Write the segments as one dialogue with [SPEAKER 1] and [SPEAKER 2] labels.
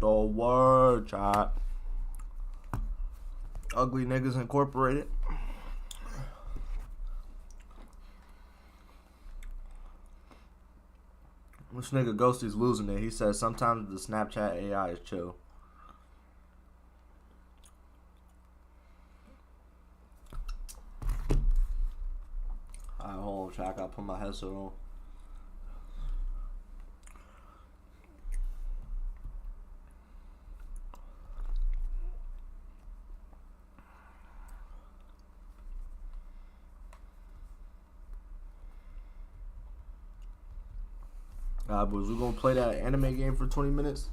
[SPEAKER 1] The word, chat. Ugly Niggas Incorporated. This nigga Ghosty's losing it. He says sometimes the Snapchat AI is chill. Alright, hold on, chat. I gotta put my headset on. Boys, we're gonna play that anime game for 20 minutes.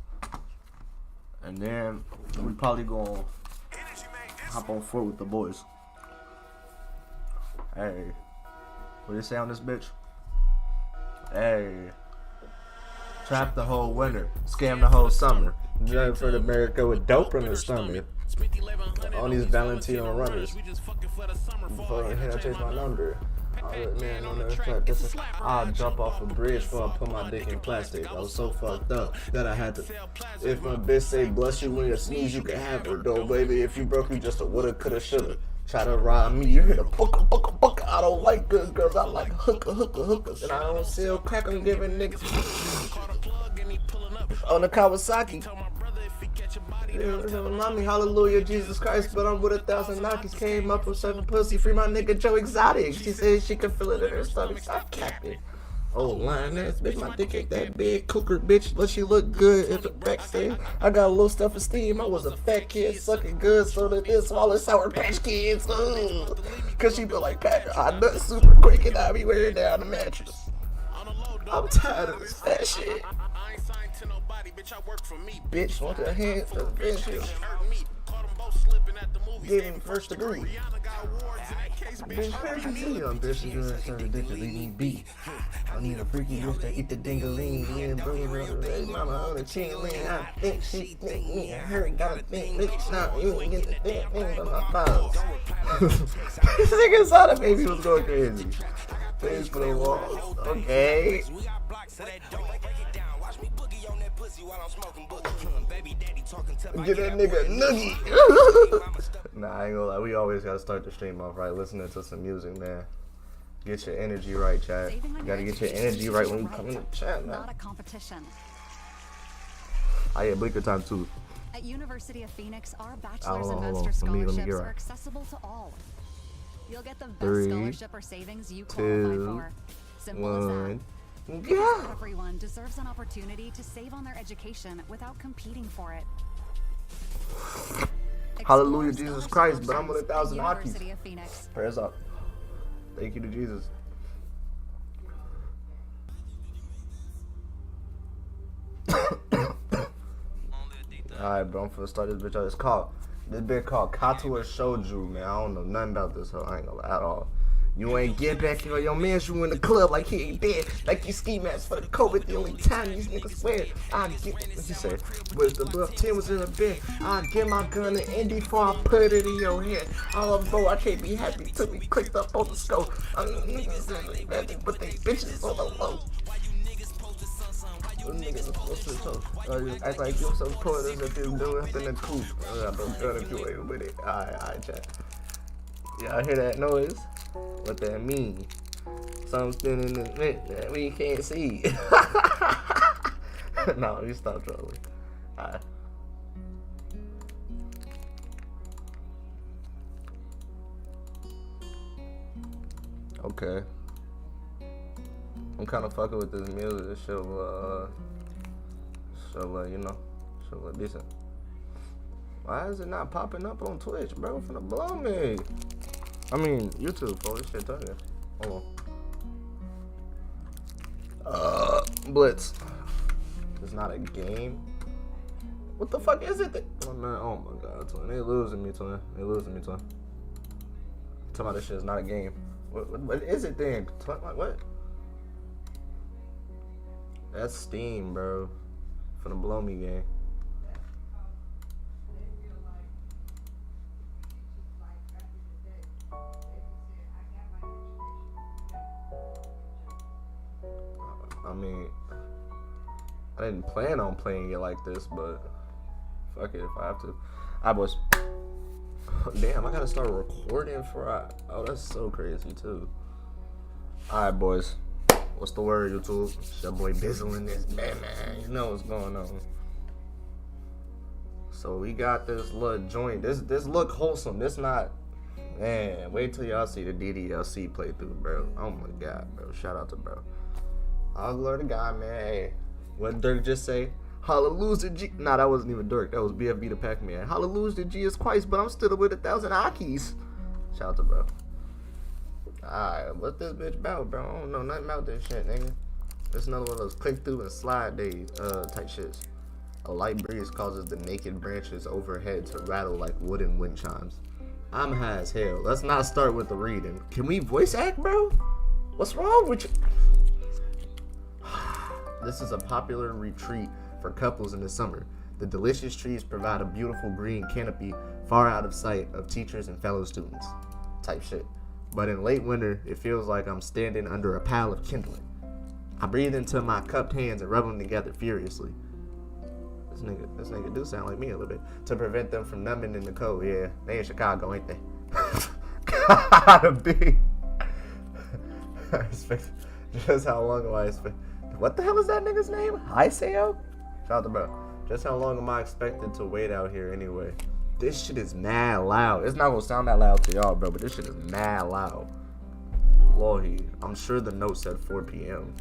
[SPEAKER 1] And then we probably gonna hop on foot with the boys. Hey. What they say on this bitch? Hey. Trap the whole winter. Scam the whole summer. Drug for America with dope in the stomach. On these Valentino runners. Before I change my number. Man, on the track, I'll jump off a bridge before I put my dick in plastic. I was so fucked up that I had to. If my bitch say bless you when you sneeze, you can have her. Though, baby, if you broke, you just a woulda, coulda, shoulda. Try to rob me, you hit a booka. I don't like good girls, I like hookers. And I don't sell crack, I'm giving niggas on the Kawasaki. Mommy, hallelujah, Jesus Christ, but I'm with 1,000 knockies. Came up with 7 pussy, free my nigga Joe Exotic. She said she could feel it in her stomach, stop capping. Oh, lioness, bitch, my dick ain't that big. Cooker, bitch, but she look good if the back said. I got a little stuff of steam, I was a fat kid, sucking good, so that this swallow Sour Patch Kids. Cause she feel like Packer, I nut super quick and I be wearing down the mattress. I'm tired of this fat shit. Bitch, want their hands for the bitch. Gave him first degree. Bitch, can't you see I'm bitch doing something ridiculous? Leave me be. I need a freaky bitch to eat the dingaling. Yeah, bro, mama on the chin lean. I think she think me and her gotta think. Bitch, now you ain't get the damn thing on my balls. This nigga saw the baby was going crazy. Thanks for the walls. Okay. Get that nigga noogie. Nah, I ain't gonna lie. We always gotta start the stream off right, listening to some music, man. Get your energy right, chat. You gotta get your energy right when you come in the chat, man.
[SPEAKER 2] Not a competition.
[SPEAKER 1] I had bleaker time too.
[SPEAKER 2] At University of Phoenix, our bachelor's and master's scholarships are accessible to all. You'll get the best scholarship or savings you qualify for. Simple as that. Because everyone deserves an opportunity to save on their education without competing for it.
[SPEAKER 1] Hallelujah, Jesus Christ, but I'm with 1,000 hotkeys. Prayers up. Thank you to Jesus. Alright, bro, I'm finna start this bitch out. It's called, this bitch called Katua Shoju, man. I don't know nothing about this, so I ain't gonna lie at all. You ain't get back here on your man, you in the club like he ain't dead. Like you ski mask for the COVID, the only time these niggas swear. I get, what he said, with the buff 10 was in the bed. I get my gun to Indy before I put it in your head. All of bro, I can't be happy till we clicked up on the scope. I mean, niggas ain't nothing but they bitches on the low. Niggas are supposed to talk. Act like you're so cold as if you do it in the coop. I'm gonna do it with it. Alright, chat. Y'all hear that noise? What that mean? Something in the net that we can't see. No, you stop trolling. Alright. Okay. I'm kind of fucking with this music. This shit will, you know, shit look decent. Why is it not popping up on Twitch, bro? Finna blow me. I mean, YouTube, bro. This shit talking. Hold on. Blitz. It's not a game. What the fuck is it? Oh, man. Oh my god, twin. They losing me, twin. They losing me, twin. Talking about this shit is not a game. What is it then? Twin, like what? That's Steam, bro. Finna blow me, gang. I mean, I didn't plan on playing it like this, but Fuck it if I have to. Alright, boys. Damn, I gotta start recording for. Oh, that's so crazy too. Alright, boys. What's the word, YouTube? It's your boy Bizzle in this man. You know what's going on. So we got this little joint. This look wholesome. This not. Man, wait till y'all see the DDLC playthrough, bro. Oh my god, bro. Shout out to bro. All glory to God, man. Hey, what Dirk just say? Hallelujah, G. Nah, that wasn't even Dirk. That was BFB the Pac-Man. Hallelujah, Jesus Christ, but I'm still with 1,000 Akis. Shout out to bro. Alright, what's this bitch about, bro? I don't know nothing about this shit, nigga. It's another one of those click through and slide day type shits. A light breeze causes the naked branches overhead to rattle like wooden wind chimes. I'm high as hell. Let's not start with the reading. Can we voice act, bro? What's wrong with you? This is a popular retreat for couples in the summer. The delicious trees provide a beautiful green canopy far out of sight of teachers and fellow students. Type shit. But in late winter, it feels like I'm standing under a pile of kindling. I breathe into my cupped hands and rub them together furiously. This nigga do sound like me a little bit. To prevent them from numbing in the cold. Yeah, they in Chicago, ain't they? Gotta be. Just how long am I expect? What the hell is that nigga's name? Hiseo? Shout out to bro. Just how long am I expected to wait out here anyway? This shit is mad loud. It's not gonna sound that loud to y'all, bro, but this shit is mad loud. Lohi, I'm sure the note said 4 p.m.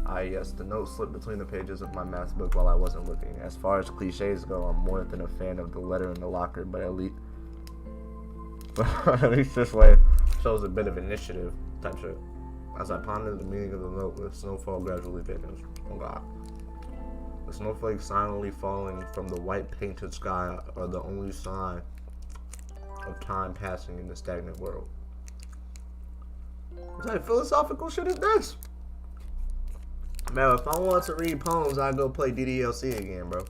[SPEAKER 1] Yes, the note slipped between the pages of my math book while I wasn't looking. As far as cliches go, I'm more than a fan of the letter in the locker, but at least this way shows a bit of initiative type shit. As I pondered the meaning of the note, with snowfall gradually vanished. Oh god. The snowflakes silently falling from the white painted sky are the only sign of time passing in the stagnant world. What type of philosophical shit is this? Man, if I want to read poems, I'd go play DDLC again, bro.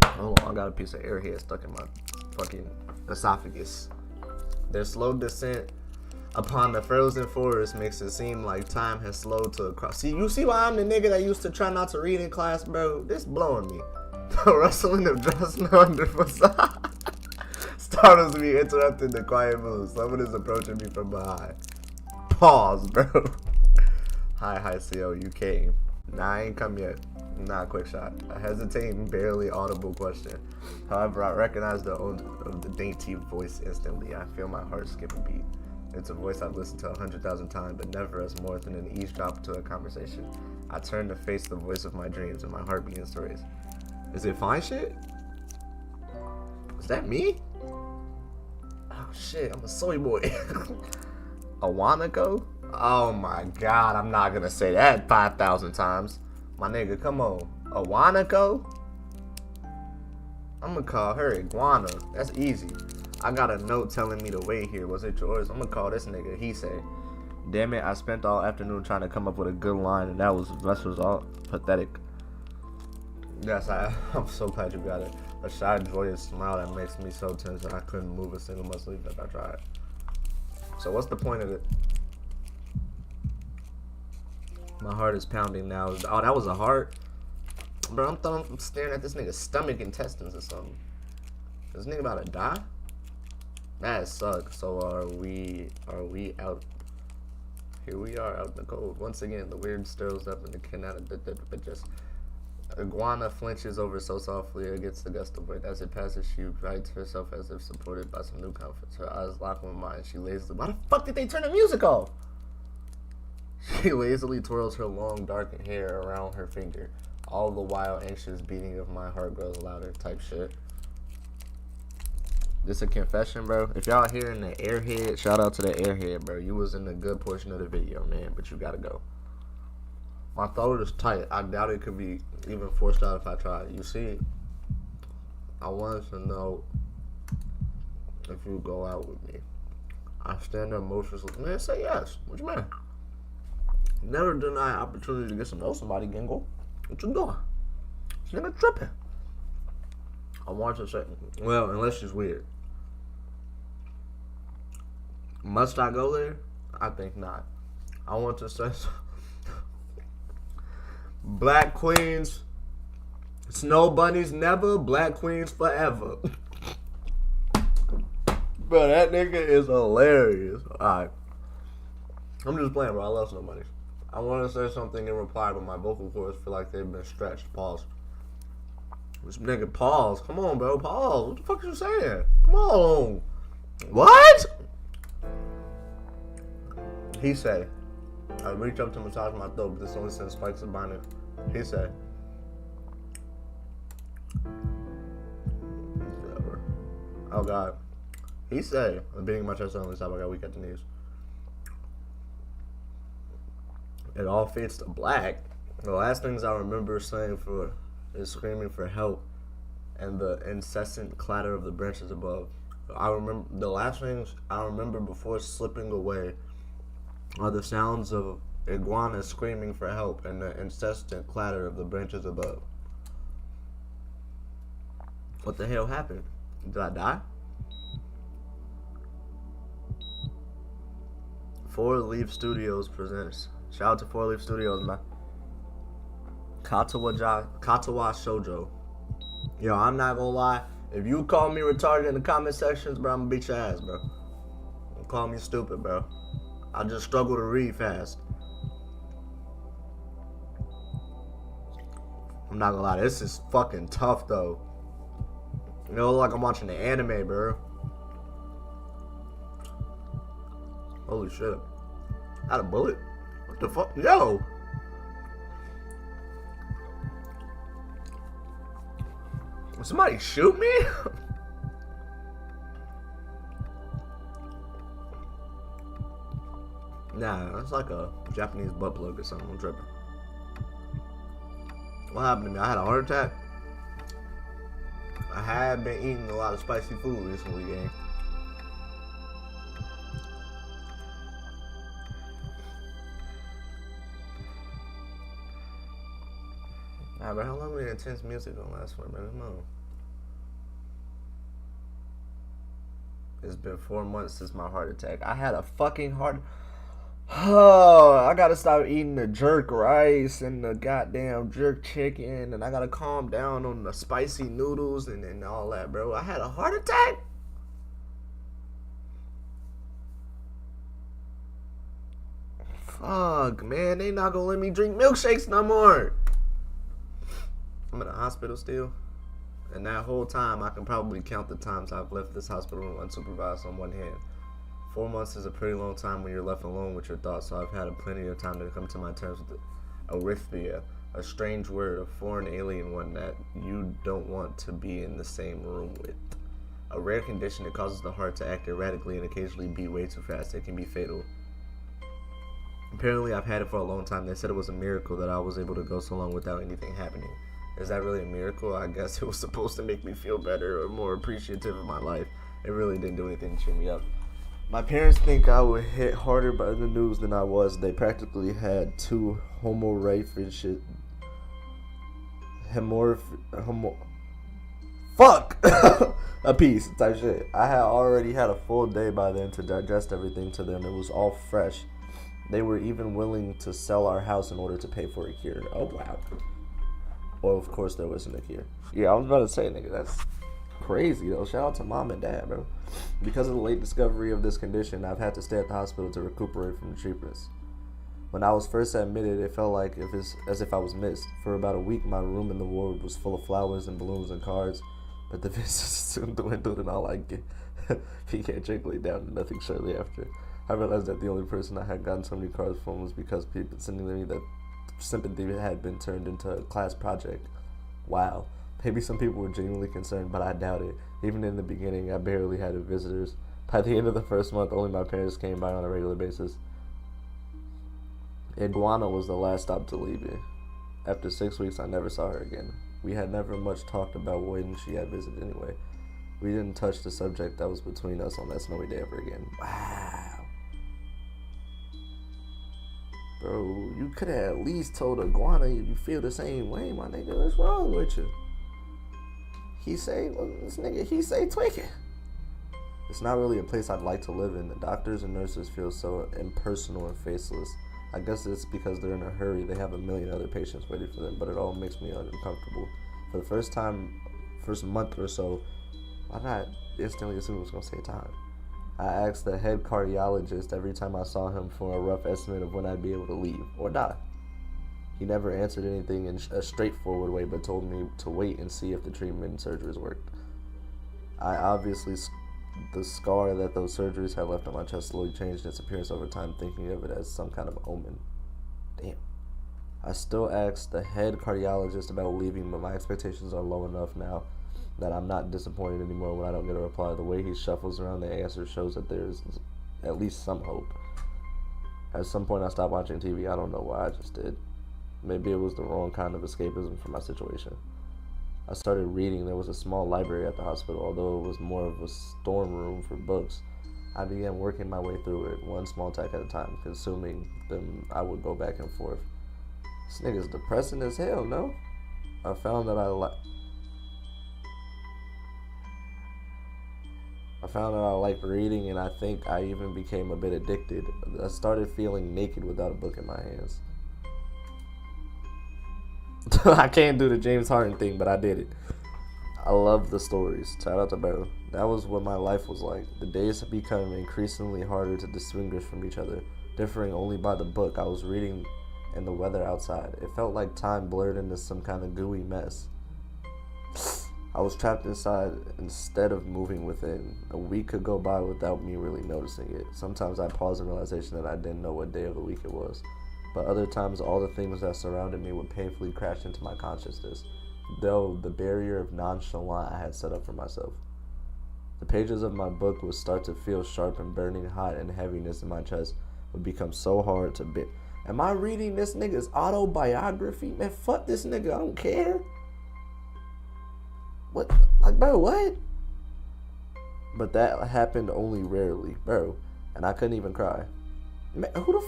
[SPEAKER 1] Hold on, I got a piece of airhead stuck in my fucking esophagus. Their slow descent upon the frozen forest makes it seem like time has slowed to a cross. See, you see why I'm the nigga that used to try not to read in class, bro? This blowing me. The rustling of dry snow underfoot startles me, interrupting the quiet mood. Someone is approaching me from behind. Pause, bro. Hi, CO, you came. Nah, I ain't come yet. Nah, quick shot. A hesitating, barely audible question. However, I recognize the owner of the dainty voice instantly. I feel my heart skip a beat. It's a voice I've listened to 100,000 times, but never as more than an eavesdrop to a conversation. I turn to face the voice of my dreams, and my heart begins to race. Is it fine shit? Is that me? Oh shit, I'm a soy boy. Awanako? Oh my god, I'm not gonna say that 5,000 times. My nigga, come on. Awanako? I'm gonna call her Iguana. That's easy. I got a note telling me to wait here. Was it yours? I'm gonna call this nigga. He said, damn it, I spent all afternoon trying to come up with a good line, and that was all pathetic. Yes, I'm so glad you got it. A shy, joyous smile that makes me so tense that I couldn't move a single muscle even if I tried. So what's the point of it? My heart is pounding now. Oh, that was a heart? Bro, I'm staring at this nigga's stomach intestines or something. Is this nigga about to die? That sucks. So are we out? Here we are out in the cold. Once again, the weird stirs up in the kinetic, but just Iguana flinches over so softly against the gust of wind. As it passes, she rights herself as if supported by some new confidence. Her eyes lock on mine. She lazily. Why the fuck did they turn the music off? She lazily twirls her long, dark hair around her finger. All the while, anxious beating of my heart grows louder. Type shit. This a confession, bro. If y'all hearing the airhead, shout out to the airhead, bro. You was in a good portion of the video, man, but you gotta go. My throat is tight. I doubt it could be even forced out if I tried. You see, I wanted to know if you go out with me. I stand there motionless. Man, say yes. What you mean? Never deny opportunity to get to know somebody, Gingle. What you doing? This nigga tripping. I want to say, well, unless she's weird. Must I go there? I think not. I want to say Black queens Snow bunnies never, black queens forever. Bro, that nigga is hilarious. Alright. I'm just playing, bro. I love snow bunnies. I want to say something in reply, but my vocal cords feel like they've been stretched. Pause. This nigga, pause. Come on, bro. Pause. What the fuck you saying? Come on. What? He said, I reach up to massage my throat, but this only sends spikes of binding. He said, oh God. He said, I'm beating my chest on this time. I got weak at the knees. It all fades to black. The last things I remember saying is screaming for help and the incessant clatter of the branches above. I remember the last things I remember before slipping away are the sounds of iguanas screaming for help and the incessant clatter of the branches above. What the hell happened? Did I die? 4 Leaf Studios presents. Shout out to 4 Leaf Studios, man. Katawa Shoujo. Yo, I'm not gonna lie. If you call me retarded in the comment sections, bro, I'm gonna beat your ass, bro. Don't call me stupid, bro. I just struggle to read fast. I'm not gonna lie. This is fucking tough, though. You know, like I'm watching the anime, bro. Holy shit. I had a bullet? What the fuck? Yo! Did somebody shoot me? Nah, that's like a Japanese butt plug or something. I'm tripping. What happened to me? I had a heart attack? I have been eating a lot of spicy food recently, gang. Nah, but how long will the intense music gonna last for, man? Come on. It's been 4 months since my heart attack. I had a fucking heart. Oh, I gotta stop eating the jerk rice and the goddamn jerk chicken, and I gotta calm down on the spicy noodles and all that, bro. I had a heart attack? Fuck, man. They not gonna let me drink milkshakes no more. I'm in a hospital still. And that whole time, I can probably count the times I've left this hospital room unsupervised on one hand. 4 months is a pretty long time when you're left alone with your thoughts, so I've had plenty of time to come to my terms with arrhythmia, a strange word, a foreign alien one that you don't want to be in the same room with. A rare condition that causes the heart to act erratically and occasionally beat way too fast. It can be fatal. Apparently, I've had it for a long time. They said it was a miracle that I was able to go so long without anything happening. Is that really a miracle? I guess it was supposed to make me feel better or more appreciative of my life. It really didn't do anything to cheer me up. My parents think I was hit harder by the news than I was. They practically had 2 a piece type shit. I had already had a full day by then to digest everything to them. It was all fresh. They were even willing to sell our house in order to pay for a cure. Oh, wow. Well, of course there wasn't a cure. Yeah, I was about to say, nigga, that's crazy, though. Shout out to mom and dad, bro. Because of the late discovery of this condition, I've had to stay at the hospital to recuperate from the treatments. When I was first admitted, it felt like as if I was missed. For about a week, my room in the ward was full of flowers and balloons and cards, but the visits soon dwindled and all I began trickling down to nothing shortly after. I realized that the only person I had gotten so many cards from was because people sending me that sympathy had been turned into a class project. Wow. Maybe some people were genuinely concerned, but I doubt it. Even in the beginning, I barely had visitors. By the end of the first month, only my parents came by on a regular basis. Iguana was the last stop to leave me. After 6 weeks, I never saw her again. We had never much talked about when she had visited anyway. We didn't touch the subject that was between us on that snowy day ever again. Wow. Bro, you could have at least told Iguana you feel the same way, my nigga. What's wrong with you? He say tweaking. It's not really a place I'd like to live in. The doctors and nurses feel so impersonal and faceless. I guess it's because they're in a hurry. They have a million other patients waiting for them, but it all makes me uncomfortable. For the first month or so, why did I instantly assume it was going to say time? I asked the head cardiologist every time I saw him for a rough estimate of when I'd be able to leave or die. He never answered anything in a straightforward way, but told me to wait and see if the treatment and surgeries worked. The scar that those surgeries had left on my chest slowly changed its appearance over time, thinking of it as some kind of omen. Damn. I still asked the head cardiologist about leaving, but my expectations are low enough now that I'm not disappointed anymore when I don't get a reply. The way he shuffles around the answer shows that there's at least some hope. At some point I stopped watching TV. I don't know why, I just did. Maybe it was the wrong kind of escapism for my situation. I started reading. There was a small library at the hospital, although it was more of a storm room for books. I began working my way through it, one small tack at a time, consuming them. I would go back and forth. This nigga's depressing as hell, no? I found that I liked reading, and I think I even became a bit addicted. I started feeling naked without a book in my hands. I can't do the James Harden thing, but I did it. I love the stories. Shout out to Bro. That was what my life was like. The days have become increasingly harder to distinguish from each other, differing only by the book I was reading and the weather outside. It felt like time blurred into some kind of gooey mess. I was trapped inside instead of moving within. A week could go by without me really noticing it. Sometimes I paused in realization that I didn't know what day of the week it was. But other times, all the things that surrounded me would painfully crash into my consciousness, though the barrier of nonchalance I had set up for myself. The pages of my book would start to feel sharp and burning hot, and heaviness in my chest would become so hard to bear. Am I reading this nigga's autobiography? Man, fuck this nigga, I don't care. What? Like, bro, what? But that happened only rarely, bro, and I couldn't even cry. Man, who the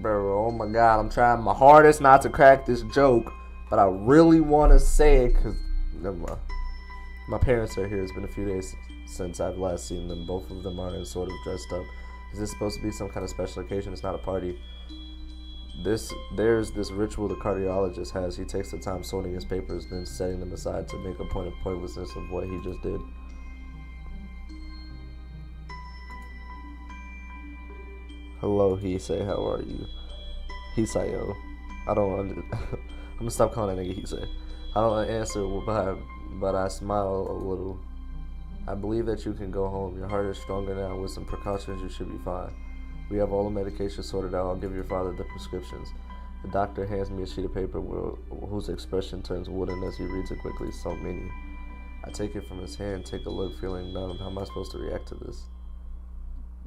[SPEAKER 1] Bro, oh my god, I'm trying my hardest not to crack this joke, but I really want to say it because my parents are here. It's been a few days since I've last seen them. Both of them are sort of dressed up. Is this supposed to be some kind of special occasion? It's not a party. There's this ritual the cardiologist has. He takes the time sorting his papers, then setting them aside to make a point of pointlessness of what he just did. Hello, Hisei, how are you? Hisei, yo. I'm gonna stop calling that nigga Hisei. I don't answer, but I smile a little. I believe that you can go home. Your heart is stronger now. With some precautions, you should be fine. We have all the medication sorted out. I'll give your father the prescriptions. The doctor hands me a sheet of paper whose expression turns wooden as he reads it quickly. So many. I take it from his hand, take a look, feeling numb. How am I supposed to react to this?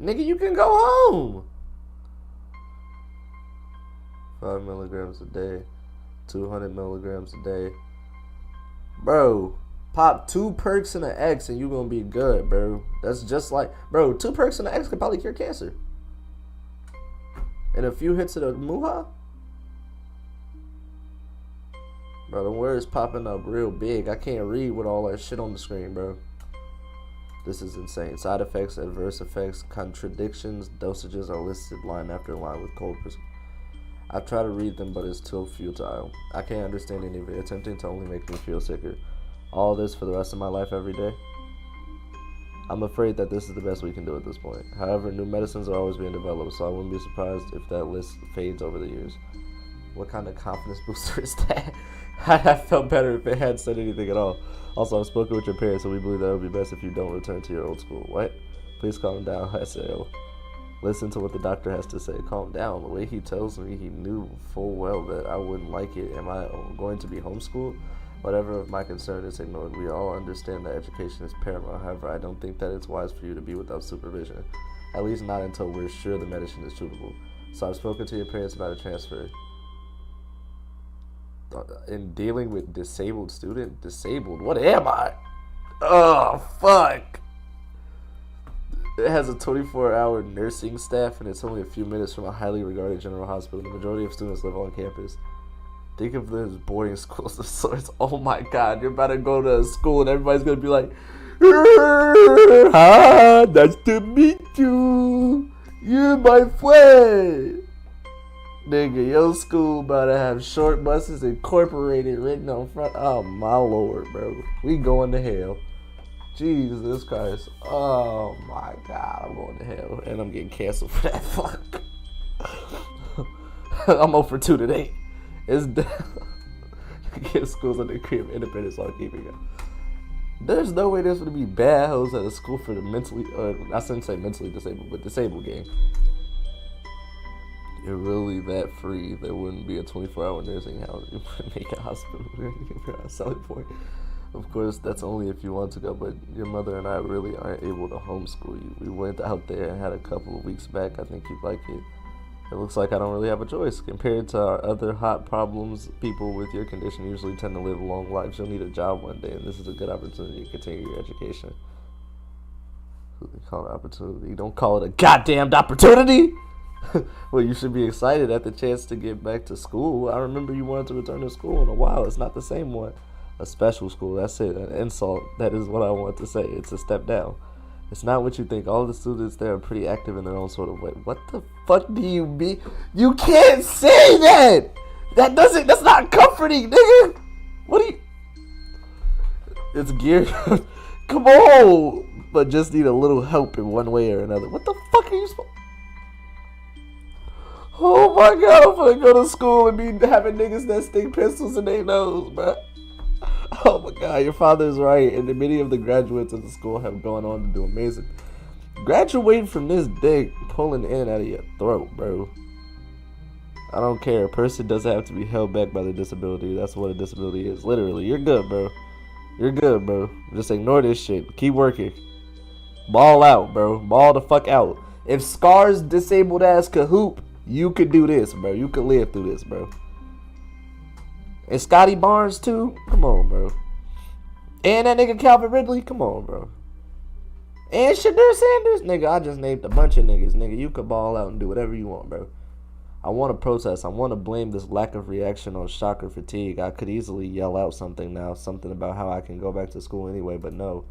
[SPEAKER 1] Nigga, you can go home! 5 milligrams a day, 200 milligrams a day. Bro, pop 2 perks and an X and you gonna be good, bro. That's just like, bro, 2 perks and an X could probably cure cancer. And a few hits of the muha? Bro, the words popping up real big. I can't read with all that shit on the screen, bro. This is insane. Side effects, adverse effects, contradictions, dosages are listed line after line with cold prescription. I try to read them, but it's too futile. I can't understand any of it, attempting to only make me feel sicker. All this for the rest of my life every day? I'm afraid that this is the best we can do at this point. However, new medicines are always being developed, so I wouldn't be surprised if that list fades over the years. What kind of confidence booster is that? I felt better if it hadn't said anything at all. Also, I've spoken with your parents, so we believe that it would be best if you don't return to your old school. What? Please calm down, I say. Listen to what the doctor has to say. Calm down. The way he tells me, he knew full well that I wouldn't like it. Am I going to be homeschooled? Whatever of my concern is ignored. We all understand that education is paramount. However, I don't think that it's wise for you to be without supervision. At least not until we're sure the medicine is suitable. So I've spoken to your parents about a transfer. In dealing with disabled student? Disabled? What am I? Oh, fuck. It has a 24-hour nursing staff, and it's only a few minutes from a highly regarded general hospital. The majority of students live on campus. Think of them as boarding schools of sorts. Oh my god, you're about to go to a school, and everybody's going to be like, hi, nice to meet you. You're my friend. Nigga, your school about to have short buses incorporated written on front. Oh my lord, bro. We going to hell. Jesus Christ. Oh my god, I'm going to hell. And I'm getting canceled for that. Fuck. I'm 0 for 2 today. It's get schools on the crib, independent, so I'll keep it going. There's no way there's gonna be bad hoes at a school for the mentally, I shouldn't say mentally disabled, but disabled gang. You're really that free, there wouldn't be a 24-hour nursing house. You wouldn't make a hospital a selling point. Of course, that's only if you want to go, but your mother and I really aren't able to homeschool you. We went out there and had a couple of weeks back. I think you'd like it. It looks like I don't really have a choice. Compared to our other hot problems, people with your condition usually tend to live long lives. You'll need a job one day, and this is a good opportunity to continue your education. What do they call it? Opportunity? Don't call it a goddamned opportunity! Well, you should be excited at the chance to get back to school. I remember you wanted to return to school in a while. It's not the same one. A special school, that's it. An insult. That is what I want to say. It's a step down. It's not what you think. All the students there are pretty active in their own sort of way. What the fuck do you mean? You can't say that! That's not comforting, nigga! What do you... It's geared... Come on! But just need a little help in one way or another. What the fuck are you supposed... Oh my god, I'm gonna go to school and be having niggas that stick pistols in their nose, bro. Oh my god, your father's right, and many of the graduates of the school have gone on to do amazing. Graduating from this dick pulling in out of your throat, bro. I don't care. A person doesn't have to be held back by their disability. That's what a disability is. Literally, you're good, bro. You're good, bro. Just ignore this shit. Keep working. Ball out, bro. Ball the fuck out. If Scar's disabled ass could hoop, you could do this, bro. You could live through this, bro. And Scotty Barnes, too? Come on, bro. And that nigga Calvin Ridley? Come on, bro. And Shadur Sanders? Nigga, I just named a bunch of niggas. Nigga, you could ball out and do whatever you want, bro. I want to protest. I want to blame this lack of reaction on shock or fatigue. I could easily yell out something now. Something about how I can go back to school anyway, but no.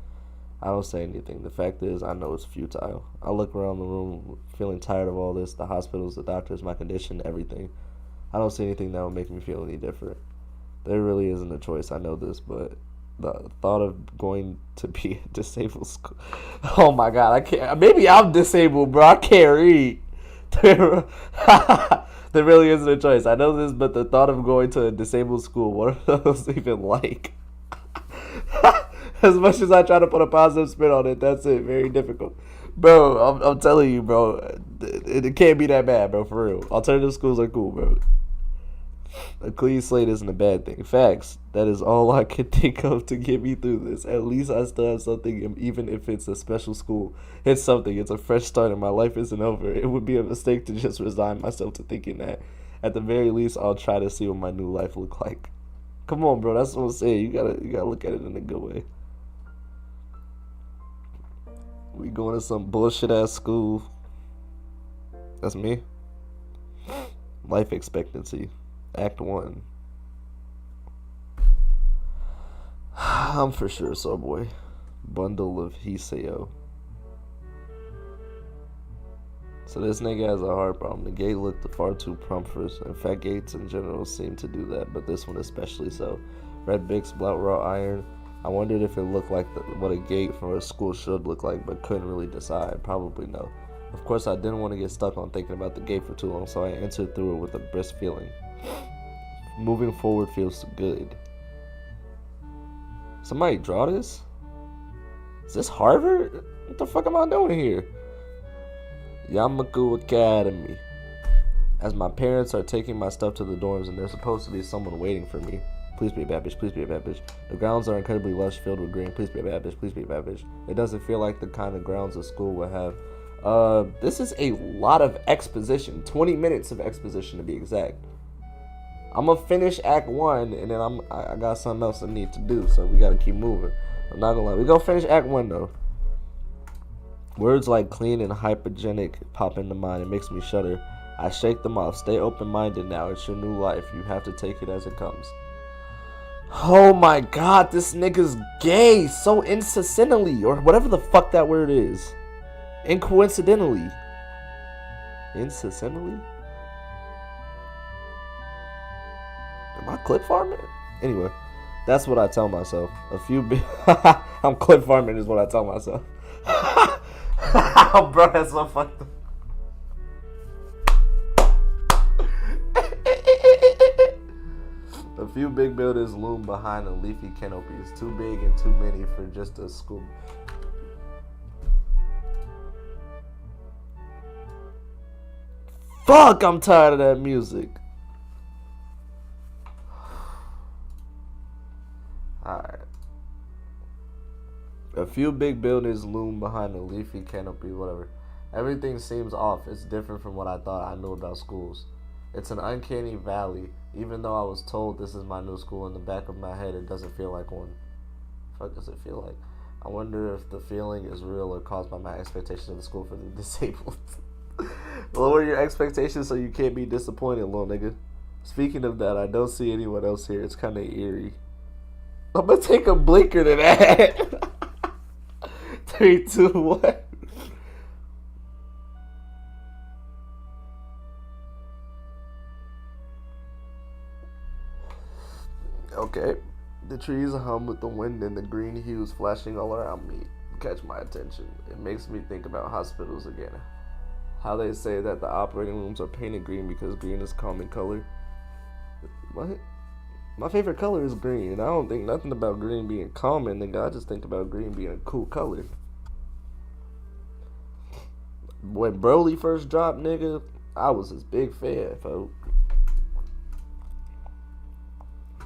[SPEAKER 1] I don't say anything. The fact is, I know it's futile. I look around the room feeling tired of all this. The hospitals, the doctors, my condition, everything. I don't see anything that will make me feel any different. There really isn't a choice, I know this, but the thought of going to be a disabled school... Oh my god, I can't... Maybe I'm disabled, bro. I can't read. There really isn't a choice. I know this, but the thought of going to a disabled school, what are those even like? As much as I try to put a positive spin on it, that's it. Very difficult. Bro, I'm telling you, bro. It can't be that bad, bro, for real. Alternative schools are cool, bro. A clean slate isn't a bad thing. Facts. That is all I can think of to get me through this. At least I still have something, even if it's a special school. It's something. It's a fresh start and my life isn't over. It would be a mistake to just resign myself to thinking that. At the very least, I'll try to see what my new life look like. Come on, bro. That's what I'm saying. You gotta look at it in a good way. We going to some bullshit ass school. That's me. Life expectancy. Act 1. I'm for sure so, boy. Bundle of Hiseo. So this nigga has a heart problem. The gate looked far too prompt for us. In fact, gates in general seem to do that, but this one especially so. Red Bix, black raw iron. I wondered if it looked like what a gate for a school should look like, but couldn't really decide. Probably no. Of course, I didn't want to get stuck on thinking about the gate for too long, so I entered through it with a brisk feeling. Moving forward feels good. Somebody draw this? Is this Harvard? What the fuck am I doing here? Yamaku Academy. As my parents are taking my stuff to the dorms and there's supposed to be someone waiting for me. Please be a bad bitch, please be a bad bitch. The grounds are incredibly lush, filled with green. Please be a bad bitch, please be a bad bitch. It doesn't feel like the kind of grounds a school would have. This is a lot of exposition. 20 minutes of exposition to be exact. I'm gonna finish Act 1 and then I got something else I need to do, so we gotta keep moving. I'm not gonna lie. We gonna finish Act 1 though. Words like clean and hypergenic pop into mind. It makes me shudder. I shake them off. Stay open-minded now. It's your new life. You have to take it as it comes. Oh my god, this nigga's gay so incessantly, or whatever the fuck that word is. Incoincidentally. Incessantly? I clip farming? Anyway, that's what I tell myself. I'm clip farming is what I tell myself. Bro, that's so fucked up. A few big buildings loom behind the leafy canopies, too big and too many for just a school. Fuck, I'm tired of that music. Alright. A few big buildings loom behind the leafy canopy, whatever. Everything seems off. It's different from what I thought I knew about schools. It's an uncanny valley. Even though I was told this is my new school, in the back of my head, it doesn't feel like one. What does it feel like? I wonder if the feeling is real or caused by my expectations of the school for the disabled. Lower your expectations so you can't be disappointed, little nigga. Speaking of that, I don't see anyone else here. It's kind of eerie. I'm gonna take a blinker to that. 3, 2, 1. Okay. The trees hum with the wind and the green hues flashing all around me catch my attention. It makes me think about hospitals again. How they say that the operating rooms are painted green because green is common color. What? My favorite color is green, and I don't think nothing about green being common, nigga. I just think about green being a cool color. When Broly first dropped, nigga, I was his big fan, folks.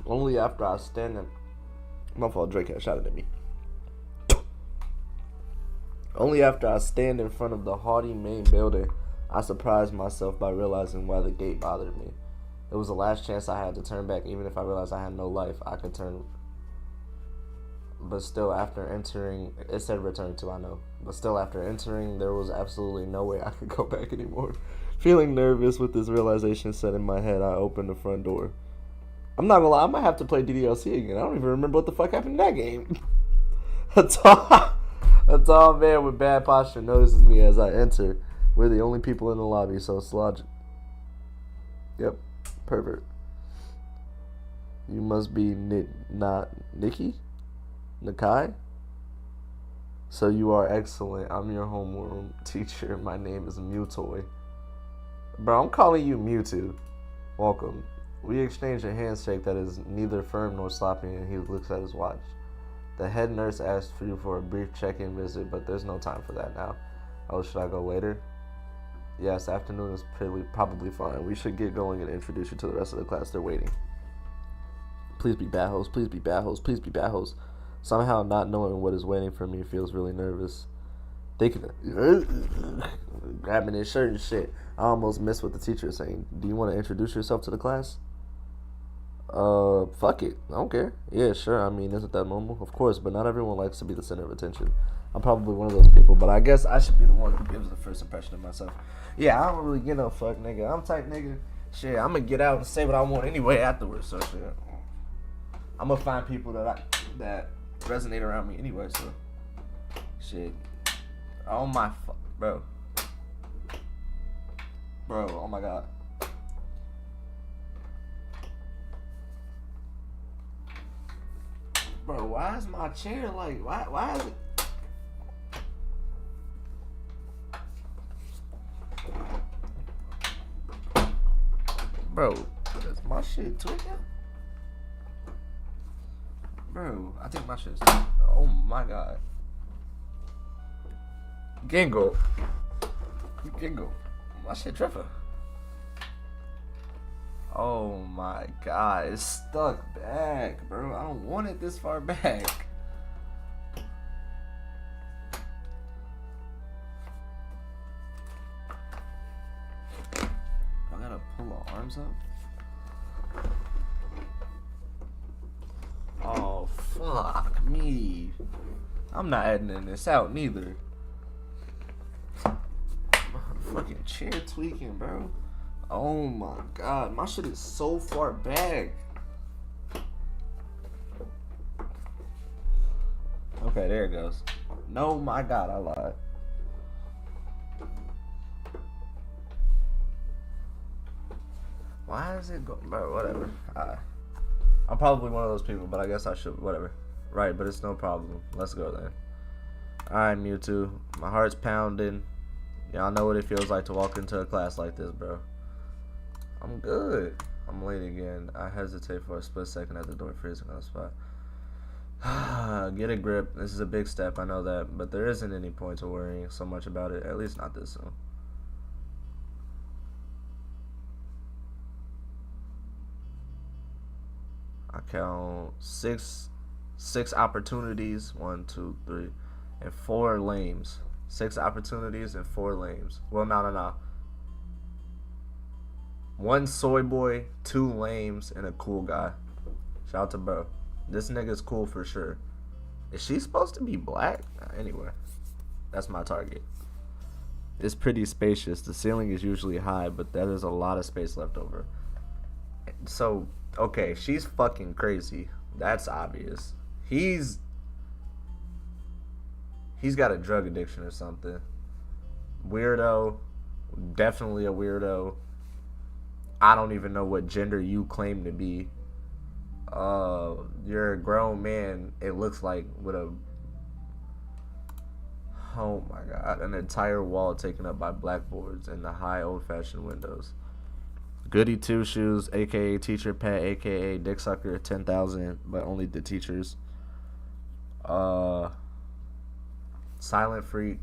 [SPEAKER 1] Only after I stand in... My fault, Drake had shot it at me. Only after I stand in front of the haughty main building, I surprised myself by realizing why the gate bothered me. It was the last chance I had to turn back. Even if I realized I had no life, I could turn. But still, after entering, it said return to, I know. But still, after entering, there was absolutely no way I could go back anymore. Feeling nervous with this realization set in my head, I opened the front door. I'm not gonna lie, I might have to play DDLC again. I don't even remember what the fuck happened in that game. A tall man with bad posture notices me as I enter. We're the only people in the lobby, so it's logic. Yep, pervert. You must be not Nikki? Nakai? So you are excellent. I'm your homeroom teacher. My name is Mewtoy. Bro, I'm calling you Mewtwo. Welcome. We exchange a handshake that is neither firm nor sloppy, and he looks at his watch. The head nurse asked for you for a brief check-in visit, but there's no time for that now. Oh, should I go later? Yes, afternoon is probably fine. We should get going and introduce you to the rest of the class. They're waiting. Please be bad host. Please be bad host. Please be bad host. Somehow not knowing what is waiting for me feels really nervous. Thinking grabbing his shirt and shit. I almost missed what the teacher is saying. Do you want to introduce yourself to the class? Fuck it. I don't care. Yeah, sure. I mean, isn't that normal? Of course, but not everyone likes to be the center of attention. I'm probably one of those people, but I guess I should be the one who gives the first impression of myself. Yeah, I don't really get no fuck, nigga. I'm type nigga. Shit, I'm gonna get out and say what I want anyway afterwards, so shit. I'm gonna find people that resonate around me anyway, so shit. Oh my bro. Bro, oh my god. Bro, why is my chair like, why is it? Bro, is my shit tweaking? Bro, I think my shit's tweaking. Oh my god. Gingo. My shit tripping. Oh my god, it's stuck back, bro. I don't want it this far back. I gotta pull the arms up. Oh fuck me. I'm not editing this out neither. My fucking chair tweaking, bro. Oh my god, my shit is so far back. Okay, there it goes. No, my god, I lied. Why is it go, bro? Whatever. I'm probably one of those people, but I guess I should, whatever. Right, but it's no problem. Let's go then. Alright, Mewtwo. My heart's pounding. Y'all know what it feels like to walk into a class like this, bro. I'm good. I'm late again. I hesitate for a split second at the door, freezing on the spot. Get a grip. This is a big step, I know that, but there isn't any point to worrying so much about it, at least not this soon. I count six opportunities, 1, 2, 3, and 4 lames. 6 opportunities and 4 lames. Well, no. 1 soy boy, 2 lames, and a cool guy. Shout out to bro. This nigga's cool for sure. Is she supposed to be black? Anyway, that's my target. It's pretty spacious. The ceiling is usually high, but there is a lot of space left over. So, okay, she's fucking crazy. That's obvious. He's got a drug addiction or something. Weirdo. Definitely a weirdo. I don't even know what gender you claim to be. You're a grown man, it looks like, with a, oh my god, an entire wall taken up by blackboards and the high old-fashioned windows. Goody two shoes, aka teacher pet, aka dick sucker, 10,000, but only the teachers. Silent freak.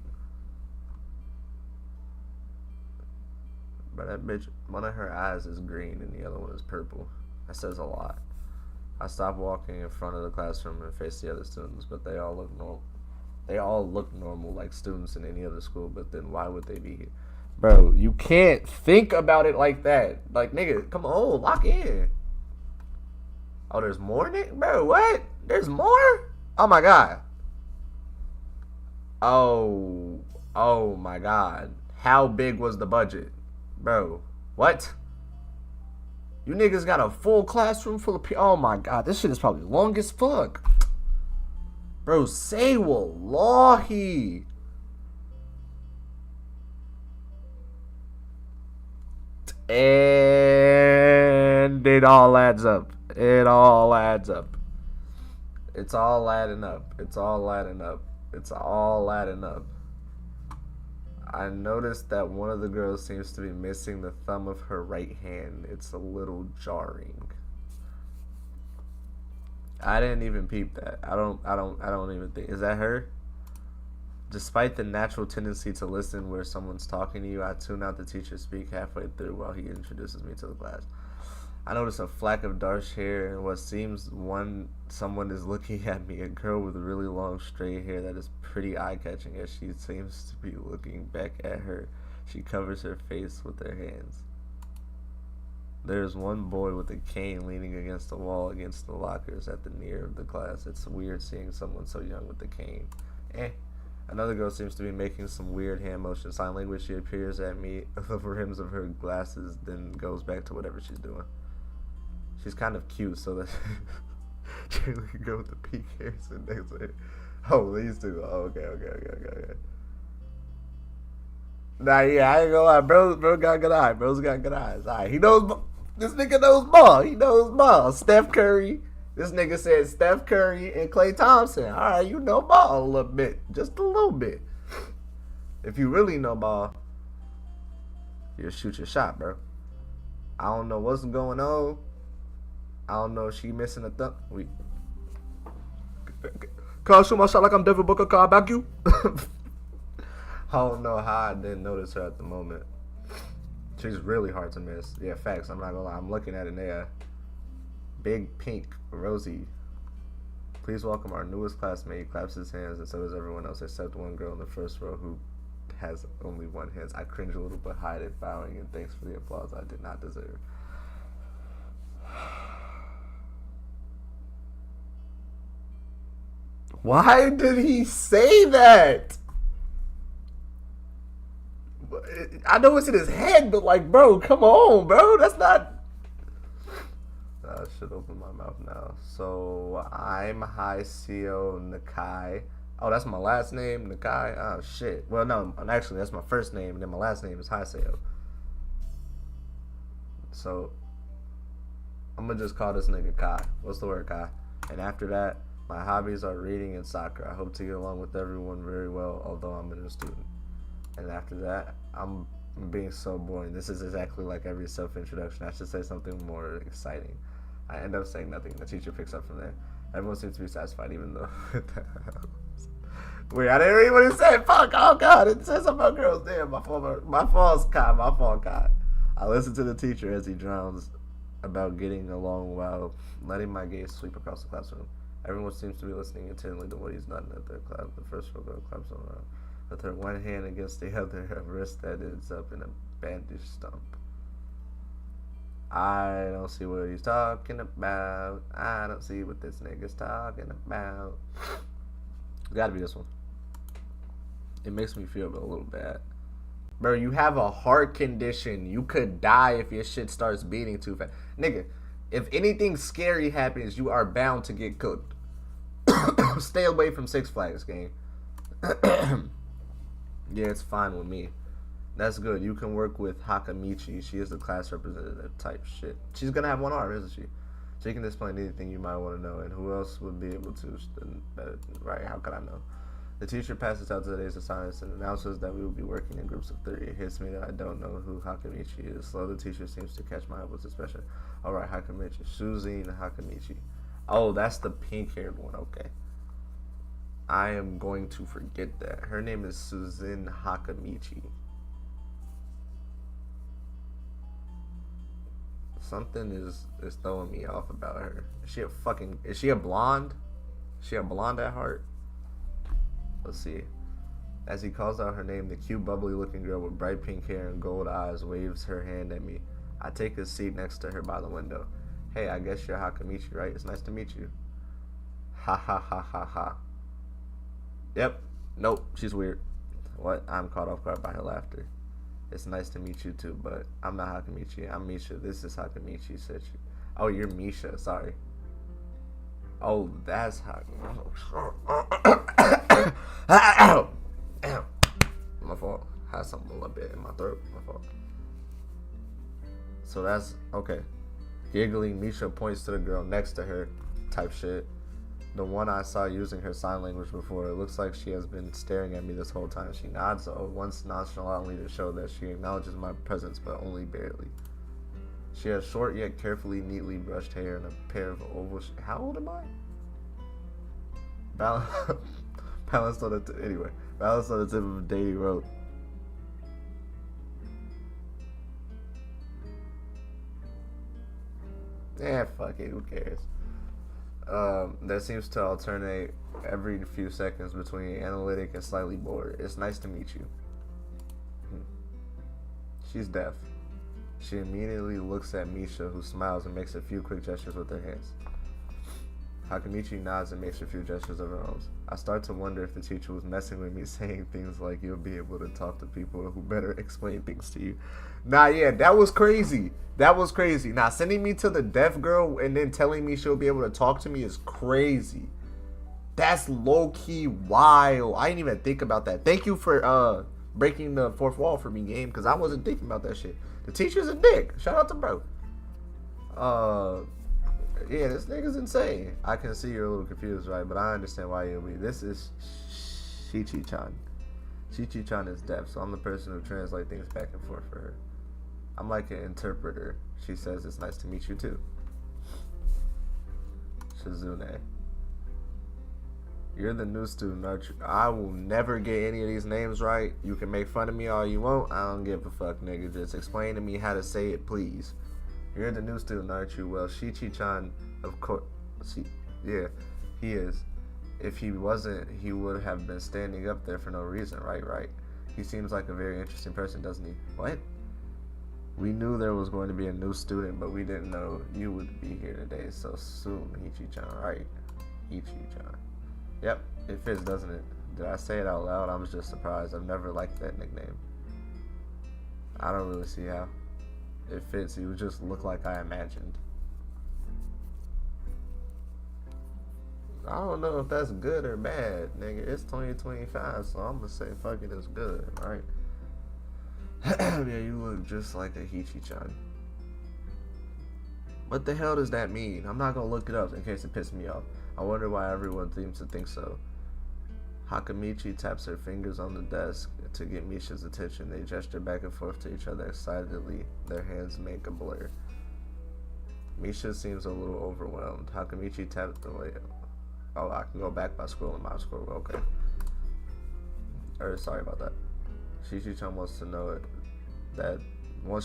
[SPEAKER 1] But that bitch, one of her eyes is green and the other one is purple. That says a lot. I stopped walking in front of the classroom and faced the other students, but they all look normal. They all look normal like students in any other school, but then why would they be here? Bro, you can't think about it like that. Like, nigga, come on, lock in. Oh, there's more, nigga? Bro, what? There's more? Oh, my God. Oh my God. How big was the budget? Bro, what? You niggas got a full classroom full of people. Oh my god, this shit is probably long as fuck. Bro, say wallahi. And it all adds up. It all adds up. It's all adding up. It's all adding up. It's all adding up. I noticed that one of the girls seems to be missing the thumb of her right hand. It's a little jarring. I didn't even peep that. I don't even think. Is that her? Despite the natural tendency to listen where someone's talking to you, I tune out the teacher speak halfway through while he introduces me to the class. I notice a flack of dark hair and what seems someone is looking at me, a girl with really long straight hair that is pretty eye-catching as she seems to be looking back at her. She covers her face with her hands. There's one boy with a cane leaning against the wall against the lockers at the near of the class. It's weird seeing someone so young with a cane. Another girl seems to be making some weird hand motion sign language. She appears at me the rims of her glasses, then goes back to whatever she's doing. She's kind of cute, so that she can go with the pink hair and next to her. Oh, these two. Oh, okay. Nah, yeah, I ain't gonna lie. Bro got good eyes. Bro's got good eyes. All right, he knows. This nigga knows ball. He knows ball. Steph Curry. This nigga said Steph Curry and Klay Thompson. All right, you know ball a little bit. Just a little bit. If you really know ball, you'll shoot your shot, bro. I don't know what's going on. I don't know if she missing a thumb. Can I shoot my shot like I'm Devin Booker? Can I back you? I don't know how I didn't notice her at the moment. She's really hard to miss. Yeah, facts. I'm not gonna lie. I'm looking at it there. Big pink Rosie. Please welcome our newest classmate. Claps his hands, and so does everyone else except one girl in the first row who has only one hand. I cringe a little but hide it, bowing, and thanks for the applause I did not deserve. Why did he say that? I know it's in his head, but like, bro, come on, bro. That's not. I should open my mouth now. So I'm Hiseo Nakai. Oh, that's my last name, Nakai. Oh shit. Well, no, actually, that's my first name, and then my last name is Hiseo. So I'm gonna just call this nigga Kai. What's the word, Kai? And after that, my hobbies are reading and soccer. I hope to get along with everyone very well, although I'm a new student. And after that, I'm being so boring. This is exactly like every self-introduction. I should say something more exciting. I end up saying nothing. The teacher picks up from there. Everyone seems to be satisfied, even though... Wait, I didn't read what it said. Fuck, oh God, it says something about girls. Damn, my fault, Kai. My fault, Kai. I listen to the teacher as he drowns about getting along while letting my gaze sweep across the classroom. Everyone seems to be listening intently to what he's nodding at their class. The first girl claps on around with her one hand against the other, her wrist that is up in a bandage stump. I don't see what he's talking about. I don't see what this nigga's talking about. It's gotta be this one. It makes me feel a little bad. Bro, you have a heart condition. You could die if your shit starts beating too fast. Nigga, if anything scary happens, you are bound to get cooked. Stay away from Six Flags, gang. Yeah, it's fine with me. That's good. You can work with Hakamichi. She is the class representative type shit. She's gonna have one arm, isn't she? She can explain anything you might want to know. And who else would be able to? Right, how could I know? The teacher passes out today's assignments and announces that we will be working in groups of 3. It hits me that I don't know who Hakamichi is. Slow, the teacher seems to catch my eye with suspicion. Alright, Hakamichi. Suzine Hakamichi. Oh, that's the pink-haired one. Okay. I am going to forget that. Her name is Suzine Hakamichi. Something is throwing me off about her. Is she a blonde? Is she a blonde at heart? Let's see. As he calls out her name, the cute, bubbly-looking girl with bright pink hair and gold eyes waves her hand at me. I take a seat next to her by the window. Hey, I guess you're Hakamichi, right? It's nice to meet you. Ha ha ha ha ha. Yep. Nope. She's weird. What? I'm caught off guard by her laughter. It's nice to meet you too, but I'm not Hakamichi. I'm Misha. This is Hakamichi, said she. Oh, you're Misha. Sorry. Oh, that's Hakamichi. My fault. I had something a little bit in my throat. My fault. So that's okay. Giggling, Misha points to the girl next to her, type shit. The one I saw using her sign language before. It looks like she has been staring at me this whole time. She nods once nonchalantly to show that she acknowledges my presence, but only barely. She has short yet carefully, neatly brushed hair and a pair of oval. How old am I? Balanced on the tip of a dainty rope. Yeah, fuck it. Who cares? That seems to alternate every few seconds between analytic and slightly bored. It's nice to meet you. She's deaf. She immediately looks at Misha, who smiles and makes a few quick gestures with her hands. Hakamichi nods and makes a few gestures of her own. I start to wonder if the teacher was messing with me, saying things like, you'll be able to talk to people who better explain things to you. Nah, yeah, that was crazy. That was crazy. Nah, sending me to the deaf girl and then telling me she'll be able to talk to me is crazy. That's low-key wild. I didn't even think about that. Thank you for breaking the fourth wall for me, game, because I wasn't thinking about that shit. The teacher's a dick. Shout out to bro. Yeah, this nigga's insane. I can see you're a little confused, right? But I understand why you'll be. This is Shichi-chan. Shichi-chan is deaf, so I'm the person who translates things back and forth for her. I'm like an interpreter. She says it's nice to meet you too. Shizune. You're the new student, aren't you? I will never get any of these names right. You can make fun of me all you want. I don't give a fuck, nigga. Just explain to me how to say it, please. You're the new student, aren't you? Well, Shichi-chan, of course. Yeah, he is. If he wasn't, he would have been standing up there for no reason, right? He seems like a very interesting person, doesn't he? What? We knew there was going to be a new student, but we didn't know you would be here today so soon, Ichi-chan, right? Ichi-chan. Yep, it fits, doesn't it? Did I say it out loud? I was just surprised. I've never liked that nickname. I don't really see how. It fits. He would just look like I imagined. I don't know if that's good or bad, nigga. It's 2025, so I'm gonna say fuck it, it's good, right? Yeah, you look just like a Hichi-chan. What the hell does that mean? I'm not gonna look it up in case it pisses me off. I wonder why everyone seems to think so. Hakamichi taps her fingers on the desk to get Misha's attention. They gesture back and forth to each other excitedly. Their hands make a blur. Misha seems a little overwhelmed. Hakamichi tapped the way. Oh, I can go back by scrolling my scroll. Okay. Sorry about that. Shichi-chan wants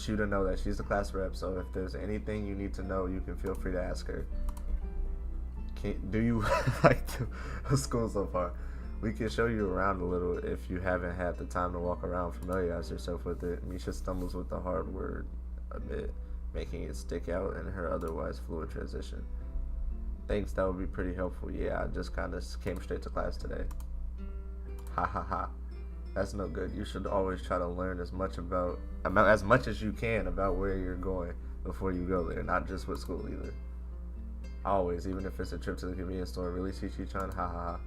[SPEAKER 1] you to know that she's the class rep, so if there's anything you need to know, you can feel free to ask her. Do you like the school so far? We can show you around a little if you haven't had the time to walk around, familiarize yourself with it. Misha stumbles with the hard word a bit, making it stick out in her otherwise fluid transition. Thanks, that would be pretty helpful. Yeah, I just kind of came straight to class today. Ha ha ha. That's no good. You should always try to learn as much as you can about where you're going before you go there, not just with school either. Always, even if it's a trip to the convenience store. Really, Shichi-chan? Ha ha ha.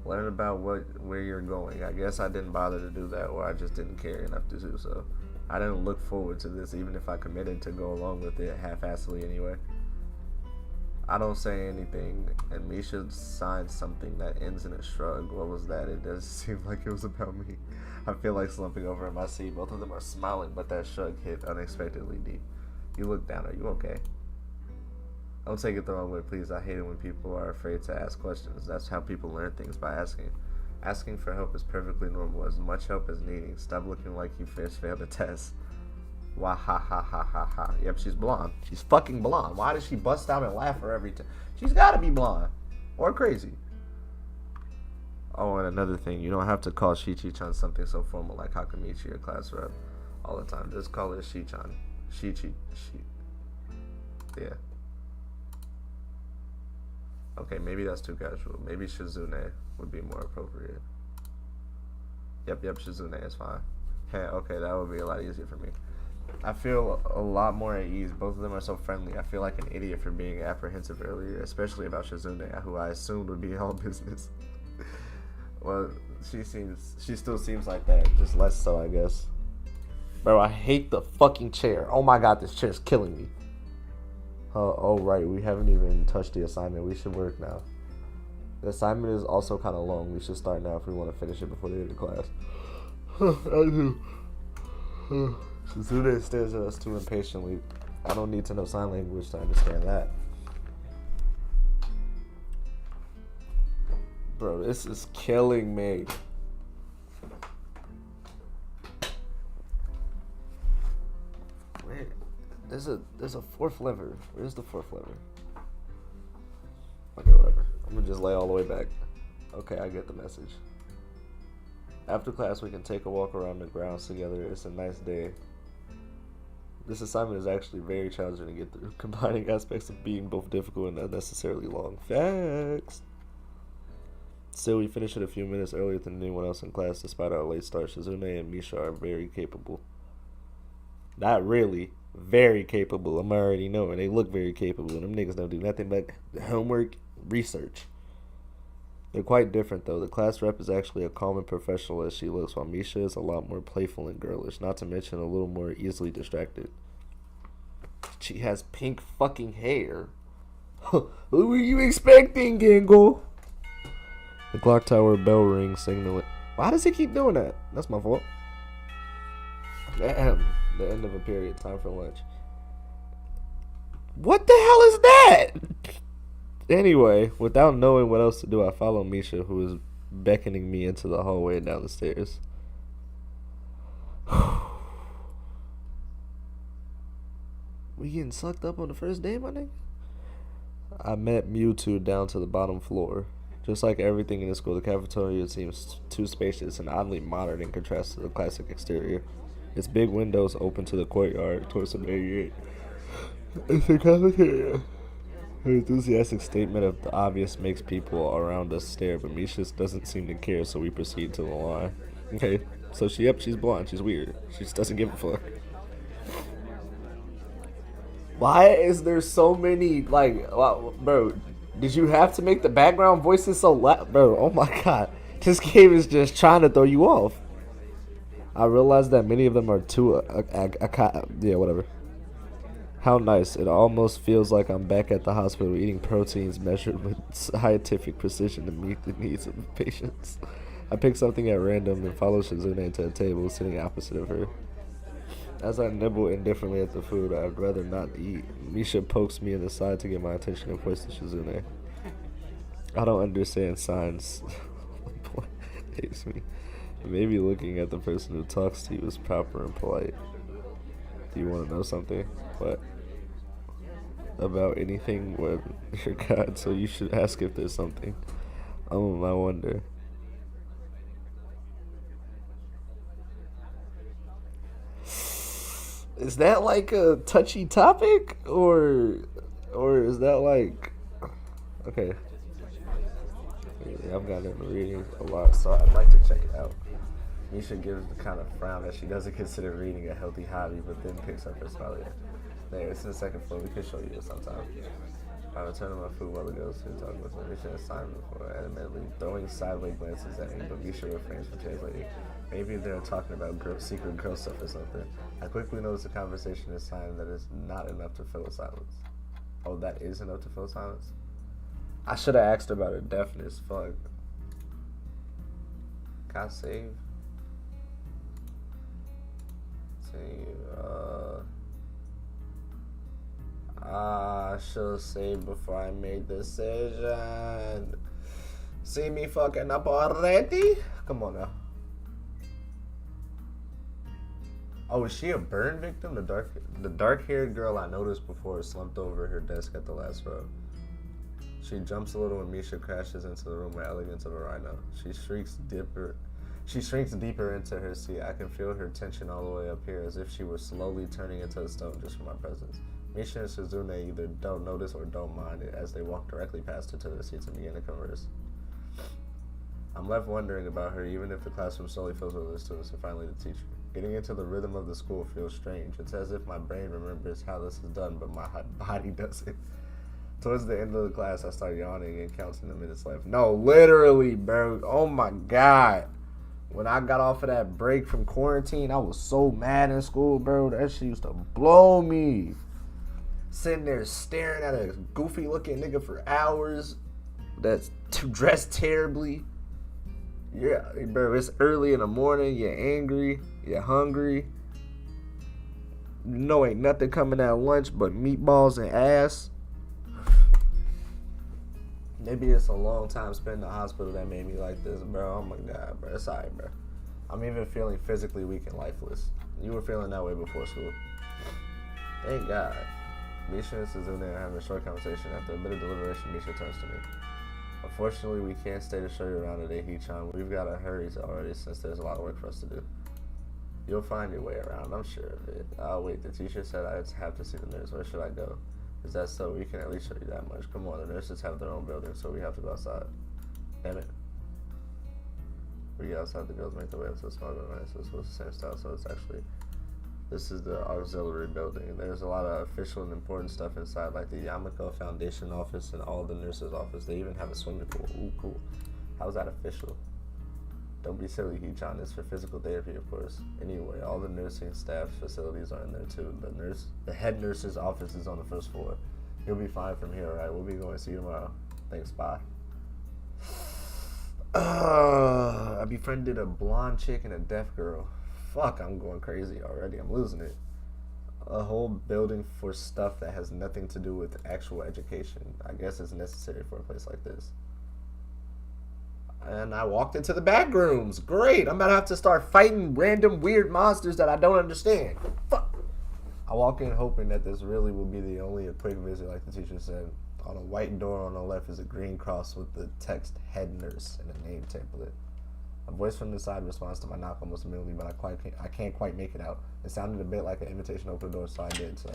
[SPEAKER 1] Learn about where you're going. I guess I didn't bother to do that, or I just didn't care enough to do so. I didn't look forward to this, even if I committed to go along with it half-assedly anyway. I don't say anything, and Misha signs something that ends in a shrug. What was that? It does seem like it was about me. I feel like slumping over in my seat. Both of them are smiling, but that shrug hit unexpectedly deep. You look down. Are you okay? Don't take it the wrong way, please. I hate it when people are afraid to ask questions. That's how people learn things, by asking. Asking for help is perfectly normal, as much help as needing. Stop looking like you first failed a test. Wah ha ha ha ha ha. Yep, she's blonde. She's fucking blonde. Why does she bust out and laugh for every time? She's gotta be blonde. Or crazy. Oh, and another thing. You don't have to call Shichi-chan something so formal like Hakamichi or class rep all the time. Just call her Shi-chan. Shi. Yeah. Okay, maybe that's too casual. Maybe Shizune would be more appropriate. Yep, Shizune is fine. Hey, okay, that would be a lot easier for me. I feel a lot more at ease. Both of them are so friendly. I feel like an idiot for being apprehensive earlier, especially about Shizune, who I assumed would be all business. Well, she still seems like that, just less so, I guess. Bro, I hate the fucking chair. Oh my god, this chair's killing me. Oh, right, we haven't even touched the assignment. We should work now. The assignment is also kind of long. We should start now if we want to finish it before the end of class. I do. Shizune stares at us too impatiently. I don't need to know sign language to understand that. Bro, this is killing me. Wait. There's a fourth lever. Where's the fourth lever? Okay, whatever. I'm gonna just lay all the way back. Okay, I get the message. After class, we can take a walk around the grounds together. It's a nice day. This assignment is actually very challenging to get through, combining aspects of being both difficult and unnecessarily long. Facts! Still, we finish it a few minutes earlier than anyone else in class, despite our late start. Shizune and Misha are very capable. Not really. Very capable. I'm already knowing. They look very capable, and them niggas don't do nothing but homework, research. They're quite different, though. The class rep is actually a calm and professional as she looks, while Misha is a lot more playful and girlish, not to mention a little more easily distracted. She has pink fucking hair. Who were you expecting, Gingle? The clock tower bell rings, signaling. Why does he keep doing that? That's my fault. Damn. The end of a period. Time for lunch. What the hell is that? Anyway, without knowing what else to do, I follow Misha, who is beckoning me into the hallway and down the stairs. We getting sucked up on the first day, my nigga? I met Mewtwo down to the bottom floor. Just like everything in the school, the cafeteria seems too spacious and oddly modern in contrast to the classic exterior. Its big windows open to the courtyard towards the main gate. It's a cafeteria. Her enthusiastic statement of the obvious makes people around us stare, but Misha doesn't seem to care, so we proceed to the line. Okay, so she's blonde. She's weird. She just doesn't give a fuck. Why is there so many, bro, did you have to make the background voices so loud? Bro, oh my god. This game is just trying to throw you off. I realize that many of them are too, whatever. How nice. It almost feels like I'm back at the hospital eating proteins measured with scientific precision to meet the needs of the patients. I pick something at random and follow Shizune to a table sitting opposite of her. As I nibble indifferently at the food I'd rather not eat, Misha pokes me in the side to get my attention and points to Shizune. I don't understand signs. Hates me. Maybe looking at the person who talks to you is proper and polite. Do you want to know something? What? About anything? What? Your God, so you should ask if there's something. I wonder. Is that like a touchy topic? Or is that like... Okay. Yeah, I've gotten into reading a lot, so I'd like to check it out. Misha gives the kind of frown that she doesn't consider reading a healthy hobby, but then picks up her spelling. There, it's in the second floor. We can show you it sometime. I returned to my food while it goes to talk with me. Misha has signed before, admittedly throwing sideways glances at me, but Misha refrains from translating. Maybe they're talking about secret girl stuff or something. I quickly notice the conversation is sign that is not enough to fill a silence. Oh, that is enough to fill silence? I should have asked about her deafness. Fuck. Can I save? I should have saved before I made the decision. See me fucking up already? Come on now. Oh, is she a burn victim? The dark-haired girl I noticed before slumped over her desk at the last row. She jumps a little when Misha crashes into the room with elegance of a rhino. She shrinks deeper into her seat. I can feel her tension all the way up here, as if she were slowly turning into a stone just for my presence. Misha and Shizune either don't notice or don't mind it as they walk directly past her to their seats and begin to converse. I'm left wondering about her, even if the classroom slowly fills with other students and finally the teacher. Getting into the rhythm of the school feels strange. It's as if my brain remembers how this is done, but my body doesn't. Towards the end of the class, I start yawning and counting the minutes left. No, literally, bro. Oh my God. When I got off of that break from quarantine, I was so mad in school, bro. That shit used to blow me. Sitting there staring at a goofy looking nigga for hours that's dressed terribly. Yeah, bro, it's early in the morning. You're angry. You're hungry. You know ain't nothing coming at lunch but meatballs and ass. Maybe it's a long time spent in the hospital that made me like this, bro. Oh my God, bro. It's alright, bro. I'm even feeling physically weak and lifeless. You were feeling that way before school. Thank God. Misha and Shizune are having a short conversation. After a bit of deliberation, Misha turns to me. Unfortunately, we can't stay to show you around today, Hee-chan. We've got to hurry already since there's a lot of work for us to do. You'll find your way around, I'm sure of it. Oh, wait, the teacher said I'd have to see the nurse. Where should I go? Is that so? We can at least show you that much. Come on, the nurses have their own building, so we have to go outside. Damn it. We get outside, the girls make their way up to the small building. So it's the same style, so it's actually... This is the auxiliary building. There's a lot of official and important stuff inside, like the Yamako Foundation office and all the nurses' office. They even have a swimming pool. Ooh, cool. How's that official? Don't be silly, Hee-chan. It's for physical therapy, of course. Anyway, all the nursing staff facilities are in there, too. The head nurse's office is on the first floor. You'll be fine from here, alright? We'll be going to see you tomorrow. Thanks, bye. I befriended a blonde chick and a deaf girl. Fuck, I'm going crazy already. I'm losing it. A whole building for stuff that has nothing to do with actual education. I guess it's necessary for a place like this. And I walked into the back rooms. Great. I'm about to have to start fighting random weird monsters that I don't understand. Fuck. I walk in hoping that this really will be the only a quick visit, like the teacher said. On a white door on the left is a green cross with the text head nurse and a name template. A voice from the side responds to my knock almost immediately, but I can't quite make it out. It sounded a bit like an invitation to open the door, so I did so.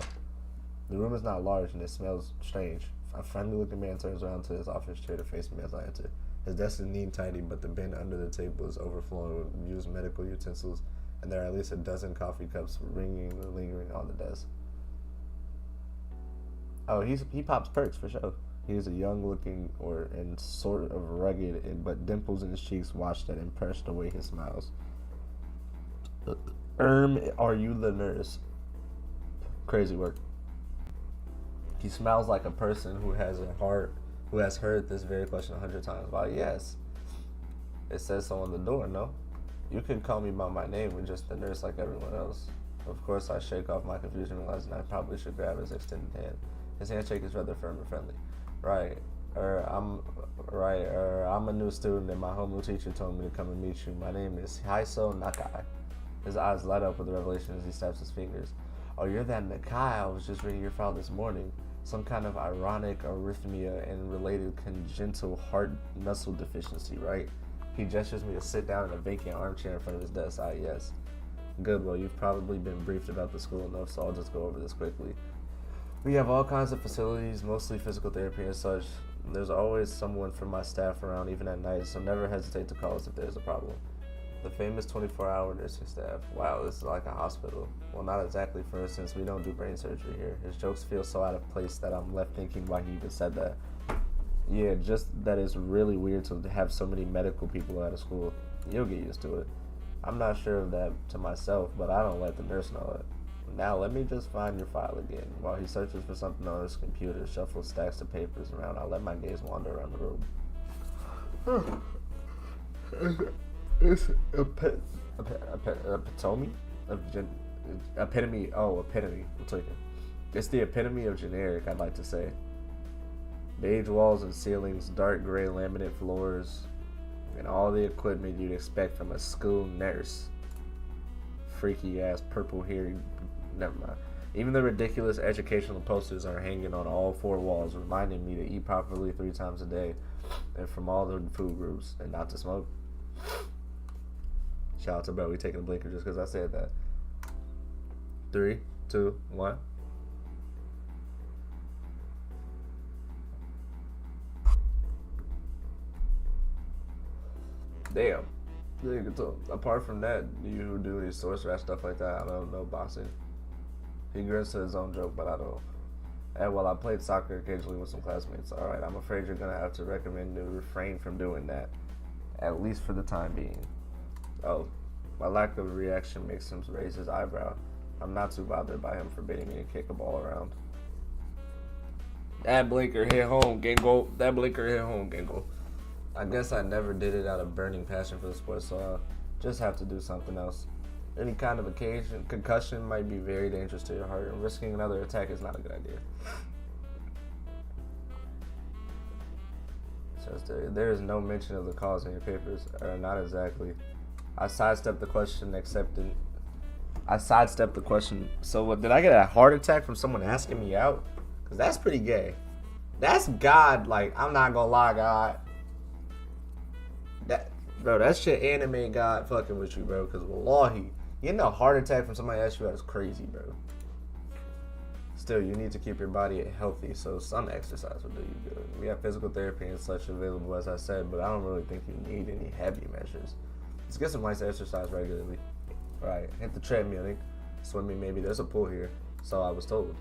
[SPEAKER 1] The room is not large and it smells strange. A friendly-looking man turns around to his office chair to face me as I enter. His desk is neat and tidy, but the bin under the table is overflowing with used medical utensils, and there are at least a dozen coffee cups lingering on the desk. Oh, he pops perks for sure. He is a young-looking and sort of rugged, but dimples in his cheeks watch that impress the way he smiles. Are you the nurse? Crazy work. He smells like a person who has a heart, who has heard this very question 100 times. Why, yes. It says so on the door, no? You can call me by my name and just the nurse like everyone else. Of course, I shake off my confusion, realizing I probably should grab his extended hand. His handshake is rather firm and friendly. Right. I'm a new student and my homeroom teacher told me to come and meet you. My name is Haiso Nakai. His eyes light up with the revelation as he snaps his fingers. Oh, you're that Nakai I was just reading your file this morning. Some kind of ironic arrhythmia and related congenital heart muscle deficiency, right? He gestures me to sit down in a vacant armchair in front of his desk. Yes. Good, well, you've probably been briefed about the school enough, so I'll just go over this quickly. We have all kinds of facilities, mostly physical therapy and such. There's always someone from my staff around, even at night, so never hesitate to call us if there's a problem. The famous 24-hour nursing staff. Wow, this is like a hospital. Well, not exactly, for instance, we don't do brain surgery here. His jokes feel so out of place that I'm left thinking why he even said that. Yeah, just that it's really weird to have so many medical people at a school. You'll get used to it. I'm not sure of that to myself, but I don't let the nurse know it. Now, let me just find your file again. While he searches for something on his computer, shuffles stacks of papers around, I'll let my gaze wander around the room. It's epitome? Epitome. Oh, epitome. I'm taking. It's the epitome of generic, I'd like to say. Beige walls and ceilings, dark gray laminate floors, and all the equipment you'd expect from a school nurse. Freaky ass purple hair. Never mind. Even the ridiculous educational posters are hanging on all four walls, reminding me to eat properly 3 times a day, and from all the food groups, and not to smoke. Shout out to Bro, we taking a blinker just because I said that. 3, 2, 1. Damn. Apart from that, do you do any source rat stuff like that? I don't know boxing. He grins to his own joke, but I don't. And well, I played soccer occasionally with some classmates. Alright, I'm afraid you're gonna have to recommend to refrain from doing that. At least for the time being. Oh, my lack of reaction makes him raise his eyebrow. I'm not too bothered by him forbidding me to kick a ball around. That blinker hit home, Gingo. That blinker hit home, Gingo. I guess I never did it out of burning passion for the sport, so I'll just have to do something else. Any kind of concussion might be very dangerous to your heart, and risking another attack is not a good idea. Says there is no mention of the cause in your papers, or not exactly. I sidestepped the question, So what, did I get a heart attack from someone asking me out? Because that's pretty gay. That's God, like, I'm not gonna lie, God. That shit anime God fucking with you, bro. Because wallahi, getting a heart attack from somebody asking you out is crazy, bro. Still, you need to keep your body healthy, so some exercise will do you good. We have physical therapy and such available, as I said, but I don't really think you need any heavy measures. Just get some nice exercise regularly. Right, hit the treadmill, Nick. Swimming, maybe. There's a pool here, so I was told.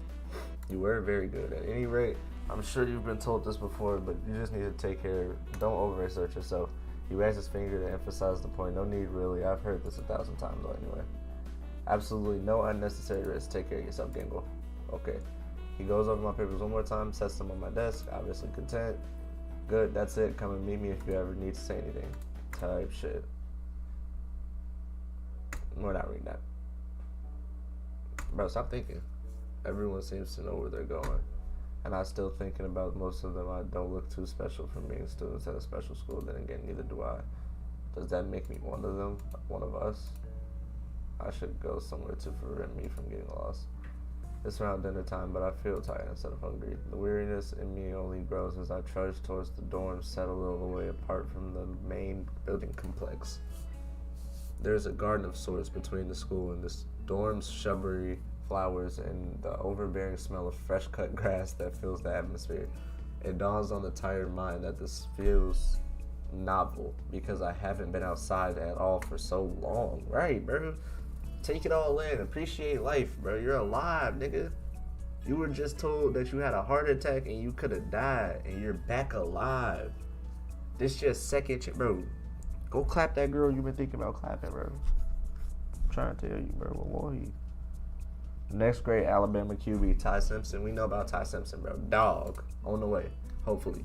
[SPEAKER 1] You were very good. At any rate, I'm sure you've been told this before, but you just need to take care. Don't over-exert yourself. He wags his finger to emphasize the point. No need, really. I've heard this 1,000 times, though, anyway. Absolutely no unnecessary risk. Take care of yourself, Gingo. Okay. He goes over my papers one more time, sets them on my desk, obviously content. Good, that's it. Come and meet me if you ever need to say anything. Type shit. We're not reading that. Bro, stop thinking. Everyone seems to know where they're going. And I'm still thinking about most of them. I don't look too special from being students at a special school. Then again, neither do I. Does that make me one of them? One of us? I should go somewhere to prevent me from getting lost. It's around dinner time, but I feel tired instead of hungry. The weariness in me only grows as I trudge towards the dorms set a little way apart from the main building complex. There's a garden of sorts between the school and this dorm's shrubbery, flowers, and the overbearing smell of fresh cut grass that fills the atmosphere. It dawns on the tired mind that this feels novel because I haven't been outside at all for so long. Right, bro? Take it all in. Appreciate life, bro. You're alive, nigga. You were just told that you had a heart attack and you could have died, and you're back alive. This your second bro. Go clap that girl you've been thinking about clapping, bro. I'm trying to tell you, bro. Wallahi. Next great Alabama QB, Ty Simpson. We know about Ty Simpson, bro. Dog. On the way. Hopefully.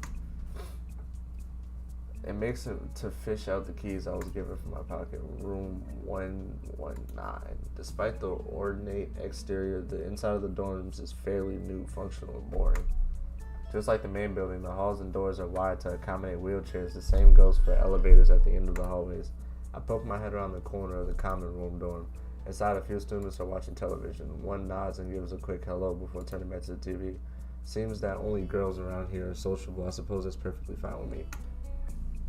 [SPEAKER 1] It makes it to fish out the keys I was given from my pocket. Room 119. Despite the ornate exterior, the inside of the dorms is fairly new, functional, and boring. Just like the main building, the halls and doors are wide to accommodate wheelchairs. The same goes for elevators at the end of the hallways. I poke my head around the corner of the common room dorm. Inside, a few students are watching television. One nods and gives a quick hello before turning back to the TV. Seems that only girls around here are sociable. I suppose that's perfectly fine with me.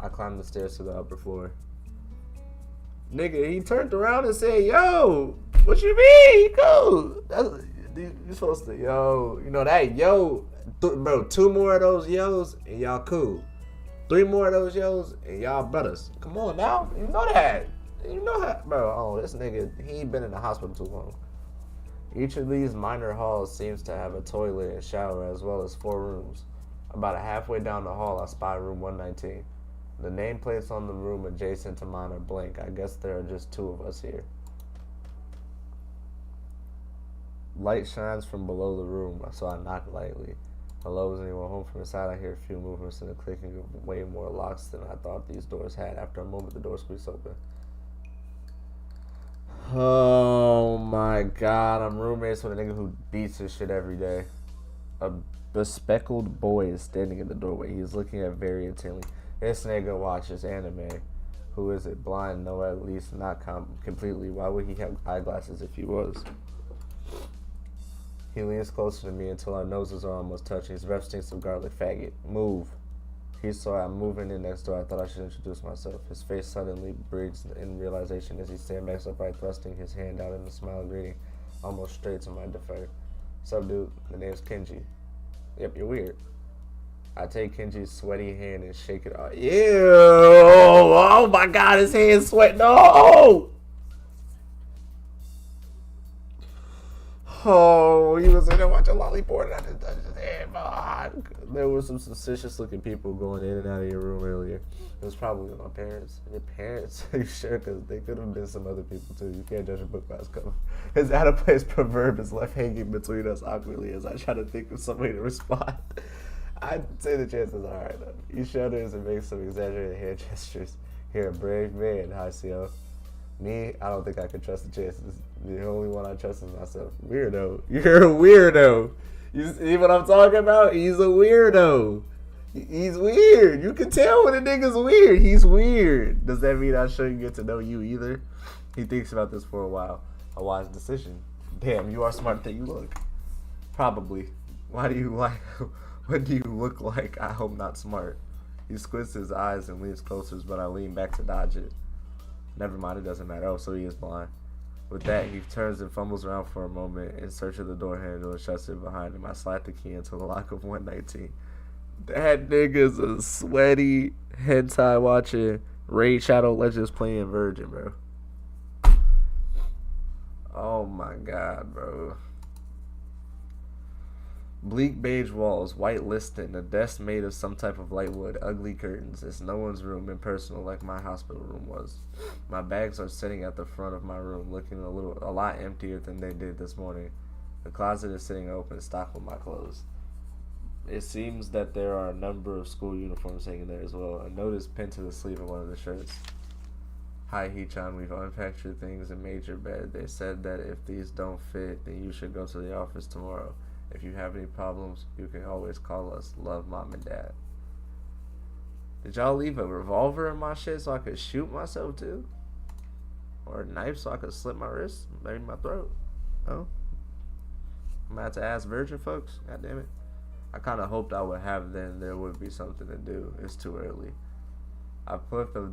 [SPEAKER 1] I climbed the stairs to the upper floor. Nigga, he turned around and said, yo, what you mean? Cool. You're supposed to, yo, you know that, yo, bro, 2 more of those yos and y'all cool. 3 more of those yos and y'all brothers. Come on now. You know that. You know how, bro, oh, this nigga, he ain't been in the hospital too long. Each of these minor halls seems to have a toilet and shower as well as 4 rooms. About halfway down the hall, I spy room 119. The nameplates on the room adjacent to mine are blank. I guess there are just 2 of us here. Light shines from below the room, so I knock lightly. Hello, is anyone home? From inside, I hear a few movements and the clicking of way more locks than I thought these doors had. After a moment, the door squeaks open. Oh my god, I'm roommates with a nigga who beats his shit every day. A bespectacled boy is standing in the doorway. He is looking at very intently. This nigga watches anime. Who is it? Blind? No, at least not completely. Why would he have eyeglasses if he was? He leans closer to me until our noses are almost touching. His breath stinks of garlic. Faggot. Move. He saw I'm moving in next door. I thought I should introduce myself. His face suddenly breaks in realization as he stands back upright, thrusting his hand out in a smile greeting, almost straight to my defer. Sup, dude? The name's Kenji. Yep, you're weird. I take Kenji's sweaty hand and shake it off. Ew! Oh my god, his hand's sweating. No! Oh, he was in there watching Lollipop and I just touched his hand. There were some suspicious looking people going in and out of your room earlier. It was probably my parents. Your parents? Are you sure? Because they could have been some other people too. You can't judge a book by its cover. His out of place proverb is left hanging between us awkwardly as I try to think of some way to respond. I'd say the chances are high enough. He shudders and makes some exaggerated hand gestures. You're a brave man, Haiseo. Me, I don't think I could trust the chances. The only one I trust is myself. Weirdo. You're a weirdo. You see what I'm talking about? He's a weirdo. He's weird. You can tell when a nigga's weird. He's weird. Does that mean I shouldn't get to know you either? He thinks about this for a while. A wise decision. Damn, you are smarter than you look. Probably. Why do you like... What do you look like? I hope not smart. He squints his eyes and leans closer, but I lean back to dodge it. Never mind, it doesn't matter. Oh, so he is blind. With that, he turns and fumbles around for a moment in search of the door handle and shuts it behind him. I slide the key into the lock of 119. That nigga's a sweaty, hentai watching, Raid Shadow Legends playing virgin, bro. Oh my god, bro. Bleak beige walls, white listing, a desk made of some type of light wood, ugly curtains. It's no one's room, impersonal like my hospital room was. My bags are sitting at the front of my room, looking a lot emptier than they did this morning. The closet is sitting open, stocked with my clothes. It seems that there are a number of school uniforms hanging there as well. A note is pinned to the sleeve of one of the shirts. Hi, Hee-chan, we've unpacked your things and made your bed. They said that if these don't fit, then you should go to the office tomorrow. If you have any problems, you can always call us. Love, Mom and Dad. Did y'all leave a revolver in my shit so I could shoot myself too? Or a knife so I could slit my wrist, maybe my throat? Oh? I'm about to ask virgin folks. God damn it. I kind of hoped I would have then there would be something to do. It's too early. I put the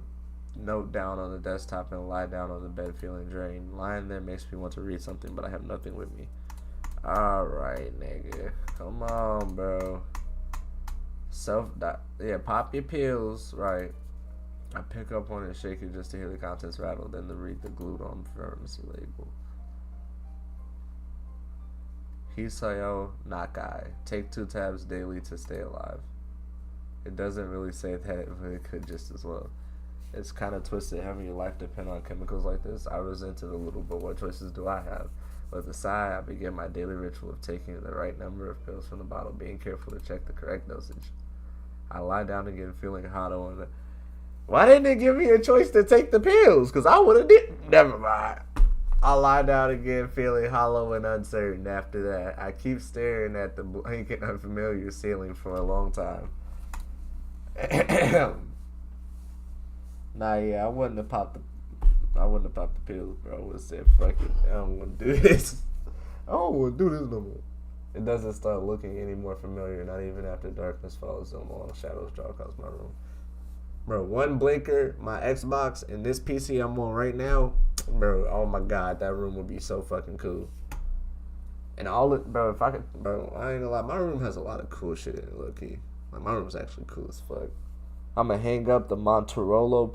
[SPEAKER 1] note down on the desktop and lie down on the bed feeling drained. Lying there makes me want to read something, but I have nothing with me. Alright, nigga. Come on, bro. Yeah, pop your pills. Right. I pick up one and shake it just to hear the contents rattle, then to read the glued on pharmacy label. Hisayo Nakai. Take 2 tabs daily to stay alive. It doesn't really say that, but it could just as well. It's kind of twisted having your life depend on chemicals like this. I resent it a little, but what choices do I have? With a sigh, I begin my daily ritual of taking the right number of pills from the bottle, being careful to check the correct dosage. I lie down again, feeling hollow on the... Why didn't they give me a choice to take the pills? Because I would have did... Never mind. I lie down again, feeling hollow and uncertain. After that, I keep staring at the blanket unfamiliar ceiling for a long time. Nah, yeah, I wouldn't have popped the pills, bro. I would have said, fuck it. I don't want to do this. I don't want to do this no more. It doesn't start looking any more familiar, not even after darkness follows and long shadows draw across my room. Bro, one blinker, my Xbox, and this PC I'm on right now, bro, oh my god, that room would be so fucking cool. And all it, bro, if I could, bro, I ain't gonna lie, my room has a lot of cool shit in it, low key. Like, my room's actually cool as fuck. I'm gonna hang up the Monte Carlo.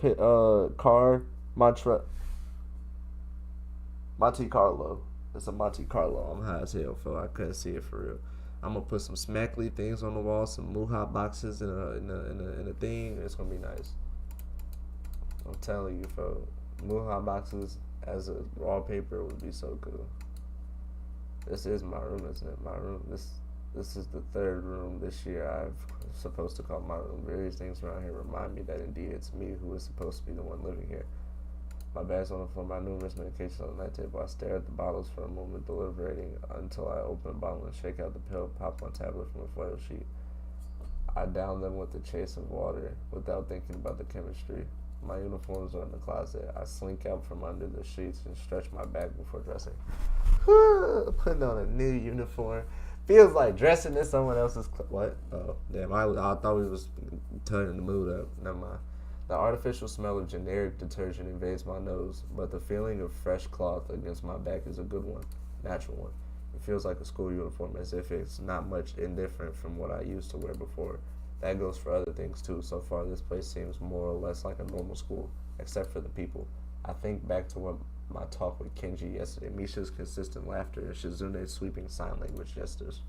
[SPEAKER 1] It's a Monte Carlo. I'm high as hell, fo. I couldn't see it for real. I'm gonna put some smackly things on the wall, some muha boxes in a thing. It's gonna be nice. I'm telling you, fo. Muha boxes as a wallpaper would be so cool. This is my room, isn't it? My room. This is the third room this year I've supposed to call my room. Various things around here remind me that indeed it's me who is supposed to be the one living here. My bag's on the floor, my numerous medications on the night table. I stare at the bottles for a moment, deliberating until I open a bottle and shake out the pill, pop one tablet from a foil sheet. I down them with a chase of water without thinking about the chemistry. My uniforms are in the closet. I slink out from under the sheets and stretch my back before dressing. Putting on a new uniform. Feels like dressing in someone else's what? Oh, damn. I thought we was turning the mood up. Never mind. The artificial smell of generic detergent invades my nose, but the feeling of fresh cloth against my back is a good one, natural one. It feels like a school uniform, as if it's not much indifferent from what I used to wear before. That goes for other things too. So far, this place seems more or less like a normal school, except for the people. I think back to my talk with Kenji yesterday, Misha's consistent laughter, and Shizune's sweeping sign language gestures.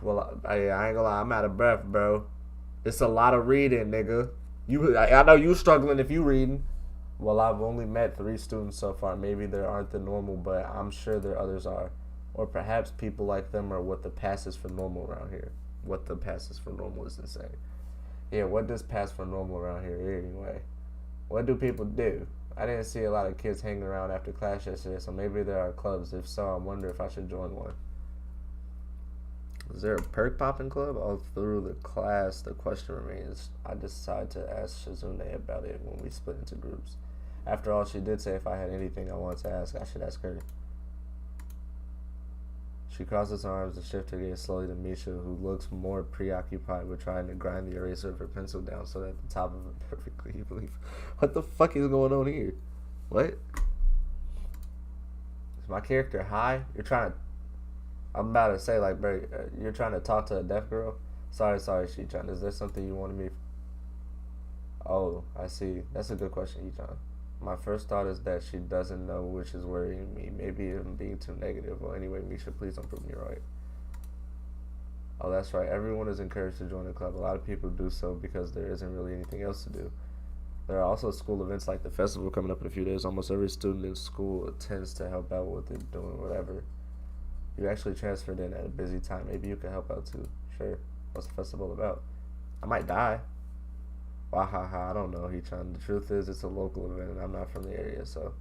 [SPEAKER 1] Well, I ain't gonna lie, I'm out of breath, bro. It's a lot of reading, nigga. I know you struggling if you reading. Well, I've only met 3 students so far. Maybe there aren't the normal, but I'm sure there others are. Or perhaps people like them are what the passes for normal around here. What the passes for normal is insane. Yeah, what does pass for normal around here anyway? What do people do? I didn't see a lot of kids hanging around after class yesterday, so maybe there are clubs. If so, I wonder if I should join one. Is there a perk popping club? All through the class, the question remains. I decide to ask Shizune about it when we split into groups. After all, she did say if I had anything I wanted to ask, I should ask her. She crosses her arms and shifts her gaze slowly to Misha, who looks more preoccupied with trying to grind the eraser of her pencil down so that the top of it perfectly evenly. What the fuck is going on here? What? Is my character high? You're trying to... I'm about to say, like, bro, you're trying to talk to a deaf girl? Sorry, Shichan. Is there something you wanted me... Oh, I see. That's a good question, Ichan. My first thought is that she doesn't know, which is worrying me. Maybe I'm being too negative. Well, anyway, Misha, please don't prove me right. Oh, that's right. Everyone is encouraged to join the club. A lot of people do so because there isn't really anything else to do. There are also school events like the festival coming up in a few days. Almost every student in school attends to help out with it, doing whatever. You actually transferred in at a busy time. Maybe you can help out too. Sure. What's the festival about? I might die. Wahaha, I don't know, Hichan. The truth is, it's a local event and I'm not from the area, so.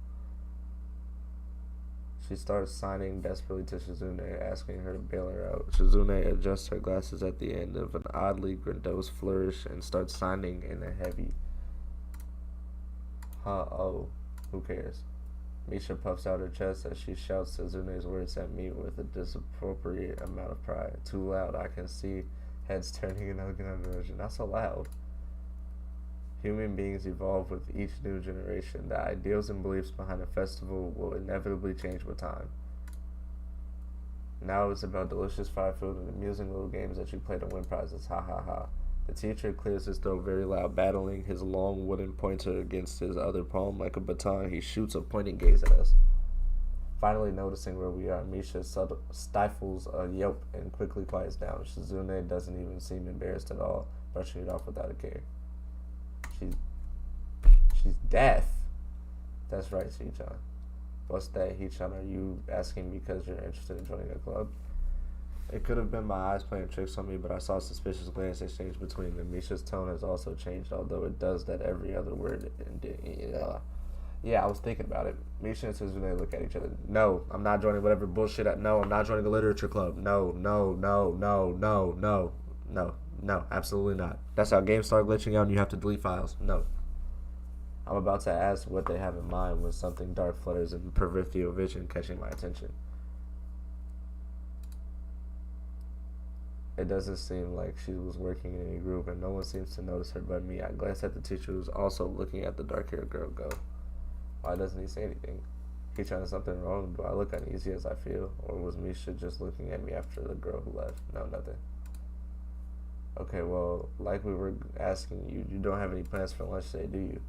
[SPEAKER 1] She starts signing desperately to Shizune, asking her to bail her out. Shizune adjusts her glasses at the end of an oddly grandiose flourish and starts signing in a heavy. Oh, who cares? Misha puffs out her chest as she shouts Shizune's words at me with a disappropriate amount of pride. Too loud, I can see heads turning in another direction. Not so loud. Human beings evolve with each new generation. The ideals and beliefs behind a festival will inevitably change with time. Now it's about delicious fried food and amusing little games that you play to win prizes. Ha ha ha. The teacher clears his throat very loud, battling his long wooden pointer against his other palm like a baton. He shoots a pointing gaze at us. Finally noticing where we are, Misha stifles a yelp and quickly quiets down. Shizune doesn't even seem embarrassed at all, brushing it off without a care. She's deaf. That's right, Shinchan. What's that? Are you asking because you're interested in joining a club? It could have been my eyes playing tricks on me, but I saw a suspicious glance exchange between them. Misha's tone has also changed, although it does that every other word. Yeah, I was thinking about it. Misha and Suzune look at each other. No, I'm not joining whatever bullshit. No, I'm not joining a literature club. No, absolutely not. That's how games start glitching out and you have to delete files. No. I'm about to ask what they have in mind when something dark flutters in peripheral vision, catching my attention. It doesn't seem like she was working in any group, and no one seems to notice her but me. I glanced at the teacher, who was also looking at the dark-haired girl go. Why doesn't he say anything? He trying to something wrong? Do I look uneasy as I feel? Or was Misha just looking at me after the girl who left? No, nothing. Okay, well, like we were asking you, you don't have any plans for lunch today, do you?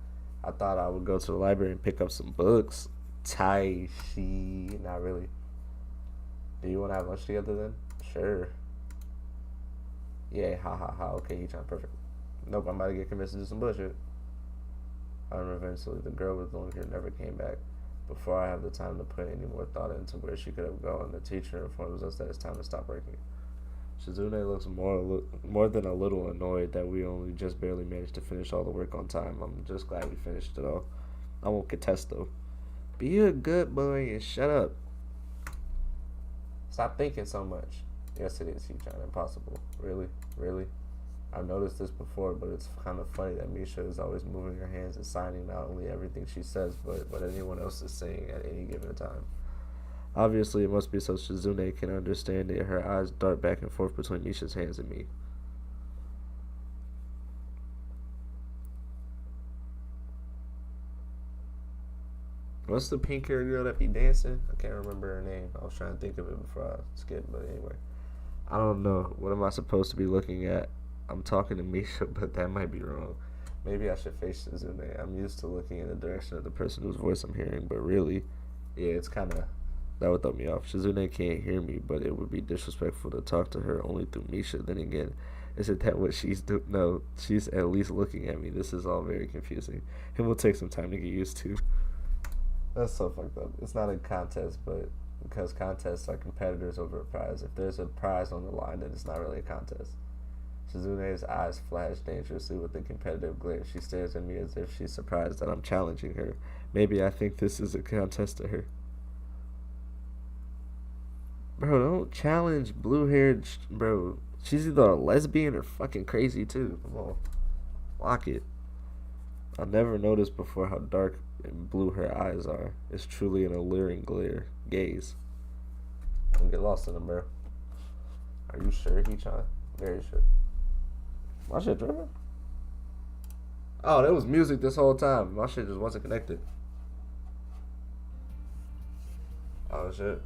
[SPEAKER 1] I thought I would go to the library and pick up some books. Taishi. Not really. Do you want to have lunch together then? Sure. Yeah, ha. Okay, you trying perfect. Nope, I'm about to get convinced to do some bullshit. Eventually, the girl with long hair never came back. Before I have the time to put any more thought into where she could have gone, the teacher informs us that it's time to stop working. Shizune looks more than a little annoyed that we only just barely managed to finish all the work on time. I'm just glad we finished it all. I won't contest though. Be a good boy and shut up. Stop thinking so much. Yes, it is, Hee-chan. Impossible. Really? I've noticed this before, but it's kind of funny that Misha is always moving her hands and signing not only everything she says, but what anyone else is saying at any given time. Obviously, it must be so Shizune can understand it. Her eyes dart back and forth between Misha's hands and me. What's the pink-haired girl that be dancing? I can't remember her name. I was trying to think of it before I skipped, but anyway. I don't know. What am I supposed to be looking at? I'm talking to Misha, but that might be wrong. Maybe I should face Shizune. I'm used to looking in the direction of the person whose voice I'm hearing, but really, yeah, it's kind of... That would throw me off. Shizune can't hear me, but it would be disrespectful to talk to her only through Misha. Then again, isn't that what she's doing? No, she's at least looking at me. This is all very confusing. It will take some time to get used to. That's so fucked up. It's not a contest, but because contests are competitors over a prize. If there's a prize on the line, then it's not really a contest. Shizune's eyes flash dangerously with a competitive glare. She stares at me as if she's surprised that I'm challenging her. Maybe I think this is a contest to her. Bro, don't challenge blue-haired... Bro, she's either a lesbian or fucking crazy, too. Come on. Lock it. I've never noticed before how dark and blue her eyes are. It's truly an alluring gaze. Don't get lost in them, bro. Are you sure, Hee-chan? Very sure. My shit tripping? Oh, there was music this whole time. My shit just wasn't connected. Oh, shit.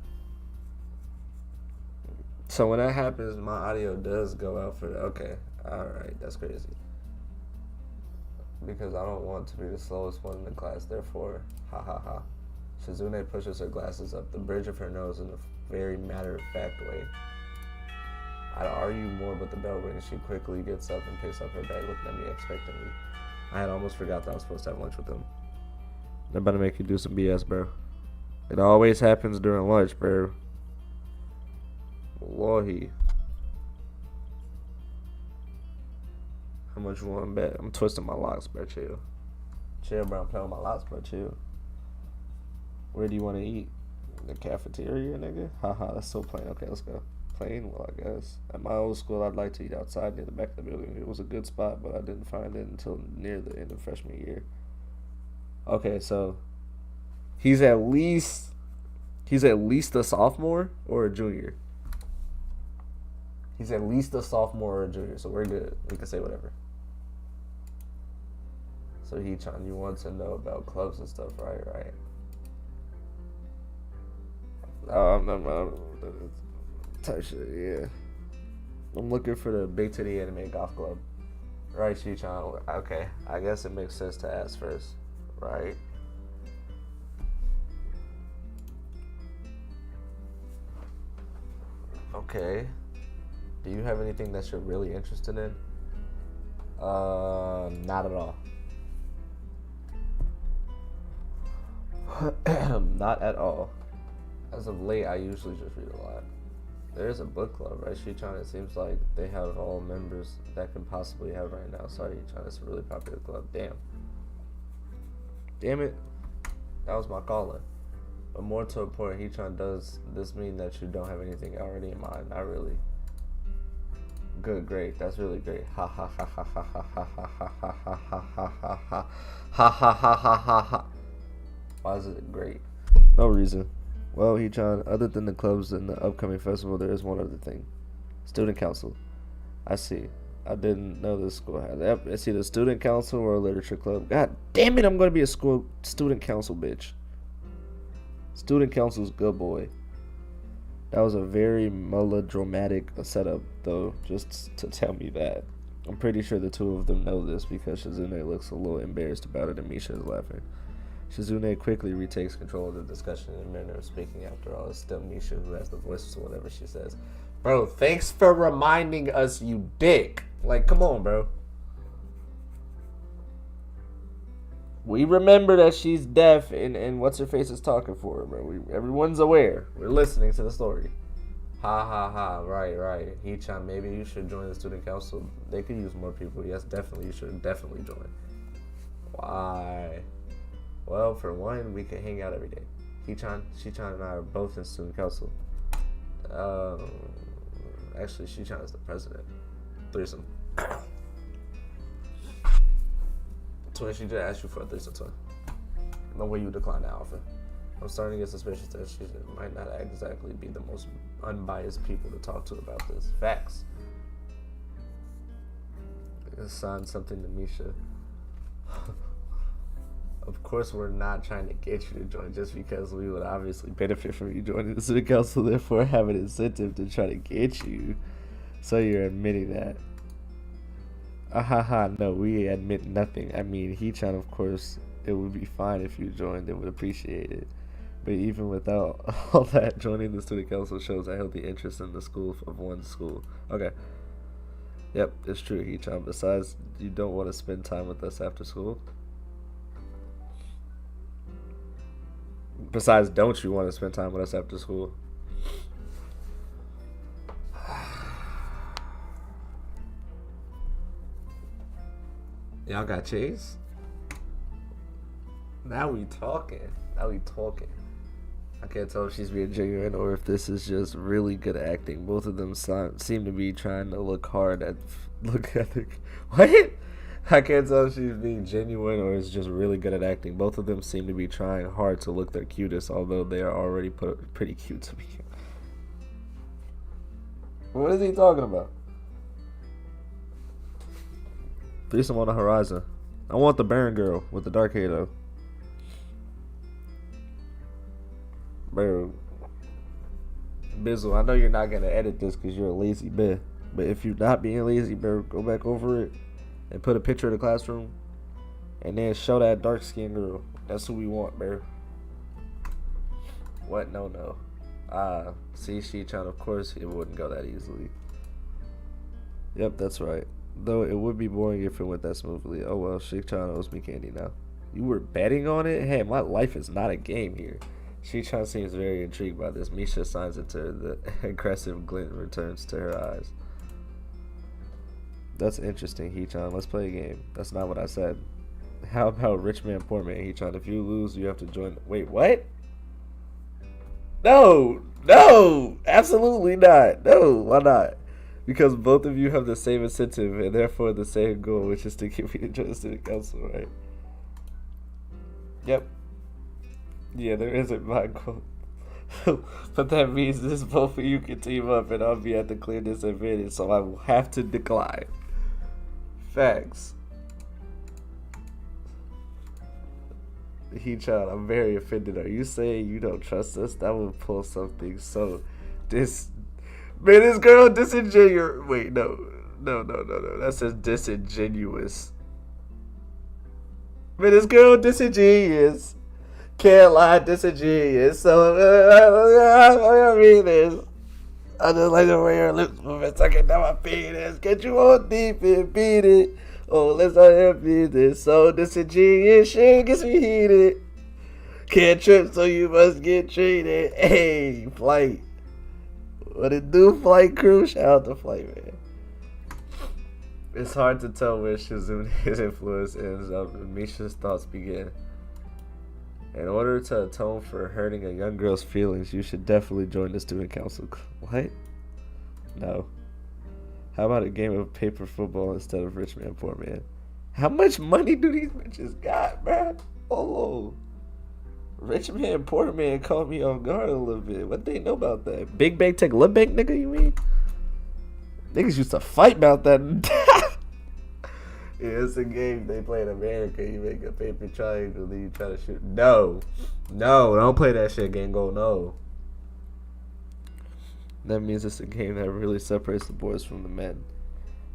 [SPEAKER 1] So when that happens, my audio does go out for... Okay. Alright, that's crazy. Because I don't want to be the slowest one in the class, therefore, ha. Shizune pushes her glasses up the bridge of her nose in a very matter-of-fact way. I'd argue more, but the bell rings. She quickly gets up and picks up her bag, looking at me expectantly. I had almost forgot that I was supposed to have lunch with them. They're about to make you do some BS, bro. It always happens during lunch, bro. Wallahi. How much you want to bet? I'm twisting my locks, bro. Chill. Chill, bro. I'm playing with my locks, bro. Chill. Where do you want to eat? The cafeteria, nigga? Haha, that's so plain. Okay, let's go. Plain? Well, I guess. At my old school, I'd like to eat outside near the back of the building. It was a good spot, but I didn't find it until near the end of freshman year. Okay, so he's at least a sophomore or a junior. He's at least a sophomore or a junior, so we're good. We can say whatever. So Hee-chan, you want to know about clubs and stuff, right? I'm type shit, yeah. I'm looking for the Big Titty Anime Golf Club. Right, Hee-chan? Okay, I guess it makes sense to ask first, right? Okay. Do you have anything that you're really interested in? Not at all. Not at all. As of late, I usually just read a lot. There's a book club, right? It seems like they have all members that can possibly have right now. Sorry, it's a really popular club. Damn it. That was my calling. But more to a point, does this mean that you don't have anything already in mind? Not really. Good, great. That's really great. Ha ha ha ha ha ha ha ha ha ha ha ha ha ha ha ha ha ha ha. Why is it great? No reason. Well, other than the clubs and the upcoming festival, there is one other thing. Student council. I see. I didn't know this school had that. It's either student council or a literature club. God damn it, I'm going to be a school student council bitch. Student council's good boy. That was a very melodramatic setup, though, just to tell me that. I'm pretty sure the two of them know this because Shizune looks a little embarrassed about it and Misha is laughing. Shizune quickly retakes control of the discussion in a manner of speaking. After all, it's still Misha who has the voice to whatever she says. Bro, thanks for reminding us, you dick. Like, come on, bro. We remember that she's deaf and what's her face is talking for her, bro. Everyone's aware. We're listening to the story. Ha ha ha. Right. Hichan, maybe you should join the student council. They could use more people. Yes, definitely. You should definitely join. Why? Well, for one, we can hang out every day. Hichan, Shichan, and I are both in student council. Actually, Shichan is the president. Threesome. Twin, she did ask you for a threesome, twin. No way you decline that offer. I'm starting to get suspicious that she might not exactly be the most unbiased people to talk to about this. Facts. Assign something to Misha. Of course, we're not trying to get you to join just because we would obviously benefit from you joining the student council, therefore have an incentive to try to get you. So you're admitting that. No, we admit nothing. I mean, Hichan, of course, it would be fine if you joined and would appreciate it. But even without all that, joining the student council shows a healthy interest in the school of one's school. Okay. Yep, it's true, Hichan. Besides, you don't want to spend time with us after school? Besides, don't you want to spend time with us after school? Y'all got cheese? Now we talking. I can't tell if she's being genuine or if this is just really good acting. Both of them seem to be trying to look hard at what? I can't tell if she's being genuine or is just really good at acting. Both of them seem to be trying hard to look their cutest, although they are already pretty cute to me. What is he talking about? Threesome on the horizon. I want the Baron girl with the dark hair though. Bro. Bizzle, I know you're not gonna edit this because you're a lazy bitch. But if you're not being lazy, bro, go back over it and put a picture of the classroom and then show that dark skinned girl. That's who we want, bro. What? No. See, Shichan, of course it wouldn't go that easily. Yep, that's right. Though it would be boring if it went that smoothly. Oh well, Shichan owes me candy now. You were betting on it? Hey, my life is not a game here. Shichan seems very intrigued by this. Misha signs it to her. The aggressive glint returns to her eyes. That's interesting, Hichan. Let's play a game. That's not what I said. How about rich man, poor man, Hichan? If you lose, you have to join. Wait, what? No, absolutely not. No, why not? Because both of you have the same incentive and therefore the same goal, which is to get me to join the student council, right? Yep. Yeah, there isn't my goal. But that means this both of you can team up and I'll be at the clear disadvantage, so I will have to decline. Facts. Hichan, I'm very offended. Are you saying you don't trust us? That would pull something so Man, this girl disingenuous. Wait, no. That says disingenuous. Man, this girl disingenuous. Can't lie, disingenuous. So, I mean this. I just like the way her lips move and sucking down my penis. Get you all deep and beat it. Oh, let's not beat this. So disingenuous shit gets me heated. Can't trip, so you must get treated. Hey, Flight. What it do, Flight crew? Shout out to Flight, man. It's hard to tell where Shizune's influence ends up and Misha's thoughts begin. In order to atone for hurting a young girl's feelings, you should definitely join the student council. What? No. How about a game of paper football instead of rich man, poor man? How much money do these bitches got, bruh? Oh, rich man, poor man caught me off guard a little bit. What they know about that? Big bank take little bank, nigga, you mean? Niggas used to fight about that. Yeah, it's a game they play in America. You make a paper triangle, then you try to shoot. No, don't play that shit, Gango. No. That means it's a game that really separates the boys from the men.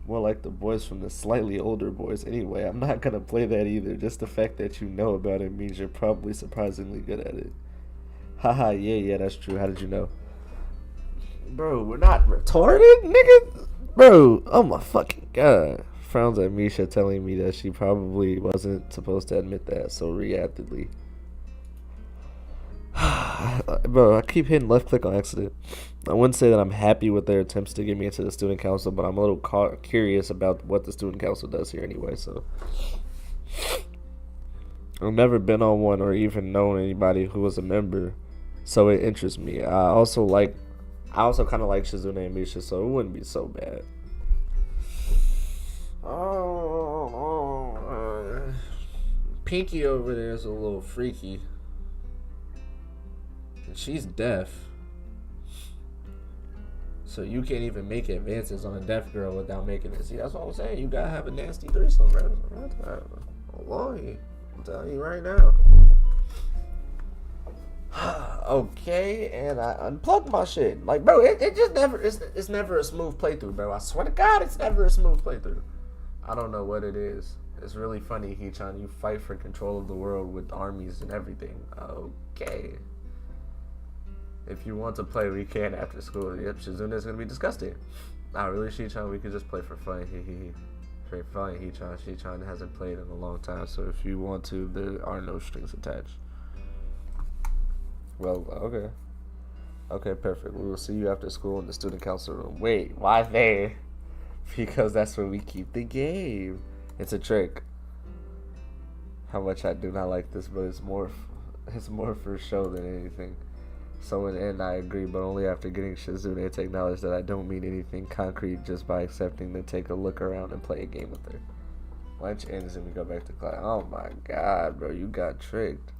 [SPEAKER 1] More like the boys from the slightly older boys. Anyway, I'm not gonna play that either. Just the fact that you know about it means you're probably surprisingly good at it. Haha, yeah, that's true. How did you know? Bro, we're not retarded, nigga? Bro, oh my fucking god. Frowns at Misha, telling me that she probably wasn't supposed to admit that so reactively. Bro, I keep hitting left click on accident. I wouldn't say that I'm happy with their attempts to get me into the student council, but I'm a little curious about what the student council does here anyway, so. I've never been on one or even known anybody who was a member, so it interests me. I also kind of like Shizune and Misha, so it wouldn't be so bad. Pinky over there is a little freaky. And she's deaf. So you can't even make advances on a deaf girl without making it. See, that's what I'm saying. You gotta have a nasty threesome, bro. Oh, Lord. I'm telling you right now. Okay, and I unplugged my shit. Like, bro, it just never, it's never a smooth playthrough, bro. I swear to God, it's never a smooth playthrough. I don't know what it is. It's really funny, Hichan. You fight for control of the world with armies and everything. Okay. If you want to play, we can after school. Yep, Shizune's gonna be disgusting. Not really, Hichan. We could just play for fun. For fun, Hichan. Hichan hasn't played in a long time, so if you want to, there are no strings attached. Well, okay. Okay, perfect. We will see you after school in the student council room. Wait, why there? Because that's where we keep the game. It's a trick. How much I do not like this, but it's more for show than anything. So in the end, I agree, but only after getting Shizune to acknowledge that I don't mean anything concrete just by accepting to take a look around and play a game with her. Lunch ends and we go back to class. Oh my god, bro, you got tricked.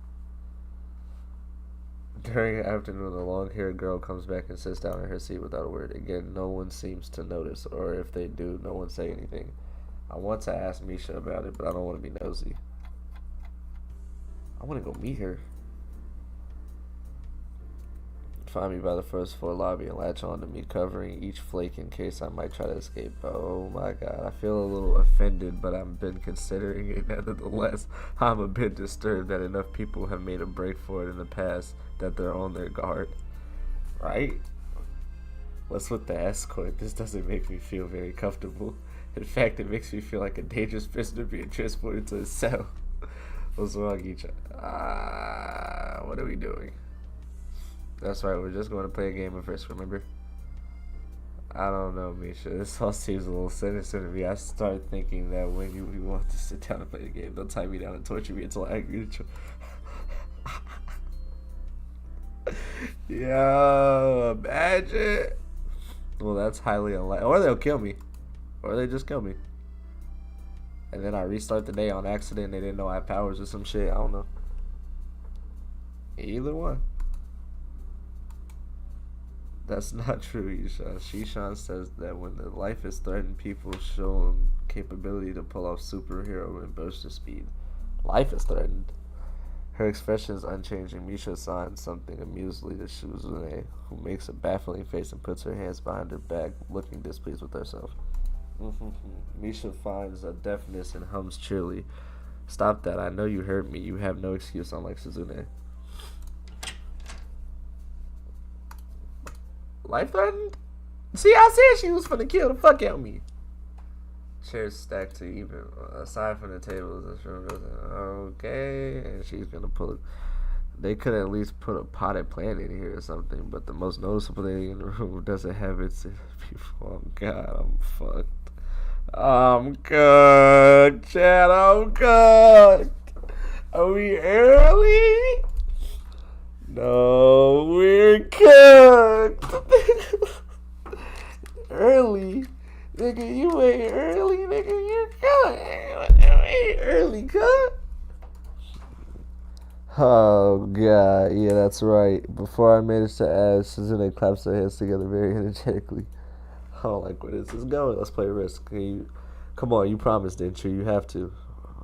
[SPEAKER 1] During the afternoon, the long-haired girl comes back and sits down in her seat without a word. Again, no one seems to notice, or if they do, no one say anything. I want to ask Misha about it, but I don't want to be nosy. I want to go meet her. Find me by the first floor lobby and latch on to me, covering each flake in case I might try to escape. Oh my god, I feel a little offended, but I've been considering it nevertheless. I'm a bit disturbed that enough people have made a break for it in the past that they're on their guard. Right? What's with the escort? This doesn't make me feel very comfortable. In fact, it makes me feel like a dangerous prisoner being transported to a cell. What's wrong, each? What are we doing? That's right, we're just going to play a game of Risk, remember? I don't know, Misha. This all seems a little sinister to me. I start thinking that when you want to sit down and play the game, they'll tie me down and torture me until I agree to. Yo, imagine. Well, that's highly unlikely. Or they'll kill me. Or they just kill me. And then I restart the day on accident and they didn't know I had powers or some shit. I don't know. Either one. That's not true, Yishan. Shishan says that when the life is threatened, people show them capability to pull off superhero and burst of speed. Life is threatened. Her expression is unchanging. Misha signs something amusedly to Shizune, who makes a baffling face and puts her hands behind her back, looking displeased with herself. Misha finds a deafness and hums cheerily. Stop that. I know you heard me. You have no excuse, unlike Shizune. Life threatened? See, I said she was finna kill the fuck out of me. Chairs stacked to even. Aside from the tables, this room doesn't. Okay, and she's gonna pull it. They could at least put a potted plant in here or something, but the most noticeable thing in the room doesn't have its people. Oh God, I'm fucked. I'm cooked, Chad. I'm cooked. Are we early? No, we're cooked. Early? Nigga, you ain't early, nigga. You're cooked. You ain't early, cooked. Oh God, yeah, that's right. Before I managed to ask, Suzune claps her hands together very energetically. I don't like where this is going. Let's play Risk. Come on, you promised, didn't you? You have to.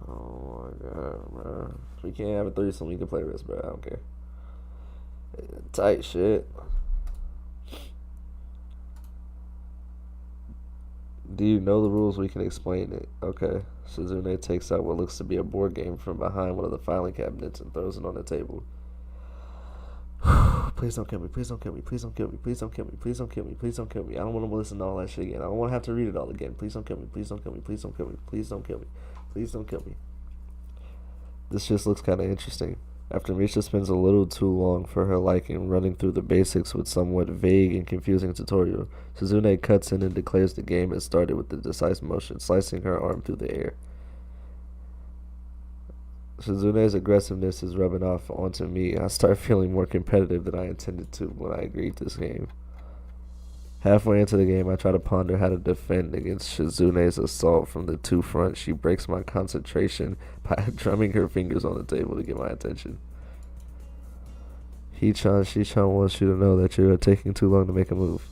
[SPEAKER 1] Oh my God, bro. We can't have a threesome. We can play Risk, bro. I don't care. Tight shit. Do you know the rules? We can explain it. Okay. Suzune takes out what looks to be a board game from behind one of the filing cabinets and throws it on the table. Please don't kill me. Please don't kill me. Please don't kill me. Please don't kill me. Please don't kill me. Please don't kill me. I don't want to listen to all that shit again. I don't want to have to read it all again. Please don't kill me. Please don't kill me. Please don't kill me. Please don't kill me. Please don't kill me. This just looks kind of interesting. After Misha spends a little too long for her liking running through the basics with somewhat vague and confusing tutorial, Suzune cuts in and declares the game has started with the decisive motion, slicing her arm through the air. Suzune's aggressiveness is rubbing off onto me. I start feeling more competitive than I intended to when I agreed to this game. Halfway into the game, I try to ponder how to defend against Shizune's assault from the two fronts. She breaks my concentration by drumming her fingers on the table to get my attention. She-chan wants you to know that you are taking too long to make a move.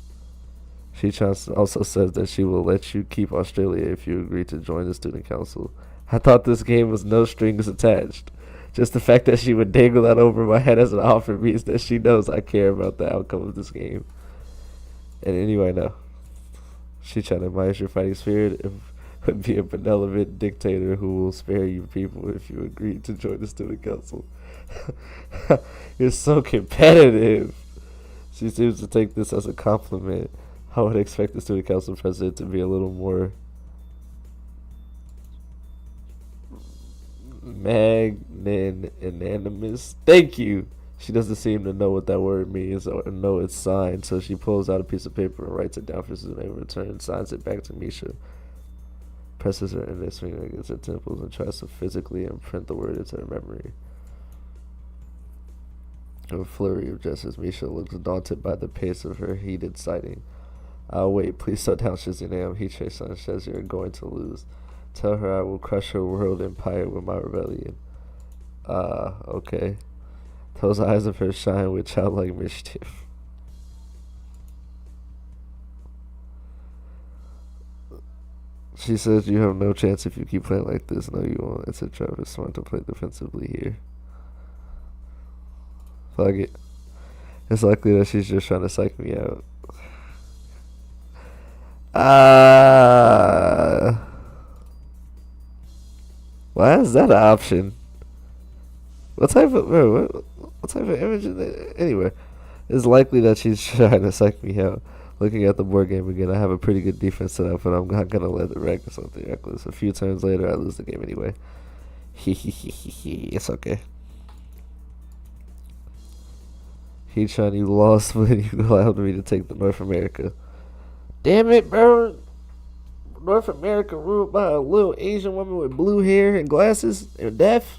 [SPEAKER 1] She-chan also says that she will let you keep Australia if you agree to join the student council. I thought this game was no strings attached. Just the fact that she would dangle that over my head as an offer means that she knows I care about the outcome of this game. And anyway, no. She-chan admires your fighting spirit and would be a benevolent dictator who will spare you people if you agree to join the student council. You're so competitive. She seems to take this as a compliment. I would expect the student council president to be a little more magnanimous. Thank you. She doesn't seem to know what that word means or know its sign, so she pulls out a piece of paper and writes it down for Suzune in return, signs it back to Misha, presses her index finger against her temples, and tries to physically imprint the word into her memory. In a flurry of gestures, Misha looks daunted by the pace of her heated sighting. I'll wait. Please slow down, Shizune. Hiche-san says you're going to lose. Tell her I will crush her world empire with my rebellion. Okay. Those eyes of hers shine with childlike mischief. She says you have no chance if you keep playing like this. No, you won't. It's a trap. It's smart to play defensively here. Fuck it. It's likely that she's just trying to psych me out. Why is that an option? What type of image is that? Anyway, it's likely that she's trying to psych me out. Looking at the board game again, I have a pretty good defense set up, but I'm not gonna let it wreck or something reckless. A few turns later, I lose the game anyway. It's okay. He-chan, you lost when you allowed me to take the North America. Damn it, bro. North America ruled by a little Asian woman with blue hair and glasses and deaf.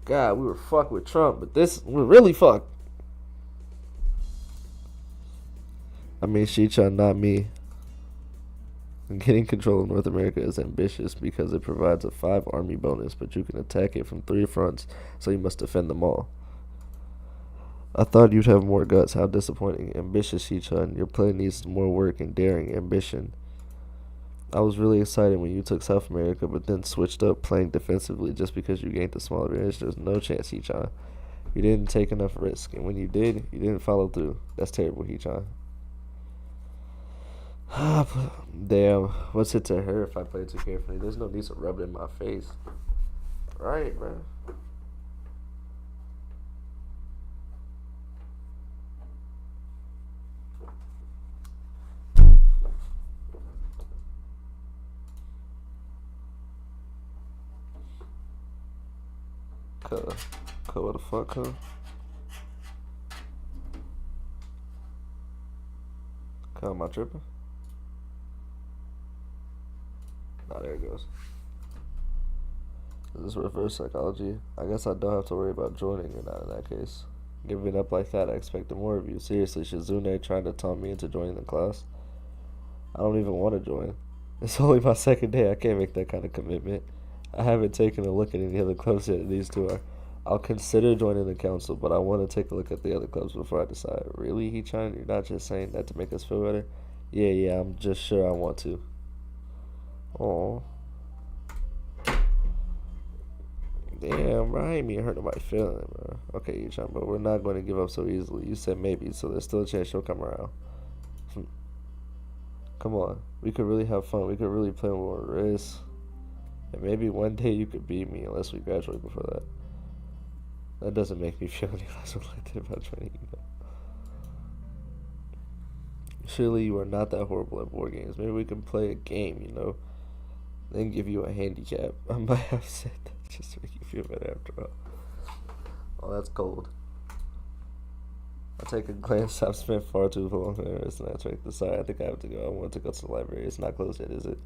[SPEAKER 1] God, we were fucked with Trump, but we're really fucked. I mean, She-chan, not me. Getting control of North America is ambitious because it provides a 5 army bonus, but you can attack it from 3 fronts, so you must defend them all. I thought you'd have more guts. How disappointing. Ambitious, She-chan. Your play needs more work and daring ambition. I was really excited when you took South America, but then switched up playing defensively just because you gained the small advantage. There's no chance, He-chan. You didn't take enough risk, and when you did, you didn't follow through. That's terrible, He-chan. Damn. What's it to her if I play too carefully? There's no need to rub it in my face. Right, man. What the fuck, huh? Am I tripping? Oh, there it goes. This is reverse psychology. I guess I don't have to worry about joining or not in that case. Giving up like that, I expected more of you. Seriously, Shizune trying to taunt me into joining the class? I don't even want to join. It's only my second day. I can't make that kind of commitment. I haven't taken a look at any other clubs yet. These two are. I'll consider joining the council, but I want to take a look at the other clubs before I decide. Really, Hee-chan? You're not just saying that to make us feel better? Yeah, I'm just sure I want to. Aww. Damn, bro, I ain't mean to hurt nobody's feeling, bro. Okay, Hee-chan, but we're not going to give up so easily. You said maybe, so there's still a chance she'll come around. Come on. We could really have fun. We could really play more race. And maybe one day you could beat me unless we graduate before that. That doesn't make me feel any less elected about joining you, though. Surely you are not that horrible at board games. Maybe we can play a game, you know? Then give you a handicap. I might have said that just to make you feel better after all. Oh, that's cold. I take a glance. I've spent far too long there. It's not trick. Sorry, I think I have to go. I want to go to the library. It's not closed yet, is it?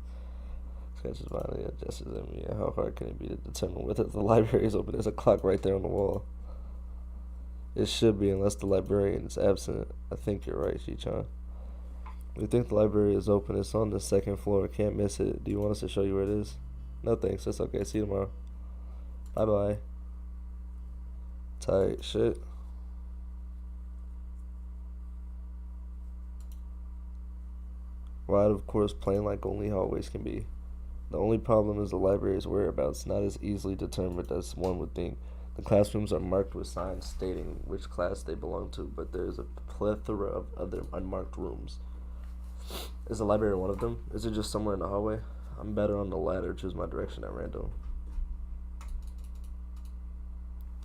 [SPEAKER 1] Sketches finally adjusts at me. How hard can it be to determine whether the library is open? There's a clock right there on the wall. It should be, unless the librarian is absent. I think you're right, Shi-chan. We think the library is open. It's on the second floor. Can't miss it. Do you want us to show you where it is? No thanks. That's okay. See you tomorrow. Bye-bye. Tight shit. Right, of course, plain like only hallways can be. The only problem is the library's whereabouts, not as easily determined as one would think. The classrooms are marked with signs stating which class they belong to, but there is a plethora of other unmarked rooms. Is the library one of them? Is it just somewhere in the hallway? I'm better on the latter. Choose my direction at random.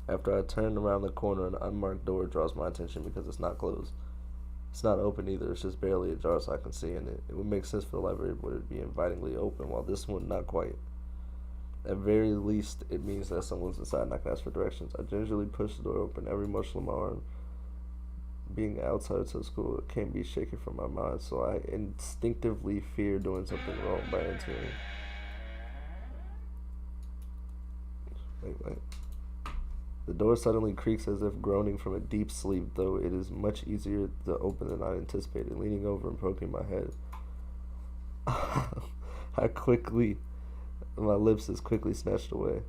[SPEAKER 1] After I turn around the corner, an unmarked door draws my attention because it's not closed. It's not open either. It's just barely ajar so I can see in it. It would make sense for the library, but it would be invitingly open, while this one not quite. At very least, it means that someone's inside and I can ask for directions. I gingerly push the door open, every muscle in my arm. Being outside to school, it can't be shaken from my mind, so I instinctively fear doing something wrong by entering. Wait. The door suddenly creaks as if groaning from a deep sleep, though it is much easier to open than I anticipated. Leaning over and poking my head, my lips is quickly snatched away.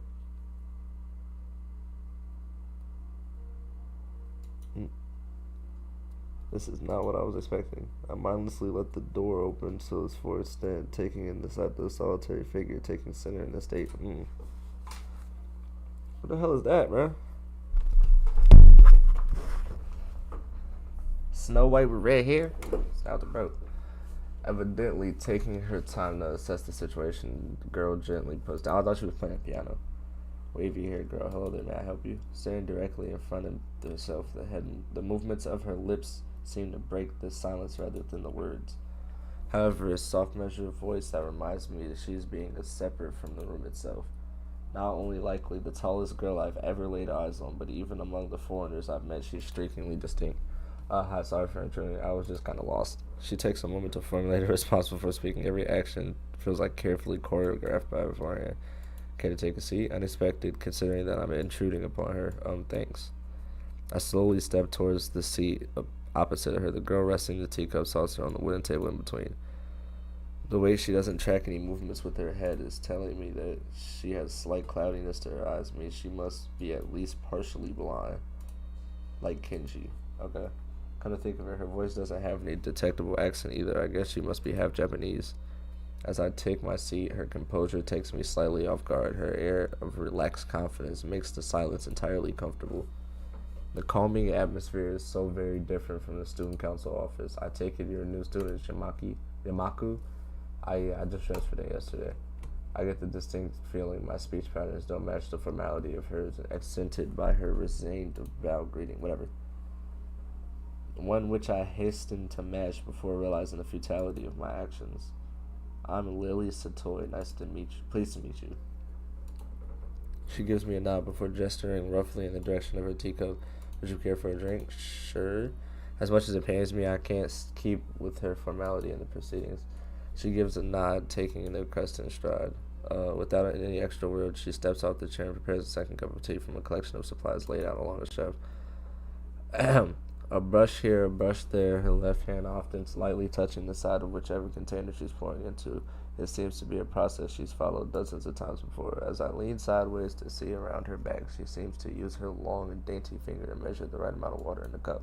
[SPEAKER 1] This is not what I was expecting. I mindlessly let the door open so its forward stand, taking in the sight of the solitary figure taking center in the stage. What the hell is that, bruh? Snow White with red hair? Shout out bro. Evidently taking her time to assess the situation, the girl gently puts down. I thought she was playing piano. Wavy haired girl. Hello there, may I help you? Staring directly in front of herself, the movements of her lips seem to break the silence rather than the words. However, a soft measure of voice that reminds me that she is being separate from the room itself. Not only likely the tallest girl I've ever laid eyes on, but even among the foreigners I've met, she's strikingly distinct. Hi, sorry for intruding. I was just kind of lost. She takes a moment to formulate a response before speaking. Every action feels like carefully choreographed by beforehand. Care to take a seat? Unexpected, considering that I'm intruding upon her. Thanks. I slowly step towards the seat opposite of her, the girl resting the teacup saucer on the wooden table in between. The way she doesn't track any movements with her head is telling me that she has slight cloudiness to her eyes, means she must be at least partially blind. Like Kenji. Okay. Come to think of it, her voice doesn't have any detectable accent either. I guess she must be half Japanese. As I take my seat, her composure takes me slightly off guard. Her air of relaxed confidence makes the silence entirely comfortable. The calming atmosphere is so very different from the student council office. I take it you're a new student, Yamaku? I just transferred in yesterday. I get the distinct feeling my speech patterns don't match the formality of hers, accented by her resigned bow greeting, whatever. One which I hasten to match before realizing the futility of my actions. I'm Lily Satoy. Nice to meet you. Pleased to meet you. She gives me a nod before gesturing roughly in the direction of her teacup. Would you care for a drink? Sure. As much as it pains me, I can't keep with her formality in the proceedings. She gives a nod, taking the crest in stride. Without any extra words, she steps off the chair and prepares a second cup of tea from a collection of supplies laid out along the shelf. Ahem. A brush here, a brush there, her left hand often slightly touching the side of whichever container she's pouring into. It seems to be a process she's followed dozens of times before. As I lean sideways to see around her back, she seems to use her long and dainty finger to measure the right amount of water in the cup.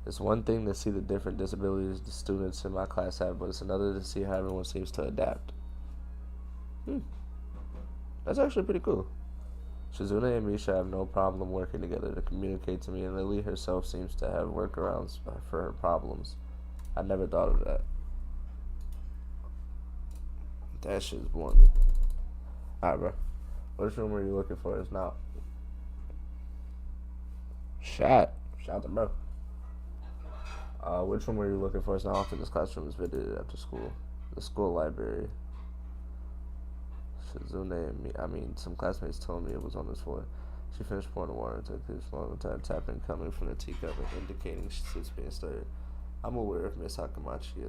[SPEAKER 1] It's one thing to see the different disabilities the students in my class have, but it's another to see how everyone seems to adapt. That's actually pretty cool. Shizune and Misha have no problem working together to communicate to me, and Lily herself seems to have workarounds for her problems. I never thought of that. That shit's blowing me. Alright, bro. Which room are you looking for? It's not. Shout out to bro. Which room were you looking for? It's not often this classroom is visited after school. The school library. Shizune and me, some classmates told me it was on this floor. She finished pouring the water and took this long time tapping coming from the teacup and indicating she's being stirred. I'm aware of Miss Hakamachi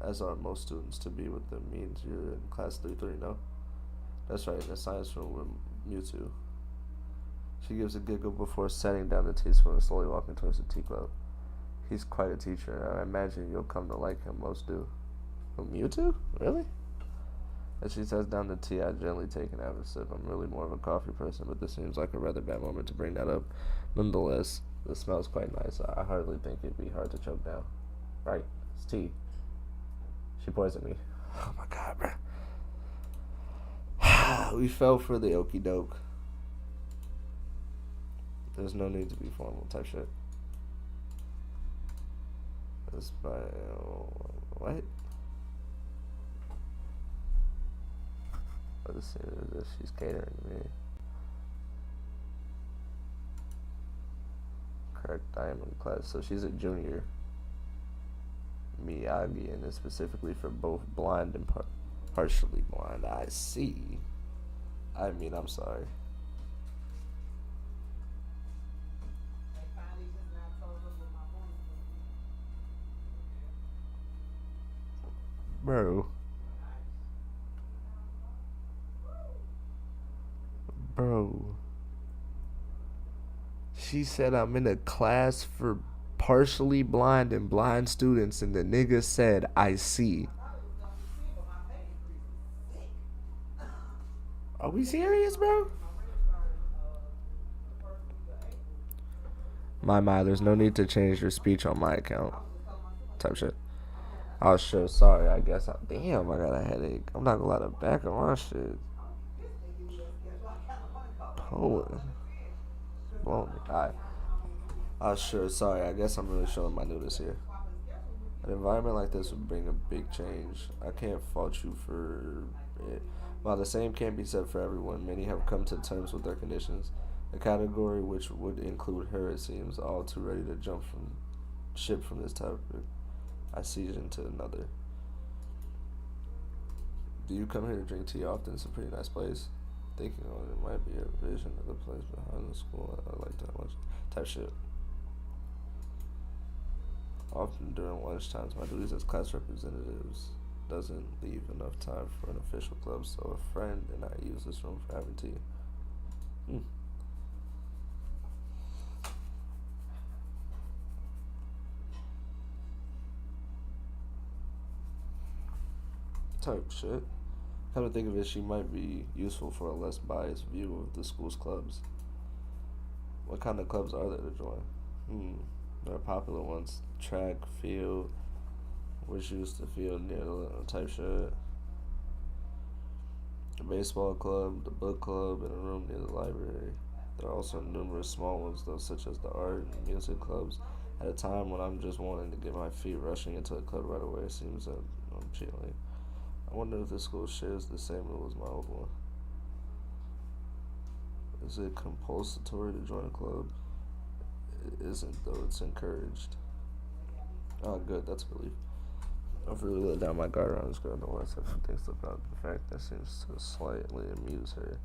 [SPEAKER 1] as are most students, to be with them means you're in class 3-3, no? That's right, in the science room with Mewtwo. She gives a giggle before setting down the teaspoon and slowly walking towards the teacup. He's quite a teacher, and I imagine you'll come to like him, most do. Oh, Mewtwo? Really? As she sets down the tea, I gently take an half a sip. I'm really more of a coffee person, but this seems like a rather bad moment to bring that up. Nonetheless, the smell's quite nice. I hardly think it'd be hard to choke down. Right, it's tea. She poisoned me. Oh my god, bro. We fell for the okie doke. There's no need to be formal type shit. This by what? Let's see if she's catering to me. Correct, I am in class. So she's a junior. Miyagi, and it's specifically for both blind and partially blind. I see. I'm sorry. Bro. She said I'm in a class for partially blind and blind students, and the nigga said, I see. Are we serious, bro? My, there's no need to change your speech on my account. Type shit. Oh, sure, sorry, I guess. Damn, I got a headache. I'm not gonna let it back on my shit. Poet. Alright. Oh, sure, sorry, I guess I'm really showing my nudity here. An environment like this would bring a big change. I can't fault you for it. While the same can't be said for everyone, many have come to terms with their conditions. A category which would include her, it seems, all too ready to jump from ship from this topic. I siege into another. Do you come here to drink tea often? It's a pretty nice place. Thinking on it might be a vision of the place behind the school. I like that much. Type shit. Often during lunch times, my duties as class representatives doesn't leave enough time for an official club, so a friend and I use this room for having tea. Type shit. Come to think of it, she might be useful for a less biased view of the school's clubs. What kind of clubs are there to join? There are popular ones. Track, field, which used to field near the type shit. A baseball club, the book club, and a room near the library. There are also numerous small ones, though, such as the art and music clubs. At a time when I'm just wanting to get my feet rushing into a club right away, it seems that I'm chilling. I wonder if this school shares the same rule as my old one. Is it compulsory to join a club? It isn't, though. It's encouraged. Oh, good. That's a relief. I've really let down my guard around this girl. Don't want to say some things about the fact that seems to slightly amuse her.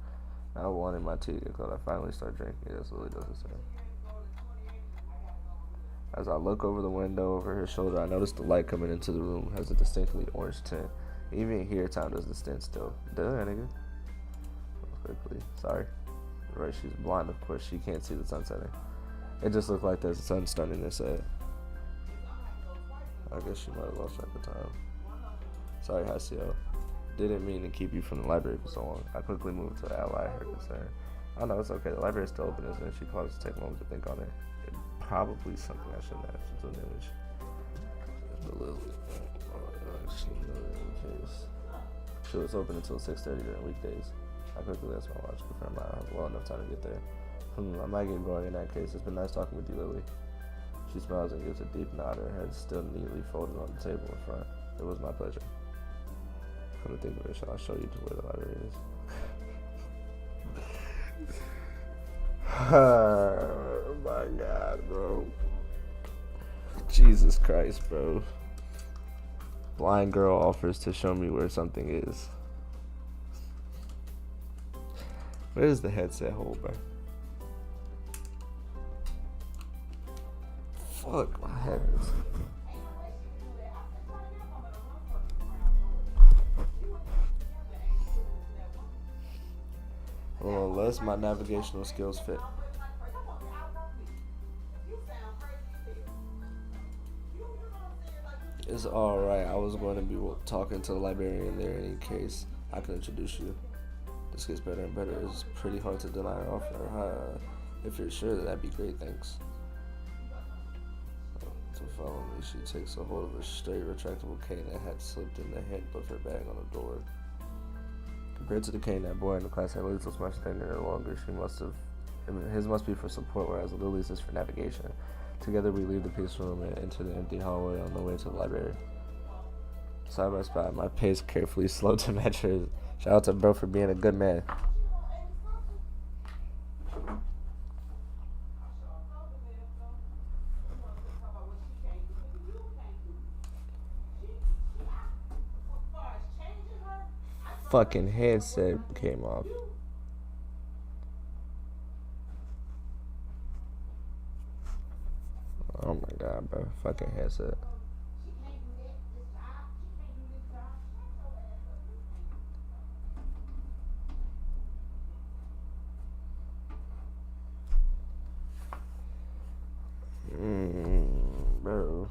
[SPEAKER 1] I wanted my tea to get cold. I finally start drinking it. Yes, Lily does the same. As I look over the window over her shoulder, I notice the light coming into the room has a distinctly orange tint. Even here, time does the stint still. Duh, nigga. Quickly. Sorry. Right, she's blind, of course. She can't see the sun setting. It just looked like there's a sun starting to set. I guess she might have lost track of time. Sorry, Hasio. Didn't mean to keep you from the library for so long. I quickly moved to ally her concern. Oh no, it's okay. The library is still open, isn't it? She paused to take a moment to think on it. Probably something I shouldn't have. It's an image. She was open until 6:30 during weekdays. I quickly asked my watch to confirm I have well enough time to get there. I might get going in that case. It's been nice talking with you, Lily. She smiles and gives a deep nod, her head still neatly folded on the table in front. It was my pleasure. Come to think of it, shall I show you to where the library is? Oh my god, bro. Jesus Christ, bro. Blind girl offers to show me where something is. Where's the headset hole, bro? Fuck, my head hurts. Well, unless my navigational skills fit. It's alright. I was going to be talking to the librarian there in any case. I can introduce you. This gets better and better. It's pretty hard to deny her offer. If you're sure, that'd be great. Thanks. To follow me, she takes a hold of a straight, retractable cane that had slipped in the handle of her bag on the door. Compared to the cane that boy in the class had, Lily's was much thinner and longer. His must be for support, whereas Lily's is for navigation. Together we leave the peace room and enter the empty hallway on the way to the library. Side by side, my pace carefully slowed to match hers. Shout out to bro for being a good man. Fucking headset came off. Oh my god, bro. Fucking headset. Bro.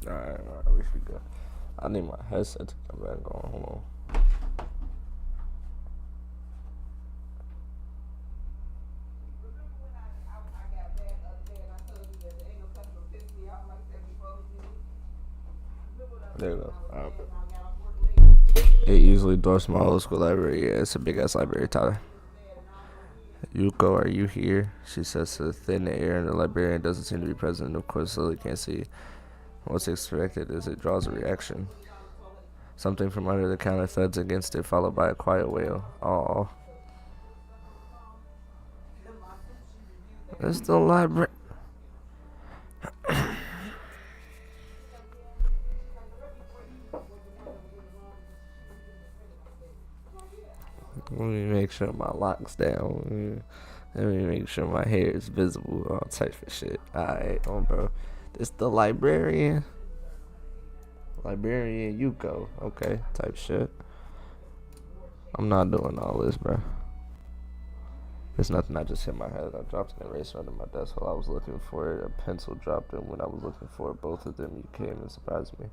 [SPEAKER 1] Alright, we should go. I need my headset to come back on. Hold on. There you go. Alright. It easily dwarfs my old school library. Yeah, it's a big ass library, Tyler. Yuko, are you here? She says to thin air, and the librarian doesn't seem to be present. Of course, Lily can't see. What's expected is it draws a reaction. Something from under the counter thuds against it, followed by a quiet wail. Aww. It's the library. Let me make sure my lock's down. Let me make sure my hair is visible. All type of shit. Alright, bro. This the librarian. Librarian Yuko. Okay, type shit. I'm not doing all this, bro. There's nothing. I just hit my head. I dropped an eraser under my desk while I was looking for it. A pencil dropped, and when I was looking for both of them, you came and surprised me.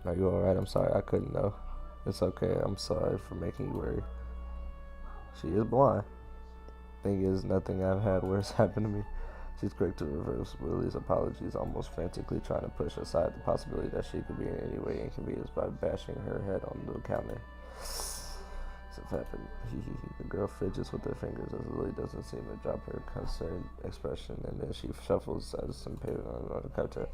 [SPEAKER 1] Are you alright? I'm sorry. I couldn't know. It's okay. I'm sorry for making you worry. She is blind. Thing is, nothing I've had worse happened to me. She's quick to reverse Lily's apologies, almost frantically trying to push aside the possibility that she could be in any way inconvenienced by bashing her head on the counter. It's a happened. The girl fidgets with her fingers as Lily doesn't seem to drop her concerned expression, and then she shuffles as some paper on the counter.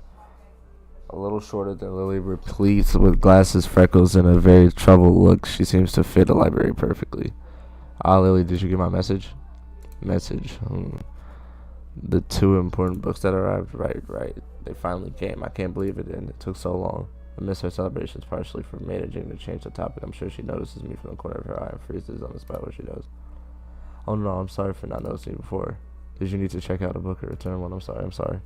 [SPEAKER 1] A little shorter than Lily, replete with glasses, freckles, and a very troubled look, she seems to fit the library perfectly. Ah, Lily, did you get my message? Message. The 2 important books that arrived. Right. They finally came. I can't believe it, and it took so long. I miss her celebrations partially for managing to change the topic. I'm sure she notices me from the corner of her eye and freezes on the spot where she does. Oh no, I'm sorry for not noticing before. Did you need to check out a book or return one? I'm sorry.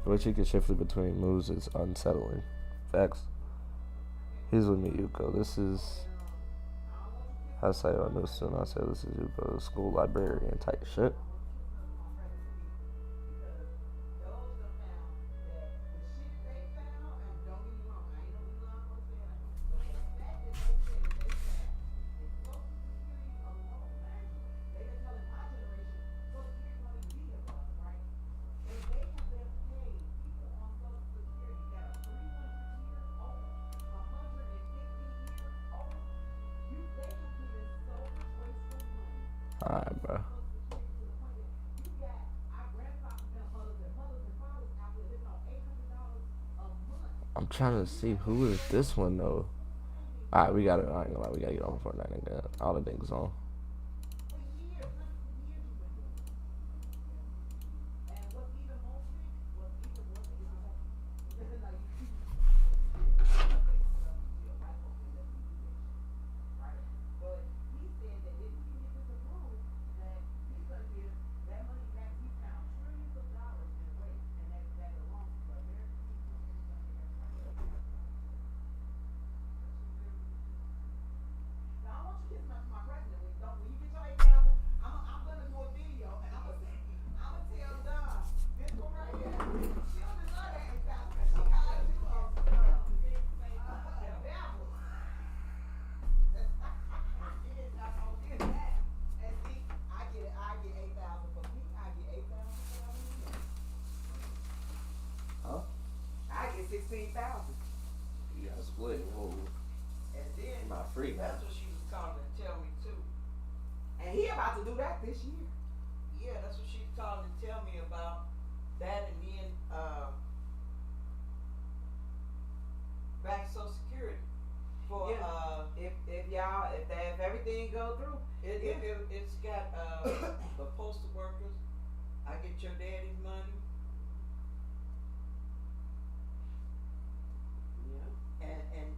[SPEAKER 1] The way she can shift between moves is unsettling. Facts. He's with me, Yuko. This is... I say I know soon. I say this is Yuko, the school librarian type shit. Alright, bro. I'm trying to see who is this one though. Alright, we gotta. I ain't gonna lie, we gotta get on Fortnite and get all the things on.
[SPEAKER 3] $16,000.
[SPEAKER 1] You gotta split. Whoa.
[SPEAKER 3] And then
[SPEAKER 1] I'm not free.
[SPEAKER 3] That's what she was calling to tell me too. And he about to do that this year. Yeah, that's what she was calling to tell me about. That and then back Social Security for if everything go through. It's got the postal workers. I get your daddy's money. And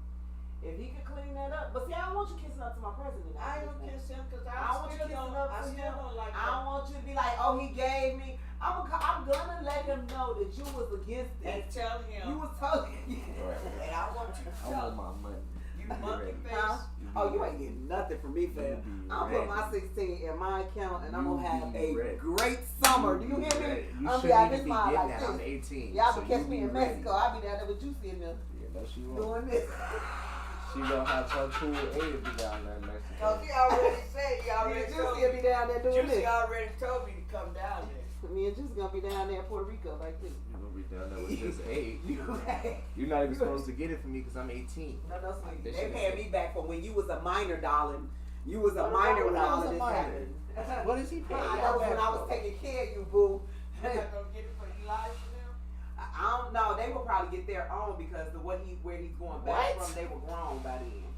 [SPEAKER 3] if he could clean that up, but see, I don't want you kissing up to my president. I don't kiss him because I want you kissing up to him. I don't want you to be like, oh, he gave me. I'm gonna let him know that you was against it. And tell him you was talking. And I want you to tell him.
[SPEAKER 1] I want my money.
[SPEAKER 3] You monkey face. Oh, you ain't getting nothing from me, fam. I'm putting my 16 in my account, and I'm gonna have a great summer. Do you hear me?
[SPEAKER 1] I'm gonna be like this. I'm 18.
[SPEAKER 3] Y'all can catch me in Mexico. I'll be down there with you seeing them.
[SPEAKER 1] No, she won't.
[SPEAKER 3] Doing this.
[SPEAKER 1] She gonna have her cool aid be down there in Mexico.
[SPEAKER 3] No, she already said he already told me. Be down there doing this. She already told me to come down there. Me and Juicy gonna be down there in Puerto Rico like this.
[SPEAKER 1] You gonna be down there with just aid. You're not even supposed to get it from me because I'm 18.
[SPEAKER 3] No, sweetie. They paying me back for when you was a minor, darling. You was a minor when all of this happened.
[SPEAKER 1] What is he paying?
[SPEAKER 3] That was when I was taking care of you, boo. You're not gonna get it for Elijah now? I don't know. They will probably get their own because where he's going back from, they were grown by then.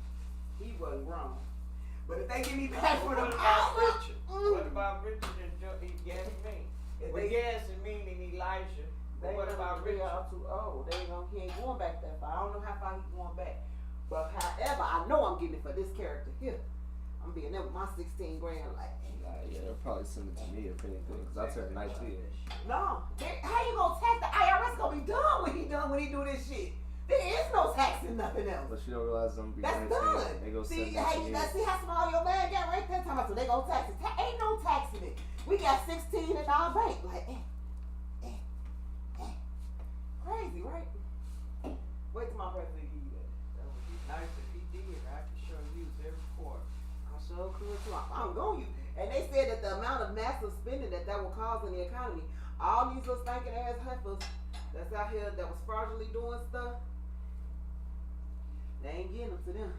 [SPEAKER 3] He wasn't grown. But if they give me back for the Richard? What about Richard and Gabby Mean? Well, yes, and meaning Elijah. But what about Richard? They too old. He ain't going back that far. I don't know how far he's going back. But however, I know I'm getting it for this character here. I'm being there with my 16 grand like.
[SPEAKER 1] Yeah, they'll probably send it to me if anything, because I turned 19.
[SPEAKER 3] No. How you gonna tax the IRS gonna be done when he do this shit? There is no tax and nothing else.
[SPEAKER 1] But you don't realize I'm gonna be
[SPEAKER 3] that's
[SPEAKER 1] 19.
[SPEAKER 3] Done.
[SPEAKER 1] They go
[SPEAKER 3] see,
[SPEAKER 1] send it to me.
[SPEAKER 3] See how small your bag got right there? Talking about so they gonna tax it. Ain't no tax in it. We got 16 in our bank. Like, crazy, right? Wait till my president give you that. That would be nice if he did. I could show you every quarter. I sure could too. I'm going to. And they said that the amount of massive spending that will cause in the economy, all these little stinking ass heifers that's out here that was fraudulently doing stuff, they ain't getting them to them.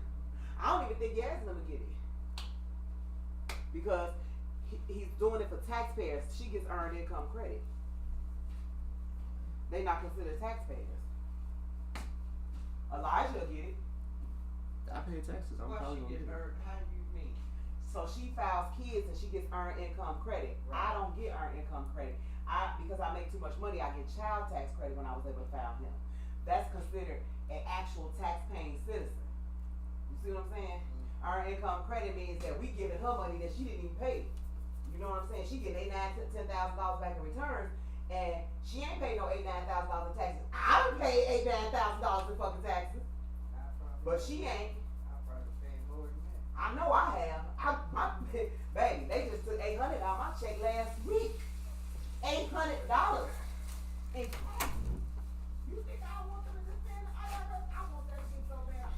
[SPEAKER 3] I don't even think Yasmin will get it. because he's doing it for taxpayers. She gets earned income credit. They not considered taxpayers. Elijah will get it.
[SPEAKER 1] I pay taxes. I'm probably gonna get it.
[SPEAKER 3] How do you mean? So she files kids and she gets earned income credit. Right. I don't get earned income credit. Because I make too much money, I get child tax credit when I was able to file him. That's considered an actual tax-paying citizen. You see what I'm saying? Mm-hmm. Earned income credit means that we giving her money that she didn't even pay. You know what I'm saying? She getting $8,000 to $10,000 back in returns, and she ain't paying no $8,000 in taxes. I done paid $8,000 in fucking taxes, but she ain't. I know I have. Baby, they just took $800 out my check last week. $800 in cash. You think I want them to understand? I want that shit so bad.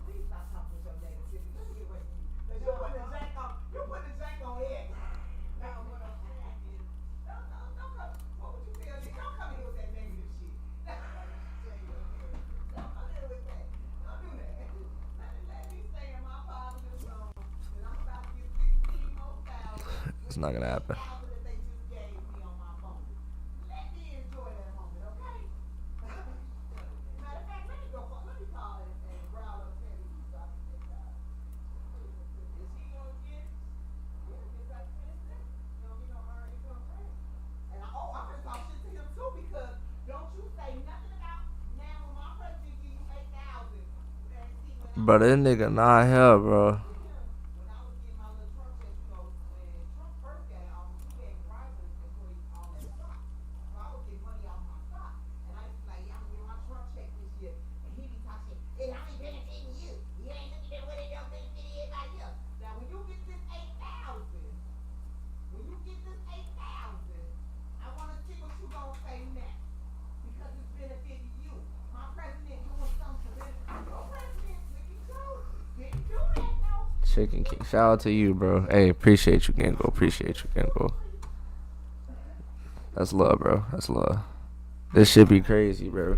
[SPEAKER 3] Please stop talking to your negativity. Let me get away from you. Cause you put the jank on. You put the jank on head. Now what I'm saying is, don't come. What would you feel? Don't come here with that negative shit. Don't come here with that. Don't do that. Let me stay in my positive zone. And I'm about to get 16 more thousand.
[SPEAKER 1] It's not gonna happen.
[SPEAKER 3] That they just gave me on my phone. Let me enjoy that moment, okay? Matter of fact, let me call and growl up Teddy so I can get that. Is he gonna get it? Yeah, it's like 10 cents. You don't get no earned income credit. And I'm gonna talk shit to him too, because don't you say nothing about now when my president give you 8,000.
[SPEAKER 1] But this nigga not here, bro.
[SPEAKER 3] When I was getting my little Trump check, when Trump first got out, he gave drivers employees all that stock. So I would get money off my stock. And I used to be like, yeah, I'm gonna get my Trump check this year. And he be talking, it only benefiting you. You ain't looking at what it don't benefit everybody else. Now when you get this 8,000, I wanna see what you gonna say next. Because it's benefiting you. My president doing something to benefit your president. Didn't do that, no.
[SPEAKER 1] Chicken King. Shout out to you, bro. Hey, appreciate you, Gango. Appreciate you, Gango. That's love, bro. That's love. This shit be crazy, bro.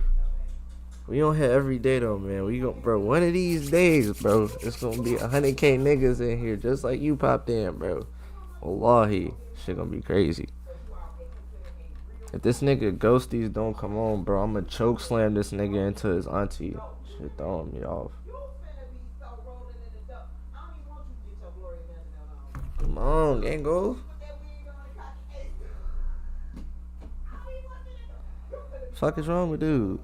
[SPEAKER 1] We don't hit every day though, man. We gon' bro. One of these days, bro, it's gonna be 100K niggas in here, just like you popped in, bro. Wallahi, shit gonna be crazy. If this nigga Ghosties don't come on, bro, I'ma choke slam this nigga into his auntie. Shit throwing me off. Come on, Gango. Fuck is wrong with dude?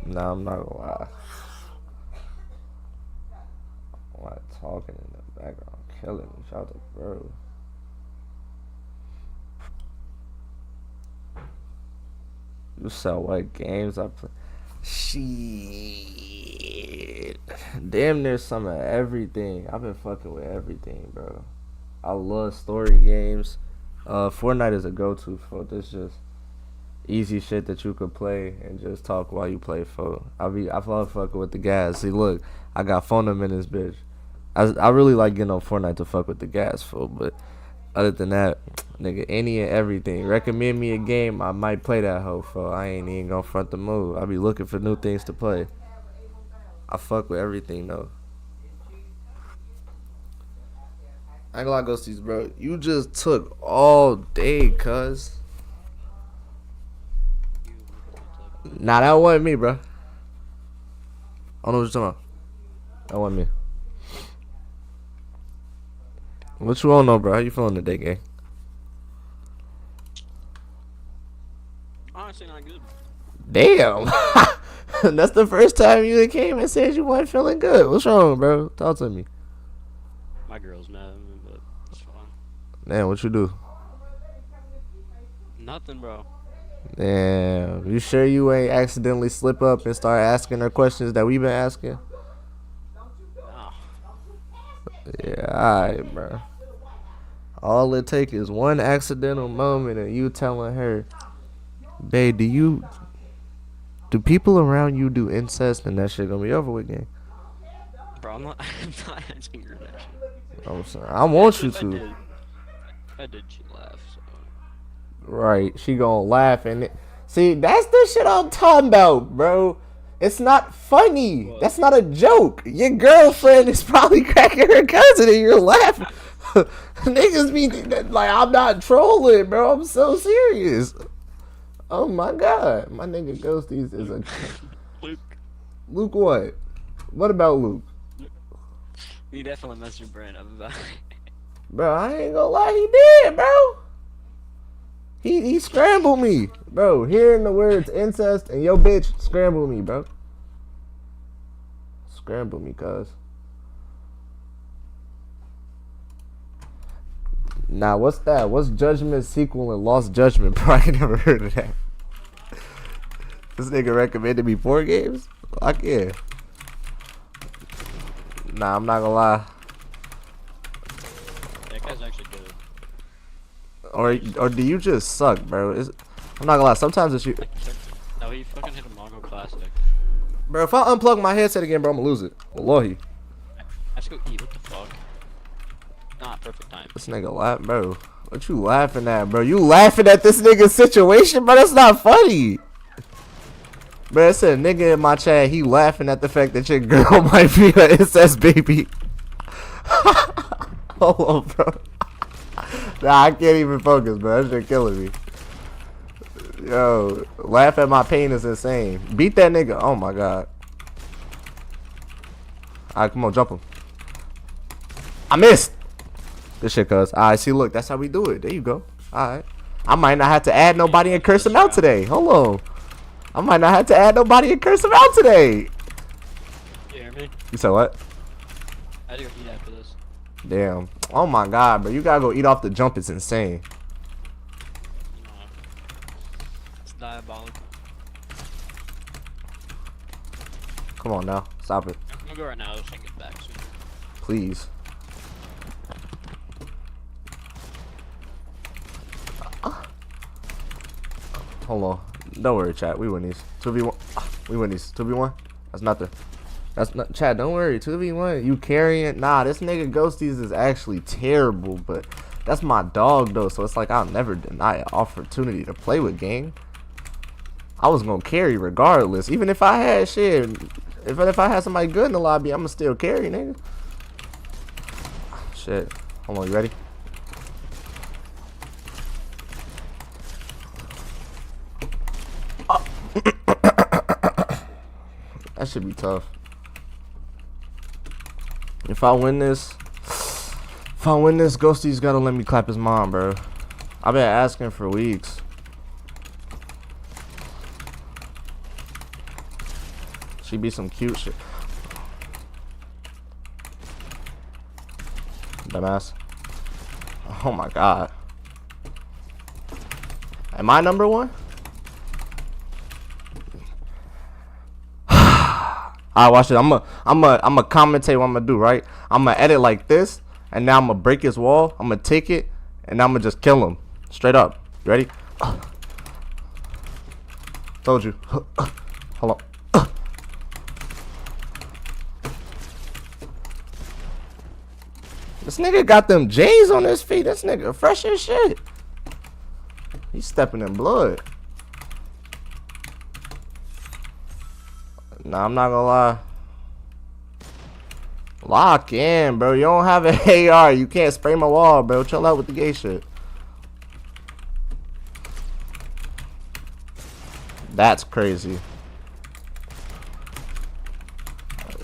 [SPEAKER 1] Nah, I'm not gonna lie. I'm like talking in the background, killing me. Shout out to bro. You saw what games I play? Shit. Damn near some of everything. I've been fucking with everything, bro. I love story games. Fortnite is a go-to for this, just easy shit that you could play and just talk while you play for. I love fucking with the guys. See, look, I got phone them in this bitch. I really like getting on Fortnite to fuck with the guys for, but other than that, nigga, any and everything. Recommend me a game, I might play that hoe for. I ain't even gonna front the move. I be looking for new things to play. I fuck with everything though. I ain't gonna lie, Ghosties, bro. You just took all day, cuz. Nah, that wasn't me, bro. I don't know what you're talking about. That wasn't me. What you on though, bro? How you feeling today, gang?
[SPEAKER 4] Honestly, not good.
[SPEAKER 1] Damn. That's the first time you came and said you weren't feeling good. What's wrong, bro? Talk to me.
[SPEAKER 4] My girl's mad at me, but it's fine.
[SPEAKER 1] Damn, what you do?
[SPEAKER 4] Nothing, bro.
[SPEAKER 1] Damn. You sure you ain't accidentally slip up and start asking her questions that we been asking?
[SPEAKER 4] Oh.
[SPEAKER 1] Yeah, alright, bro. All it take is one accidental moment and you telling her, babe, do Do people around you do incest and that shit gonna be over with, gang?
[SPEAKER 4] Bro, I'm not asking her that shit.
[SPEAKER 1] I'm sorry. I want you
[SPEAKER 4] If
[SPEAKER 1] to.
[SPEAKER 4] If I did, she laugh. So.
[SPEAKER 1] Right, she gonna laugh and it. See, that's the shit I'm talking about, bro. It's not funny.
[SPEAKER 4] What?
[SPEAKER 1] That's not a joke. Your girlfriend is probably cracking her cousin and you're laughing. Niggas be like, I'm not trolling, bro. I'm so serious. Oh my god. My nigga Ghosties is a...
[SPEAKER 4] Luke.
[SPEAKER 1] Luke what? What about Luke?
[SPEAKER 4] You definitely messed your brain up about it.
[SPEAKER 1] Bro, I ain't gonna lie, he did, bro. He scrambled me, bro. Hearing the words incest and yo bitch scrambled me, bro. Scrambled me, cuz. Nah, what's that? What's Judgment sequel and Lost Judgment, bro? I ain't never heard of that. This nigga recommended me 4 games? Fuck yeah. Nah, I'm not gonna lie.
[SPEAKER 4] That guy's actually good.
[SPEAKER 1] Or do you just suck, bro? I'm not gonna lie. Sometimes it's you.
[SPEAKER 4] No, he fucking hit a Mongo classic.
[SPEAKER 1] Bro, if I unplug my headset again, bro, I'm gonna lose it. Wallahi.
[SPEAKER 4] Let's go eat. What the fuck? Nah, perfect time.
[SPEAKER 1] This nigga laugh, bro. What you laughing at, bro? You laughing at this nigga's situation, bro? That's not funny. Bro, it's a nigga in my chat. He laughing at the fact that your girl might be an incest baby. Hold on, bro. Nah, I can't even focus, bro. That shit killing me. Yo, laugh at my pain is insane. Beat that nigga. Oh my god. Alright, come on, jump him. I missed. Good shit, cuz. Alright, see, look, that's how we do it. There you go. Alright. I might not have to add nobody and curse him out today. Hold on. I might not have to add nobody and curse him out today.
[SPEAKER 4] You hear me?
[SPEAKER 1] You said what?
[SPEAKER 4] I had to go eat after this.
[SPEAKER 1] Damn. Oh my god, bro. You gotta go eat off the jump. It's insane.
[SPEAKER 4] It's diabolical.
[SPEAKER 1] Come on now. Stop it.
[SPEAKER 4] I'm gonna go right now so I can get back soon.
[SPEAKER 1] Please. Hold on. Don't worry, chat. We win these. 2v1. We win these. 2v1. That's nothing. That's not, chat, don't worry. 2v1. You carrying? Nah, this nigga Ghosties is actually terrible, but that's my dog, though, so it's like I'll never deny an opportunity to play with, gang. I was gonna carry regardless. Even if I had shit. If I had somebody good in the lobby, I'ma still carry, nigga. Shit. Hold on, you ready? That should be tough. If I win this, Ghosty's gotta let me clap his mom, bro. I've been asking for weeks. She be some cute shit. Dumbass. Oh my god. Am I number 1? Alright, watch it. I'm a commentate what I'm gonna do, right? I'm gonna edit like this, and now I'm gonna break his wall. I'm gonna take it, and now I'm gonna just kill him. Straight up. You ready? Told you. Hold on. This nigga got them J's on his feet. This nigga fresh as shit. He's stepping in blood. Nah, I'm not gonna lie. Lock in, bro. You don't have an AR. You can't spray my wall, bro. Chill out with the gay shit. That's crazy.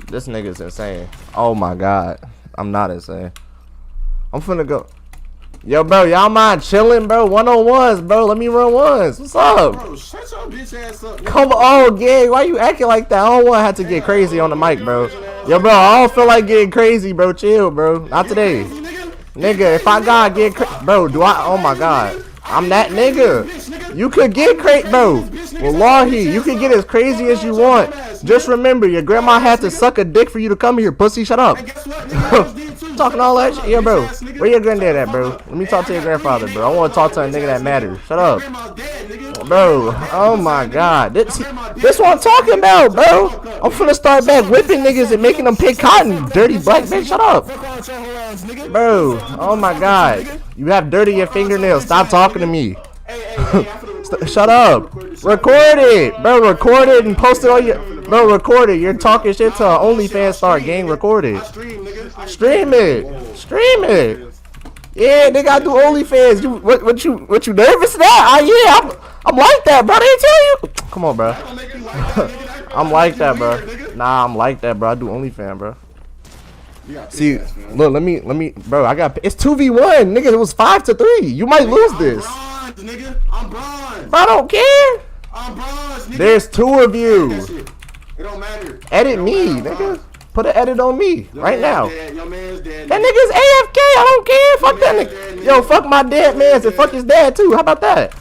[SPEAKER 1] This nigga's insane. Oh my god. I'm not insane. I'm finna go. Yo, bro, y'all mind chilling, bro? 1-on-ones, bro. Let me run ones. What's up?
[SPEAKER 5] Bro, shut your bitch ass up.
[SPEAKER 1] Come on, gang. Why you acting like that? I don't want to have to get crazy on the mic, bro. Yo, bro, I don't feel like getting crazy, bro. Chill, bro. Not today. Nigga, if I gotta get bro, do I? Oh my god. I'm that nigga. You could get crazy, bro. Wallahi, you could get as crazy as you want. Just remember, your grandma had to suck a dick for you to come here, pussy. Shut up. Talking all that shit. Yeah, bro. Where your granddad at, bro? Let me talk to your grandfather, bro. I want to talk to a nigga that matters. Shut up. Bro, oh my god. This what I'm talking about, bro. I'm finna start back whipping niggas and making them pick cotton. Dirty black bitch, shut up. Bro, oh my god. You have dirty your fingernails. Stop talking to me. Shut up. Record it, bro. Record it and post it on your. Bro, record it. You're talking shit to an OnlyFans star. Gang, record it. Stream it. Stream it. Yeah, nigga, I do OnlyFans. You what you nervous now? Yeah, I'm like that, bro. They tell you. Come on, bro. I'm like that, bro. Nah, I'm like that, bro. I do OnlyFans, bro. See, look, let me, bro. It's 2v1, nigga. It was 5-3. You might lose this.
[SPEAKER 5] I'm bronze.
[SPEAKER 1] Bro, I don't care.
[SPEAKER 5] I'm bronze, nigga.
[SPEAKER 1] There's 2 of you.
[SPEAKER 5] It don't matter.
[SPEAKER 1] Edit me, nigga. Put an edit on me right now.
[SPEAKER 5] Your man's dead.
[SPEAKER 1] That nigga's AFK. I don't care. Fuck that nigga. Yo, fuck my dead man's and fuck his dad too. How about that?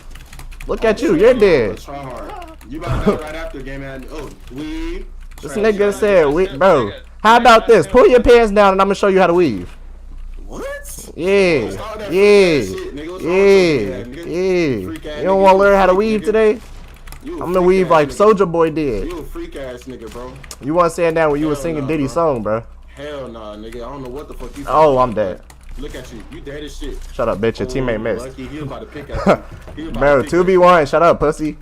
[SPEAKER 1] Look at you. You're dead.
[SPEAKER 5] You about to die right after game man. Oh, weave.
[SPEAKER 1] This nigga said, bro. How about this? Pull your pants down and I'm gonna show you how to weave.
[SPEAKER 5] What?
[SPEAKER 1] Yeah. You don't want to learn how to weave today? I'm gonna weave like Soulja Boy did.
[SPEAKER 5] You a freak ass nigga, bro.
[SPEAKER 1] You want to stand down when you were singing Diddy's song, bro?
[SPEAKER 5] Hell nah, nigga. I don't know what the fuck you.
[SPEAKER 1] Oh, I'm dead.
[SPEAKER 5] Look at you. You dead as shit.
[SPEAKER 1] Shut up, bitch. Your teammate missed.
[SPEAKER 5] Lucky he was about to pick at you.
[SPEAKER 1] Bro, 2v1. Shut up, pussy.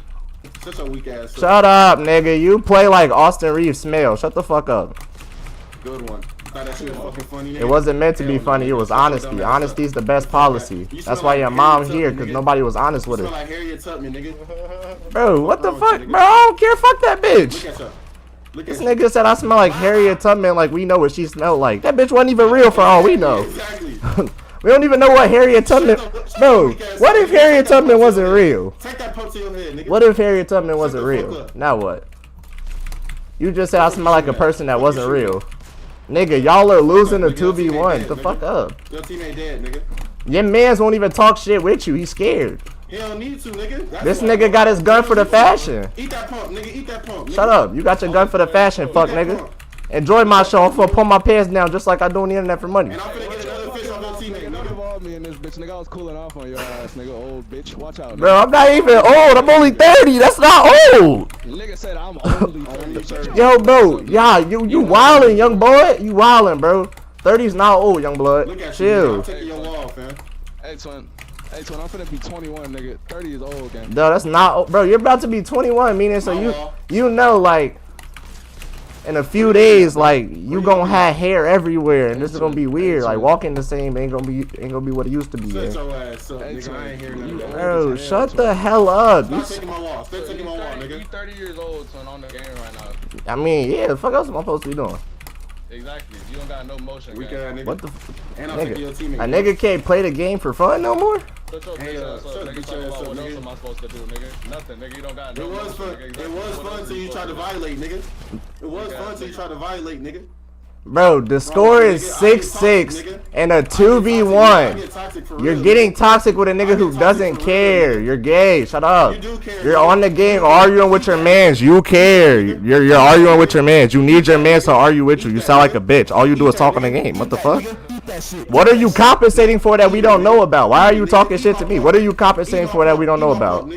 [SPEAKER 5] Such a weak ass.
[SPEAKER 1] Shut up, nigga. You play like Austin Reeves smell. Shut the fuck up.
[SPEAKER 5] Good one. Thought that shit was fucking funny.
[SPEAKER 1] It wasn't meant to be funny. It was honesty. Honesty is the best policy. That's why your mom here, because nobody was honest with her. Bro, what the fuck? Bro, I don't care. Fuck that bitch. This nigga said I smell like Harriet Tubman like we know what she smelled like. That bitch wasn't even real for all we know. We don't even know what Harriet Tubman. Bro, what if Harriet Tubman wasn't real? What if Harriet Tubman wasn't real? Now what? You just said I smell like a person that wasn't real. Nigga, y'all are losing the 2v1. The fuck up.
[SPEAKER 5] Your teammate dead, nigga.
[SPEAKER 1] Your mans won't even talk shit with you. He's scared.
[SPEAKER 5] He don't need to, nigga.
[SPEAKER 1] This nigga got his gun for the fashion.
[SPEAKER 5] Eat that pump, nigga. Eat that pump.
[SPEAKER 1] Shut up. You got your gun for the fashion, fuck nigga. Enjoy my show. I'm gonna pull my pants down just like I do on the internet for money.
[SPEAKER 5] And I'm finna get another fish on your teammate, nigga.
[SPEAKER 6] Involve me in this bitch, nigga. I was cooling off on your ass, nigga. Old bitch. Watch out, nigga.
[SPEAKER 1] Bro, I'm not even old. I'm only 30. That's not old.
[SPEAKER 6] Nigga said I'm only 30.
[SPEAKER 1] Yo, bro. Yeah, you wildin', young boy. You wildin', bro. 30's not old, young blood.
[SPEAKER 5] Look at
[SPEAKER 1] Chill.
[SPEAKER 5] you. I'm taking your wall, fam.
[SPEAKER 6] Hey, twin, I'm finna be 21, nigga. 30 is old, gang.
[SPEAKER 1] No, that's not old. Bro, you're about to be 21, meaning so you know, like, in a few days, like, you gonna have hair everywhere, and this is gonna be weird. Like, walking the same ain't gonna be what it used to be.
[SPEAKER 5] Shut your ass up, nigga. I ain't hearing none of that.
[SPEAKER 1] Bro, shut the hell up.
[SPEAKER 5] Stop taking my wall. Stop taking my wall, nigga.
[SPEAKER 6] You 30 years old, twin, on the game right now.
[SPEAKER 1] I mean, yeah, the fuck else am I supposed to be doing?
[SPEAKER 6] Exactly. You don't got no motion,
[SPEAKER 5] Weak
[SPEAKER 6] gang.
[SPEAKER 5] ass nigga.
[SPEAKER 1] What the
[SPEAKER 5] And I'm taking your teammate.
[SPEAKER 1] A nigga can't play the game for fun no more?
[SPEAKER 6] Shut your
[SPEAKER 5] Hey,
[SPEAKER 6] bitch ass
[SPEAKER 5] shut
[SPEAKER 6] up,
[SPEAKER 5] your
[SPEAKER 6] nigga.
[SPEAKER 5] bitch
[SPEAKER 6] Talk
[SPEAKER 5] ass
[SPEAKER 6] about
[SPEAKER 5] up,
[SPEAKER 6] what else
[SPEAKER 5] nigga.
[SPEAKER 6] am I supposed to do, nigga? Nothing, nigga. You don't got no
[SPEAKER 5] It was
[SPEAKER 6] motion,
[SPEAKER 5] fun.
[SPEAKER 6] nigga.
[SPEAKER 5] It
[SPEAKER 6] Exactly
[SPEAKER 5] was
[SPEAKER 6] what
[SPEAKER 5] fun
[SPEAKER 6] else
[SPEAKER 5] till you
[SPEAKER 6] you
[SPEAKER 5] tried to
[SPEAKER 6] supposed to do.
[SPEAKER 5] violate, nigga. It was fun till you tried to violate, nigga.
[SPEAKER 1] Bro, the score is 6-6 and a 2v1. You're getting toxic with a nigga who doesn't care. You're gay. Shut up. You're on the game arguing with your mans. You care. You're arguing with your mans. You need your mans to argue with you. You sound like a bitch. All you do is talk on the game. What the fuck? What are you compensating for that we don't know about? Why are you talking shit to me? What are you compensating for that we don't know about?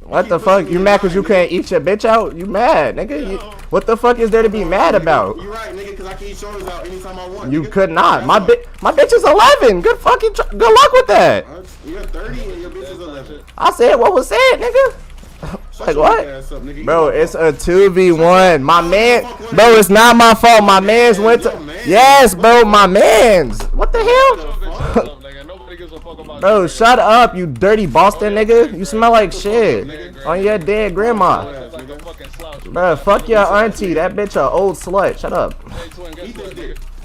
[SPEAKER 1] What the fuck? You mad because you can't eat your bitch out? You mad, nigga? What the fuck is there to be mad about?
[SPEAKER 5] You right, nigga, because I can eat shoulders out anytime I want.
[SPEAKER 1] You
[SPEAKER 5] nigga.
[SPEAKER 1] could not. My bitch is 11. Good fucking good luck with that.
[SPEAKER 5] You're 30 and your bitch is 11.
[SPEAKER 1] I said what was said, nigga. Like what? Bro, it's a 2v1. My man, bro, it's not my fault. My man's went to. Yes, bro, my man's. What the hell? Bro, shut up, you dirty Boston nigga. You smell like shit on your dead grandma. Bro, fuck your auntie. That bitch a old slut. Shut up.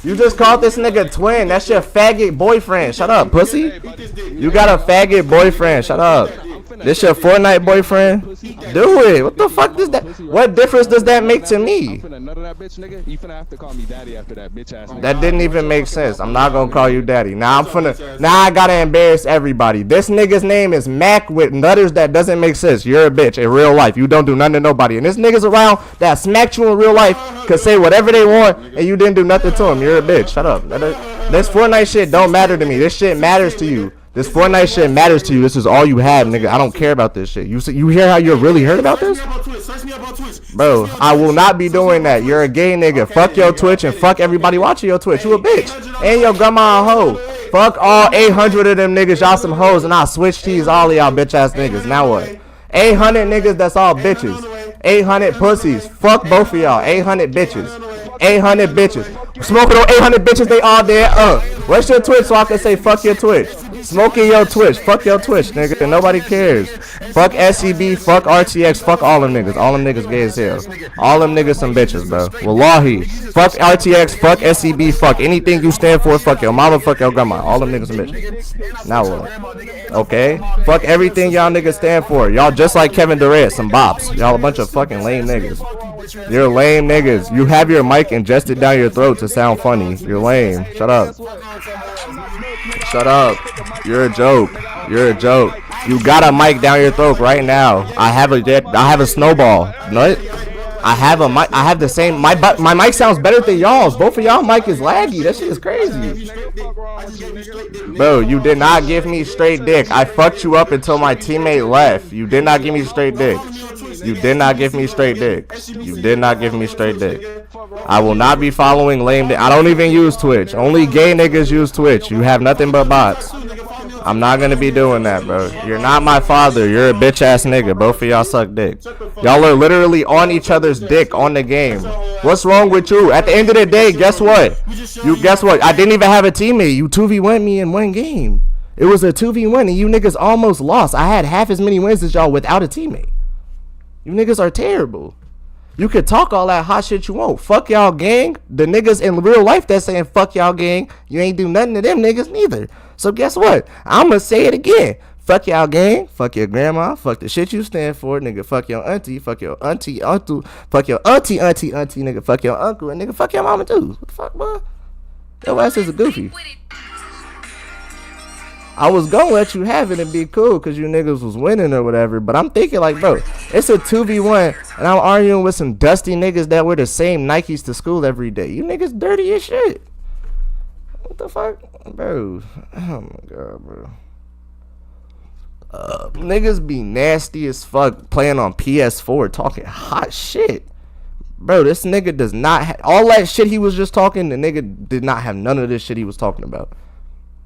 [SPEAKER 1] You just called this nigga twin. That's your faggot boyfriend. Shut up, pussy. You got a faggot boyfriend. Shut up. This your Fortnite boyfriend? Do it. What the fuck does that? What difference does that make to me?
[SPEAKER 6] I'm finna nut of that bitch, nigga. You finna have to call me daddy after that bitch ass nigga.
[SPEAKER 1] That didn't even make sense. I'm not gonna call you daddy. Now I gotta embarrass everybody. This nigga's name is Mac with nutters that doesn't make sense. You're a bitch in real life. You don't do nothing to nobody. And this nigga's around that smacked you in real life could say whatever they want and you didn't do nothing to him. You're a bitch. Shut up. This Fortnite shit don't matter to me. This shit matters to you. This Fortnite shit matters to you. This is all you have, nigga. I don't care about this shit. You hear how you're really hurt about this? Bro, I will not be doing that. You're a gay nigga. Fuck your Twitch and fuck everybody watching your Twitch. You a bitch. And your grandma a hoe. Fuck all 800 of them niggas. Y'all some hoes and I'll switch tees all of y'all bitch ass niggas. Now what? 800 niggas, that's all bitches. 800 pussies. Fuck both of y'all. 800 bitches. 800 bitches. Smoking on 800 bitches, they all dead. What's your Twitch so I can say fuck your Twitch? Smoking your Twitch. Fuck your Twitch, nigga. And nobody cares. Fuck SCB. Fuck RTX. Fuck all them niggas. All them niggas gay as hell. All them niggas some bitches, bro. Wallahi. Fuck RTX. Fuck SCB. Fuck anything you stand for. Fuck your mama. Fuck your grandma. All them niggas some bitches. Now what? Okay? Fuck everything y'all niggas stand for. Y'all just like Kevin Durant. Some bops. Y'all a bunch of fucking lame niggas. You're lame niggas. You have your mic ingested down your throat to sound funny. You're lame. Shut up. Shut up. You're a joke. You're a joke. You got a mic down your throat right now. I have a snowball. Nut. I have a mic. I have the same. My mic sounds better than y'all's. Both of y'all mic is laggy. That shit is crazy. Bro, you did not give me straight dick. I fucked you up until my teammate left. You did not give me straight dick. You did not give me straight dick. You did not give me straight dick. I will not be following lame dick. I don't even use Twitch. Only gay niggas use Twitch. You have nothing but bots. I'm not gonna be doing that, bro. You're not my father. You're a bitch ass nigga. Both of y'all suck dick. Y'all are literally on each other's dick on the game. What's wrong with you? At the end of the day, guess what? Guess what? I didn't even have a teammate. You 2v1 me in one game. It was a 2v1 and you niggas almost lost. I had half as many wins as y'all without a teammate. You niggas are terrible. You could talk all that hot shit you want. Fuck y'all gang. The niggas in real life that's saying fuck y'all gang, you ain't do nothing to them niggas neither. So guess what? I'ma say it again. Fuck y'all gang. Fuck your grandma. Fuck the shit you stand for, nigga. Fuck your auntie. Fuck your auntie, uncle. Fuck your auntie, nigga. Fuck your uncle and nigga. Fuck your mama too. What the fuck, boy? Your ass is a goofy. I was gonna let you have it and be cool because you niggas was winning or whatever, but I'm thinking like, bro, it's a 2v1 and I'm arguing with some dusty niggas that wear the same Nikes to school every day. You niggas dirty as shit. What the fuck? Bro. Oh my god, bro. Niggas be nasty as fuck playing on PS4 talking hot shit. Bro, this nigga does not all that shit he was just talking, the nigga did not have none of this shit he was talking about.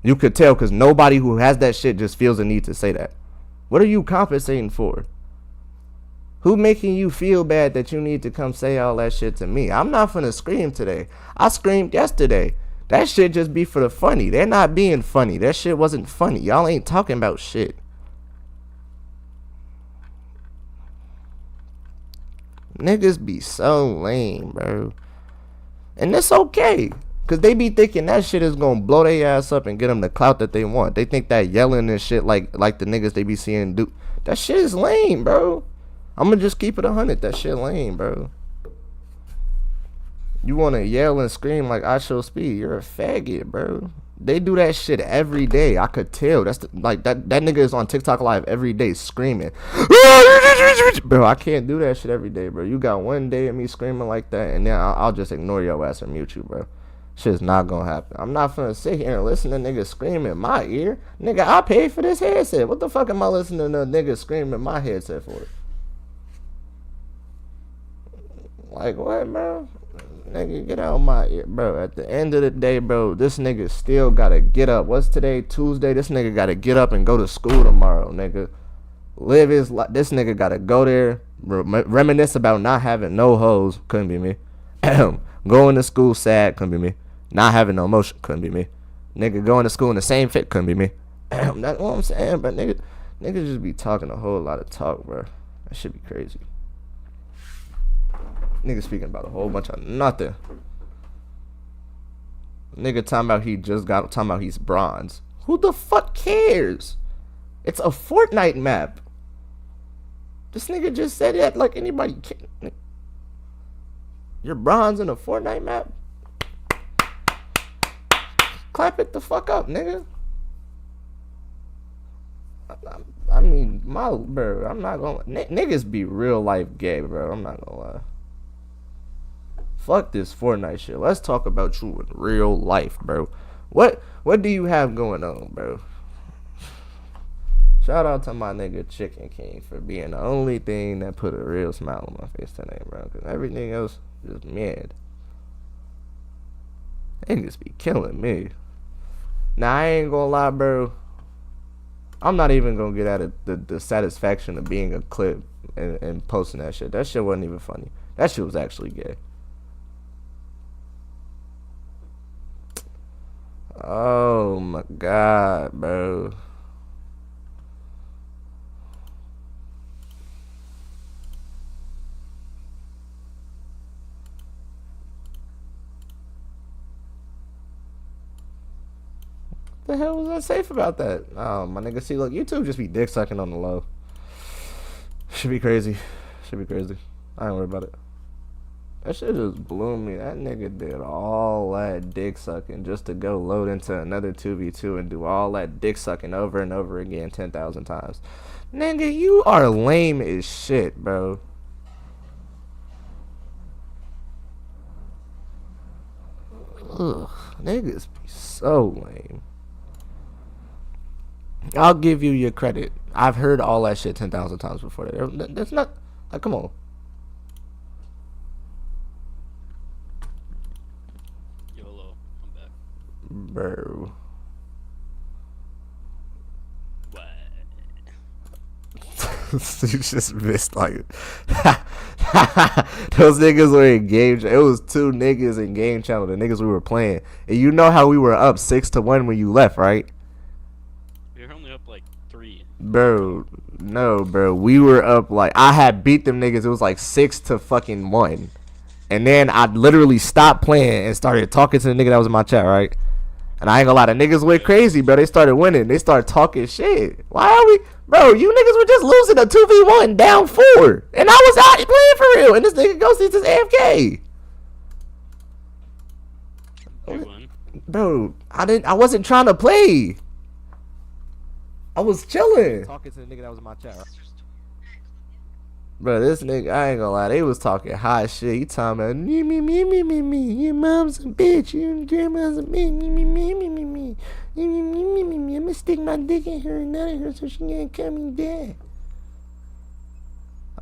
[SPEAKER 1] You could tell because nobody who has that shit just feels the need to say that. What are you compensating for? Who making you feel bad that you need to come say all that shit to me? I'm not finna scream today. I screamed yesterday. That shit just be for the funny. They're not being funny. That shit wasn't funny. Y'all ain't talking about shit. Niggas be so lame, bro. And it's okay. Because they be thinking that shit is going to blow their ass up and get them the clout that they want. They think that yelling and shit like the niggas they be seeing do. That shit is lame, bro. I'm going to just keep it 100. That shit lame, bro. You want to yell and scream like I show speed. You're a faggot, bro. They do that shit every day. I could tell. That's like that nigga is on TikTok live every day screaming. Bro, I can't do that shit every day, bro. You got one day of me screaming like that and then I'll just ignore your ass and mute you, bro. Shit's not gonna happen. I'm not finna sit here and listen to niggas scream in my ear. Nigga, I paid for this headset. What the fuck am I listening to niggas scream in my headset for? Like, what, bro? Nigga, get out of my ear. Bro, at the end of the day, bro, this nigga still gotta get up. What's today? Tuesday? This nigga gotta get up and go to school tomorrow, nigga. Live his life. This nigga gotta go there, reminisce about not having no hoes. Couldn't be me. Going to school sad. Couldn't be me. Not having no emotion. Couldn't be me. Nigga going to school in the same fit. Couldn't be me. That's what I'm saying, but niggas just be talking a whole lot of talk, bro. That should be crazy. Nigga speaking about a whole bunch of nothing. Nigga talking about he's bronze. Who the fuck cares? It's a Fortnite map. This nigga just said that like anybody can. You're bronze in a Fortnite map? Clap it the fuck up, nigga. I mean, bro, I'm not gonna niggas be real life gay, bro. I'm not gonna lie. Fuck this Fortnite shit. Let's talk about you in real life, bro. What do you have going on, bro? Shout out to my nigga Chicken King for being the only thing that put a real smile on my face today, bro. Cause everything else is mad. Niggas be killing me. Now I ain't gonna lie, bro. I'm not even gonna get out of the satisfaction of being a clip and posting that shit. That shit wasn't even funny. That shit was actually gay. Oh my god, bro. The hell was I safe about that? Oh, my nigga, see, look, YouTube just be dick sucking on the low. Should be crazy. Should be crazy. I ain't worried about it. That shit just blew me. That nigga did all that dick sucking just to go load into another 2v2 and do all that dick sucking over and over again 10,000 times. Nigga, you are lame as shit, bro. Ugh, niggas be so lame. I'll give you your credit. I've heard all that shit 10,000 times before. That's not like, come on.
[SPEAKER 4] YOLO, I'm back.
[SPEAKER 1] Bro.
[SPEAKER 4] What?
[SPEAKER 1] You just missed like those niggas were in game. It was 2 niggas in game channel. The niggas we were playing, and you know how we were up 6-1 when you left, right?
[SPEAKER 4] We were only up like 3.
[SPEAKER 1] Bro, no, bro. We were up like I had beat them niggas. It was like 6-1, and then I literally stopped playing and started talking to the nigga that was in my chat, right? And I ain't gonna lie, the niggas went crazy, bro. They started winning. They started talking shit. Why are we, bro? You niggas were just losing a 2v1 down 4, and I was out playing for real. And this nigga goes, he's just AFK.
[SPEAKER 4] We won.
[SPEAKER 1] Bro, I wasn't trying to play. I was chilling. Talking to the nigga that was in my chat, right? Bro, this nigga, I ain't gonna lie, they was talking hot shit. He talking about me, your mom's a bitch, your grandma's a bitch, me. I'ma stick my dick in her and nut in her so she can't come me back.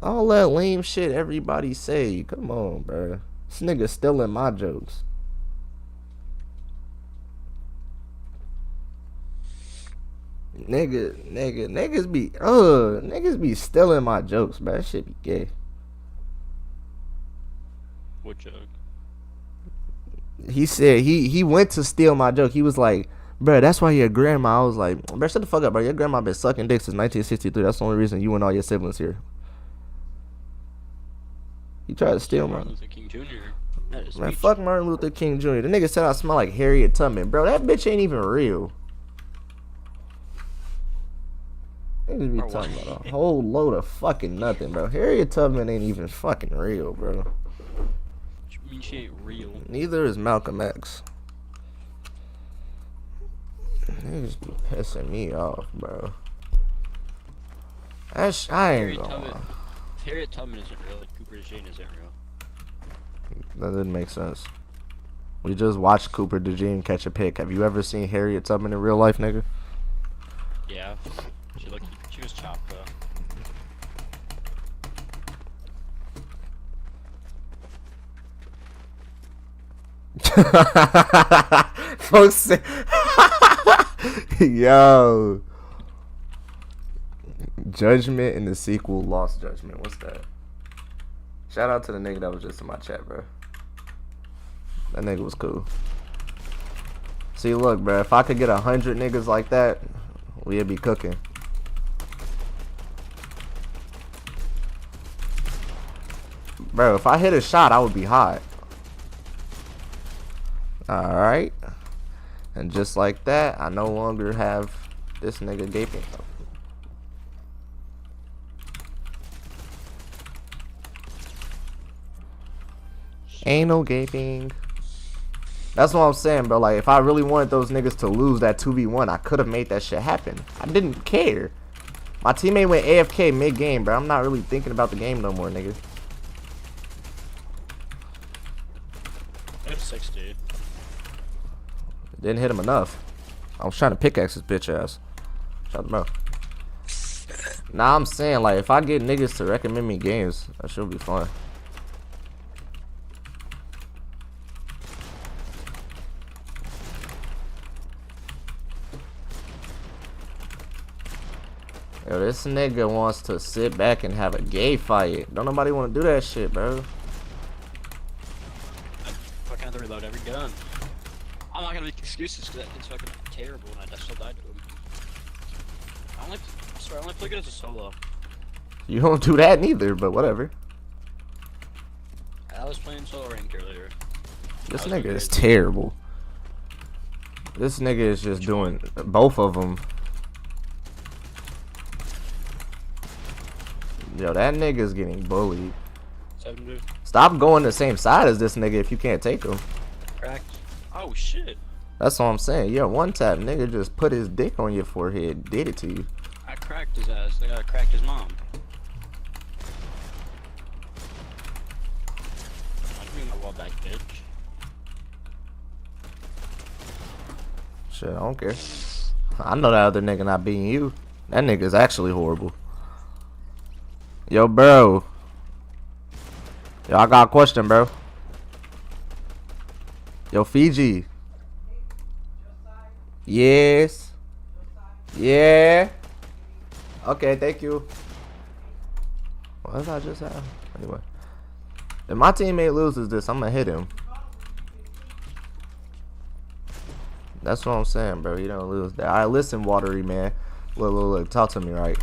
[SPEAKER 1] All that lame shit everybody say. Come on, bro. This nigga stealing my jokes. Niggas be stealing my jokes, bro. That shit be gay.
[SPEAKER 4] What joke?
[SPEAKER 1] He said he went to steal my joke. He was like, bro, that's why your grandma. I was like, bro, shut the fuck up, bro. Your grandma been sucking dick since 1963. That's the only reason you and all your siblings here. He tried to steal my.
[SPEAKER 4] Martin Luther King Jr.
[SPEAKER 1] Man, fuck Martin Luther King Jr. The nigga said I smell like Harriet Tubman, bro. That bitch ain't even real. Niggas be talking about a whole load of fucking nothing, bro. Harriet Tubman ain't even fucking real, bro.
[SPEAKER 4] What you mean she ain't real?
[SPEAKER 1] Neither is Malcolm X. Niggas be pissing me off, bro. I ain't gonna lie.
[SPEAKER 4] Harriet Tubman isn't real. Like Cooper DeJean isn't real.
[SPEAKER 1] That didn't make sense. We just watched Cooper DeJean catch a pick. Have you ever seen Harriet Tubman in real life, nigga?
[SPEAKER 4] Yeah. She was chopped though.
[SPEAKER 1] Folks say, yo, Judgment in the sequel, Lost Judgment. What's that? Shout out to the nigga that was just in my chat, bro. That nigga was cool. See, look, bro, if I could get 100 niggas like that, we'd be cooking. Bro, if I hit a shot, I would be hot. Alright. And just like that, I no longer have this nigga gaping. Ain't no gaping. That's what I'm saying, bro. Like, if I really wanted those niggas to lose that 2v1, I could have made that shit happen. I didn't care. My teammate went AFK mid-game, bro. I'm not really thinking about the game no more, nigga.
[SPEAKER 4] It's 6, dude.
[SPEAKER 1] Didn't hit him enough. I was trying to pickaxe his bitch ass. Shut him up. Nah, I'm saying, like, if I get niggas to recommend me games, that should be fun. Yo, this nigga wants to sit back and have a gay fight. Don't nobody want to do that shit, bro.
[SPEAKER 4] I fucking have to reload every gun. I'm not gonna make excuses because that kid's fucking terrible and I still died to him. I swear, I only play good as a solo.
[SPEAKER 1] You don't do that neither, but whatever.
[SPEAKER 4] I was playing solo rank earlier.
[SPEAKER 1] This nigga is terrible. This nigga is just doing both of them. Yo, that nigga's getting bullied.
[SPEAKER 4] 7 dude.
[SPEAKER 1] Stop going the same side as this nigga if you can't take him.
[SPEAKER 4] Cracked. Oh shit.
[SPEAKER 1] That's what I'm saying. Yeah, one tap nigga just put his dick on your forehead, did it to you.
[SPEAKER 4] I cracked his ass. I gotta crack his mom. I'm bringing my wall back, bitch.
[SPEAKER 1] Shit, I don't care. I know that other nigga not beating you. That nigga's actually horrible. Yo, bro. Yo, I got a question, bro. Yo, Fiji. Yes. Yeah. Okay, thank you. What did I just have? Anyway. If my teammate loses this, I'm gonna hit him. That's what I'm saying, bro. You don't lose that. Alright, listen, Watery man. Look, talk to me, right?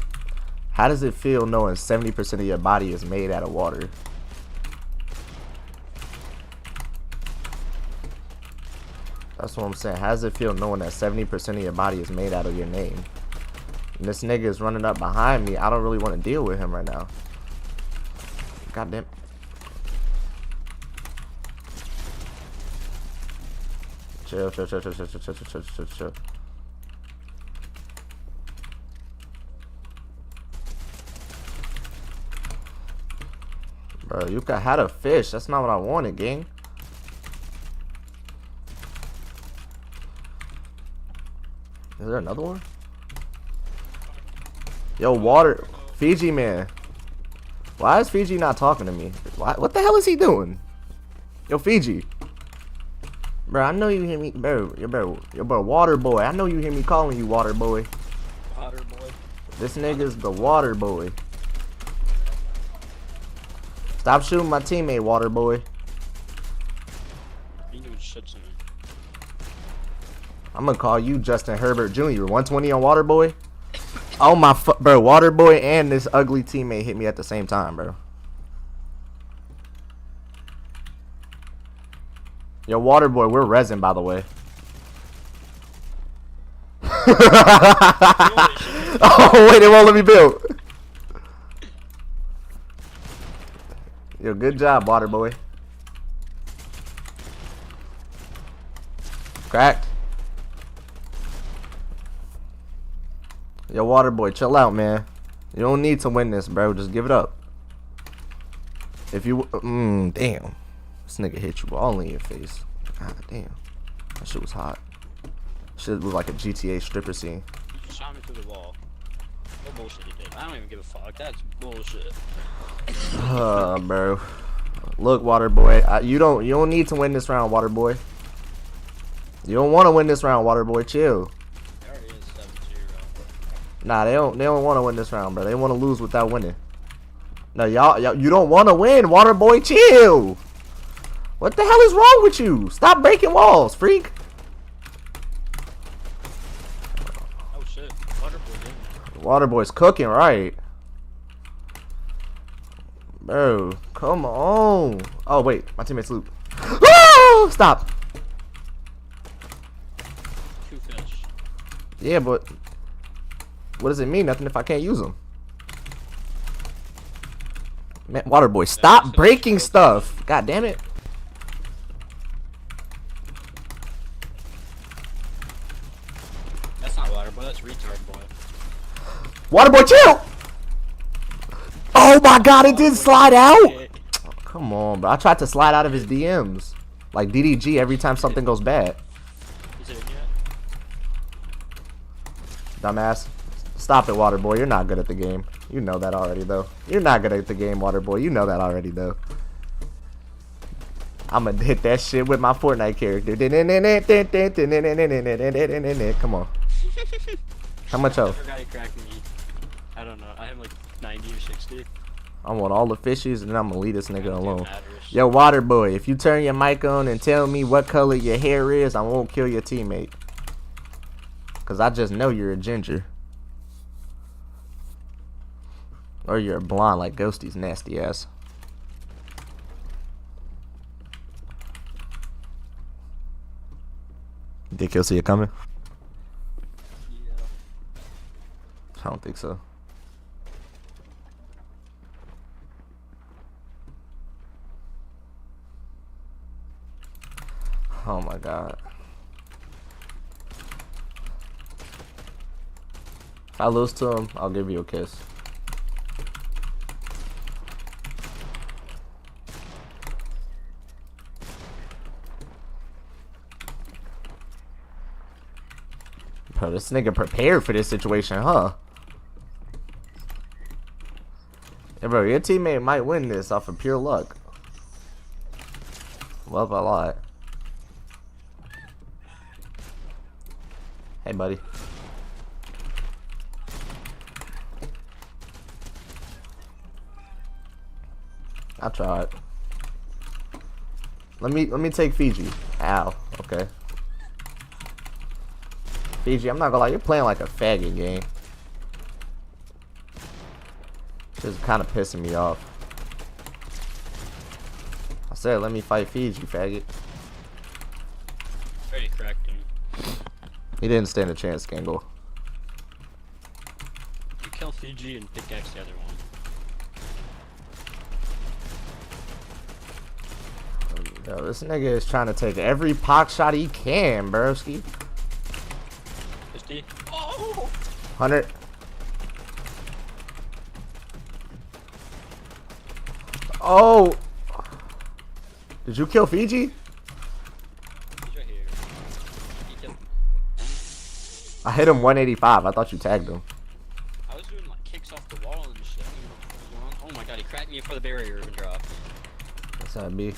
[SPEAKER 1] How does it feel knowing 70% of your body is made out of water? That's what I'm saying. How does it feel knowing that 70% of your body is made out of your name? And this nigga is running up behind me. I don't really want to deal with him right now. Goddamn. Chill. Bro, you could have a fish. That's not what I wanted, gang. Is there another one? Yo, water. Fiji man. Why is Fiji not talking to me? What the hell is he doing? Yo, Fiji. Bro, I know you hear me. Bro, water boy. I know you hear me calling you water boy.
[SPEAKER 4] Water boy.
[SPEAKER 1] This nigga's the water boy. Stop shooting my teammate, water boy.
[SPEAKER 4] You doing shit to me.
[SPEAKER 1] I'm gonna call you Justin Herbert Jr. 120 on water boy. Oh my bro, water boy and this ugly teammate hit me at the same time, bro. Yo, water boy, we're resin, by the way. Oh wait, it won't let me build. Yo, good job, water boy. Cracked. Yo, water boy, chill out, man. You don't need to win this, bro. Just give it up. If you, damn, this nigga hit you all in your face. God damn, that shit was hot. Shit was like a GTA stripper scene.
[SPEAKER 4] You just shot me through the wall. What bullshit you did? I don't even give a fuck. That's bullshit.
[SPEAKER 1] Bro. Look, water boy. You don't need to win this round, water boy. You don't want to win this round, water boy. Chill.
[SPEAKER 4] It already is 7-0.
[SPEAKER 1] Nah, they don't want to win this round, bro. They want to lose without winning. No, y'all, you don't want to win, water boy. Chill. What the hell is wrong with you? Stop breaking walls, freak.
[SPEAKER 4] Oh shit. Water boy did.
[SPEAKER 1] Water boy's cooking, right? Bro, come on. Oh wait, my teammate's loot. Oh, stop.
[SPEAKER 4] 2 fish.
[SPEAKER 1] Yeah, but what does it mean? Nothing if I can't use them. Man, water boy, stop breaking stuff. God damn it.
[SPEAKER 4] that's retard boy.
[SPEAKER 1] Waterboy, chill! Oh my god, it did slide out! Come on, bro. I tried to slide out of his DMs. Like DDG every time something goes bad.
[SPEAKER 4] Is it in yet?
[SPEAKER 1] Dumbass. Stop it, Waterboy. You're not good at the game. You know that already, though. You're not good at the game, Waterboy. You know that already, though. I'm gonna hit that shit with my Fortnite character. Come on. How much
[SPEAKER 4] I
[SPEAKER 1] health?
[SPEAKER 4] forgot he cracked me. I don't know. I have like 90 or 60.
[SPEAKER 1] I want all the fishies, and then I'm gonna leave this nigga
[SPEAKER 4] It
[SPEAKER 1] alone.
[SPEAKER 4] matters.
[SPEAKER 1] Yo, Waterboy, if you turn your mic on and tell me what color your hair is, I won't kill your teammate. Cause I just know you're a ginger. Or you're blonde like Ghosty's nasty ass. Think he'll see it coming?
[SPEAKER 4] Yeah.
[SPEAKER 1] I don't think so. Oh my god. If I lose to him, I'll give you a kiss. Bro, this nigga prepared for this situation, huh? Yeah, bro, your teammate might win this off of pure luck. Well, a lot. Hey, buddy. I tried. Let me take Fiji. Ow. Okay. Fiji, I'm not gonna lie, you're playing like a faggot game. Just kind of pissing me off. I said, let me fight Fiji, faggot.
[SPEAKER 4] Already cracked him.
[SPEAKER 1] He didn't stand a chance, Gangle.
[SPEAKER 4] You kill Fiji and pickaxe the other one.
[SPEAKER 1] Yo, this nigga is trying to take every pock shot he can, broski.
[SPEAKER 4] Is he? Oh!
[SPEAKER 1] 100. Oh! Did you kill Fiji?
[SPEAKER 4] He's right here. He killed.
[SPEAKER 1] I hit him 185. I thought you tagged him.
[SPEAKER 4] I was doing like kicks off the wall and shit. I don't know what was going on. Oh my god, he cracked me before the barrier even dropped.
[SPEAKER 1] What's that, B?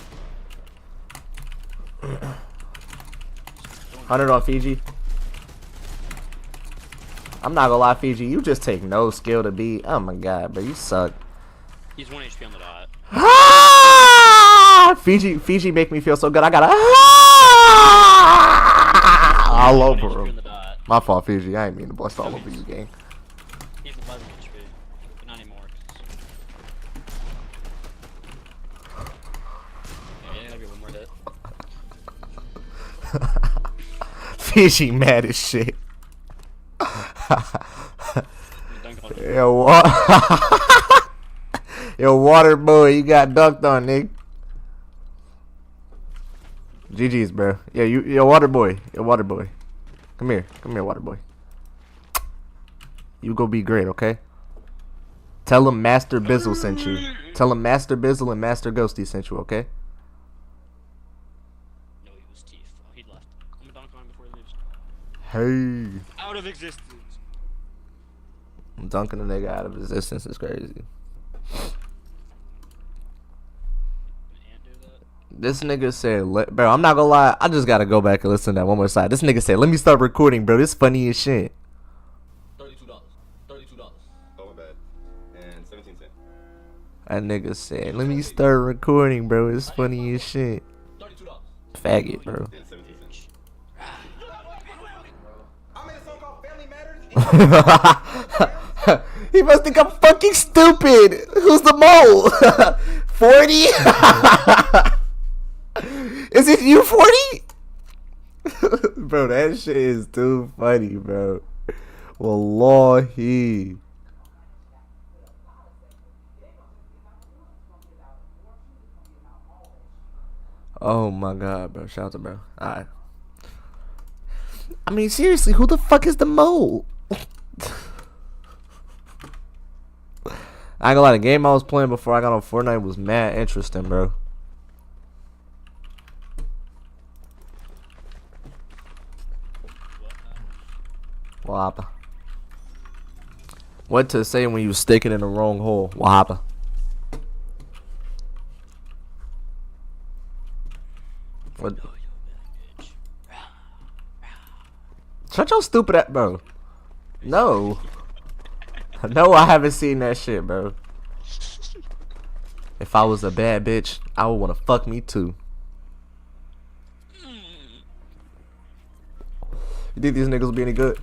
[SPEAKER 1] 100 on Fiji. I'm not gonna lie, Fiji. You just take no skill to beat. Oh my god, bro. You suck.
[SPEAKER 4] He's 1 HP on the dot.
[SPEAKER 1] Ah! Fiji make me feel so good. I gotta all over
[SPEAKER 4] 1 HP on
[SPEAKER 1] him.
[SPEAKER 4] the dot.
[SPEAKER 1] My fault, Fiji. I ain't mean to bust all over you, gang.
[SPEAKER 4] He's 11 HP. But not anymore. Yeah, gotta be one more hit.
[SPEAKER 1] Fiji mad as shit.
[SPEAKER 4] Dunk on him.
[SPEAKER 1] Yo, water boy, you got dunked on, nigga. GG's, bro. Yeah, yo, water boy. Yo, water boy. Come here, water boy. You go be great, okay? Tell him Master Bizzle sent you. Tell him Master Bizzle and Master Ghosty sent you, okay?
[SPEAKER 4] No, he was teeth. Oh, he left. I'm gonna dunk on him before he leaves.
[SPEAKER 1] Hey.
[SPEAKER 4] Out of existence.
[SPEAKER 1] Dunking a nigga out of existence is crazy.
[SPEAKER 4] Can't do that.
[SPEAKER 1] This nigga said, bro, I'm not gonna lie. I just gotta go back and listen to that one more side. This nigga said, let me start recording, bro. This funny as shit.
[SPEAKER 5] $32. Oh, my bad. And 17 cents.
[SPEAKER 1] That nigga said, let me start recording, bro. It's funny as shit.
[SPEAKER 5] $32.
[SPEAKER 1] Faggot, bro.
[SPEAKER 5] And 17 cents.
[SPEAKER 3] I'm in a song called Family Matters.
[SPEAKER 1] He must think I'm fucking stupid. Who's the mole? 40? Is it you, 40? Bro, that shit is too funny, bro. Wallahi. Oh my god, bro. Shout out to bro. Alright. I mean, seriously, who the fuck is the mole? I ain't gonna lie, the game I was playing before I got on Fortnite was mad interesting, bro. What happened? What to say when you stick it in the wrong hole? What happened? What? Shut your stupid ass, bro. No. No, I haven't seen that shit, bro. If I was a bad bitch, I would want to fuck me too. You think these niggas will be any good?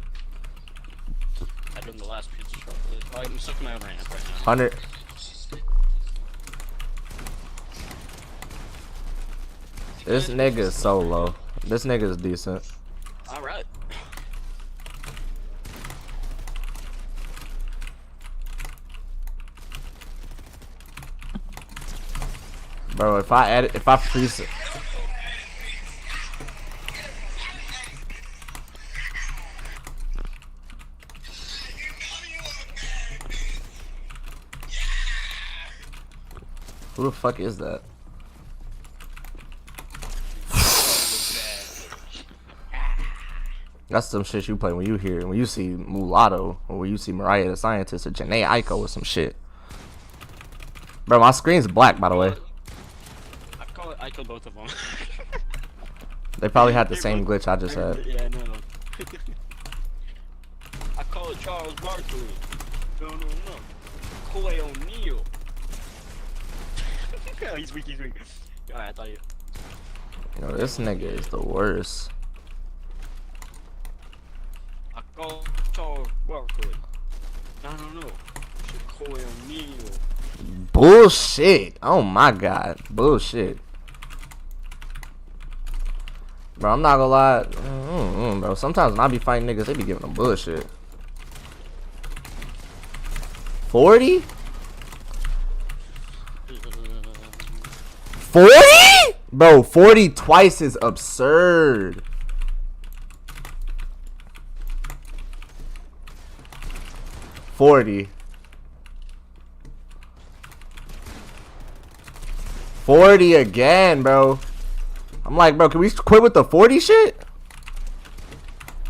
[SPEAKER 4] I done the last pizza chocolate. Oh, I'm sucking my own hand right now.
[SPEAKER 1] 100. This nigga is so low. This nigga is decent.
[SPEAKER 4] Alright.
[SPEAKER 1] Bro, if I freeze it. Who the fuck is that? That's some shit you play when you see Mulatto, or when you see Mariah the Scientist, or Janae Aiko or some shit. Bro, my screen's black, by the way.
[SPEAKER 4] I killed both of them.
[SPEAKER 1] They probably had the same glitch I just had.
[SPEAKER 4] Yeah, I know. I call it Charles Barkley. No. Koi O'Neal. He's weak. Alright, I thought you.
[SPEAKER 1] Yo, this nigga is the worst.
[SPEAKER 4] I call it Charles Barkley. No. Koi O'Neal.
[SPEAKER 1] Bullshit. Oh my god. Bullshit. Bro, I'm not gonna lie. Bro, sometimes when I be fighting niggas, they be giving them bullshit. 40? 40? Bro, 40 twice is absurd. $40 again, bro. I'm like, bro, can we quit with the 40 shit?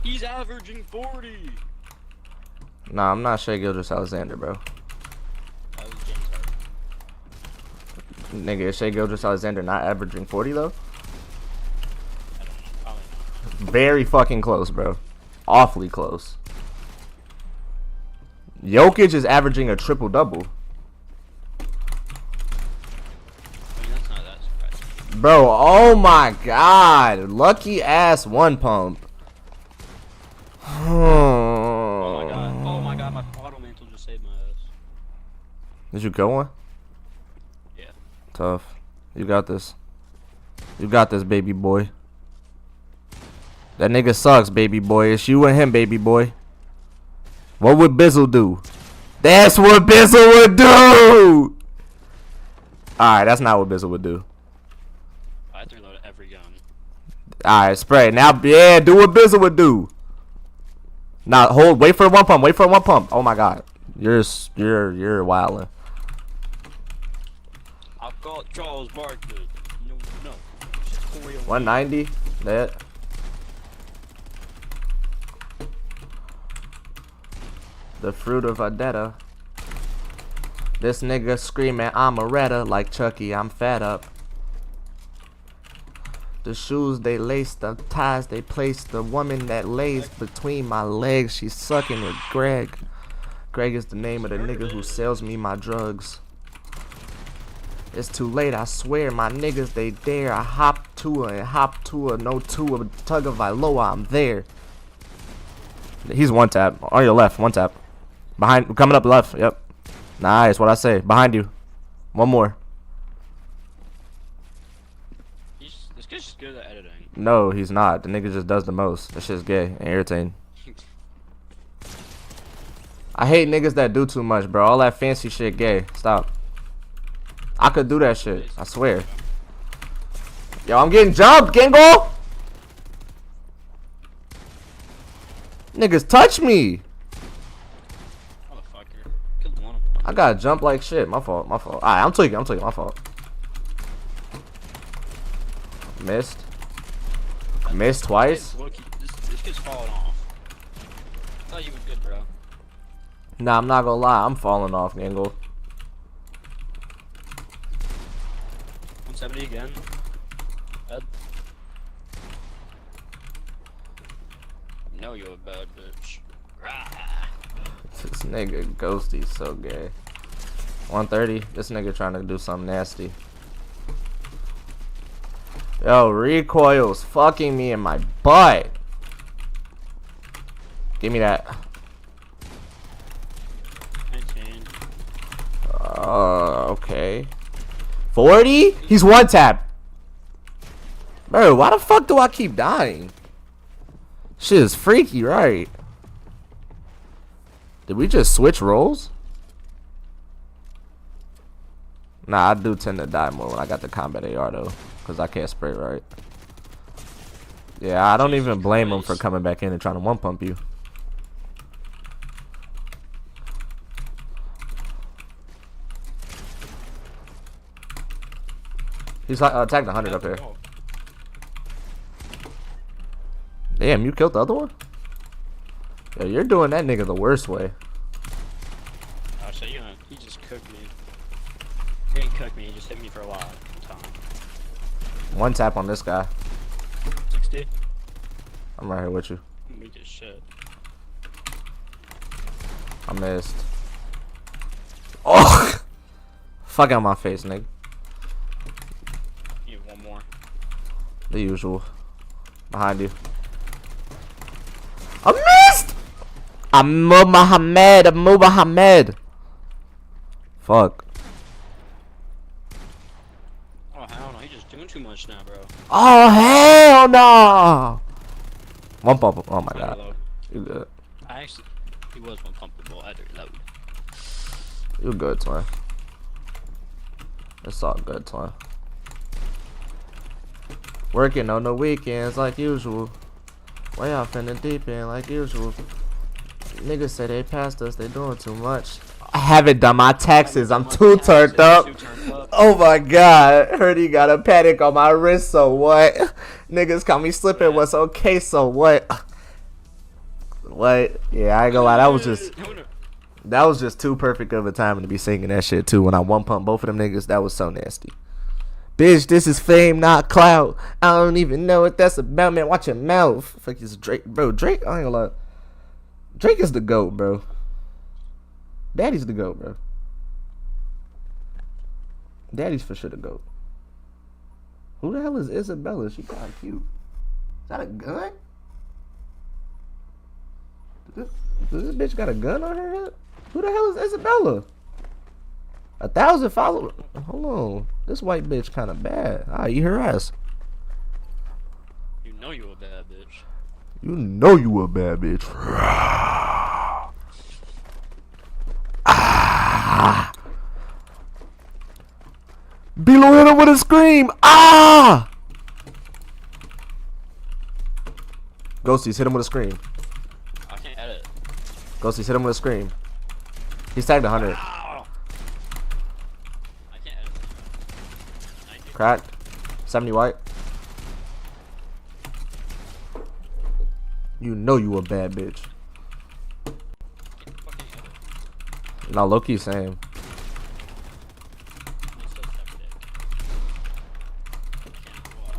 [SPEAKER 4] He's averaging 40.
[SPEAKER 1] Nah, I'm not Shea Gilgeous-Alexander, bro.
[SPEAKER 4] That was James Harden.
[SPEAKER 1] Nigga, is Shea Gilgeous-Alexander not averaging 40 though?
[SPEAKER 4] I don't know. Probably not.
[SPEAKER 1] Very fucking close, bro. Awfully close. Jokic is averaging a triple-double.
[SPEAKER 4] That's not that surprising.
[SPEAKER 1] Bro, oh my god. Lucky ass one pump.
[SPEAKER 4] Oh my god, my auto mantle just saved my ass.
[SPEAKER 1] Did you go one?
[SPEAKER 4] Yeah.
[SPEAKER 1] Tough. You got this. You got this, baby boy. That nigga sucks, baby boy. It's you and him, baby boy. What would Bizzle do? That's what Bizzle would do! Alright, that's not what Bizzle would do.
[SPEAKER 4] I have to reload every gun.
[SPEAKER 1] Alright, spray. Now, yeah, do what Bizzle would do. Now, hold. Wait for one pump. Wait for one pump. Oh my god. You're wildin'.
[SPEAKER 4] I'll call it Charles Barkley. No.
[SPEAKER 1] 190. That. The fruit of a debtor. This nigga screaming, I'm a redder. Like Chucky, I'm fed up. The shoes they lace, the ties they place. The woman that lays between my legs, she's sucking with Greg. Greg is the name of the nigga who sells me my drugs. It's too late, I swear, my niggas they dare. I hop to her and hop to her, no to a tug of Iloa, I'm there. He's one tap. On your left, one tap. Behind, coming up left, yep. Nice, what I say. Behind you. One more.
[SPEAKER 4] This guy's just good at editing.
[SPEAKER 1] No, he's not. The nigga just does the most. That shit's gay and irritating. I hate niggas that do too much, bro. All that fancy shit gay. Stop. I could do that shit. I swear. Yo, I'm getting jumped. Can't go. Niggas touch me.
[SPEAKER 4] Motherfucker. Killed one of them.
[SPEAKER 1] I gotta jump like shit. My fault. My fault. Alright, I'm tweaking. My fault. Missed. Missed twice.
[SPEAKER 4] This kid's falling off. I thought you were good, bro.
[SPEAKER 1] Nah, I'm not gonna lie. I'm falling off, Gangle.
[SPEAKER 4] 170 again. Bad. No, you're a bad bitch. Rah.
[SPEAKER 1] This nigga Ghosty's so gay. 130. This nigga trying to do something nasty. Yo, recoil's fucking me in my butt. Give me that.
[SPEAKER 4] 19.
[SPEAKER 1] Okay. 40? He's one tap. Bro, why the fuck do I keep dying? Shit is freaky, right? Did we just switch roles? Nah, I do tend to die more when I got the combat AR though, because I can't spray right. Yeah, I don't even blame him for coming back in and trying to one pump you. He's like tagged 100 up here. Damn, you killed the other one? Yeah, you're doing that nigga the worst way.
[SPEAKER 4] Oh, so he just cooked me. He didn't cook me, he just hit me for a lot of time.
[SPEAKER 1] One tap on this guy.
[SPEAKER 4] 60.
[SPEAKER 1] I'm right here with you.
[SPEAKER 4] We just shit.
[SPEAKER 1] I missed. Oh! Fuck out my face, nigga.
[SPEAKER 4] You have one more.
[SPEAKER 1] The usual. Behind you. I missed! Amu Muhammad. Fuck.
[SPEAKER 4] Oh, hell no, he's just doing too much now, bro.
[SPEAKER 1] Oh, hell no! One pump. Oh my god.
[SPEAKER 4] Reload.
[SPEAKER 1] You good.
[SPEAKER 4] He was one pumpable. I had to reload.
[SPEAKER 1] You good, twin. It's all good, twin. Working on the weekends like usual. Way off in the deep end like usual. Niggas say they passed us, they doing too much. I haven't done my taxes, I'm too turned up. Oh my god, heard he got a panic on my wrist, so what? Niggas caught me slipping, what's okay, so what? What? Yeah, I ain't gonna lie, that was just too perfect of a time to be singing that shit too. When I one pump both of them niggas, that was so nasty. Bitch, this is fame, not clout. I don't even know what that's about, man. Watch your mouth. Fuck this Drake, bro. Drake, I ain't gonna lie. Drake is the GOAT, bro. Daddy's the GOAT, bro. Daddy's for sure the GOAT. Who the hell is Isabella? She kinda cute. Is that a gun? Does this bitch got a gun on her head? Who the hell is Isabella? 1,000 followers. Hold on. This white bitch kind of bad. I eat her ass.
[SPEAKER 4] You know you a bad bitch.
[SPEAKER 1] You know you a bad bitch. Ah. Bizzle hit him with a scream. Ah! Ghosties, hit him with a scream.
[SPEAKER 4] I can't edit.
[SPEAKER 1] Ghosties, hit him with a scream. He's tagged 100.
[SPEAKER 4] Ow. I can't edit.
[SPEAKER 1] Cracked. 70 white. You know you a bad bitch. Now Loki's same.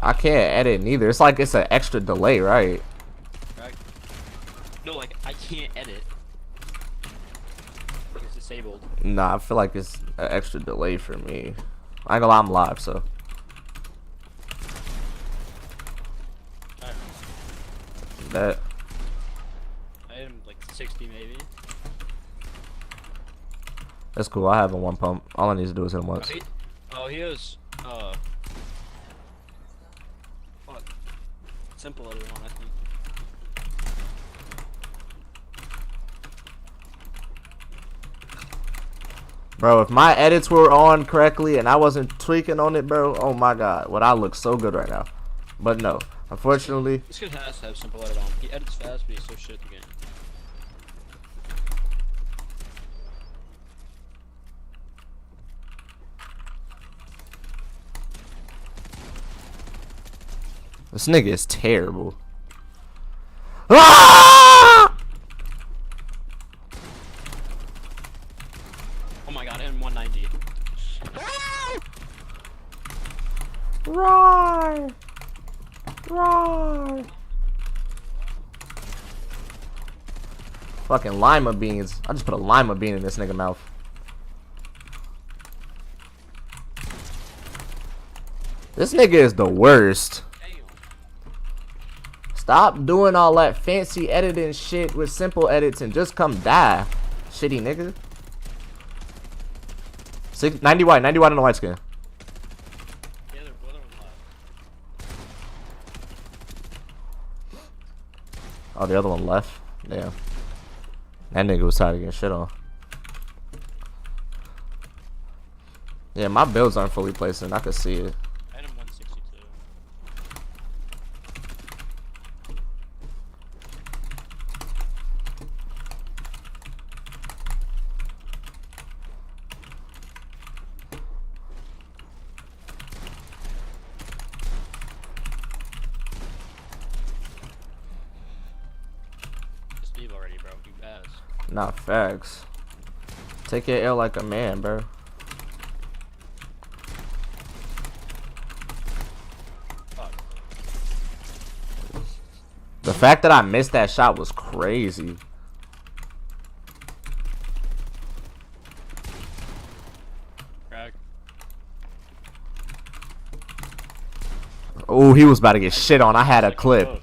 [SPEAKER 1] I can't edit neither. It's like it's an extra delay, right?
[SPEAKER 4] No, like I can't edit. It's disabled.
[SPEAKER 1] Nah, I feel like it's an extra delay for me. I ain't gonna lie, I'm live, so. That.
[SPEAKER 4] I hit him like 60 maybe.
[SPEAKER 1] That's cool. I have a one pump. All I need to do is hit him once.
[SPEAKER 4] He has fuck. Simple other one, I think.
[SPEAKER 1] Bro, if my edits were on correctly and I wasn't tweaking on it, bro, oh my god, would I look so good right now? But no, unfortunately.
[SPEAKER 4] This kid has to have simple edit on. He edits fast, but he's so shit again.
[SPEAKER 1] This nigga is terrible. Ah!
[SPEAKER 4] Oh my god, and 190.
[SPEAKER 1] Roar! Roar! Fucking lima beans. I just put a lima bean in this nigga mouth. This nigga is the worst. Stop doing all that fancy editing shit with simple edits and just come die. Shitty nigga. 90 white on the white skin.
[SPEAKER 4] Yeah, they're both on left.
[SPEAKER 1] Oh, the other one left? Damn. That nigga was tired of getting shit on. Yeah, my builds aren't fully placed and I could see it.
[SPEAKER 4] I had him 162. Just leave already, bro. You ass.
[SPEAKER 1] Not facts. Take your L like a man, bro.
[SPEAKER 4] Fuck.
[SPEAKER 1] The fact that I missed that shot was crazy.
[SPEAKER 4] Crack.
[SPEAKER 1] Oh, he was about to get shit on. I had a clip.
[SPEAKER 4] Oh.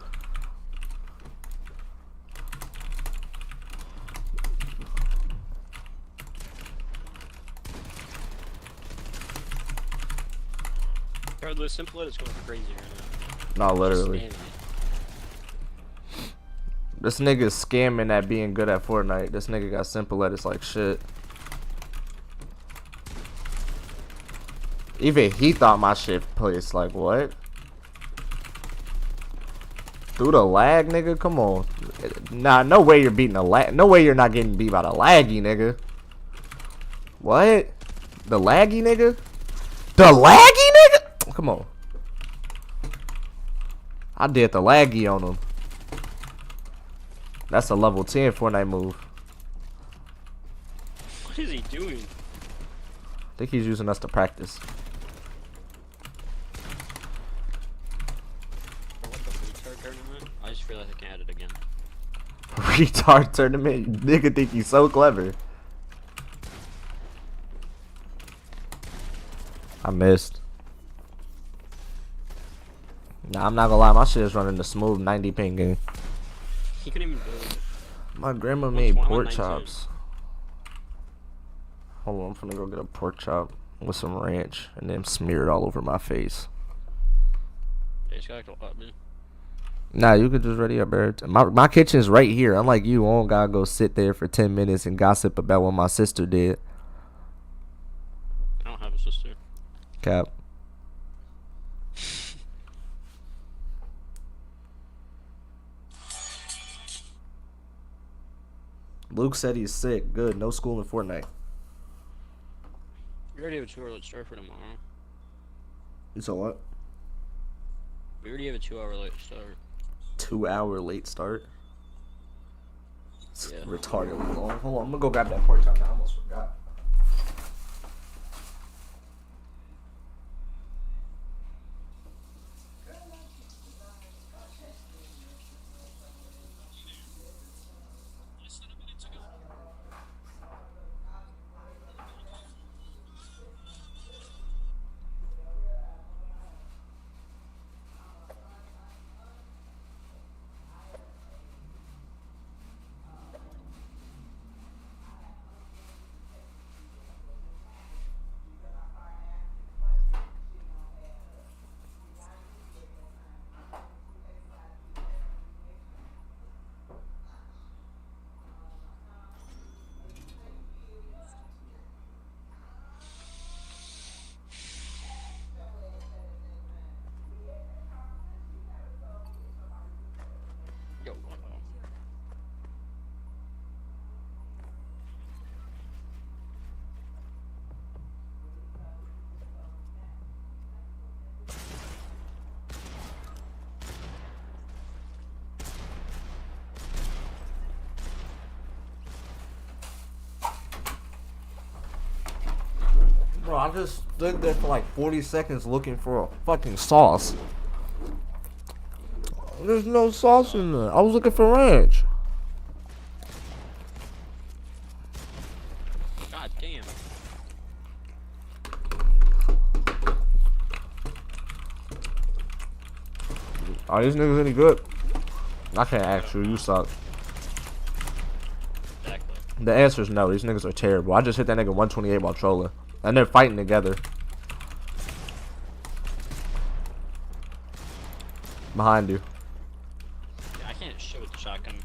[SPEAKER 4] Bro, the simple is going crazy right now.
[SPEAKER 1] No, literally.
[SPEAKER 4] Just spamming it.
[SPEAKER 1] This nigga is scamming at being good at Fortnite. This nigga got simple edits like shit. Even he thought my shit placed. Like, what? Through the lag, nigga? Come on. Nah, no way you're beating a lag. No way you're not getting beat by the laggy, nigga. What? The laggy, nigga? The laggy, nigga? Come on. I did the laggy on him. That's a level 10 Fortnite move.
[SPEAKER 4] What is he doing?
[SPEAKER 1] I think he's using us to practice.
[SPEAKER 4] What the retard tournament? I just realized I can't add it again.
[SPEAKER 1] Retard tournament? Nigga think he's so clever. I missed. Nah, I'm not gonna lie. My shit is running the smooth 90 ping game.
[SPEAKER 4] He couldn't even do it.
[SPEAKER 1] My grandma made
[SPEAKER 4] 119.
[SPEAKER 1] pork chops. Hold on, I'm finna go get a pork chop with some ranch and then smear it all over my face.
[SPEAKER 4] Yeah, it's got like a lot, man.
[SPEAKER 1] Nah, you could just ready up, bro. My kitchen's right here. Unlike you, I don't gotta go sit there for 10 minutes and gossip about what my sister did.
[SPEAKER 4] I don't have a sister.
[SPEAKER 1] Cap. Luke said he's sick. Good. No school in Fortnite.
[SPEAKER 4] We already have a 2 hour late start for tomorrow.
[SPEAKER 1] So what?
[SPEAKER 4] We already have a 2 hour late start.
[SPEAKER 1] 2 hour late start? It's
[SPEAKER 4] Yeah.
[SPEAKER 1] retardedly long. Hold on, I'm gonna go grab that pork chop now. I almost forgot. Bro, I just stood there for like 40 seconds looking for a fucking sauce. There's no sauce in there. I was looking for ranch.
[SPEAKER 4] God damn.
[SPEAKER 1] Are these niggas any good? I can't ask you. You suck.
[SPEAKER 4] Exactly.
[SPEAKER 1] The answer is no. These niggas are terrible. I just hit that nigga 128 while trolling. And they're fighting together. Behind you.
[SPEAKER 4] Yeah, I can't shoot with the shotgun.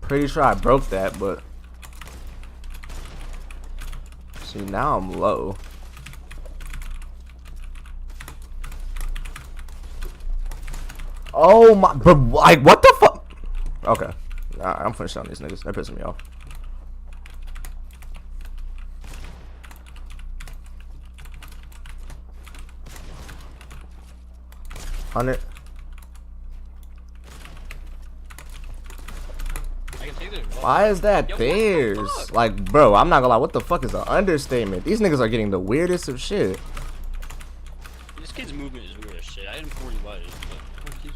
[SPEAKER 1] Pretty sure I broke that, but... See, now I'm low. Oh my... But, like, what the fuck? Okay. Alright, I'm finishing on these niggas. They're pissing me off. $100.
[SPEAKER 4] I can take this.
[SPEAKER 1] Why is that
[SPEAKER 4] Yo, what the
[SPEAKER 1] theirs?
[SPEAKER 4] fuck?
[SPEAKER 1] Like, bro, I'm not gonna lie. What the fuck is an understatement? These niggas are getting the weirdest of shit.
[SPEAKER 4] This kid's movement is weird as shit. I didn't 40 letters, but he's...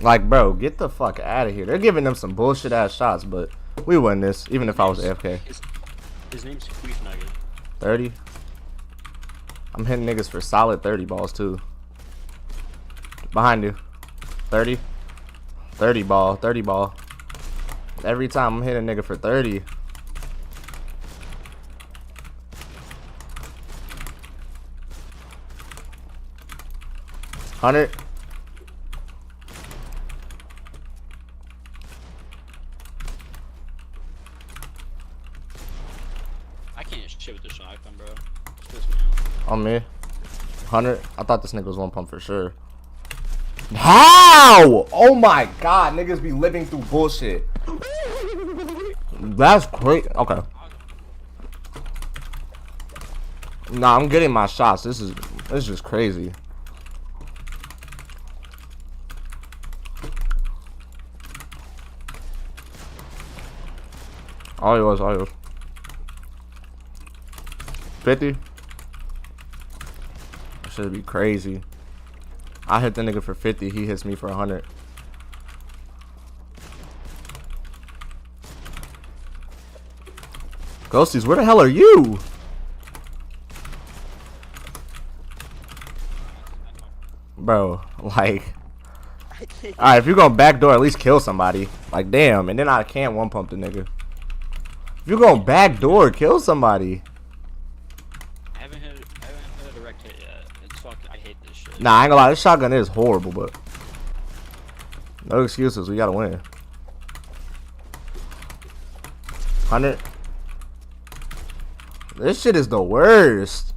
[SPEAKER 1] Like, bro, get the fuck out of here. They're giving them some bullshit ass shots, but we win this, even if I was AFK.
[SPEAKER 4] His name's Queef Nugget.
[SPEAKER 1] 30. I'm hitting niggas for solid 30 balls too. Behind you. 30. 30 ball. 30 ball. Every time I'm hitting a nigga for 30. $100.
[SPEAKER 4] I can't shit with the shotgun, bro. It's pissing me off.
[SPEAKER 1] On me. 100. I thought this nigga was one pump for sure. How? Oh my god, niggas be living through bullshit. That's crazy. Okay. Nah, I'm getting my shots. This is just crazy. All yours, all yours. 50. That should be crazy. I hit the nigga for 50. He hits me for 100. Ghosties, where the hell are you? Bro, like... Alright, if you're gonna backdoor, at least kill somebody. Like, damn. And then I can't one pump the nigga. If you're gonna backdoor, kill somebody.
[SPEAKER 4] I haven't hit a direct hit yet. It's fucking... I hate this shit.
[SPEAKER 1] Nah, I ain't gonna lie. This shotgun is horrible, but... No excuses. We gotta win. 100. This shit is the worst.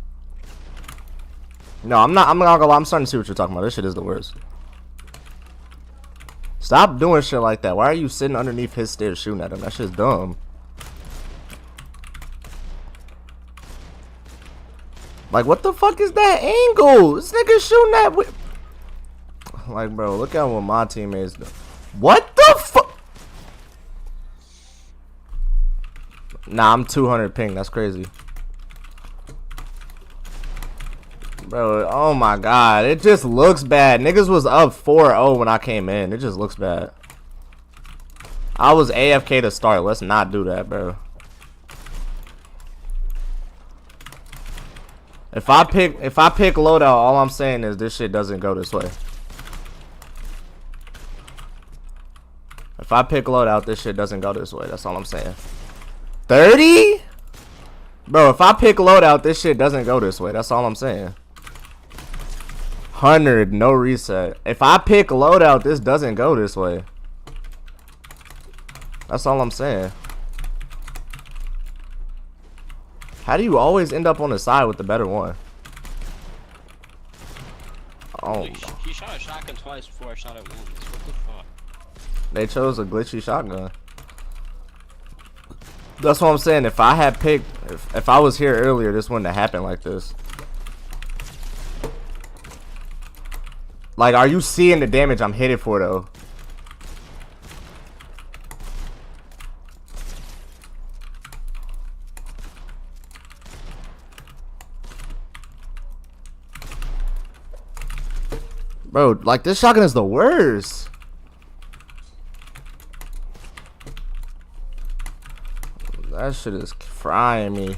[SPEAKER 1] No, I'm not gonna lie. I'm starting to see what you're talking about. This shit is the worst. Stop doing shit like that. Why are you sitting underneath his stairs shooting at him? That shit's dumb. Like, what the fuck is that angle? This nigga shooting at with... Like, bro, look at what my teammates do. What the fuck? Nah, I'm 200 ping. That's crazy. Bro, oh my god. It just looks bad. Niggas was up 4-0 when I came in. It just looks bad. I was AFK to start. Let's not do that, bro. If I pick loadout, all I'm saying is this shit doesn't go this way. If I pick loadout, this shit doesn't go this way. That's all I'm saying. 30? Bro, if I pick loadout, this shit doesn't go this way. That's all I'm saying. 100, no reset. If I pick loadout, this doesn't go this way. That's all I'm saying. How do you always end up on the side with the better one? Oh,
[SPEAKER 4] He shot a shotgun twice before I shot it once. What the fuck?
[SPEAKER 1] they chose a glitchy shotgun. That's what I'm saying. If I had picked, if I was here earlier, this wouldn't have happened like this. Like, are you seeing the damage I'm hitting for though? Bro, like, this shotgun is the worst. That shit is frying me.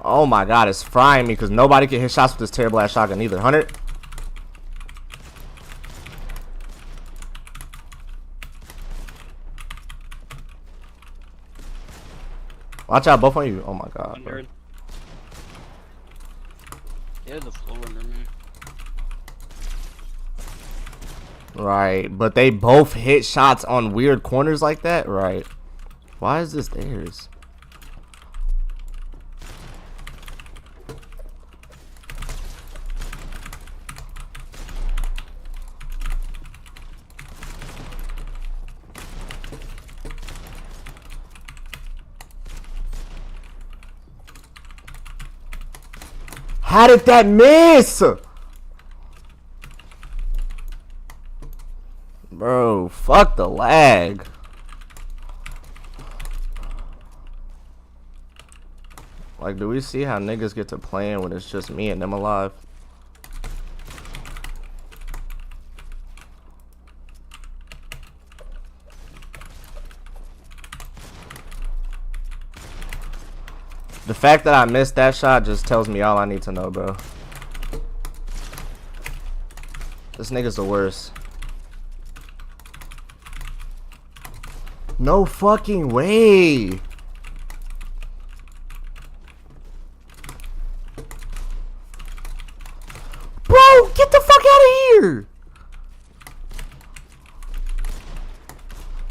[SPEAKER 1] Oh my god, it's frying me because nobody can hit shots with this terrible ass shotgun either. 100. Watch out, both on you. Oh my god. Bro.
[SPEAKER 4] Yeah, the floor under me.
[SPEAKER 1] Right, but they both hit shots on weird corners like that? Right. Why is this theirs? How did that miss? Bro, fuck the lag. Like, do we see how niggas get to playing when it's just me and them alive? The fact that I missed that shot just tells me all I need to know, bro. This nigga's the worst. No fucking way. Bro, get the fuck out of here.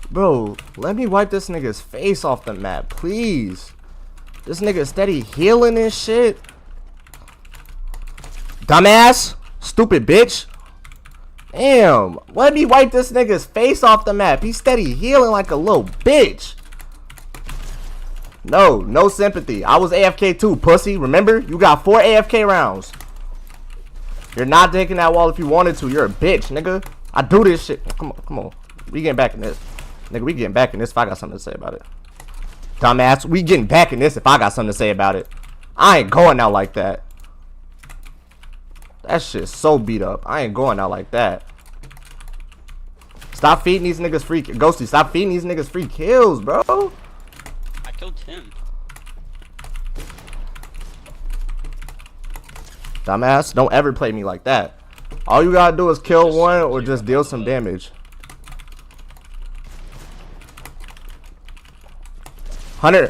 [SPEAKER 1] Bro, let me wipe this nigga's face off the map, please. This nigga steady healing and shit. Dumbass. Stupid bitch. Damn. Let me wipe this nigga's face off the map. He's steady healing like a little bitch. No sympathy. I was AFK too, pussy. Remember? You got 4 AFK rounds. You're not taking that wall if you wanted to. You're a bitch, nigga. I do this shit. Come on. We getting back in this. Nigga, we getting back in this if I got something to say about it. Dumbass, we getting back in this if I got something to say about it. I ain't going out like that. That shit's so beat up. I ain't going out like that. Stop feeding these niggas free Ghosty, stop feeding these niggas free kills, bro.
[SPEAKER 4] I killed him.
[SPEAKER 1] Dumbass, don't ever play me like that. All you gotta do is kill one or just deal some damage. 100.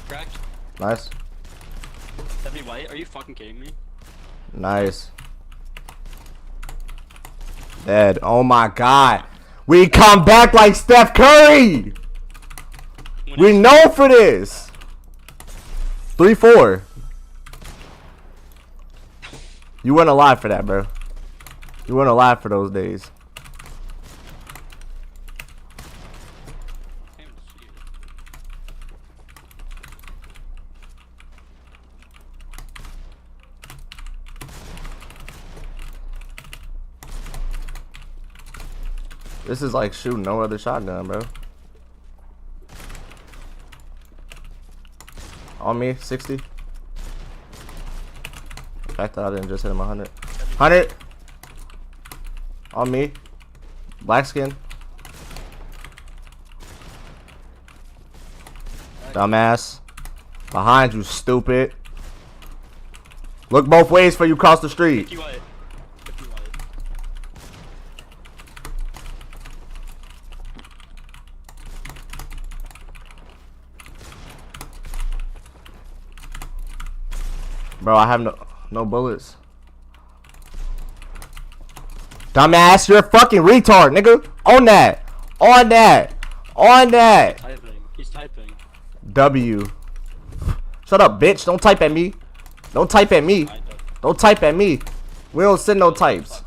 [SPEAKER 4] Cracked.
[SPEAKER 1] Nice.
[SPEAKER 4] Heavy white, are you fucking kidding me?
[SPEAKER 1] Nice. Dead. Oh my god. We come back like Steph Curry. We know for this. 3-4. You weren't alive for that, bro. You weren't alive for those days. This is like shooting no other shotgun, bro. On me, 60. The fact that I didn't just hit him 100. 100. On me. Black skin. Dumbass. Behind you, stupid. Look both ways for you cross the street. Bro, I have no bullets. Dumbass, you're a fucking retard, nigga. On that. On that. On that.
[SPEAKER 4] He's typing.
[SPEAKER 1] W. Shut up, bitch. Don't type at me. Don't type at me. Don't type at me. We don't send no types.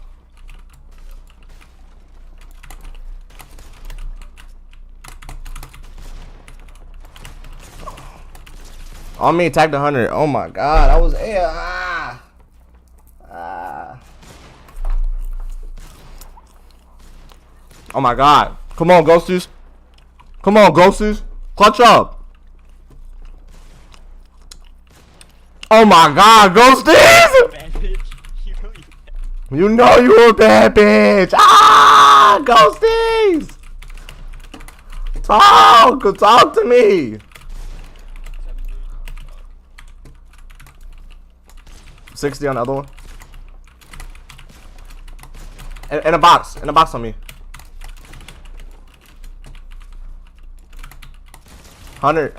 [SPEAKER 1] On me, tagged 100. Oh my god, I was Oh my god. Come on, Ghosties. Come on, Ghosties. Clutch up. Oh my God, Ghosties!
[SPEAKER 4] Bad bitch. You really bad.
[SPEAKER 1] You know you a bad bitch. Ah, Ghosties! Talk to me. 60 on the other one. In a box on me. 100.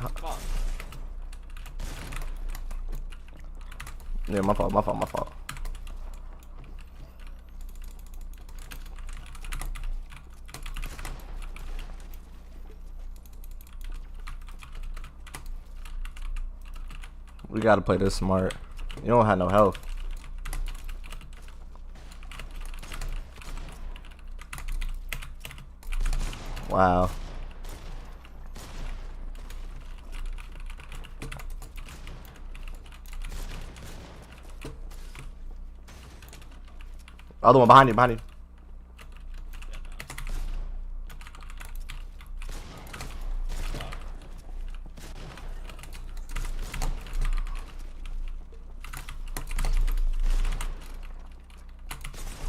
[SPEAKER 1] Yeah, my fault. We gotta play this smart. You don't have no health. Wow. Other one behind you.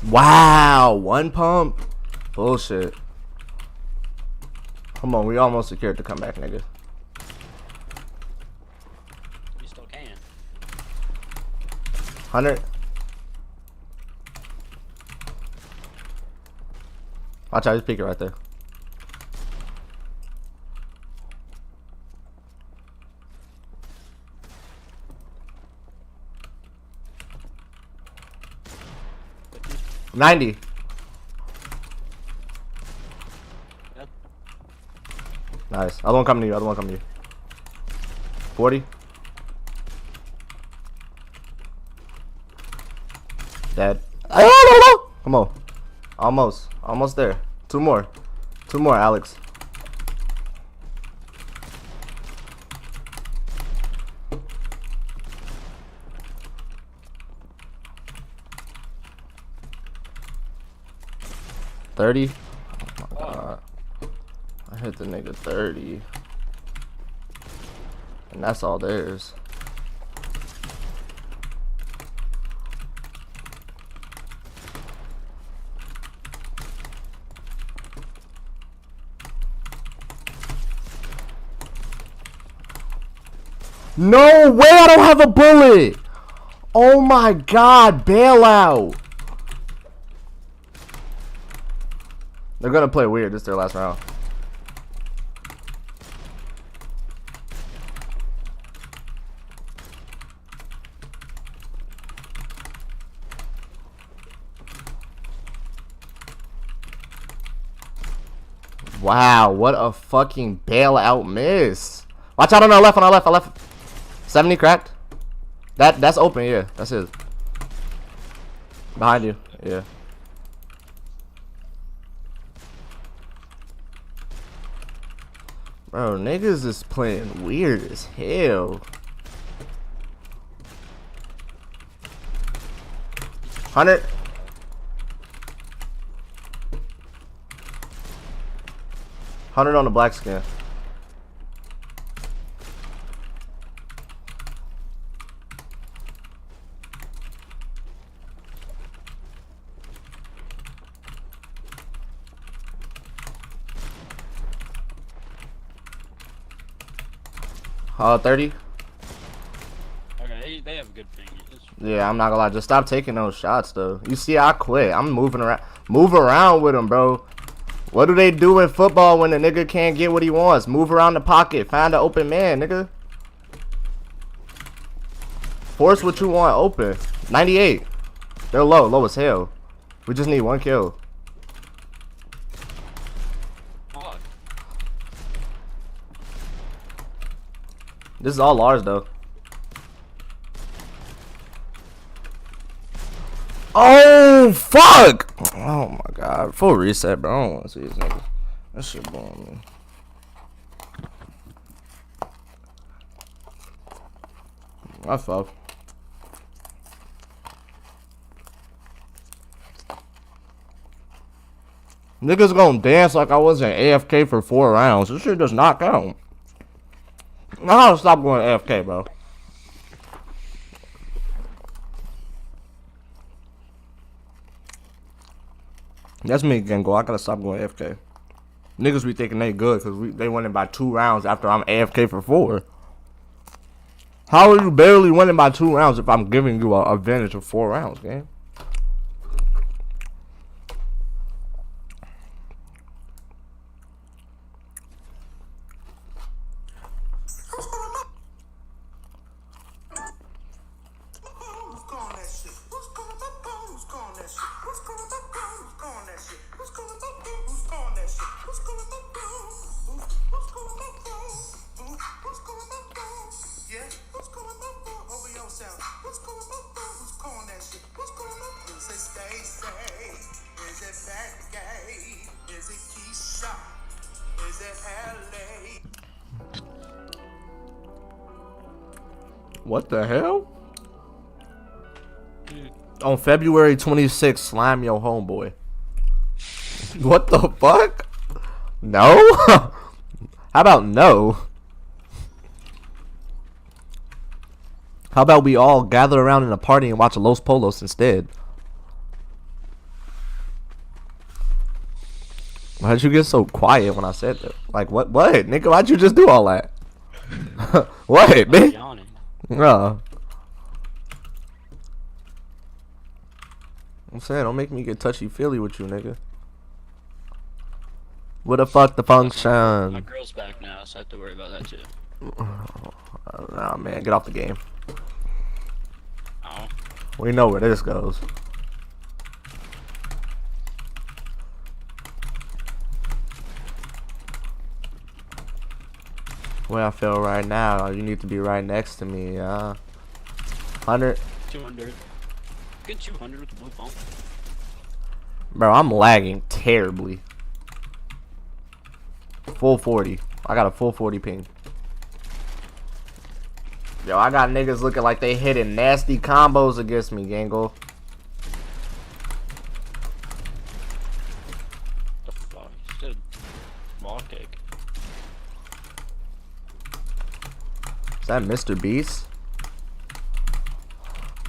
[SPEAKER 1] Wow, one pump? Bullshit. Come on, we almost secured the comeback, nigga.
[SPEAKER 4] You still can.
[SPEAKER 1] 100. Watch out, he's peeking right there. $90.
[SPEAKER 4] Yep.
[SPEAKER 1] Nice. Other one coming to you. 40. Dead. Come on. Almost there. Two more, Alex. $30. Oh my God. I hit the nigga 30. And that's all theirs. No way, I don't have a bullet. Oh my God, bailout. They're gonna play weird. This is their last round. Wow, what a fucking bailout miss. Watch out on our left, 70 cracked. That's open, yeah. That's it. Behind you, yeah. Bro, niggas is playing weird as hell. 100. $100 on the black skin. Oh, 30.
[SPEAKER 4] Okay, they have a good thing.
[SPEAKER 1] Yeah, I'm not gonna lie. Just stop taking those shots, though. You see, I quit. I'm moving around. Move around with them, bro. What do they do in football when the nigga can't get what he wants? Move around the pocket. Find an open man, nigga. Force what you want open. 98. They're low as hell. We just need one kill. This is all ours, though. Oh, fuck! Oh, my God. Full reset, bro. I don't want to see these niggas. That shit boring me. My fault. Niggas gonna dance like I wasn't AFK for 4 rounds. This shit does not count. I gotta stop going AFK, bro. That's me again, go. I gotta stop going AFK. Niggas be thinking they good because they winning by 2 rounds after I'm AFK for 4. How are you barely winning by 2 rounds if I'm giving you a advantage of 4 rounds, gang? What the hell? On February 26th, slime your homeboy. What the fuck? No? How about no? How about we all gather around in a party and watch Los Polos instead? Why'd you get so quiet when I said that? Like, what, nigga? Why'd you just do all that? What, bitch? I'm saying, don't make me get touchy-feely with you, nigga. What the fuck the function?
[SPEAKER 4] My girl's back now, so I have to worry about that too.
[SPEAKER 1] Nah, man, get off the game.
[SPEAKER 4] Oh.
[SPEAKER 1] We know where this goes. Where I feel right now, you need to be right next to me, 100.
[SPEAKER 4] 200. Get 200 with the blue phone.
[SPEAKER 1] Bro, I'm lagging terribly. Full 40. I got a full 40 ping. Yo, I got niggas looking like they hitting nasty combos against me, Gangle.
[SPEAKER 4] The fuck? You said wall kick.
[SPEAKER 1] Is that Mr. Beast?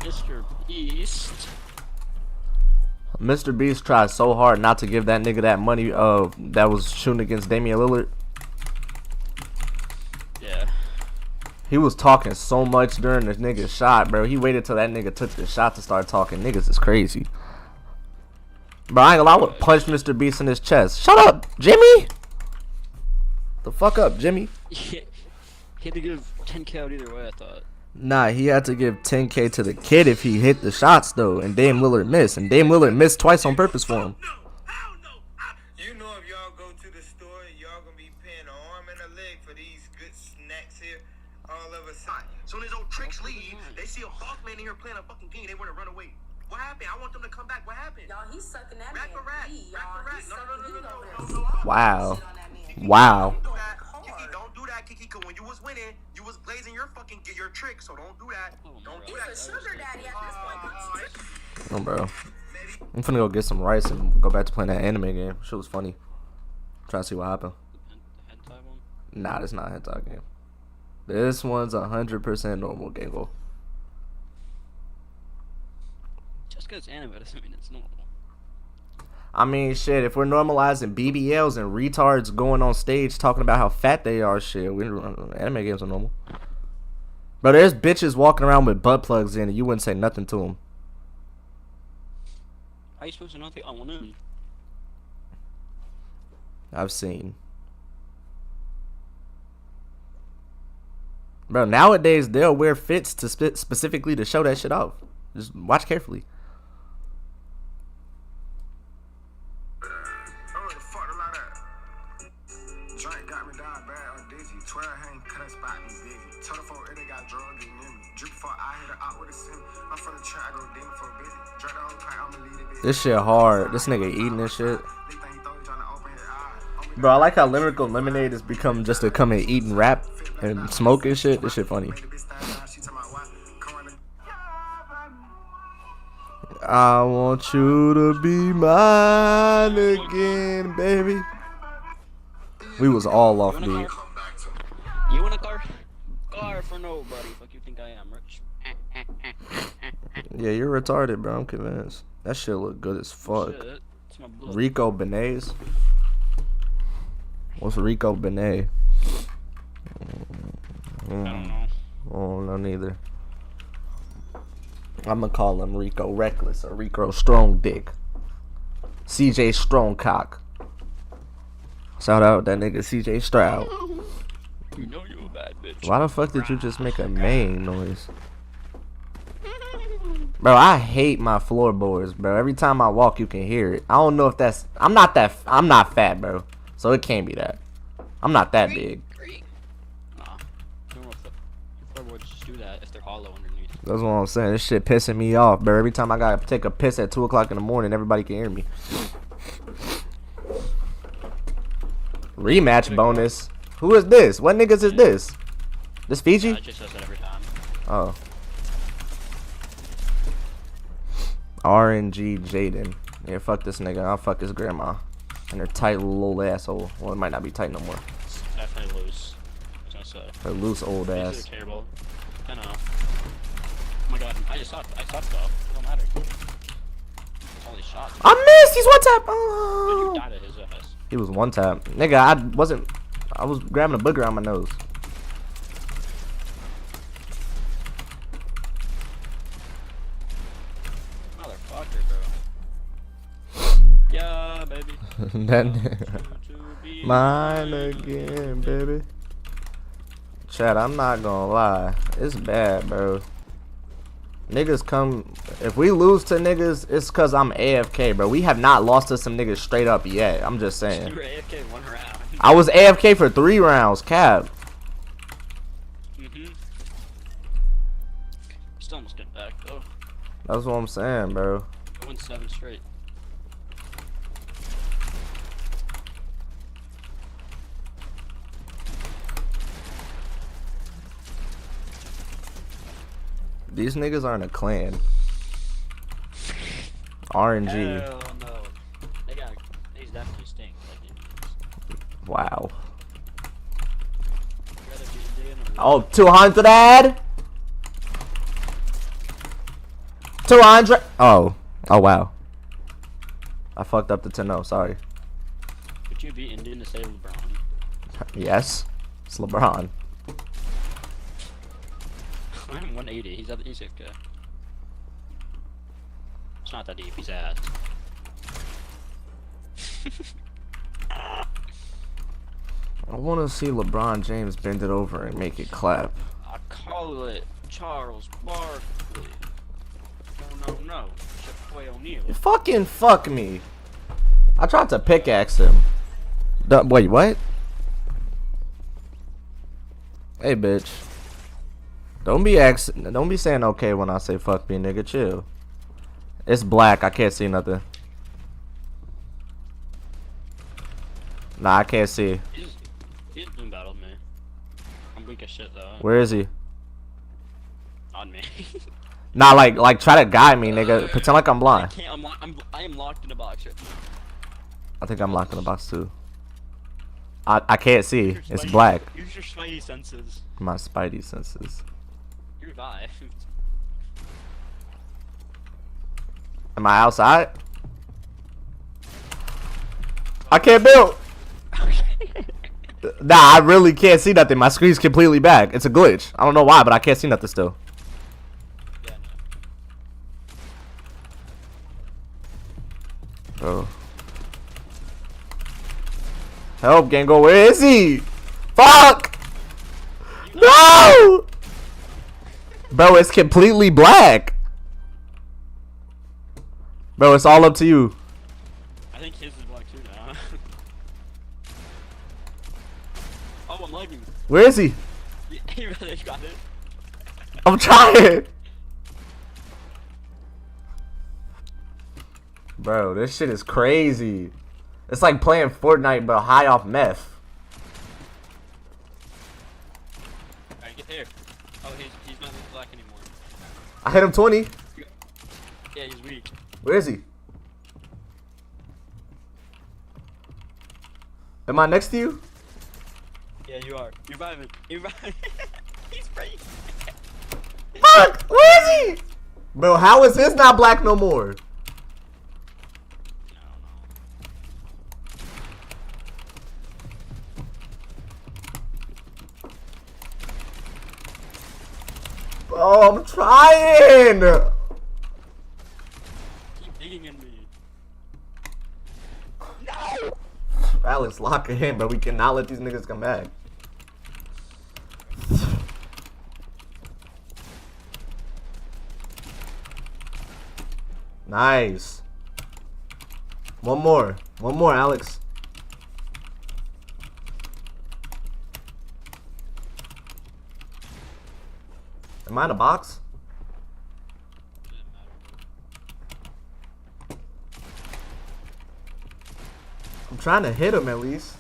[SPEAKER 4] Mr. Beast.
[SPEAKER 1] Mr. Beast tried so hard not to give that nigga that money that was shooting against Damian Lillard.
[SPEAKER 4] Yeah.
[SPEAKER 1] He was talking so much during this nigga's shot, bro. He waited till that nigga took the shot to start talking. Niggas is crazy. Bro, I ain't gonna lie, I would punch Mr. Beast in his chest. Shut up, Jimmy! The fuck up, Jimmy.
[SPEAKER 4] He had to give 10k out either way, I thought.
[SPEAKER 1] Nah, he had to give 10k to the kid if he hit the shots, though. And Dame Lillard missed. And Dame Lillard missed twice on purpose for him.
[SPEAKER 7] You know if y'all go to the store, y'all gonna be paying an arm and a leg for these good snacks here all of a sudden. Soon as those tricks leave, they see a boss man in here playing a fucking game, they wanna run away. What happened? I want them to come back. What happened?
[SPEAKER 8] Y'all, he's sucking that
[SPEAKER 7] Rack
[SPEAKER 8] man.
[SPEAKER 7] a rack.
[SPEAKER 8] D,
[SPEAKER 7] Rack
[SPEAKER 8] y'all.
[SPEAKER 7] a rack.
[SPEAKER 8] He's
[SPEAKER 7] No,
[SPEAKER 8] sucking
[SPEAKER 7] no, no,
[SPEAKER 8] D
[SPEAKER 7] no,
[SPEAKER 8] over
[SPEAKER 7] no,
[SPEAKER 8] there.
[SPEAKER 7] no.
[SPEAKER 1] Wow.
[SPEAKER 8] Shit on that man.
[SPEAKER 1] Wow.
[SPEAKER 7] Don't do that. Kiki, don't do that, Kiki, because when you was winning, you was blazing your fucking your trick, so don't do that. Don't do
[SPEAKER 8] He's
[SPEAKER 7] that.
[SPEAKER 8] a sugar daddy at this point.
[SPEAKER 1] Oh, bro. I'm finna go get some rice and go back to playing that anime game. Shit was funny. Try to see what happened.
[SPEAKER 4] The hentai one?
[SPEAKER 1] Nah, this not a hentai game. This one's 100% normal, Gangle.
[SPEAKER 4] Just because it's anime doesn't mean it's normal.
[SPEAKER 1] I mean, shit, if we're normalizing BBLs and retards going on stage talking about how fat they are, shit, anime games are normal. But there's bitches walking around with butt plugs in and you wouldn't say nothing to them.
[SPEAKER 4] How you supposed to not think I want to?
[SPEAKER 1] I've seen. Bro, nowadays they'll wear fits to specifically to show that shit off. Just watch carefully. This shit hard. This nigga eating this shit. Bro, I like how Lyrical Lemonade has become just to come and eat and rap and smoke and shit. This shit funny. I want you to be mine again, baby. We was all off beat.
[SPEAKER 4] You want a car? Car for nobody. Fuck you think I am, rich?
[SPEAKER 1] Yeah, you're retarded, bro. I'm convinced. That shit look good as fuck.
[SPEAKER 4] Shit. my blood.
[SPEAKER 1] Rico Benes. What's Rico Benet?
[SPEAKER 4] I don't know.
[SPEAKER 1] Oh, no, neither. I'm gonna call him Rico Reckless or Rico Strong Dick. CJ Strongcock. Shout out that nigga CJ Stroud.
[SPEAKER 4] You know you a bad bitch.
[SPEAKER 1] Why the fuck did you just make a main noise? Bro, I hate my floorboards, bro. Every time I walk, you can hear it. I don't know if that's... I'm not fat, bro. So it can't be that. I'm not that big.
[SPEAKER 4] Nah. You know if the floorboards just do that if they're hollow underneath.
[SPEAKER 1] That's what I'm saying. This shit pissing me off, bro. Every time I gotta take a piss at 2 o'clock in the morning, everybody can hear me. Rematch bonus. Who is this? What niggas is this? This Fiji?
[SPEAKER 4] I just says that every time.
[SPEAKER 1] Oh. RNG Jaden. Yeah, fuck this nigga. I'll fuck his grandma. And her tight little old asshole. Well, it might not be tight no more.
[SPEAKER 4] It's definitely loose. I was gonna say.
[SPEAKER 1] Her loose old
[SPEAKER 4] These
[SPEAKER 1] ass.
[SPEAKER 4] are terrible. I know. Oh my god, I sucked though. It don't matter. It's only shots.
[SPEAKER 1] I missed! He's one tap!
[SPEAKER 4] You
[SPEAKER 1] Oh.
[SPEAKER 4] died at his ass.
[SPEAKER 1] He was one tap. Nigga, I was grabbing a booger on my nose.
[SPEAKER 4] Motherfucker, bro. Yeah, baby.
[SPEAKER 1] That mine again, baby. Chad, I'm not gonna lie. It's bad, bro. Niggas come... If we lose to niggas, it's because I'm AFK, bro. We have not lost to some niggas straight up yet. I'm just saying.
[SPEAKER 4] You were AFK 1 round.
[SPEAKER 1] I was AFK for 3 rounds, cap.
[SPEAKER 4] Still almost getting back, though.
[SPEAKER 1] That's what I'm saying, bro.
[SPEAKER 4] I won 7 straight.
[SPEAKER 1] These niggas aren't a clan. RNG.
[SPEAKER 4] Hell no. These definitely stink.
[SPEAKER 1] Wow.
[SPEAKER 4] You'd rather be Indian or
[SPEAKER 1] Oh, 200! 200! Oh. Oh, wow. I fucked up the 10-0, sorry.
[SPEAKER 4] would you be Indian to say LeBron?
[SPEAKER 1] Yes. It's LeBron.
[SPEAKER 4] I'm 180. He's okay. It's not that deep. He's ass.
[SPEAKER 1] I want to see LeBron James bend it over and make it clap.
[SPEAKER 4] I call it Charles Barkley. No. Shaquille O'Neal.
[SPEAKER 1] Fucking fuck me. I tried to pickaxe him. Wait, what? Hey, bitch. Don't be saying okay when I say fuck me, nigga. Chill. It's black. I can't see nothing. Nah, I can't see.
[SPEAKER 4] He's blue battled me. I'm weak as shit though.
[SPEAKER 1] Where is he?
[SPEAKER 4] On me.
[SPEAKER 1] Nah, like try to guide me, nigga. Pretend like I'm
[SPEAKER 4] I
[SPEAKER 1] blind.
[SPEAKER 4] can't. I am locked in a box right now.
[SPEAKER 1] I think I'm locked in the box too. I can't see.
[SPEAKER 4] Use your
[SPEAKER 1] It's
[SPEAKER 4] spidey-
[SPEAKER 1] black.
[SPEAKER 4] Use your spidey senses.
[SPEAKER 1] My spidey senses.
[SPEAKER 4] You revive.
[SPEAKER 1] Am I outside? I can't build. Nah, I really can't see nothing. My screen's completely back. It's a glitch. I don't know why, but I can't see nothing still.
[SPEAKER 4] Yeah, no.
[SPEAKER 1] Oh. Help, Gango. Where is he? Fuck! No! Bro, it's completely black. Bro, it's all up to you.
[SPEAKER 4] I think his is black too now. Oh, I'm lagging.
[SPEAKER 1] Where is he?
[SPEAKER 4] He really got it.
[SPEAKER 1] I'm trying. Bro, this shit is crazy. It's like playing Fortnite but high off meth.
[SPEAKER 4] Alright, get there. Oh, he's not black anymore.
[SPEAKER 1] I hit him 20.
[SPEAKER 4] Yeah, he's weak.
[SPEAKER 1] Where is he? Am I next to you?
[SPEAKER 4] Yeah, you are. You're vibing. You're vibing. He's free.
[SPEAKER 1] Fuck! Where is he? Bro, how is his not black no more?
[SPEAKER 4] I don't know.
[SPEAKER 1] Oh, I'm trying!
[SPEAKER 4] Keep digging in me.
[SPEAKER 1] No! Alex, lock it in, but we cannot let these niggas come back. Nice. One more, Alex. Am I in a box? I'm trying to hit him at least.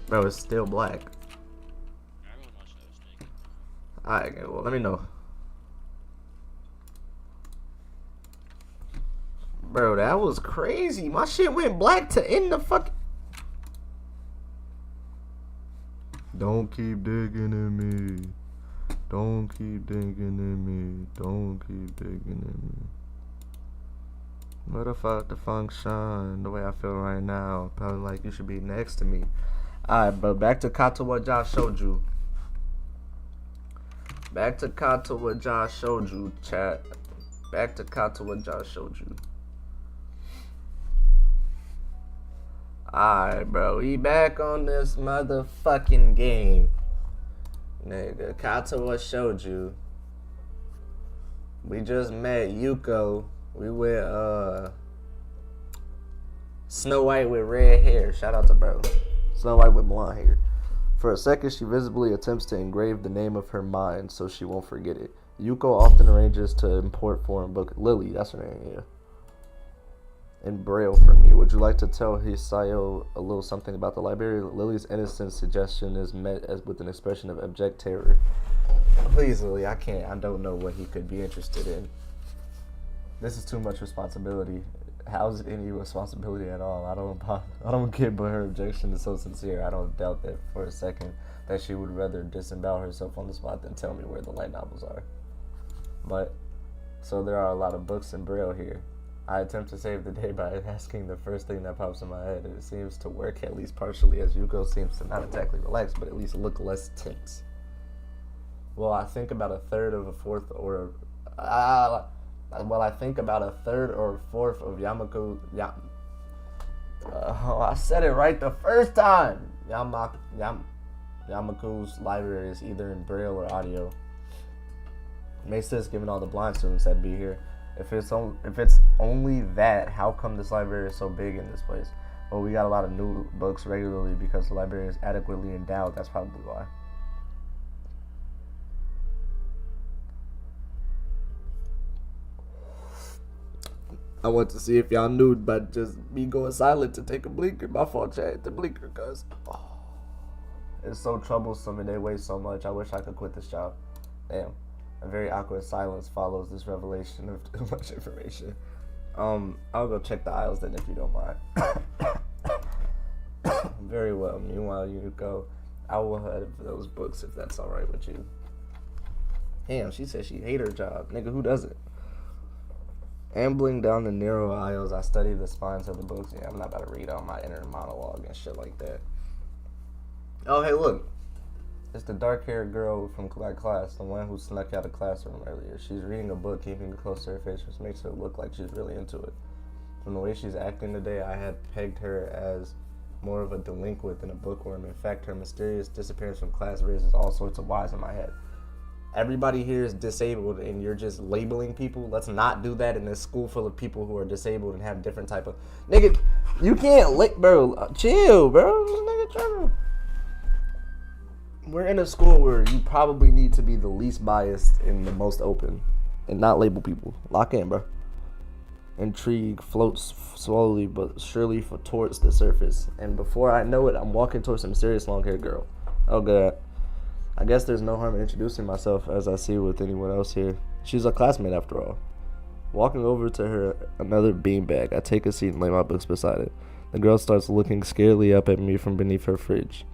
[SPEAKER 1] Bro, it's still black. Alright, okay, well, let me know. Bro, that was crazy. My shit went black to end the fucking... Don't keep digging in me. Don't keep digging in me. Don't keep digging in me. What the fuck the function? The way I feel right now. Probably like you should be next to me. Alright, but back to Kata what Josh showed you. Back to Kata what Josh showed you, chat. Back to Kata what Josh showed you. Alright, bro. We back on this motherfucking game. Nigga, Kata what showed you. We just met Yuko. We with Snow White with red hair. Shout out to bro. Snow White with blonde hair. For a second, she visibly attempts to engrave the name of her mind so she won't forget it. Yuko often arranges to import foreign book. Lily, that's her name, yeah. In Braille for me. Would you like to tell Hisayo a little something about the library? Lily's innocent suggestion is met as with an expression of abject terror. Please, Lily, I don't know what he could be interested in. This is too much responsibility. How's it any responsibility at all? I don't get, but her objection is so sincere. I don't doubt that for a second that she would rather disembowel herself on the spot than tell me where the light novels are. But, so there are a lot of books in Braille here. I attempt to save the day by asking the first thing that pops in my head, and it seems to work at least partially, as Yuko seems to not exactly relax, but at least look less tense. Well, I think about a third of a fourth or... I think about a third or a fourth of I said it right the first time! Yamaku's library is either in Braille or audio. Makes sense given all the blind students that be here. If it's only that, how come this library is so big in this place? Well, we got a lot of new books regularly because the library is adequately endowed. That's probably why. I want to see if y'all knew, but just me going silent to take a blinker. My fault, chat. The blinker, cuz. It's so troublesome and they weigh so much. I wish I could quit this job. Damn. A very awkward silence follows this revelation of too much information. I'll go check the aisles then if you don't mind. Very well. Meanwhile, you go. I will head for those books if that's alright with you. Damn, she said she hate her job. Nigga, who doesn't? Ambling down the narrow aisles, I study the spines of the books. Yeah, I'm not about to read out my inner monologue and shit like that. Oh, hey, look. It's the dark-haired girl from my class, the one who snuck out of classroom earlier. She's reading a book, keeping it close to her face, which makes her look like she's really into it. From the way she's acting today, I had pegged her as more of a delinquent than a bookworm. In fact, her mysterious disappearance from class raises all sorts of whys in my head. Everybody here is disabled, and you're just labeling people. Let's not do that in a school full of people who are disabled and have different type of... Nigga, you can't bro. Chill, bro. This nigga tripping. We're in a school where you probably need to be the least biased and the most open and not label people. Lock in, bro. Intrigue floats slowly but surely towards the surface. And before I know it, I'm walking towards some serious long-haired girl. Oh, God. I guess there's no harm in introducing myself as I see with anyone else here. She's a classmate after all. Walking over to her, another beanbag, I take a seat and lay my books beside it. The girl starts looking scarily up at me from beneath her fridge.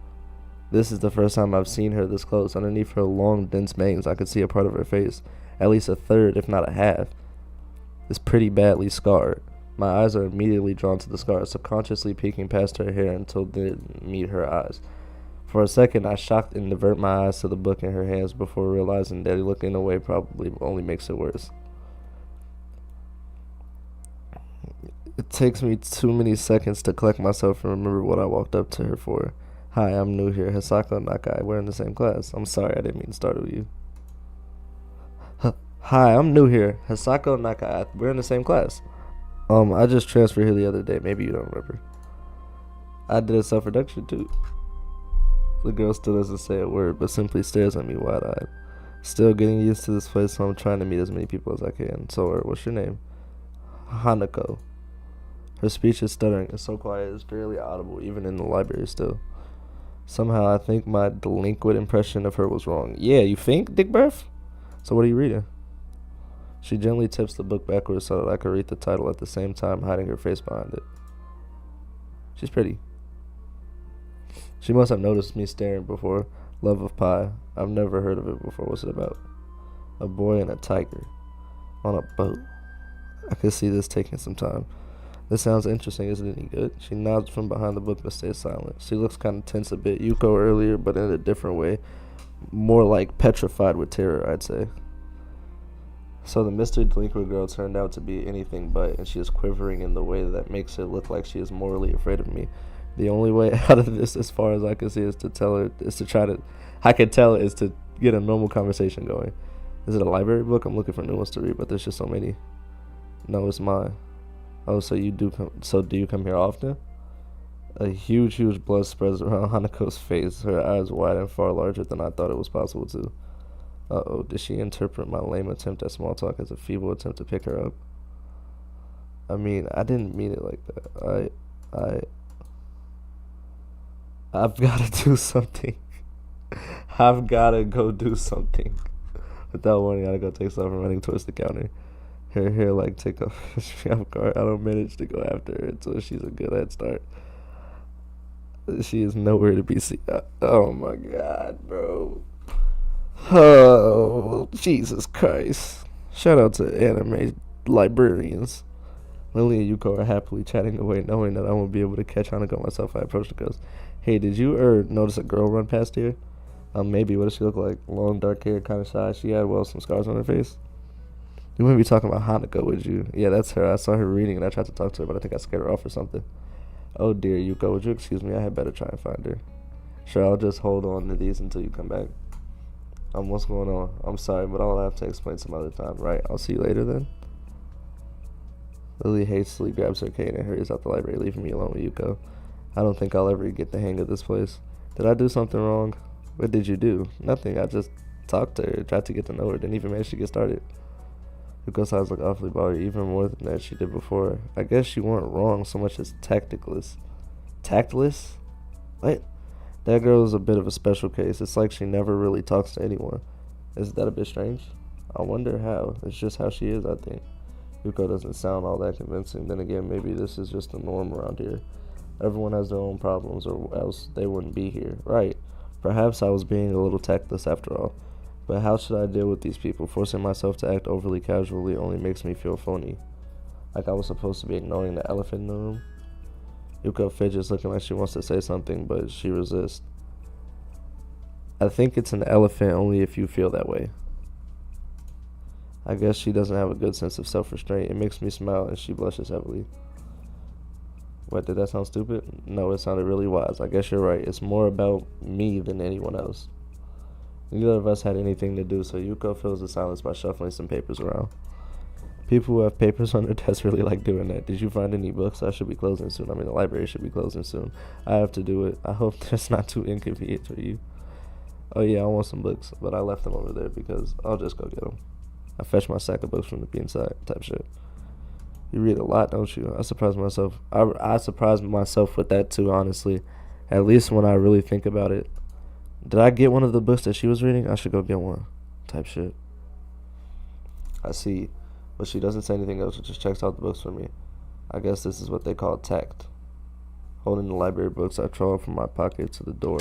[SPEAKER 1] This is the first time I've seen her this close. Underneath her long, dense bangs, I could see a part of her face, at least a third, if not a half. It's pretty badly scarred. My eyes are immediately drawn to the scar, subconsciously peeking past her hair until they meet her eyes. For a second, I shocked and divert my eyes to the book in her hands before realizing that looking away probably only makes it worse. It takes me too many seconds to collect myself and remember what I walked up to her for. Hi, I'm new here. Hisako Nakai. We're in the same class. I'm sorry, I didn't mean to startle you. Hi, I'm new here. Hisako Nakai. We're in the same class. I just transferred here the other day. Maybe you don't remember. I did a self-reduction too. The girl still doesn't say a word, but simply stares at me wide-eyed. Still getting used to this place, so I'm trying to meet as many people as I can. So, what's your name? Hanako. Her speech is stuttering and so quiet it's barely audible, even in the library still. Somehow I think my delinquent impression of her was wrong. Yeah, you think, Dick Breath? So what are you reading? She gently tips the book backwards so that I can read the title at the same time, hiding her face behind it. She's pretty. She must have noticed me staring before. Love of Pie. I've never heard of it before. What's it about? A boy and a tiger. On a boat. I could see this taking some time. This sounds interesting. Is it any good? She nods from behind the book but stays silent. She looks kind of tense a bit. Yuko earlier, but in a different way. More like petrified with terror, I'd say. So the mystery delinquent girl turned out to be anything but, and she is quivering in the way that makes it look like she is morally afraid of me. The only way out of this, as far as I can see, is to get a normal conversation going. Is it a library book? I'm looking for new ones to read, but there's just so many. No, it's mine. Oh, so do you come here often? A huge blood spreads around Hanako's face, her eyes wide and far larger than I thought it was possible to. Uh-oh, did she interpret my lame attempt at small talk as a feeble attempt to pick her up? I mean, I didn't mean it like that. I've gotta do something. I've gotta go do something. Without warning, I gotta go take stuff and running towards the counter. Her hair like take off off guard. I don't manage to go after her until she's a good head start. She is nowhere to be seen. Oh my god, bro. Oh, Jesus Christ. Shout out to anime librarians. Lily and Yuko are happily chatting away, knowing that I won't be able to catch Hanako myself. I approach the girls. Hey, did you notice a girl run past here? Maybe. What does she look like? Long, dark hair, kind of shy. She had, some scars on her face. You wouldn't be talking about Hanako, would you? Yeah, that's her. I saw her reading and I tried to talk to her, but I think I scared her off or something. Oh dear, Yuko, would you excuse me? I had better try and find her. Sure, I'll just hold on to these until you come back. What's going on? I'm sorry, but I'll have to explain some other time. Right, I'll see you later then. Lily hastily grabs her cane and hurries out the library, leaving me alone with Yuko. I don't think I'll ever get the hang of this place. Did I do something wrong? What did you do? Nothing. I just talked to her, tried to get to know her, didn't even manage to get started. Yuko's eyes look awfully bothered, even more than that she did before. I guess you weren't wrong so much as tactless. Tactless? What? That girl is a bit of a special case. It's like she never really talks to anyone. Isn't that a bit strange? I wonder how. It's just how she is, I think. Yuko doesn't sound all that convincing. Then again, maybe this is just the norm around here. Everyone has their own problems, or else they wouldn't be here. Right. Perhaps I was being a little tactless after all. But how should I deal with these people? Forcing myself to act overly casually only makes me feel phony. Like I was supposed to be ignoring the elephant in the room. Yuko fidgets, looking like she wants to say something, but she resists. I think it's an elephant only if you feel that way. I guess she doesn't have a good sense of self-restraint. It makes me smile, and she blushes heavily. What, did that sound stupid? No, it sounded really wise. I guess you're right. It's more about me than anyone else. Neither of us had anything to do, so Yuko fills the silence by shuffling some papers around. People who have papers on their desk really like doing that. Did you find any books? I should be closing soon. The library should be closing soon. I have to do it. I hope that's not too inconvenient for you. Oh yeah, I want some books, but I left them over there because I'll just go get them. I fetched my sack of books from the beanside type shit. You read a lot, don't you? I surprised myself. I surprised myself with that too, honestly. At least when I really think about it. Did I get one of the books that she was reading? I should go get one. Type shit. I see. But she doesn't say anything else. She just checks out the books for me. I guess this is what they call tact. Holding the library books, I crawl from my pocket to the door.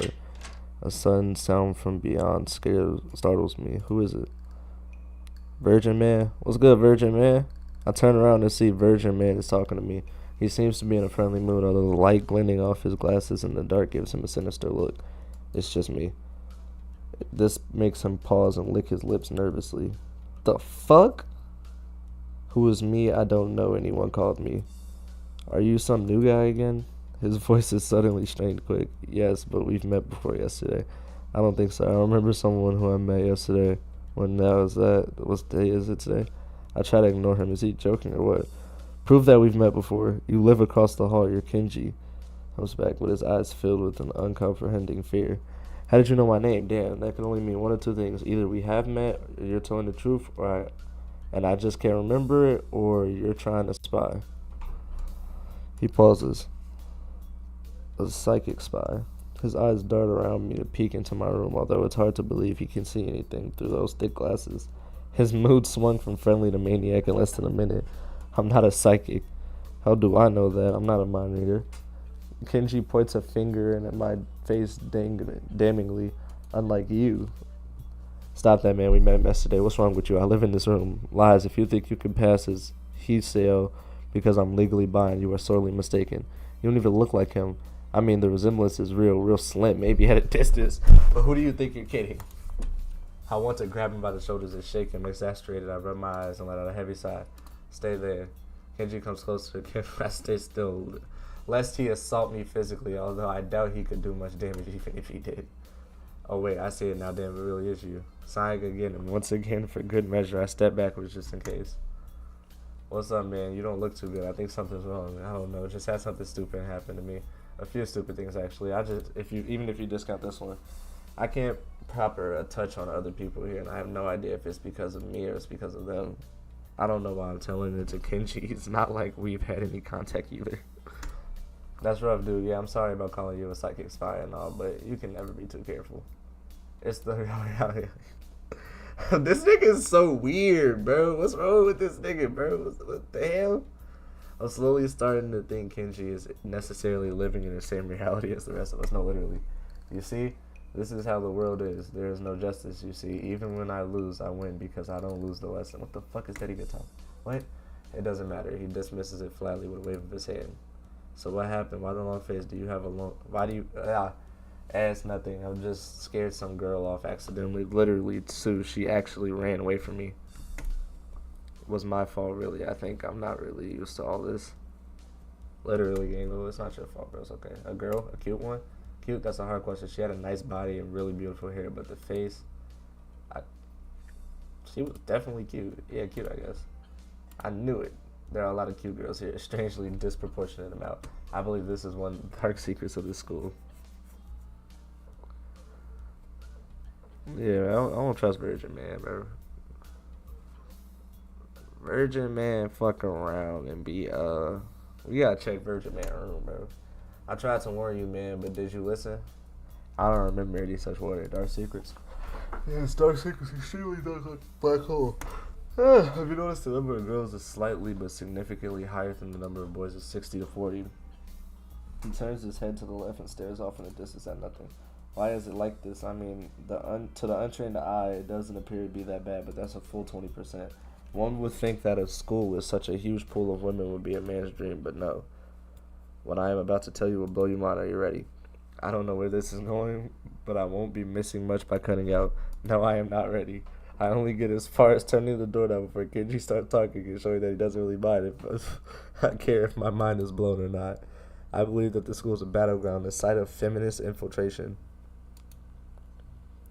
[SPEAKER 1] A sudden sound from beyond startles me. Who is it? Virgin Man? What's good, Virgin Man? I turn around and see Virgin Man is talking to me. He seems to be in a friendly mood, although the light glinting off his glasses in the dark gives him a sinister look. It's just me. This makes him pause and lick his lips nervously. The fuck? Who is me? I don't know. Anyone called me. Are you some new guy again? His voice is suddenly strained quick. Yes, but we've met before yesterday. I don't think so. I remember someone who I met yesterday. When that was that. What day is it today? I try to ignore him. Is he joking or what? Prove that we've met before. You live across the hall. You're Kenji. Comes back with his eyes filled with an uncomprehending fear. How did you know my name? Damn, that can only mean one of two things. Either we have met, or you're telling the truth, and I just can't remember it, or you're trying to spy. He pauses. A psychic spy. His eyes dart around me to peek into my room, although it's hard to believe he can see anything through those thick glasses. His mood swung from friendly to maniac in less than a minute. I'm not a psychic. How do I know that? I'm not a mind reader. Kenji points a finger in at my face damningly, unlike you. Stop that, man. We met yesterday. What's wrong with you? I live in this room. Lies. If you think you can pass as he sale because I'm legally blind, you are sorely mistaken. You don't even look like him. I mean, the resemblance is real slim, maybe at a distance. But who do you think you're kidding? I want to grab him by the shoulders and shake him. Exasperated, I rub my eyes and let out a heavy sigh. Stay there. Kenji comes close to the camera. I stay still, lest he assault me physically, although I doubt he could do much damage even if he did. Oh wait, I see it now. Damn, it really is you. Sighing again, and once again, for good measure, I step backwards just in case. What's up, man? You don't look too good. I think something's wrong. I don't know. Just had something stupid happen to me. A few stupid things, actually. Even if you discount this one, I can't proper touch on other people here, and I have no idea if it's because of me or it's because of them. I don't know why I'm telling it to Kenji. It's not like we've had any contact either. That's rough, dude. Yeah, I'm sorry about calling you a psychic spy and all, but you can never be too careful. It's the reality. This nigga is so weird, bro. What's wrong with this nigga, bro? What the hell? I'm slowly starting to think Kenji is necessarily living in the same reality as the rest of us. No, literally. You see? This is how the world is. There is no justice, you see. Even when I lose, I win because I don't lose the lesson. What the fuck is that even talking? What? It doesn't matter. He dismisses it flatly with a wave of his hand. So what happened? Why the long face? Do you have a long... Why do you... Ask nothing. I'm just scared some girl off accidentally. Literally, Sue, she actually ran away from me. It was my fault, really. I think I'm not really used to all this. Literally, Gango, it's not your fault, bro. It's okay. A girl? A cute one? Cute? That's a hard question. She had a nice body and really beautiful hair, but the face... She was definitely cute. Yeah, cute, I guess. I knew it. There are a lot of cute girls here. Strangely disproportionate amount. I believe this is one of the dark secrets of this school. Yeah, I don't trust Virgin Man, bro. Virgin Man fuck around and be, we gotta check Virgin Man room, bro. I tried to warn you, man, but did you listen? I don't remember any such word. Dark secrets. Yeah, dark secrets extremely dark like black hole. Have you noticed the number of girls is slightly but significantly higher than the number of boys is 60 to 40? He turns his head to the left and stares off in the distance at nothing. Why is it like this? I mean, to the untrained eye, it doesn't appear to be that bad, but that's a full 20%. One would think that a school with such a huge pool of women would be a man's dream, but no. What I am about to tell you will blow your mind. Are you ready? I don't know where this is going, but I won't be missing much by cutting out. No, I am not ready. I only get as far as turning the door down before Kenji starts talking and showing that he doesn't really mind if I care if my mind is blown or not. I believe that the school is a battleground, a site of feminist infiltration.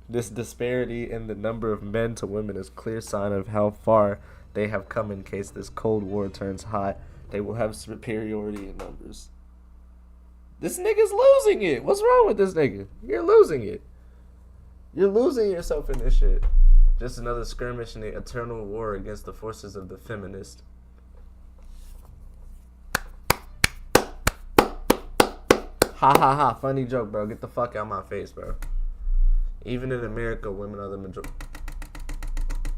[SPEAKER 1] This disparity in the number of men to women is a clear sign of how far they have come in case this Cold War turns hot. They will have superiority in numbers. This nigga's losing it. What's wrong with this nigga? You're losing it. You're losing yourself in this shit. Just another skirmish in the eternal war against the forces of the feminist. Ha ha ha. Funny joke, bro. Get the fuck out of my face, bro. Even in America, women are the majority.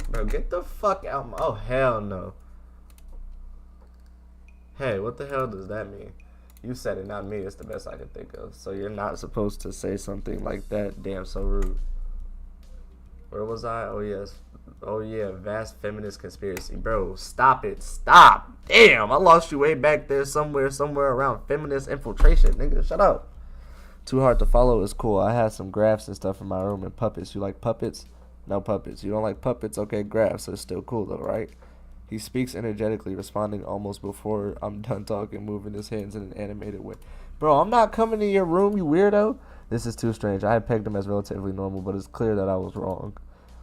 [SPEAKER 1] Bro, get the fuck out. Oh, hell no. Hey, what the hell does that mean? You said it, not me. It's the best I can think of. So you're not supposed to say something like that. Damn, so rude. Where was I? Oh, yes. Oh, yeah. Vast feminist conspiracy. Bro, stop it. Stop. Damn, I lost you way back there somewhere around feminist infiltration. Nigga, shut up. Too hard to follow is cool. I have some graphs and stuff in my room and puppets. You like puppets? No puppets. You don't like puppets? Okay, graphs. It's still cool though, right? He speaks energetically, responding almost before I'm done talking, moving his hands in an animated way. Bro, I'm not coming to your room, you weirdo. This is too strange. I had pegged him as relatively normal, but it's clear that I was wrong.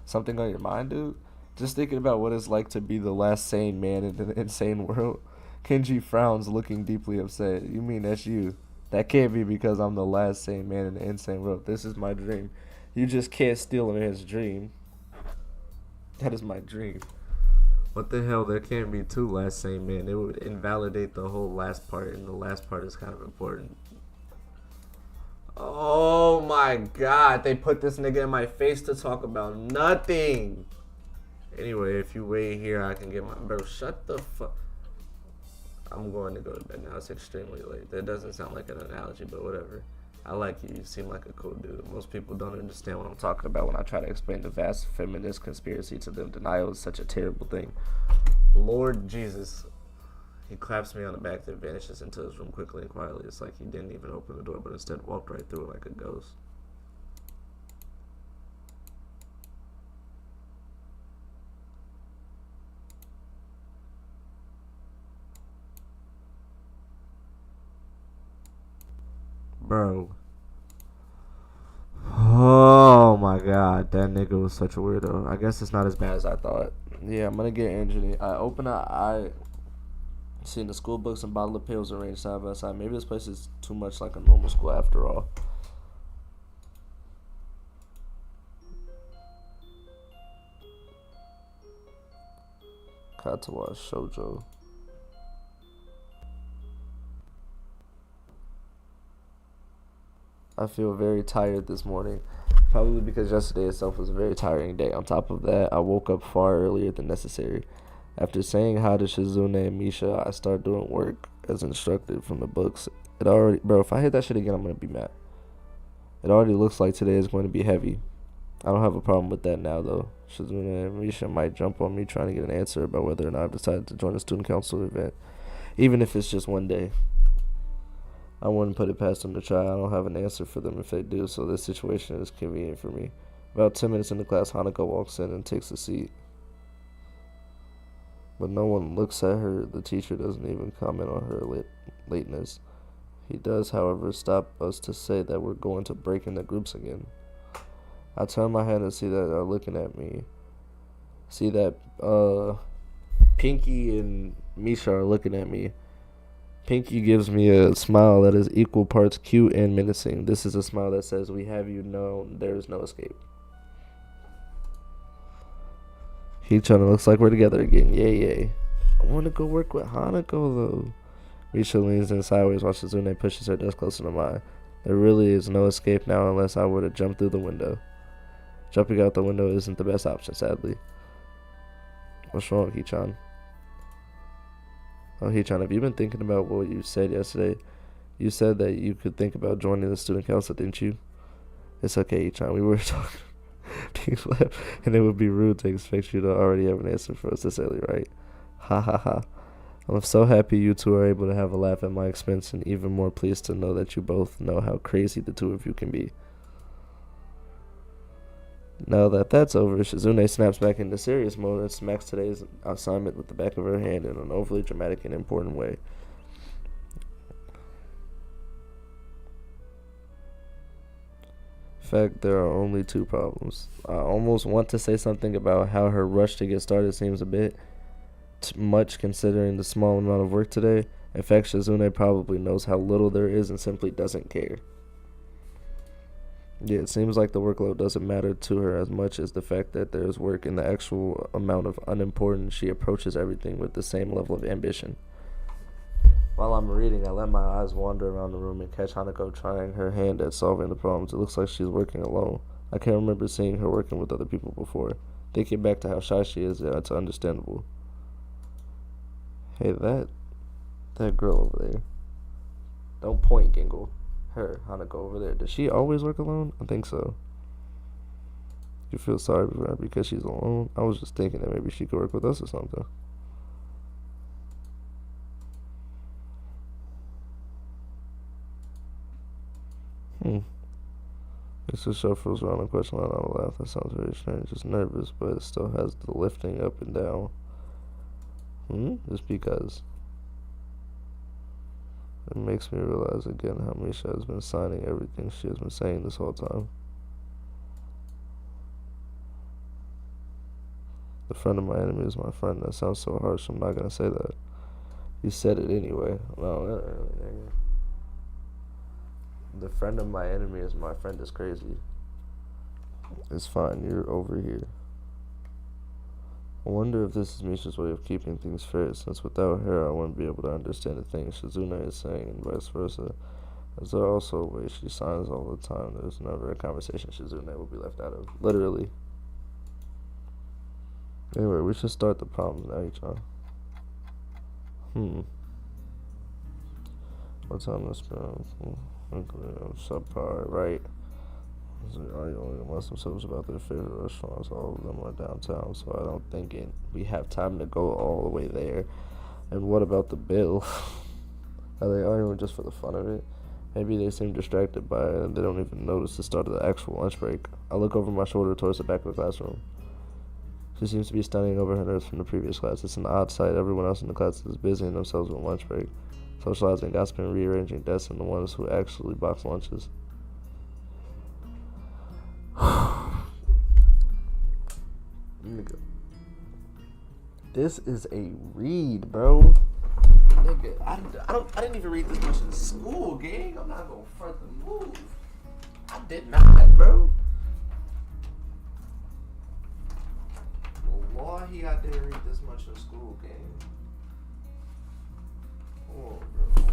[SPEAKER 1] Something on your mind, dude? Just thinking about what it's like to be the last sane man in an insane world. Kenji frowns, looking deeply upset. You mean that's you? That can't be because I'm the last sane man in an insane world. This is my dream. You just can't steal a man's dream. That is my dream. What the hell? There can't be two last sane men. It would invalidate the whole last part, and the last part is kind of important. Oh my god, they put this nigga in my face to talk about nothing. Anyway, if you wait here, I can get my... Bro, shut the fuck... I'm going to go to bed now. It's extremely late. That doesn't sound like an analogy, but whatever. I like you. You seem like a cool dude. Most people don't understand what I'm talking about when I try to explain the vast feminist conspiracy to them. Denial is such a terrible thing. Lord Jesus. He claps me on the back, then vanishes into his room quickly and quietly. It's like he didn't even open the door, but instead walked right through it like a ghost. Bro. Oh my god, that nigga was such a weirdo. I guess it's not as bad as I thought. Yeah, I'm gonna get injured. I open up, I seen the school books and bottle of pills arranged side by side. Maybe this place is too much like a normal school after all. Got to watch shoujo. I feel very tired this morning, probably because yesterday itself was a very tiring day. On top of that, I woke up far earlier than necessary. After saying hi to Shizune and Misha, I start doing work as instructed from the books. It already, bro, if I hit that shit again, I'm gonna be mad. It already looks like today is going to be heavy. I don't have a problem with that now, though. Shizune and Misha might jump on me trying to get an answer about whether or not I've decided to join a student council event, even if it's just one day. I wouldn't put it past them to try. I don't have an answer for them if they do, so this situation is convenient for me. About 10 minutes into class, Hanako walks in and takes a seat. But no one looks at her. The teacher doesn't even comment on her lateness. He does, however, stop us to say that we're going to break into groups again. I turn my head and see that they're looking at me. See that Pinky and Misha are looking at me. Pinky gives me a smile that is equal parts cute and menacing. This is a smile that says, "We have you known, there is no escape." Hichana looks like we're together again. Yay, yay. I want to go work with Hanako, though. Misha leans in sideways while Shizune pushes her desk closer to mine. There really is no escape now unless I were to jump through the window. Jumping out the window isn't the best option, sadly. What's wrong, Hichan? Oh, Hichan, have you been thinking about what you said yesterday? You said that you could think about joining the student council, didn't you? It's okay, Hichan. We were talking. And it would be rude to expect you to already have an answer for us this early, right? Ha ha ha. I'm so happy you two are able to have a laugh at my expense, and even more pleased to know that you both know how crazy the two of you can be. Now that that's over, Shizune snaps back into serious mode and smacks today's assignment with the back of her hand in an overly dramatic and important way. In fact, there are only two problems. I almost want to say something about how her rush to get started seems a bit much considering the small amount of work today. In fact, Shizune probably knows how little there is and simply doesn't care. Yeah, it seems like the workload doesn't matter to her as much as the fact that there's work and the actual amount of unimportant. She approaches everything with the same level of ambition. While I'm reading, I let my eyes wander around the room and catch Hanako trying her hand at solving the problems. It looks like she's working alone. I can't remember seeing her working with other people before. Thinking back to how shy she is, yeah, it's understandable. Hey, that girl over there. Don't point, Gingle. Her, Hanako over there. Does she always work alone? I think so. You feel sorry for her because she's alone? I was just thinking that maybe she could work with us or something. Mr. shuffles around the question line out laugh. That sounds very strange. It's nervous, but it still has the lifting up and down. Just because. It makes me realize again how Misha has been signing everything she has been saying this whole time. The friend of my enemy is my friend. That sounds so harsh. I'm not gonna say that. You said it anyway. No, the friend of my enemy is my friend is crazy. It's fine. You're over here. I wonder if this is Misha's way of keeping things fair, since without her I wouldn't be able to understand the things Shizune is saying and vice versa. Is there also a way she signs all the time? There's never a conversation Shizune will be left out of. Literally. Anyway, we should start the problems now, y'all. What's on this ground? Subpar, right? Arguing amongst themselves about their favorite restaurants. All of them are downtown, so I don't think we have time to go all the way there. And what about the bill? Are they arguing just for the fun of it? Maybe they seem distracted by it and they don't even notice the start of the actual lunch break. I look over my shoulder towards the back of the classroom. She seems to be studying over her notes from the previous class. It's an odd sight. Everyone else in the class is busying themselves with lunch break, socializing, gossiping, rearranging desks, and the ones who actually box lunches. Nigga. This is a read, bro. Nigga, I didn't even read this much in school, gang. I'm not gonna front the move. I did not, bro. Wallahi, I didn't read this much in school, gang. Oh, bro.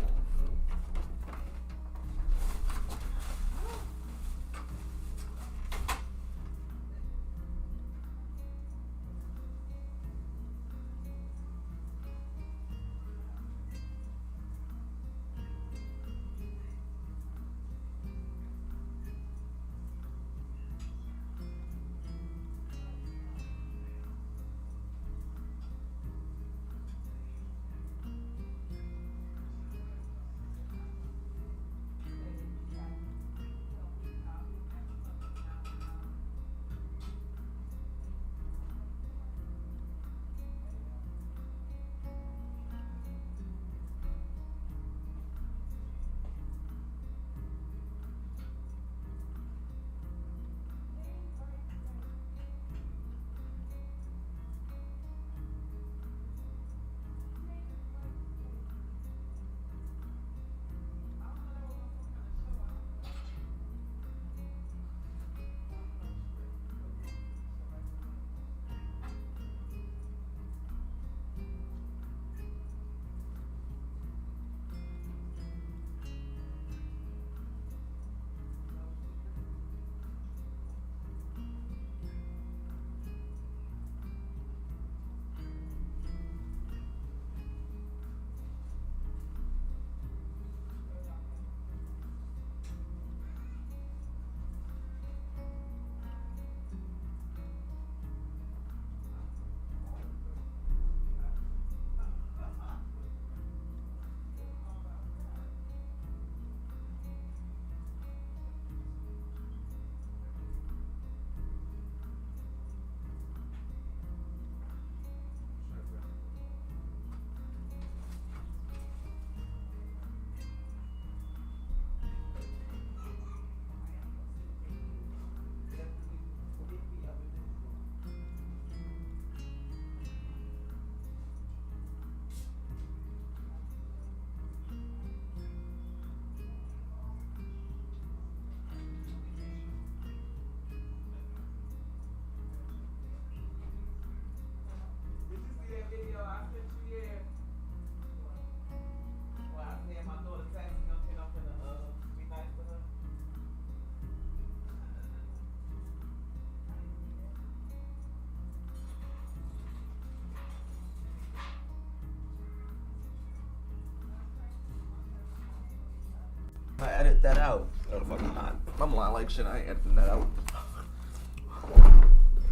[SPEAKER 1] I edit that out. No, the fuck I'm not. I'm lying like shit. I ain't editing that out.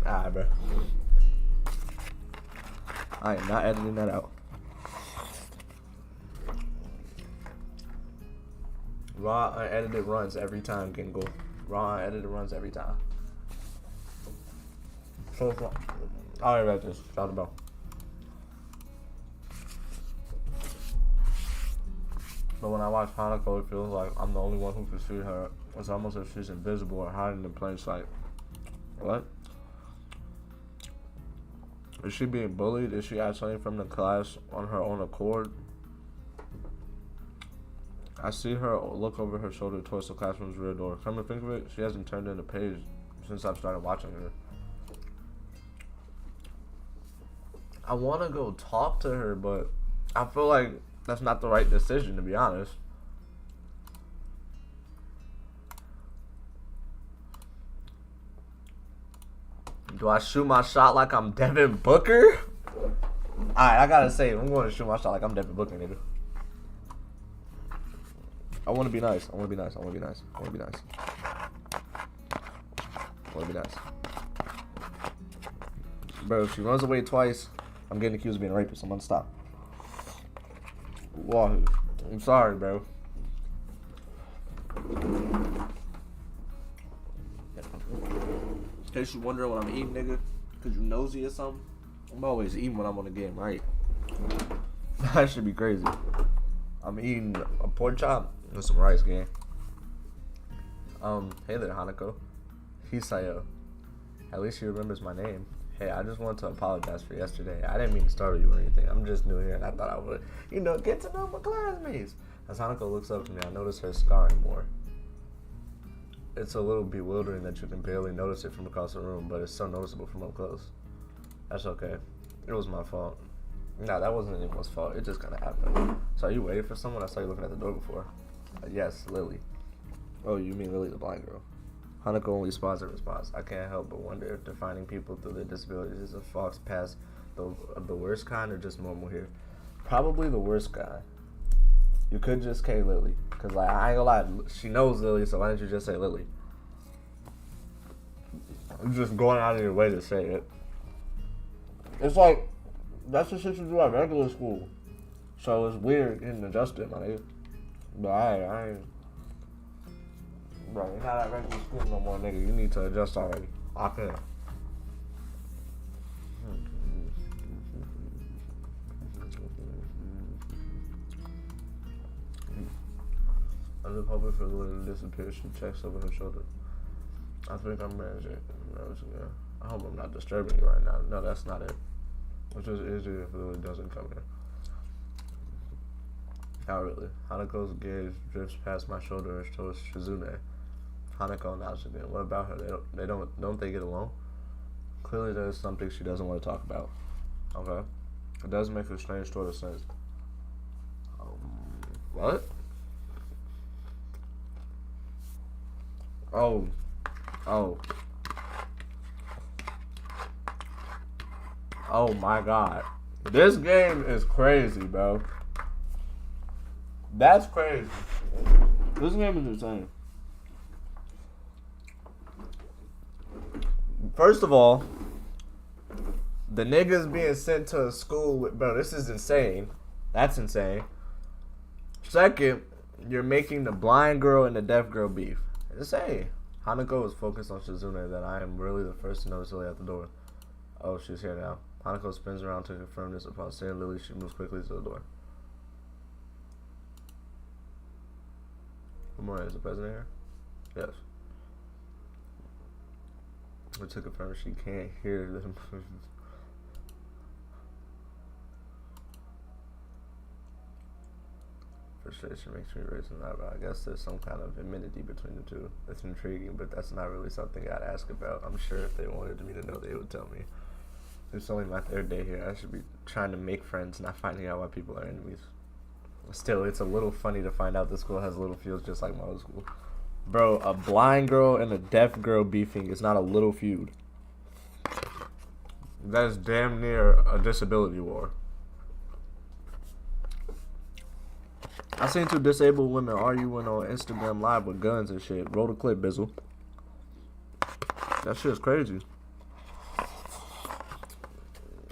[SPEAKER 1] Alright, bro. I am not editing that out. Raw unedited runs every time, Gingle. Raw unedited runs every time. So, I'll read this. Shout about. But when I watch Hanako, it feels like I'm the only one who can see her. It's almost as if she's invisible or hiding in plain sight. What? Is she being bullied? Is she absent from the class on her own accord? I see her look over her shoulder towards the classroom's rear door. Come to think of it, she hasn't turned in a page since I've started watching her. I want to go talk to her, but I feel like that's not the right decision, to be honest. Do I shoot my shot like I'm Devin Booker? Alright, I gotta say, I'm going to shoot my shot like I'm Devin Booker, nigga. I want to be nice. I want to be nice. I want to be nice. I want to be nice. I want to be nice. Bro, if she runs away twice, I'm getting accused of being a rapist. I'm gonna stop. Wahoo. I'm sorry, bro. In case you wondering what I'm eating, nigga, because you nosy or something, I'm always eating when I'm on the game, right? That should be crazy. I'm eating a pork chop with some rice, gang. Hey there, Hanako. Hisayo. At least she remembers my name. Hey, I just want to apologize for yesterday. I didn't mean to startle you or anything. I'm just new here and I thought I would, get to know my classmates. As Hanako looks up to me, I notice her scarring more. It's a little bewildering that you can barely notice it from across the room, but it's so noticeable from up close. That's okay. It was my fault. Nah, that wasn't anyone's fault. It just kind of happened. So are you waiting for someone? I saw you looking at the door before. Yes, Lily. Oh, you mean Lily the blind girl. Hanako only spots a response. I can't help but wonder if defining people through their disabilities is a fox past the worst kind or just normal here. Probably the worst kind. You could just say Lily. Because, I ain't gonna lie, she knows Lily, so why didn't you just say Lily? You're just going out of your way to say it. It's like, that's the shit you do at regular school. So it's weird getting adjusted, my nigga. But I ain't. Bro, you're not at regular school no more, nigga. You need to adjust already. I can. I'm just hoping for Lily to disappear. She checks over her shoulder. I think I'm managing. I hope I'm not disturbing you right now. No, that's not it. It's just easier if Lily doesn't come here. Not really. Hanako's gaze drifts past my shoulder and shows Shizune. Hanako nods again. What about her? Don't they get along? Clearly there's something she doesn't want to talk about. Okay. It does make a strange sort of sense. What? Oh. Oh my god. This game is crazy, bro. That's crazy. This game is insane. First of all, the niggas being sent to a school with, bro, this is insane. That's insane. Second, you're making the blind girl and the deaf girl beef. Insane. Hanako is focused on Shizune that I am really the first to notice Lily at the door. Oh, she's here now. Hanako spins around to confirm this. Upon seeing Lily, she moves quickly to the door. Good morning. Is the president here? Yes. But to confirm she can't hear them. Frustration makes me raise an eyebrow. I guess there's some kind of enmity between the two. It's intriguing, but that's not really something I'd ask about. I'm sure if they wanted me to know, they would tell me. It's only my third day here. I should be trying to make friends, not finding out why people are enemies. Still, it's a little funny to find out the school has little feuds just like my old school. Bro, a blind girl and a deaf girl beefing is not a little feud. That is damn near a disability war. I seen two disabled women arguing on Instagram Live with guns and shit. Roll the clip, Bizzle. That shit's crazy.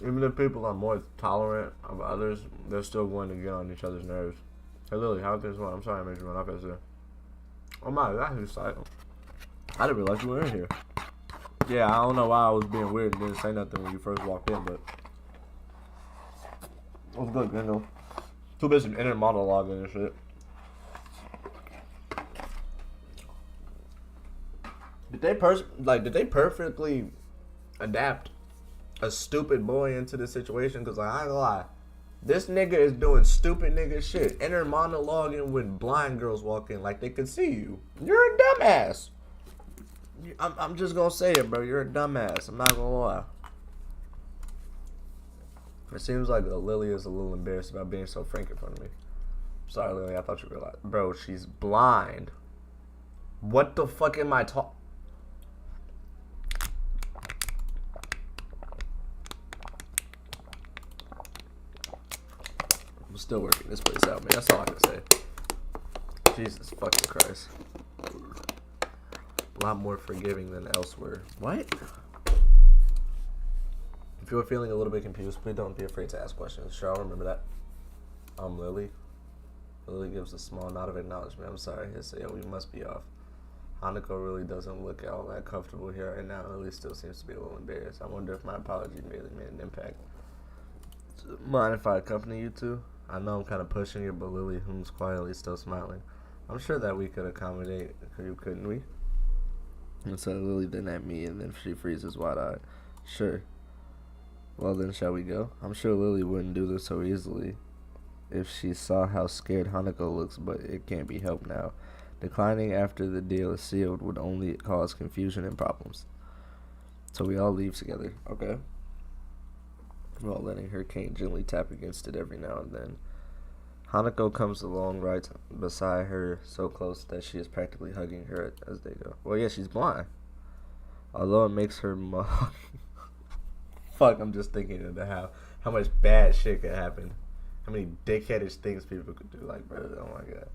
[SPEAKER 1] Even if people are more tolerant of others, they're still going to get on each other's nerves. Hey Lily, how are things going? I'm sorry I made you run off yesterday. Oh my god, he's like, I didn't realize you were in here. Yeah, I don't know why I was being weird and didn't say nothing when you first walked in, but it was good, you know. Too busy inner monologuing and shit. Did they perfectly adapt a stupid boy into the situation? Cause like, I ain't gonna lie, this nigga is doing stupid nigga shit. Inner monologuing when blind girls walk in like they can see you. You're a dumbass. I'm just gonna say it, bro. You're a dumbass. I'm not gonna lie. It seems like Lily is a little embarrassed about being so frank in front of me. Sorry, Lily. I thought you realized. Bro, she's blind. What the fuck am I talking? I'm still working this place out, man. That's all I can say. Jesus fucking Christ. A lot more forgiving than elsewhere. What? If you're feeling a little bit confused, please don't be afraid to ask questions. Sure, I'll remember that. I'm Lily. Lily gives a small nod of acknowledgement. I'm sorry. Yeah, we must be off. Hanako really doesn't look all that comfortable here right now. Lily still seems to be a little embarrassed. I wonder if my apology really made an impact. Mind if I accompany you two? I know I'm kind of pushing you, but Lily, whom's quietly still smiling. I'm sure that we could accommodate you, couldn't we? And so Lily then at me, and then she freezes wide-eyed. Sure. Well then, shall we go? I'm sure Lily wouldn't do this so easily if she saw how scared Hanako looks, but it can't be helped now. Declining after the deal is sealed would only cause confusion and problems. So we all leave together, okay? While letting her cane gently tap against it every now and then. Hanako comes along right beside her, so close that she is practically hugging her as they go. Well, yeah, she's blind. Although it makes her fuck, I'm just thinking of how much bad shit could happen. How many dickheadish things people could do. Like, bro, oh my god.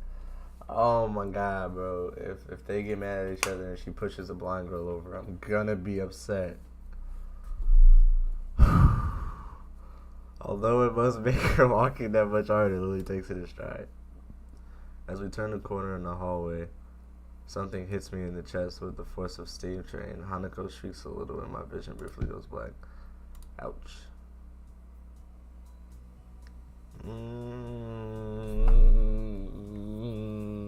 [SPEAKER 1] Oh my god, bro. If they get mad at each other and she pushes a blind girl over, I'm gonna be upset. Although it must make her walking that much harder, Lily takes it in stride. As we turn the corner in the hallway, something hits me in the chest with the force of steam train. Hanako shrieks a little and my vision briefly goes black. Ouch.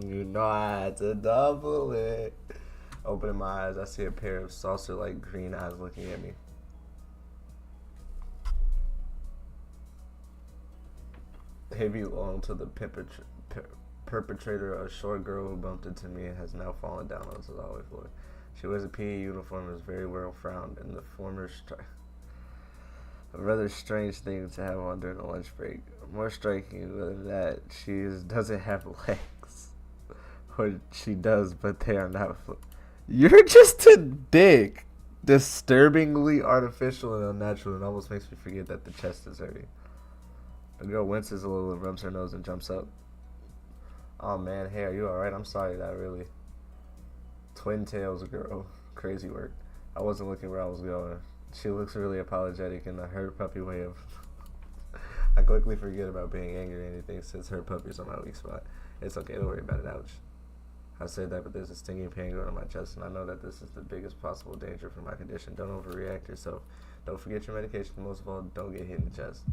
[SPEAKER 1] You know I had to double it. Opening my eyes, I see a pair of saucer-like green eyes looking at me. They belong to the perpetrator, a short girl who bumped into me and has now fallen down onto the hallway floor. She wears a PE uniform and is very well frowned, and the former a rather strange thing to have on during a lunch break. More striking than that, she doesn't have legs. Or she does, but they are not. You're just a dick. Disturbingly artificial and unnatural, and almost makes me forget that the chest is hurting. The girl winces a little and rubs her nose and jumps up. Oh man, hey, are you alright? I'm sorry, that really. Twin tails, girl. Crazy work. I wasn't looking where I was going. She looks really apologetic in the herd puppy way of. I quickly forget about being angry or anything since herd puppies are my weak spot. It's okay, don't worry about it, ouch. I say that, but there's a stinging pain going on my chest, and I know that this is the biggest possible danger for my condition. Don't overreact yourself. Don't forget your medication. Most of all, don't get hit in the chest.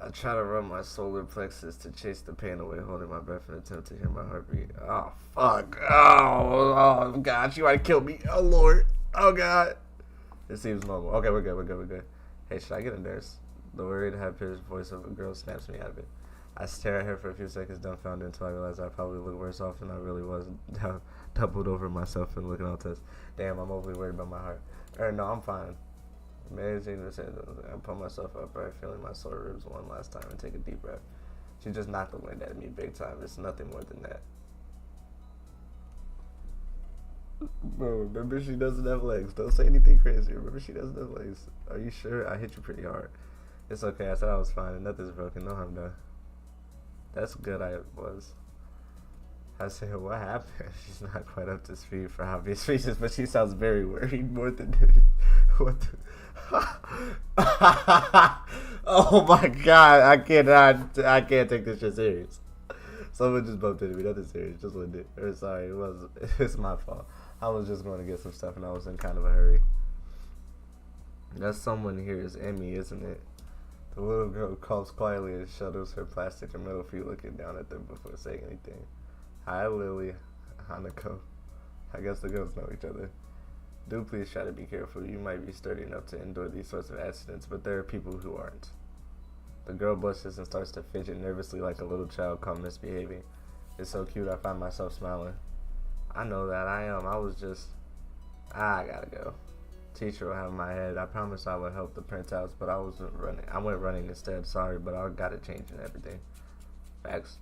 [SPEAKER 1] I try to rub my solar plexus to chase the pain away, holding my breath in an attempt to hear my heartbeat. Oh, fuck. Oh, God. She might have killed me. Oh, Lord. Oh, God. It seems normal. Okay, we're good. Hey, should I get a nurse? The worried, high-pitched voice of a girl snaps me out of it. I stare at her for a few seconds, dumbfounded, until I realize I probably look worse off than I really was. Doubled over myself and looking all tense. Damn, I'm overly worried about my heart. No, I'm fine. Amazing to say that I pull myself up, right, feeling my sore ribs one last time and take a deep breath. She just knocked the wind at me big time. It's nothing more than that. Bro, remember she doesn't have legs. Don't say anything crazy. Remember she doesn't have legs. Are you sure? I hit you pretty hard. It's okay. I said I was fine and nothing's broken. No harm done. That's good. I was. I said, what happened? She's not quite up to speed for obvious reasons, but she sounds very worried more than what the... Oh my god, I can't take this shit serious. Someone just bumped into me. Nothing serious. Just what it. Or sorry, it's my fault. I was just going to get some stuff and I was in kind of a hurry. That someone here is Emmy, isn't it? The little girl coughs quietly and shuttles her plastic and metal feet, looking down at them before saying anything. Hi, Lily. Hanako. I guess the girls know each other. Do please try to be careful. You might be sturdy enough to endure these sorts of accidents, but there are people who aren't. The girl blushes and starts to fidget nervously like a little child caught misbehaving. It's so cute I find myself smiling. I know that I am. I gotta go. Teacher will have my head. I promised I would help the printouts, but I wasn't running. I went running instead. Sorry, but I got it changed and everything. Facts.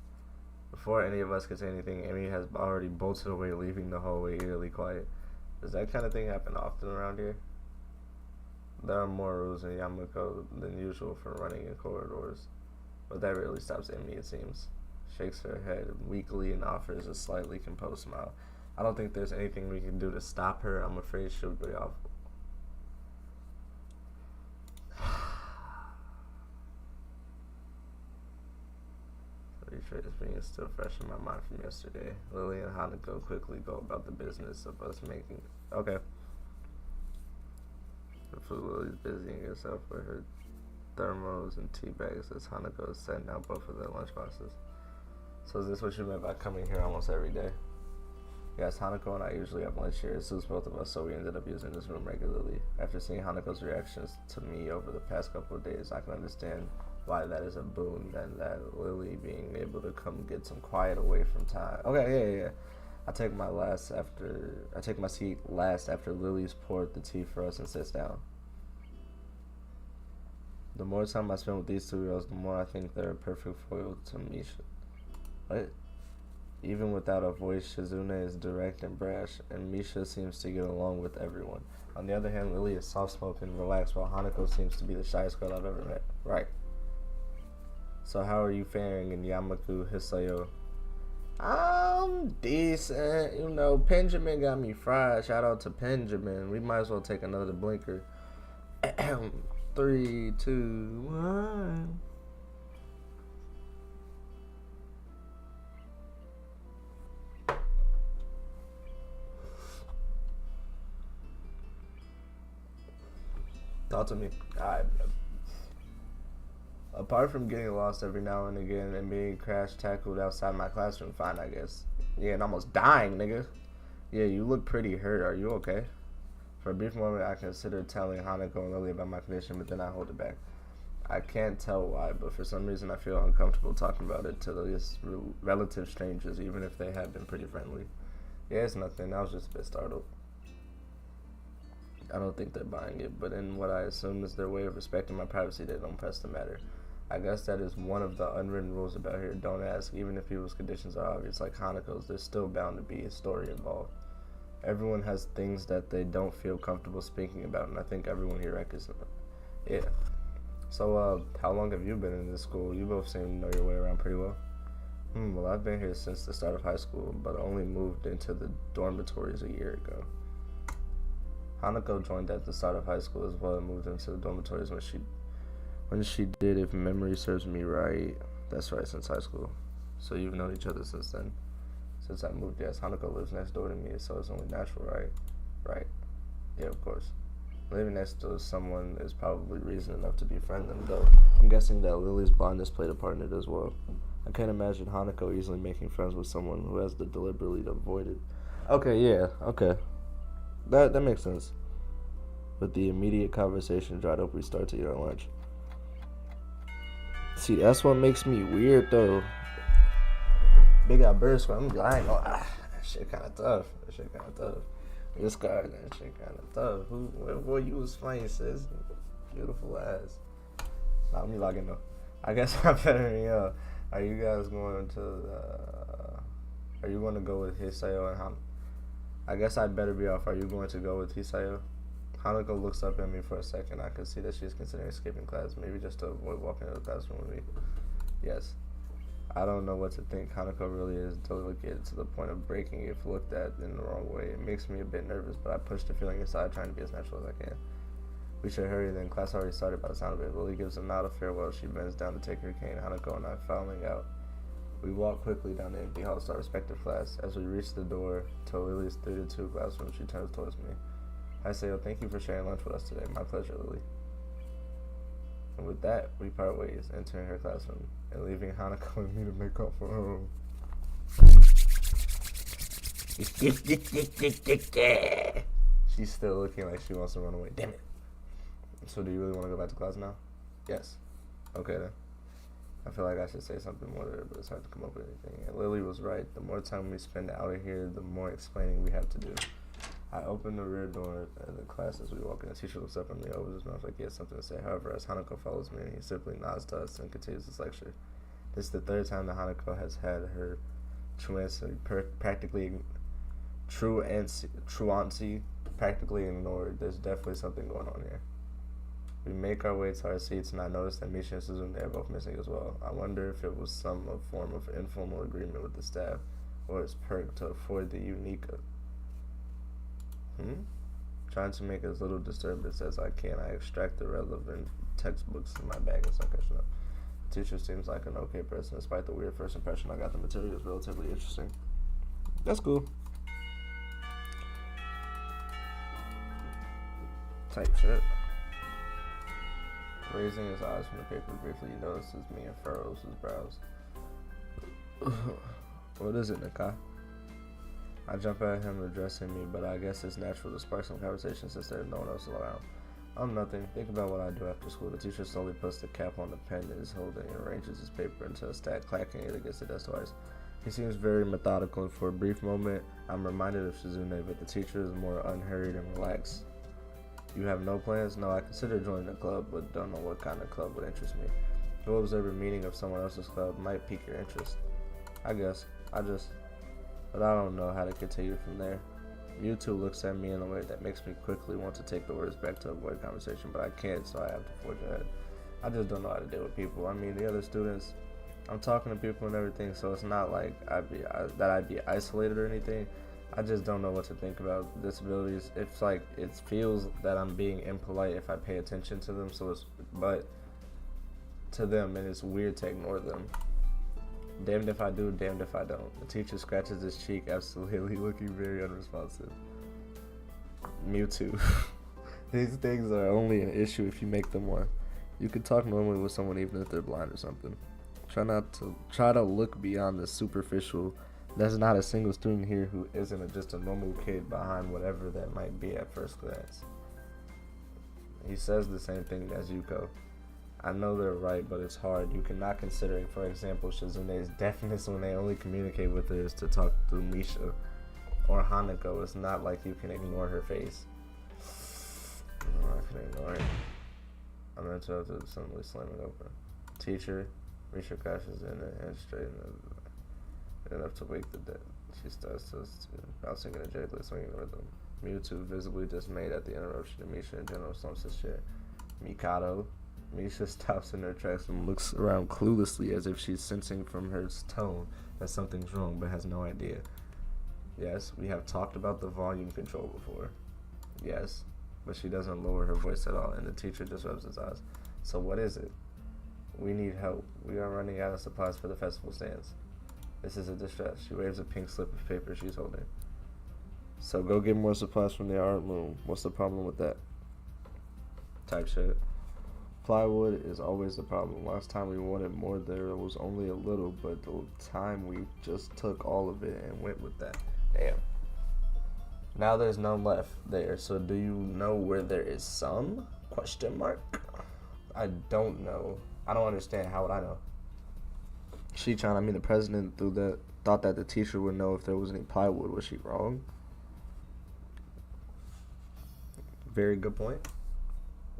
[SPEAKER 1] Before any of us could say anything, Amy has already bolted away, leaving the hallway eerily quiet. Does that kind of thing happen often around here? There are more rules in Yamako than usual for running in corridors, but that rarely stops Amy, it seems. Shakes her head weakly and offers a slightly composed smile. I don't think there's anything we can do to stop her. I'm afraid she'll be off. Is being still fresh in my mind from yesterday. Lily and Hanako quickly go about the business of us making. Okay. Lily's busying herself with her thermos and tea bags as Hanako is setting out both of their lunchboxes. So is this what you meant by coming here almost every day? Yes, Hanako and I usually have lunch here. It suits both of us, so we ended up using this room regularly. After seeing Hanako's reactions to me over the past couple of days, I can understand why that is a boon, and that Lily being able to come get some quiet away from time. Okay, yeah. I take my seat last after Lily's poured the tea for us and sits down. The more time I spend with these two girls, the more I think they're a perfect foil to Misha. What? Even without a voice, Shizune is direct and brash, and Misha seems to get along with everyone. On the other hand, Lily is soft-spoken and relaxed, while Hanako seems to be the shyest girl I've ever met. Right. So how are you faring in Yamaku Hisayo? I'm decent. You know, Benjamin got me fried. Shout out to Benjamin. We might as well take another blinker. 3, 2, 1. Talk to me. Alright. Apart from getting lost every now and again and being crash tackled outside my classroom, fine, I guess. Yeah, and almost dying, nigga. Yeah, you look pretty hurt. Are you okay? For a brief moment, I considered telling Hanako and Lily about my condition, but then I hold it back. I can't tell why, but for some reason I feel uncomfortable talking about it to these relative strangers, even if they have been pretty friendly. Yeah, it's nothing. I was just a bit startled. I don't think they're buying it, but in what I assume is their way of respecting my privacy, they don't press the matter. I guess that is one of the unwritten rules about here. Don't ask. Even if people's conditions are obvious, like Hanako's, there's still bound to be a story involved. Everyone has things that they don't feel comfortable speaking about, and I think everyone here reckons it. Yeah. So, how long have you been in this school? You both seem to know your way around pretty well. Well, I've been here since the start of high school, but only moved into the dormitories a year ago. Hanako joined at the start of high school as well and moved into the dormitories when she did, if memory serves me right. That's right, since high school. So you've known each other since then? Since I moved, yes. Hanako lives next door to me, so it's only natural, right? Right. Yeah, of course. Living next to someone is probably reason enough to befriend them, though. I'm guessing that Lily's blindness played a part in it as well. I can't imagine Hanako easily making friends with someone who has to deliberately avoid it. Okay, yeah, okay. That makes sense. But the immediate conversation dried up, we start to eat our lunch. See, that's what makes me weird, though. Big got burst, I'm lying. That shit kind of tough. This guy, that shit kind of tough. Boy, you was funny, sis. Beautiful ass. Let me log in, though. I guess I'm better. Are you guys going to are you going to go with Hisayo and Han? I guess I'd better be off. Are you going to go with Hisayo? Hanako looks up at me for a second. I can see that she's considering skipping class, maybe just to avoid walking into the classroom with me. Yes. I don't know what to think. Hanako really is delicate to the point of breaking if looked at in the wrong way. It makes me a bit nervous, but I push the feeling aside, trying to be as natural as I can. We should hurry then. Class already started by the sound of it. Lily gives a nod of farewell. She bends down to take her cane. Hanako and I filing out. We walk quickly down the empty halls to our respective class. As we reach the door to Lily's 3-2 classroom, she turns towards me. I say, "Oh, thank you for sharing lunch with us today. My pleasure, Lily." And with that, we part ways, entering her classroom, and leaving Hanako and me to make up for her room. She's still looking like she wants to run away. Damn it. So do you really want to go back to class now? Yes. Okay then. I feel like I should say something more there, but it's hard to come up with anything. And Lily was right. The more time we spend out of here, the more explaining we have to do. I open the rear door of the class as we walk in. The teacher looks up at me, opens his mouth like he has something to say. However, as Hanako follows me, he simply nods to us and continues his lecture. This is the third time that Hanako has had her truancy practically ignored. There's definitely something going on here. We make our way to our seats, and I notice that Misha and Suzume are both missing as well. I wonder if it was some form of informal agreement with the staff, or its perk to afford the unique. Trying to make as little disturbance as I can, I extract the relevant textbooks in my bag and start catching up. The teacher seems like an okay person, despite the weird first impression I got. The material is relatively interesting. That's cool. Type shit. Raising his eyes from the paper briefly, he notices me and furrows his brows. What is it, Nakai? I jump at him, addressing me, but I guess it's natural to spark some conversation since there's no one else around. I'm nothing. Think about what I do after school. The teacher slowly puts the cap on the pen that he's holding and arranges his paper into a stack, clacking it against the desk twice. He seems very methodical, and for a brief moment, I'm reminded of Suzume, but the teacher is more unhurried and relaxed. You have no plans? No, I consider joining a club, but don't know what kind of club would interest me. Go observe a meeting of someone else's club might pique your interest. I guess. But I don't know how to continue from there. Mewtwo looks at me in a way that makes me quickly want to take the words back to avoid conversation, but I can't, so I have to forge ahead. I just don't know how to deal with people. I mean, the other students, I'm talking to people and everything, so it's not like I'd be isolated or anything. I just don't know what to think about disabilities. It's like, it feels that I'm being impolite if I pay attention to them, but to them, and it's weird to ignore them. Damned if I do, damned if I don't. The teacher scratches his cheek, absolutely looking very unresponsive. Mewtwo. These things are only an issue if you make them one. You can talk normally with someone even if they're blind or something. Try to look beyond the superficial. There's not a single student here who isn't just a normal kid behind whatever that might be at first glance. He says the same thing as Yuko. I know they're right, but it's hard. You cannot consider, for example, Shizune's deafness when they only communicate with her is to talk through Misha. Or Hanako, it's not like you can ignore her face. No, I can ignore it. I'm interrupted, suddenly slamming open. Teacher, Misha crashes in and straighten enough to wake the dead. She starts to bouncing energetically, swinging the rhythm. Mewtwo, visibly dismayed at the interruption, and Misha in general slumps his chair. Mikado. Misha stops in her tracks and looks around cluelessly as if she's sensing from her tone that something's wrong but has no idea. Yes, we have talked about the volume control before. Yes, but she doesn't lower her voice at all, and the teacher just rubs his eyes. So what is it? We need help. We are running out of supplies for the festival stands. This is a distress. She waves a pink slip of paper she's holding. So go get more supplies from the art room. What's the problem with that? Type shit. Plywood is always the problem. Last time we wanted more, there was only a little, but the time we just took all of it and went with that. Damn. Now there's none left there, so do you know where there is some? Question mark. I don't know. I don't understand. How would I know? The president thought that the teacher would know if there was any plywood. Was she wrong? Very good point.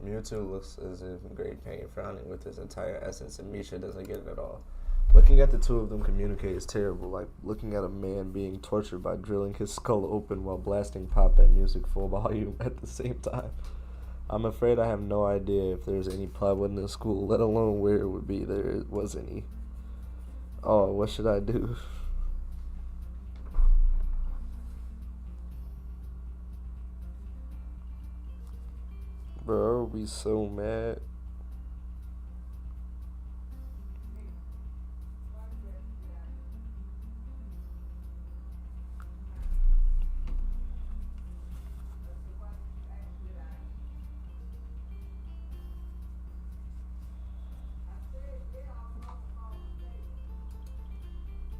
[SPEAKER 1] Mewtwo looks as if in great pain, frowning with his entire essence, and Misha doesn't get it at all. Looking at the two of them communicate is terrible, like looking at a man being tortured by drilling his skull open while blasting pop-up music full volume at the same time. I'm afraid I have no idea if there's any plywood in the school, let alone where it would be there was any. Oh, what should I do? Bro, I'll be so mad.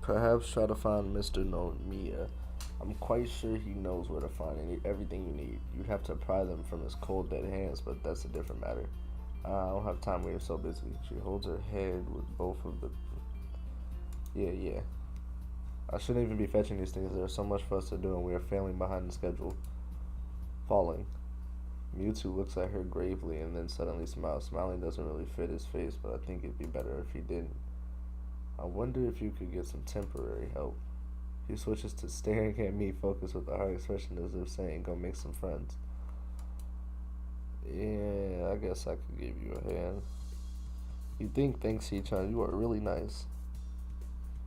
[SPEAKER 1] Perhaps try to find Mr. Nomiya. I'm quite sure he knows where to find everything you need. You'd have to pry them from his cold, dead hands, but that's a different matter. I don't have time when you're so busy. She holds her head with both of the... Yeah. I shouldn't even be fetching these things. There's so much for us to do, and we are failing behind the schedule. Falling. Mewtwo looks at her gravely and then suddenly smiles. Smiling doesn't really fit his face, but I think it'd be better if he didn't. I wonder if you could get some temporary help. He switches to staring at me, focused with a hard expression as if saying, go make some friends. Yeah, I guess I could give you a hand. You think, thanks, Hee-chan, you are really nice.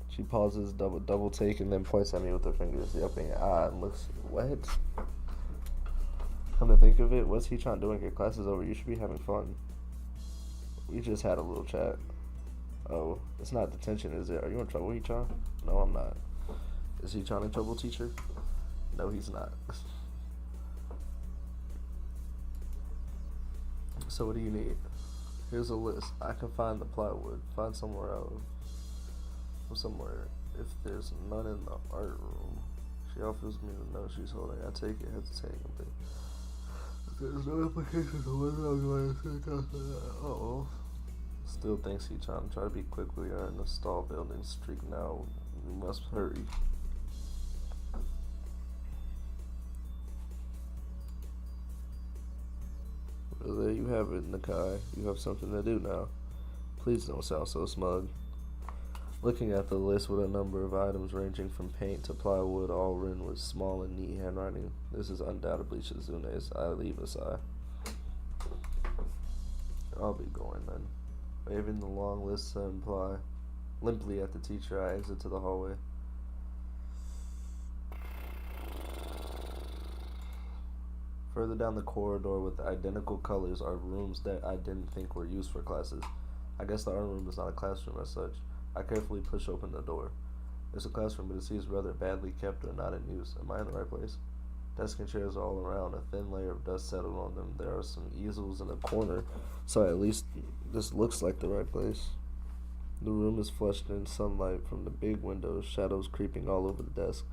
[SPEAKER 1] She pauses, double take, and then points at me with her fingers. The opening eye and looks, what? Come to think of it, what's Hee-chan doing? Your class is over, you should be having fun. We just had a little chat. Oh, it's not detention, is it? Are you in trouble, Hee-chan? No, I'm not. Is Hee-chan in trouble, teacher? No, he's not. So what do you need? Here's a list. I can find the plywood. Find somewhere else. Somewhere. If there's none in the art room. She offers me the note she's holding. I take it, hesitating a bit. There's no application to what I'm going to say. Uh-oh. Still thinks Hee-chan. Try to be quick. We are in the stall building streak now. We must hurry. Well, there you have it, Nakai. You have something to do now. Please don't sound so smug. Looking at the list with a number of items ranging from paint to plywood, all written with small and neat handwriting. This is undoubtedly Shizune's. I leave a sigh. I'll be going then. Waving the long list to imply. Limply at the teacher, I exit to the hallway. Further down the corridor with identical colors are rooms that I didn't think were used for classes. I guess the art room is not a classroom as such. I carefully push open the door. It's a classroom, but it seems rather badly kept or not in use. Am I in the right place? Desks and chairs are all around. A thin layer of dust settled on them. There are some easels in a corner, so at least this looks like the right place. The room is flushed in sunlight from the big windows, shadows creeping all over the desk.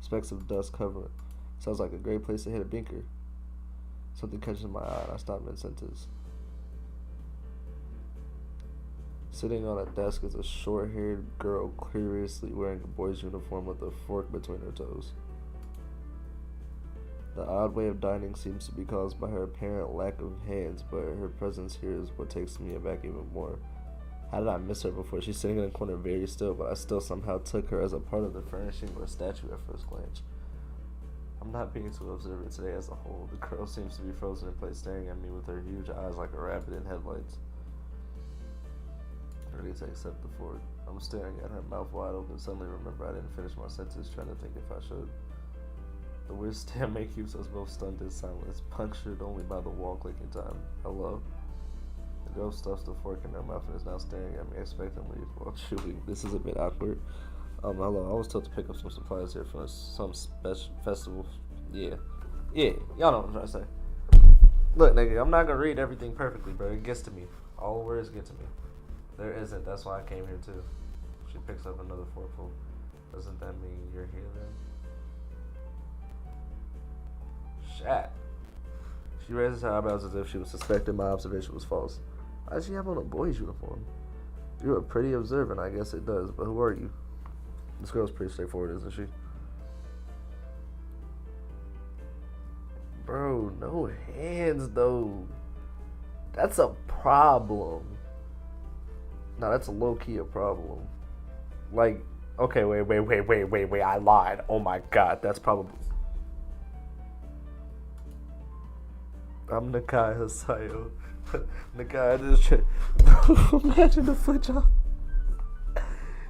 [SPEAKER 1] Specks of dust cover it. Sounds like a great place to hit a binker. Something catches my eye and I stop mid-sentence. Sitting on a desk is a short-haired girl curiously wearing a boy's uniform with a fork between her toes. The odd way of dining seems to be caused by her apparent lack of hands, but her presence here is what takes me aback even more. How did I miss her before? She's sitting in a corner very still, but I still somehow took her as a part of the furnishing or statue at first glance. I'm not being too observant today as a whole. The girl seems to be frozen in place, staring at me with her huge eyes like a rabbit in headlights. Ready to accept the fork. I'm staring at her, mouth wide open. Suddenly remember I didn't finish my sentence, trying to think if I should. The weird stalemate keeps us both stunned in silence, punctured only by the wall clicking time. Hello? The girl stuffs the fork in her mouth and is now staring at me expectantly while chewing. This is a bit awkward. Hello, I was told to pick up some supplies here for some special festival. Yeah, y'all know what I'm trying to say. Look, nigga, I'm not gonna read everything perfectly, bro. It gets to me. All words get to me. There isn't. That's why I came here too. She picks up another forkful. Doesn't that mean you're here then? Shat. She raises her eyebrows as if she was suspecting my observation was false. Why does she have on a boy's uniform? You're pretty observant, I guess it does, but who are you? This girl's pretty straightforward, isn't she? Bro, no hands though. That's a problem. No, that's a low-key a problem. Like, okay, wait, I lied. Oh my god, that's probably... I'm Nakai Hasayo. Nakai just... Imagine the foot job.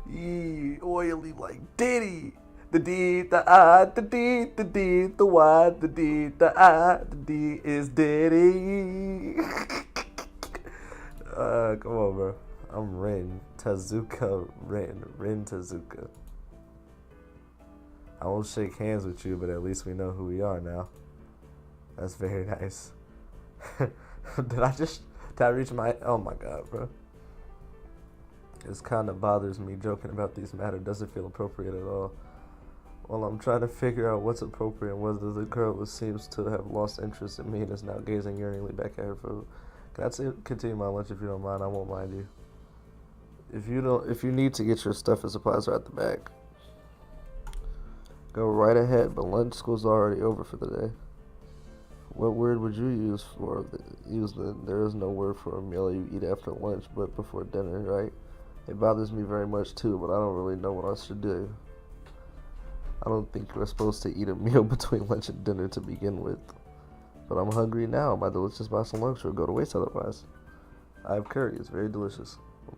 [SPEAKER 1] Yee, oily like Diddy. The D, the I, the D, the D, the Y, the D, the I, the D is Diddy. Come on, bro. I'm Rin Tezuka Rin Tezuka. I won't shake hands with you, but at least we know who we are now. That's very nice. Did I reach my... Oh my god, bro. It kind of bothers me joking about these matters. Doesn't feel appropriate at all. While I'm trying to figure out what's appropriate and whether the girl who seems to have lost interest in me and is now gazing yearningly back at her food. Can I continue my lunch if you don't mind? I won't mind you. If you need to get your stuff and supplies are at the back. Go right ahead, but lunch school's already over for the day. What word would you use there is no word for a meal you eat after lunch but before dinner, right? It bothers me very much too, but I don't really know what I should do. I don't think we're supposed to eat a meal between lunch and dinner to begin with. But I'm hungry now. My delicious box of lunch will go to waste otherwise. I have curry. It's very delicious.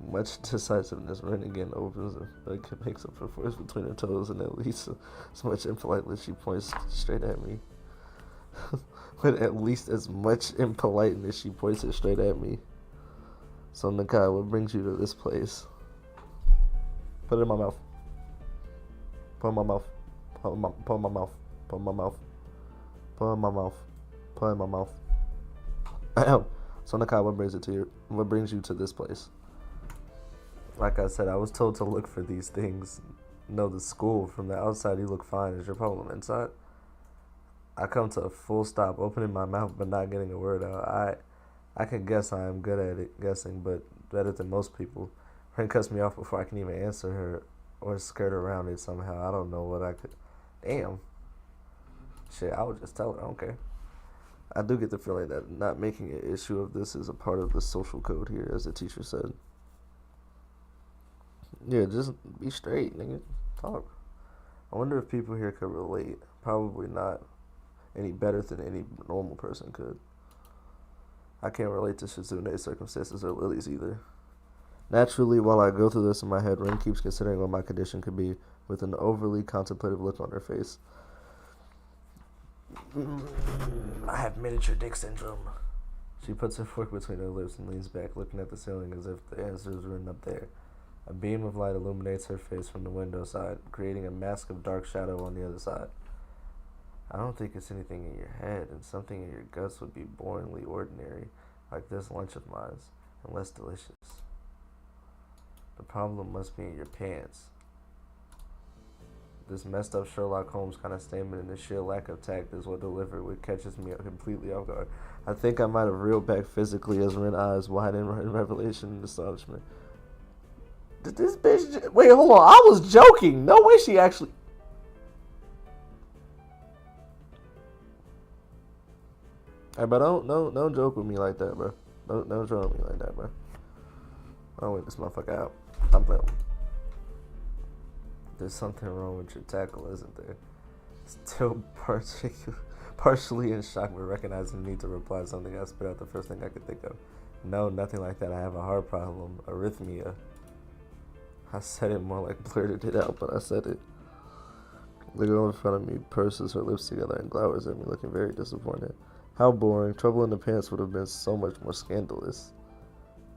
[SPEAKER 1] Much decisiveness. Ren again opens and makes up her voice between her toes and at least as much impolitely she points straight at me. But at least as much impoliteness she points it straight at me. So Nakai, what brings you to this place? Put it in my mouth. Put it in my mouth. Put it in my mouth. Put it in my mouth. Put it in my mouth. Put it in my mouth. So Nakai, what brings you to this place? Like I said, I was told to look for these things. No, the school. From the outside, you look fine. Is your problem inside? I come to a full stop, opening my mouth but not getting a word out. I can guess I am good at it, guessing, but better than most people. Ren cuts me off before I can even answer her or skirt around it somehow. I don't know what I could. Damn. Shit, I would just tell her. I don't care. I do get the feeling that not making an issue of this is a part of the social code here, as the teacher said. Yeah, just be straight, nigga. Talk. I wonder if people here could relate. Probably not any better than any normal person could. I can't relate to Shizune's circumstances or Lily's either. Naturally, while I go through this in my head, Ren keeps considering what my condition could be with an overly contemplative look on her face. I have miniature dick syndrome. She puts her fork between her lips and leans back, looking at the ceiling as if the answer is written up there. A beam of light illuminates her face from the window side, creating a mask of dark shadow on the other side. I don't think it's anything in your head, and something in your guts would be boringly ordinary, like this lunch of mine, and less delicious. The problem must be in your pants. This messed up Sherlock Holmes kind of statement and the sheer lack of tact is what delivered what catches me completely off guard. I think I might have reeled back physically as Ren's eyes widen in revelation and astonishment. Did this bitch... Wait, hold on. I was joking. No way she actually... Hey, but don't joke with me like that, bro. Don't joke with me like that, bro. I'll wait this motherfucker out. I'm playing. There's something wrong with your tackle, isn't there? Still partially in shock, but recognizing the need to reply to something, I spit out the first thing I could think of. No, nothing like that. I have a heart problem. Arrhythmia. I said it more like blurted it out, but I said it. The girl in front of me purses her lips together and glowers at me, looking very disappointed. How boring. Trouble in the pants would have been so much more scandalous.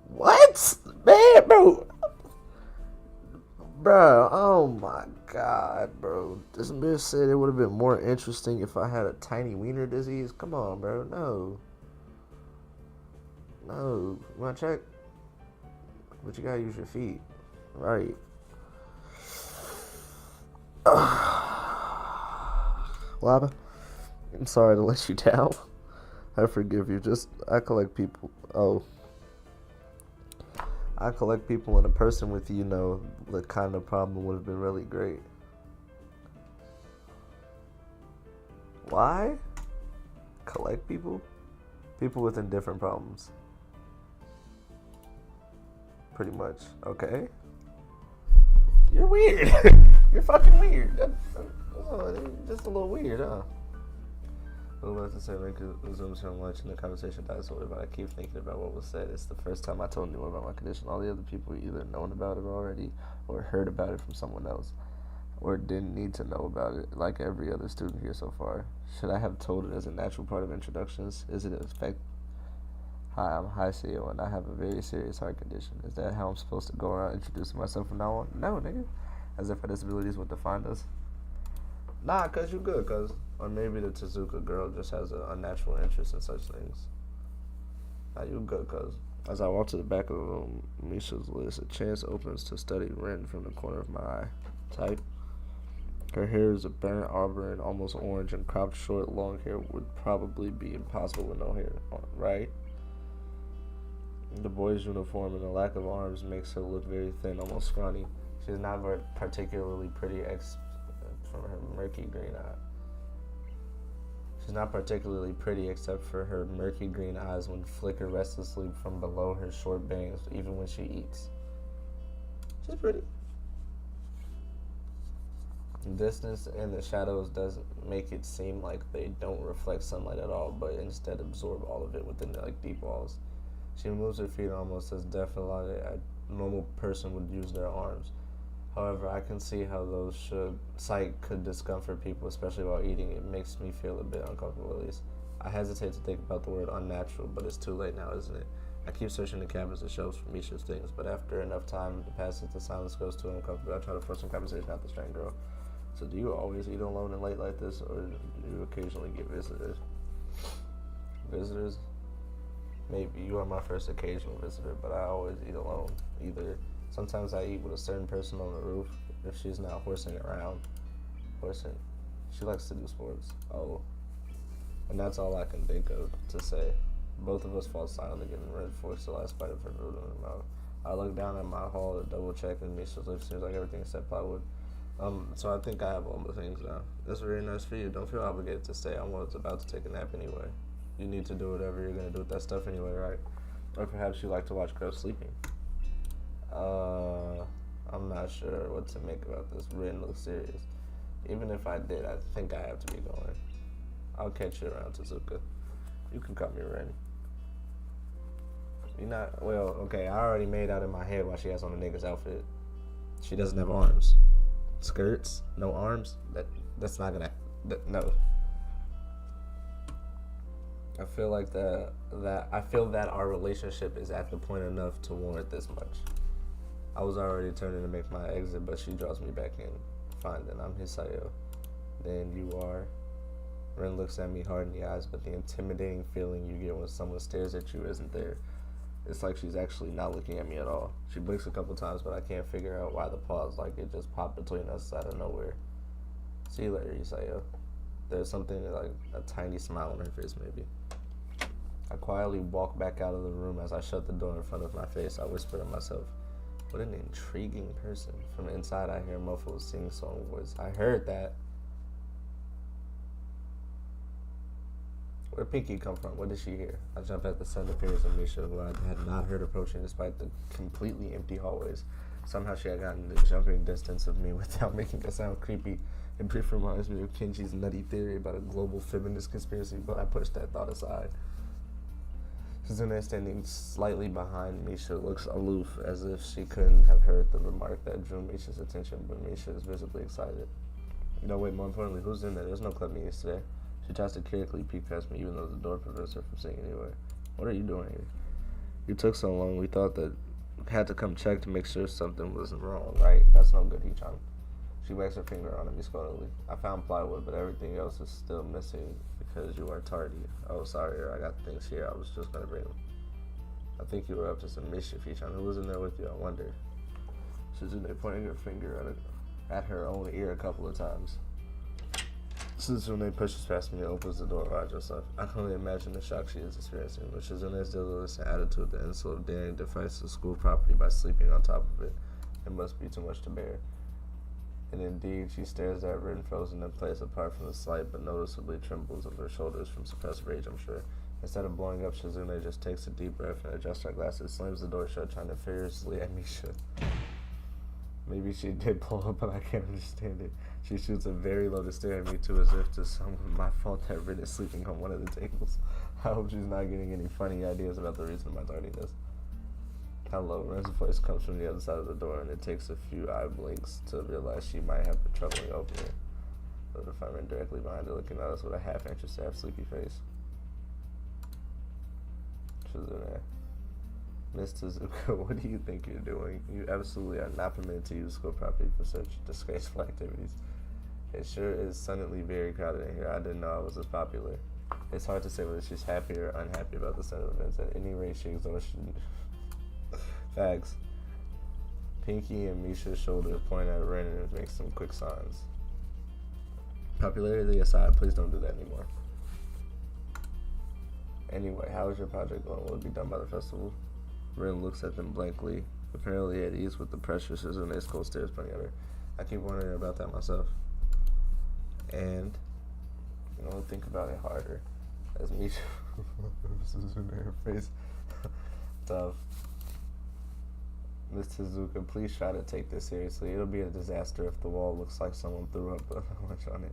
[SPEAKER 1] What? Man, bro. Bro, oh my god, bro. This bitch said it would have been more interesting if I had a tiny wiener disease. Come on, bro. No. You wanna check? But you gotta use your feet. Right. Lava, I'm sorry to let you down. I forgive you. I collect people. I collect people, and a person with the kind of problem would have been really great. Why? Collect people? People with indifferent problems. Pretty much. Okay. You're weird. You're fucking weird. Just a little weird, huh? Well, let's just say resumes from lunch and the conversation dies away, but I keep thinking about what was said. It's the first time I told anyone about my condition. All the other people either known about it already or heard about it from someone else or didn't need to know about it, like every other student here so far. Should I have told it as a natural part of introductions? Is it effect? Hi, I'm CEO and I have a very serious heart condition. Is that how I'm supposed to go around introducing myself from now on? No, nigga. As if our disabilities would define us. Nah, cause you good, cause or maybe the Tezuka girl just has an unnatural interest in such things. Nah, you good, cause As I walk to the back of the room, Misha's list. A chance opens to study Ren from the corner of my eye. Type. Her hair is a burnt auburn, almost orange, and cropped short. Long hair would probably be impossible with no hair on, right? The boy's uniform and the lack of arms makes her look very thin, almost scrawny. She's not very particularly pretty from her murky green eye. She's not particularly pretty except for her murky green eyes when flicker restlessly from below her short bangs, even when she eats. She's pretty. The distance and the shadows doesn't make it seem like they don't reflect sunlight at all, but instead absorb all of it within like deep walls. She moves her feet almost as definitely a normal person would use their arms. However, I can see how sight could discomfort people, especially while eating. It makes me feel a bit uncomfortable, at least. I hesitate to think about the word unnatural, but it's too late now, isn't it? I keep searching the cabinets and shelves for Misha's things, but after enough time passes, the silence grows too uncomfortable. I try to force some conversation out the strange girl. So do you always eat alone and late like this, or do you occasionally get visitors? Visitors? Maybe. You are my first occasional visitor, but I always eat alone. Either sometimes I eat with a certain person on the roof, if she's not horsing around. Horsing? She likes to do sports. Oh. And that's all I can think of to say. Both of us fall silent again and reinforce the last bite of her food in her mouth. I look down at my haul to double check, and Misha's lip seems like everything except plywood. So I think I have all the things now. That's very nice for you. Don't feel obligated to stay. I was about to take a nap anyway. You need to do whatever you're gonna do with that stuff anyway, right? Or perhaps you like to watch girls sleeping. I'm not sure what to make about this. Ren looks serious. Even if I did, I think I have to be going. I'll catch you around, Tezuka. You can call me Ren. You're not, well, okay, I already made out in my head why she has on a nigga's outfit. She doesn't have arms. Skirts, no arms. That's not gonna. No. I feel like I feel that our relationship is at the point enough to warrant this much. I was already turning to make my exit, but she draws me back in. Fine, then I'm Hisayo. Then you are. Ren looks at me hard in the eyes, but the intimidating feeling you get when someone stares at you isn't there. It's like she's actually not looking at me at all. She blinks a couple times, but I can't figure out why the pause, like it just popped between us out of nowhere. See you later, Isayo. There's something like a tiny smile on her face, maybe. I quietly walk back out of the room. As I shut the door in front of my face, I whisper to myself, what an intriguing person. From the inside, I hear a muffled sing-song voice. I heard that. Where'd Pinky come from? What did she hear? I jump at the sudden appearance of Misha, who I had not heard approaching despite the completely empty hallways. Somehow she had gotten the jumping distance of me without making it sound creepy. It briefly reminds me of Kenji's nutty theory about a global feminist conspiracy, but I pushed that thought aside. Suzune, standing slightly behind Misha, looks aloof, as if she couldn't have heard the remark that drew Misha's attention, but Misha is visibly excited. No, wait, more importantly, who's in there? There's no club meetings today. She tries to critically peek past me, even though the door prevents her from seeing anywhere. What are you doing here? You took so long, we thought that had to come check to make sure something wasn't wrong, right? That's no good, Hichan. She wags her finger on me scoldingly. I found plywood, but everything else is still missing because you are tardy. Oh, sorry, I got things here. I was just gonna bring them. I think you were up to some mischief, Hichan. Who was in there with you? I wonder. Suzune pointing her finger at her own ear a couple of times. Suzune pushes past me and opens the door wide herself. I can only imagine the shock she is experiencing, but Suzune's diligence and attitude, the insult of daring defies the school property by sleeping on top of it. It must be too much to bear. And indeed, she stares at Ren frozen in place, apart from the slight but noticeably trembles of her shoulders from suppressed rage, I'm sure. Instead of blowing up, Shizune just takes a deep breath and adjusts her glasses, slams the door shut, trying to furiously at Misha. Maybe she did pull up, but I can't understand it. She shoots a very low to stare at me, too, as if to someone my fault that Ren is sleeping on one of the tables. I hope she's not getting any funny ideas about the reason of my tardiness. Hello, Ren's voice comes from the other side of the door, and it takes a few eye blinks to realize she might have been troubling opening it. But if I ran directly behind her, looking at us with a half-anxious, half-sleepy face. Shizune. Miss Tezuka, what do you think you're doing? You absolutely are not permitted to use school property for such disgraceful activities. It sure is suddenly very crowded in here. I didn't know I was this popular. It's hard to say whether she's happy or unhappy about the set of events. At any rate, she exhaustion. Facts. Pinky and Misha's shoulder point at Ren and makes some quick signs. Popularity aside, please don't do that anymore. Anyway, how is your project going? Will it be done by the festival? Ren looks at them blankly, apparently at ease with the pressure and his cold stares pointing at her. I keep wondering about that myself. And, think about it harder. As Misha is in her face. Tough. Miss Tezuka, please try to take this seriously. It'll be a disaster if the wall looks like someone threw up a lunch on it.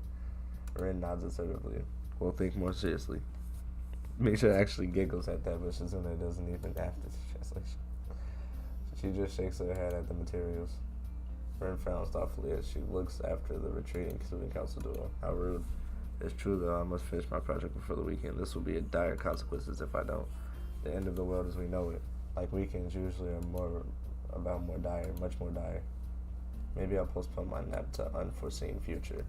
[SPEAKER 1] Ren nods assertively. We'll think more seriously. Misha actually giggles at that, but Shizune doesn't even after the translation. She just shakes her head at the materials. Ren frowns thoughtfully as she looks after the retreating student council duo. How rude. It's true, though. I must finish my project before the weekend. This will be a dire consequences if I don't. The end of the world as we know it. Like weekends usually are much more dire. Maybe I'll postpone my nap to unforeseen future.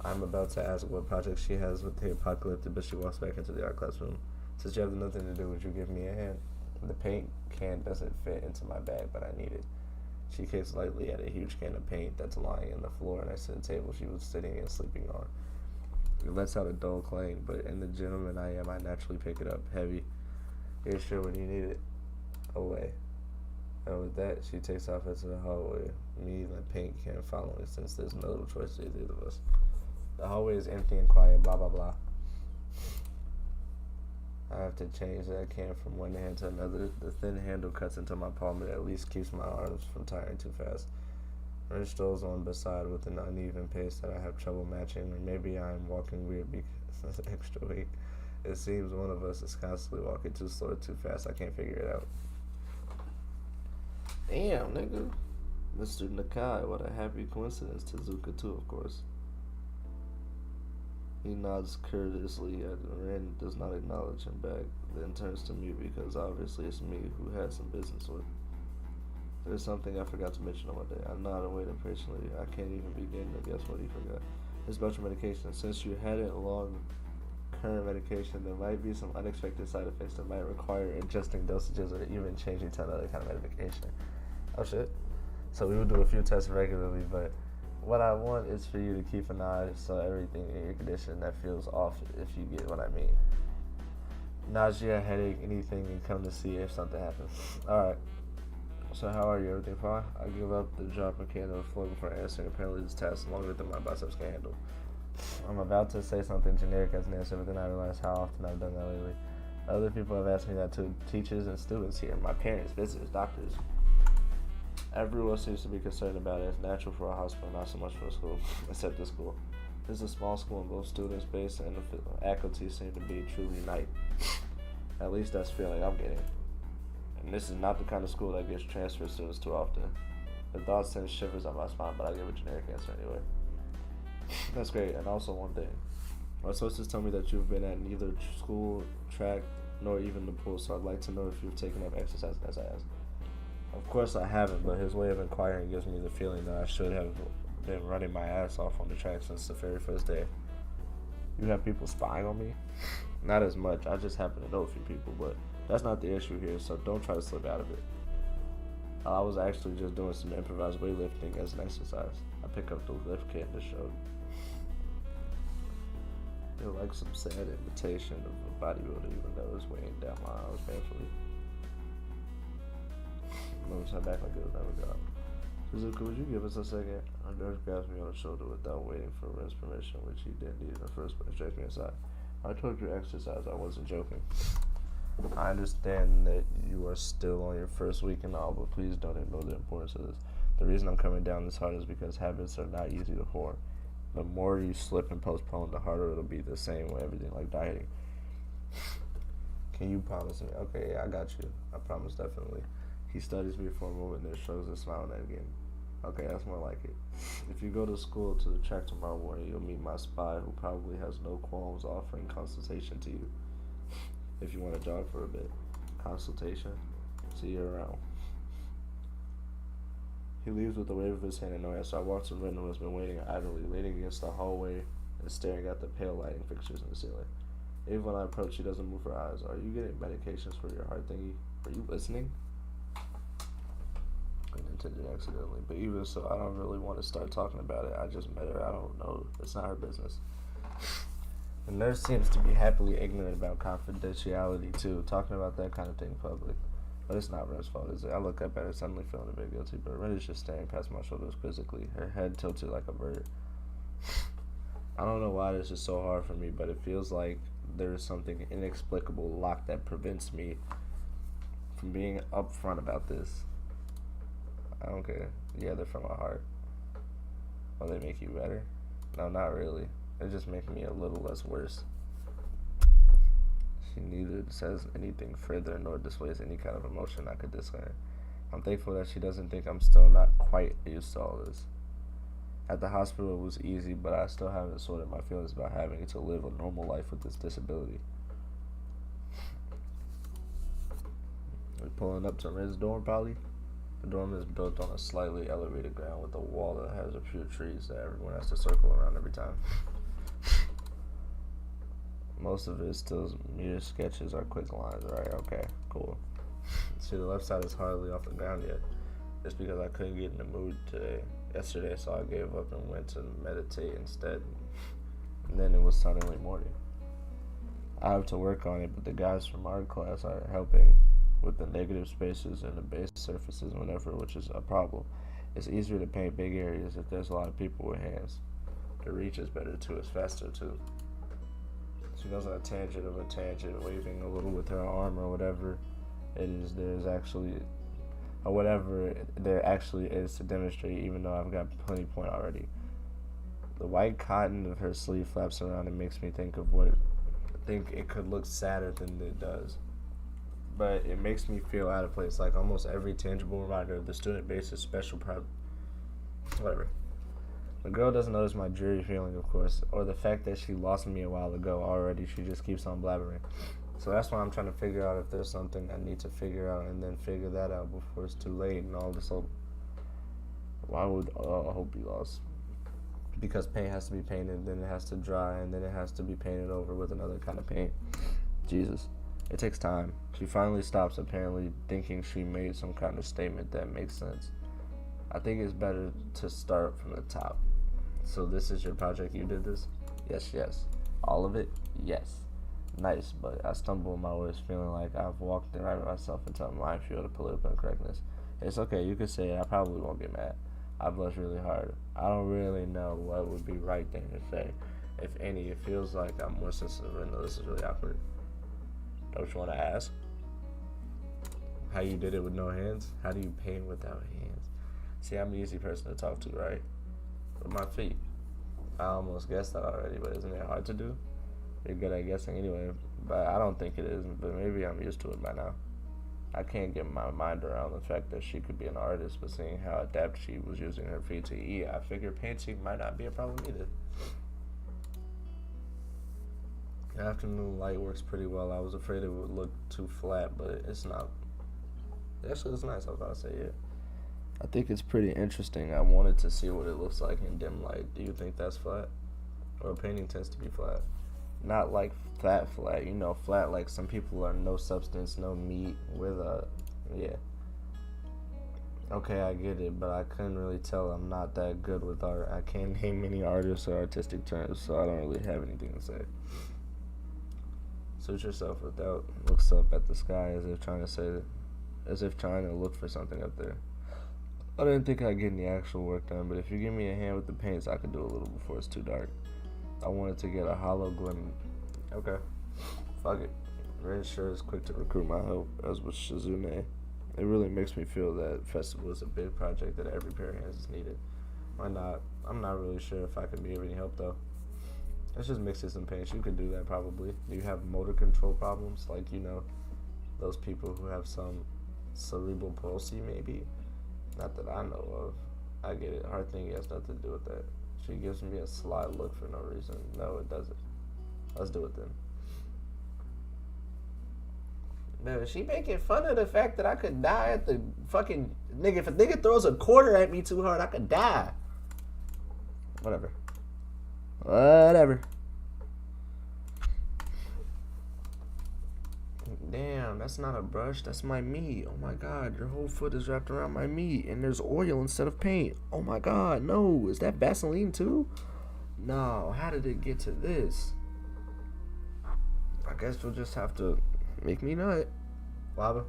[SPEAKER 1] I'm about to ask what project she has with the apocalyptic, but she walks back into the art classroom. Since you have nothing to do, would you give me a hand? The paint can doesn't fit into my bag, but I need it. She kicks lightly at a huge can of paint that's lying on the floor next to the table she was sitting and sleeping on. It lets out a dull clang, but in the gentleman I am, I naturally pick it up, heavy. You're sure when you need it? Away. And with that, she takes off into the hallway, me and the paint can following since there's no other choice to either of us. The hallway is empty and quiet, blah blah blah. I have to change that can from one hand to another. The thin handle cuts into my palm and at least keeps my arms from tiring too fast. Ren strolls on beside with an uneven pace that I have trouble matching, or maybe I am walking weird because of the extra weight. It seems one of us is constantly walking too slow or too fast. I can't figure it out. Damn, nigga. Mr. Nakai, what a happy coincidence. Tezuka too, of course. He nods courteously as Ren does not acknowledge him back, then turns to me because obviously it's me who had some business with. There's something I forgot to mention on my day. I nod and wait impatiently. I can't even begin to guess what he forgot. It's about your medication. Since you hadn't long current medication, there might be some unexpected side effects that might require adjusting dosages or even changing to another kind of medication. Oh shit. So we will do a few tests regularly, but what I want is for you to keep an eye so everything in your condition that feels off, if you get what I mean. Nausea, headache, anything, and come to see if something happens. Alright. So how are you? Everything fine? I give up the drop of can on the floor before answering. Apparently this task is longer than my biceps can handle. I'm about to say something generic as an answer, but then I realize how often I've done that lately. Other people have asked me that too. Teachers and students here. My parents, visitors, doctors. Everyone seems to be concerned about it. It's natural for a hospital, not so much for a school, except this school. This is a small school and both students base and the faculty seem to be truly unite. At least that's the feeling I'm getting. And this is not the kind of school that gets transfer students too often. The thought sends shivers up my spine, but I give a generic answer anyway. That's great. And also one thing. My sources tell me that you've been at neither school, track, nor even the pool, so I'd like to know if you've taken up exercise as I asked. Of course I haven't, but his way of inquiring gives me the feeling that I should have been running my ass off on the track since the very first day. You have people spying on me? Not as much. I just happen to know a few people, but that's not the issue here, so don't try to slip out of it. I was actually just doing some improvised weightlifting as an exercise. I pick up the lift kit and show. You're like some sad imitation of a bodybuilder, even though it's weighing down my arms painfully. Moves her back like it was never gone. Suzuka, would you give us a second? Our nurse grabs me on the shoulder without waiting for Ren's permission, which he didn't need in the first place, drags me aside. I told you exercise, I wasn't joking. I understand that you are still on your first week and all, but please don't ignore the importance of this. The reason I'm coming down this hard is because habits are not easy to form. The more you slip and postpone, the harder it'll be. The same with everything like dieting. Can you promise me? Okay, yeah, I got you. I promise, definitely. He studies me for a moment, then shrugs and smiles at again. Okay, that's more like it. If you go to school to the track tomorrow morning, you'll meet my spy who probably has no qualms offering consultation to you. If you want to jog for a bit. Consultation? See you around. He leaves with a wave of his hand and no answer. I walk to Ren, who has been waiting idly, leaning against the hallway and staring at the pale lighting fixtures in the ceiling. Even when I approach, she doesn't move her eyes. Are you getting medications for your heart thingy? Are you listening? I intended accidentally, but even so, I don't really want to start talking about it. I just met her. I don't know. It's not her business. The nurse seems to be happily ignorant about confidentiality too, talking about that kind of thing in public. But it's not Red's fault, is it? I look up at her, suddenly feeling a bit guilty, but Red is just staring past my shoulders quizzically, her head tilted like a bird. I don't know why this is so hard for me, but it feels like there is something inexplicable locked that prevents me from being upfront about this. I don't care. Yeah, they're from my heart. Will they make you better? No, not really. They just make me a little less worse. She neither says anything further nor displays any kind of emotion I could discern. I'm thankful that she doesn't think I'm still not quite used to all this. At the hospital it was easy, but I still haven't sorted my feelings about having to live a normal life with this disability. We're pulling up to Red's dorm, probably. The dorm is built on a slightly elevated ground with a wall that has a few trees that everyone has to circle around every time. Most of it is still mere sketches or quick lines, right? Okay, cool. See, the left side is hardly off the ground yet. It's because I couldn't get in the mood yesterday, so I gave up and went to meditate instead. And then it was suddenly morning. I have to work on it, but the guys from art class are helping with the negative spaces and the base surfaces whenever, which is a problem. It's easier to paint big areas if there's a lot of people with hands. The reach is better too, it's faster too. She goes on a tangent of a tangent, waving a little with her arm or whatever it is there actually is to demonstrate, even though I've got plenty point already. The white cotton of her sleeve flaps around and makes me think it could look sadder than it does. But it makes me feel out of place, like almost every tangible reminder of the student base's special whatever. The girl doesn't notice my dreary feeling, of course, or the fact that she lost me a while ago already. She just keeps on blabbering. So that's why I'm trying to figure out if there's something I need to figure out and then figure that out before it's too late and all this whole... Why would hope be lost? Because paint has to be painted, then it has to dry, and then it has to be painted over with another kind of paint. Jesus. It takes time. She finally stops, apparently thinking she made some kind of statement that makes sense. I think it's better to start from the top. So this is your project, you did this? Yes. All of it? Yes. Nice, but I stumble in my words, feeling like I've walked and right myself into a minefield of political incorrectness. It's okay, you could say it, I probably won't get mad. I blush really hard. I don't really know what would be right thing to say. If any, it feels like I'm more sensitive, and this is really awkward. Don't you want to ask? How you did it with no hands? How do you paint without hands? See, I'm an easy person to talk to, right? With my feet. I almost guessed that already, but isn't it hard to do? You're good at guessing anyway, but I don't think it is, but maybe I'm used to it by now. I can't get my mind around the fact that she could be an artist, but seeing how adept she was using her feet to eat, I figure painting might not be a problem either. The afternoon light works pretty well. I was afraid it would look too flat, but it's not. Actually, it's nice. I was about to say it. I think it's pretty interesting. I wanted to see what it looks like in dim light. Do you think that's flat? Or a painting tends to be flat? Not like flat, you know, flat like some people are no substance, no meat, with yeah. Okay, I get it, but I couldn't really tell. I'm not that good with art. I can't name any artists or artistic terms, so I don't really have anything to say. Suit yourself without looks up at the sky as if trying to look for something up there. I didn't think I'd get any actual work done, but if you give me a hand with the paints, I could do a little before it's too dark. I wanted to get a hollow glimmer. Okay. Fuck it. Ren sure is quick to recruit my help, as was Shizune. It really makes me feel that festival is a big project that every pair of hands is needed. Why not? I'm not really sure if I can be of any help though. Let's just mix it some paints. You could do that probably. Do you have motor control problems? Like, you know, those people who have some cerebral palsy maybe? Not that I know of. I get it. Her thing has nothing to do with that. She gives me a sly look for no reason. No, it doesn't. Let's do it then. Man, is she making fun of the fact that I could die at the fucking... Nigga, if a nigga throws a quarter at me too hard, I could die. Whatever. Damn, that's not a brush. That's my meat. Oh my god, your whole foot is wrapped around my meat, and there's oil instead of paint. Oh my god, no. Is that Vaseline too? No, how did it get to this? I guess you'll just have to make me nut. Lava.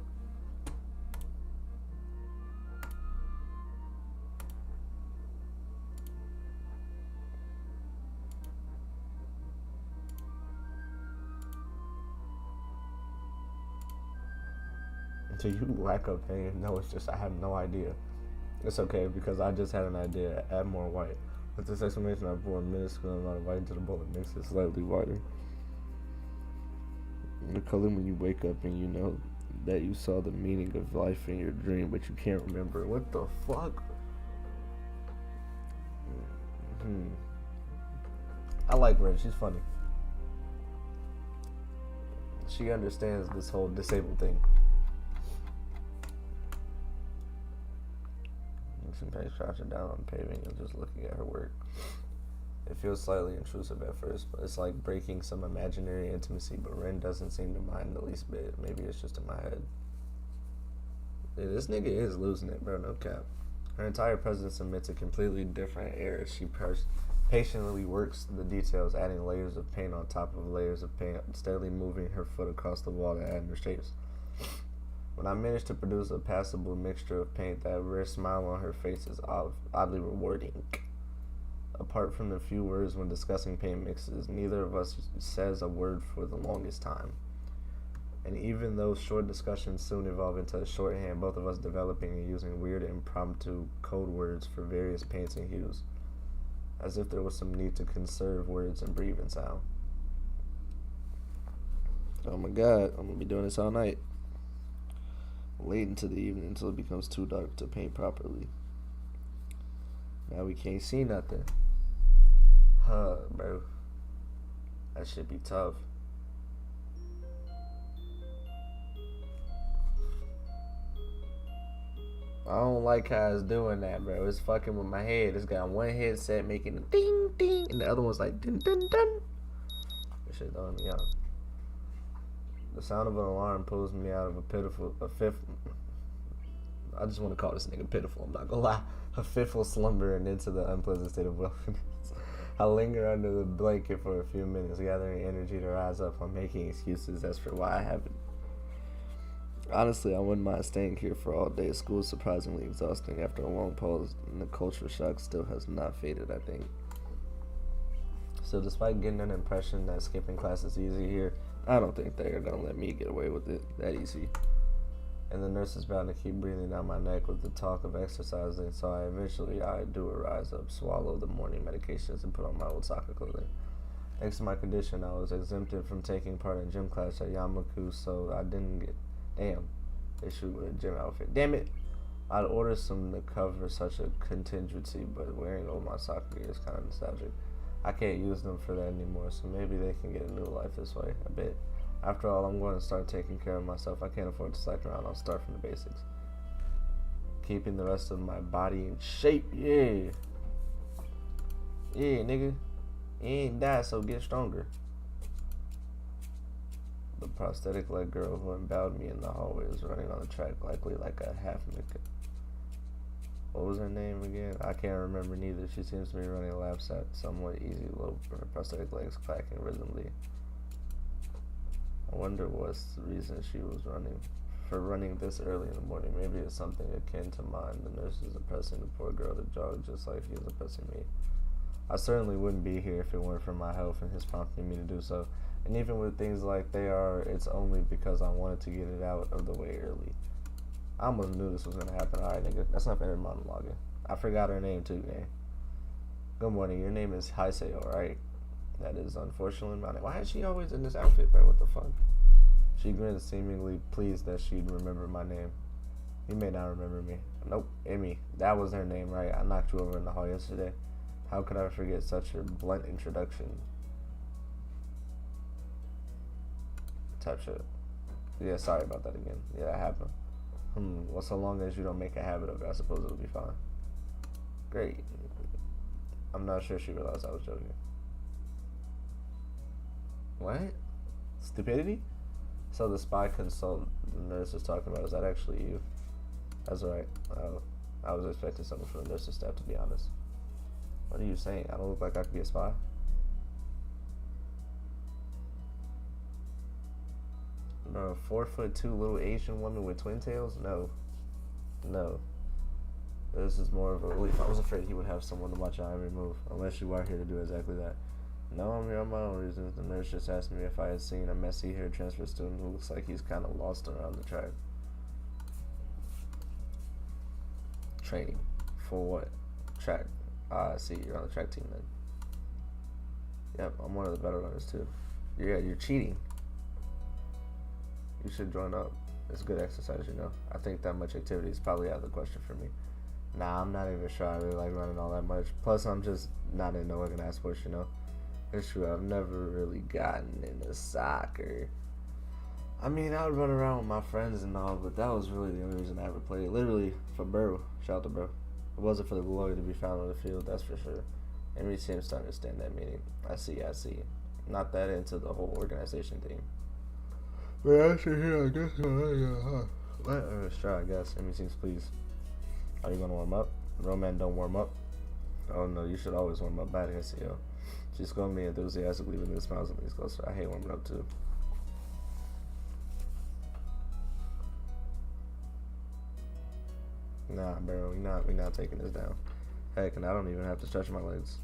[SPEAKER 1] Do you lack of pain? No, it's just I have no idea. It's okay because I just had an idea. Add more white. With this exclamation, I pour a minuscule amount of white into the bowl and makes it slightly whiter. The color when you wake up and you know that you saw the meaning of life in your dream, but you can't remember. What the fuck? I like Ren. She's funny. She understands this whole disabled thing. Some paint crouching down on paving and just looking at her work. It feels slightly intrusive at first, but it's like breaking some imaginary intimacy, but Ren doesn't seem to mind the least bit. Maybe it's just in my head. Dude, this nigga is losing it, bro, no cap. Her entire presence emits a completely different air as she patiently works the details, adding layers of paint on top of layers of paint, steadily moving her foot across the wall to add new shapes. When I managed to produce a passable mixture of paint, that rare smile on her face is oddly rewarding. Apart from the few words when discussing paint mixes, neither of us says a word for the longest time. And even though short discussions soon evolve into a shorthand, both of us developing and using weird impromptu code words for various paints and hues, as if there was some need to conserve words and breathe and sound. Oh my god, I'm gonna be doing this all night. Late into the evening until it becomes too dark to paint properly. Now we can't see nothing. Huh, bro. That should be tough. I don't like how it's doing that, bro. It's fucking with my head. It's got one headset making a ding ding, and the other one's like ding ding ding. This shit throwing me out. The sound of an alarm pulls me out of a fifth. I just want to call this nigga pitiful. I'm not gonna lie. A fitful slumber and into the unpleasant state of wilderness. I linger under the blanket for a few minutes, gathering energy to rise up while making excuses as for why I haven't. Honestly, I wouldn't mind staying here for all day. School is surprisingly exhausting after a long pause, and the culture shock still has not faded, I think. So despite getting an impression that skipping class is easy here, I don't think they are going to let me get away with it that easy. And the nurse is bound to keep breathing down my neck with the talk of exercising, so I do rise up, swallow the morning medications, and put on my old soccer clothing. Thanks to my condition, I was exempted from taking part in gym class at Yamaku, so I didn't get... Damn, they shoot with a gym outfit. Damn it! I'd order some to cover such a contingency, but wearing all my soccer gear is kind of nostalgic. I can't use them for that anymore, so maybe they can get a new life this way, a bit. After all, I'm going to start taking care of myself. I can't afford to slack around. I'll start from the basics. Keeping the rest of my body in shape, yeah. Yeah, nigga. You ain't die, so get stronger. The prosthetic leg girl who embowed me in the hallway was running on the track, likely like a half minute. What was her name again? I can't remember neither. She seems to be running laps at somewhat easy lope, her prosthetic legs clacking rhythmically. I wonder what's the reason she was running this early in the morning. Maybe it's something akin to mine. The nurse is oppressing the poor girl to jog just like he is oppressing me. I certainly wouldn't be here if it weren't for my health and his prompting me to do so. And even with things like they are, it's only because I wanted to get it out of the way early. I almost knew this was gonna happen. Alright, nigga, that's not fair monologuing. I forgot her name too, gang. Good morning, your name is Haiseo, right? That is unfortunately my name. Why is she always in this outfit, bro? What the fuck? She grinned, seemingly pleased that she'd remember my name. You may not remember me. Nope, Amy. That was her name, right? I knocked you over in the hall yesterday. How could I forget such a blunt introduction? Type shit. Yeah, sorry about that again. Yeah, that happened. Well, so long as you don't make a habit of it, I suppose it'll be fine. Great. I'm not sure she realized I was joking. What? Stupidity? So the spy consult the nurse was talking about, is that actually you? That's right. I was expecting someone from the nurse's staff, to be honest. What are you saying? I don't look like I could be a spy? No, 4'2" little Asian woman with twin tails? No. No. This is more of a relief. I was afraid he would have someone to watch out every move, unless you are here to do exactly that. No, I'm here on my own reasons. The nurse just asked me if I had seen a messy hair transfer student who looks like he's kind of lost around the track. Training. For what? Track. I see, you're on the track team then. Yep, I'm one of the better runners too. Yeah, you're cheating. You should join up. It's good exercise, you know. I think that much activity is probably out of the question for me. Nah, I'm not even sure I really like running all that much. Plus, I'm just not into organized sports, you know. It's true, I've never really gotten into soccer. I mean, I would run around with my friends and all, but that was really the only reason I ever played. Literally, for bro. Shout out to bro. It wasn't for the glory to be found on the field, that's for sure. Amy seems to understand that meaning. I see. Not that into the whole organization thing. But actually here, I guess, let her try, I guess. Amy seems pleased. Are you gonna warm up? Real men don't warm up. Oh no, you should always warm up. Bad SEO. She's going to be enthusiastically with the smiles on these closer. I hate warming up too. Nah, bro, we not taking this down. Heck, and I don't even have to stretch my legs.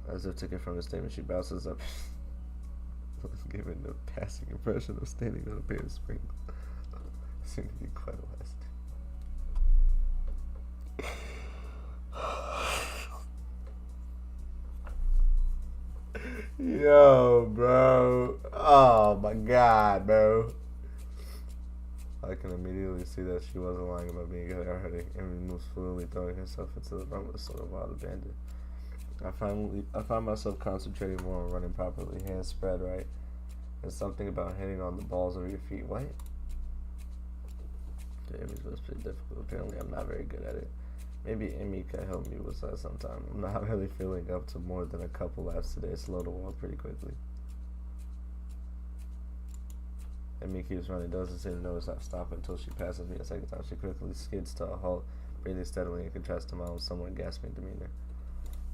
[SPEAKER 1] As if to confirm the statement, she bounces up, giving the passing impression of standing on a pair of springs. Seemed to be quite elastic. Yo, bro. Oh my god, bro. I can immediately see that she wasn't lying about being already, and was fluently throwing herself into the run with a sort of wild abandon. I find myself concentrating more on running properly, hands spread right. There's something about hitting on the balls of your feet. What? The image was pretty difficult. Apparently, I'm not very good at it. Maybe Emmy could help me with that sometime. I'm not really feeling up to more than a couple laps today. Slow to walk pretty quickly. Emmy keeps running, doesn't seem to notice I stop until she passes me a second time. She quickly skids to a halt, breathing steadily in contrast to my own somewhat gasping demeanor.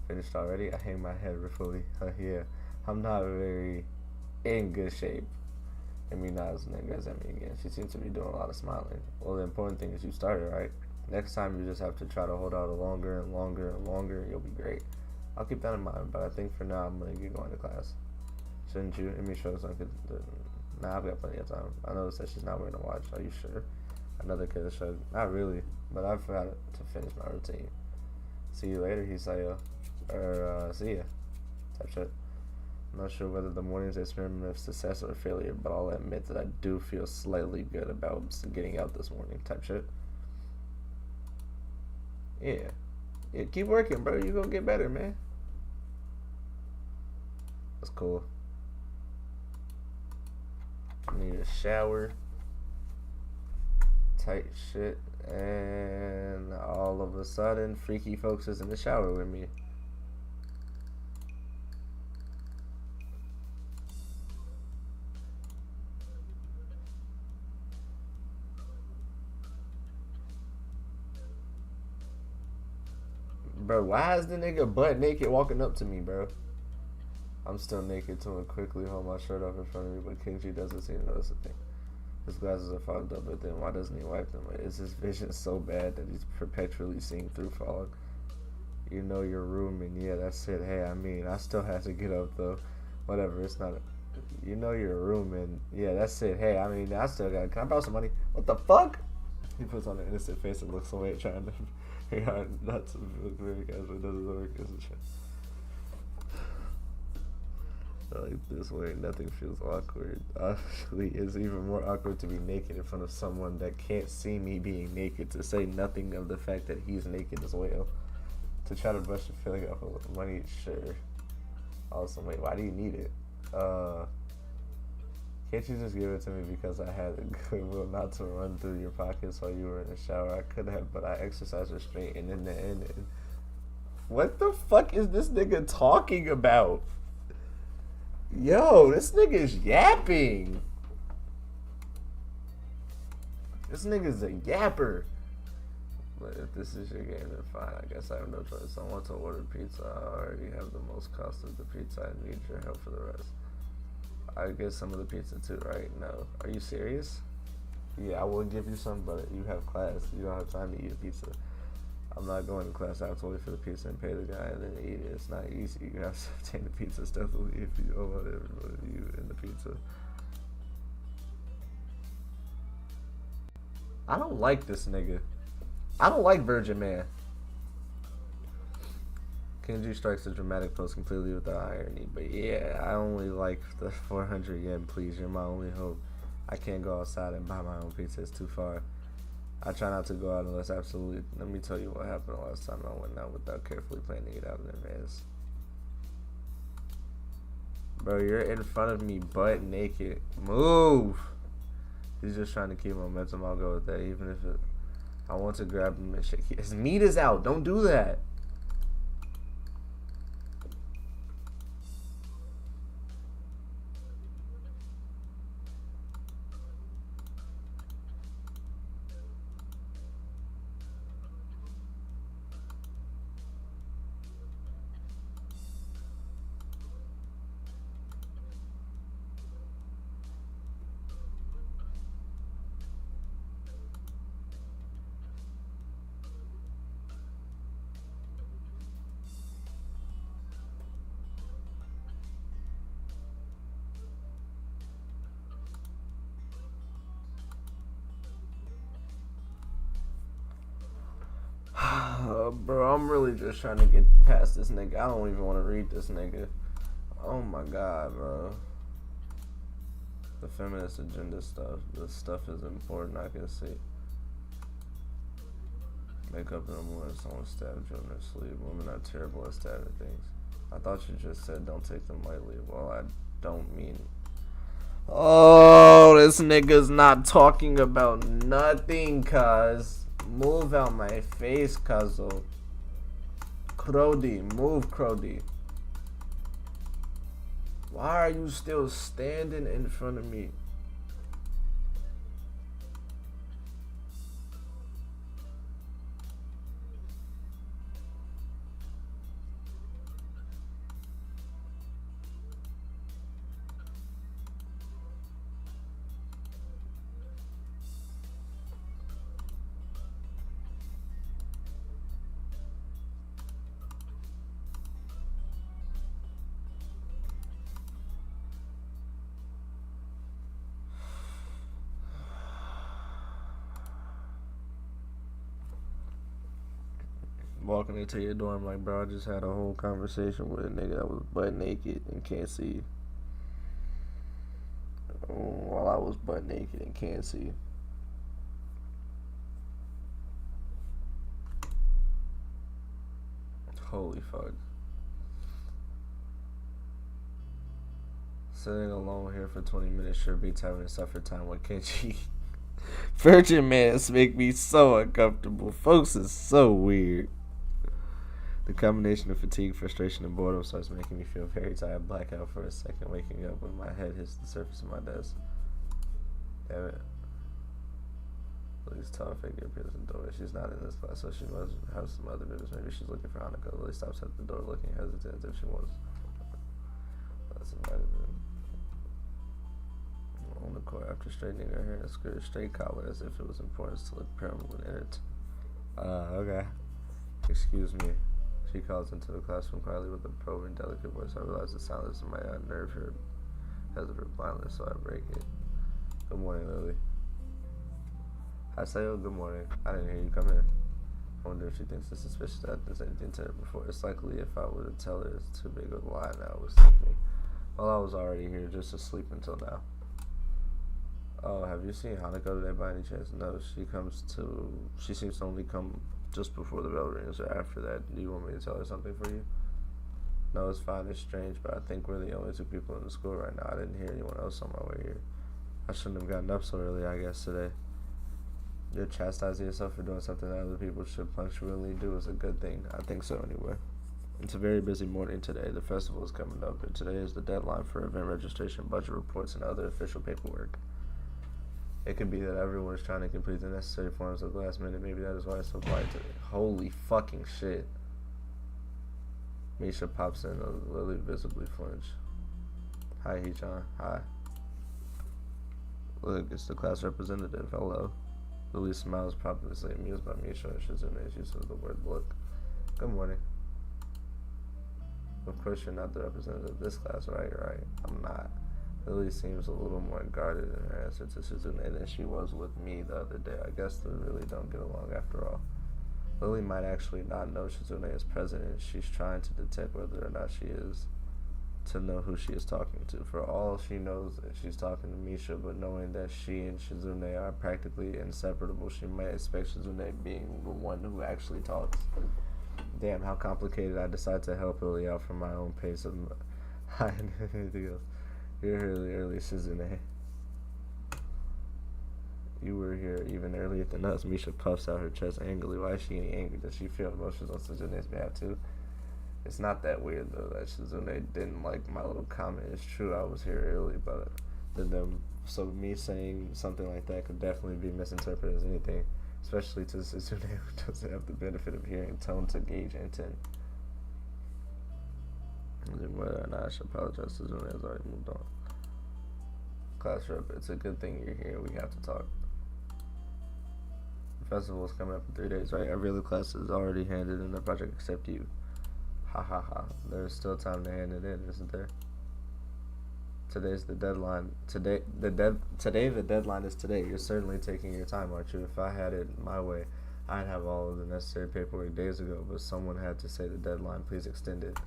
[SPEAKER 1] Finished already? I hang my head ruefully. Yeah, I'm not very in good shape. Emmy nods and then goes at me again. She seems to be doing a lot of smiling. Well, the important thing is you started, right? Next time you just have to try to hold out longer and longer and longer, and you'll be great. I'll keep that in mind, but I think for now I'm going to get going to class. Shouldn't you? Emmy shows like nah, I've got plenty of time. I noticed that she's not wearing a watch. Are you sure? Another kid showed. Not really, but I forgot to finish my routine. See you later, Hisayo. See ya. Type shit. I'm not sure whether the morning's experiment is success or failure, but I'll admit that I do feel slightly good about getting out this morning. Type shit. Yeah. Yeah, keep working, bro. You gonna get better, man. That's cool. I need a shower. Tight shit. And all of a sudden, Freaky Folks is in the shower with me. Bro, why is the nigga butt naked walking up to me, bro? I'm still naked too and quickly hold my shirt off in front of me, but Kenji doesn't seem to notice a thing. His glasses are fogged up, but then why doesn't he wipe them? Is his vision so bad that he's perpetually seeing through fog? You know your room, and yeah, that's it. Hey, I mean, I still have to get up, though. Whatever, it's not a... You know your room, and yeah, that's it. Hey, I mean, I still got... Can I borrow some money? What the fuck? He puts on an innocent face and looks away, trying to... not to look very casual. It doesn't work. It's a shit. Like this way, nothing feels awkward. Actually, it's even more awkward to be naked in front of someone that can't see me being naked, to say nothing of the fact that he's naked as well. To try to brush the feeling off with money, sure. Also, wait, why do you need it? Can't you just give it to me because I had the goodwill not to run through your pockets while you were in the shower? I could have, but I exercised restraint, and in the end, what the fuck is this nigga talking about? Yo, this nigga is yapping. This nigga's a yapper. But if this is your game, then fine. I guess I have no choice. I want to order pizza. I already have the most cost of the pizza. I need your help for the rest. I get some of the pizza too, right? No. Are you serious? Yeah, I will give you some, but you have class. You don't have time to eat a pizza. I'm not going to class. I have to wait for the pizza and pay the guy and then eat it. It's not easy. You have to obtain the pizza stealthily if you don't want everybody you in the pizza. I don't like this nigga. I don't like Virgin Man. Kenji strikes a dramatic pose completely without irony. But yeah, I only like the 400 yen, please. You're my only hope. I can't go outside and buy my own pizza. It's too far. I try not to go out unless absolutely. Let me tell you what happened the last time I went out without carefully planning it out in advance. Bro, you're in front of me butt naked. Move! He's just trying to keep momentum. I'll go with that. Even if it. I want to grab him and shake. His meat is out. Don't do that. Bro, I'm really just trying to get past this nigga. I don't even want to read this nigga. Oh my god, bro. The feminist agenda stuff. This stuff is important, I can see. Wake up in the morning, someone stabbed you in their sleep. Women are terrible at stabbing things. I thought you just said don't take them lightly. Well, I don't mean... Oh, this nigga's not talking about nothing, cuz. Move out my face, cuzzo. Crody, move, Crody. Why are you still standing in front of me? Walking into your dorm like, bro, I just had a whole conversation with a nigga that was butt naked and can't see. While I was butt naked and can't see. Holy fuck. Sitting alone here for 20 minutes sure beats having to suffer time with Kenji. Virgin mans make me so uncomfortable. Folks is so weird. The combination of fatigue, frustration, and boredom starts making me feel very tired. Blackout for a second, waking up when my head hits the surface of my desk. Damn it. Lily's tall figure appears at the door. She's not in this class, so she must have some other business. Maybe she's looking for Hanukkah. Lily stops at the door, looking hesitant as if she wants. That's invited in. On the court, after straightening her hair and skirt, a straight collar as if it was important to look prim in it. Okay. Excuse me. She calls into the classroom quietly with a probing, delicate voice. I realize the silence might unnerve her because of her blindness, so I break it. Good morning, Lily. I say, oh, good morning. I didn't hear you come in. I wonder if she thinks it's suspicious that I've done anything to her before. It's likely if I were to tell her it's too big of a lie now, it would sink me. Well, I was already here just asleep until now. Oh, have you seen Hanako today by any chance? No, she seems to only come just before the bell rings or after that. Do you want me to tell her something for you? No, it's fine. It's strange, but I think we're the only two people in the school right now. I didn't hear anyone else on my way here. I shouldn't have gotten up so early, I guess, today. You're chastising yourself for doing something that other people should punctually do is a good thing. I think so, anyway. It's a very busy morning today. The festival is coming up, and today is the deadline for event registration, budget reports, and other official paperwork. It could be that everyone's trying to complete the necessary forms at the last minute. Maybe that is why it's so quiet today. Holy fucking shit. Misha pops in, Lily visibly flinch. Hi, Hee-chan. Hi. Look, it's the class representative. Hello. Lily smiles, probably amused by Misha and Shizune's use of the word look. Good morning. Of course you're not the representative of this class, right? Right. I'm not. Lily seems a little more guarded in her answer to Shizune than she was with me the other day. I guess they really don't get along after all. Lily might actually not know Shizune is present, and she's trying to detect whether or not she is to know who she is talking to. For all she knows that she's talking to Misha, but knowing that she and Shizune are practically inseparable, she might expect Shizune being the one who actually talks. Damn, how complicated. I decide to help Lily out from my own pace of anything else. You're here early, Shizune. You were here even earlier than us. Misha puffs out her chest angrily. Why is she getting angry? Does she feel emotions on Shizune's behalf too? It's not that weird though that Shizune didn't like my little comment. It's true I was here early, but so me saying something like that could definitely be misinterpreted as anything, especially to Shizune who doesn't have the benefit of hearing tone to gauge intent. Whether or not I should apologize, Shizune has already moved on. Class rep, it's a good thing you're here. We have to talk. The festival is coming up in 3 days, right? Every other class is already handed in the project except you. Ha ha ha. There's still time to hand it in, isn't there? Today's the deadline. Today the deadline is today. You're certainly taking your time, aren't you? If I had it my way, I'd have all of the necessary paperwork days ago, but someone had to say the deadline. Please extend it.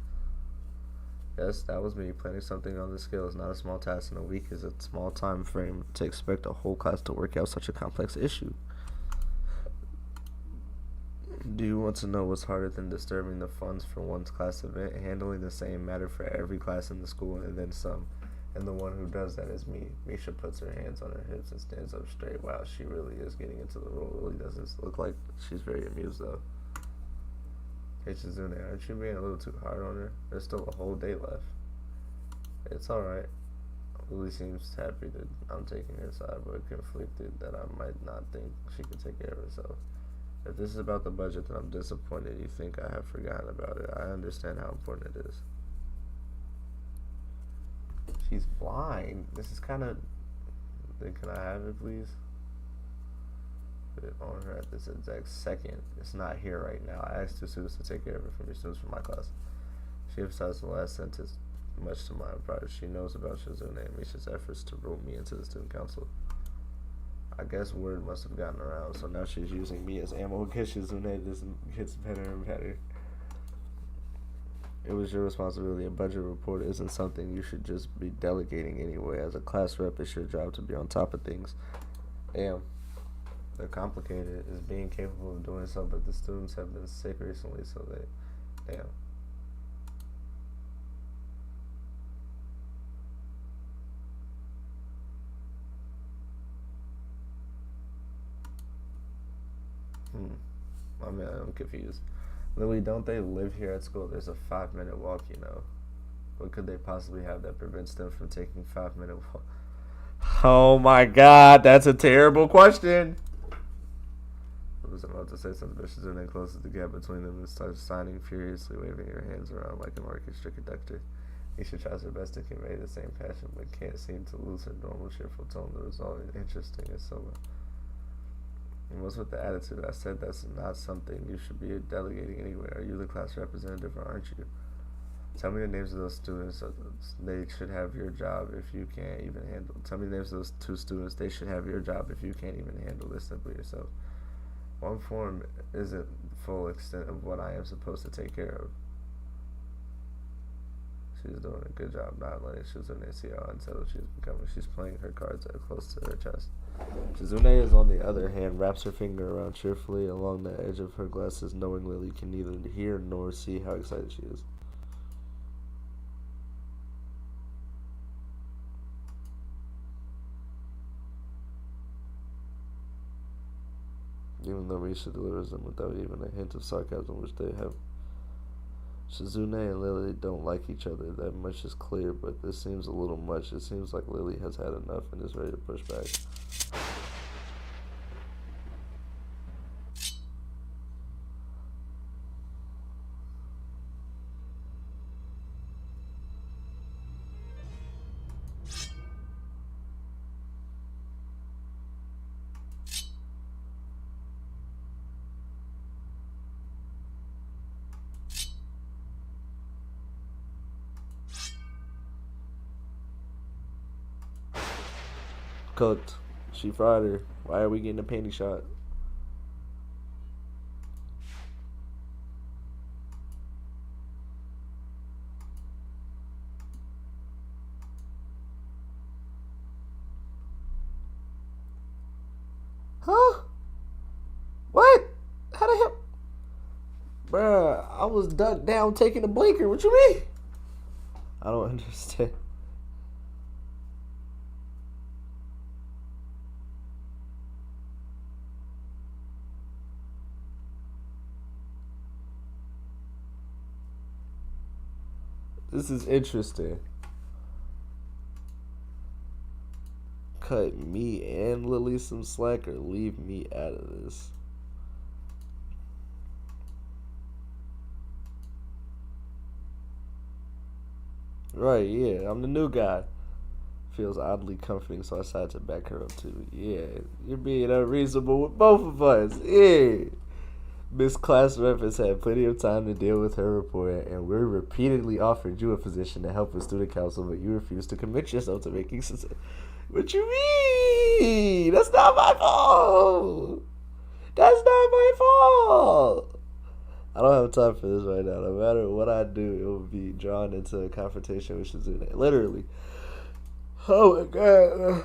[SPEAKER 1] Yes, that was me. Planning something on this scale is not a small task, and a week is a small time frame to expect a whole class to work out such a complex issue. Do you want to know what's harder than disturbing the funds for one's class event? Handling the same matter for every class in the school and then some. And the one who does that is me. Misha puts her hands on her hips and stands up straight. Wow, she really is getting into the role. Really doesn't look like she's very amused though. Hey Shizune, aren't you being a little too hard on her? There's still a whole day left. It's alright. Lily seems happy that I'm taking her side, but conflicted that I might not think she could take care of herself. If this is about the budget, then I'm disappointed you think I have forgotten about it. I understand how important it is. She's blind. This is kind of... Then can I have it, please? Put it on her at this exact second. It's not here right now. I asked two students to take care of it from your students from my class. She emphasized the last sentence, much to my pride. She knows about Shizune and Misha's efforts to rope me into the student council. I guess word must have gotten around, so now she's using me as ammo against Shizune. This gets better and better. It was your responsibility. A budget report isn't something you should just be delegating anyway. As a class rep, it's your job to be on top of things. Damn. They're complicated. Is being capable of doing so, but the students have been sick recently, so they... Damn. I mean, I'm confused. Lily, don't they live here at school? There's a 5-minute walk, you know. What could they possibly have that prevents them from taking 5-minute walk? Oh my god, that's a terrible question. I was about to say something, but Shizune closes the gap between them and starts signing furiously, waving her hands around like an orchestra conductor. Isha tries her best to convey the same passion, but can't seem to lose her normal cheerful tone. The result is interesting and so well. And what's with the attitude? I said that's not something you should be delegating anywhere. Are you the class representative or aren't you? Tell me the names of those students. They should have your job if you can't even handle. Tell me the names of those 2 students. They should have your job if you can't even handle this simply yourself. One form isn't the full extent of what I am supposed to take care of. She's doing a good job not letting Shizune see how unsettled she's becoming. She's playing her cards close to her chest. Shizune is, on the other hand, wraps her finger around cheerfully along the edge of her glasses, knowing Lily can neither hear nor see how excited she is. Even though Misha delivers them without even a hint of sarcasm, which they have. Shizune and Lily don't like each other, that much is clear, but this seems a little much. It seems like Lily has had enough and is ready to push back. Cooked. She fried her. Why are we getting a panty shot? Huh? What? How the hell? Bruh, I was ducked down taking a blinker. What you mean? I don't understand. This is interesting. Cut me and Lily some slack or leave me out of this. Right, yeah, I'm the new guy. Feels oddly comforting, so I decided to back her up too. Yeah, you're being unreasonable with both of us. Yeah. Miss Class Rep has had plenty of time to deal with her report, and we repeatedly offered you a position to help with student council, but you refused to commit yourself to making sense. What you mean? That's not my fault. That's not my fault. I don't have time for this right now. No matter what I do, it will be drawn into a confrontation with Shizune. Literally. Oh my god.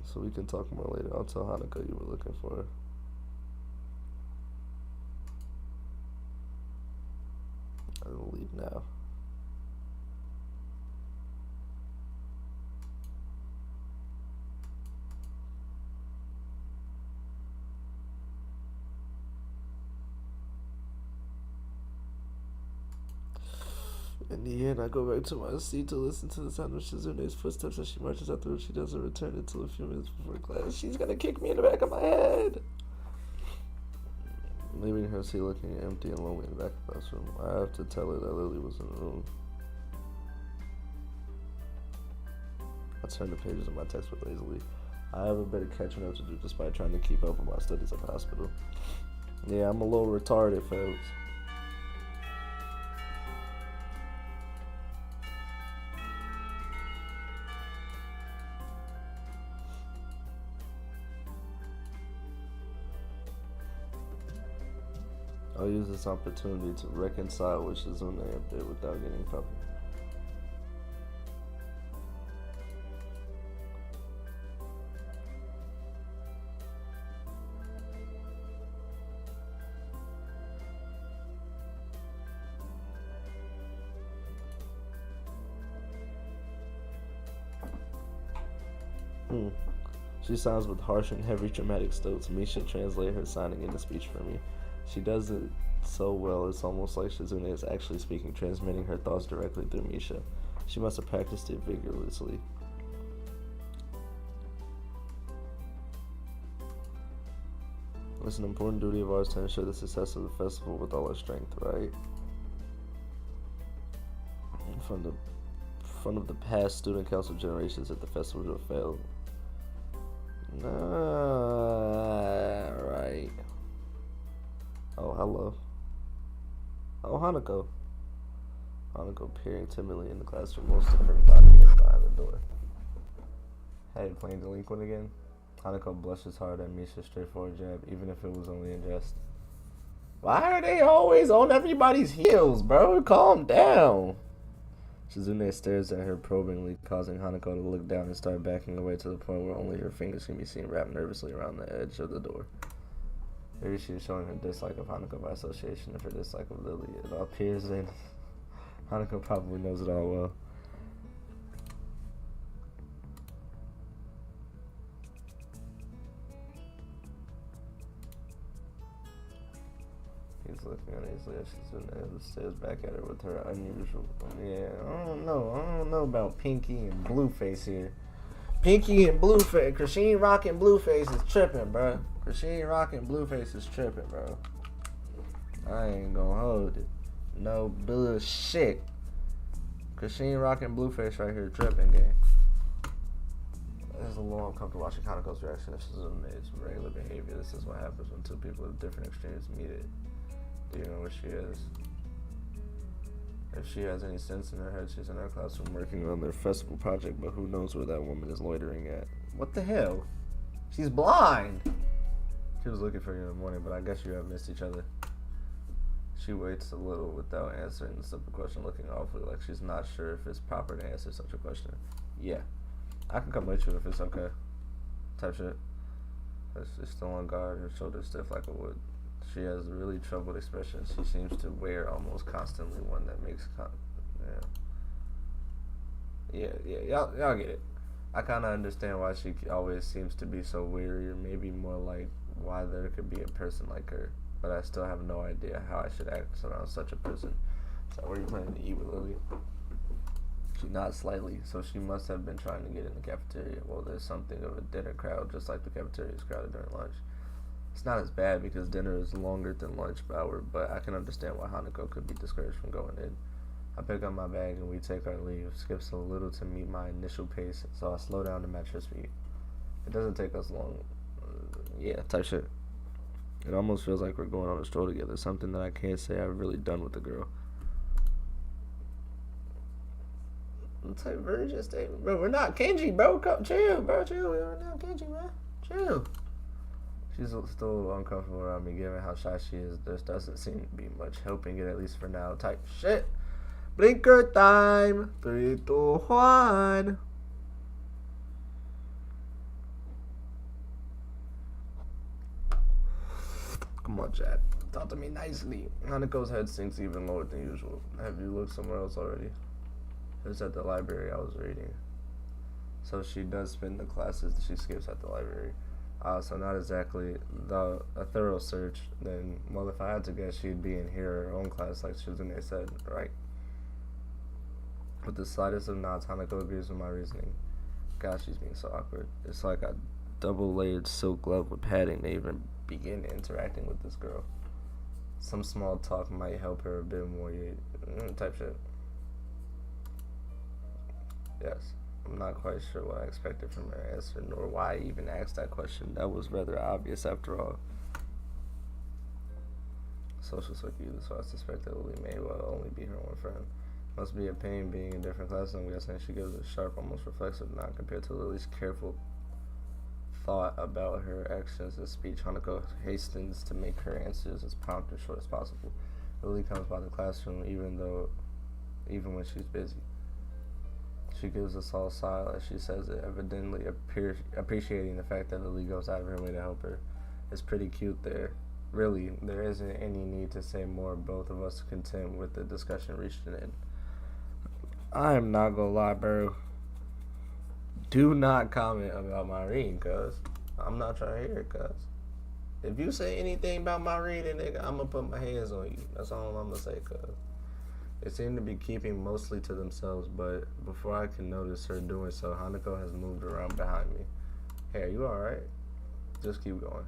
[SPEAKER 1] So we can talk more later. I'll tell Hanukkah you were looking for her. I'll leave now. In the end, I go back to my seat to listen to the sound of Shizune's footsteps as she marches out the room. She doesn't return until a few minutes before class. She's gonna kick me in the back of my head. Leaving her seat looking empty and lonely in the back of the classroom. I have to tell her that Lily was in the room. I turn the pages of my textbook lazily. I have a bit of catching up to do despite trying to keep up with my studies at the hospital. Yeah, I'm a little retarded, folks. I'll use this opportunity to reconcile with Shizune a bit without getting puppy. She signs with harsh and heavy dramatic notes. Misha translated her signing into speech for me. She does it so well, it's almost like Shizune is actually speaking, transmitting her thoughts directly through Misha. She must have practiced it vigorously. It's an important duty of ours to ensure the success of the festival with all our strength, right? From the past student council generations that the festival would have failed. Right. Oh, hello. Oh, Hanako. Hanako peering timidly in the classroom, most of her body is behind the door. Hey, playing delinquent again? Hanako blushes hard at Misha's straightforward jab, even if it was only in jest. Why are they always on everybody's heels, bro? Calm down. Shizune stares at her probingly, causing Hanako to look down and start backing away to the point where only her fingers can be seen wrapped nervously around the edge of the door. Maybe she is showing her dislike of Hanako by association of her dislike of Lily. It appears that Hanako probably knows it all well. He's looking uneasily as Shizune stares back at her with her unusual... Yeah, I don't know about Pinky and Blueface here. Pinky and Blueface. Christine rocking Blueface is tripping, bro. Christine rocking Blueface is tripping, bro. I ain't gonna hold it. No bullshit. Christine rocking Blueface right here tripping, gang. It's a little uncomfortable watching Hanako's reaction. This is Shizune's regular behavior. This is what happens when two people of different extremes meet it. Do you know where she is? If she has any sense in her head, she's in our classroom working on their festival project, but who knows where that woman is loitering at. What the hell? She's blind! She was looking for you in the morning, but I guess you have missed each other. She waits a little without answering the simple question, looking awfully like she's not sure if it's proper to answer such a question. Yeah. I can come with you if it's okay. Type shit. She's still on guard, her shoulders stiff like a wood. She has a really troubled expression. She seems to wear almost constantly one that makes y'all get it. I kind of understand why she always seems to be so weary, or maybe more like why there could be a person like her. But I still have no idea how I should act around such a person. So what are you planning to eat with Lily? She nods slightly, so she must have been trying to get in the cafeteria. Well, there's something of a dinner crowd, just like the cafeteria is crowded during lunch. It's not as bad because dinner is longer than lunch hour, but I can understand why Hanako could be discouraged from going in. I pick up my bag and we take our leave. Skips a little to meet my initial pace, so I slow down to match her speed. It doesn't take us long. Type shit. It almost feels like we're going on a stroll together, something that I can't say I've really done with the girl. Type virgin statement, bro. We're not Kenji, bro. Come, chill, bro. Chill. We're not Kenji, man. Chill. She's still a little uncomfortable around me, given how shy she is. There doesn't seem to be much helping it, at least for now. Type shit. Blinker time. 3, 2, 1. Come on, Chad. Talk to me nicely. Hanako's head sinks even lower than usual. Have you looked somewhere else already? It was at the library I was reading. So she does spend the classes that she skips at the library. So not exactly a thorough search. Then, well, if I had to guess, she'd be in here, her own class, like Shizune said, right? With the slightest of nods, Hanako agrees with my reasoning. Gosh, she's being so awkward. It's like a double-layered silk glove with padding to even begin interacting with this girl. Some small talk might help her a bit more. Type shit. Yes. I'm not quite sure what I expected from her answer, nor why I even asked that question. That was rather obvious after all. Social circuit, so I suspect that Lily may well only be her one friend. Must be a pain being in different classes. I'm guessing she gives a sharp, almost reflexive nod compared to Lily's careful thought about her actions and speech. Hanako hastens to make her answers as prompt and short as possible. Lily comes by the classroom even when she's busy. She gives us all a sigh as she says it, evidently appreciating the fact that Lily goes out of her way to help her. It's pretty cute there. Really, there isn't any need to say more. Both of us are content with the discussion reached an end. I am not gonna lie, bro. Do not comment about my reading, cuz. I'm not trying to hear it, cuz. If you say anything about my reading, nigga, I'm gonna put my hands on you. That's all I'm gonna say, cuz. They seem to be keeping mostly to themselves, but before I can notice her doing so, Hanako has moved around behind me. Hey, are you alright? Just keep going.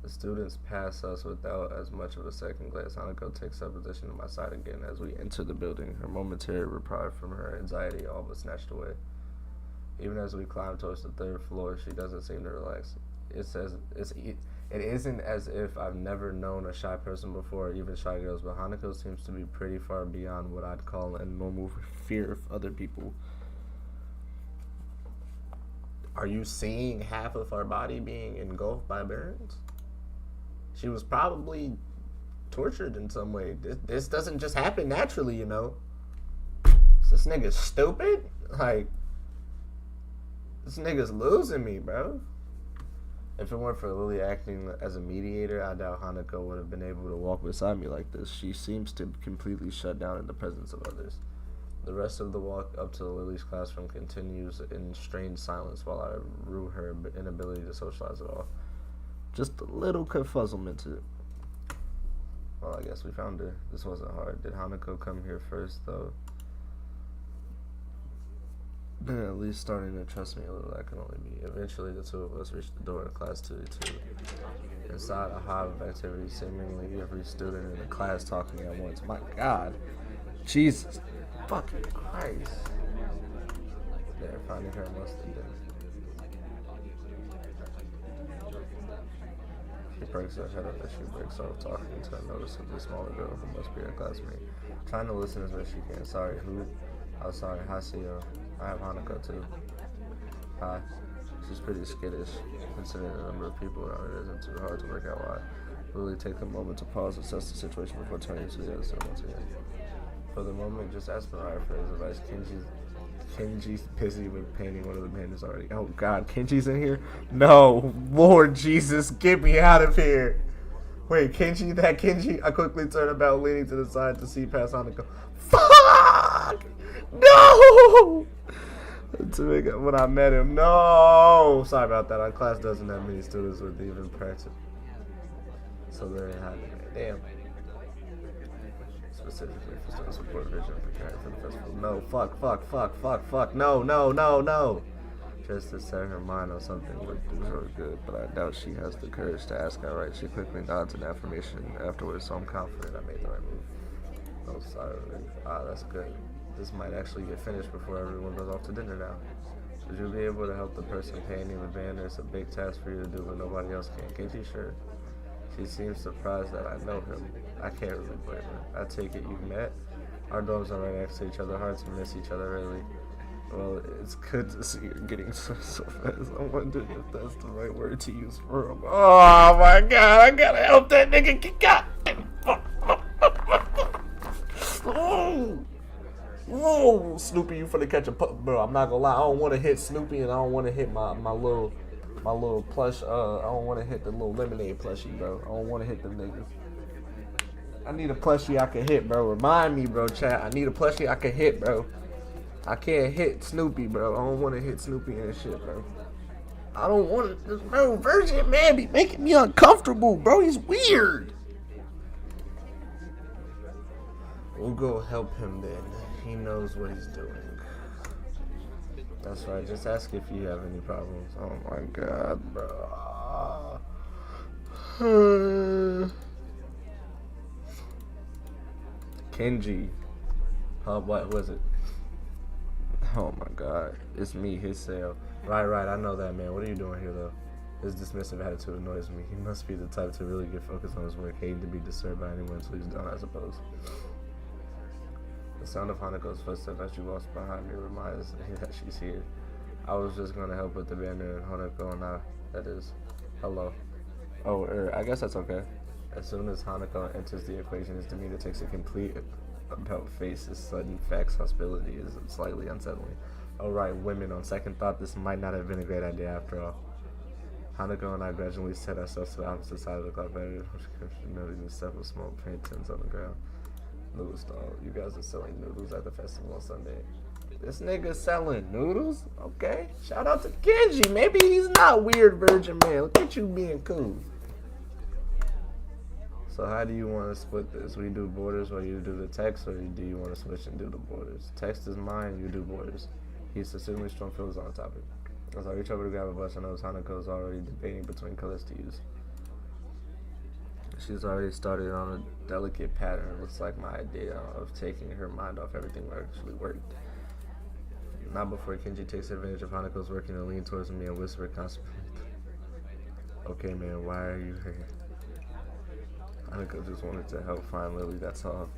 [SPEAKER 1] The students pass us without as much of a second glance. Hanako takes up position to my side again as we enter the building, her momentary reprieve from her anxiety all but snatched away. Even as we climb towards the 3rd floor, she doesn't seem to relax. It isn't as if I've never known a shy person before, or even shy girls, but Hanako seems to be pretty far beyond what I'd call a normal fear of other people. Are you seeing half of her body being engulfed by burns? She was probably tortured in some way. This doesn't just happen naturally, you know. Is this nigga stupid? Like, this nigga's losing me, bro. If it weren't for Lily acting as a mediator, I doubt Hanako would have been able to walk beside me like this. She seems to completely shut down in the presence of others. The rest of the walk up to Lily's classroom continues in strained silence while I rue her inability to socialize at all. Just a little confuzzlement to it. Well, I guess we found her. This wasn't hard. Did Hanako come here first, though? Then at least starting to trust me a little, that can only be. Eventually, the two of us reached the door in class 222. Inside, a hive of activity, seemingly every student in the class talking at once. My God. Jesus fucking Christ. There, finding her must have been. She perks ahead of as she breaks off talking until I notice a smaller girl who must be her classmate. Trying to listen as best she can. Sorry, who? Oh, sorry. Hi, CEO. I have Hanako too. Hi. She's pretty skittish, considering the number of people around it isn't too hard to work out why. Really take a moment to pause and assess the situation before turning to the other side once again. For the moment, just ask Mariah for his advice. Kenji's busy with painting one of the pandas already. Oh God, Kenji's in here? No, Lord Jesus, get me out of here. Wait, Kenji, that Kenji? I quickly turned about, leaning to the side to see past Hanako. Fuck! No! When I met him, no! Sorry about that. Our class doesn't have many students with even practice. So they're in hiding. Damn. Specifically for student support vision preparing for the festival. No, fuck. No. Just to set her mind on something would do her good, but I doubt she has the courage to ask outright. She quickly nods in affirmation afterwards, so I'm confident I made the right move. Oh, sorry. That's good. This might actually get finished before everyone goes off to dinner now. Would you be able to help the person painting the banner? It's a big task for you to do, but nobody else can. Can't you? Sure. She seems surprised that I know him. I can't really blame her. I take it you've met? Our dorms are right next to each other. Hard to miss each other, really. Well, it's good to see you're getting so fast. I wondered if that's the right word to use for him. Oh my God, I gotta help that nigga get got. Whoa, Snoopy, you finna catch a bro. I'm not gonna lie. I don't want to hit Snoopy, and I don't want to hit my little plush. I don't want to hit the little lemonade plushie, bro. I don't want to hit them niggas. I need a plushie I can hit, bro. Remind me, bro, chat. I need a plushie I can hit, bro. I can't hit Snoopy, bro. I don't want to hit Snoopy and shit, bro. I don't want to. Bro, Virgin Man be making me uncomfortable, bro. He's weird. We'll go help him then. He knows what he's doing. That's right. Just ask if you have any problems. Oh my God, bro. Kenji. What was it? Oh my God. It's me, his sale. Right. I know that, man. What are you doing here, though? His dismissive attitude annoys me. He must be the type to really get focused on his work, hating to be disturbed by anyone until he's done, I suppose. The sound of Hanako's footsteps as she walks behind me reminds me that she's here. I was just going to help with the banner and Hanako and that is, hello. Oh, I guess that's okay. As soon as Hanako enters the equation, his demeanor takes a complete about face. His sudden facts hostility is slightly unsettling. Alright, women, on second thought, this might not have been a great idea after all. Hanako and I gradually set ourselves to the opposite side of the club, noting several small paint tins on the ground. Noodle stall. You guys are selling noodles at the festival on Sunday. This nigga selling noodles? Okay. Shout out to Kenji. Maybe he's not weird, Virgin Man. Look at you being cool. So how do you want to split this? We do borders while you do the text, or do you want to switch and do the borders? Text is mine, you do borders. He's sincerely strong feelings on the topic. As I reach over to grab a brush, I notice Hanako's already debating between colors to use. She's already started on a delicate pattern. Looks like my idea of taking her mind off everything actually worked. Not before Kenji takes advantage of Hanako's working and lean towards me and whisper constantly. Okay, man, why are you here? Hanako just wanted to help find Lily, that's all.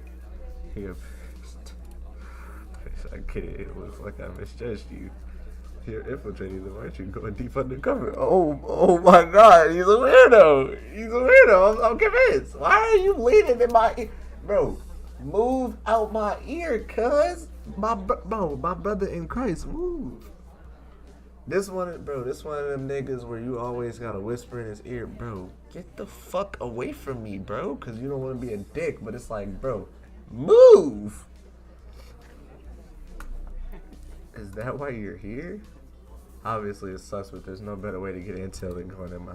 [SPEAKER 1] He appears. I get it. It looks like I misjudged you. You're infiltrating them, aren't you? Going deep undercover. Oh my God, he's a weirdo. I'm convinced. Why are you leaning in my ear? Bro, move out my ear, cuz. My brother in Christ, move. This one of them niggas where you always gotta whisper in his ear, bro. Get the fuck away from me, bro, cause you don't want to be a dick. But it's like, bro, move. Is that why you're here? Obviously it sucks, but there's no better way to get intel than going in my...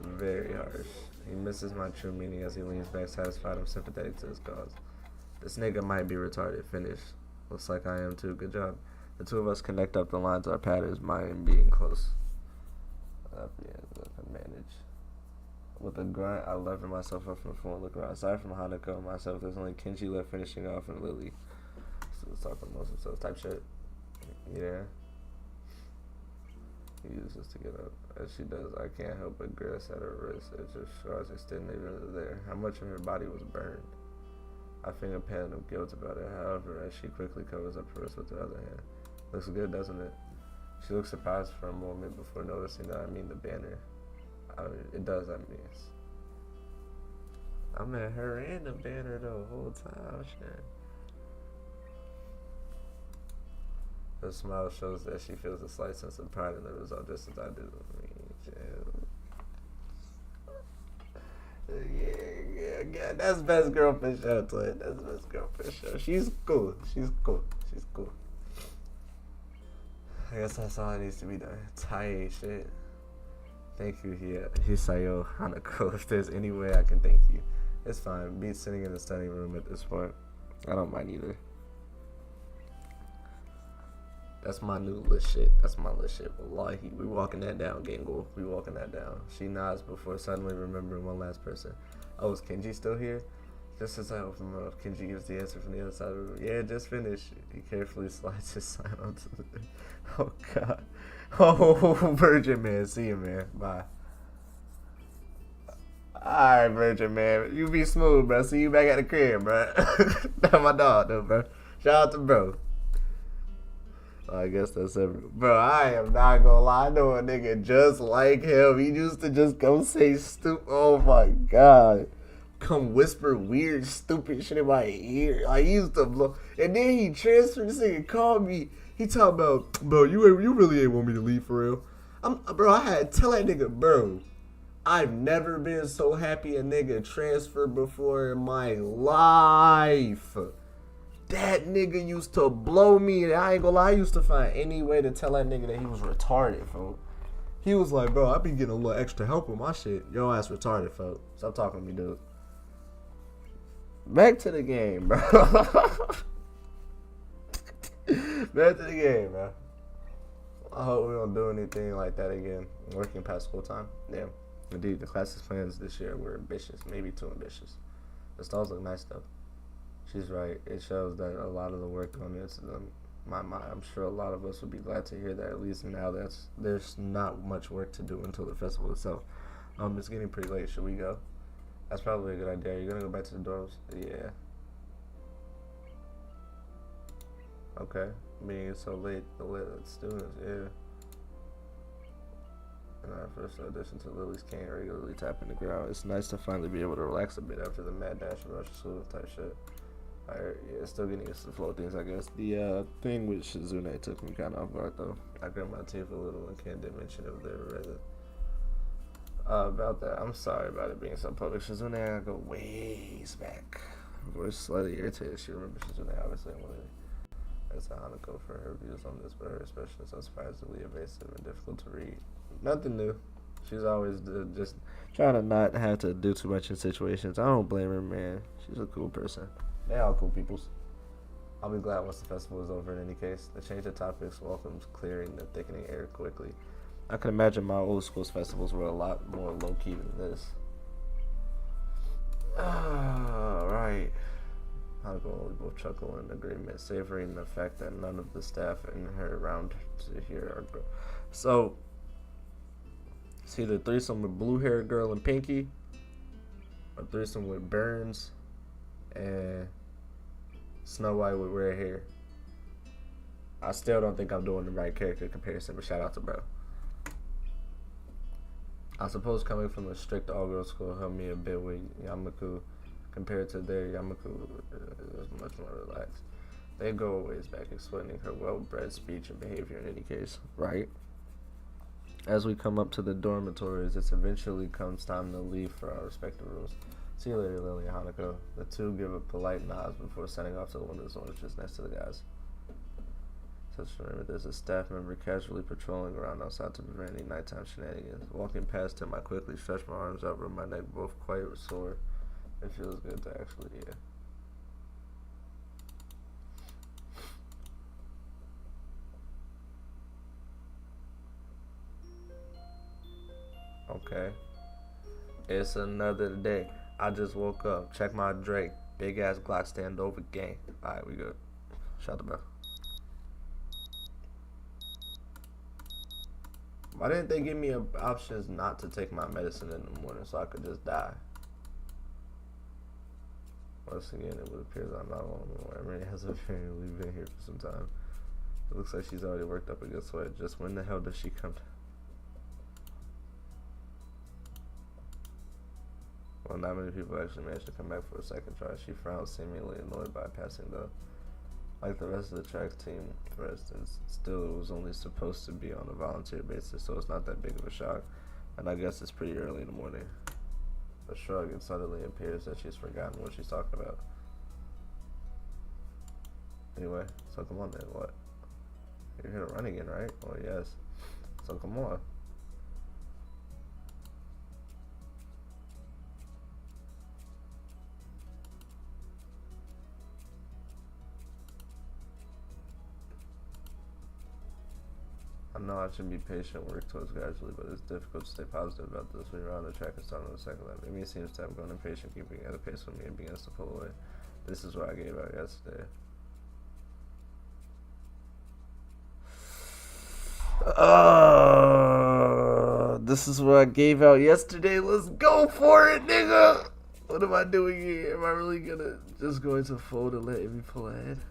[SPEAKER 1] Very harsh. He misses my true meaning as he leans back, satisfied. I'm sympathetic to his cause. This nigga might be retarded. Finish. Looks like I am too. Good job. The two of us connect up the lines. Our patterns, mine being close. Manage. With a grunt, I levered myself up from the floor and look around. Aside from Hanako and myself, there's only Kenji left finishing off and Lily. So let's talk amongst themselves type shit. Yeah. He uses to get up. As she does, I can't help but grin at her wrist. It just shows extended into there. How much of her body was burned? I feel a pang of guilt about it. However, as she quickly covers up her wrist with her other hand. Looks good, doesn't it? She looks surprised for a moment before noticing that I mean the banner. It does, I mean. I meant her and the banner the whole time. Shit. Her smile shows that she feels a slight sense of pride in the result, just as I do. Yeah, that's best girl for sure, twin. That's best girl for sure. She's cool. She's cool. I guess that's all that needs to be done. Tight shit. Thank you, Hisayo Hanako. If there's any way I can thank you. It's fine. Be sitting in the study room at this point. I don't mind either. That's my new list shit. Wallahi. We walking that down, Gangle. We walking that down. She nods before suddenly remembering one last person. Oh, is Kenji still here? Just as I open my mouth, Kenji gives the answer from the other side of the room. Yeah, just finished. He carefully slides his sign onto the... Oh, God. Oh, Virgin Man. See you, man. Bye. Alright, Virgin Man. You be smooth, bro. See you back at the crib, bro. That's my dog, though, bro. Shout out to bro. I guess that's everything. Bro, I am not gonna lie. I know a nigga just like him. He used to just come say stupid. Oh, my God. Come whisper weird, stupid shit in my ear. Like, he used to blow. And then he transferred this nigga and called me. He talking about, bro, you really ain't want me to leave for real. Bro, I had to tell that nigga, bro, I've never been so happy a nigga transferred before in my life. That nigga used to blow me. And I ain't gonna lie, I used to find any way to tell that nigga that he was retarded, folks. He was like, bro, I be getting a little extra help with my shit. Yo ass retarded, folks. Stop talking to me, dude. Back to the game, bro. Back to the game, bro. I hope we don't do anything like that again. Working past school time. Yeah. Indeed, the classes plans this year were ambitious. Maybe too ambitious. The stalls look nice, though. She's right. It shows that a lot of the work on this, I'm sure a lot of us would be glad to hear that. At least now there's not much work to do until the festival itself. It's getting pretty late. Should we go? That's probably a good idea. You're gonna go back to the dorms? Yeah. Okay. Being so late, the students, yeah. And our first audition to Lily's can't regularly tap in the ground. It's nice to finally be able to relax a bit after the mad dash and rush to school type shit. Alright, yeah, still getting used to the flow of things, I guess. The thing with Shizune took me kind of off guard, though. I grabbed my teeth a little and Ken did mention it was there already. About that, I'm sorry about it being so public. Shizune, I go ways back. We're slightly irritated. She remembers Shizune, obviously, and wanted as Hanako for her views on this, but her expression is so surprisingly evasive and difficult to read. Nothing new. She's always just trying to not have to do too much in situations. I don't blame her, man. She's a cool person. They all cool peoples. I'll be glad once the festival is over in any case. The change of topics welcomes clearing the thickening air quickly. I can imagine my old school's festivals were a lot more low-key than this. Right. Hanako, we both chuckle in agreement, savoring the fact that none of the staff and her around to here are girls. So, it's either threesome with blue-haired girl and Pinky, or threesome with Burns and Snow White with red hair. I still don't think I'm doing the right character comparison, but shout out to bro. I suppose coming from a strict all-girls school helped me a bit with Yamaku. Compared to their Yamaku, is much more relaxed. They go a ways back, explaining her well-bred speech and behavior in any case, right? As we come up to the dormitories, it's eventually comes time to leave for our respective rooms. See you later, Lily and Hanako. The two give a polite nod before setting off to one of the zones just next to the guys. Just remember, there's a staff member casually patrolling around outside to prevent any nighttime shenanigans. Walking past him, I quickly stretch my arms out over my neck, both quite sore. It feels good to actually, yeah. Okay. It's another day. I just woke up. Check my Drake. Big ass Glock stand over gang. Alright, we good. Shout out to bro. Why didn't they give me options not to take my medicine in the morning so I could just die? Once again, it would appear that I'm not alone. Emery has apparently been here for some time. It looks like she's already worked up a good sweat. Just when the hell does she come? Well, not many people actually managed to come back for a second try. She frowned, seemingly annoyed by passing though. Like the rest of the track team, for instance, still it was only supposed to be on a volunteer basis, so it's not that big of a shock. And I guess it's pretty early in the morning. A shrug, it suddenly appears that she's forgotten what she's talking about. Anyway, so come on then, what? You're here to run again, right? Oh yes. So come on. I know I should be patient and work towards gradually, but it's difficult to stay positive about this when you're on the track and start on the second lap. Amy seems to have grown impatient, keeping at a pace with me and begins to pull away. This is what I gave out yesterday. This is what I gave out yesterday. Let's go for it, nigga! What am I doing here? Am I really just going to fold and let Amy pull ahead?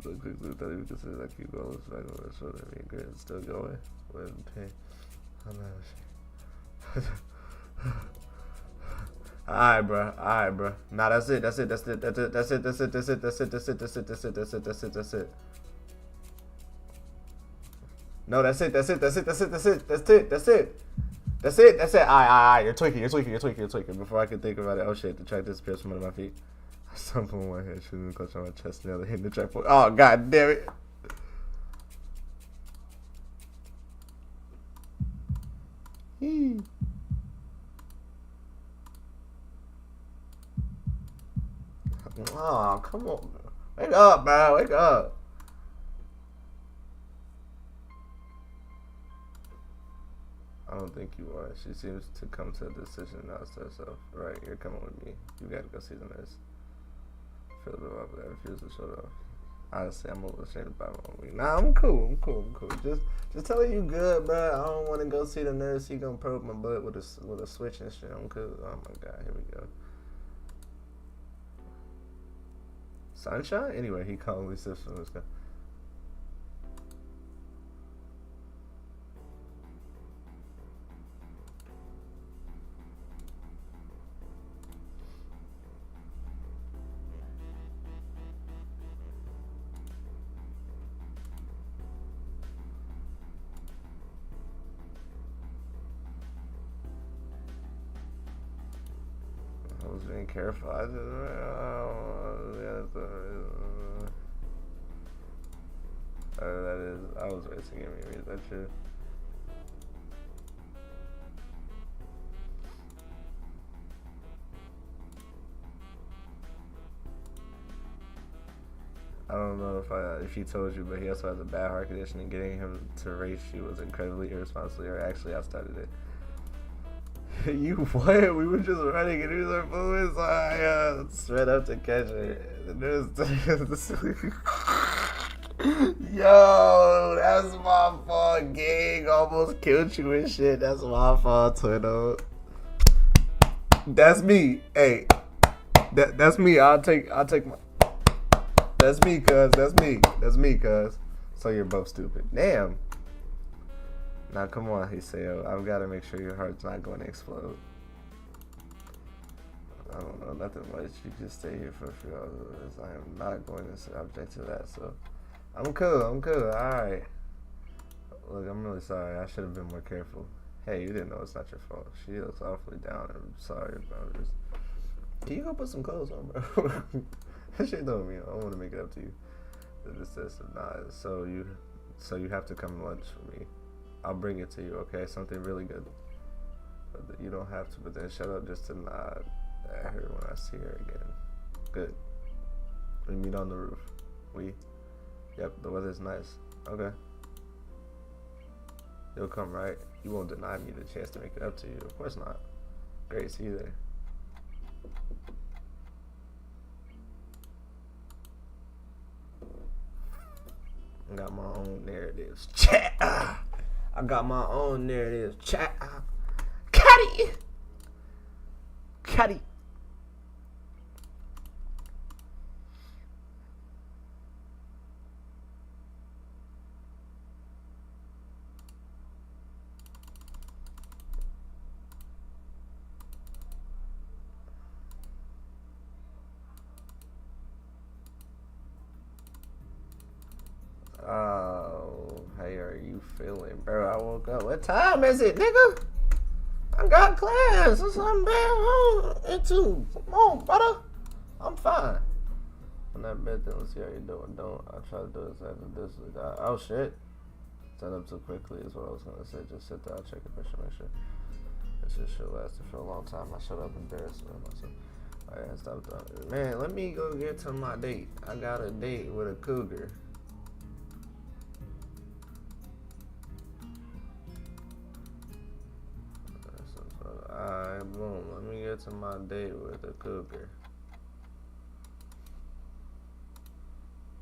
[SPEAKER 1] So quickly that you consider that keep going, looks back over the shoulder, being great and still going. With pain. I'm not Alright, bro. Nah, that's it. No, that's it. Alright. You're tweaking. Before I can think about it, oh shit, the track disappears from under my feet. I stumbled on one hand, shooting the clutch on my chest, and the other hitting the track. Oh, god damn it. Oh, come on. Wake up, bro. Wake up. I don't think you are. She seems to come to a decision now to herself. Right, you're coming with me. You gotta go see the nurse. Feel a bit off, but I refuse to show it off. Honestly, I'm a little ashamed about my own week. Nah, I'm cool. Just tell her you good, bro. I don't want to go see the nurse. He gonna probe my butt with a switch and shit. I'm cool. Oh my god, here we go. Sunshine? Anyway, he calmly sips from his cup. I was being careful. I was racing at me. Is that true? I don't know if he told you, but he also has a bad heart condition, and getting him to race you was incredibly irresponsible. Or actually, I started it. You what? We were just running and he was like, boom, so I sped up to catch her. Yo, that's my fault, gang. Almost killed you and shit. That's my fault, Twitto. That's me. Hey, that's me. I'll take my. That's me, cuz. That's me, cuz. So you're both stupid. Damn. Now come on, he said. I've got to make sure your heart's not going to explode. I don't know, nothing much. You just stay here for a few hours. I am not going to object to that, so I'm cool. Alright. Look, I'm really sorry. I should have been more careful. Hey, you didn't know it's not your fault. She looks awfully down. I'm sorry about this. Can you go put some clothes on, bro? That shit don't mean I want to make it up to you. This says nah. So you have to come to lunch with me. I'll bring it to you, okay? Something really good. But you don't have to, but then shut up just to nod at her when I see her again. Good. We meet on the roof. Yep, the weather's nice. Okay. You'll come, right? You won't deny me the chance to make it up to you. Of course not. Great, see you there. Got my own narratives. Chat! I got my own narrative. Chat. Caddy. Caddy. Oh, how are you feeling, bro? I woke up. What time is it, nigga? I got class or something, man. Into. Come on, brother. I'm fine. On that bed, then let's see how you doing. Don't. I try to do this after this. Oh, shit. Set up too quickly is what I was going to say. Just sit there. I'll check it. Make sure. This shit should lasted for a long time. I showed up embarrassed with myself. Alright, stop that. Man, let me go get to my date. I got a date with a cougar. Alright, boom. Let me get to my date with a cougar.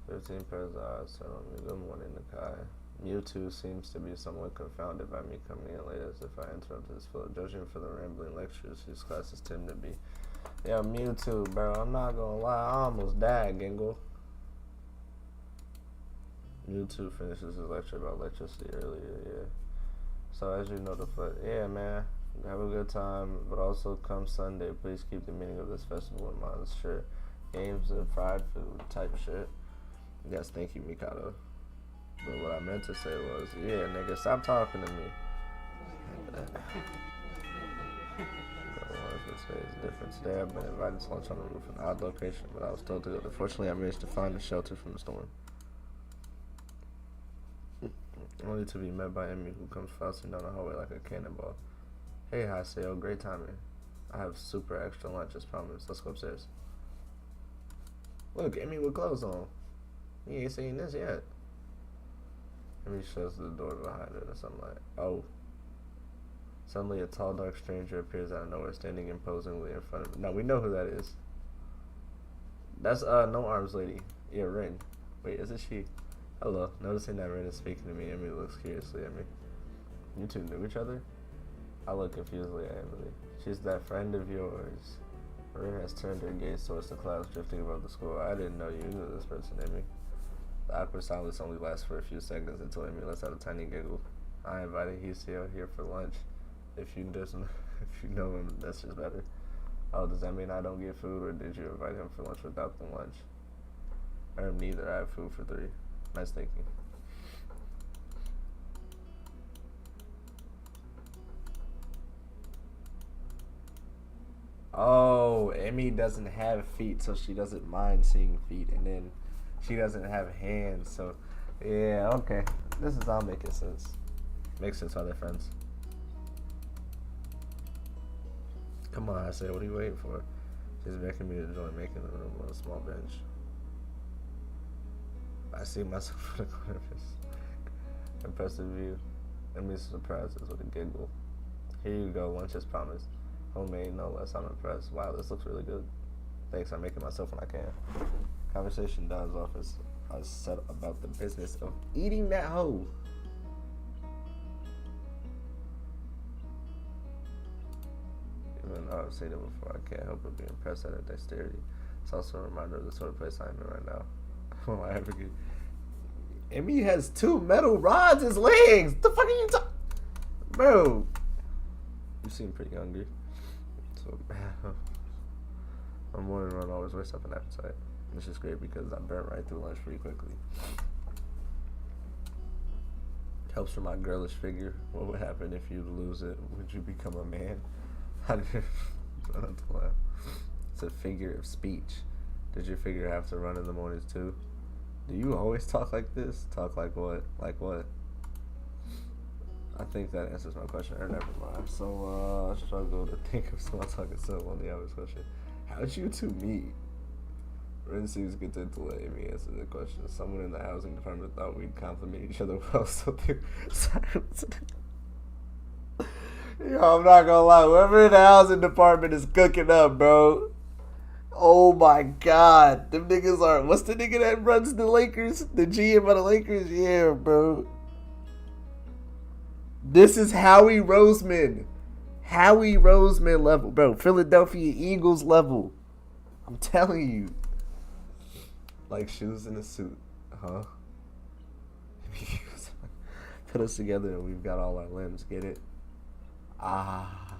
[SPEAKER 1] 15 pairs of eyes turn on me. Good morning, Nakai. Mewtwo seems to be somewhat confounded by me coming in late as if I interrupted his flow. Judging for the rambling lectures his classes tend to be. Yeah, Mewtwo, bro. I'm not gonna lie. I almost died, Gingle. Mewtwo finishes his lecture about electricity earlier, yeah. So as you know, yeah, man. Have a good time, but also come Sunday, please keep the meaning of this festival in mind. Sure, games and fried food type shit. Yes, thank you, Mikado. But what I meant to say was, yeah, nigga, stop talking to me. It's different today. I've been invited to lunch on the roof, an odd location, but I was told to go. Fortunately, I managed to find a shelter from the storm. Only to be met by Emmy, who comes flouncing down the hallway like a cannonball. Hey, Haseo, great timing. I have super extra lunch, as promised. Let's go upstairs. Look, Emmy with clothes on. You ain't seen this yet. Emmy shuts the door behind her or something like, oh. Suddenly, a tall, dark stranger appears out of nowhere, standing imposingly in front of me. Now, we know who that is. That's, No Arms Lady. Yeah, Rin. Wait, is it she? Hello. Noticing that Rin is speaking to me, Emmy looks curiously at me. You two knew each other? I look confusedly at Emily. She's that friend of yours. Rin has turned her gaze towards the clouds drifting above the school. I didn't know you knew this person, Emmy. The awkward silence only lasts for a few seconds until Emmy lets out a tiny giggle. I invited Hiseo here for lunch. If you know him, that's just better. Oh, does that mean I don't get food, or did you invite him for lunch without the lunch? Neither. I have food for 3. Nice thinking. Oh, Emmy doesn't have feet, so she doesn't mind seeing feet, and then she doesn't have hands, so yeah, okay. This is all making sense. Makes sense why they're friends. Come on, I said, what are you waiting for? She's begging me to join, making the room on a small bench. I see myself in the corner of his impressive view. Emmy's surprises with a giggle. Here you go, lunch as promised. Homemade, no less. I'm impressed. Wow, this looks really good. Thanks, I'm making myself when I can. Conversation dies off as I set about the business of eating that hoe. Even though I've seen it before, I can't help but be impressed at her dexterity. It's also a reminder of the sort of place I'm in right now. My advocate. Emmy has 2 metal rods as legs. The fuck are you talking? Bro. You seem pretty hungry. So, my morning run always wakes up an appetite. Which is great because I burn right through lunch pretty quickly. Helps for my girlish figure. What would happen if you lose it? Would you become a man? It's a figure of speech. Did your figure have to run in the mornings too? Do you always talk like this? Talk like what? Like what? I think that answers my question. Or never mind. So, I struggle to think of small talk and so on the obvious question. How'd you two meet? Ren seems content to let Amy answer the question. Someone in the housing department thought we'd compliment each other well, so they silenced. Yo, I'm not gonna lie. Whoever in the housing department is cooking up, bro. Oh my god. Them niggas are... What's the nigga that runs the Lakers? The GM of the Lakers? Yeah, bro. This is Howie Roseman. Howie Roseman level. Bro, Philadelphia Eagles level. I'm telling you. Like shoes in a suit. Huh? Put us together and we've got all our limbs. Get it? Ah.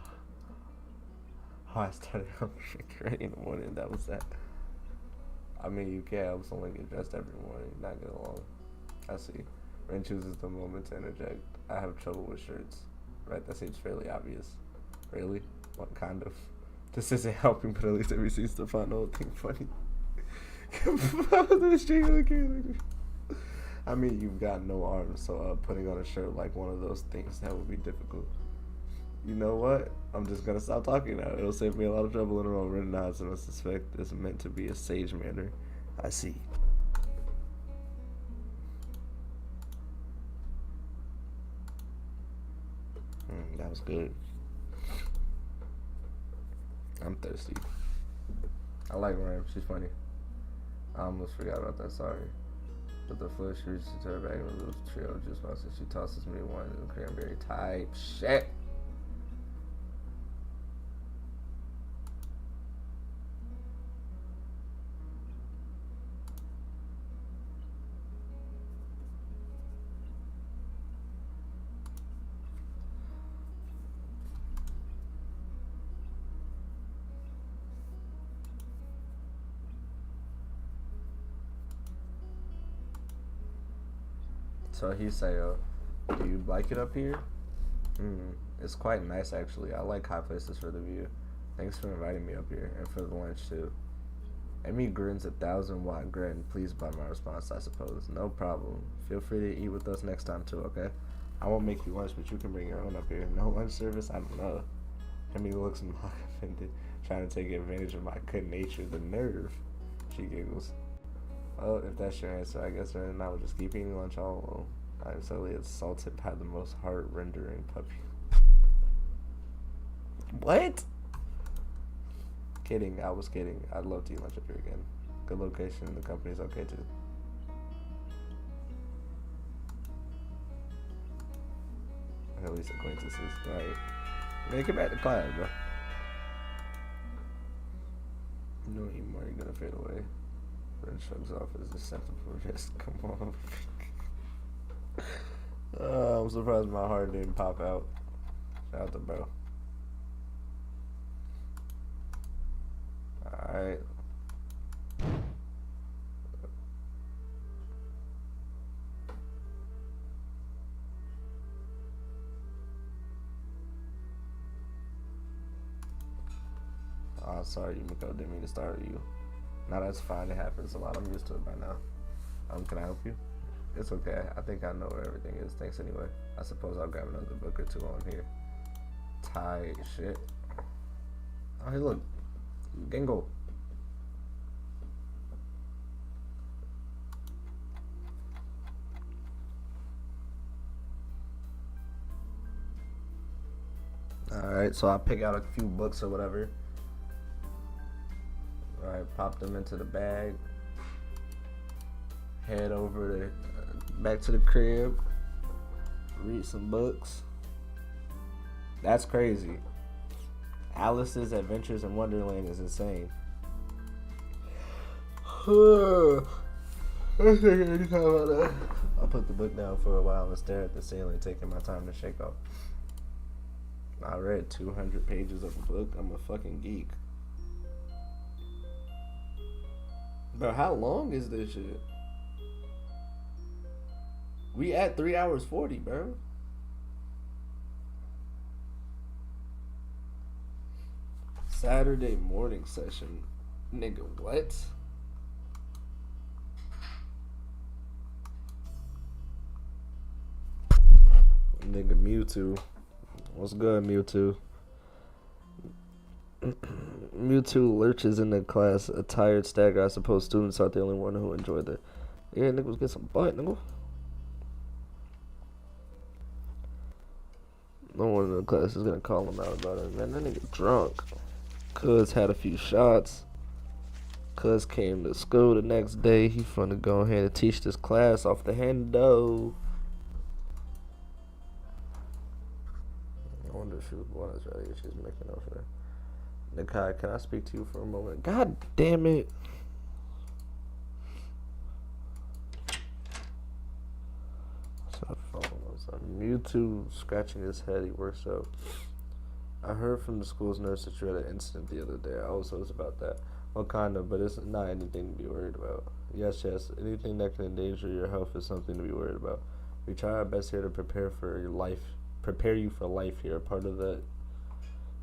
[SPEAKER 1] Oh, I started ready in the morning. That was that. I mean, you can. I was only get dressed every morning. Not get along. I see. Ren chooses the moment to interject. I have trouble with shirts. Right? That seems fairly obvious. Really? What kind of? This isn't helping, but at least every seems to find the whole thing funny. I mean, you've got no arms, so putting on a shirt like one of those things, that would be difficult. You know what? I'm just gonna stop talking now. It'll save me a lot of trouble in a row. Ren nods and I suspect it's meant to be a sage manner. I see. That was good. I'm thirsty. I like Ram. She's funny. I almost forgot about that. Sorry. But the flush reaches into her bag and loses trio juice box and she tosses me one in the cranberry type shit. So he say, do you like it up here? It's quite nice actually. I like high places for the view. Thanks for inviting me up here and for the lunch too. Amy grins a 1,000-watt grin, pleased by my response, I suppose. No problem. Feel free to eat with us next time too, okay? I won't make you lunch, but you can bring your own up here. No lunch service? I don't know. Amy looks mock offended, trying to take advantage of my good nature. The nerve. She giggles. Well, if that's your answer, I guess Ren and I will just keep eating lunch all alone. I am suddenly assaulted by the most heart-rendering puppy. What? Kidding, I was kidding. I'd love to eat lunch up here again. Good location, the company's okay too. At least acquaintances, right? Man, get back to class, bro. You know anymore, you're gonna fade away. Ren shrugs off his acceptable risk. Come on. I'm surprised my heart didn't pop out. Shout out to bro. Alright. Oh, sorry, Yumiko. Didn't mean to start you. No, that's fine. It happens a lot. I'm used to it by now. Can I help you? It's okay. I think I know where everything is. Thanks anyway. I suppose I'll grab another book or two on here. Tight shit. Oh, hey, look. Gengo. Alright, so I pick out a few books or whatever. Alright, pop them into the bag. Head over to back to the crib. Read some books. That's crazy. Alice's Adventures in Wonderland is insane. I'll put the book down for a while and stare at the ceiling, taking my time to shake off. I read 200 pages of a book. I'm a fucking geek. Bro, how long is this shit? We at 3 hours 40, bro. Saturday morning session. Nigga, what? Nigga, Mewtwo. What's good, Mewtwo? Mewtwo lurches in the class, a tired stagger. I suppose students aren't the only one who enjoy the... Yeah, nigga, let's get some butt, nigga. No one in the class is gonna call him out about it, man. That nigga drunk. Cuz had a few shots. Cuz came to school the next day. He finna go ahead and teach this class off the handle. wonder if she was born Israeli. She's making up for her. Nakai, can I speak to you for a moment? God damn it. Mewtwo scratching his head. He works out. I heard from the school's nurse that you had an incident the other day. I was about that. Well, kind of, but it's not anything to be worried about. Yes, anything that can endanger your health is something to be worried about. We try our best here to prepare you for life here. Part of that,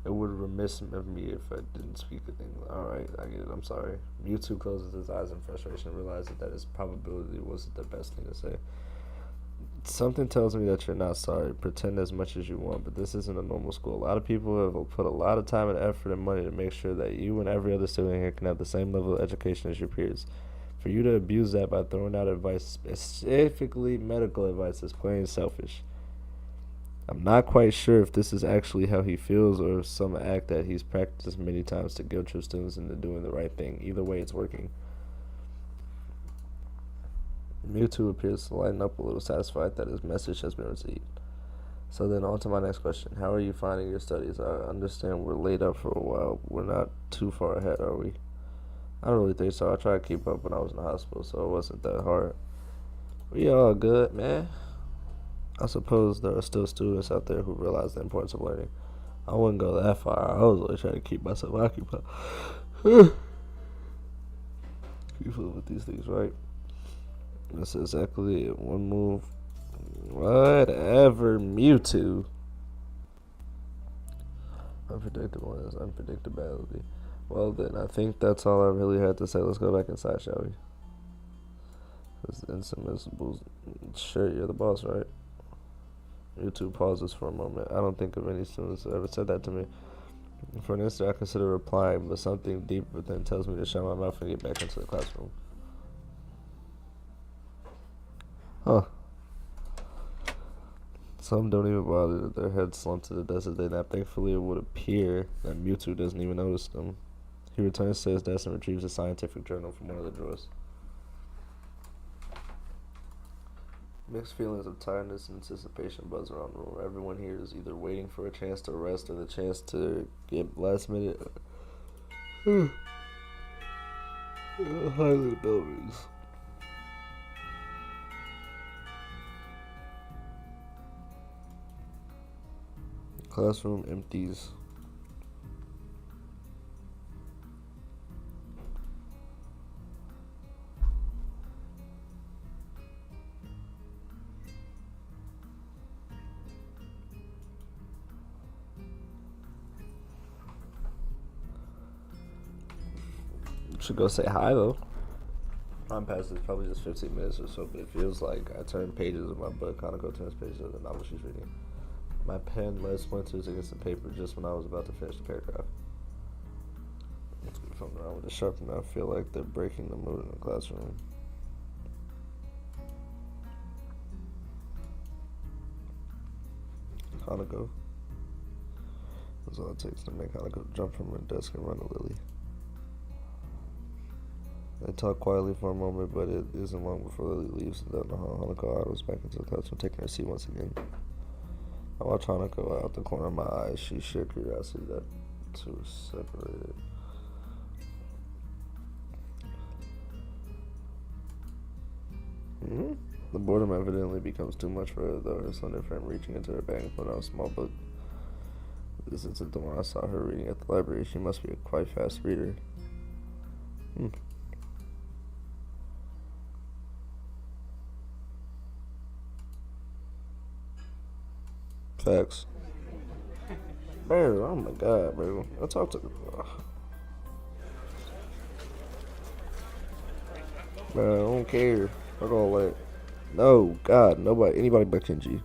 [SPEAKER 1] it would remiss of me if I didn't speak a thing. Alright, I get it, I'm sorry. Mewtwo closes his eyes in frustration and realizes that his probability wasn't the best thing to say. Something tells me that you're not sorry. Pretend as much as you want, but this isn't a normal school. A lot of people have put a lot of time and effort and money to make sure that you and every other student here can have the same level of education as your peers. For you to abuse that by throwing out advice, specifically medical advice, is plain selfish. I'm not quite sure if this is actually how he feels or some act that he's practiced many times to guilt your students into doing the right thing. Either way, it's working. Mewtwo appears to lighten up a little, satisfied that his message has been received. So then on to my next question. How are you finding your studies? I understand we're laid up for a while. We're not too far ahead, are we? I don't really think so. I tried to keep up when I was in the hospital, so it wasn't that hard. We all good, man. I suppose there are still students out there who realize the importance of learning. I wouldn't go that far. I was always trying to keep myself occupied. Keep up with these things, right? That's exactly it. One move. Whatever, Mewtwo. Unpredictable is unpredictability. Well then, I think that's all I really had to say. Let's go back inside, shall we? This Insubmissible shirt, you're the boss, right? Mewtwo pauses for a moment. I don't think of any students that ever said that to me. For an instant, I consider replying, but something deeper within tells me to shut my mouth and get back into the classroom. Huh. Some don't even bother. Their heads slumped to the desk as they nap. Thankfully, it would appear that Mewtwo doesn't even notice them. He returns to his desk and retrieves a scientific journal from one of the drawers. Mixed feelings of tiredness and anticipation buzz around the room. Everyone here is either waiting for a chance to rest or the chance to get last minute highlight buildings. Classroom empties. Should go say hi though. I'm past this probably just 15 minutes or so, but it feels like I turned pages of my book. Hanako turns pages of the novel she's reading. My pen led splinters against the paper just when I was about to finish the paragraph. Let's get from around with the sharpener. I feel like they're breaking the mood in the classroom. Hanako. That's all it takes to make Hanako jump from her desk and run to Lily. They talk quietly for a moment, but it isn't long before Lily leaves down the hall. Hanako idles back into the classroom, taking her seat once again. I watch Hanako out the corner of my eyes. She shared curiosity that two were separated. The boredom evidently becomes too much for her, though, her slender frame reaching into her bag and pulling out a small book. This isn't the one I saw her reading at the library. She must be a quite fast reader. Facts. Bro, oh my god, bro. I talk to bro, I don't care. Fuck all that. No, God, nobody, anybody but Kenji.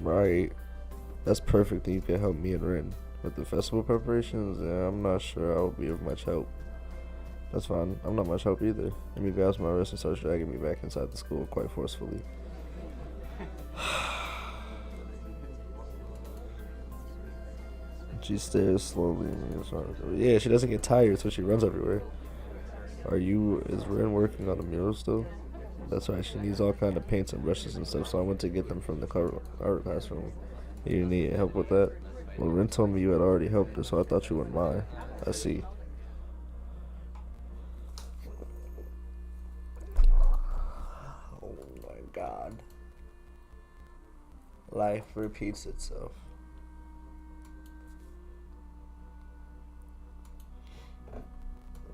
[SPEAKER 1] Right. That's perfect that you can help me and Ren. With the festival preparations, I'm not sure I will be of much help. That's fine. I'm not much help either. Amy grabs my wrist and starts dragging me back inside the school quite forcefully. She stares slowly. Yeah, she doesn't get tired, so she runs everywhere. Is Ren working on a mural still? That's right, she needs all kind of paints and brushes and stuff, so I went to get them from the art classroom. You need help with that? Well, Ren told me you had already helped her, so I thought you wouldn't mind. I see. Oh my god. Life repeats itself.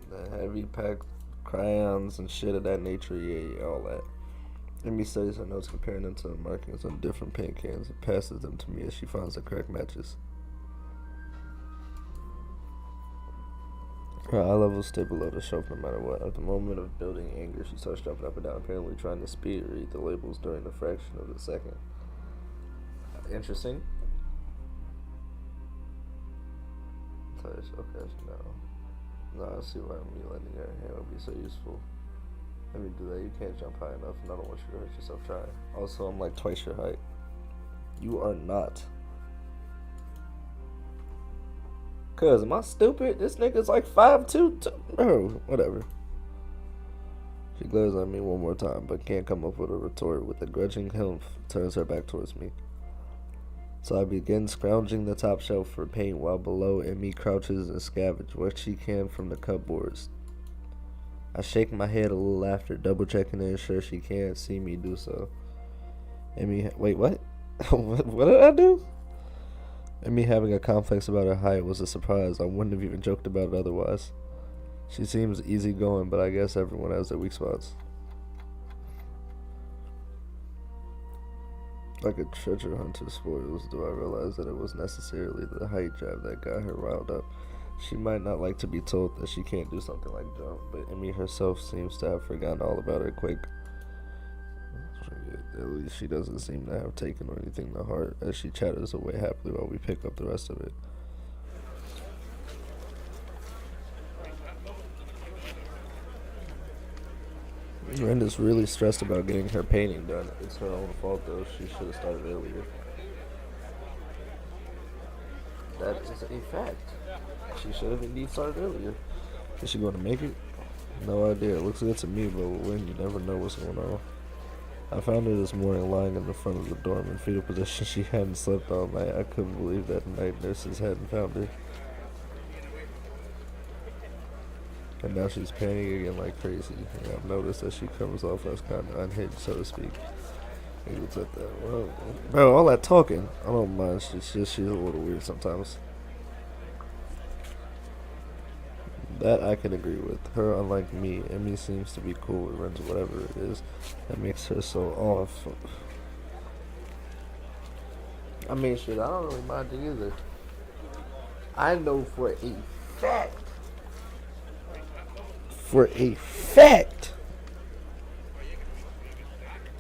[SPEAKER 1] The heavy packed crayons and shit of that nature, yeah, all that. Amy studies her notes, comparing them to the markings on different paint cans, and passes them to me as she finds the correct matches. Her eye levels stay below the shelf no matter what. At the moment of building anger, she starts jumping up and down, apparently trying to speed read the labels during a fraction of a second. Interesting. Okay, no, I see why me lending her a hand would be so useful. Let me do that. You can't jump high enough, and I don't want you to hurt yourself trying. Also, I'm like twice your height. You are not. Cuz, am I stupid? This nigga's like 5'2". Bro, whatever. She glares at me one more time, but can't come up with a retort. With a grudging hint, turns her back towards me. So I begin scrounging the top shelf for paint while below Emmy crouches and scavenge what she can from the cupboards. I shake my head a little after, double checking to ensure she can't see me do so. Emmy, wait, what? What did I do? Emmy having a complex about her height was a surprise. I wouldn't have even joked about it otherwise. She seems easygoing, but I guess everyone has their weak spots. Like a treasure hunter spoils, do I realize that it was necessarily the height jab that got her riled up. She might not like to be told that she can't do something like jump, but Emmy herself seems to have forgotten all about her quick. At least she doesn't seem to have taken anything to heart as she chatters away happily while we pick up the rest of it. Brenda's really stressed about getting her painting done. It's her own fault though. She should have started earlier. That is a fact. She should have indeed started earlier. Is she going to make it? No idea. It looks good to me, but when you never know what's going on. I found her this morning lying in the front of the dorm in fetal position. She hadn't slept all night. I couldn't believe that night nurses hadn't found her. And now she's panicking again like crazy. And I've noticed that she comes off as kind of unhinged, so to speak. He looks at that. Well, bro, all that talking, I don't mind. She's a little weird sometimes. That I can agree with. Her, unlike me, Emmy seems to be cool with Ren's whatever it is that makes her so off. I mean, shit, I don't really mind it either. I know for a fact,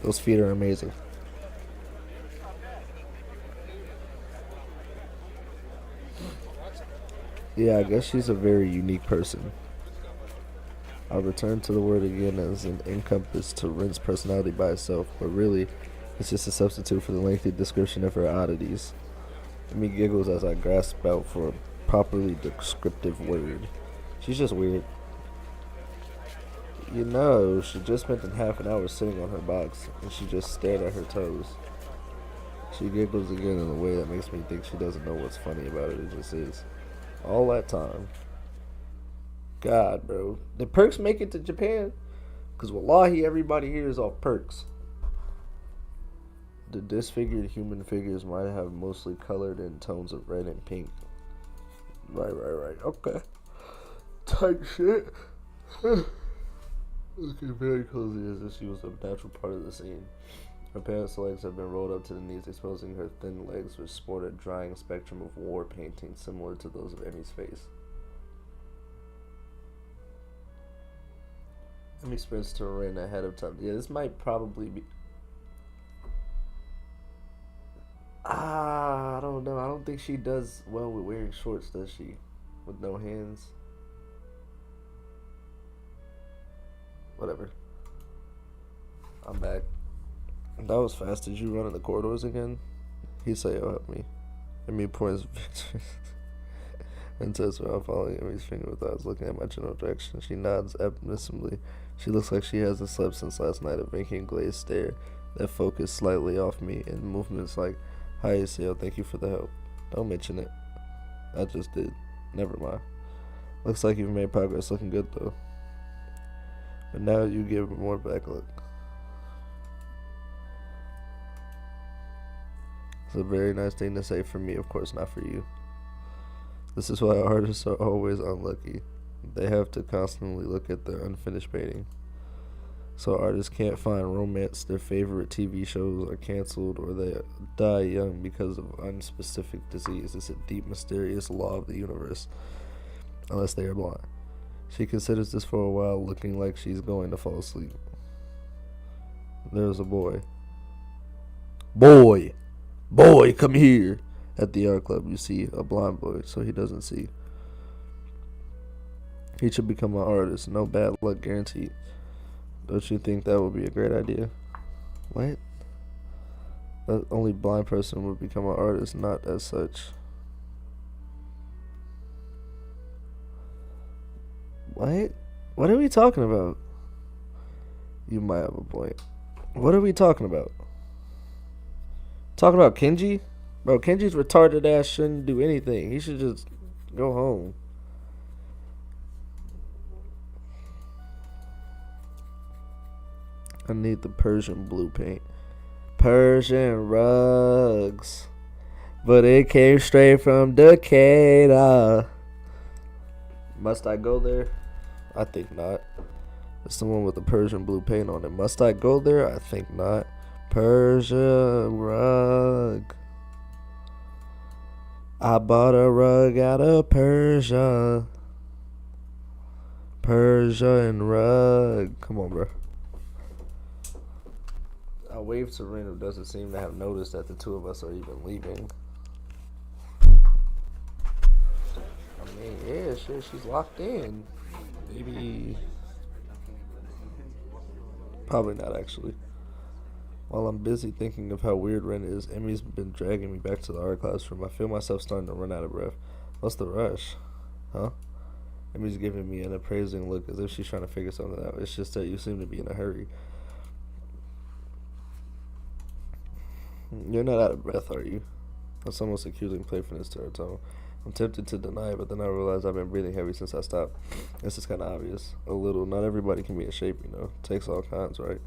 [SPEAKER 1] those feet are amazing. Yeah, I guess she's a very unique person. I'll return to the word again as an encompass to Ren's personality by itself, but really, it's just a substitute for the lengthy description of her oddities. Emmy giggles as I grasp out for a properly descriptive word. She's just weird. You know, she just spent half an hour sitting on her box, and she just stared at her toes. She giggles again in a way that makes me think she doesn't know what's funny about it. It just is. All that time. God, bro. Did Perks make it to Japan? Because wallahi, everybody here is off Perks. The disfigured human figures might have mostly colored in tones of red and pink. Right. Okay. Tight shit. Looking very cozy as if she was a natural part of the scene. Her pants legs have been rolled up to the knees, exposing her thin legs, which sport a drying spectrum of war painting similar to those of Emmy's face. Emmy sprints to Ren ahead of time. Yeah, this might probably be... I don't know. I don't think she does well with wearing shorts, does she? With no hands. Whatever. I'm back. That was fast. Did you run in the corridors again? He said, "Oh, help me." Emmy points victory. and says while following Emmy's finger with eyes looking at my general direction. She nods absently. She looks like she hasn't slept since last night, a vacant glazed stare that focused slightly off me, and movements like, "Hi, Iseo, thank you for the help." Don't mention it. I just did. Never mind. Looks like you've made progress. Looking good, though. But now you give more back look. It's a very nice thing to say for me, of course, not for you. This is why artists are always unlucky. They have to constantly look at their unfinished painting. So artists can't find romance, their favorite TV shows are canceled, or they die young because of unspecific disease. It's a deep, mysterious law of the universe, unless they are blind. She considers this for a while, looking like she's going to fall asleep. There's a boy. Boy, come here! At the art club, you see a blind boy, so he doesn't see. He should become an artist. No bad luck guaranteed. Don't you think that would be a great idea? What? The only blind person would become an artist, not as such. What? What are we talking about? You might have a point. What are we talking about? Talking about Kenji? Bro, Kenji's retarded ass shouldn't do anything. He should just go home. I need the Persian blue paint. Persian rugs. But it came straight from Decatur. Must I go there? I think not. It's the one with the Persian blue paint on it. Must I go there? I think not. Persian rug. I bought a rug out of Persia. Persian rug. Come on, bro. I waved to Ren, who doesn't seem to have noticed that the two of us are even leaving. I mean, yeah, sure, she's locked in. Maybe. Probably not, actually. While I'm busy thinking of how weird Ren is, Emmy's been dragging me back to the art classroom. I feel myself starting to run out of breath. What's the rush? Huh? Emmy's giving me an appraising look as if she's trying to figure something out. It's just that you seem to be in a hurry. You're not out of breath, are you? That's almost accusing playfulness to her tone. I'm tempted to deny it, but then I realize I've been breathing heavy since I stopped. This is kind of obvious. A little. Not everybody can be in shape, you know. Takes all kinds, right?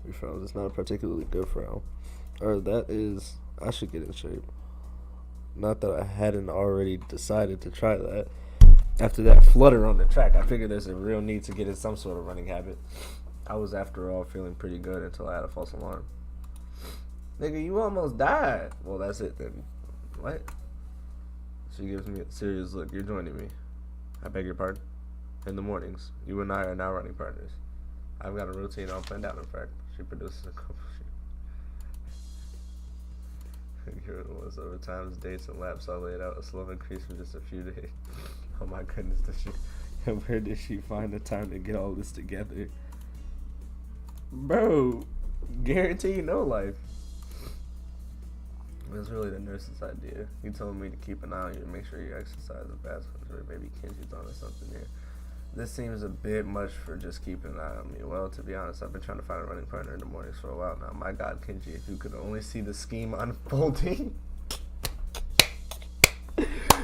[SPEAKER 1] He frowns. It's not a particularly good frown. Or that is, I should get in shape. Not that I hadn't already decided to try that. After that flutter on the track, I figured there's a real need to get in some sort of running habit. I was, after all, feeling pretty good until I had a false alarm. Nigga, you almost died. Well, that's it then. What? She gives me a serious look. You're joining me. I beg your pardon? In the mornings. You and I are now running partners. I've got a routine all planned out, in fact. She produces a couple You're the ones over times, dates, and laps all laid out. A slow increase for just a few days. Oh my goodness, where did she find the time to get all this together? Bro, guarantee no life. It was really the nurse's idea. He told me to keep an eye on you and make sure you exercise the fast ones, or maybe Kenji's on or something here. This seems a bit much for just keeping an eye on me. Well, to be honest, I've been trying to find a running partner in the mornings for a while now. My God, Kenji, if you could only see the scheme unfolding.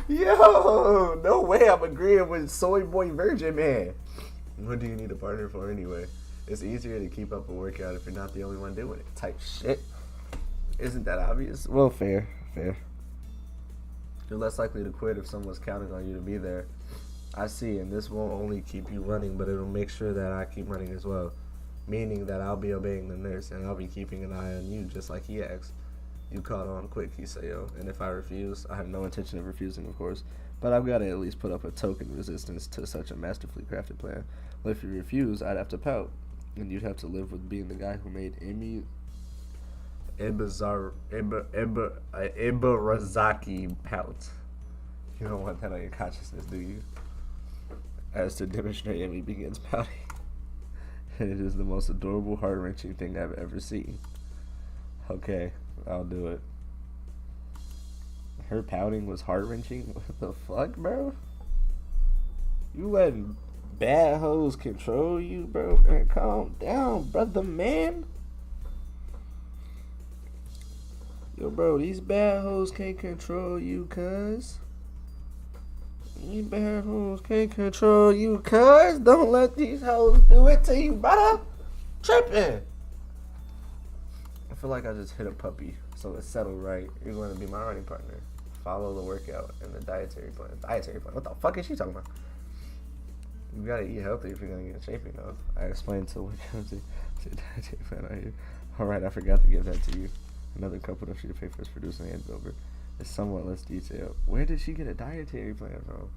[SPEAKER 1] Yo, no way I'm agreeing with Soy Boy Virgin Man. What do you need a partner for anyway? It's easier to keep up a workout if you're not the only one doing it. Type shit. Isn't that obvious? Well, fair. You're less likely to quit if someone's counting on you to be there. I see, and this won't only keep you running, but it'll make sure that I keep running as well. Meaning that I'll be obeying the nurse, and I'll be keeping an eye on you, just like he asked. You caught on quick, Hisayo, and if I refuse, I have no intention of refusing, of course, but I've got to at least put up a token resistance to such a masterfully crafted plan. Well, if you refuse, I'd have to pout, and you'd have to live with being the guy who made Ibarazaki pout. You don't want that on your consciousness, do you? As to demonstrate, Emmy begins pouting. And it is the most adorable, heart-wrenching thing I've ever seen. Okay, I'll do it. her pouting was heart-wrenching? What the fuck, bro? You letting bad hoes control you, bro? Man, calm down, brother, man. Yo, bro, these bad hoes can't control you, cuz. These bad hoes can't control you, cuz. Don't let these hoes do it to you, brother. Tripping. I feel like I just hit a puppy, so it's settled right. You're going to be my running partner. Follow the workout and the dietary plan. Dietary plan? What the fuck is she talking about? You gotta eat healthy if you're gonna get in shape, you know. I explained to what comes to dietary plan out here. Alright, I forgot to give that to you. Another couple of you to pay for his producing hands over. It's somewhat less detailed. Where did she get a dietary plan from?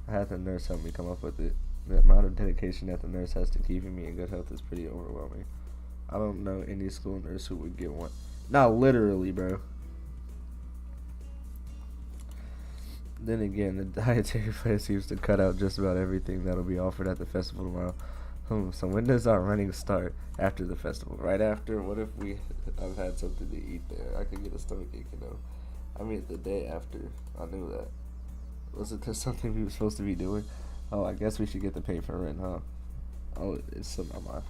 [SPEAKER 1] I had the nurse help me come up with it. The amount of dedication that the nurse has to keeping me in good health is pretty overwhelming. I don't know any school nurse who would get one. No, literally, bro. Then again, the dietary plan seems to cut out just about everything that'll be offered at the festival tomorrow. So when does our running start? After the festival. Right after? What if I've had something to eat there? I could get a stomachache, you know. I mean, the day after. I knew that. Wasn't there something we were supposed to be doing? Oh, I guess we should get the pay for rent, huh? Oh, it's slipped my mind.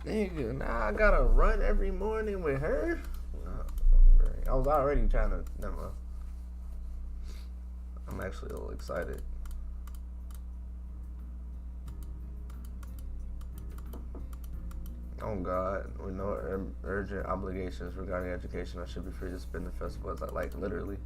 [SPEAKER 1] Nigga, now I gotta run every morning with her? I was already trying to... Never mind. I'm actually a little excited. Oh God, with no urgent obligations regarding education, I should be free to spend the festival as I like, literally.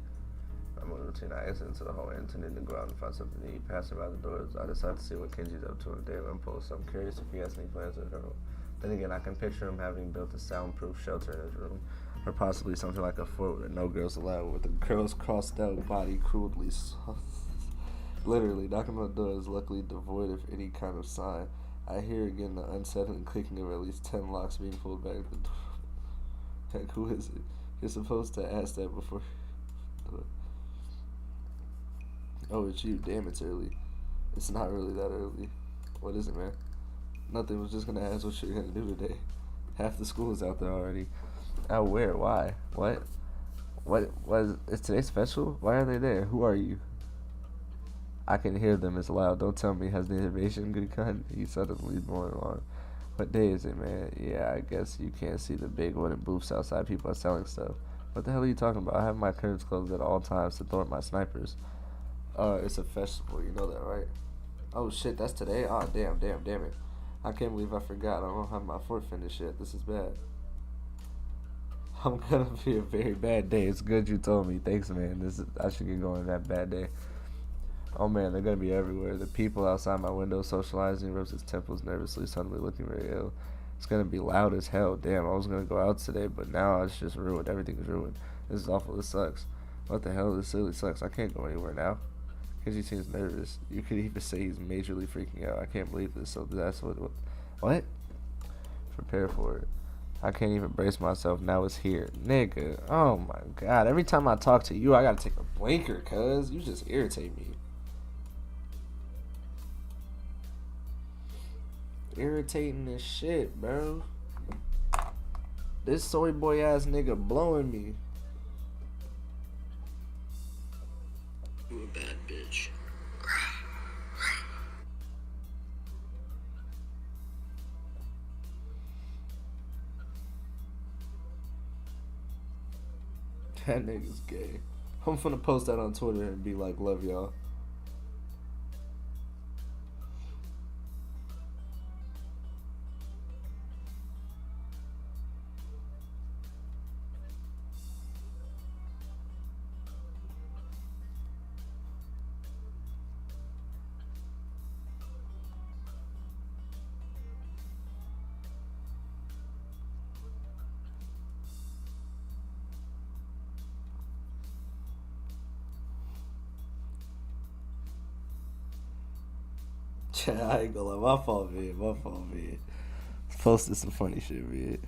[SPEAKER 1] I'm on a routine. I exit into the hallway intending to go out and find something to eat. Passing by the doors, I decide to see what Kenji's up to on a day of impulse. I'm curious if he has any plans at all. Then again, I can picture him having built a soundproof shelter in his room. Or possibly something like a fort with no girls allowed, with the girls crossed out body crudely. Literally, knocking on the door is luckily devoid of any kind of sign. I hear again the unsettling clicking of at least 10 locks being pulled back at the door. Heck, who is it? You're supposed to ask that before. Oh, it's you. Damn, it's early. It's not really that early. What is it, man? Nothing. Was just gonna ask what you're gonna do today. Half the school is out there already. Out where? Why? What? Is today special? Why are they there? Who are you? I can hear them. It's loud. Don't tell me. Has the innovation good kind? He suddenly more alarmed. What day is it, man? Yeah, I guess you can't see the big wooden booths outside. People are selling stuff. What the hell are you talking about? I have my curtains closed at all times to thwart my snipers. It's a festival. You know that, right? Oh, shit. That's today? Oh, damn it. I can't believe I forgot. I don't have my fort finished yet. This is bad. I'm gonna be a very bad day. It's good you told me. Thanks, man. I should get going that bad day. Oh man, they're gonna be everywhere. The people outside my window socializing, rubs his temples nervously, suddenly looking very ill. It's gonna be loud as hell. Damn, I was gonna go out today, but now it's just ruined. Everything is ruined. This is awful. This sucks. What the hell? This really sucks. I can't go anywhere now. Because he seems nervous. You could even say he's majorly freaking out. I can't believe this. So that's what? Prepare for it. I can't even brace myself. Now it's here. Nigga. Oh my God. Every time I talk to you, I gotta take a blinker, cuz. You just irritate me. Irritating as shit, bro. This soy boy ass nigga blowing me.
[SPEAKER 9] You a bad bitch.
[SPEAKER 1] That nigga's gay. I'm finna post that on Twitter and be like, love y'all. I ain't gonna lie, my fault, man. Posted some funny shit, man.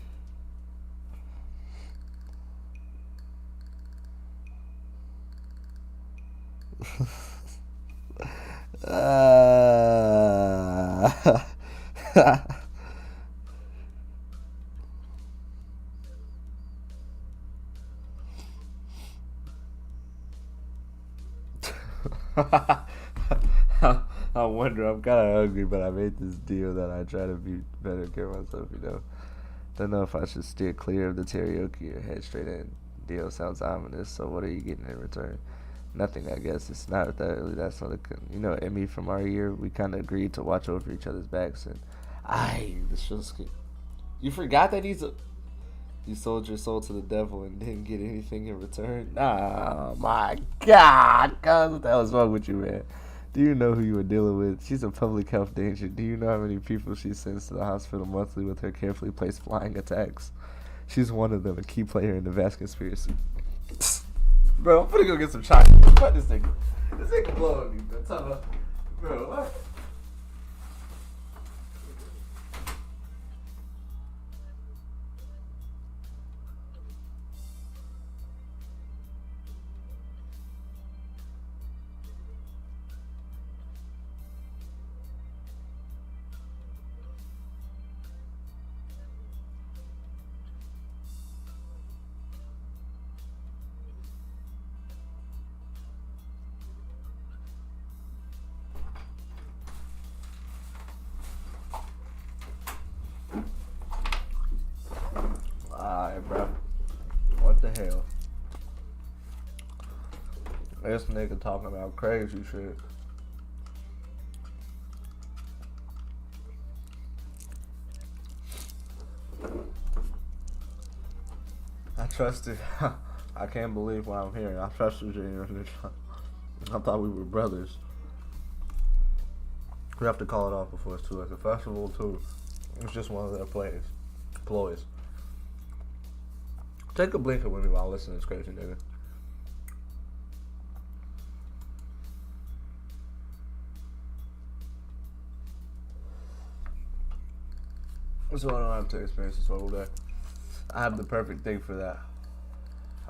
[SPEAKER 1] I wonder, I'm kind of hungry, but I made this deal that I try to be better care of myself, you know. Don't know if I should steer clear of the karaoke or head straight in. Deal sounds ominous, so what are you getting in return? Nothing, I guess. It's not that really that sort of, you know, Emmy from our year, we kind of agreed to watch over each other's backs, and the show's good. You forgot that you sold your soul to the devil and didn't get anything in return? Oh my God, cuz what the hell is wrong with you, man? Do you know who you were dealing with? She's a public health danger. Do you know how many people she sends to the hospital monthly with her carefully placed flying attacks? She's one of them, a key player in the vast conspiracy. Bro, I'm gonna go get some chocolate. Fuck this nigga. This nigga blowing me, bro. Bro, what? Alright, bro. What the hell? This nigga talking about crazy shit. I trusted. I can't believe what I'm hearing. I trusted you. I thought we were brothers. We have to call it off before it's too late. The festival too. It's just one of their ploys. Take a blinker with me while I listen to this crazy nigga. So I don't have to experience this all day. I have the perfect thing for that.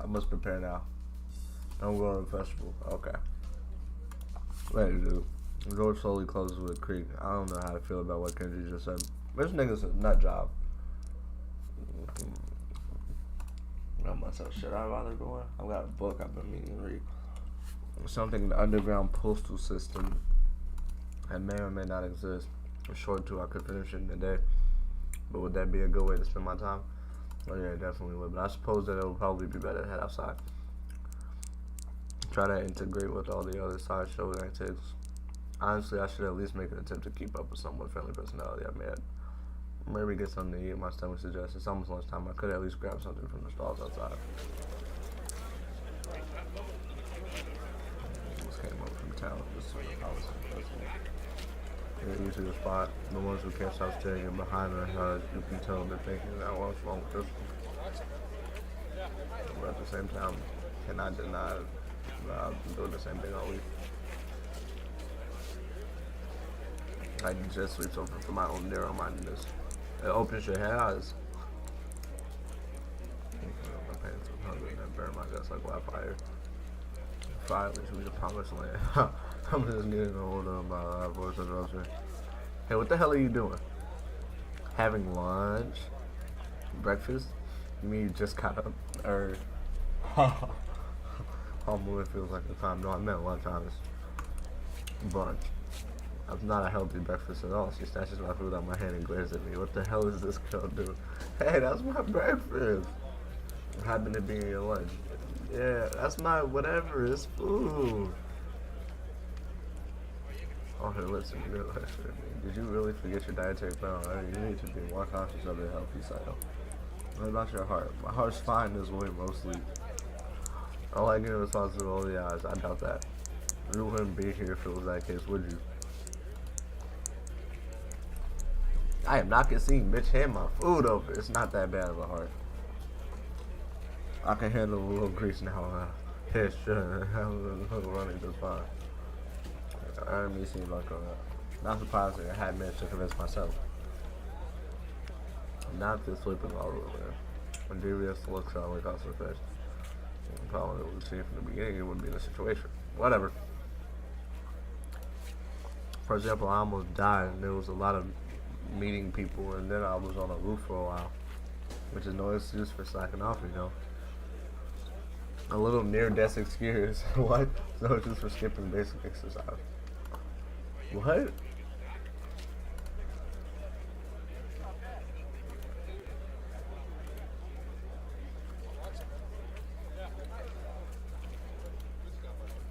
[SPEAKER 1] I must prepare now. I'm going to the festival. Okay. Ready, dude. The door slowly closes with a creak. I don't know how to feel about what Kendrick just said. This nigga's a nut job. I myself, should I bother going? I've got a book I've been meaning to read. Something in the underground postal system that may or may not exist. For short too, I could finish it in a day. But would that be a good way to spend my time? Oh yeah, it definitely would. But I suppose that it would probably be better to head outside. Try to integrate with all the other side shows and activities. Honestly, I should at least make an attempt to keep up with somewhat friendly personality I met. Maybe get something to eat. My stomach suggests it's almost lunchtime. I could at least grab something from the stalls outside. Just came up from town. This is the house. They're usually the spot. The ones who can't stop staring in behind their heads, you can tell they're thinking that what's wrong with this one. But at the same time, cannot deny that I've been doing the same thing all week. I just switched over for my own narrow-mindedness. It opens your eyes. My pants are hungry and I burn my guts like wildfire. Finally, should be the promised land. I'm just getting older about that voice interruption. Hey, what the hell are you doing? Having lunch? Breakfast? You mean you just got up? Or almost feels like the time. No, I meant lunch, honest. Brunch. It's not a healthy breakfast at all. She snatches my food out of my hand and glares at me. What the hell is this girl doing? Hey, that's my breakfast. It happened to be your lunch. Yeah, that's my whatever. It's food. Oh, her lips are real. Did you really forget your dietary plan already? You need to be more conscious of the healthy side. What about your heart? My heart's fine this way mostly. I don't like getting responsibility eyes. I doubt that. You wouldn't be here if it was that case, would you? I am not conceding, bitch. Hand my food over. It's not that bad of a heart. I can handle a little grease now. Head sure. Running just fine. Me seems like not surprising. I had managed to convince myself. Not this flipping all over. When devious looks out like also fish. Probably it would seem from the beginning it would be in a situation. Whatever. For example, I almost died and there was a lot of meeting people and then I was on a roof for a while. Which is no excuse for slacking off, you know. A little near-death excuse. What? No, just for skipping basic exercise. What?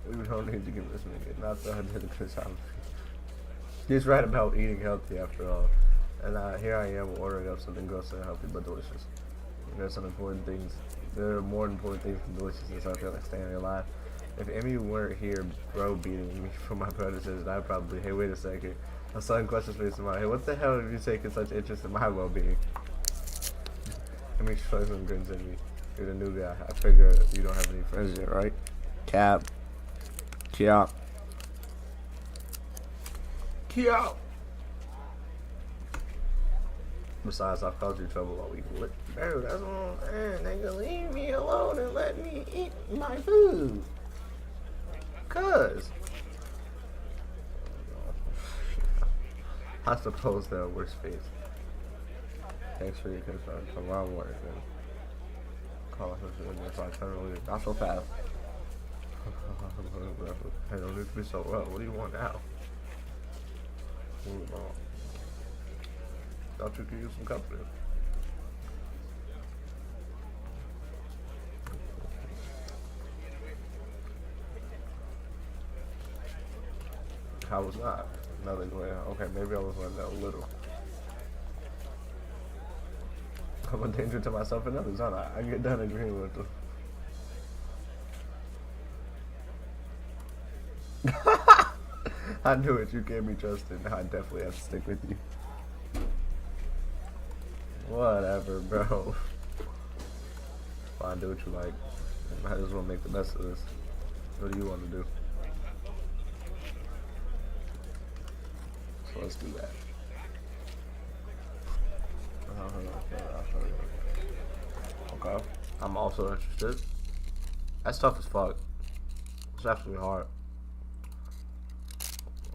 [SPEAKER 1] We don't need to give this nigga not the photography. He's right about eating healthy after all. And here I am ordering up something gross and healthy but delicious. There's some important things. There are more important things than deliciousness out there like staying alive. If Emmy weren't here bro beating me for my predecessors, I'd probably, hey wait a second. A sudden question faced in my head. What the hell have you taken such interest in my well-being? Emmy shrugs and grins at me. You're the new guy. I figure you don't have any friends yet, right? Cap. Cap. Cap. Besides, I've caused you trouble all week. What? Bro, that's what I'm saying. Nigga, leave me alone and let me eat my food. Cuz. I suppose they're worse face. Thanks for your concern. Come on, work, man. Call us if I turn over. Not so fast. I don't need to be so well. What do you want now? Move on. Thought you could use some company. I was not. Another way. Okay, maybe I was letting that a little. I'm a danger to myself and others, aren't I? I get done agreeing with them. I knew it. You can't be trusted. I definitely have to stick with you. Whatever, bro. Fine, do what you like. Might as well make the best of this. What do you want to do? So let's do that. Okay. I'm also interested. That's tough as fuck. It's actually hard.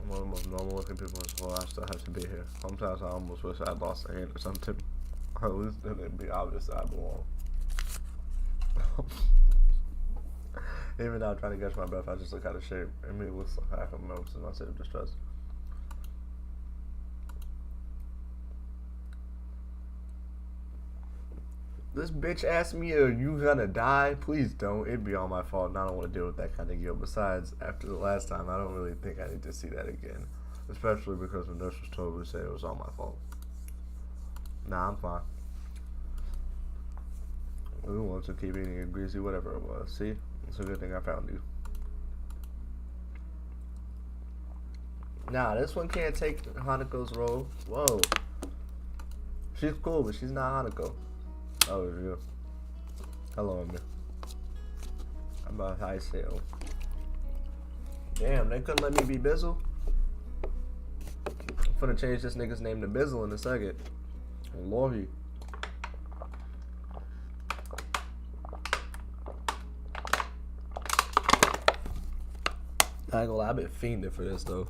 [SPEAKER 1] I'm one of the most normal looking people in this world. I still have to be here. Sometimes I almost wish I'd lost a hand or something. Or at least then it'd be obvious that I belong. Even now, trying to catch my breath, I just look out of shape. I mean, it looks like I have moments in my state of distress. This bitch asked me, are you gonna die? Please don't. It'd be all my fault, and I don't want to deal with that kind of guilt. Besides, after the last time, I don't really think I need to see that again. Especially because the nurse was totally saying it was all my fault. Nah, I'm fine. Who wants to keep eating it greasy, whatever it was. See? It's a good thing I found you. Nah, this one can't take Hanako's role. Whoa. She's cool, but she's not Hanako. Oh, it's you. Hello, Emmy. I'm about high sale. Damn, they couldn't let me be Bizzle. I'm finna change this nigga's name to Bizzle in a second. Lordy. I ain't gonna lie, I've been fiending for this though.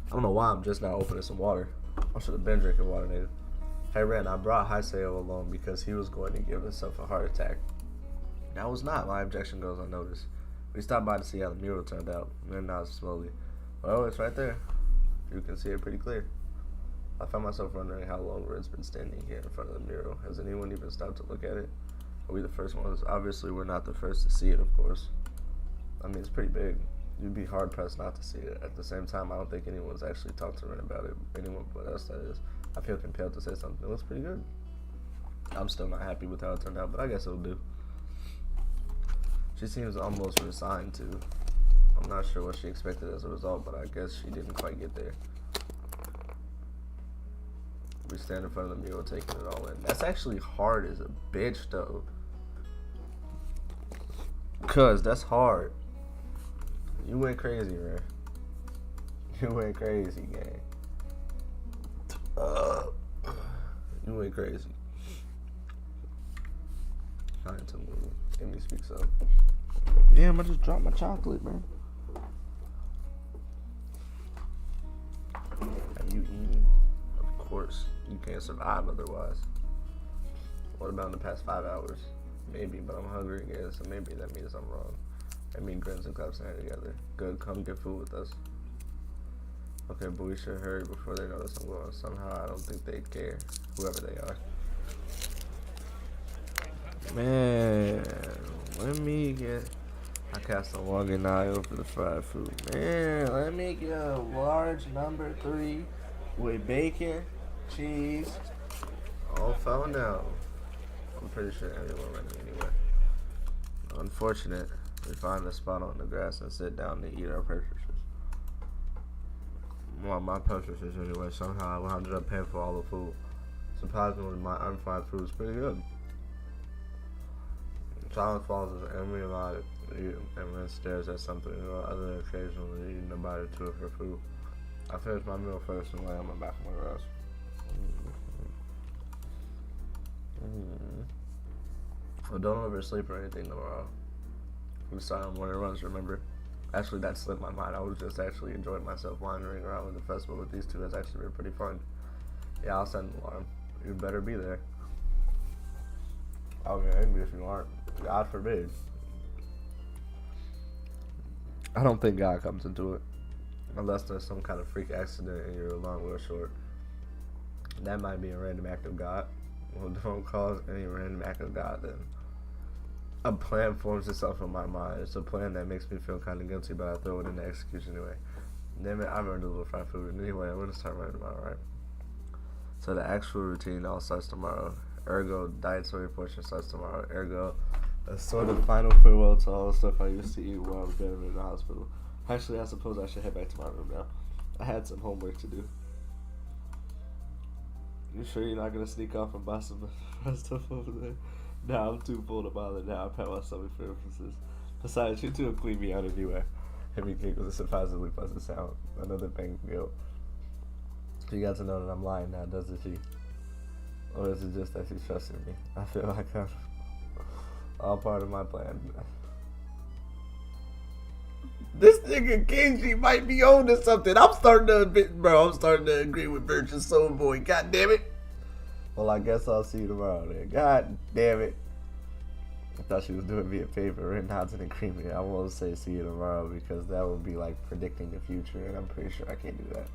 [SPEAKER 1] I don't know why I'm just now opening some water. I should have been drinking water, nigga. Hey Ren, I brought Haiseo along because he was going to give himself a heart attack. That was not. My objection goes unnoticed. We stopped by to see how the mural turned out, and then nodded slowly. Well, it's right there. You can see it pretty clear. I found myself wondering how long Red's been standing here in front of the mural. Has anyone even stopped to look at it? Are we the first ones? Obviously, we're not the first to see it, of course. I mean, it's pretty big. You'd be hard-pressed not to see it. At the same time, I don't think anyone's actually talked to Ren about it. Anyone but us, that is. I feel compelled to say something. It looks pretty good. I'm still not happy with how it turned out, but I guess it'll do. She seems almost resigned to. I'm not sure what she expected as a result, but I guess she didn't quite get there. We stand in front of the mural taking it all in. That's actually hard as a bitch, though. Cuz, that's hard. You went crazy, Ray. You went crazy, gang. You went crazy. Trying to move. Emmy speaks up. Damn, I just dropped my chocolate, man. Have you eaten? Of course. You can't survive otherwise. What about in the past 5 hours? Maybe, but I'm hungry again, so maybe that means I'm wrong. I mean, grins and cups stand together. Good, come get food with us. Okay, but we should hurry before they notice I'm going. Somehow, I don't think they'd care, whoever they are. Man, let me get... I cast a longing eye over the fried food. Man, let me get a large number 3 with bacon, cheese. All fell down. I'm pretty sure everyone ready anyway. Unfortunate, we find a spot on the grass and sit down to eat our purchases. Well, my purchases anyway. Somehow I wound up paying for all the food. Surprisingly, my unfried food is pretty good. Silence falls as Emily allowed it to eat, and then stares at something other than occasionally eating a bite or two of her food. I finish my meal first and lay on my back on my grass. Well, don't oversleep or anything tomorrow. We start on morning runs, remember? Actually, that slipped my mind. I was just actually enjoying myself wandering around with the festival with these two. That's actually been pretty fun. Yeah, I'll set an alarm. You better be there. I'll get angry if you aren't. God forbid. I don't think God comes into it. Unless there's some kind of freak accident and your alarm was short. That might be a random act of God. Well, don't cause any random act of God then. A plan forms itself in my mind. It's a plan that makes me feel kind of guilty, but I throw it into execution anyway. Damn it, I've earned a little fried food. Anyway, I'm going to start right tomorrow, right? So the actual routine all starts tomorrow. Ergo, dietary portion starts tomorrow. Ergo, a sort of final farewell to all the stuff I used to eat while I was bedridden in the hospital. Actually, I suppose I should head back to my room now. I had some homework to do. You sure you're not going to sneak off and buy some stuff over there? Nah, I'm too full to bother now. I pat my stomach for emphasis. Besides, you two will clean me out anyway. Heavy cake was a surprisingly pleasant sound. Another bang of guilt. She got to know that I'm lying now, doesn't she? Or is it just that she's trusting me? I feel like I'm all part of my plan. This nigga Kenji might be on to something. I'm starting to agree with Virtuous Soul Boy. God damn it. Well, I guess I'll see you tomorrow then. God damn it. I thought she was doing me a favor and not an agreement. I won't say see you tomorrow because that would be like predicting the future, and I'm pretty sure I can't do that.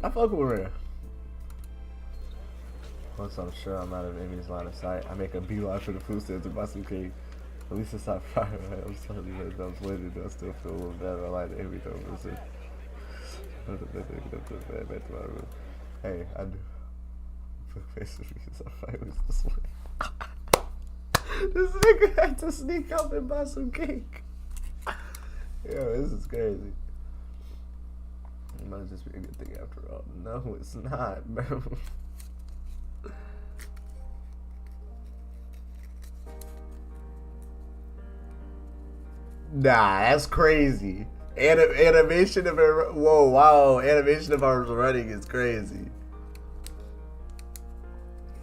[SPEAKER 1] I fuck with her. Once I'm sure I'm out of Amy's line of sight, I make a beeline for the food stands and buy some cake. At least it's not Friday. I'm telling you that I was waiting and I still feel a little bad. I like Amy though. Listen. Back to my room. Hey, I do. Basically, I was this way. This nigga had to sneak up and buy some cake. Yo, this is crazy. It might just be a good thing after all. No, it's not, bro. Nah, that's crazy. Animation of her. Whoa, wow. Animation of us running is crazy.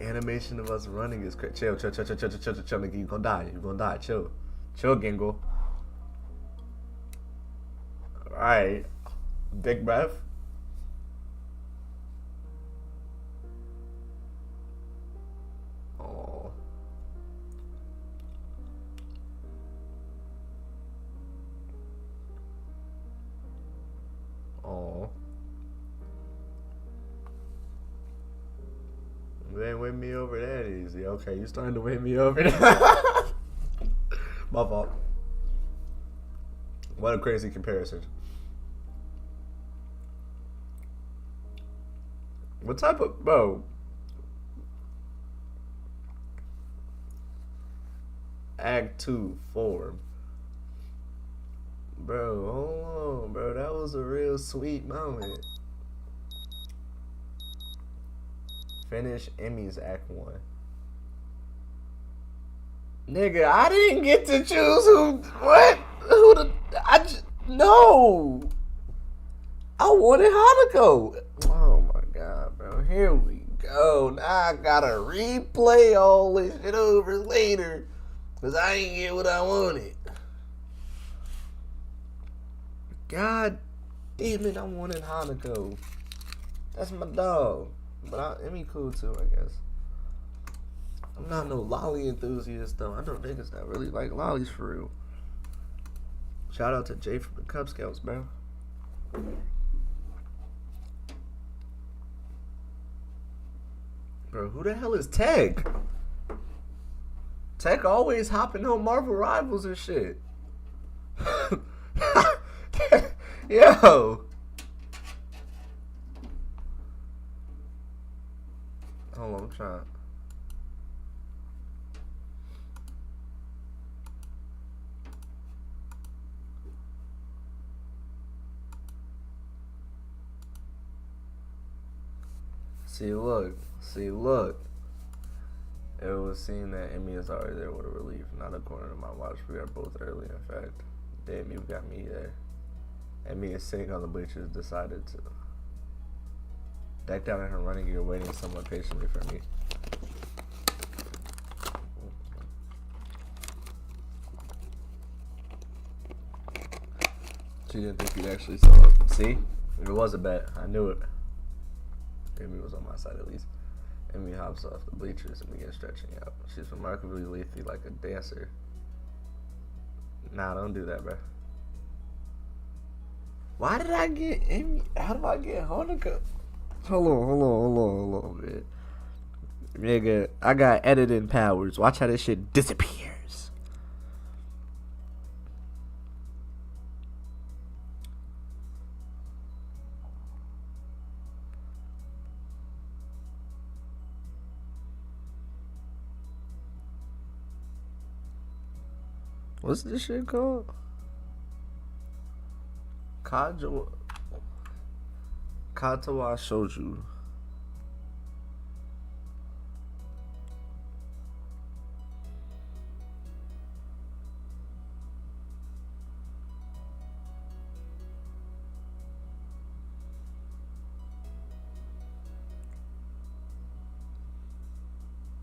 [SPEAKER 1] Animation of us running is crazy. Chill, nigga. You gonna die. You gonna die. Chill. Chill, Gingle. Alright. Big breath. Oh. Oh. You ain't win me over that easy. Okay, you starting to win me over that. My fault. What a crazy comparison. What type of, bro? Act 2 form. Bro, hold on, bro. That was a real sweet moment. Finish Emmy's Act 1. Nigga, I didn't get to choose who, what? Who the, no. I wanted Hanako. Oh my god, bro. Here we go. Now I gotta replay all this shit over later. Cause I ain't get what I wanted. God damn it, I wanted Hanako. That's my dog. But Emmy cool too, I guess. I'm not no lolly enthusiast though. I know niggas that really like lollies for real. Shout out to Jay from the Cub Scouts, bro. Bro, who the hell is Tech? Tech always hopping on Marvel Rivals and shit. Yo. Hold on, I'm trying. See, look. It was seen that Emmy is already there with a relief, not according to my watch. We are both early, in fact. Damn, you got me there. Emmy is sitting on the bleachers, decided to. Decked down in her running gear, waiting somewhat patiently for me. She didn't think you'd actually saw it. See? It was a bet. I knew it. Emmy was on my side at least. Emmy hops off the bleachers and begins stretching out. She's remarkably leafy like a dancer. Nah, don't do that, bro. Why did I get Emmy? How do I get Hanukkah? Hold on, man. Nigga, I got editing powers. Watch how this shit disappears. What's this shit called? Katawa Shoju.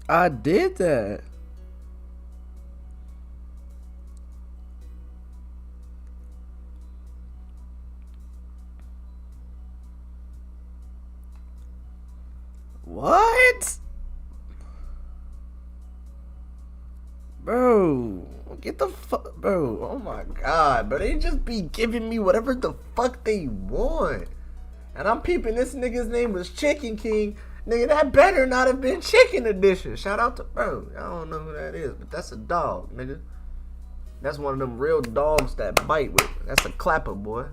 [SPEAKER 1] I did that. What? Bro, get the fuck, bro. Oh my god, bro. They just be giving me whatever the fuck they want. And I'm peeping this nigga's name was Chicken King. Nigga, that better not have been Chicken Edition. Shout out to, bro. I don't know who that is, but that's a dog, nigga. That's one of them real dogs that bite with. That's a clapper, boy.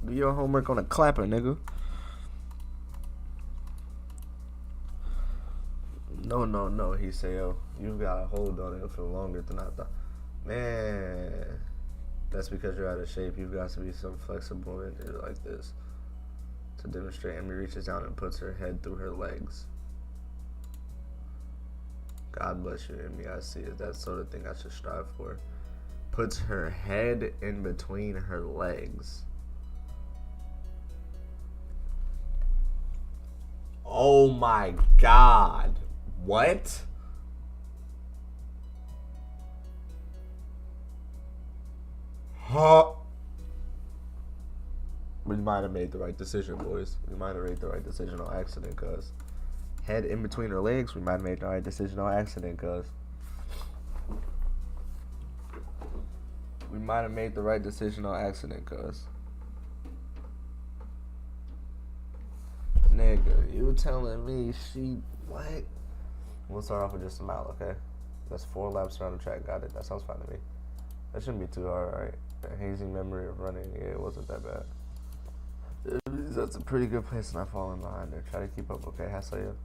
[SPEAKER 1] Do your homework on a clapper, nigga. No, he say, yo, you got a hold on it for longer than I thought. Man, that's because you're out of shape. You've got to be so flexible and like this. To demonstrate, Emmy reaches down and puts her head through her legs. God bless you, Emmy. I see it. That's the sort of thing I should strive for. Puts her head in between her legs. Oh my god. What? Huh? We might have made the right decision, boys. We might have made the right decision on accident, cuz. Head in between her legs, we might have made the right decision on accident, cuz. We might have made the right decision on accident, cuz. Nigga, you telling me she... What? We'll start off with just a mile, okay? That's 4 laps around the track. Got it. That sounds fine to me. That shouldn't be too hard, right? A hazy memory of running. Yeah, it wasn't that bad. That's a pretty good place, and I've fallen behind there. Try to keep up, okay? How so you?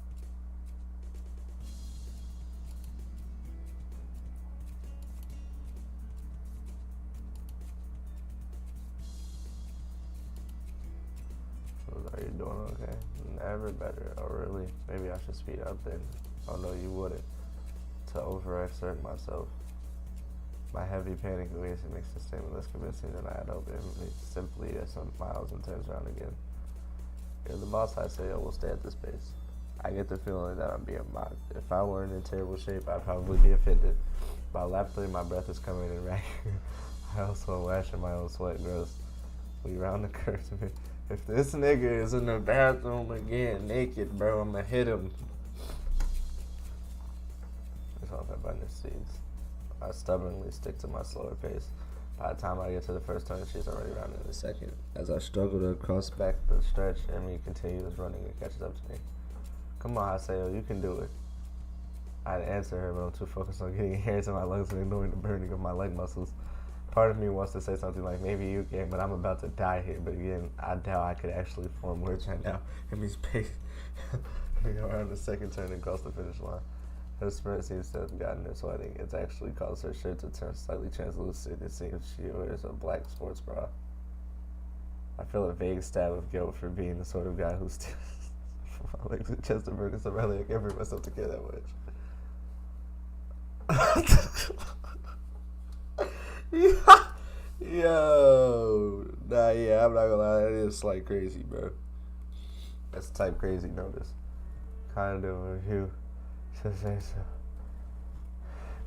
[SPEAKER 1] Are you doing okay? Never better. Oh, really? Maybe I should speed up then. Oh, no, you wouldn't. To overexert myself. My heavy panic racing makes the statement less convincing than I had hoped. It simply as some miles and turns around again. If the boss I say, oh, we'll stay at this pace. I get the feeling that I'm being mocked. If I weren't in terrible shape, I'd probably be offended. By lap 3, my breath is coming in ragged. I also wash in my own sweat. Gross. We round the curve to me. If this nigga is in the bathroom again naked, bro, I'ma hit him. focus on her abundant seeds. I stubbornly stick to my slower pace. By the time I get to the first turn, she's already rounding the second. As I struggle to cross back the stretch, Emmy continues running and catches up to me. Come on, Haseo, you can do it. I'd answer her, but I'm too focused on getting air into my lungs and ignoring the burning of my leg muscles. Part of me wants to say something like, maybe you can, but I'm about to die here. But again, I doubt I could actually form words right now. Emmy's pace around the second turn and cross the finish line. Her sprint seems to have gotten her sweating. It's actually caused her shirt to turn slightly translucent. It seems she wears a black sports bra. I feel a vague stab of guilt for being the sort of guy who steals my legs with Chesterburg and Sorelli. I can't bring myself to care that much. Yo. Nah, yeah, I'm not gonna lie. That is like crazy, bro. That's type crazy notice. Kind of a view. To say so.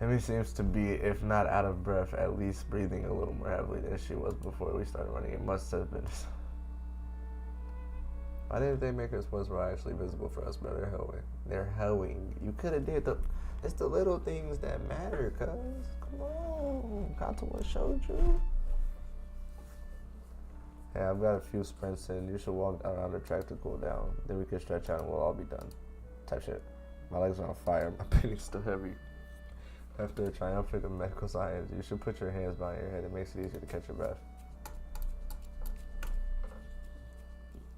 [SPEAKER 1] Emmy seems to be, if not out of breath, at least breathing a little more heavily than she was before we started running. It must have been. Why didn't they make her sports bra actually visible for us, bro? They're hoeing. They're hoeing. You could have did the. It's the little things that matter, cuz. Come on. Got to what showed you. Yeah, I've got a few sprints in. You should walk around the track to cool down. Then we can stretch out and we'll all be done. Type shit. My legs are on fire. My penny's still heavy. After a triumphant of medical science, you should put your hands behind your head. It makes it easier to catch your breath.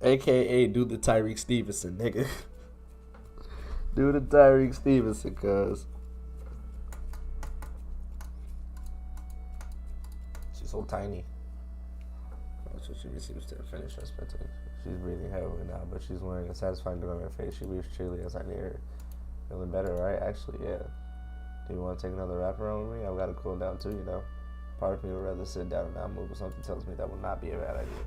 [SPEAKER 1] AKA do the Tyreek Stevenson, nigga. Do the Tyreek Stevenson, cuz. She's so tiny. So she seems to have finished her sprinting. She's breathing heavily now, but she's wearing a satisfying look on her face. She weaves cheerily as I near her. Feeling better, right? Actually, yeah. Do you want to take another wrap around with me? I've got to cool down too, you know. Part of me would rather sit down and not move, but something tells me that would not be a bad idea.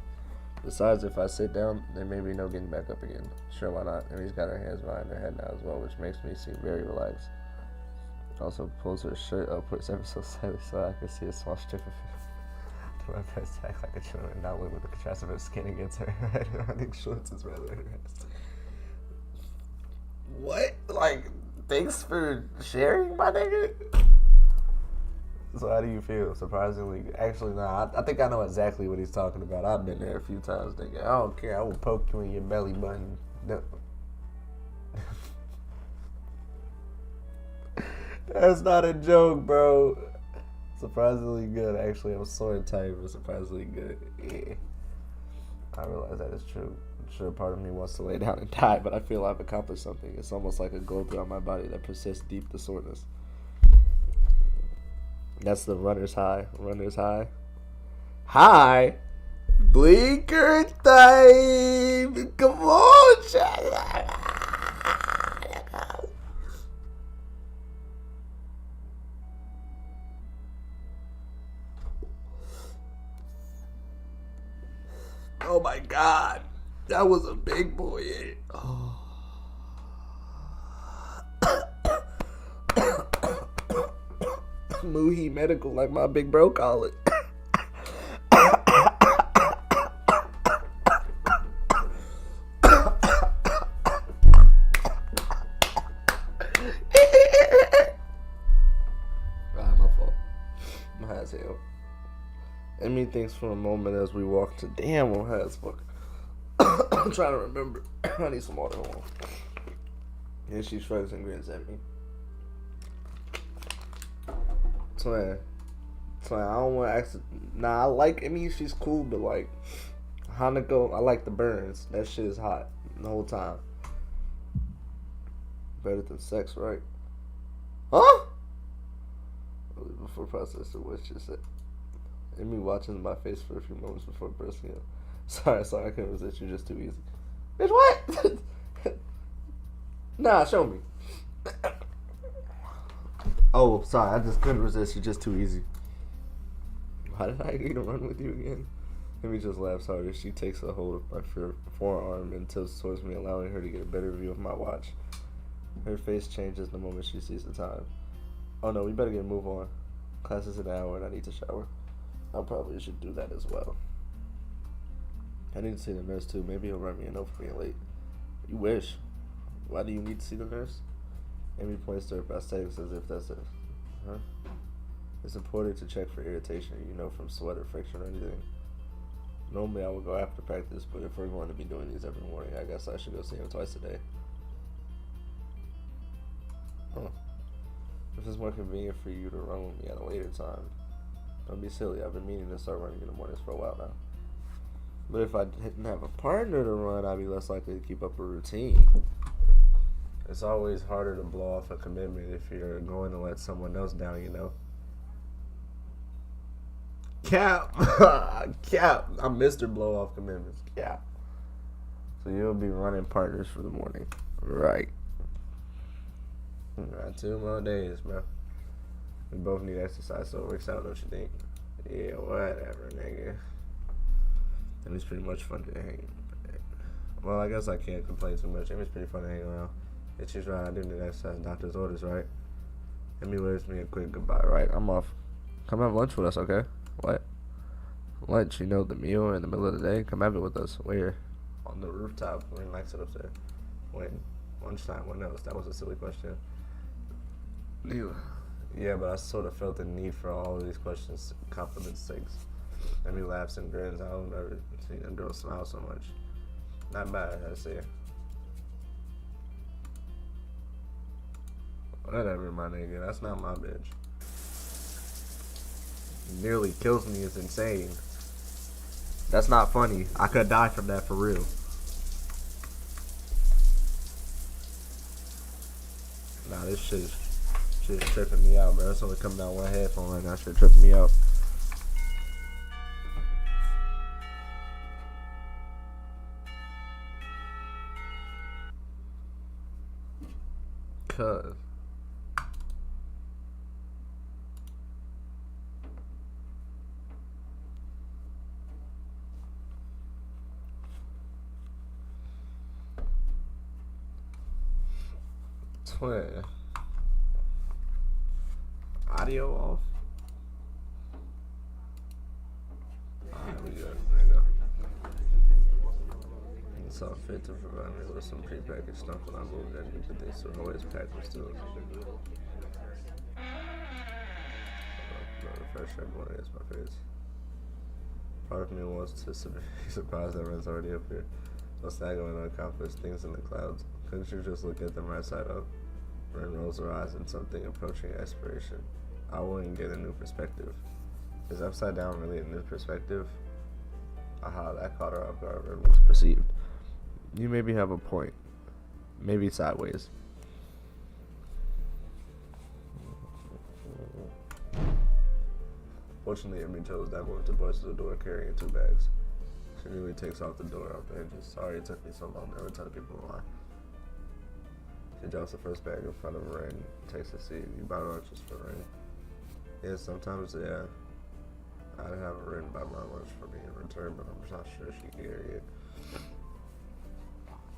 [SPEAKER 1] Besides, if I sit down, there may be no getting back up again. Sure, why not? Emmy's got her hands behind her head now as well, which makes me seem very relaxed. Also pulls her shirt upwards ever so slightly so I can see a small strip of it. My best act like a children and not live with the contrast of her skin against her head. Running shorts is rather interesting. What? Like, thanks for sharing, my nigga? So how do you feel? Surprisingly, actually, nah, I think I know exactly what he's talking about. I've been there a few times, nigga. I don't care. I will poke you in your belly button. No. That's not a joke, bro. Surprisingly good, actually. I'm sorry, tired, but surprisingly good. Yeah. I realize that is true. I'm sure part of me wants to lay down and die, but I feel I've accomplished something. It's almost like a glow throughout my body that persists deep the soreness. That's the runner's high. Runner's high. High? Blinker time! Come on, child! Oh my god. That was a big boy. Oh. Muhi medical, like my big bro call it. My fault. I'm high as hell. Emmy thinks for a moment as we walk to. Damn, I'm high as fuck. I'm trying to remember. I need some water. Hold on. Yeah, she shrugs and grins at me. Twin, I don't want to ask. Nah, I like Emmy. She's cool, but like Hanako, I like the burns. That shit is hot the whole time. Better than sex, right? Huh? Before processing what she said. Emmy watching my face for a few moments before bursting up. Sorry, I couldn't resist you just too easy. Bitch, what? Nah, show me. Oh, sorry, I just couldn't resist you just too easy. Why did I agree to run with you again? Emmy just laughs harder. She takes a hold of my forearm and tilts towards me, allowing her to get a better view of my watch. Her face changes the moment she sees the time. Oh no, we better get a move on. Class is in an hour and I need to shower. I probably should do that as well. I need to see the nurse too. Maybe he'll write me a note for being late. You wish. Why do you need to see the nurse? Amy points to her prosthetics as if that's a... Huh? It's important to check for irritation, from sweat or friction or anything. Normally I would go after practice, but if we're going to be doing these every morning, I guess I should go see him twice a day. Huh. This is more convenient for you to run with me at a later time. Don't be silly, I've been meaning to start running in the mornings for a while now. But if I didn't have a partner to run, I'd be less likely to keep up a routine. It's always harder to blow off a commitment if you're going to let someone else down, Cap! Cap! I'm Mr. Blow Off Commitments. Cap. So you'll be running partners for the morning. Right. Got 2 more days, bro. We both need exercise, so it works out, don't you think? Yeah, whatever, nigga. And it's pretty much fun to hang. Well, I guess I can't complain too much. It's pretty fun to hang around. And she's right, I do need exercise. Doctor's orders, right? Amy waves me a quick goodbye, right? I'm off. Come have lunch with us, okay? What? Lunch, the meal in the middle of the day? Come have it with us. Where? On the rooftop. Wayne likes it up there. When? Lunchtime. What else? That was a silly question. Yeah, but I sort of felt the need for all of these questions, confidence sakes. Amy laughs and grins. I don't ever see a girl smile so much. Not bad, I say. Whatever, my nigga. That's not my bitch. Nearly kills me is insane. That's not funny. I could die from that for real. Nah, this shit's tripping me out, bro. It's only coming out one headphone right now. Shit tripping me out. Cuz. Twin. Audio off. Alright, we good. There you go. It's all fit to provide me with some prepackaged stuff when I moved in, but they still always pack them still. The fresh everyone is my face. Part of me wants to be surprised that Ren's already up here. So staggering unaccomplished things in the clouds. Couldn't you just look at them right side up? Ren rolls her eyes in something approaching expiration. I wouldn't get a new perspective. Is upside down really a new perspective? Aha, that caught her off guard. Ren was perceived. You maybe have a point. Maybe sideways. Fortunately, Amy chose that one to burst the door carrying 2 bags. She nearly takes off the door off the hinges. Sorry it took me so long to ever tell people why. She drops the first bag in front of Ren, takes a seat. You buy lunches for Ren. Yeah, sometimes, yeah. I'd have Ren buy my lunch for me in return, but I'm just not sure she can carry it.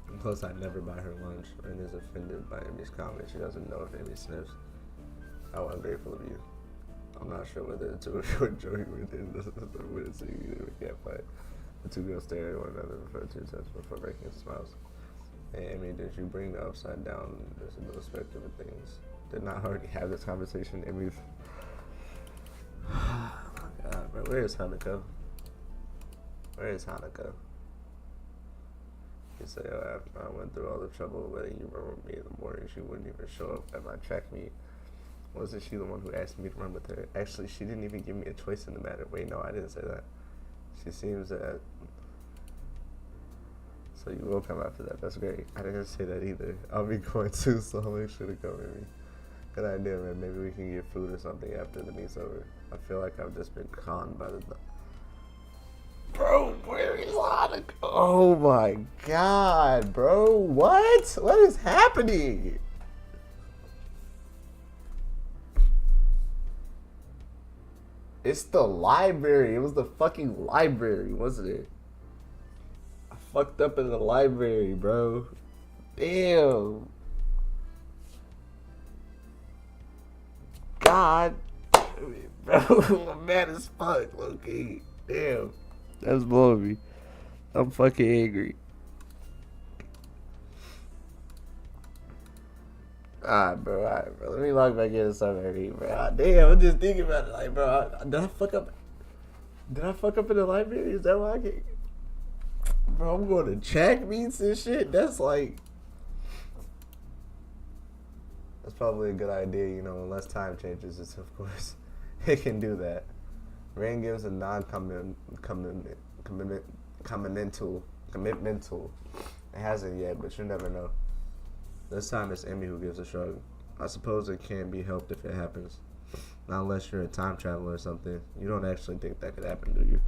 [SPEAKER 1] And plus, I never buy her lunch. Ren is offended by Amy's comment. She doesn't know if Amy sniffs. How ungrateful of you. I'm not sure whether the two of you enjoy within the minutes, so you can't fight. The 2 girls stare at one another for 2 seconds before breaking smiles. Hey, Amy, did you bring the upside down into the perspective of things? Did not already have this conversation, Amy? Oh my god, bro. Where is Hanukkah? Where is Hanukkah? You say, oh, after I went through all the trouble of letting you run with me in the morning, she wouldn't even show up at my track meet. Wasn't she the one who asked me to run with her? Actually, she didn't even give me a choice in the matter. Wait, no, I didn't say that. She seems that... So you will come after that. That's great. I didn't say that either. I'll be going too, so I'll make sure to come with me. Good idea, man. Maybe we can get food or something after the meet's over. I feel like I've just been conned by the... Bro, where is Hanukkah? Oh my god, bro. What? What is happening? It's the library. It was the fucking library, wasn't it? I fucked up in the library, bro. Damn. God. Bro, I'm mad as fuck, low-key. Damn. That's blowing me. I'm fucking angry. Alright, bro. Let me log back in somewhere, bro. Damn, I'm just thinking about it. Like, bro, did I fuck up? Did I fuck up in the library? Is that why I can't? Bro, I'm going to track meets and shit. That's like. That's probably a good idea, you know, unless time changes. It's, of course, it can do that. Rain gives a commitmental. It hasn't yet, but you never know. This time it's Emmy who gives a shrug. I suppose it can't be helped if it happens. Not unless you're a time traveler or something. You don't actually think that could happen, do you?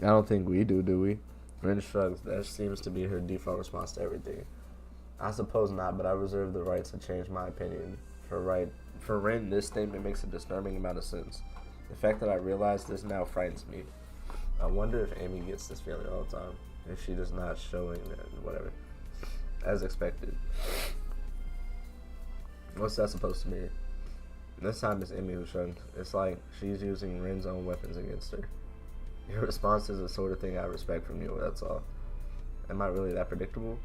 [SPEAKER 1] I don't think we do we? Ren shrugs. That seems to be her default response to everything. I suppose not, but I reserve the right to change my opinion. For Ren, this statement makes a disturbing amount of sense. The fact that I realize this now frightens me. I wonder if Amy gets this feeling all the time. If she does not showing that, whatever. As expected. What's that supposed to mean? This time it's Amy who shrugged. It's like she's using Ren's own weapons against her. Your response is the sort of thing I respect from you, that's all. Am I really that predictable?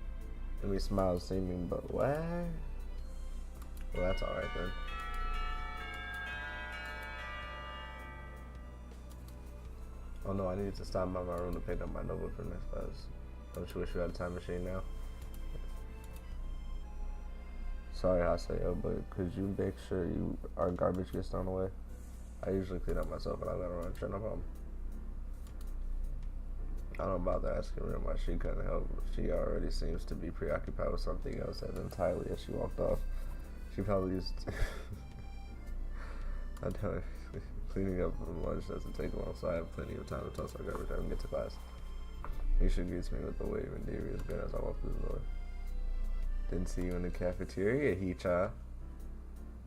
[SPEAKER 1] Amy smiles, seeming, but what? Well, that's alright then. Oh no, I need to stop by my room to pick up my notebook for next class. Don't you wish you had a time machine now? Sorry, Hasayo, but could you make sure our garbage gets thrown away? I usually clean up myself, but I let her run. Sure, no problem. I don't bother asking her why she couldn't help. She already seems to be preoccupied with something else as entirely as she walked off. She probably used I tell her, cleaning up lunch doesn't take long, so I have plenty of time to toss our garbage out and get to class. Misha greets me with a wave and Davey is good as I walk through the door. Didn't see you in the cafeteria, Hicha.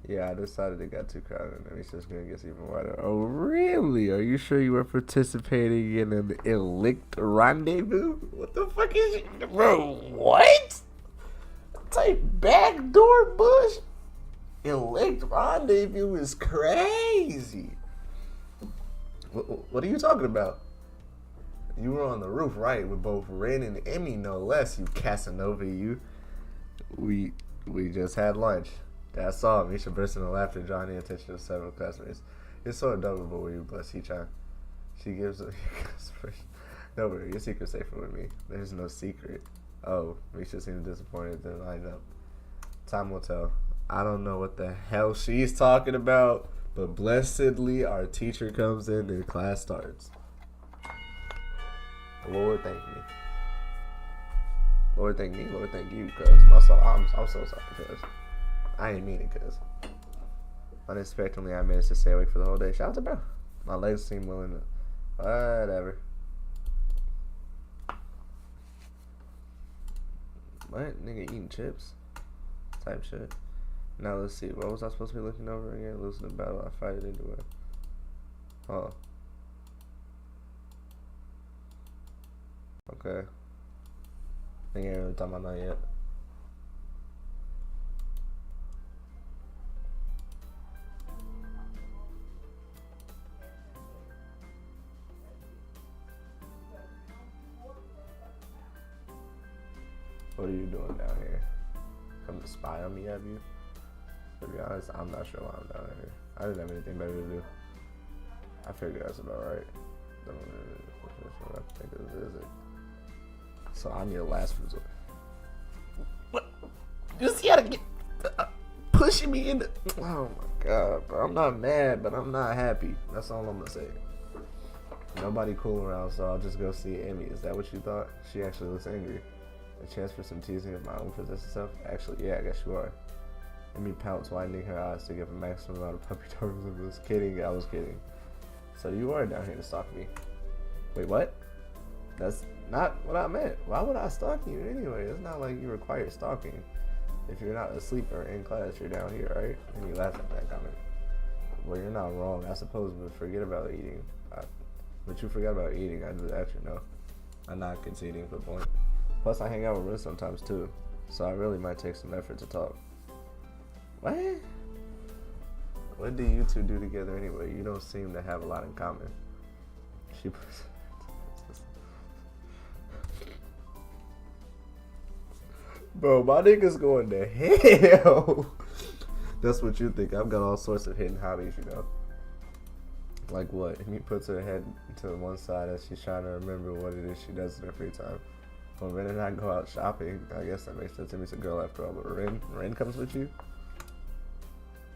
[SPEAKER 1] Yeah, I decided it got too crowded and it's just gonna get even wider. Oh, really? Are you sure you were participating in an illict rendezvous? What the fuck is it? Bro, what? Type backdoor bush? Illict rendezvous is crazy. What are you talking about? You were on the roof, right? With both Ren and Emmy, no less, you Casanova, you. We just had lunch. That's all. Misha burst into laughter, drawing the attention of several classmates. It's so adorable when you bless Hichan. She gives a don't worry, your secret's safer with me. There's no secret. Oh, Misha seemed disappointed, then lined up. Time will tell. I don't know what the hell she's talking about, but blessedly our teacher comes in and class starts. Lord thank me. Lord thank me, Lord thank you, cuz I'm so sorry, cuz I ain't mean it, cuz unexpectedly I managed to stay awake for the whole day. Shout out to bro. My legs seem willing to whatever. What? Nigga eating chips? Type shit. Now let's see. What was I supposed to be looking over again? Losing the battle, I fight it into it. Oh. Okay. I ain't really talking about that yet. What are you doing down here? Come to spy on me, have you? To be honest, I'm not sure why I'm down here. I didn't have anything better to do. I figured that's about right. I think it is it. So I'm your last resort. What? You see how to get pushing me into? Oh my god, bro! I'm not mad, but I'm not happy. That's all I'm gonna say. Nobody cool around, so I'll just go see Emmy. Is that what you thought? She actually looks angry. A chance for some teasing of my own possessive self? Actually, yeah, I guess you are. Emmy pouts, widening her eyes to give a maximum amount of puppy totems. I was kidding. I was kidding. So you are down here to stalk me. Wait, what? That's not what I meant. Why would I stalk you anyway? It's not like you require stalking. If you're not asleep or in class, you're down here, right? And you laugh at that comment. Well, you're not wrong, I suppose, but forget about eating. But you forgot about eating. I do actually know. I'm not conceding for point. Plus, I hang out with Riz sometimes too, so I really might take some effort to talk. What? What do you two do together anyway? You don't seem to have a lot in common. She Bro, my nigga's going to hell. That's what you think. I've got all sorts of hidden hobbies, you know. Like what? He puts her head to one side as she's trying to remember what it is she does in her free time. When Ren and I go out shopping, I guess that makes sense to me. It's a girl after all. But Ren comes with you?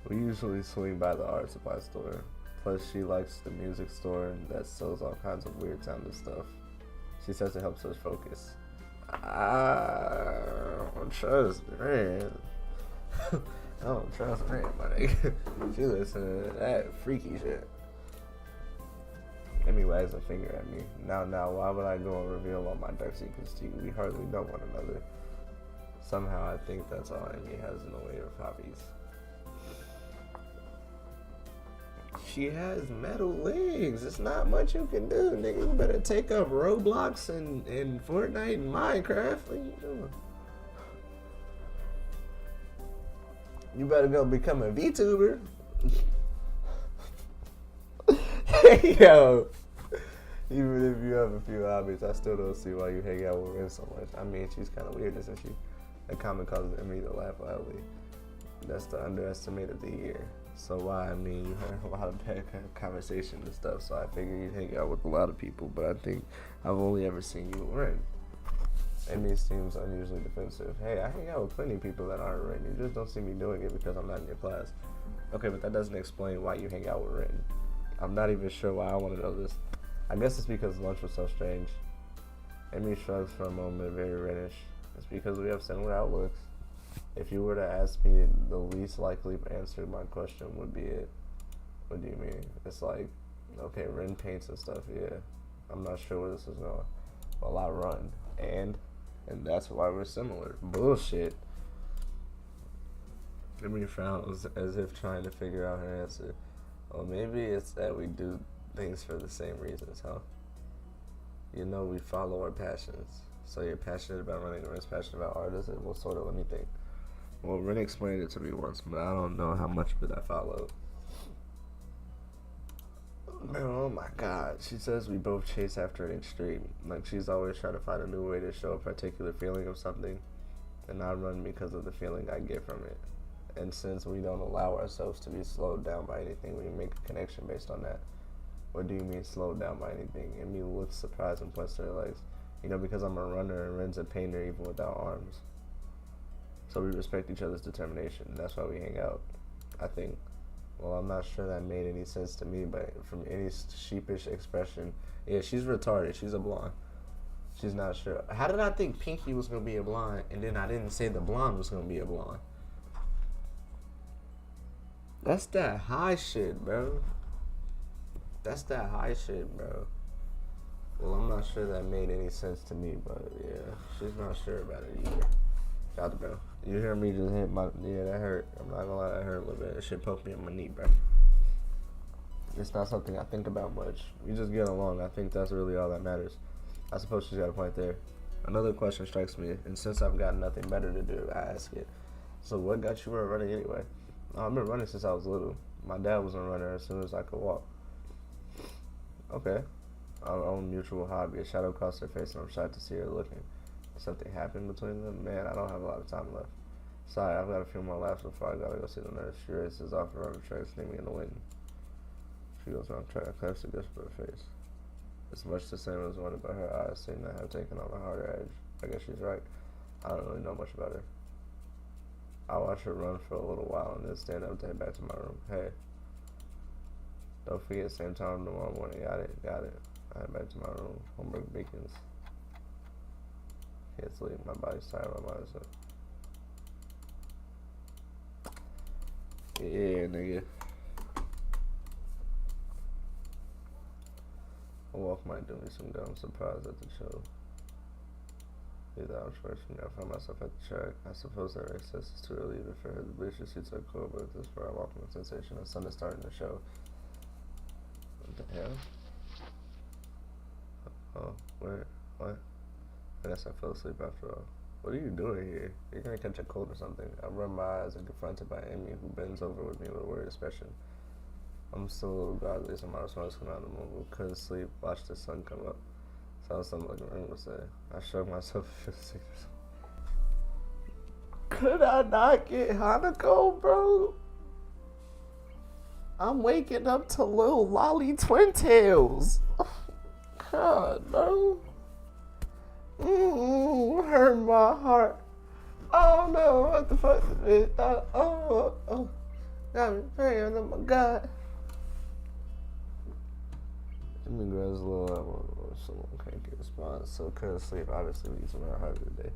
[SPEAKER 1] We usually swing by the art supply store. Plus, she likes the music store that sells all kinds of weird sounding stuff. She says it helps us focus. I don't trust Ren. I don't trust Ren, my nigga. She listening to that freaky shit. Amy wags a finger at me. Now, why would I go and reveal all my dark secrets to you? We hardly know one another. Somehow, I think that's all Amy has in the way of hobbies. She has metal legs. It's not much you can do, nigga. You better take up Roblox and Fortnite and Minecraft. What are you doing? You better go become a VTuber. Yo, even if you have a few hobbies, I still don't see why you hang out with Ren so much. I mean, she's kind of weird, isn't she? A comment causes me to laugh loudly. That's the underestimate of the year. So why? I mean, you heard a lot of bad conversation and stuff, so I figure you'd hang out with a lot of people, but I think I've only ever seen you with Ren. Amy seems unusually defensive. Hey, I hang out with plenty of people that aren't Ren. You just don't see me doing it because I'm not in your class. Okay, but that doesn't explain why you hang out with Ren. I'm not even sure why I want to know this. I guess it's because lunch was so strange. Amy shrugs for a moment, very reddish. It's because we have similar outlooks. If you were to ask me, the least likely answer to my question would be it. What do you mean? It's like, okay, Ren paints and stuff, yeah. I'm not sure where this is going. Well, I run. And that's why we're similar. Bullshit. Amy frowns as if trying to figure out her answer. Well, maybe it's that we do things for the same reasons, huh? You know, we follow our passions. So you're passionate about running, Ren's passionate about art, is it? Well, sort of, let me think. Well, Ren explained it to me once, but I don't know how much of it I followed. Man, oh my god. She says we both chase after an extreme. Like, she's always trying to find a new way to show a particular feeling of something. And I run because of the feeling I get from it. And since we don't allow ourselves to be slowed down by anything, we make a connection based on that. What do you mean slowed down by anything? Amy looks surprised and points to her legs. You know, because I'm a runner and Ren's a painter even without arms. So we respect each other's determination. That's why we hang out, I think. Well, I'm not sure that made any sense to me, but from any sheepish expression, yeah, she's retarded. She's a blonde. She's not sure. How did I think Pinky was going to be a blonde, and then I didn't say the blonde was going to be a blonde? That's that high shit, bro. That's that high shit, bro. Well, I'm not sure that made any sense to me, but yeah, she's not sure about it either. Got to bro. You hear me just hit my, yeah, that hurt. I'm not gonna lie, that hurt a little bit. That shit poked me in my knee, bro. It's not something I think about much. We just get along. I think that's really all that matters. I suppose she's got a point there. Another question strikes me, and since I've got nothing better to do, I ask it. So what got you running anyway? I've been running since I was little. My dad was a runner as soon as I could walk. Okay. Our own mutual hobby. A shadow crossed her face and I'm shy to see her looking. Something happened between them? Man, I don't have a lot of time left. Sorry, I've got a few more laps before I gotta go see the nurse. She races off around the track, sneak me in the wind. She goes around the track, claps the gift for her face. It's much the same as one, but her eyes seem to have taken on a harder edge. I guess she's right. I don't really know much about her. I watch her run for a little while and then stand up to head back to my room. Hey. Don't forget, same time tomorrow morning. Got it, got it. I head back to my room. Homework beacons. Can't sleep. My body's tired. My mind's up. Yeah, nigga. A walk might do me some good. I'm surprised at the show. These hours first from me, I find myself at the track. I suppose that recess is too early even for her. The bleacher seats are cool, but this is where I walk from the sensation of sun is starting to show. What the hell? Oh, where? What? I guess I fell asleep after all. What are you doing here? You're gonna catch a cold or something. I rub my eyes and confronted by Amy, who bends over with me with a worried expression. I'm still a little godly, so my response came out of the moment. Couldn't sleep, watched the sun come up. Sounds something like Ren would say. I shrugged myself and feel sick. Could I not get Hanako, bro? I'm waking up to Lil Lolly Twin Tails. God, bro. Hurt my heart. Oh no, what the fuck is it? Oh. Got me praying, oh my God. Let me grab a little someone can't get a response. So couldn't sleep, obviously needs some harder today.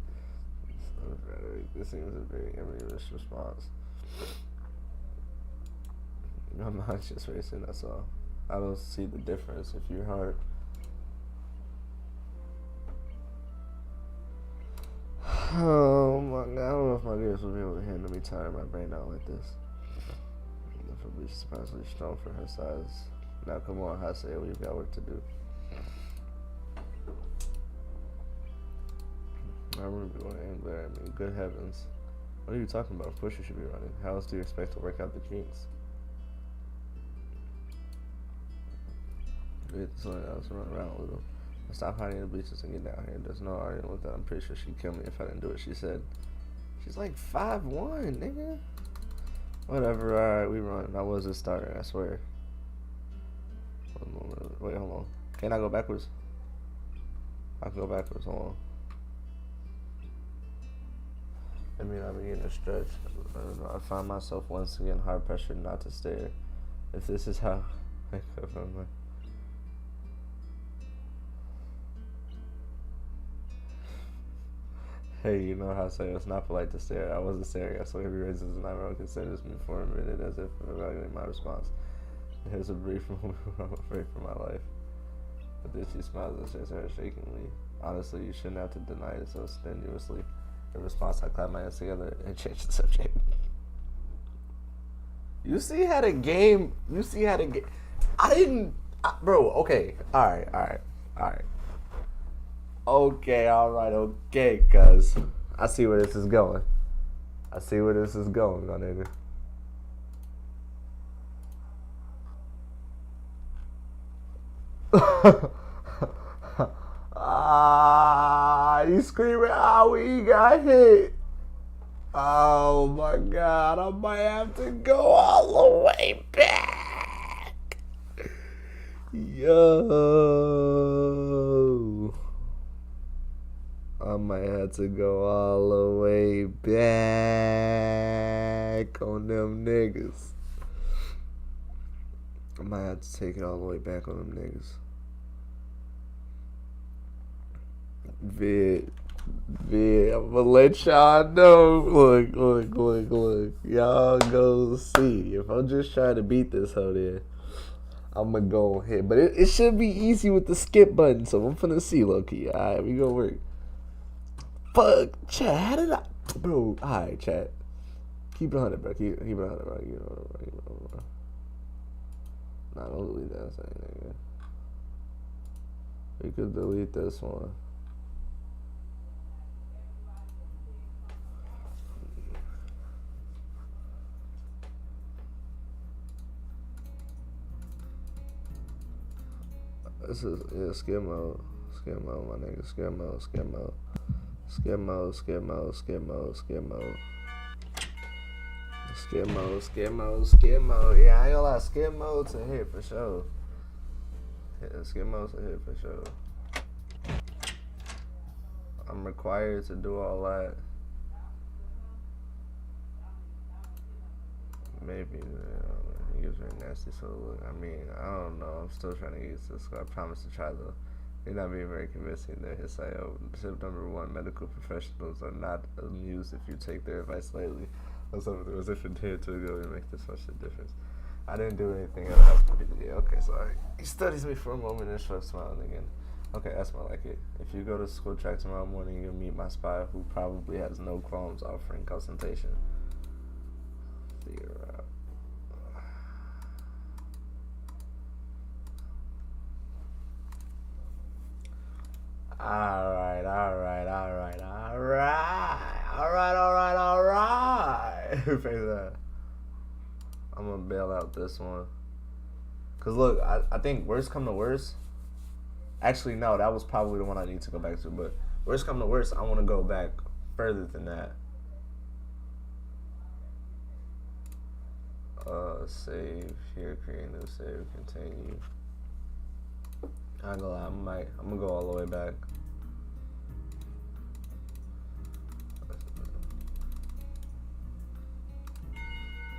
[SPEAKER 1] This seems a very ambiguous response. My mind's just racing, that's all. I don't see the difference if you're hard. Oh my God, I don't know if my ears will be able to handle me tired my brain out like this. She's surprisingly strong for her size. Now come on, Haseo, we've got work to do. I remember going and glare at me. Good heavens. What are you talking about? Of course you should be running. How else do you expect to work out the kinks? So I was running around a little. I stopped hiding in the bleachers and get down here. There's no arguing with that. I'm pretty sure she'd kill me if I didn't do it. She said, she's like 5'1", nigga. Whatever, alright, we run. I was a starter, I swear. Wait, hold on. Can I go backwards? I can go backwards, hold on. I mean, I'm beginning to stretch. I don't know. I find myself once again hard pressured not to stare. If this is how I go from my... Hey, you know how I say it's not polite to stare. I wasn't staring. I saw every raises and eyebrow considers me for a minute as if evaluating my response. Here's a brief moment where I'm afraid for my life. But then she smiles and stares at her shakingly. Honestly, you shouldn't have to deny it so strenuously. In response, I clapped my hands together and changed the subject. You see how the game... I didn't... Bro, okay. Alright. Okay, cuz. I see where this is going. My nigga. He's screaming, he got hit. Oh my God, I might have to go all the way back. Yo. I might have to go all the way back on them niggas. I might have to take it all the way back on them niggas. Vid, I'm gonna let y'all know. Look. Y'all go see. If I'm just trying to beat this hoe there, I'm gonna go ahead. But it should be easy with the skip button, so I'm finna see, low-key. Alright, we gonna work. Fuck, chat, how did I... Bro, alright, chat. Keep it 100, bro. Keep it 100, bro. Nah, don't delete that thing, nigga. We could delete this one. This is, skip mode, my nigga, skip mode, yeah, I ain't gonna lie, skip mode's a hit for sure. Yeah, skip mode's a hit for sure. I'm required to do all that. Maybe, he gives me a nasty sort of look. I mean, I don't know. I'm still trying to get used to this. I promise to try though. You're not being very convincing there. His side, tip number 1, medical professionals are not amused if you take their advice lightly. As if a day or two ago we make this much a difference. I didn't do anything else. Yeah, okay, sorry. He studies me for a moment and shrugs, smiling again. Okay, that's more like it. If you go to school track tomorrow morning, you'll meet my spy who probably has no qualms offering consultation. Figure out. Alright. I'm gonna bail out this one. Cause look, I think worst come to worst. Actually, no, that was probably the one I need to go back to. But worst come to worst, I want to go back further than that. Save here, create new save, continue. I ain't gonna lie, I'm gonna go all the way back.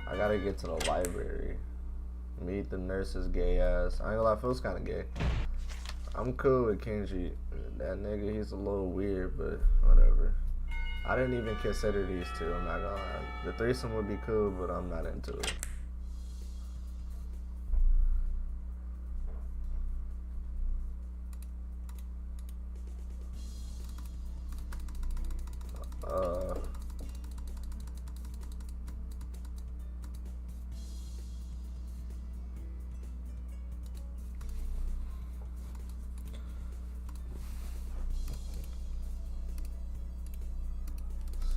[SPEAKER 1] I gotta get to the library. Meet the nurse's gay ass. I ain't gonna lie, feels kinda gay. I'm cool with Kenji. That nigga, he's a little weird, but whatever. I didn't even consider these two, I'm not gonna lie. The threesome would be cool, but I'm not into it.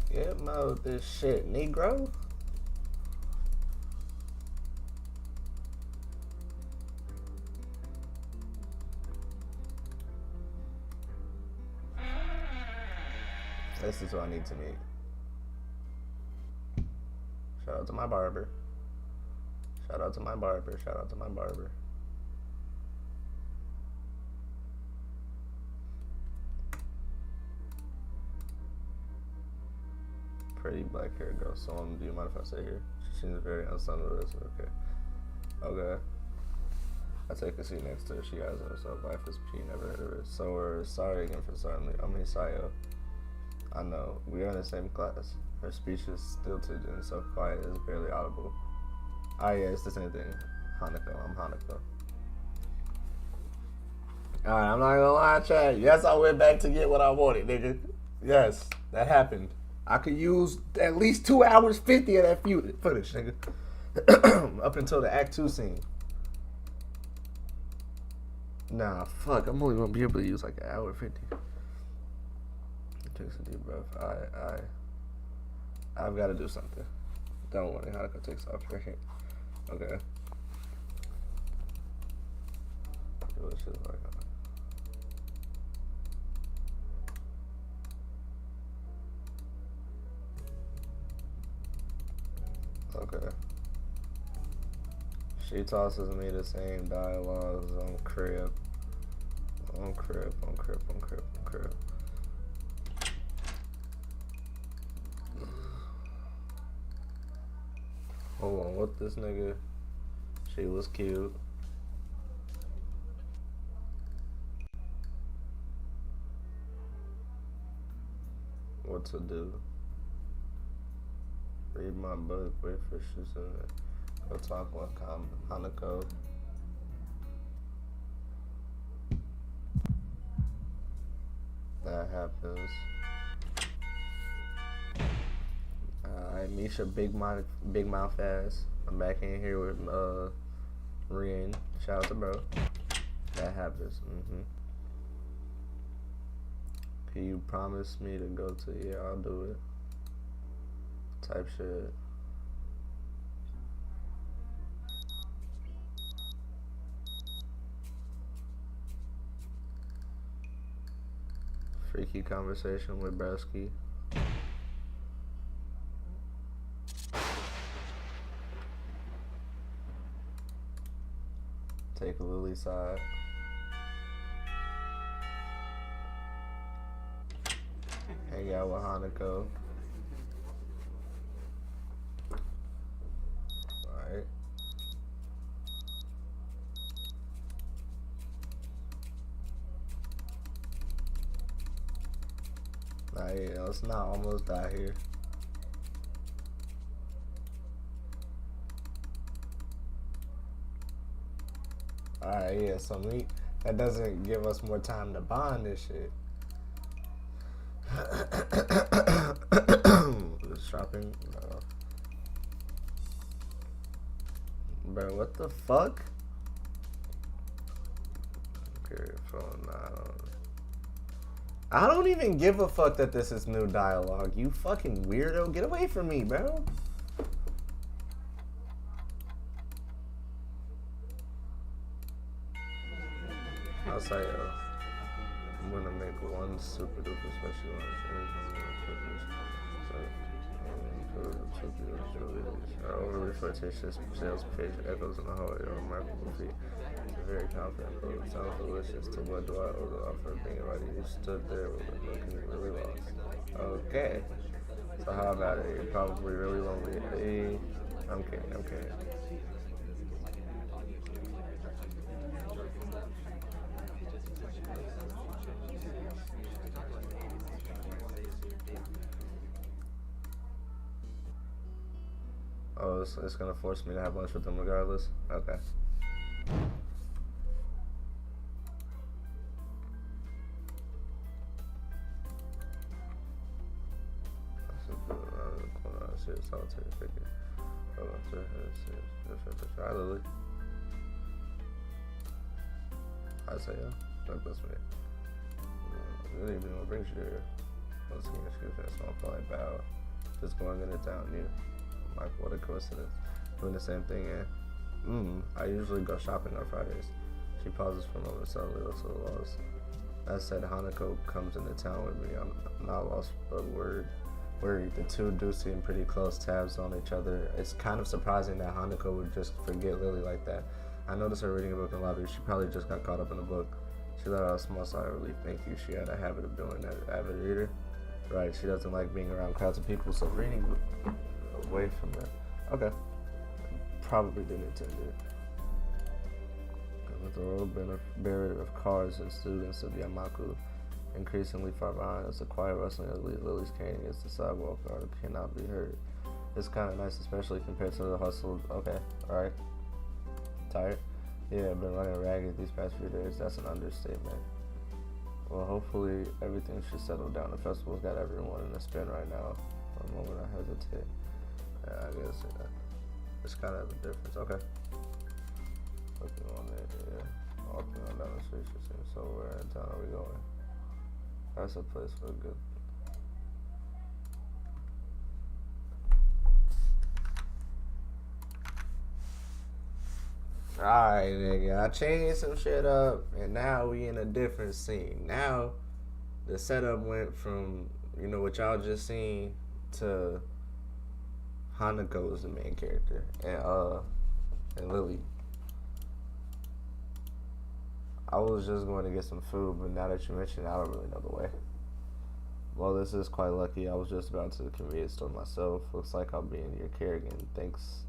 [SPEAKER 1] Skip mode this shit, Negro. This is who I need to meet. Shout out to my barber. Shout out to my barber. Shout out to my barber. Pretty black hair girl. So, do you mind if I stay here? She seems very unsunless. Okay. Okay. I take a seat next to her. She has herself. Life is P. Never heard of it. So, we're sorry again for starting. I mean, Sayo. I know. We are in the same class. Her speech is stilted and so quiet it's barely audible. Ah, yeah, it's the same thing. Hanako. I'm Hanako. Alright, I'm not gonna lie, chat. Yes, I went back to get what I wanted, nigga. Yes, that happened. I could use at least 2 hours 50 of that footage, nigga. Up until the Act 2 scene. Nah, fuck. I'm only gonna be able to use like 1 hour 50. Take a deep breath. I've got to do something. Don't worry. Hanako takes off her hand. Okay. What shit like Okay. She tosses me the same dialogues on crib. On crib. Hold on, what this nigga? She was cute. What to do? Read my book, wait for Shizune. Go talk with Hanako. That happens. Misha big mouth ass. I'm back in here with Rien. Shout out to bro. That happens. Can you promise me to go to? Yeah, I'll do it. Type shit. Freaky conversation with Browski. Take Lily's side. Hang out with Hanako. Alright. Yeah, let's not almost die here. Alright, yeah, so that doesn't give us more time to bond this shit. Shopping? No. Bro, what the fuck? Period phone, I don't even give a fuck that this is new dialogue. You fucking weirdo. Get away from me, bro. I'll say, I'm gonna make one super duper special lunch. Our overly flirtatious sales pitch echoes in the hallway on remarkable feet. It's a very confident quote. It sounds delicious. To what do I owe the offer of being invited? You stood there looking really lost. Okay. So how about it? You're probably really lonely. Hey, I'm kidding. Oh, it's gonna force me to have lunch with them regardless? Okay. Solitary figure. Hi, Lily. I say, yeah. That's me. Good evening. What brings you here? Once again, excuse me. A small polite bow. Just going into town. You. Like, what a coincidence. Doing the same thing, yeah. I usually go shopping on Fridays. She pauses for a moment, suddenly looks a little lost. That said, Hanako comes into town with me. I'm not lost, but worried. The two do seem pretty close tabs on each other. It's kind of surprising that Hanako would just forget Lily like that. I noticed her reading a book in the lobby. She probably just got caught up in the book. She let out a small sigh of relief. Thank you. She had a habit of doing that. Avid reader? Right, she doesn't like being around crowds of people, so reading away from that. Okay. Probably didn't intend it. With the road barrier of cars and students of Yamaku increasingly far behind us, a quiet rustling of Lily's cane against the sidewalk cannot be heard. It's kind of nice, especially compared to the hustle. Okay, alright. Tired? Yeah, I've been running ragged these past few days. That's an understatement. Well, hopefully everything should settle down. The festival's got everyone in a spin right now. For a moment I hesitate. Yeah, I guess it's kind of a difference. Okay. Looking on it, yeah. Walking on down the street, she seems so where in town are we going? That's a place for good. Alright, nigga. I changed some shit up, and now we in a different scene. Now, the setup went from, you know, what y'all just seen, to Hanako is the main character, and Lily. I was just going to get some food, but now that you mention it, I don't really know the way. Well, this is quite lucky. I was just about to the convenience store myself. Looks like I'll be in your care again. Thanks.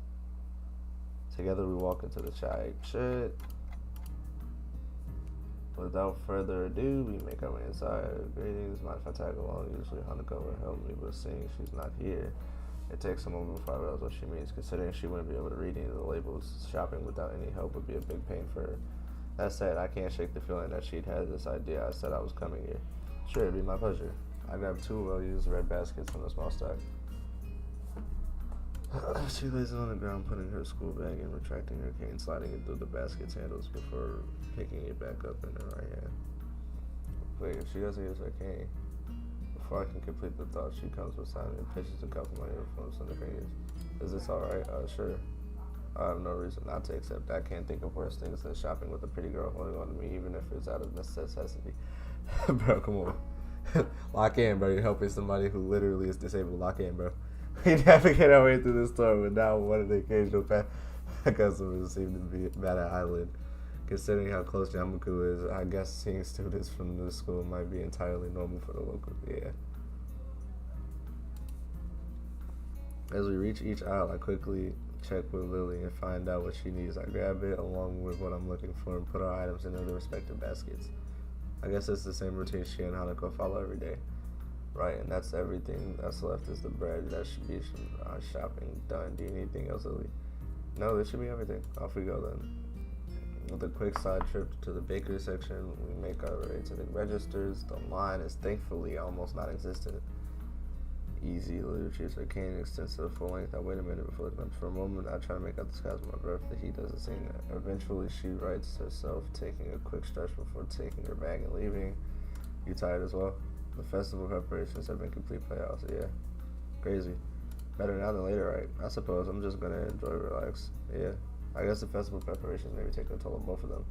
[SPEAKER 1] Together we walk into the chai shit. Without further ado, we make our way inside. Greetings, mind if I tag along? Usually Hanako will help me, but seeing she's not here, it takes a moment before I realize what she means. Considering she wouldn't be able to read any of the labels, shopping without any help would be a big pain for her. That said, I can't shake the feeling that she'd had this idea. I said I was coming here. Sure, it'd be my pleasure. I grabbed 2 well-used red baskets from a small stack. She lays it on the ground, putting her school bag in, retracting her cane, sliding it through the basket's handles before picking it back up in her right hand. Wait, if she doesn't use her cane, before I can complete the thought, she comes beside me and pitches a couple of my earphones on the fingers. Is this alright? Sure. I have no reason not to accept. I can't think of worse things than shopping with a pretty girl holding on to me, even if it's out of necessity. Bro, come on. Lock in, bro. You're helping somebody who literally is disabled. Lock in, bro. We navigate our way through the store without one of the occasional customers seem to be mad at Island. Considering how close Yamaku is, I guess seeing students from the school might be entirely normal for the locals. Yeah. As we reach each aisle, I quickly check with Lily and find out what she needs. I grab it along with what I'm looking for and put our items into their respective baskets. I guess it's the same routine she and Hanako follow every day. Right, and that's everything that's left is the bread. That should be shopping done. Do you need anything else, Lily? No, this should be everything. Off we go then. With a quick side trip to the bakery section, we make our way to the registers. The line is thankfully almost non-existent. Easy, Lily retrieves her cane and extends to the full length. I wait a minute before looking up. For a moment, I try to make out the skies with my breath. The heat doesn't seem there. Eventually, she rights herself, taking a quick stretch before taking her bag and leaving. You tired as well? The festival preparations have been complete by now, so yeah. Crazy. Better now than later, right? I suppose. I'm just gonna enjoy relax. Yeah. I guess the festival preparations maybe take a toll on both of them.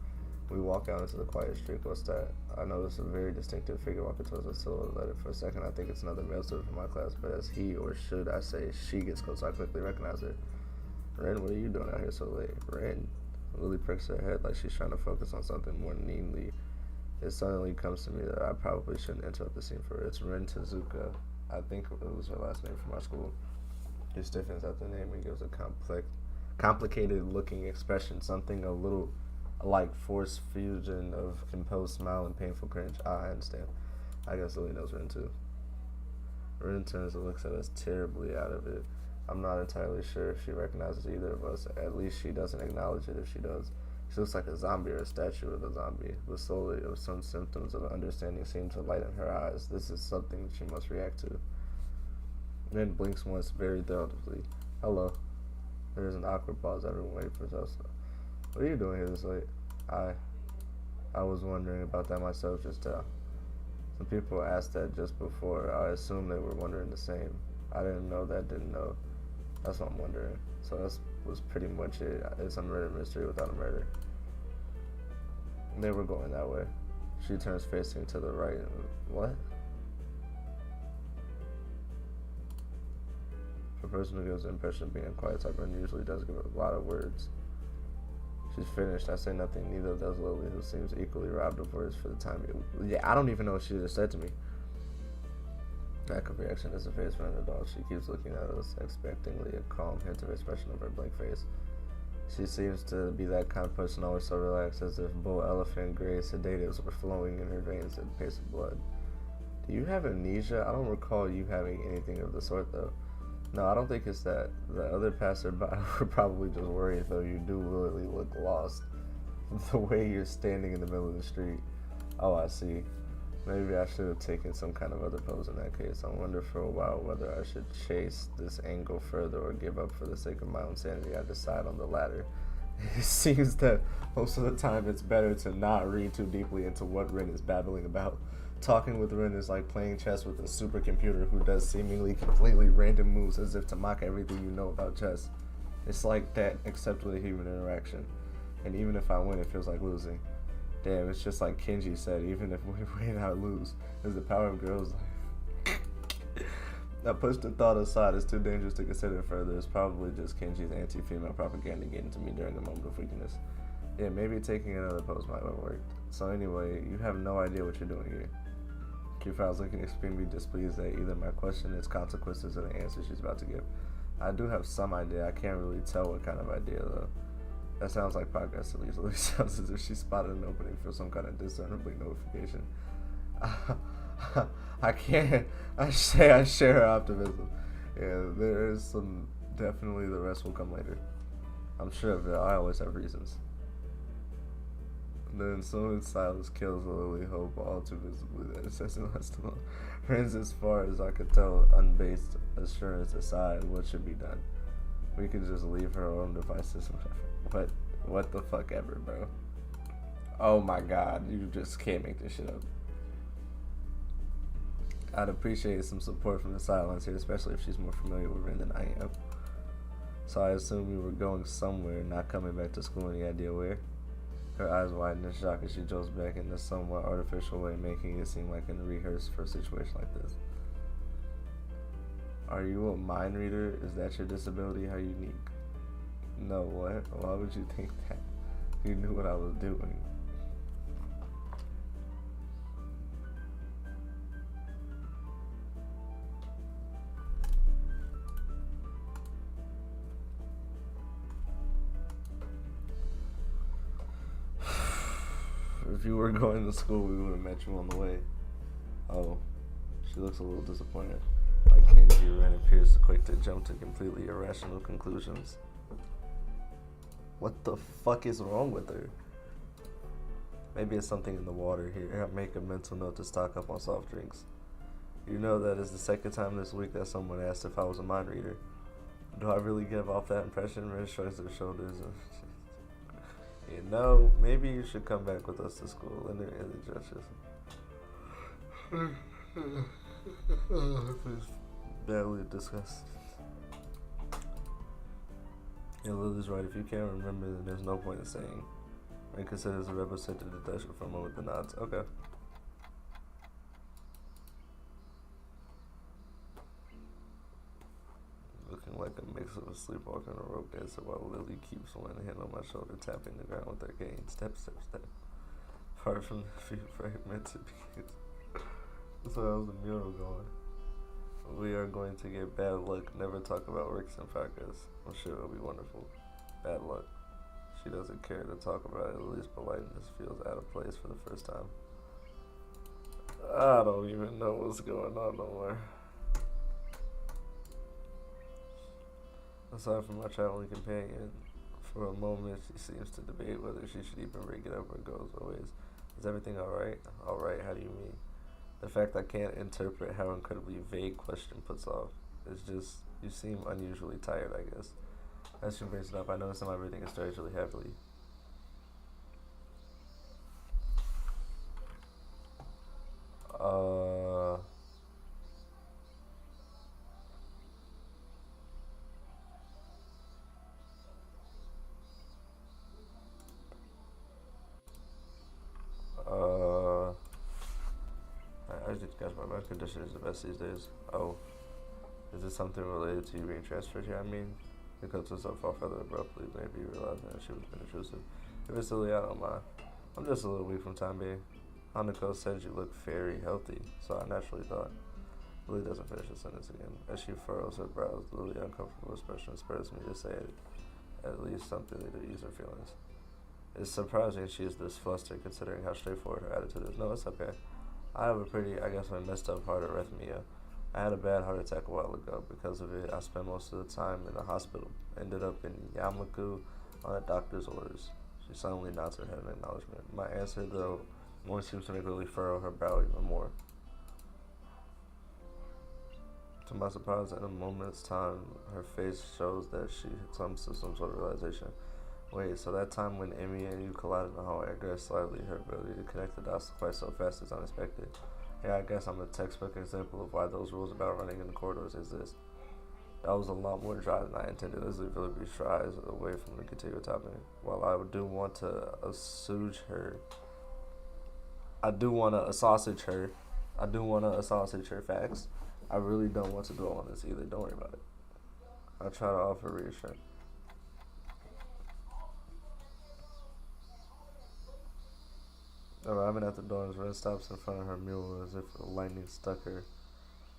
[SPEAKER 1] We walk out into the quiet street. What's that? I notice a very distinctive figure walking towards us, silhouetted. For a second, I think it's another male student from my class, but as he, or should I say, she gets close, I quickly recognize her. Ren, what are you doing out here so late? Ren? Lily pricks her head like she's trying to focus on something more neatly. It suddenly comes to me that I probably shouldn't interrupt the scene for her. It's Ren Tezuka. I think it was her last name from our school. He stiffens at the name and gives a complicated-looking expression, something a little like forced fusion of composed smile and painful cringe. I understand. I guess Lily knows Ren too. Ren turns and looks at us terribly out of it. I'm not entirely sure if she recognizes either of us. At least she doesn't acknowledge it if she does. She looks like a zombie or a statue of a zombie, but slowly some symptoms of understanding seem to light in her eyes. This is something she must react to. Ren blinks once very thoughtfully. Hello. There is an awkward pause. Everyone waiting for us. What are you doing here this late? I was wondering about that myself just now. Some people asked that just before. I assumed they were wondering the same. I didn't know that, didn't know. That's what I'm wondering. So that was pretty much it. It's a murder mystery without a murder. They were going that way. She turns facing to the right. What? For a person who gives the impression of being a quiet type, Ren usually does give a lot of words. She's finished. I say nothing. Neither does Lily, who seems equally robbed of words for the time being. Yeah, I don't even know what she just said to me. Lack of reaction is a face for an adult. She keeps looking at us expectingly, a calm hint of expression over her blank face. She seems to be that kind of person, always so relaxed, as if bull elephant gray sedatives were flowing in her veins at the pace of blood. Do you have amnesia? I don't recall you having anything of the sort, though. No, I don't think it's that. The other passerby were probably just worried, though you do really look lost. The way you're standing in the middle of the street. Oh, I see. Maybe I should have taken some kind of other pose in that case. I wonder for a while whether I should chase this angle further or give up for the sake of my own sanity. I decide on the latter. It seems that most of the time it's better to not read too deeply into what Ren is babbling about. Talking with Ren is like playing chess with a supercomputer who does seemingly completely random moves as if to mock everything you know about chess. It's like that, except with a human interaction. And even if I win, it feels like losing. Damn, it's just like Kenji said, even if we win, I lose. Is the power of girls like... I pushed the thought aside. It's too dangerous to consider further. It's probably just Kenji's anti-female propaganda getting to me during a moment of weakness. Yeah, maybe taking another pose might have worked. So anyway, you have no idea what you're doing here. Q-File's looking extremely displeased at either my question, its consequences, or the answer she's about to give. I do have some idea. I can't really tell what kind of idea, though. That sounds like progress, at least. It sounds as if she spotted an opening for some kind of discernibly notification. I can't. I share her optimism. Yeah, there is some. Definitely, the rest will come later. I'm sure of it. I always have reasons. Then smooth silence kills Lily hope all too visibly that it doesn't last long. Friends, as far as I could tell, unbased assurance aside, what should be done? We could just leave her own devices. What the fuck ever, bro. Oh my god, you just can't make this shit up. I'd appreciate some support from the silence here, especially if she's more familiar with Ren than I am. So I assume we were going somewhere, not coming back to school. Any idea where? Her eyes widen in shock as she jolts back in a somewhat artificial way, making it seem like a rehearse for a situation like this. Are you a mind reader? Is that your disability? How unique? No, what? Why would you think that? You knew what I was doing. If you were going to school, we would have met you on the way. Oh, she looks a little disappointed. Like Kenji, Ren appears quick to jump to completely irrational conclusions. What the fuck is wrong with her? Maybe it's something in the water here. I make a mental note to stock up on soft drinks. You know that is the second time this week that someone asked if I was a mind reader. Do I really give off that impression? Ren shrugs her shoulders. You know, maybe you should come back with us to school. And the judges. Please, badly discussed. Yeah, Lily's right. If you can't remember, then there's no point in saying. and considers a rebel sent to detection for a moment with the nods. Okay. Looking like a mix of a sleepwalker and a rope dancer while Lily keeps one hand on my shoulder, tapping the ground with her cane. Step, step, step. Far from the few fragmented pieces. So how's the mural going? We are going to get bad luck. Never talk about works in progress. I'm sure it'll be wonderful. Bad luck. She doesn't care to talk about it. At least politeness feels out of place for the first time. I don't even know what's going on no more. Aside from my traveling companion, for a moment she seems to debate whether she should even break it up or go as always. Is everything alright? Alright, how do you mean? The fact I can't interpret how incredibly vague question puts off. It's just, you seem unusually tired, I guess. As she brings it up, I notice that my breathing is starting really heavily. I just guess my mind condition is the best these days. Oh, is this something related to you being transferred here? I mean, it cuts herself off rather abruptly, maybe realizing that she was being intrusive. If it's silly, I don't mind. I'm just a little weak from time being. Hanako said you look very healthy, so I naturally thought. Lily doesn't finish the sentence again. As she furrows her brows, Lily's uncomfortable expression spurs me to say at least something to ease her feelings. It's surprising she is this flustered, considering how straightforward her attitude is. No, it's okay. I have a pretty, I guess, I messed up heart arrhythmia. I had a bad heart attack a while ago. Because of it, I spent most of the time in the hospital. Ended up in Yamaku on a doctor's orders. She suddenly nods her head in acknowledgement. My answer, though, more seems to make Lily furrow her brow even more. To my surprise, in a moment's time, her face shows that she comes to some sort of realization. Wait, so that time when Emmy and you collided in the hallway, I guess slightly her ability to connect the dots quite so fast is unexpected. Yeah, I guess I'm a textbook example of why those rules about running in the corridors exist. That was a lot more dry than I intended, as it really tries away from the continual topic. While I do want to sausage her, facts. I really don't want to dwell on this either. Don't worry about it. I'll try to offer reassurance. Arriving at the dorms, Ren stops in front of her mural as if lightning struck her.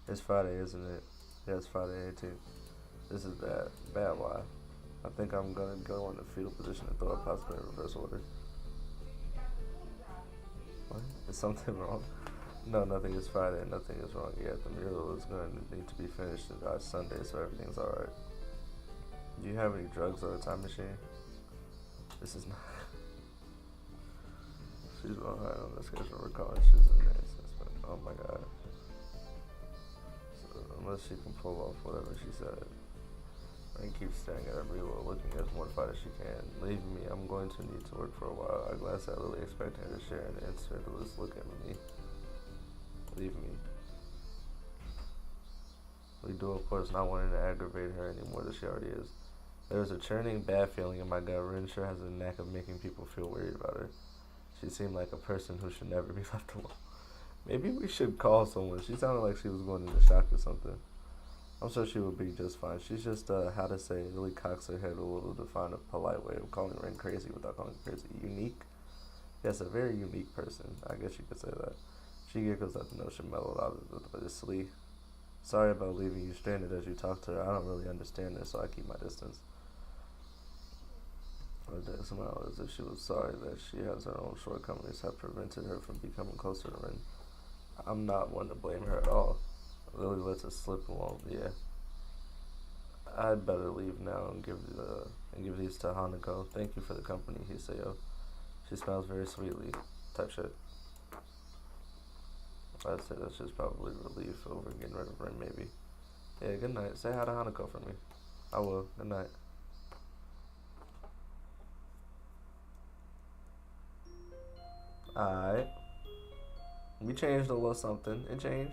[SPEAKER 1] It's Friday, isn't it? Yeah, it's Friday 18th. This is bad. Bad why? I think I'm gonna go in the fetal position and throw a possibly in reverse order. What? Is something wrong? No, nothing is Friday and nothing is wrong yet. The mural is going to need to be finished by Sunday, so everything's alright. Do you have any drugs or a time machine? This is not... She's behind on the schedule. Recalling she's in there. Oh my god. So, unless she can pull off whatever she said. And keeps staring at her mural, looking as mortified as she can. Leave me. I'm going to need to work for a while. I glanced at Lily, expecting her to share an answer to this look at me. Leave me. We do, of course, not wanting to aggravate her any more than she already is. There is a churning bad feeling in my gut. Rin sure has a knack of making people feel worried about her. She seemed like a person who should never be left alone. Maybe we should call someone. She sounded like she was going into shock or something. I'm sure she will be just fine. She's just, how to say, really cocks her head a little to find a polite way of calling Rin crazy without calling her crazy. Unique? Yes, a very unique person. I guess you could say that. She giggles at the notion, mellowed out obviously. Sorry about leaving you stranded as you talk to her. I don't really understand this, so I keep my distance. Her smile as if she was sorry that she has her own shortcomings have prevented her from becoming closer to Rin. I'm not one to blame her at all. Lily lets it slip along. Yeah. I'd better leave now and give these to Hanako. Thank you for the company, Hisayo. She smiles very sweetly. Type shit. I'd say that's just probably relief over getting rid of Rin, maybe. Yeah, good night. Say hi to Hanako for me. I will. Good night. Alright. We changed a little something. It changed.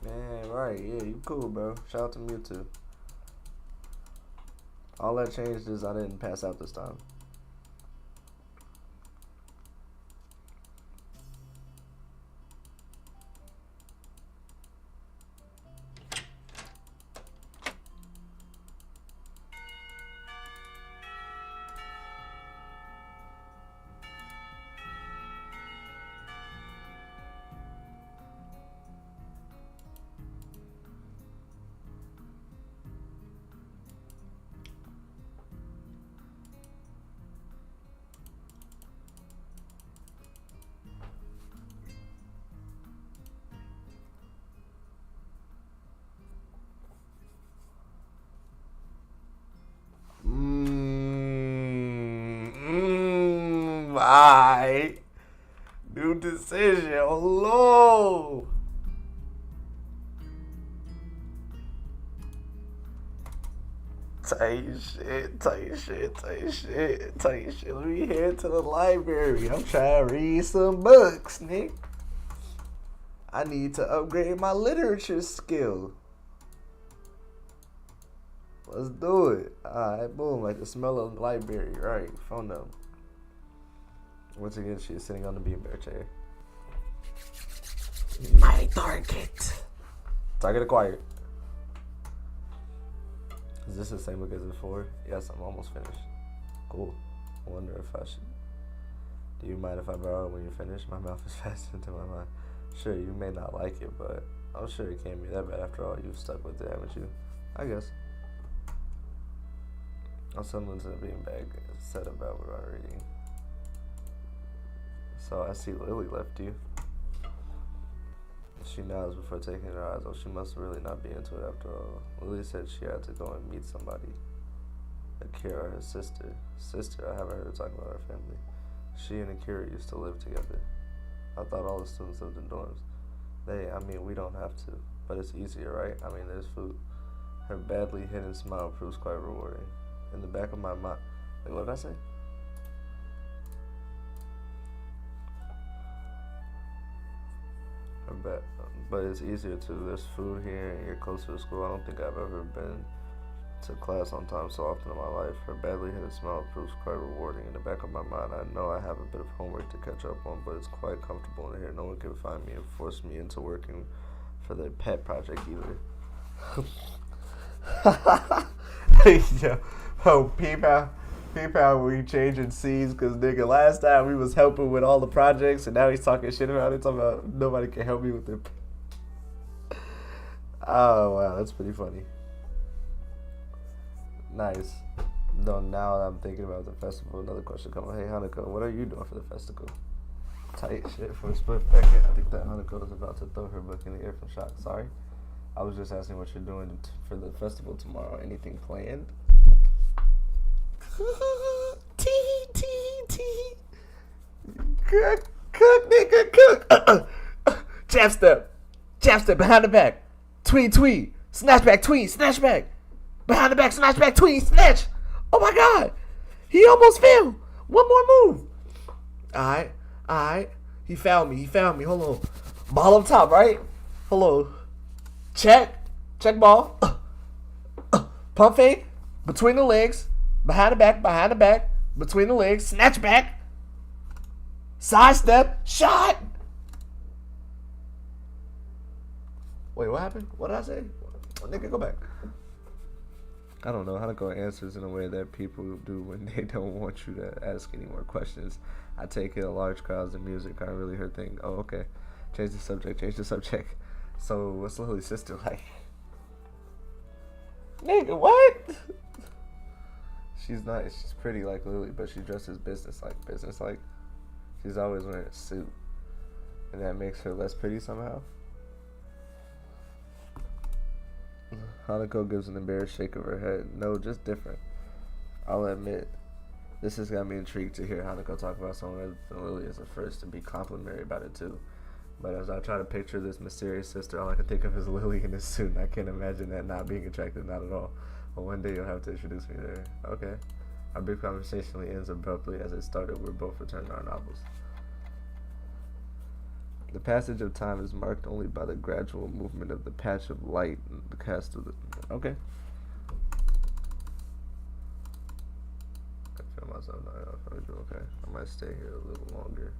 [SPEAKER 1] Man, right, yeah, you cool, bro. Shout out to Mewtwo. All that changed is I didn't pass out this time. Alright. New decision. Oh, no. Tight shit. Let me head to the library. I'm trying to read some books, Nick. I need to upgrade my literature skill. Let's do it. Alright, boom. Like the smell of the library. Right, phone them. Once again, she is sitting on the beanbag chair. My target. Target acquired. Is this the same book as before? Yes, I'm almost finished. Cool. I wonder if I should. Do you mind if I borrow it when you're finished? My mouth is fastened to my mind. Sure, you may not like it, but I'm sure it can't be that bad after all. You've stuck with it, haven't you? I guess. I'll send one to the beanbag said about what I'm reading. So I see Lily left you. She nods before taking her eyes off. She must really not be into it after all. Lily said she had to go and meet somebody. Akira, her sister. Sister, I haven't heard her talk about her family. She and Akira used to live together. I thought all the students lived in dorms. We don't have to. But it's easier, right? There's food. Her badly hidden smile proves quite rewarding. In the back of my mind. Wait, what did I say? But it's easier too. There's food here and you're closer to school. I don't think I've ever been to class on time so often in my life. Her badly hidden smile proves quite rewarding. In the back of my mind, I know I have a bit of homework to catch up on, but it's quite comfortable in here. No one can find me and force me into working for the pet project either. Yo, oh, peep how we changing scenes, cause nigga, last time we was helping with all the projects, and now he's talking shit about it, talking about nobody can help me with it. Oh wow, that's pretty funny. Nice. No, now I'm thinking about the festival. Another question coming. Hey Hanako, what are you doing for the festival? Tight shit for a split second. I think that Hanako is about to throw her book in the air from shock. Sorry, I was just asking what you're doing for the festival tomorrow. Anything planned? Cook, nigga, cook. Jab step, behind the back. Tweet, snatch back, behind the back, snatch back, snatch. Oh my god, he almost fell. One more move. Alright. He found me. Hold on. Ball up top, right? Hold on. Check ball. Pump fake, between the legs. Behind the back, between the legs, snatch back, side step, shot. Wait, what happened? What did I say? Nigga, go back. I don't know. Hanako answers in a way that people do when they don't want you to ask any more questions. I take it a large crowds of music. I really heard thing. Oh, okay. Change the subject. So, what's Lily's sister like? Nigga, what? She's nice. She's pretty like Lily, but she dresses business-like. She's always wearing a suit. And that makes her less pretty somehow. Hanako gives an embarrassed shake of her head. No, just different. I'll admit, this has got me intrigued to hear Hanako talk about someone other than Lily as a first and be complimentary about it too. But as I try to picture this mysterious sister, all I can think of is Lily in this suit, and I can't imagine that not being attractive, not at all. Well, one day you'll have to introduce me there. Okay. Our brief conversation ends abruptly as it started. We're both returning to our novels. The passage of time is marked only by the gradual movement of the patch of light and the cast of the... Okay. I feel myself now. I'll probably do okay. I might stay here a little longer.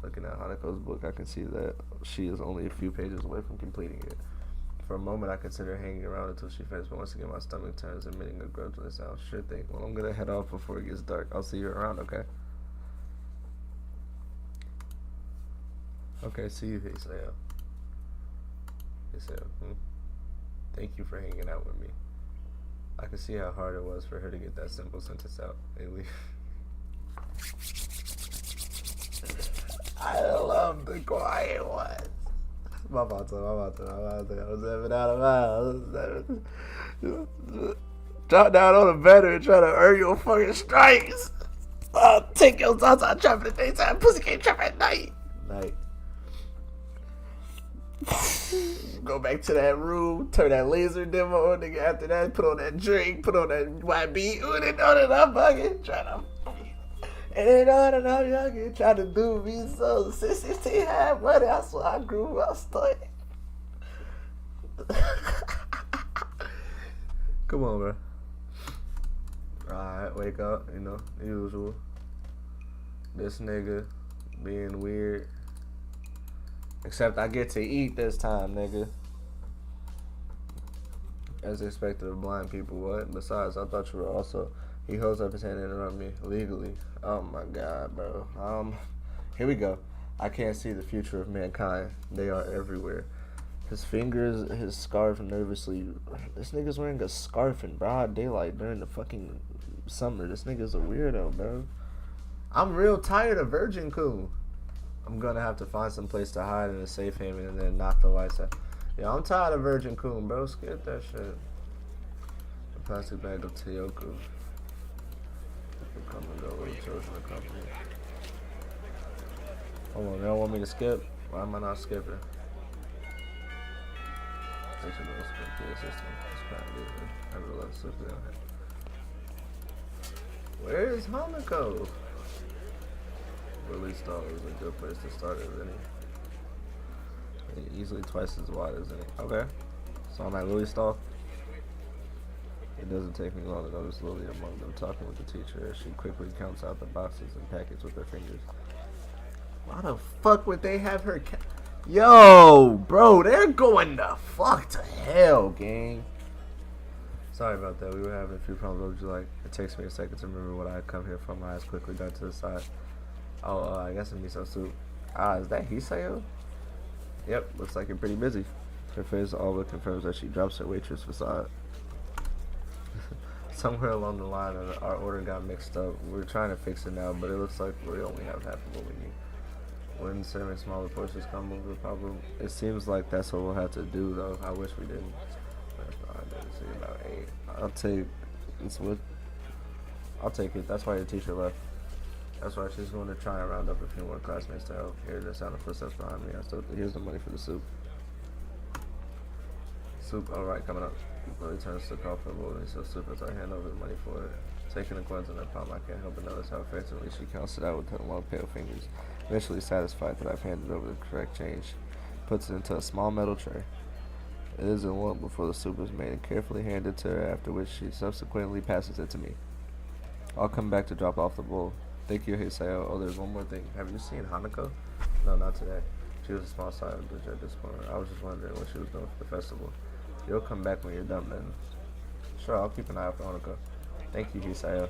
[SPEAKER 1] Looking at Haneko's book, I can see that she is only a few pages away from completing it. For a moment, I consider hanging around until she finishes, but once again, my stomach turns, emitting a grudging sound. Sure thing. Well, I'm gonna head off before it gets dark. I'll see you around, okay? Okay, see you, Hiseo. Hiseo, Thank you for hanging out with me. I can see how hard it was for her to get that simple sentence out. They leave. I love the quiet ones. My bad. I was having out of bounds. Drop down on the better and try to earn your fucking stripes. Take your thoughts out trapping in the daytime. Pussy can't trap at night. Go back to that room, turn that laser demo on, nigga. After that, put on that drink, put on that YB. Ooh, they know that I'm fucking trying to. And they know that I'm young, trying to do me so. 16 had money, that's why I grew up studying. Come on, bro. Alright, wake up, you know, usual. This nigga being weird. Except I get to eat this time, nigga. As expected of blind people, what? Besides, I thought you were also... He holds up his hand and interrupts me legally. Oh my god, bro. Here we go. I can't see the future of mankind. They are everywhere. His fingers, his scarf nervously. This nigga's wearing a scarf in broad daylight during the fucking summer. This nigga's a weirdo, bro. I'm real tired of Virgin Coon. I'm gonna have to find some place to hide in a safe haven and then knock the lights out. Yeah, I'm tired of Virgin Coon, bro. Skip that shit. A plastic bag of Toyoku. Come and go with the children of company. Hold on, they don't want me to skip? Why am I not skipping? They should have skip the system. It's kind of easy. I realize it's down here. Where is Hanako? Willie Stall is a good place to start, isn't he? Easily twice as wide, isn't he? Okay. So I'm at Lily Stall. It doesn't take me long to notice Lily among them talking with the teacher as she quickly counts out the boxes and packets with her fingers. Why the fuck would they have her Yo, bro, they're going the fuck to hell, gang. Sorry about that. We were having a few problems. What would you like? It takes me a second to remember what I had come here from. My eyes quickly dart to the side. Oh, I guess it's miso soup. Is that Hiseo? Yep, looks like you're pretty busy. Her face all but confirms that she drops her waitress facade. Somewhere along the line, our order got mixed up. We're trying to fix it now, but it looks like we only have half of what we need. When serving smaller portions come with the problem, it seems like that's what we'll have to do, though. I wish we didn't. I didn't see about 8. I'll take it. That's why your teacher left. That's why she's going to try and round up a few more classmates to help. Hear the sound of footsteps behind me. Here's the money for the soup. Soup, alright, coming up. Lily turns to call for more so soup as I hand over the money for it. Taking the coins in her palm, I can't help but notice how effectively she counts it out with her long pale fingers. Eventually satisfied that I've handed over the correct change, puts it into a small metal tray. It isn't long before the soup is made and carefully handed to her, after which she subsequently passes it to me. I'll come back to drop off the bowl. Thank you, Hiseo. Oh, there's one more thing. Have you seen Hanako? No, not today. She was a small side of the at this point. I was just wondering what she was doing for the festival. You'll come back when you're done, then. Sure, I'll keep an eye out for Hanako. Thank you, Hiseo.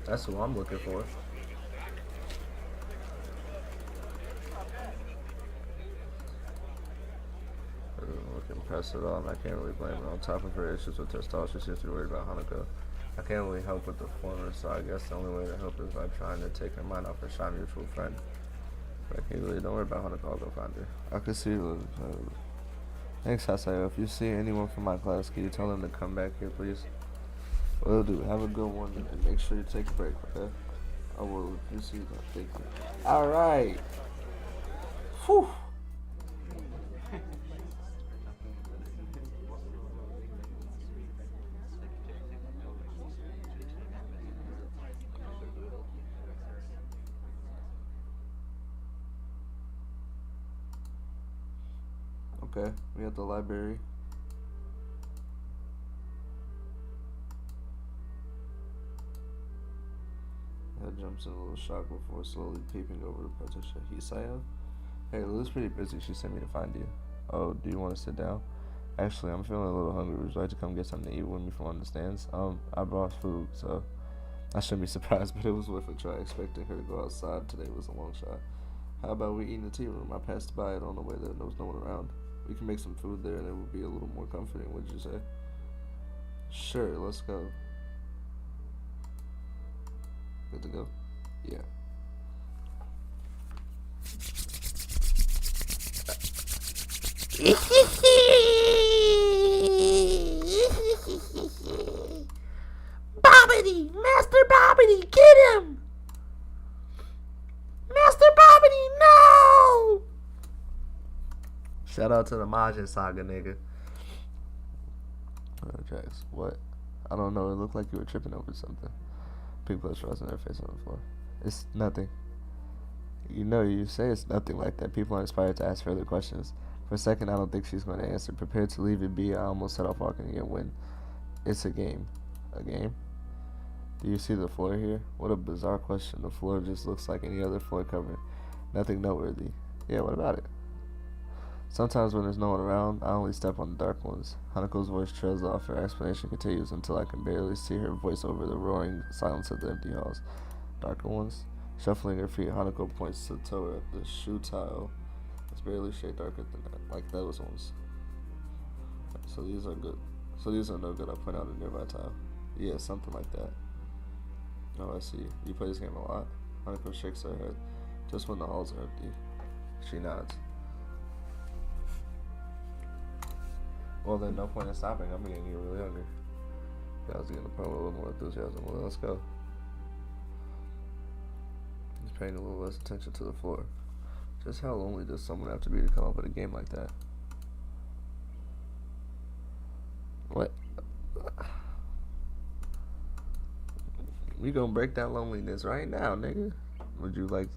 [SPEAKER 1] That's who I'm looking for. She doesn't look impressed at all, and I can't really blame her. On top of her issues with her style, she seems to be worried about Hanako. I can't really help with the former, so I guess the only way to help is by trying to take her mind off her shy mutual friend. But I can't really, don't worry about Hanako, I'll go find her. I can see her. Thanks, Hiseo. If you see anyone from my class, can you tell them to come back here, please? Will do. Have a good one, and make sure you take a break, okay? I will. You see that. Thank you. All right. Whew. Okay, we at the library. Head jumps in a little shock before slowly peeping over the partition. Hisaya? Hey, Lily's pretty busy. She sent me to find you. Oh, do you want to sit down? Actually, I'm feeling a little hungry. Would you like to come get something to eat with me from understands? I brought food, so I shouldn't be surprised, but it was worth a try. Expecting her to go outside today was a long shot. How about we eat in the tea room? I passed by it on the way there. There was no one around. We can make some food there, and it would be a little more comforting. What'd you say? Sure, let's go. Good to go? Yeah.
[SPEAKER 10] Bobbity! Master Bobbity, get him! Master Bobbity, no!
[SPEAKER 1] Shout out to the Majin Saga, nigga. Jax, what? I don't know. It looked like you were tripping over something. People are thrusting their face on the floor. It's nothing. You know, you say it's nothing like that. People are inspired to ask further questions. For a second, I don't think she's going to answer. Prepared to leave it be, I almost set off walking again when it's a game. A game? Do you see the floor here? What a bizarre question. The floor just looks like any other floor cover. Nothing noteworthy. Yeah, what about it? Sometimes when there's no one around, I only step on the dark ones. Hanako's voice trails off. Her explanation continues until I can barely see her voice over the roaring silence of the empty halls. Darker ones? Shuffling her feet, Hanako points to the toe at the shoe tile. It's barely a shade darker than that, like those ones. So these are good. So these are no good. I point out a nearby tile. Yeah, something like that. Oh, I see. You play this game a lot? Hanako shakes her head. Just when the halls are empty. She nods. Well, then no point in stopping. I'm getting really hungry. Yeah, I was getting the point with a little more enthusiasm. Well, let's go. He's paying a little less attention to the floor. Just how lonely does someone have to be to come up with a game like that? What? We gonna break that loneliness right now, nigga. Would you like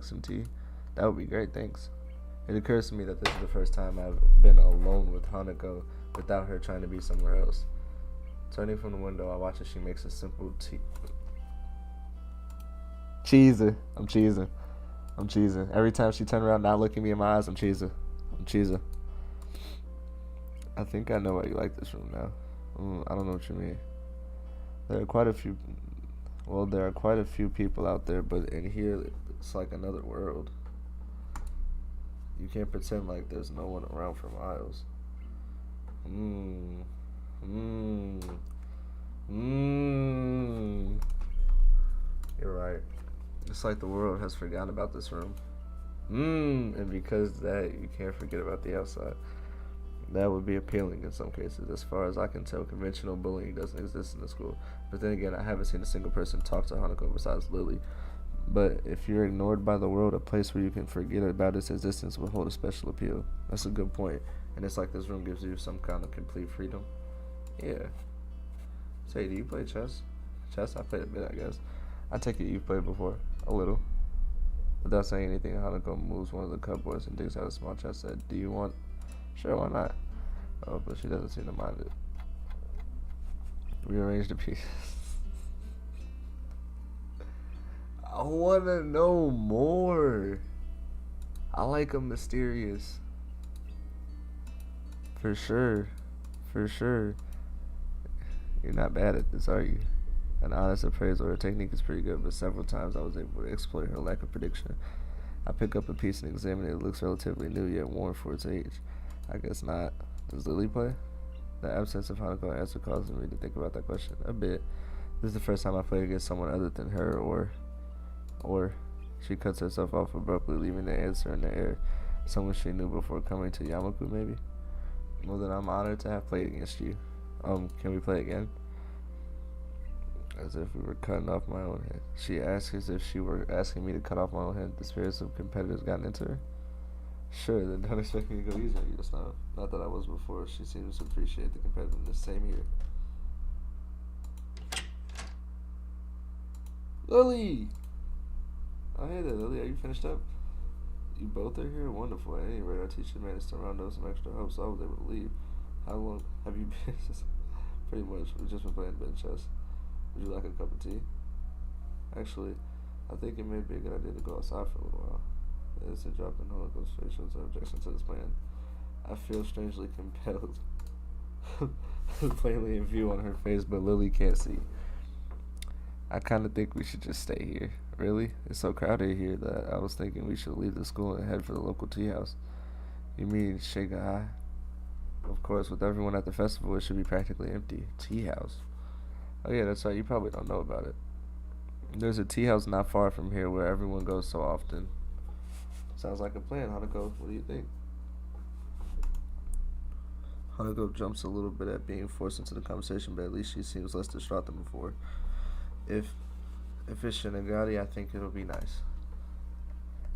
[SPEAKER 1] some tea? That would be great, thanks. It occurs to me that this is the first time I've been alone with Hanako without her trying to be somewhere else. Turning from the window, I watch as she makes a simple tea. Cheesing. I'm cheesing. Every time she turns around, not looking me in my eyes, I'm cheesing. I think I know why you like this room now. I don't know what you mean. There are quite a few people out there, but in here, it's like another world. You can't pretend like there's no one around for miles. You're right. It's like the world has forgotten about this room. And because of that, you can't forget about the outside. That would be appealing in some cases. As far as I can tell, conventional bullying doesn't exist in the school. But then again, I haven't seen a single person talk to Hanako besides Lily. But if you're ignored by the world, a place where you can forget about its existence will hold a special appeal. That's a good point. And it's like this room gives you some kind of complete freedom. Yeah. Say, do you play chess? Chess? I played a bit, I guess. I take it you've played before. A little. Without saying anything, Hanako moves one of the cupboards and digs out a small chess set. Do you want? Sure, why not? Oh, but she doesn't seem to mind it. Rearrange the pieces. I wanna know more. I like them mysterious. For sure. You're not bad at this, are you? An honest appraisal. Her technique is pretty good, but several times I was able to exploit her lack of prediction. I pick up a piece and examine it. It looks relatively new yet worn for its age. I guess not. Does Lily play? The absence of Hanako answer causes me to think about that question a bit. This is the first time I played against someone other than her, or she cuts herself off abruptly, leaving the answer in the air. Someone she knew before coming to Yamaku, maybe? Well, then I'm honored to have played against you. Can we play again? As if we were cutting off my own head. She asked as if she were asking me to cut off my own head. The spirits of competitors gotten into her? Sure, then don't expect me to go easy on you just now. Not that I was before. She seems to appreciate the competitiveness. Same here. Lily! Oh, hey there, Lily. Are you finished up? You both are here? Wonderful. At any rate, our teacher managed to round up some extra help, so I was able to leave. How long have you been? Pretty much. We've just been playing bench chess. Would you like a cup of tea? Actually, I think it may be a good idea to go outside for a little while. It's a drop in Holocaust facial objection to this plan. I feel strangely compelled. Plainly in view on her face, but Lily can't see. I kind of think we should just stay here. Really? It's so crowded here that I was thinking we should leave the school and head for the local tea house. You mean Shanghai? Of course, with everyone at the festival, it should be practically empty. Tea house? Oh yeah, that's right. You probably don't know about it. There's a tea house not far from here where everyone goes so often. Sounds like a plan, Hanako. What do you think? Hanako jumps a little bit at being forced into the conversation, but at least she seems less distraught than before. If it's Shinigami, I think it'll be nice.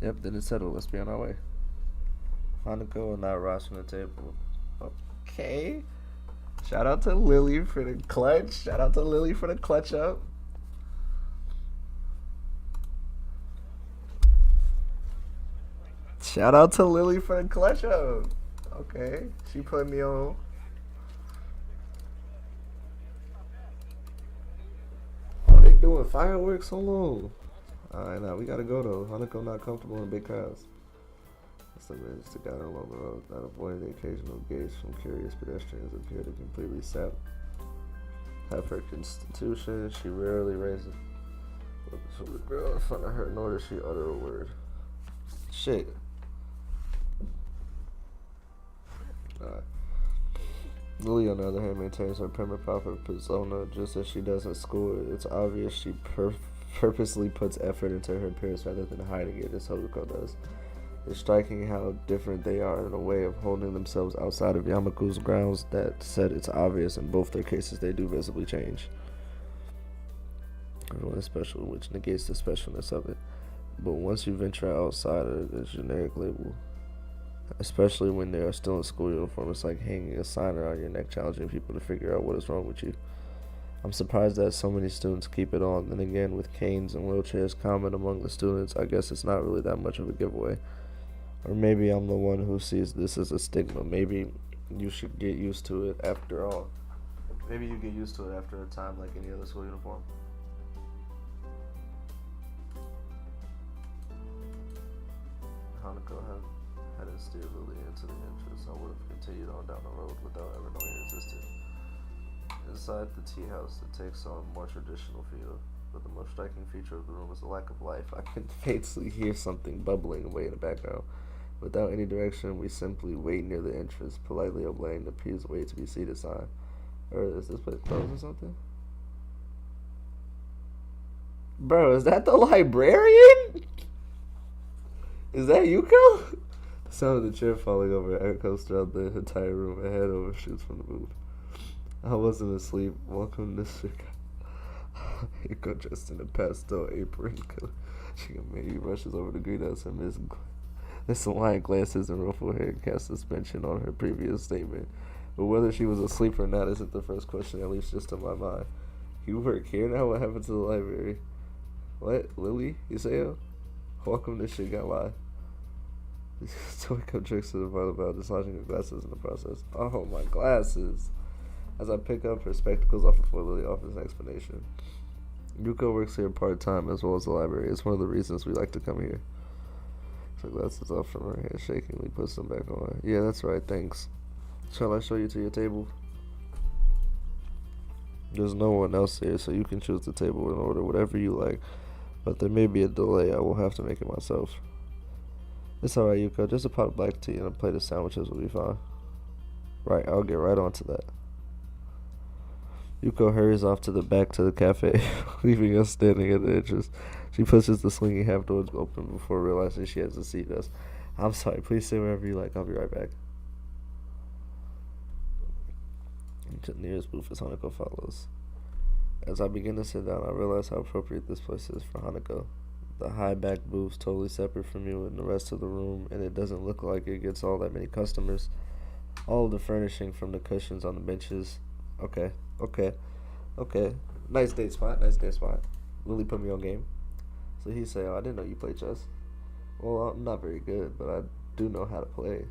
[SPEAKER 1] Yep, then it's settled. Let's be on our way. Hanako will now rise from the table. Okay. Shout out to Lily for the clutch. Shout out to Lily for the clutch up. Shout out to Lily for the clutch up. Okay. She put me on. Oh, they doing fireworks? Hold on. Alright, now we gotta go though. Hanako not comfortable in big crowds. That's the managed to guide along the road, not avoiding the occasional gaze from curious pedestrians appear to completely sap half her constitution. She rarely raises looks to the girl in front of her, nor does she utter a word. Shit. Lily, on the other hand, maintains her prima proper persona just as she does at school. It's obvious she purposely puts effort into her appearance rather than hiding it, as Hokuko does. It's striking how different they are in a way of holding themselves outside of Yamaku's grounds. That said, it's obvious in both their cases they do visibly change. Everyone is special, which negates the specialness of it. But once you venture outside of the generic label, especially when they are still in school uniform, it's like hanging a sign around your neck challenging people to figure out what is wrong with you. I'm surprised that so many students keep it on. Then again, with canes and wheelchairs common among the students, I guess it's not really that much of a giveaway. Or maybe I'm the one who sees this as a stigma. Maybe you should get used to it after all. Maybe you get used to it after a time like any other school uniform. Hanako hadn't steered Lily into the entrance. I would have continued on down the road without ever knowing it existed. Inside the tea house, it takes on a more traditional feel, but the most striking feature of the room is the lack of life. I can faintly hear something bubbling away in the background. Without any direction, we simply wait near the entrance, politely obeying the "please wait to be seated" sign. Or is this place closed or something? Bro, is that the librarian? Is that Yuko? The sound of the chair falling over echoes throughout the entire room. A head overshoots from the booth. I wasn't asleep. Welcome to Chicago. Yuko dressed in a pastel apron. She rushes over to greet us, and Miss Lion glances and ruffled hair casts suspension on her previous statement. But whether she was asleep or not isn't the first question, at least just in my mind. You work here now? What happened to the library? What? Lily? Iseo? Welcome to Shigalai. Toiko drinks to the bar about dislodging her glasses in the process. Oh, my glasses. As I pick up her spectacles off before Lily offers an explanation. Yuko works here part-time as well as the library. It's one of the reasons we like to come here. Her glasses off from her head, shakingly puts them back on. Yeah, that's right, thanks. Shall I show you to your table? There's no one else here, so you can choose the table and order whatever you like. But there may be a delay. I will have to make it myself. It's alright, Yuko. Just a pot of black tea and a plate of sandwiches will be fine. Right, I'll get right on to that. Yuko hurries off to the cafe, leaving us standing at the entrance. She pushes the swinging half doors open before realizing she has to seat us. I'm sorry, please stay wherever you like. I'll be right back. To the nearest booth as Hanako follows. As I begin to sit down, I realize how appropriate this place is for Hanako. The high-backed booth's totally separate from you and the rest of the room, and it doesn't look like it gets all that many customers. All of the furnishing from the cushions on the benches. Okay. Nice date spot. Lily put me on game. So he say, oh, I didn't know you played chess. Well, I'm not very good, but I do know how to play.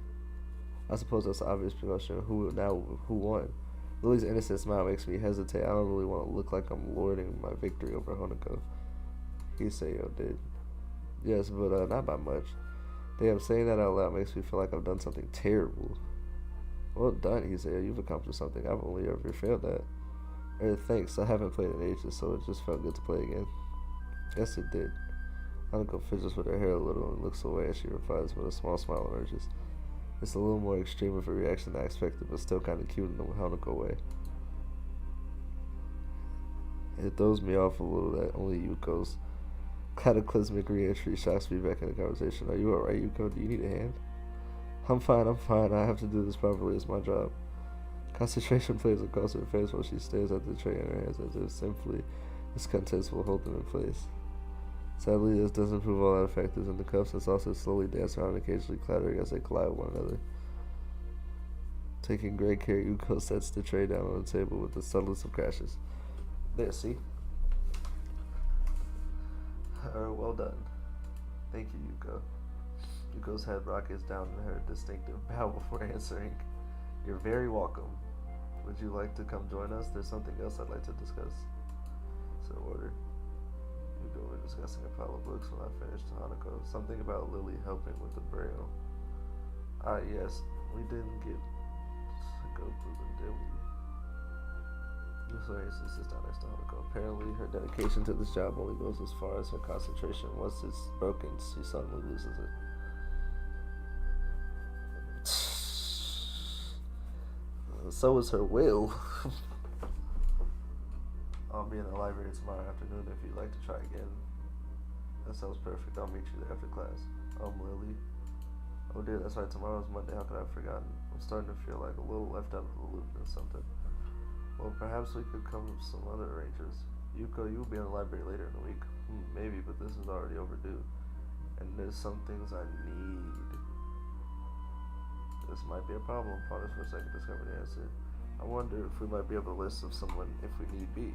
[SPEAKER 1] I suppose that's the obvious question. Who won? Lily's innocent smile makes me hesitate. I don't really want to look like I'm lording my victory over Honoko. Hisayo did. Yes, but not by much. Damn, saying that out loud makes me feel like I've done something terrible. Well done, Hisayo. You've accomplished something I've only ever failed at. Thanks. I haven't played in ages, so it just felt good to play again. Yes, it did. Honoko fidgets with her hair a little and looks away as she replies, but a small smile emerges. It's a little more extreme of a reaction than I expected, but still kind of cute in the Honoko way. It throws me off a little that only Yuko's cataclysmic re-entry shocks me back in the conversation. Are you alright, Yuko? Do you need a hand? I'm fine. I have to do this properly. It's my job. Concentration plays across her face while she stares at the tray in her hands as if simply discontent will hold them in place. Sadly, this doesn't prove all that effective, and the cups and saucers slowly dance around, occasionally clattering as they collide with one another. Taking great care, Yuko sets the tray down on the table with the subtlest of crashes. There, see? Well done. Thank you, Yuko. Yuko's head rockets down in her distinctive bow before answering. You're very welcome. Would you like to come join us? There's something else I'd like to discuss. So order. Yuko were discussing a pile of books when I finished Hanako. Something about Lily helping with the burial. Yes. We didn't get to go through them, did we? Sorry, she sits down next to Hanako. Apparently, her dedication to this job only goes as far as her concentration. Once it's broken, she suddenly loses it. So is her will. I'll be in the library tomorrow afternoon if you'd like to try again. That sounds perfect. I'll meet you there after class. Lily. Oh dear, that's right. Tomorrow's Monday. How could I have forgotten? I'm starting to feel like a little left out of the loop or something. Well, perhaps we could come with some other arrangements. Yuko, you'll be in the library later in the week. Maybe, but this is already overdue. And there's some things I need. This might be a problem. Ponders for a second, discovered the answer. I wonder if we might be able to list of someone if we need be.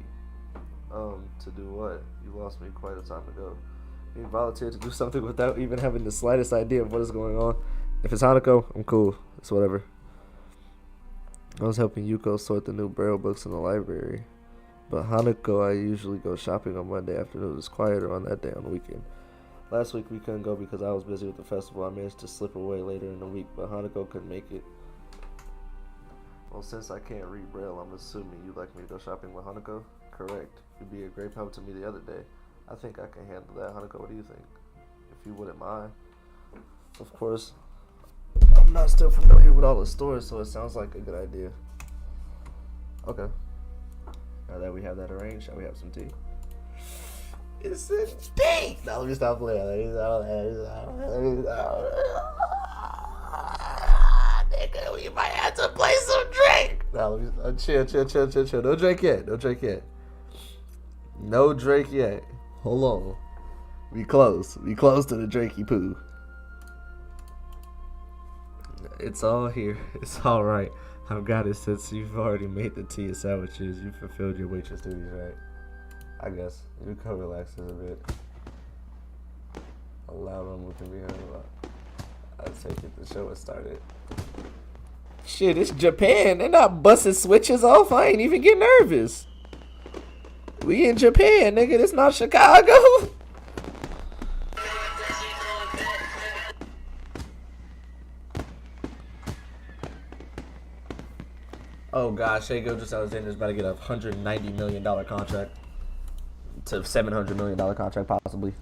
[SPEAKER 1] To do what? You lost me quite a time ago. You volunteered to do something without even having the slightest idea of what is going on. If it's Hanako, I'm cool. It's whatever. I was helping Yuko sort the new Braille books in the library. But Hanako, I usually go shopping on Monday afternoon. It's quieter on that day on the weekend. Last week we couldn't go because I was busy with the festival. I managed to slip away later in the week, but Hanako couldn't make it. Well, since I can't read Braille, I'm assuming you'd like me to go shopping with Hanako? Correct. You'd be a great help to me the other day. I think I can handle that. Hanako, what do you think? If you wouldn't mind. Of course, I'm not still familiar with all the stores, so it sounds like a good idea. Okay. Now that we have that arranged, shall we have some tea? It's a tea! Now let me stop playing. Nigga, we might have to play some drink! Now let me chill. No drink yet. No drink yet. Hold on. We close. We close to the drinky poo. It's all here. It's all right. I've got it since you've already made the tea and sandwiches. You fulfilled your waitress duties, right? I guess. You can relax a bit. A loud rumble can be heard about. I take it the show has started. Shit, it's Japan. They're not busting switches off. I ain't even get nervous. We in Japan, nigga. This not Chicago. Oh gosh, Shea Gilgeous-Alexander's about to get a $190 million contract to $700 million contract possibly.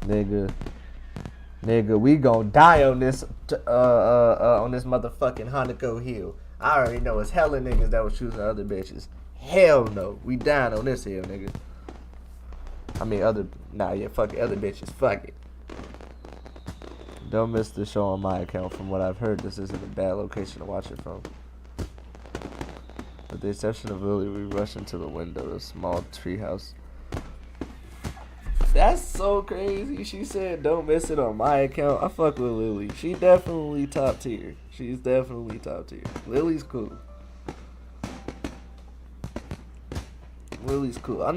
[SPEAKER 1] Nigga, we gon' die on this motherfucking Hanako Hill. I already know it's hella niggas that was choosing other bitches. Hell no, we dying on this hill, nigga. I mean fuck it, other bitches, fuck it. Don't miss the show on my account. From what I've heard, this isn't a bad location to watch it from. With the exception of Lily, we rush into the window, a small treehouse. That's so crazy. She said, don't miss it on my account. I fuck with Lily. She definitely top tier. She's definitely top tier. Lily's cool. Willie's cool. I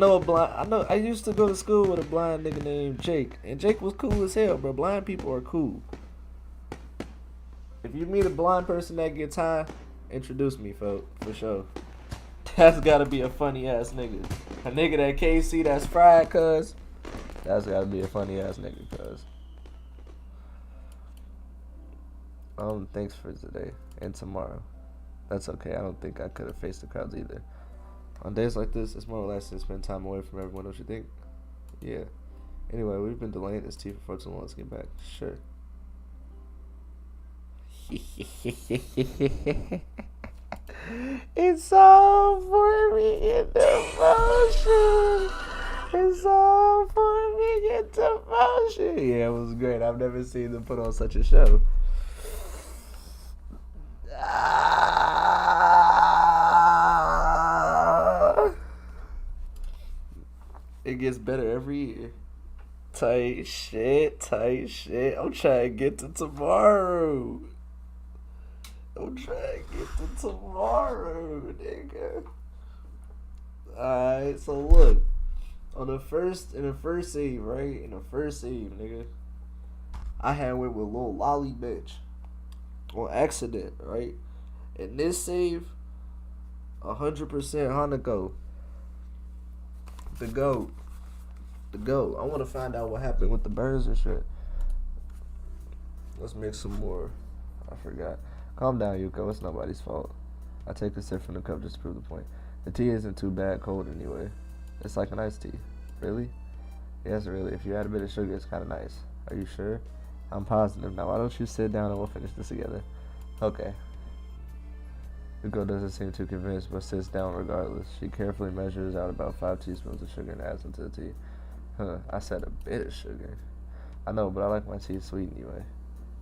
[SPEAKER 1] used to go to school with a blind nigga named Jake, and Jake was cool as hell, bro. Blind people are cool. If you meet a blind person that gets high, introduce me, for sure. That's gotta be a funny ass nigga. A nigga that can't see that's fried, cuz. That's gotta be a funny ass nigga, cuz. Thanks for today and tomorrow. That's okay. I don't think I could have faced the crowds either. On days like this, it's more relaxing to spend time away from everyone, don't you think? Yeah. Anyway, we've been delaying this tea for far too long. Let's get back. Sure. It's all for me in devotion. It's all for me in devotion. Yeah, it was great. I've never seen them put on such a show. It gets better every year. Tight shit. I'm trying to get to tomorrow. Nigga. Alright, so look. In the first save, right? Nigga. I had went with Lil Lolly bitch. On accident, right? In this save, 100% Hanako. The GOAT. I want to find out what happened with the burns and shit. Let's make some more. I forgot. Calm down, Yuko. It's nobody's fault. I take a sip from the cup just to prove the point. The tea isn't too bad cold anyway. It's like an iced tea. Really? Yes, really. If you add a bit of sugar, it's kind of nice. Are you sure? I'm positive. Now, why don't you sit down and we'll finish this together? Okay. Yuko doesn't seem too convinced, but sits down regardless. She carefully measures out about 5 teaspoons of sugar and adds them to the tea. I said a bit of sugar. I know, but I like my tea sweet anyway.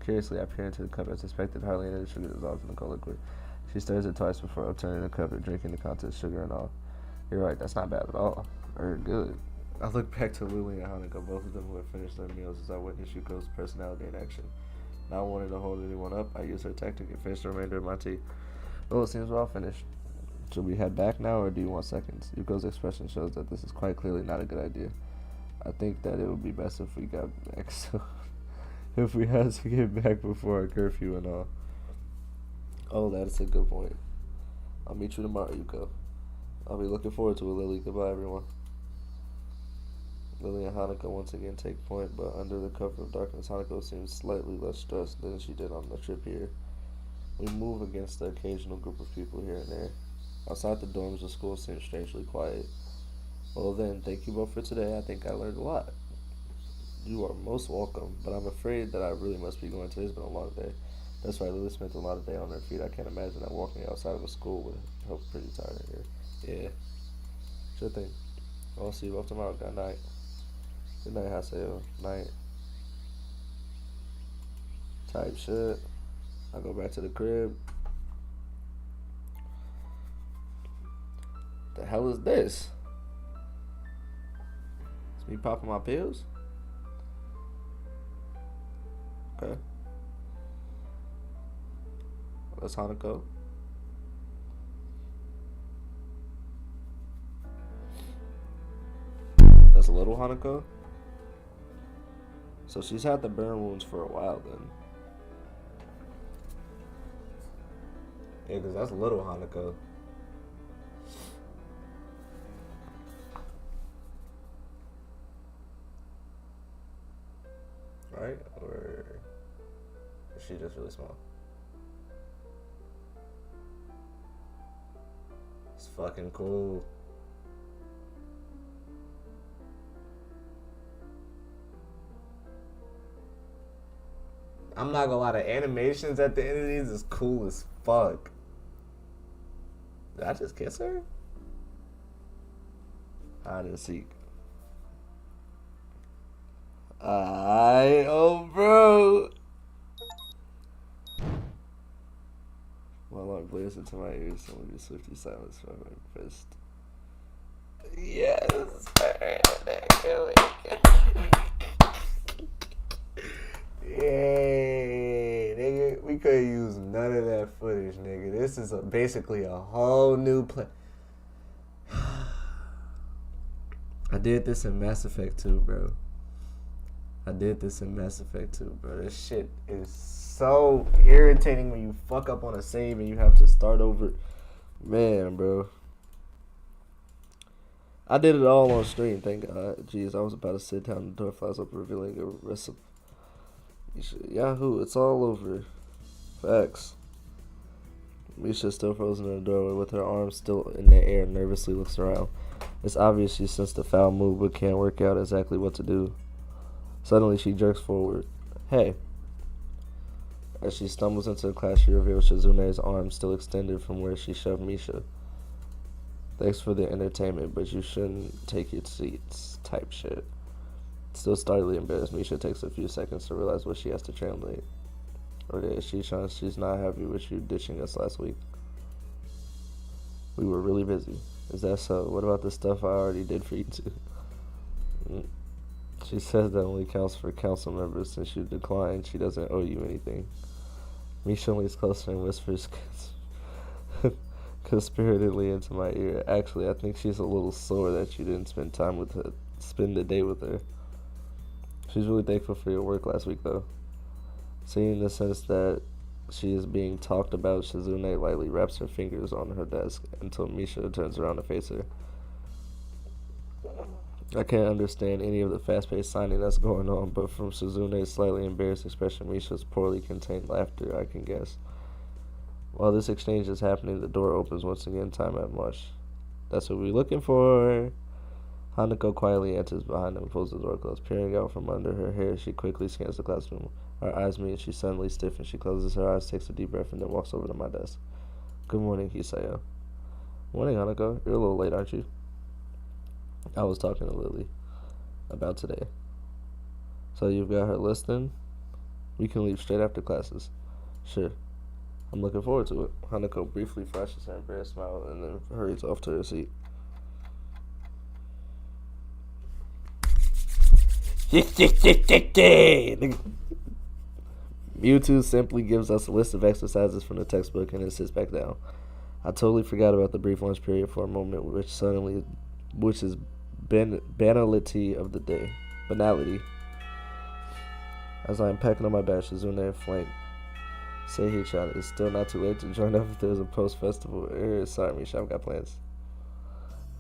[SPEAKER 1] Curiously, I peer into the cup as suspected. Hardly any of the sugar dissolves in the cold liquid. She stirs it twice before upturning the cup and drinking the contents, sugar and all. You're right, that's not bad at all. Or good. I look back to Lily and Hanukkah, both of them who had finished their meals, as I witnessed Yuko's personality in action. Not wanting to hold anyone up, I used her tactic and finished the remainder of my tea. Well, it seems we're all finished. Should we head back now, or do you want seconds? Yuko's expression shows that this is quite clearly not a good idea. I think that it would be best if we got back soon. If we had to get back before our curfew and all. Oh, that's a good point. I'll meet you tomorrow, Yuko. I'll be looking forward to it, Lily. Goodbye, everyone. Lily and Hanukkah once again take point, but under the cover of darkness, Hanukkah seems slightly less stressed than she did on the trip here. We move against the occasional group of people here and there. Outside the dorms, the school seems strangely quiet. Well then, thank you both for today. I think I learned a lot. You are most welcome, but I'm afraid that I really must be going. Today's been a long day. That's right, Lily spent a lot of day on her feet. I can't imagine that walking outside of a school would help pretty tired here. Yeah. Sure thing. I'll see you both tomorrow. Good night. Good night, Haseo. Night. Type shit. I go back to the crib. The hell is this? It's me popping my pills? Okay. That's Hanako. That's a little Hanako. So she's had the burn wounds for a while then. Yeah, because that's little Hanako. Right? Or is she just really small? It's fucking cool. I'm not gonna lie, the animations at the end of these is cool as fuck. Did I just kiss her? Hide and seek. Oh bro. My alarm blares into my ears, so will be swiftly silenced by my fist. Yes, yay, nigga. We couldn't use none of that footage, nigga. This is basically a whole new play. I did this in Mass Effect 2, bro. This shit is so irritating when you fuck up on a save and you have to start over. Man, bro. I did it all on stream, thank God. Jeez, I was about to sit down, the door flies up, revealing a recipe. Yahoo, it's all over. Facts. Misha, still frozen in the doorway with her arms still in the air, nervously looks around. It's obvious she sensed a foul move but can't work out exactly what to do. Suddenly she jerks forward. Hey. As she stumbles into the class, she reveals Shizune's arm still extended from where she shoved Misha. Thanks for the entertainment, but you shouldn't take your seats, type shit. Still slightly embarrassed, Misha takes a few seconds to realize what she has to translate. Or is she trying? She's not happy with you ditching us last week. We were really busy. Is that so? What about the stuff I already did for you too? She says that only counts for council members. Since you declined, she doesn't owe you anything. Misha leans closer and whispers conspiratedly into my ear. Actually, I think she's a little sore that you didn't spend the day with her. She's really thankful for your work last week, though. Seeing the sense that she is being talked about, Shizune lightly wraps her fingers on her desk until Misha turns around to face her. I can't understand any of the fast-paced signing that's going on, but from Shizune's slightly embarrassed expression, Misha's poorly contained laughter, I can guess. While this exchange is happening, the door opens once again, time at much. That's what we're looking for. Hanako quietly enters behind them and pulls the door closed. Peering out from under her hair, she quickly scans the classroom. Our eyes meet and she suddenly stiffens. She closes her eyes, takes a deep breath, and then walks over to my desk. Good morning, Hisayo. Morning, Hanako. You're a little late, aren't you? I was talking to Lily about today. So you've got her listening? We can leave straight after classes. Sure. I'm looking forward to it. Hanako briefly flashes her embarrassed smile and then hurries off to her seat. Mewtwo simply gives us a list of exercises from the textbook and then sits back down. I totally forgot about the brief lunch period for a moment, which is banality of the day. Banality. As I am packing on my bag, Shizune and flank Seihi-chan, it's still not too late to join up if there's a post-festival. Sorry, Misha, I've got plans.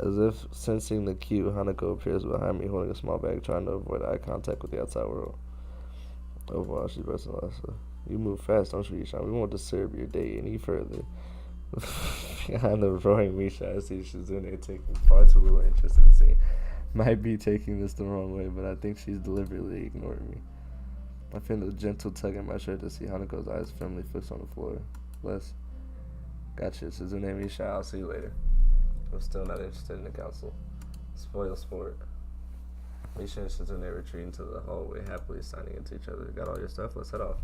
[SPEAKER 1] As if sensing the cue, Hanako appears behind me holding a small bag, trying to avoid eye contact with the outside world. Overall, she's resting less. You move fast, don't you, Ishan? We won't disturb your day any further. Behind the roaring Misha, I see Shizune taking far too little interest in the scene. Might be taking this the wrong way, but I think she's deliberately ignoring me. I feel a gentle tug in my shirt to see Hanako's eyes firmly fixed on the floor. Bless. Gotcha, Shizune Misha, I'll see you later. I'm still not interested in the council. Spoil sport. Misha and Shizune retreat into the hallway, happily signing into each other. Got all your stuff? Let's head off.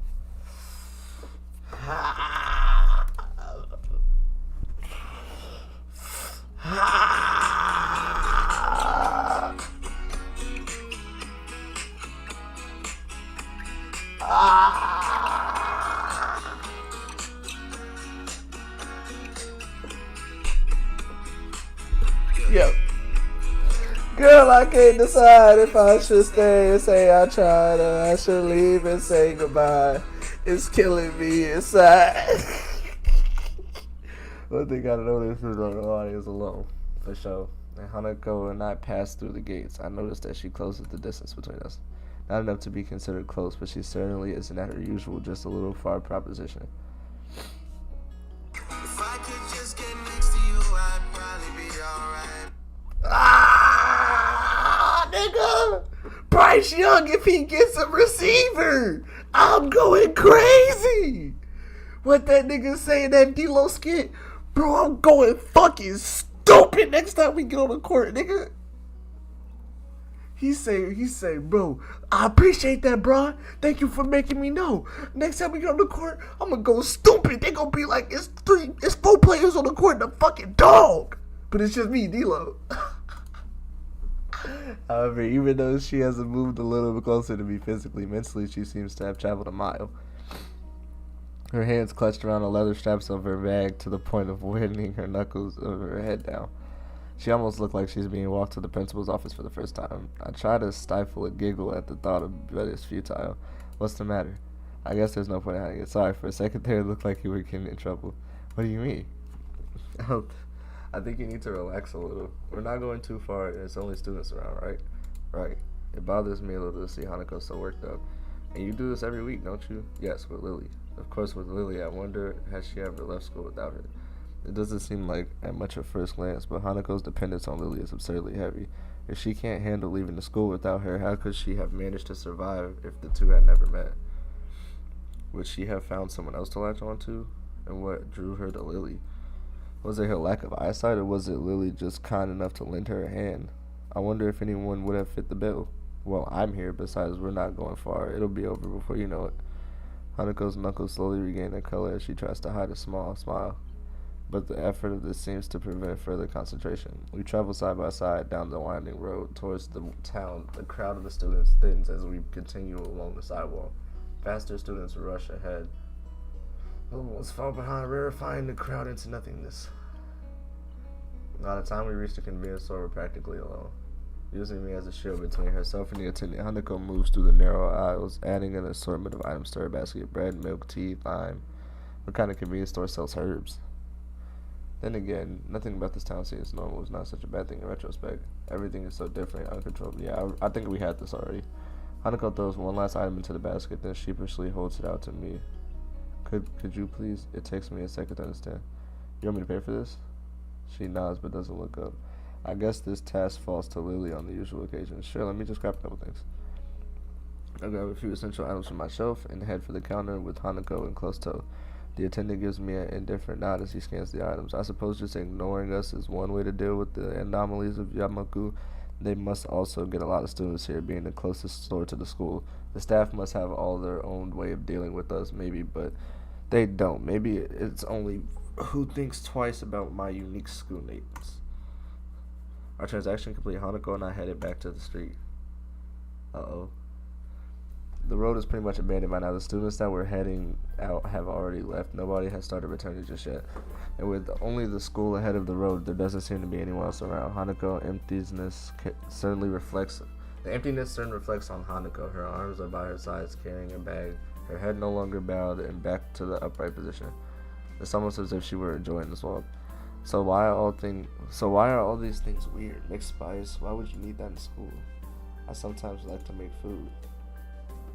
[SPEAKER 1] Yep. Girl, I can't decide if I should stay and say I tried or I should leave and say goodbye. It's killing me inside. One thing I noticed is on the audience alone, for sure. And Hanako and I passed through the gates. I noticed that she closes the distance between us. Not enough to be considered close, but she certainly isn't at her usual, just a little far proposition.
[SPEAKER 7] If I could just get next to you, I'd probably be alright.
[SPEAKER 1] Nigga! Bryce Young, if he gets a receiver, I'm going crazy! What that nigga say in that D-Lo skit? Bro, I'm going fucking stupid next time we get on the court, nigga. He say, bro, I appreciate that, bro. Thank you for making me know. Next time we get on the court, I'm gonna go stupid. They gonna be like, it's 4 players on the court and a fucking dog. But it's just me, D-Lo. However, even though she hasn't moved a little bit closer to me physically, mentally she seems to have traveled a mile. Her hands clutched around the leather straps of her bag to the point of widening her knuckles over her head down. She almost looked like she's being walked to the principal's office for the first time. I try to stifle a giggle at the thought but it's futile. What's the matter? I guess there's no point in hiding it. Sorry, for a second there it looked like you were getting in trouble. What do you mean? I think you need to relax a little. We're not going too far and it's only students around, right? Right. It bothers me a little to see Hanako so worked up. And you do this every week, don't you? Yes, with Lily. Of course, with Lily, I wonder, has she ever left school without her? It doesn't seem like at much at first glance, but Hanako's dependence on Lily is absurdly heavy. If she can't handle leaving the school without her, how could she have managed to survive if the two had never met? Would she have found someone else to latch onto? And what drew her to Lily? Was it her lack of eyesight, or was it Lily just kind enough to lend her a hand? I wonder if anyone would have fit the bill. Well, I'm here. Besides, we're not going far. It'll be over before you know it. Hanako's knuckles slowly regain their color as she tries to hide a small smile. But the effort of this seems to prevent further concentration. We travel side by side down the winding road towards the town. The crowd of the students thins as we continue along the sidewalk. Faster students rush ahead. Little ones fall behind, rarefying the crowd into nothingness. By the time we reach the convenience store, we're practically alone. Using me as a shield between herself and the attendant, Hanako moves through the narrow aisles, adding an assortment of items to her basket: bread, milk, tea, lime. What kind of convenience store sells herbs? Then again, nothing about this town seems normal. It's not such a bad thing in retrospect. Everything is so different, uncontrolled. Yeah, I think we had this already. Hanako throws one last item into the basket, then sheepishly holds it out to me. Could you please? It takes me a second to understand. You want me to pay for this? She nods but doesn't look up. I guess this task falls to Lily on the usual occasion. Sure, let me just grab a couple things. I grab a few essential items from my shelf and head for the counter with Hanako in close tow. The attendant gives me an indifferent nod as he scans the items. I suppose just ignoring us is one way to deal with the anomalies of Yamaku. They must also get a lot of students here, being the closest store to the school. The staff must have all their own way of dealing with us, maybe, but they don't. Maybe it's only who thinks twice about my unique schoolmates. Our transaction complete, Hanako and I headed back to the street. Uh-oh. The road is pretty much abandoned by now. The students that were heading out have already left. Nobody has started returning just yet. And with only the school ahead of the road, there doesn't seem to be anyone else around. The emptiness certainly reflects on Hanako. Her arms are by her sides, carrying a bag. Her head no longer bowed and back to the upright position. It's almost as if she were enjoying this walk. So why are all these things weird? Mixed spice? Why would you need that in school? I sometimes like to make food.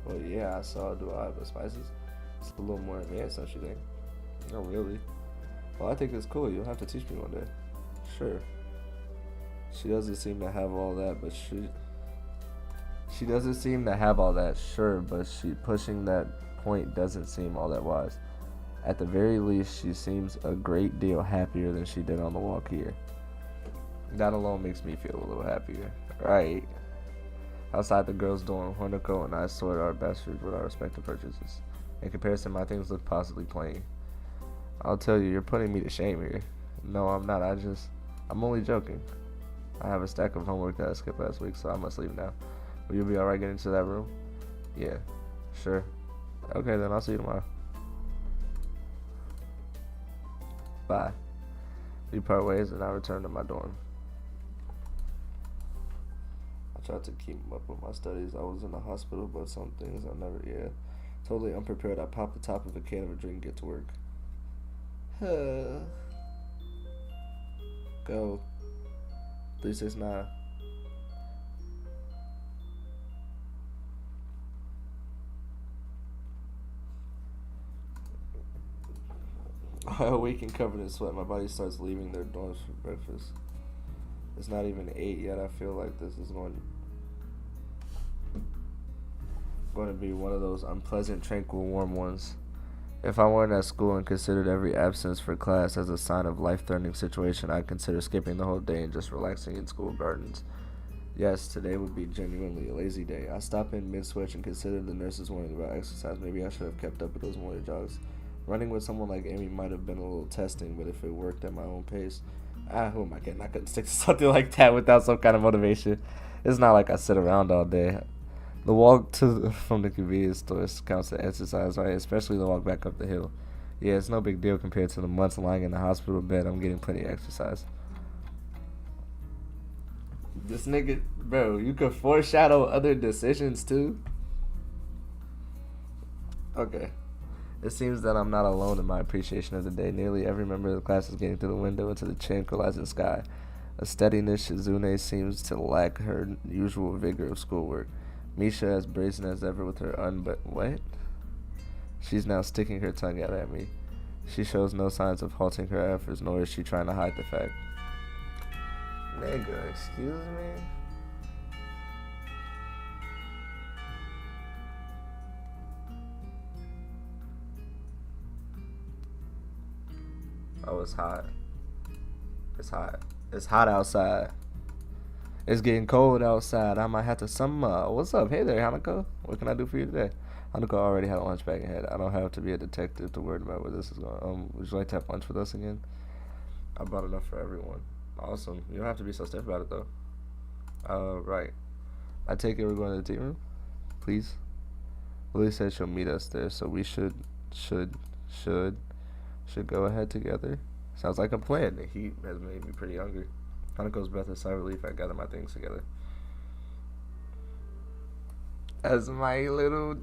[SPEAKER 1] Well, yeah, I saw do I, but spices? It's a little more advanced, don't you think? No, really. Well, I think it's cool. You'll have to teach me one day. Sure. She doesn't seem to have all that, but she doesn't seem to have all that, sure, but pushing that point doesn't seem all that wise. At the very least, she seems a great deal happier than she did on the walk here. That alone makes me feel a little happier. Right. Outside the girls' dorm, Hanako and I sort our baskets with our respective purchases. In comparison, my things look possibly plain. I'll tell you, you're putting me to shame here. No, I'm not. I'm only joking. I have a stack of homework that I skipped last week, so I must leave now. Will you be alright getting to that room? Yeah, sure. Okay, then I'll see you tomorrow. Bye. We part ways and I return to my dorm. I tried to keep up with my studies. I was in the hospital, but some things I never, totally unprepared. I popped the top of a can of a drink and get to work. Go. 369. I awaken covered in sweat. My body starts leaving their dorms for breakfast. It's not even 8 yet. I feel like this is going to be one of those unpleasant, tranquil, warm ones. If I weren't at school and considered every absence for class as a sign of life-threatening situation, I'd consider skipping the whole day and just relaxing in school gardens. Yes, today would be genuinely a lazy day. I stop in mid-switch and consider the nurses warning about exercise. Maybe I should have kept up with those morning jogs. Running with someone like Amy might have been a little testing, but if it worked at my own pace, who am I kidding? I couldn't stick to something like that without some kind of motivation. It's not like I sit around all day. The walk from the convenience store counts as exercise, right? Especially the walk back up the hill. Yeah, it's no big deal compared to the months lying in the hospital bed. I'm getting plenty of exercise. This nigga, bro, you could foreshadow other decisions too. Okay. It seems that I'm not alone in my appreciation of the day. Nearly every member of the class is getting through the window into the tranquilizing sky. A steadiness Shizune seems to lack her usual vigor of schoolwork. Misha as brazen as ever with her what? She's now sticking her tongue out at me. She shows no signs of halting her efforts, nor is she trying to hide the fact. Nigga, excuse me? Oh, it's hot. It's hot. It's hot outside. It's getting cold outside. I might have to what's up? Hey there, Hanako. What can I do for you today? Hanako already had a lunch bag ahead. I don't have to be a detective to worry about where this is going. Would you like to have lunch with us again? I bought enough for everyone. Awesome. You don't have to be so stiff about it, though. Right. I take it we're going to the tea room? Please? Lily said she'll meet us there, so we should go ahead together. Sounds like a plan. The heat has made me pretty hungry. Hanako's breath is sigh of relief. I gather my things together. That's my little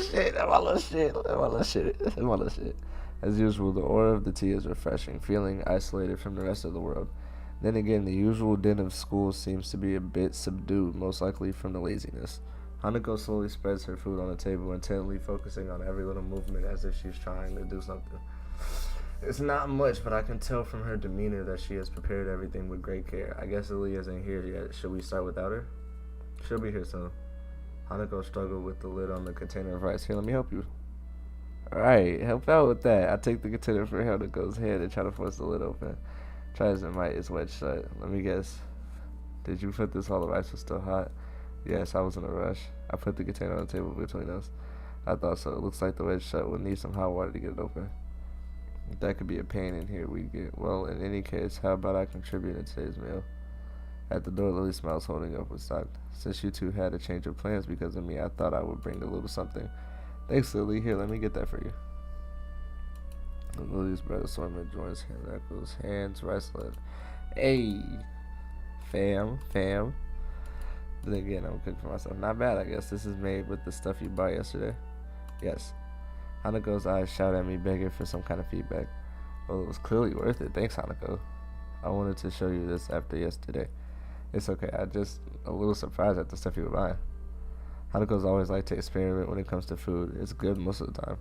[SPEAKER 1] shit. As usual, the aura of the tea is refreshing, feeling isolated from the rest of the world. Then again, the usual din of school seems to be a bit subdued, most likely from the laziness. Hanako slowly spreads her food on the table, intently focusing on every little movement as if she's trying to do something. It's not much, but I can tell from her demeanor that she has prepared everything with great care. I guess Lily isn't here yet. Should we start without her? She'll be here soon. Hanako struggled with the lid on the container of rice. Here, let me help you. Alright, help out with that. I take the container from Hanako's hand and try to force the lid open. Try as it might, it's wet shut. Let me guess. Did you put this while the rice was still hot? Yes, I was in a rush. I put the container on the table between us. I thought so. It looks like the wedge shut would need some hot water to get it open. That could be a pain in here. Well, in any case, how about I contribute in today's meal? At the door, Lily smiles, holding up with stock. Since you two had a change of plans because of me, I thought I would bring a little something. Thanks, Lily. Here, let me get that for you. Lily's bread assortment joins Hanako's hands, rice lid. Hey, fam. Then again, I'm cooking for myself. Not bad, I guess. This is made with the stuff you bought yesterday. Yes. Hanako's eyes shout at me, begging for some kind of feedback. Well, it was clearly worth it. Thanks, Hanako. I wanted to show you this after yesterday. It's okay. I just a little surprised at the stuff you were buying. Hanako's always liked to experiment when it comes to food. It's good most of the time.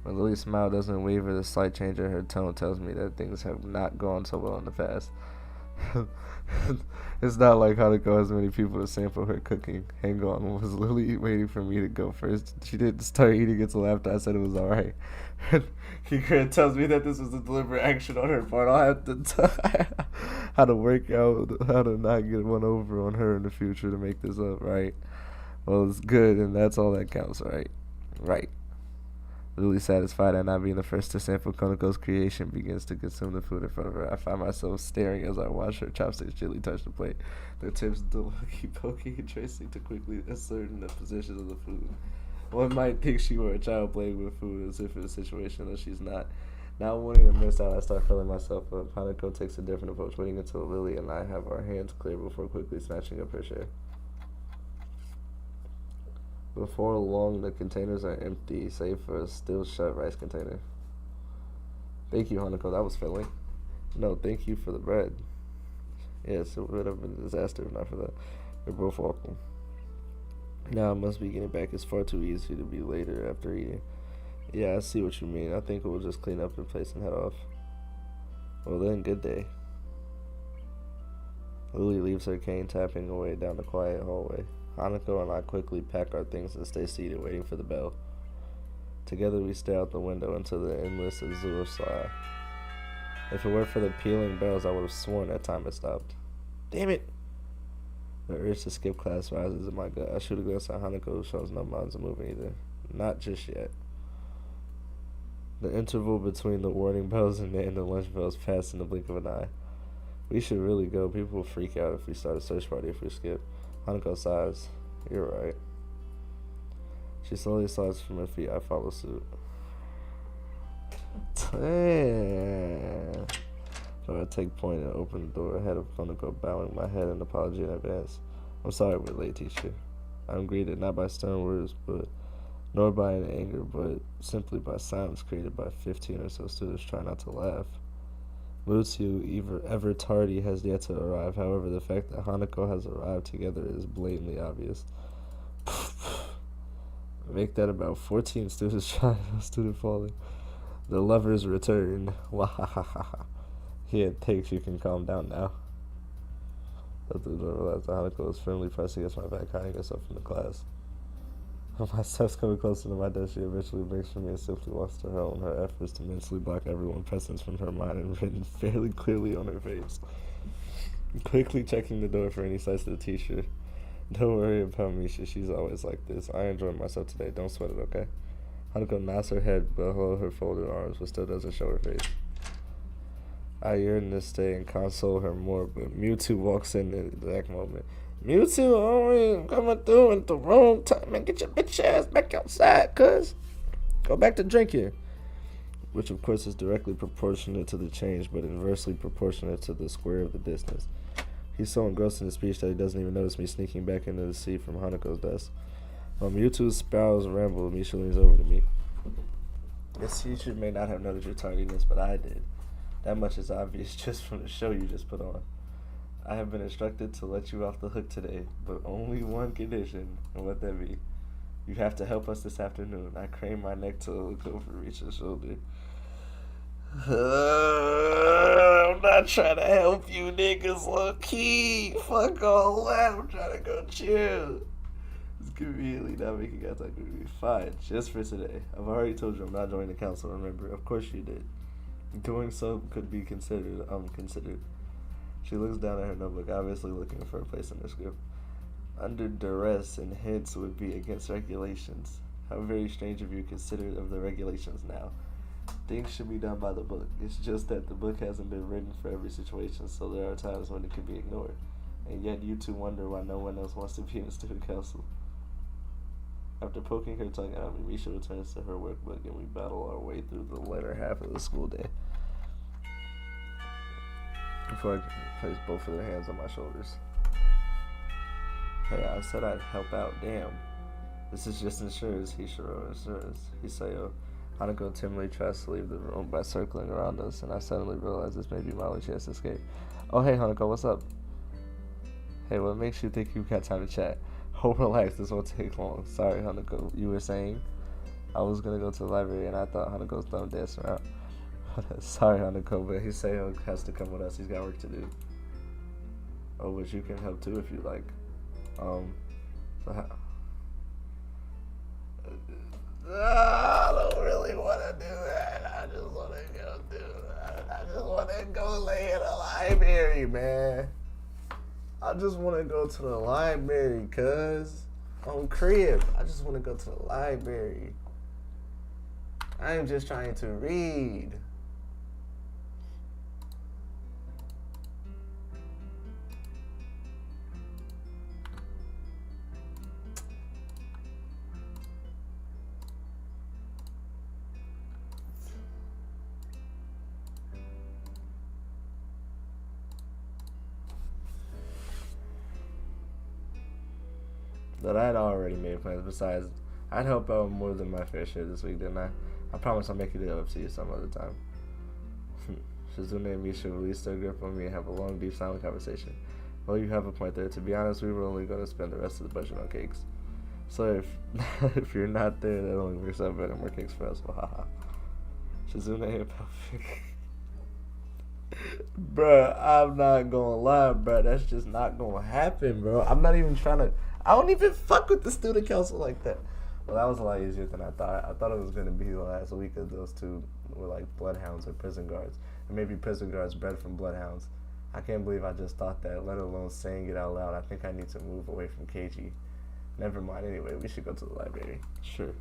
[SPEAKER 1] When Lily's smile doesn't waver, the slight change in her tone tells me that things have not gone so well in the past. It's not like Hanako has many people to sample her cooking. Hang on, was Lily waiting for me to go first? She didn't start eating until after I said it was alright. Kikura tells me that this was a deliberate action on her part. I'll have to how to work out how to not get one over on her in the future to make this up, right? Well, it's good, and that's all that counts, right? Right. Lily, satisfied at not being the first to sample Konako's creation, begins to consume the food in front of her. I find myself staring as I watch her chopsticks gently touch the plate, their tips delicately poking and tracing to quickly ascertain the positions of the food. One might think she were a child playing with food, as if in a situation that she's not. Not wanting to miss out, I start filling myself up. Hanako takes a different approach, waiting until Lily and I have our hands clear before quickly snatching up her share. Before long, the containers are empty, save for a still shut rice container. Thank you, Hanako. That was filling. No, thank you for the bread. Yes, it would have been a disaster if not for that. You're both welcome. Now I must be getting back. It's far too easy to be later after eating. Yeah, I see what you mean. I think we'll just clean up in place and head off. Well then, good day. Lily leaves her cane tapping away down the quiet hallway. Hanako and I quickly pack our things and stay seated, waiting for the bell. Together we stare out the window into the endless azure sky. If it weren't for the pealing bells, I would have sworn that time had stopped. Damn it! The urge to skip class rises in my gut. I shoot a glance at Hanako, who shows no signs of moving either. Not just yet. The interval between the warning bells and the lunch bells passed in the blink of an eye. We should really go. People will freak out if we start a search party if we skip. Hanako sighs. You're right. She slowly slides from her feet. I follow suit. Come So I take point and open the door ahead of Hanako, bowing my head in apology in advance. I'm sorry we're late, teacher. I'm greeted not by stern words, nor by an anger, but simply by silence created by 15 or so students trying not to laugh. Mutsu, ever tardy, has yet to arrive. However, the fact that Hanako has arrived together is blatantly obvious. Make that about 14 students trying, no student falling. The lovers return. Wahahaha. Here, takes, you can calm down now. I realized that Hanako was firmly pressed against my back, hiding herself from the class. My steps coming closer to my desk, she eventually breaks from me and simply walks to her own. Her efforts to mentally block everyone's presence from her mind and written fairly clearly on her face. Quickly checking the door for any signs of the teacher. Don't worry about Misha, she's always like this. I enjoyed myself today, don't sweat it, okay? Hanako nods her head below her folded arms, but still doesn't show her face. I yearn to stay and console her more, but Mewtwo walks in at the exact moment. Mewtwo, I'm coming through at the wrong time, man. Get your bitch ass back outside, cuz. Go back to drinking. Which, of course, is directly proportionate to the change, but inversely proportionate to the square of the distance. He's so engrossed in his speech that he doesn't even notice me sneaking back into the seat from Hanako's desk. While Mewtwo spouts ramble, Misha leans over to me. This teacher may not have noticed your tardiness, but I did. That much is obvious just from the show you just put on. I have been instructed to let you off the hook today, but only one condition, and what that be? You have to help us this afternoon. I crane my neck to look over, reach his shoulder. I'm not trying to help you niggas, low key. Fuck all that. I'm trying to go chill. It's conveniently not making contact with me. Fine, just for today. I've already told you I'm not joining the council, remember? Of course you did. Doing so could be considered unconsidered. She looks down at her notebook, obviously looking for a place in the script. Under duress and hence would be against regulations. How very strange of you considered of the regulations now. Things should be done by the book. It's just that the book hasn't been written for every situation, so there are times when it can be ignored. And yet you two wonder why no one else wants to be in the student council. After poking her tongue out at me, Misha returns to her workbook and we battle our way through the latter half of the school day. Before I place both of their hands on my shoulders. Hey, I said I'd help out, damn. This is just insurance, Hishiro, insurance. Hisayo. Hanako timidly tries to leave the room by circling around us, and I suddenly realize this may be my only chance to escape. Oh, hey, Hanako, what's up? Hey, what makes you think you've got time to chat? Oh, relax, this won't take long. Sorry, Hanako, you were saying? I was gonna go to the library, and I thought Hanako's thumb dancing around. Sorry, Hanako, but Hisayo has to come with us. He's got work to do. Oh, but you can help too if you like. So I don't really want to do that. I just want to go I just want to go lay in the library, man. I just want to go to the library, cuz. On crib. I just want to go to the library. I am just trying to read. But I'd already made plans. Besides, I'd help out more than my fair share this week, didn't I? I promise I'll make it up to you some other time. Shizune and Misha released their grip on me and have a long, deep, silent conversation. Well, you have a point there. To be honest, we were only going to spend the rest of the budget on cakes. So if you're not there, that only works out better. More cakes for us. Well, haha. Shizune and Bruh, I'm not gonna lie, bruh. That's just not gonna happen, bro. I'm not even trying to... I don't even fuck with the student council like that. Well, that was a lot easier than I thought. I thought it was gonna be the last week of those two were like bloodhounds or prison guards. Or maybe prison guards bred from bloodhounds. I can't believe I just thought that, let alone saying it out loud. I think I need to move away from KG. Never mind, anyway, we should go to the library. Sure.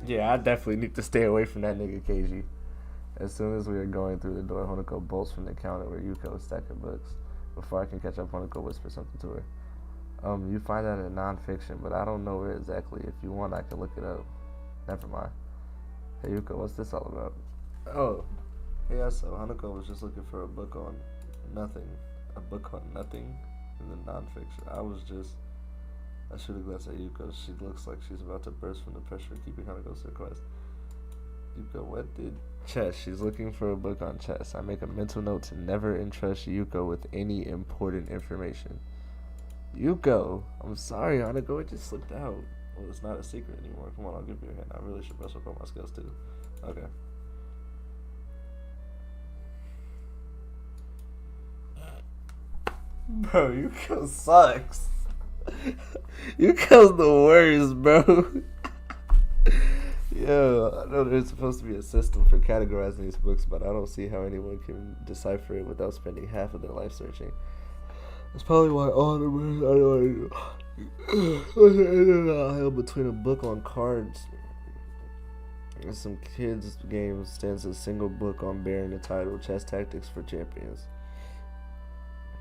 [SPEAKER 1] Yeah, I definitely need to stay away from that nigga KG. As soon as we are going through the door, Honoko bolts from the counter where Yuko is stacking books. Before I can catch up, Honoko whispers something to her. You find that in nonfiction, but I don't know where exactly. If you want, I can look it up. Never mind. Hey, Yuko, what's this all about? Oh, Yeah, so Hanako was just looking for a book on nothing. A book on nothing in the nonfiction. I shoot a glance at Yuko. She looks like she's about to burst from the pressure of keeping Hanako's request. Yuko, what did... Chess. She's looking for a book on chess. I make a mental note to never entrust Yuko with any important information. Yuko! I'm sorry, Hanako. It just slipped out. Well, it's not a secret anymore. Come on, I'll give you a hand. I really should brush up on my skills, too. Okay. Bro, Yuko sucks. Yuko's the worst, bro. Yo, I know there's supposed to be a system for categorizing these books, but I don't see how anyone can decipher it without spending half of their life searching. That's probably why all the words I held between a book on cards and some kids' games stands a single book on bearing the title Chess Tactics for Champions.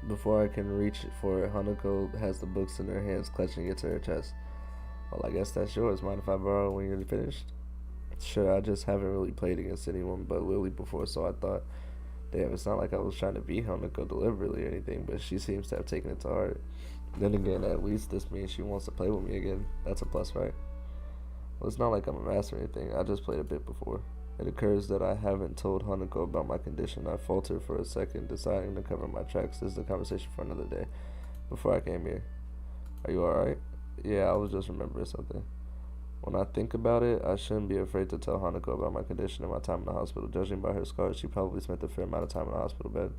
[SPEAKER 1] Before I can reach for it, Hanako has the books in her hands, clutching it to her chest. Well, I guess that's yours. Mind if I borrow when you're finished? Sure, I just haven't really played against anyone but Lily before, so I thought, damn, it's not like I was trying to beat Hanako deliberately or anything, but she seems to have taken it to heart. Then again, at least this means she wants to play with me again. That's a plus, right? Well, it's not like I'm a master or anything. I just played a bit before. It occurs that I haven't told Hanako about my condition. I falter for a second, deciding to cover my tracks. This is a conversation for another day. Before I came here. Are you alright? Yeah, I was just remembering something. When I think about it, I shouldn't be afraid to tell Hanako about my condition and my time in the hospital. Judging by her scars, she probably spent a fair amount of time in the hospital bed.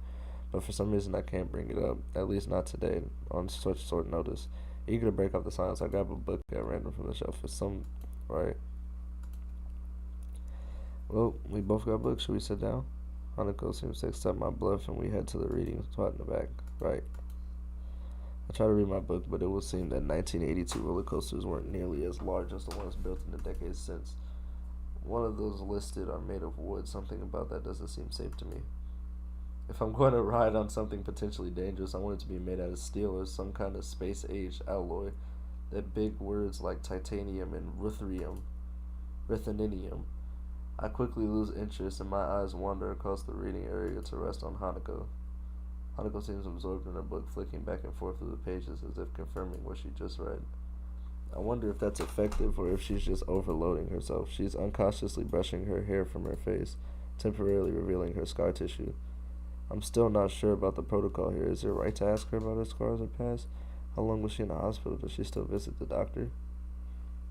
[SPEAKER 1] But for some reason, I can't bring it up. At least not today, on such short notice. Eager to break off the silence, I grab a book at random from the shelf. It's some... right? Well, we both got books. Should we sit down? Hanako seems to accept my bluff, and we head to the reading spot in the back. Right. I try to read my book, but it will seem that 1982 roller coasters weren't nearly as large as the ones built in the decades since. One of those listed are made of wood. Something about that doesn't seem safe to me. If I'm going to ride on something potentially dangerous, I want it to be made out of steel or some kind of space-age alloy. That big words like titanium and ruthenium. I quickly lose interest and my eyes wander across the reading area to rest on Hanako. Hanako seems absorbed in her book, flicking back and forth through the pages as if confirming what she just read. I wonder if that's effective or if she's just overloading herself. She's unconsciously brushing her hair from her face, temporarily revealing her scar tissue. I'm still not sure about the protocol here. Is it right to ask her about her scars or past? How long was she in the hospital? Does she still visit the doctor?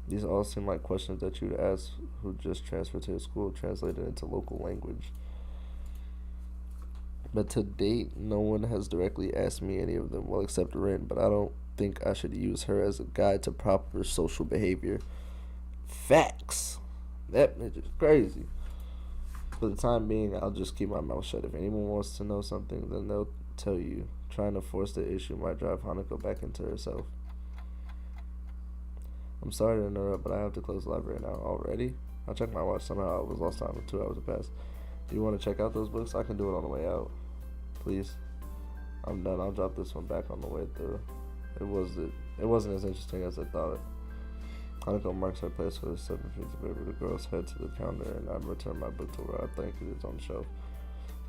[SPEAKER 1] These all seem like questions that you'd ask who just transferred to a school translated into local language. But to date, no one has directly asked me any of them, well, except Rin, but I don't think I should use her as a guide to proper social behavior. Facts! That bitch is crazy. For the time being, I'll just keep my mouth shut. If anyone wants to know something, then they'll tell you. Trying to force the issue might drive Hanako back into herself. I'm sorry to interrupt, but I have to close the library now. Already? I checked my watch. Somehow I was lost time for 2 hours have passed. Do you want to check out those books? I can do it on the way out. Please. I'm done. I'll drop this one back on the way through. It wasn't as interesting as I thought. Hanako marks her place for the 7 piece of paper. The girls head to the counter, and I return my book to where I think it is on the shelf.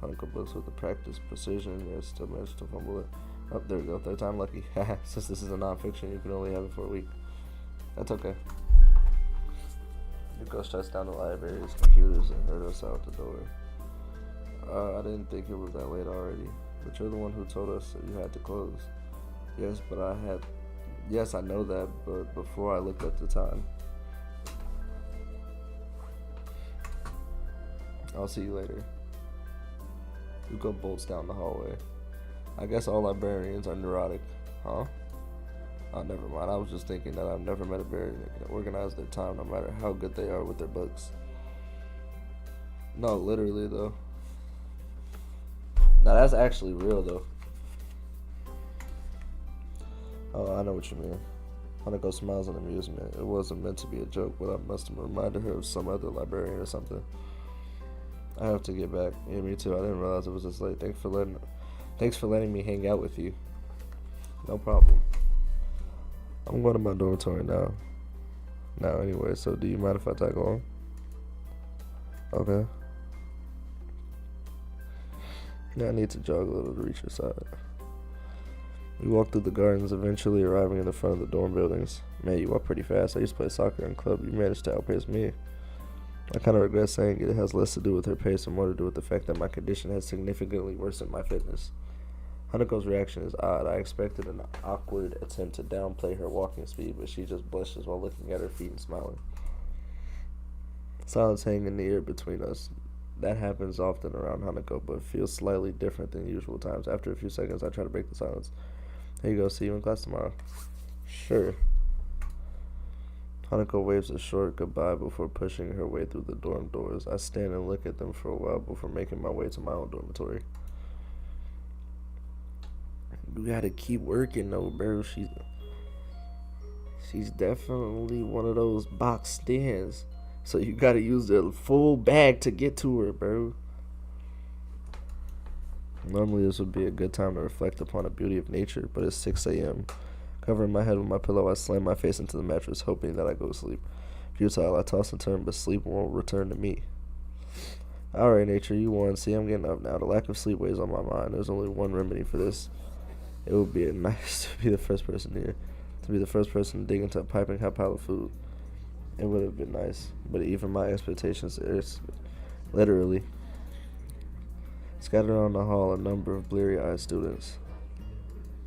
[SPEAKER 1] Hanako books with the practiced precision, and still managed to fumble it. Oh, there we go. Third time lucky. Since this is a non-fiction, you can only have it for a week. That's okay. Yuko shuts down the library's computers and heard us out the door. I didn't think it was that late already. But you're the one who told us that you had to close. Yes, I know that, but before I looked at the time. I'll see you later. Yuko bolts down the hallway. I guess all librarians are neurotic, huh? Oh, never mind. I was just thinking that I've never met a librarian that can organize their time no matter how good they are with their books. No, literally, though. Now, that's actually real, though. Oh, I know what you mean. Hanako smiles in amusement. It wasn't meant to be a joke, but I must have reminded her of some other librarian or something. I have to get back. Yeah, me too. I didn't realize it was this late. Thanks for letting me hang out with you. No problem. I'm going to my dormitory now. Anyway, so do you mind if I tag along? Okay. Yeah, I need to jog a little to reach her side. We walk through the gardens, eventually arriving in the front of the dorm buildings. Man, you walk pretty fast. I used to play soccer in club. You managed to outpace me. I kind of regret saying it. It has less to do with her pace and more to do with the fact that my condition has significantly worsened my fitness. Hanuko's reaction is odd. I expected an awkward attempt to downplay her walking speed, but she just blushes while looking at her feet and smiling. Silence hanging in the air between us. That happens often around Hanuko, but feels slightly different than usual times. After a few seconds, I try to break the silence. Here you go. See you in class tomorrow. Sure. Hanuko waves a short goodbye before pushing her way through the dorm doors. I stand and look at them for a while before making my way to my own dormitory. You gotta keep working though, bro. She's definitely one of those box stands. So you gotta use the full bag to get to her, bro. Normally this would be a good time to reflect upon the beauty of nature, but it's 6 a.m. Covering my head with my pillow, I slam my face into the mattress, hoping that I go to sleep. Futile, I toss and turn, but sleep won't return to me. Alright, nature, you won. See, I'm getting up now. The lack of sleep weighs on my mind. There's only one remedy for this. It would be nice to be the first person here. To be the first person to dig into a piping hot pile of food. It would have been nice. But even my expectations, it's literally scattered around the hall a number of bleary-eyed students.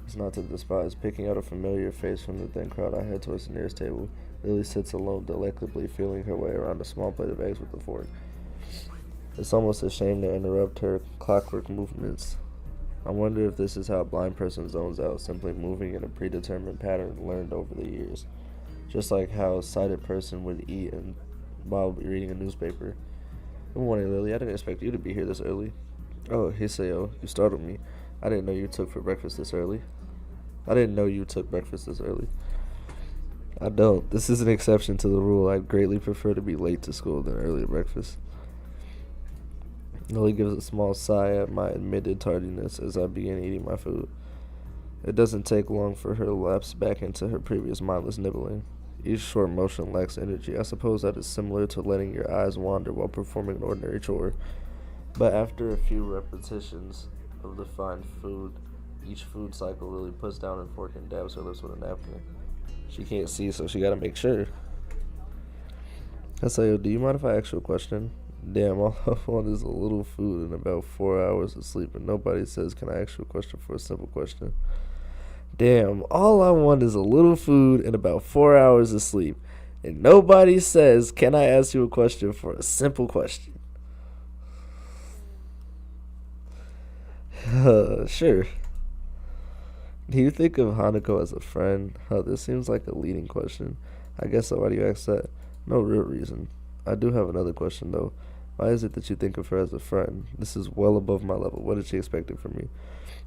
[SPEAKER 1] It's not to despise. Picking out a familiar face from the thin crowd, I head towards the nearest table. Lily sits alone, delectably feeling her way around a small plate of eggs with a fork. It's almost a shame to interrupt her clockwork movements. I wonder if this is how a blind person zones out, simply moving in a predetermined pattern learned over the years. Just like how a sighted person would eat while reading a newspaper. Good morning, Lily. I didn't expect you to be here this early. Oh, Hiseo, you startled me. I didn't know you took breakfast this early. I don't. This is an exception to the rule. I'd greatly prefer to be late to school than early at breakfast. Lily gives a small sigh at my admitted tardiness as I begin eating my food. It doesn't take long for her to lapse back into her previous mindless nibbling. Each short motion lacks energy. I suppose that is similar to letting your eyes wander while performing an ordinary chore. But after a few repetitions of the fine food, each food cycle, Lily puts down her fork and dabs her lips with a napkin. She can't see, so she gotta make sure. Hasayo, do you mind if I ask you a question? Damn, all I want is a little food and about 4 hours of sleep, and nobody says, can I ask you a question for a simple question? Damn, all I want is a little food and about 4 hours of sleep, and nobody says, can I ask you a question for a simple question? Sure. Do you think of Hanako as a friend? This seems like a leading question. I guess so. Why do you ask that? No real reason. I do have another question, though. Why is it that you think of her as a friend? This is well above my level. What is she expecting from me?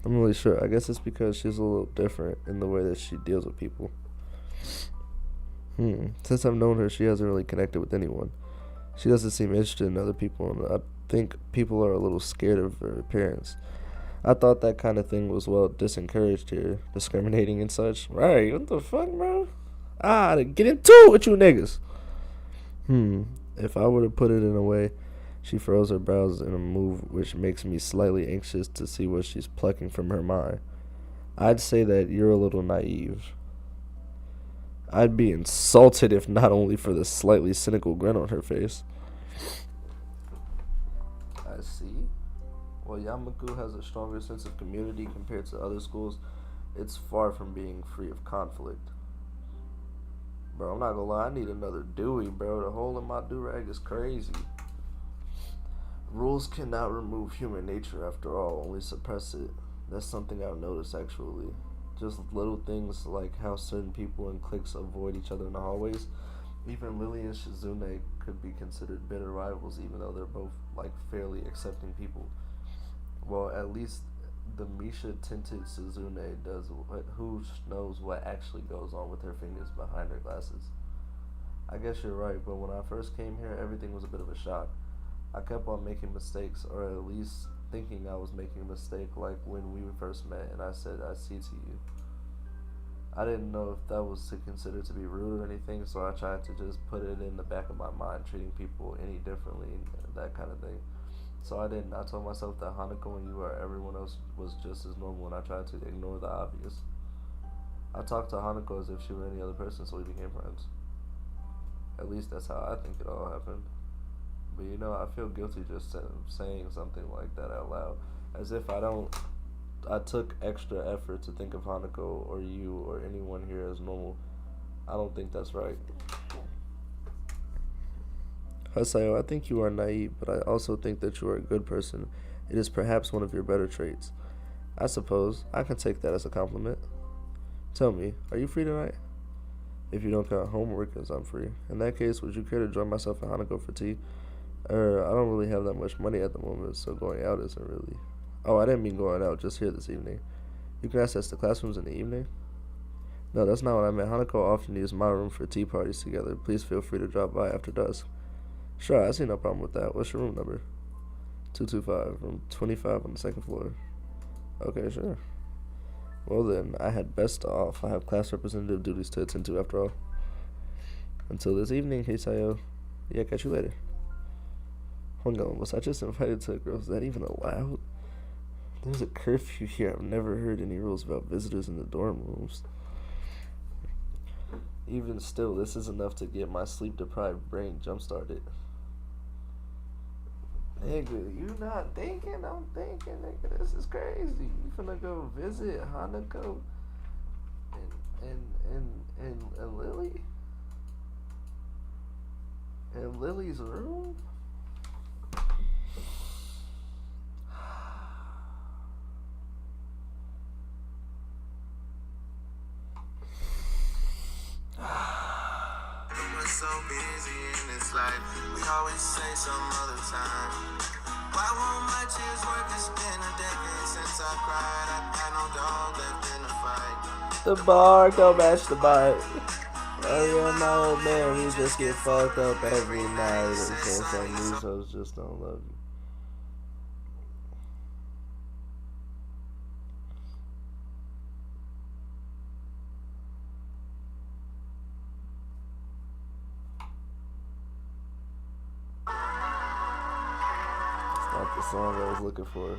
[SPEAKER 1] I'm really sure. I guess it's because she's a little different in the way that she deals with people. Since I've known her, she hasn't really connected with anyone. She doesn't seem interested in other people, and I think people are a little scared of her appearance. I thought that kind of thing was, well, disencouraged here, discriminating and such. Right, what the fuck, bro? Get into it with you niggas. If I were to put it in a way, she furrows her brows in a move which makes me slightly anxious to see what she's plucking from her mind. I'd say that you're a little naive. I'd be insulted if not only for the slightly cynical grin on her face. I see. While Yamaku has a stronger sense of community compared to other schools, it's far from being free of conflict. Bro, I'm not gonna lie, I need another Dewey, bro. The hole in my do-rag is crazy. Rules cannot remove human nature after all, only suppress it. That's something I've noticed, actually. Just little things like how certain people in cliques avoid each other in the hallways. Even Lily and Shizune could be considered bitter rivals, even though they're both, fairly accepting people. Well, at least the Misha-tinted Suzune does. Who knows what actually goes on with her fingers behind her glasses? I guess you're right, but when I first came here, everything was a bit of a shock. I kept on making mistakes, or at least thinking I was making a mistake, like when we first met and I said, I see to you. I didn't know if that was considered to be rude or anything, so I tried to just put it in the back of my mind, treating people any differently, that kind of thing. So I didn't. I told myself that Hanako and you or everyone else was just as normal, and I tried to ignore the obvious. I talked to Hanako as if she were any other person, so we became friends. At least that's how I think it all happened. But you know, I feel guilty just saying something like that out loud, as if I took extra effort to think of Hanako or you or anyone here as normal. I don't think that's right. Hasayo, I think you are naive, but I also think that you are a good person. It is perhaps one of your better traits. I suppose I can take that as a compliment. Tell me, are you free tonight? If you don't count homework, as I'm free. In that case, would you care to join myself and Hanako for tea? I don't really have that much money at the moment, so going out isn't really... Oh, I didn't mean going out, just here this evening. You can access the classrooms in the evening? No, that's not what I meant. Hanako often uses my room for tea parties together. Please feel free to drop by after dusk. Sure, I see no problem with that. What's your room number? 225, room 25 on the second floor. Okay, sure. Well then, I had best off. I have class representative duties to attend to after all. Until this evening, Heisayo. Yeah, catch you later. Hold on, was I just invited to a girl? Is that even allowed? There's a curfew here. I've never heard any rules about visitors in the dorm rooms. Even still, this is enough to get my sleep-deprived brain jump-started. Nigga, you not thinking? I'm thinking, nigga. This is crazy. You finna go visit Hanako and Lily? In Lily's room?
[SPEAKER 7] So busy in this life, we always say some other time. Why won't my tears work? It's been a decade since I cried. I got no dog left in the fight.
[SPEAKER 1] The bar don't match the bite. Every my old man, we just get fucked up every night. And some news hoes just don't love you. Not the song I was looking for.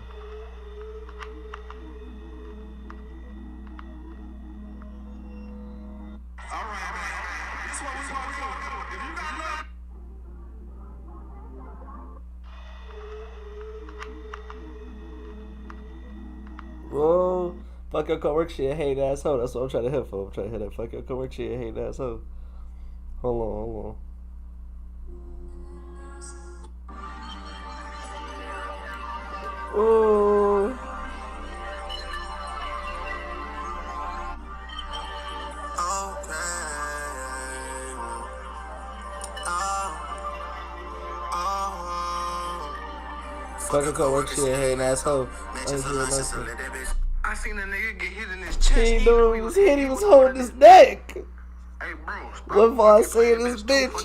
[SPEAKER 1] Whoa, fuck your coworker, she a hating asshole. That's what I'm trying to hit for. I'm trying to hit that fuck your coworker, she a hating asshole. Hold on. Ooh. Fucking coworker, she a hating asshole.
[SPEAKER 7] I seen a nigga get hit in his chest.
[SPEAKER 1] He knew he was hit, he was holding his neck.
[SPEAKER 7] Hey, bro.
[SPEAKER 1] What for I say this bitch?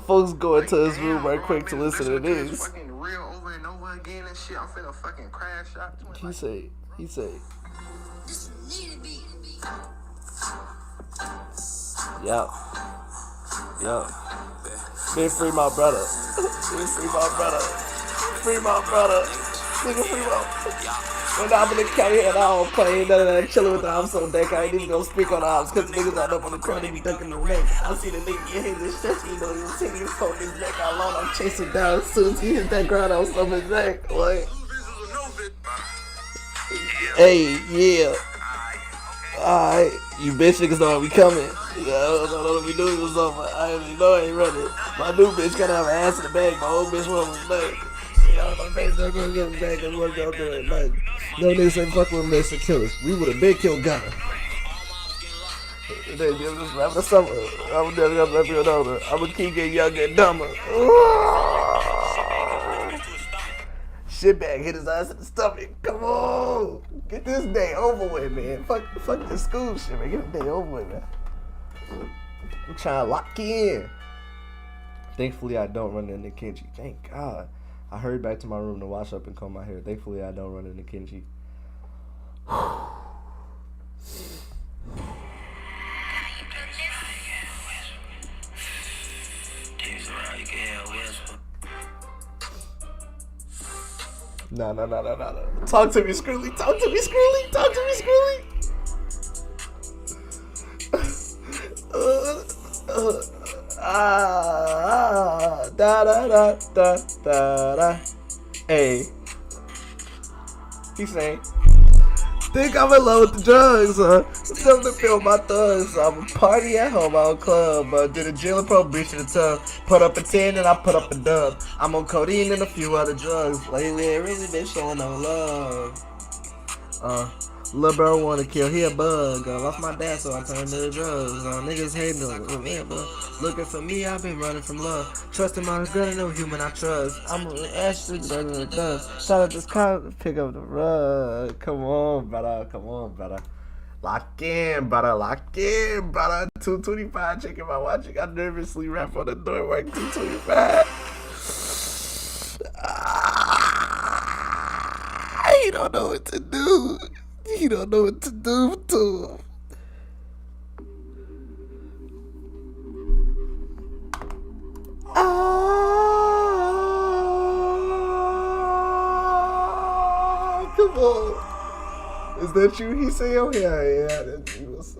[SPEAKER 1] Folks go into his room right quick to listen to this.
[SPEAKER 7] Fucking real over and over again and shit. I'm finna fucking crash out.
[SPEAKER 1] He say. Yup. Been free my brother. Free my brother. Nigga, free my. When I'm in the county and I don't play none of that chilling with the ops on deck, I ain't even gonna speak on the ops cause the niggas out up on the corner, they be ducking the neck. I see the nigga get hit in his chest, you know, he was hitting his holding his neck out long, I'm chasing down as soon as he hit that ground, I was on his neck. Like, hey, yeah. Alright, you bitch niggas know we coming. I don't know what we doing was over. I already know I ain't running. My new bitch gotta have an ass in the bag, my old bitch won't his neck. My face not gonna get him back and what y'all doing. Like, no niggas ain't fuck with me, to kill us. We would've been killed Gunner. They just wrap the summer. I'm gonna keep getting younger and dumber. Shitbag hit his ass in the stomach. Come on. Get this day over with, man. Fuck this school shit, man. Get the day over with, man. I'm trying to lock you in. Thankfully, I don't run into Kenji. Thank God. I hurried back to my room to wash up and comb my hair. Thankfully, I don't run into Kenji. No. Talk to me, Skrillly. Talk to me, Skrillly. Talk to me, Skrillly. Da. Hey. He's saying, think I'm in love with the drugs, something to feel my thugs. I'm a party at home, I'm a club. Did a jail and probation in the tub. Put up a 10 and I put up a dub. I'm on codeine and a few other drugs. Lately, it really been showing no love. Lil' bro wanna kill, he a bug. Lost my dad, so I turned to the drugs. Niggas hating on me, but looking for me, I've been running from love. Trusting my girl, no human I trust. I'm actually better than it does. Shout out this car, pick up the rug. Come on, brother. Lock in, brother. 225, checking my watch. I nervously rap on the door, work 225. He don't know what to do. He don't know what to do to him. Come on. Is that you? He say, oh yeah, that's you. This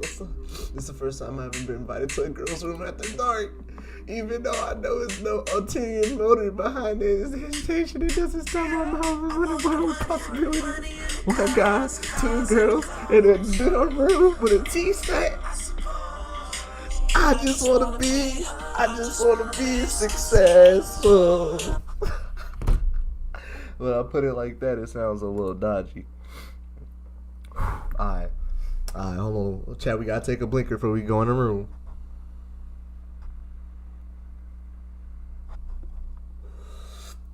[SPEAKER 1] is the first time I've ever been invited to a girl's room after dark. Even though I know it's no ulterior motive behind it, it's the hesitation. It doesn't stop my mouth. What possibility? One guy, 2 girls, in a dinner room with a tea set. I just wanna be successful. When I put it like that, it sounds a little dodgy. Alright, hold on. Chat, we gotta take a blinker before we go in the room.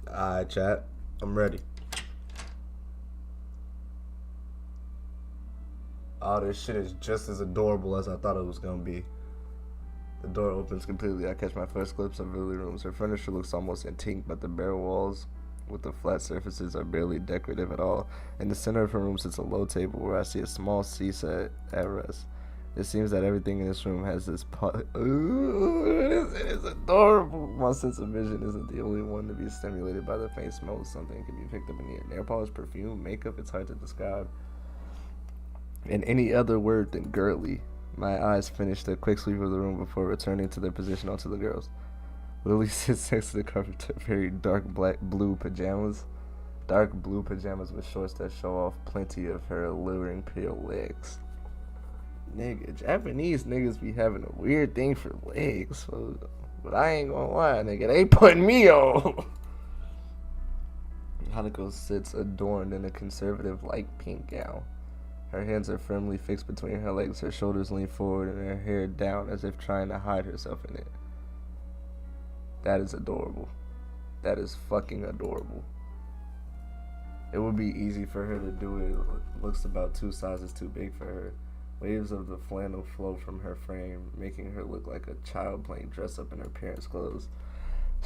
[SPEAKER 1] Alright, chat. I'm ready. Oh, this shit is just as adorable as I thought it was gonna be. The door opens completely. I catch my first glimpse of Lily Room's. Her furniture looks almost antique, but the bare walls with the flat surfaces are barely decorative at all. In the center of her room sits a low table where I see a small sea set at rest. It seems that everything in this room has this Ooh, it is adorable. My sense of vision isn't the only one to be stimulated by the faint smell of something that can be picked up in the air. Nail polish, perfume, makeup, it's hard to describe in any other word than girly. My eyes finished a quick sweep of the room before returning to their position onto the girls. Lily sits next to the carpet in very dark blue pajamas with shorts that show off plenty of her alluring pale legs. Nigga, Japanese niggas be having a weird thing for legs, but I ain't gonna lie, nigga, they putting me on. Hanako sits adorned in a conservative light pink gown. Her hands are firmly fixed between her legs, her shoulders lean forward, and her hair down as if trying to hide herself in it. That is adorable. That is fucking adorable. It would be easy for her to do it. It looks about 2 sizes too big for her. Waves of the flannel flow from her frame, making her look like a child playing dress up in her parents' clothes.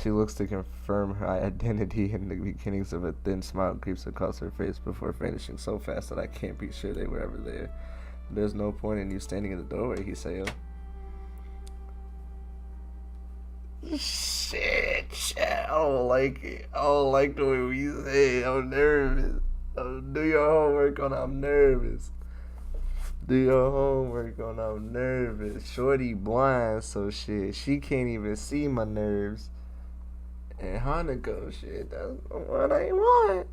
[SPEAKER 1] She looks to confirm her identity, and the beginnings of a thin smile creeps across her face before vanishing so fast that I can't be sure they were ever there. There's no point in you standing in the doorway, Hiseo. Shit, I don't like it. I don't like the way we say it. I'm nervous. Do your homework on I'm nervous. Do your homework on I'm nervous. Shorty blind, so shit, she can't even see my nerves. And Hanako, shit, that's what I want.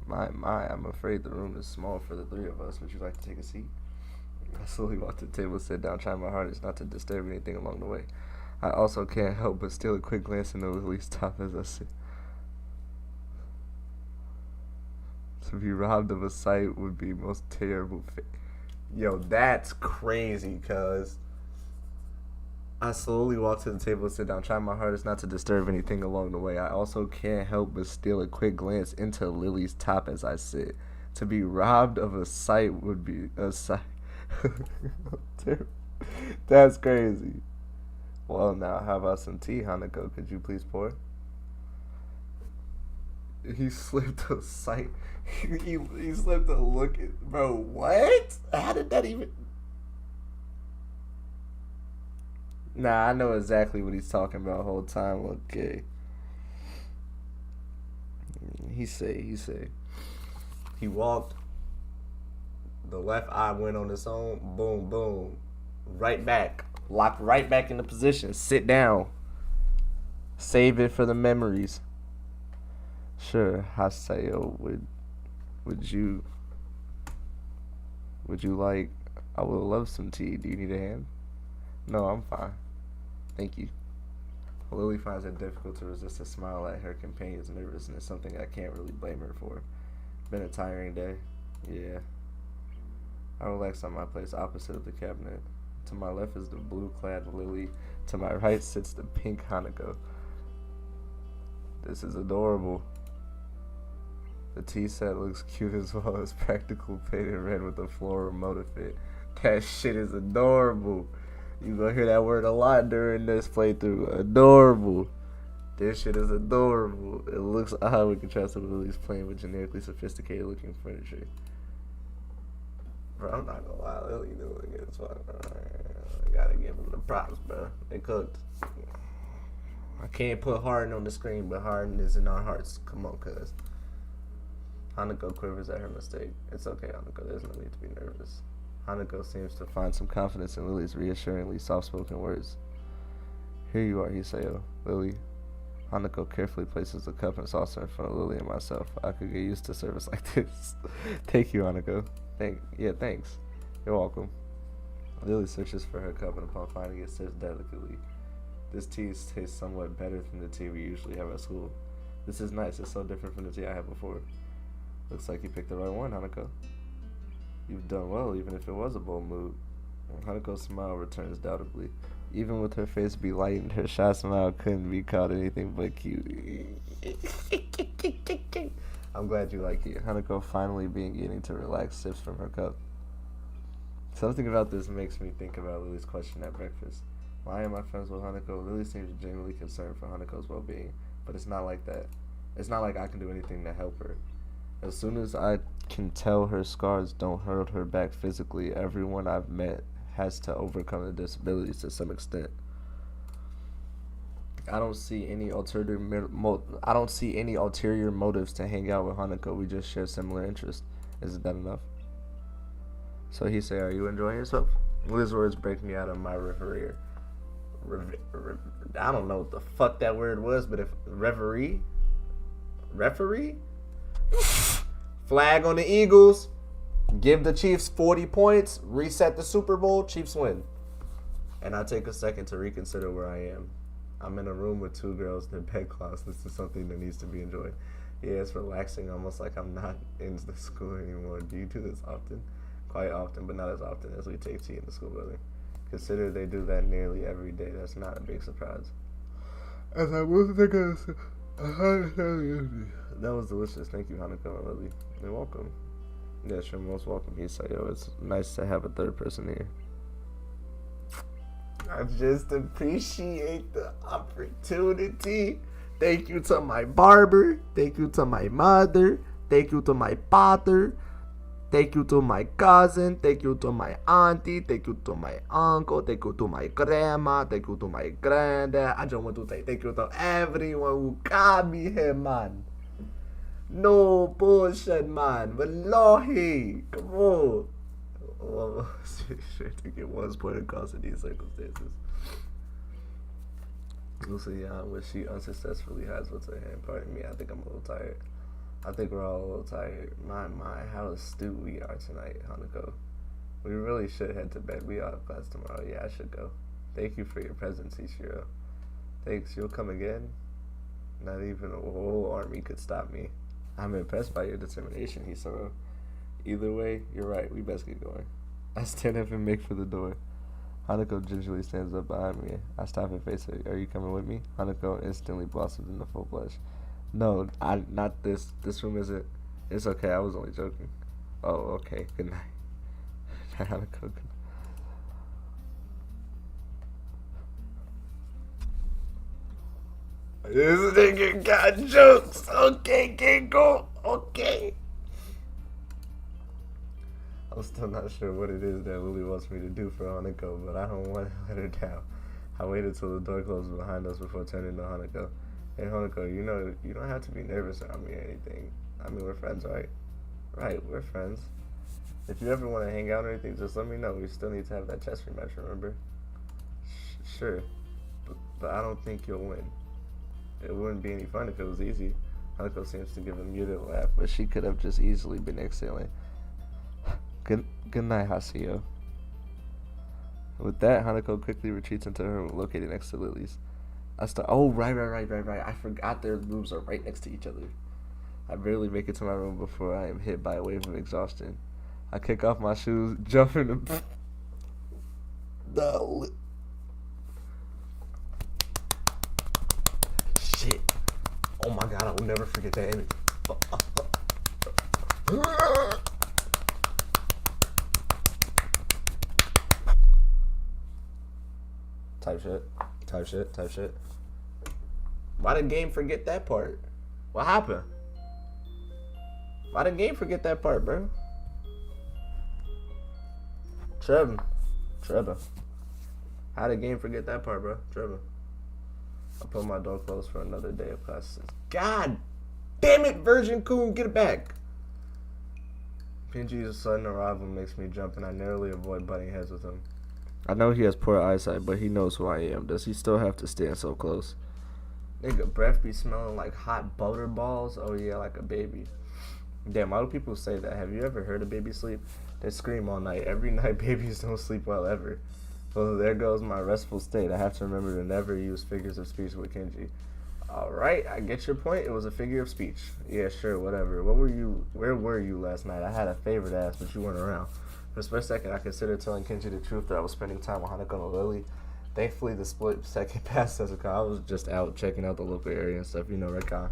[SPEAKER 1] My, I'm afraid the room is small for the 3 of us. Would you like to take a seat? I slowly walk to the table, sit down, trying my hardest not to disturb anything along the way. I also can't help but steal a quick glance into Lily's top as I sit. To be robbed of a sight would be most terrible fate. Yo, that's crazy, cuz. I slowly walk to the table and sit down, trying my hardest not to disturb anything along the way. I also can't help but steal a quick glance into Lily's top as I sit. To be robbed of a sight would be a sight. That's crazy. Well, now, how about some tea, Hanako? Could you please pour? He slipped a sight. He slipped a look at. Bro, what? How did that even. Nah, I know exactly what he's talking about the whole time. Okay. He walked. The left eye went on its own. Boom, boom. Right back. Locked right back into position. Sit down. Save it for the memories. Sure, Haseo, would you like, I would love some tea. Do you need a hand? No, I'm fine. Thank you. Lily finds it difficult to resist a smile at her companion's nervousness, something I can't really blame her for. Been a tiring day. Yeah. I relax on my place opposite of the cabinet. To my left is the blue-clad Lily. To my right sits the pink Hanako. This is adorable. The tea set looks cute as well as practical painted red with a floral motif fit. That shit is adorable. You gonna hear that word a lot during this playthrough. Adorable. This shit is adorable. It looks odd we contrast with Lily's playing with generically sophisticated looking furniture. Bro, I'm not gonna lie, Lily doing it as fuck. I gotta give them the props, bro. They cooked. I can't put Harden on the screen, but Harden is in our hearts. Come on, cuz. Hanako quivers at her mistake. It's okay, Hanako. There's no need to be nervous. Hanako seems to find some confidence in Lily's reassuringly soft-spoken words. Here you are, Hiseo. Lily. Hanako carefully places the cup and saucer in front of Lily and myself. I could get used to service like this. Thank you, Hanako. Thanks. You're welcome. Lily searches for her cup and upon finding it, sips delicately. This tea tastes somewhat better than the tea we usually have at school. This is nice. It's so different from the tea I had before. Looks like you picked the right one, Hanako. You've done well, even if it was a bold move. Hanako's smile returns doubtably. Even with her face belightened, her shy smile couldn't be called anything but cute. I'm glad you like it. Hanako, finally beginning to relax, sips from her cup. Something about this makes me think about Lily's question at breakfast. Why am I friends with Hanako? Lily seems genuinely concerned for Hanako's well-being, but it's not like that. It's not like I can do anything to help her. As soon as I can tell her scars don't hold her back physically, everyone I've met has to overcome the disabilities to some extent. I don't see any ulterior motives to hang out with Hanako. We just share similar interests. Isn't that enough? So he say, "Are you enjoying yourself?" Lily's words break me out of my reverie. I don't know what the fuck that word was, but if referee, flag on the Eagles, give the Chiefs 40 points, reset the Super Bowl, Chiefs win. And I take a second to reconsider where I am. I'm in a room with two girls in their bedcloths. This is something that needs to be enjoyed. Yeah, it's relaxing, almost like I'm not in the school anymore. Do you do this often? Quite often, but not as often as we take tea in the school building. Consider they do that nearly every day. That's not a big surprise. As I was thinking, that was delicious. Thank you, Hanako and Lily. You're welcome. Yes, you're most welcome, Hiseo. It's nice to have a third person here. I just appreciate the opportunity. Thank you to my barber. Thank you to my mother. Thank you to my father. Thank you to my cousin. Thank you to my auntie. Thank you to my uncle. Thank you to my grandma. Thank you to my granddad. I just want to say thank you to everyone who got me here, man. No bullshit, man. Wallahi. Come on. Oh, sure to get one's point across in these circumstances. Lucy when she unsuccessfully hides what's her hand. Pardon me, I think I'm a little tired. I think we're all a little tired. My, how astute we are tonight, Hanako. We really should head to bed. We all have class tomorrow. Yeah, I should go. Thank you for your presence, Ichiro. Thanks, you'll come again? Not even a whole army could stop me. I'm impressed by your determination, Hisaro. Either way, you're right. We best get going. I stand up and make for the door. Hanako gingerly stands up behind me. I stop and face her. Are you coming with me? Hanako instantly blossoms into full blush. No, not this. This room isn't. It's okay. I was only joking. Oh, okay. Good night. Hanako, good night. This nigga got jokes. Okay, can't go. Okay. I'm still not sure what it is that Lily wants me to do for Hanako, but I don't want to let her down. I waited till the door closed behind us before turning to Hanako. Hey, Hanako, you know, you don't have to be nervous around me or anything. I mean, we're friends, right? Right, we're friends. If you ever want to hang out or anything, just let me know. We still need to have that chess rematch, remember? Sure. But I don't think you'll win. It wouldn't be any fun if it was easy. Hanako seems to give a muted laugh, but she could have just easily been exhaling. Good night, Haseo. With that, Hanako quickly retreats into her room, located next to Lily's. Oh, right. I forgot their rooms are right next to each other. I barely make it to my room before I am hit by a wave of exhaustion. I kick off my shoes, jump in the... Shit. Oh my god, I will never forget that image. Type shit. Why did game forget that part? What happened? Why did game forget that part, bro? Trevor. How did game forget that part, bro? Trevor. I put my door closed for another day of classes. God damn it, Virgin Coon, get it back. Pinji's sudden arrival makes me jump, and I narrowly avoid butting heads with him. I know he has poor eyesight, but he knows who I am. Does he still have to stand so close? Nigga, breath be smelling like hot butter balls? Oh yeah, like a baby. Damn, why do people say that? Have you ever heard a baby sleep? They scream all night. Every night babies don't sleep well ever. Well, there goes my restful state. I have to remember to never use figures of speech with Kenji. Alright, I get your point. It was a figure of speech. Yeah, sure, whatever. Where were you last night? I had a favor to ask, but you weren't around. For a split second, I considered telling Kenji the truth that I was spending time with Hanako and Lily. Thankfully, the split second passed Sezuka. I was just out checking out the local area and stuff, you know, right, Con?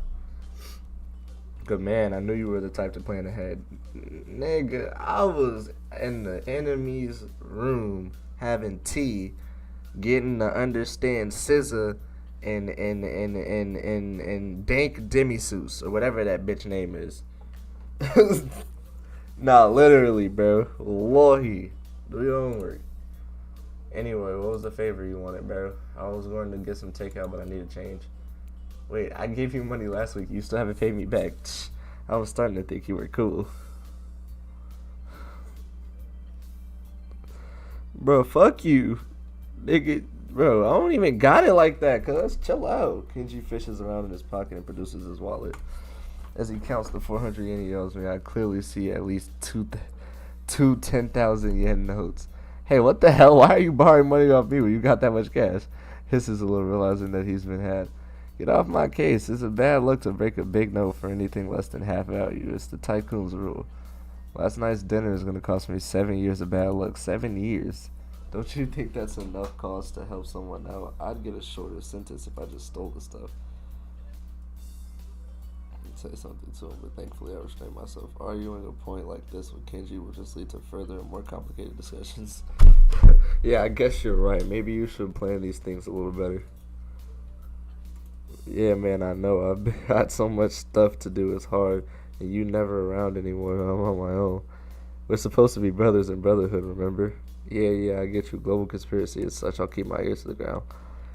[SPEAKER 1] Good man, I knew you were the type to plan ahead. Nigga, I was in the enemy's room having tea, getting to understand SZA and Dank Demisous, or whatever that bitch name is. Nah, literally, bro. Wallahi. Do your own work. Anyway, what was the favor you wanted, bro? I was going to get some takeout, but I need a change. Wait, I gave you money last week. You still haven't paid me back. I was starting to think you were cool. Bro, fuck you. Nigga, bro, I don't even got it like that, cuz. Chill out. Kenji fishes around in his pocket and produces his wallet. As he counts the 400 yen he owes me, I clearly see at least two 10,000 yen notes. Hey, what the hell? Why are you borrowing money off me when you got that much cash? Hisses a little, realizing that he's been had. Get off my case. It's a bad look to break a big note for anything less than half value. It's the tycoon's rule. Last night's dinner is going to cost me 7 years of bad luck. 7 years. Don't you think that's enough cause to help someone out? I'd get a shorter sentence if I just stole the stuff. Say something to him, but thankfully I restrained myself. Arguing a point like this with Kenji will just lead to further and more complicated discussions. Yeah, I guess you're right. Maybe you should plan these things a little better. Yeah, man, I know. I've got so much stuff to do. It's hard, and you never around anymore. I'm on my own. We're supposed to be brothers in brotherhood, remember? Yeah, I get you. Global conspiracy as such. I'll keep my ears to the ground.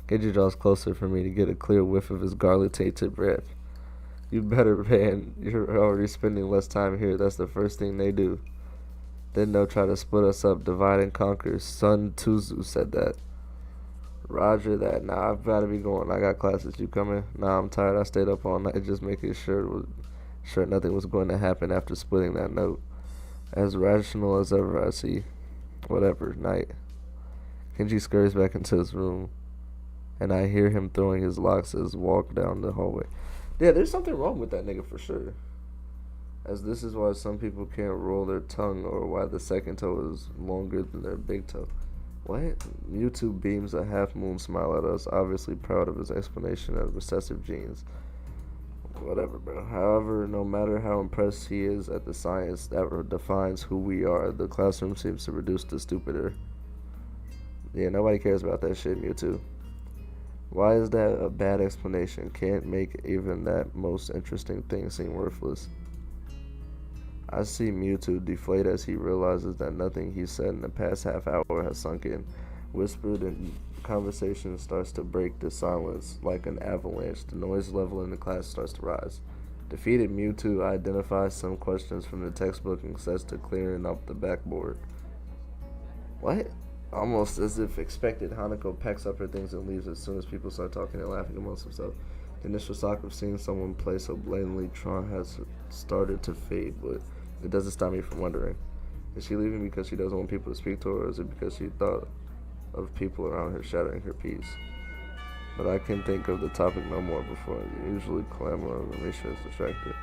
[SPEAKER 1] Kenji draws closer for me to get a clear whiff of his garlic-tainted breath. You better, man. You're already spending less time here. That's the first thing they do. Then they'll try to split us up, divide and conquer. Sun Tzu said that. Roger that. Nah, I've got to be going. I got classes. You coming? Nah, I'm tired. I stayed up all night just making sure nothing was going to happen after splitting that note. As rational as ever, I see. Whatever. Night. Kenji scurries back into his room, and I hear him throwing his locks as walk down the hallway. Yeah, there's something wrong with that nigga for sure. As this is why some people can't roll their tongue, or why the second toe is longer than their big toe. What? Mewtwo beams a half-moon smile at us, obviously proud of his explanation of recessive genes. Whatever, bro. However, no matter how impressed he is at the science that defines who we are, the classroom seems to reduce the stupider. Yeah, nobody cares about that shit, Mewtwo. Why is that a bad explanation? Can't make even that most interesting thing seem worthless. I see Mewtwo deflate as he realizes that nothing he said in the past half hour has sunk in. Whispered and conversation starts to break the silence like an avalanche. The noise level in the class starts to rise. Defeated Mewtwo identifies some questions from the textbook and sets to clearing up the backboard. What? Almost as if expected, Hanako packs up her things and leaves as soon as people start talking and laughing amongst themselves. The initial shock of seeing someone play so blatantly Tron has started to fade, but it doesn't stop me from wondering. Is she leaving because she doesn't want people to speak to her, or is it because she thought of people around her shattering her peace? But I can think of the topic no more before I usually clamor over Misha is distracted.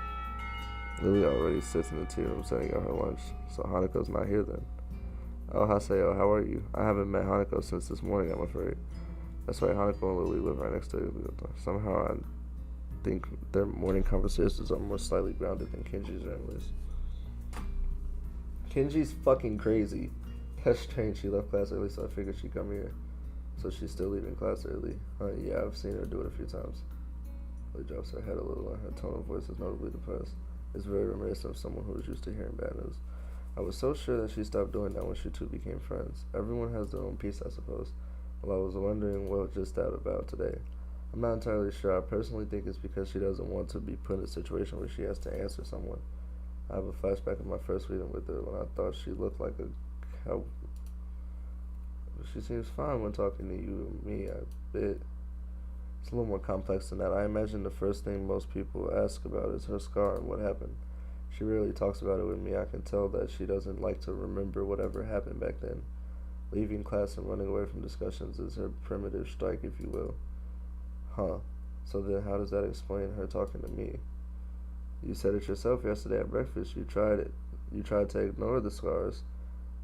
[SPEAKER 1] Lily already sits in the tea room setting out her lunch, so Hanako's not here then. Oh, Haseo, how are you? I haven't met Hanako since this morning, I'm afraid. That's right, Hanako and Lily live right next to each other. Somehow I think their morning conversations are more slightly grounded than Kenji's anyways. Kenji's fucking crazy. That's strange, she left class early, so I figured she'd come here. So she's still leaving class early. Yeah, I've seen her do it a few times. Lily drops her head a little and her tone of voice is notably depressed. It's very reminiscent of someone who is used to hearing bad news. I was so sure that she stopped doing that when she two became friends. Everyone has their own peace, I suppose. Well, I was wondering what just that about today. I'm not entirely sure. I personally think it's because she doesn't want to be put in a situation where she has to answer someone. I have a flashback of my first meeting with her when I thought she looked like a cow. She seems fine when talking to you and me, I bet. It's a little more complex than that. I imagine the first thing most people ask about is her scar and what happened. She rarely talks about it with me. I can tell that she doesn't like to remember whatever happened back then. Leaving class and running away from discussions is her primitive strike, if you will. Huh. So then how does that explain her talking to me? You said it yourself yesterday at breakfast. You tried it. You tried to ignore the scars.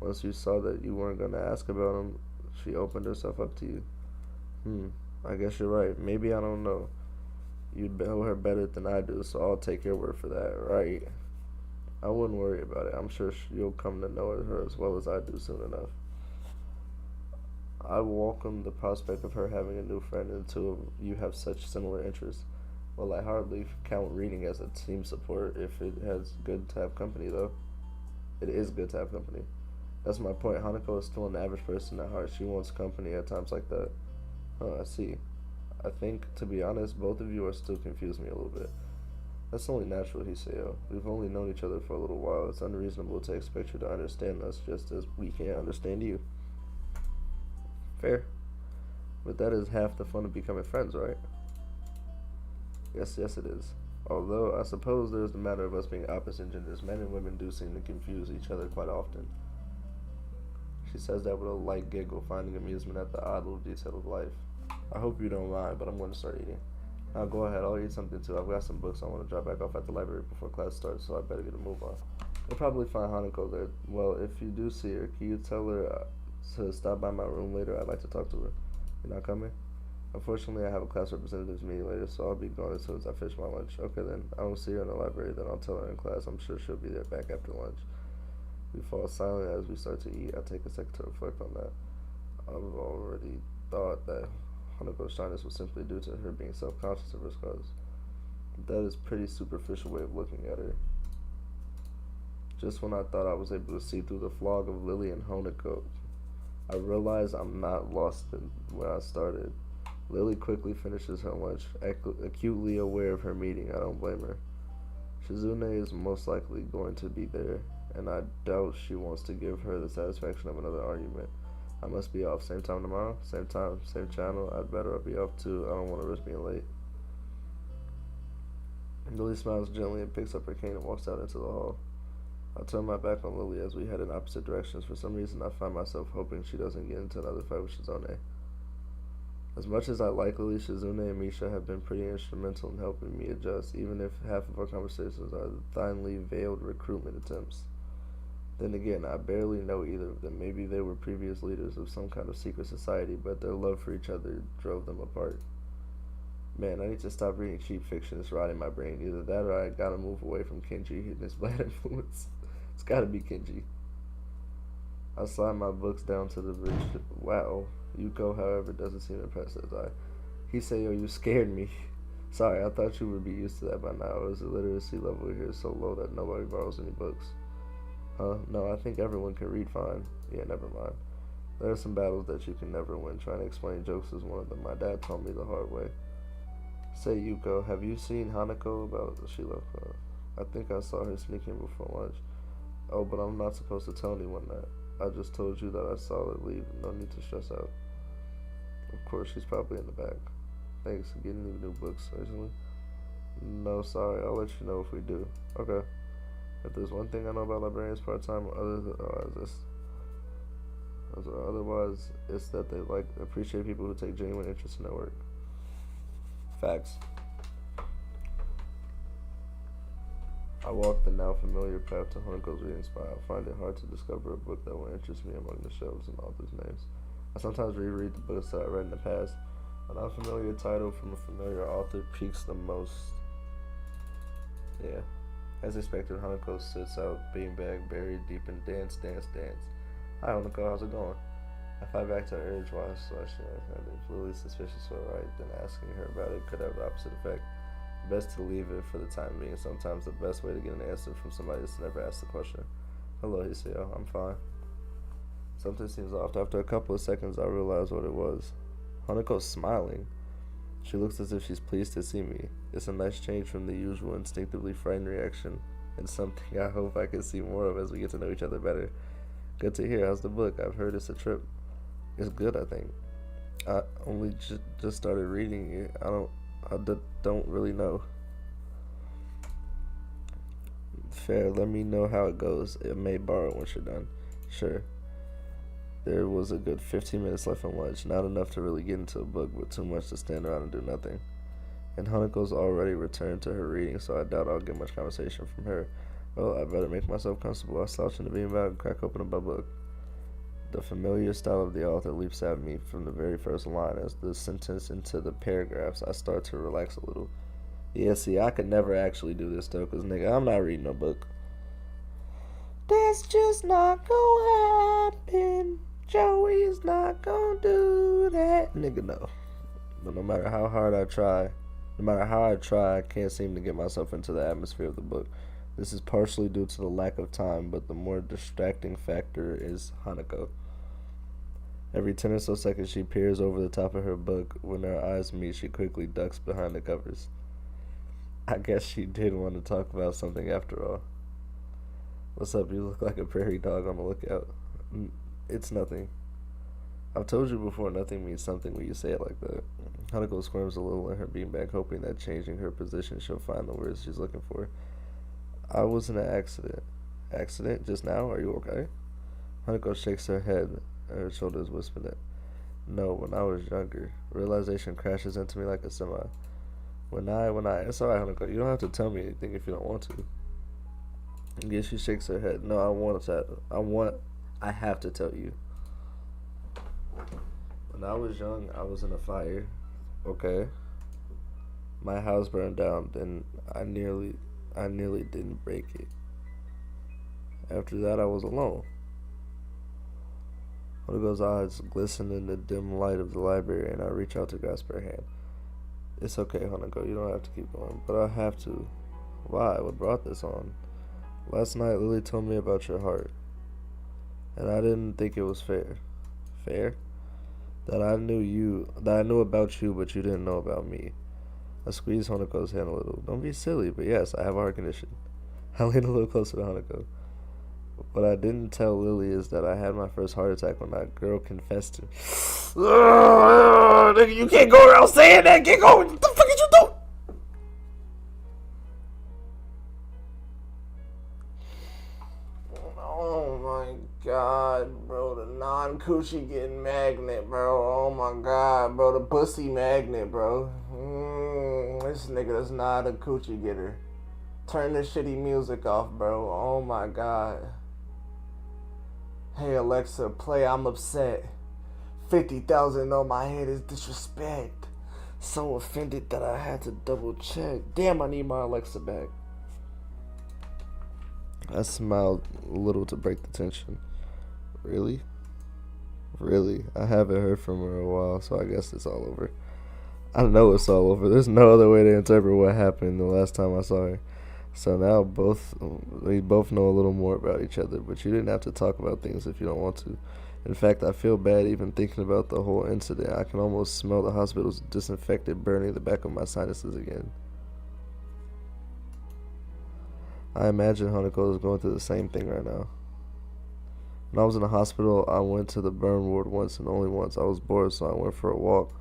[SPEAKER 1] Once you saw that you weren't going to ask about them, she opened herself up to you. I guess you're right. Maybe I don't know. You know her better than I do, so I'll take your word for that, right? I wouldn't worry about it. I'm sure you'll come to know her as well as I do soon enough. I welcome the prospect of her having a new friend, and two of you have such similar interests. Well, I hardly count reading as a team support if it has good to have company, though. It is good to have company. That's my point. Hanako is still an average person at heart. She wants company at times like that. I see. I think, to be honest, both of you are still confusing me a little bit. That's only natural, Hiseo. We've only known each other for a little while. It's unreasonable to expect you to understand us just as we can't understand you. Fair. But that is half the fun of becoming friends, right? Yes, it is. Although, I suppose there's the matter of us being opposite genders. Men and women do seem to confuse each other quite often. She says that with a light giggle, finding amusement at the odd little detail of life. I hope you don't mind, but I'm going to start eating. Now go ahead, I'll eat something too. I've got some books I want to drop back off at the library before class starts, so I better get a move on. You'll probably find Hanako there. Well, if you do see her, can you tell her to stop by my room later? I'd like to talk to her. You're not coming? Unfortunately, I have a class representatives meeting later, so I'll be gone as soon as I finish my lunch. Okay then, I don't see her in the library, then I'll tell her in class. I'm sure she'll be there back after lunch. We fall silent as we start to eat. I take a second to reflect on that. I've already thought that Hanako's shyness was simply due to her being self-conscious of her scars. That is a pretty superficial way of looking at her. Just when I thought I was able to see through the fog of Lily and Hanako, I realize I'm not lost in where I started. Lily quickly finishes her lunch, acutely aware of her meeting. I don't blame her. Shizune is most likely going to be there, and I doubt she wants to give her the satisfaction of another argument. I must be off. Same time tomorrow? Same time, same channel. I'd better be off too. I don't want to risk being late. Lily smiles gently and picks up her cane and walks out into the hall. I turn my back on Lily as we head in opposite directions. For some reason, I find myself hoping she doesn't get into another fight with Shizune. As much as I like Lily, Shizune and Misha have been pretty instrumental in helping me adjust, even if half of our conversations are thinly veiled recruitment attempts. Then again, I barely know either of them. Maybe they were previous leaders of some kind of secret society, but their love for each other drove them apart. Man, I need to stop reading cheap fiction. It's rotting my brain. Either that or I gotta move away from Kenji and his bad influence. It's gotta be Kenji. I slide my books down to the bridge. Wow. Yuko, however, doesn't seem impressed as I. He say, yo, you scared me. Sorry, I thought you would be used to that by now. Is the literacy level here so low that nobody borrows any books? No, I think everyone can read fine. Yeah, never mind. There are some battles that you can never win. Trying to explain jokes is one of them. My dad taught me the hard way. Say, Yuko, have you seen Hanako about she left? I think I saw her sneaking before lunch. Oh, but I'm not supposed to tell anyone that. I just told you that I saw her leave. No need to stress out. Of course, she's probably in the back. Thanks. Getting any new books recently? No, sorry. I'll let you know if we do. Okay. If there's one thing I know about librarians part-time, otherwise, it's that they appreciate people who take genuine interest in their work. Facts. I walk the now familiar path to Hanuko's reading spot. I find it hard to discover a book that will interest me among the shelves and authors' names. I sometimes reread the books that I read in the past. An unfamiliar title from a familiar author piques the most. Yeah. As expected, Hanako sits out, beanbag buried deep in dance. Hi, Hanako, how's it going? I fight back to her urge while slashing her. If Lily's suspicious or right, then asking her about it could have the opposite effect. Best to leave it for the time being. Sometimes the best way to get an answer from somebody is to never ask the question. Hello, Hiseo. I'm fine. Something seems off. After a couple of seconds, I realize what it was. Hanuko's smiling. She looks as if she's pleased to see me. It's a nice change from the usual instinctively frightened reaction, and something I hope I can see more of as we get to know each other better. Good to hear. How's the book? I've heard it's a trip. It's good, I think. I only just started reading it. I don't really know. Fair. Let me know how it goes. It may borrow once you're done. Sure. There was a good 15 minutes left on lunch. Not enough to really get into a book, but too much to stand around and do nothing. And Hanuko's already returned to her reading, so I doubt I'll get much conversation from her. Well, I better make myself comfortable. I slouch in the beanbag and crack open a book. The familiar style of the author leaps at me from the very first line. As the sentence into the paragraphs, I start to relax a little. Yeah, see, I could never actually do this, though, because, nigga, I'm not reading no book. That's just not gonna happen. Joey's not gonna do that. Nigga, no. But no matter how I try, I can't seem to get myself into the atmosphere of the book. This is partially due to the lack of time, but the more distracting factor is Hanako. Every 10 or so seconds, she peers over the top of her book. When our eyes meet, she quickly ducks behind the covers. I guess she did want to talk about something after all. What's up? You look like a prairie dog on the lookout. It's nothing. I've told you before, nothing means something when you say it like that. Hanako squirms a little in her beanbag, hoping that changing her position she'll find the words she's looking for. I was in an accident. Accident? Just now? Are you okay? Hanako shakes her head, and her shoulders whisper it. No, when I was younger. Realization crashes into me like a semi. It's alright, Hanako. You don't have to tell me anything if you don't want to. Again, she shakes her head. No, I have to tell you. When I was young, I was in a fire. Okay. My house burned down, then I nearly didn't break it. After that, I was alone. Hanuko's eyes glisten in the dim light of the library, and I reach out to grasp her hand. It's okay, Hanako. You don't have to keep going, but I have to. Why? What brought this on? Last night, Lily told me about your heart, and I didn't think it was fair. Fair? That I knew about you, but you didn't know about me. I squeeze Hanuko's hand a little. Don't be silly, but yes, I have a heart condition. I lean a little closer to Hanako. What I didn't tell Lily is that I had my first heart attack when that girl confessed to me. Nigga, you can't go around saying that. Get going. What the fuck did you do? Oh my god, bro. The non-coochie getting magnet, bro. Oh my god, bro. The pussy magnet, bro. This nigga is not a coochie getter. Turn this shitty music off, bro. Oh my god. Hey Alexa, play I'm Upset. 50,000 on my head is disrespect. So offended that I had to double check. Damn, I need my Alexa back. I smiled a little to break the tension. Really? Really? I haven't heard from her in a while, so I guess it's all over. I know it's all over. There's no other way to interpret what happened the last time I saw her. So now we both know a little more about each other, but you didn't have to talk about things if you don't want to. In fact, I feel bad even thinking about the whole incident. I can almost smell the hospital's disinfectant burning the back of my sinuses again. I imagine Hanako is going through the same thing right now. When I was in the hospital, I went to the burn ward once and only once. I was bored, so I went for a walk.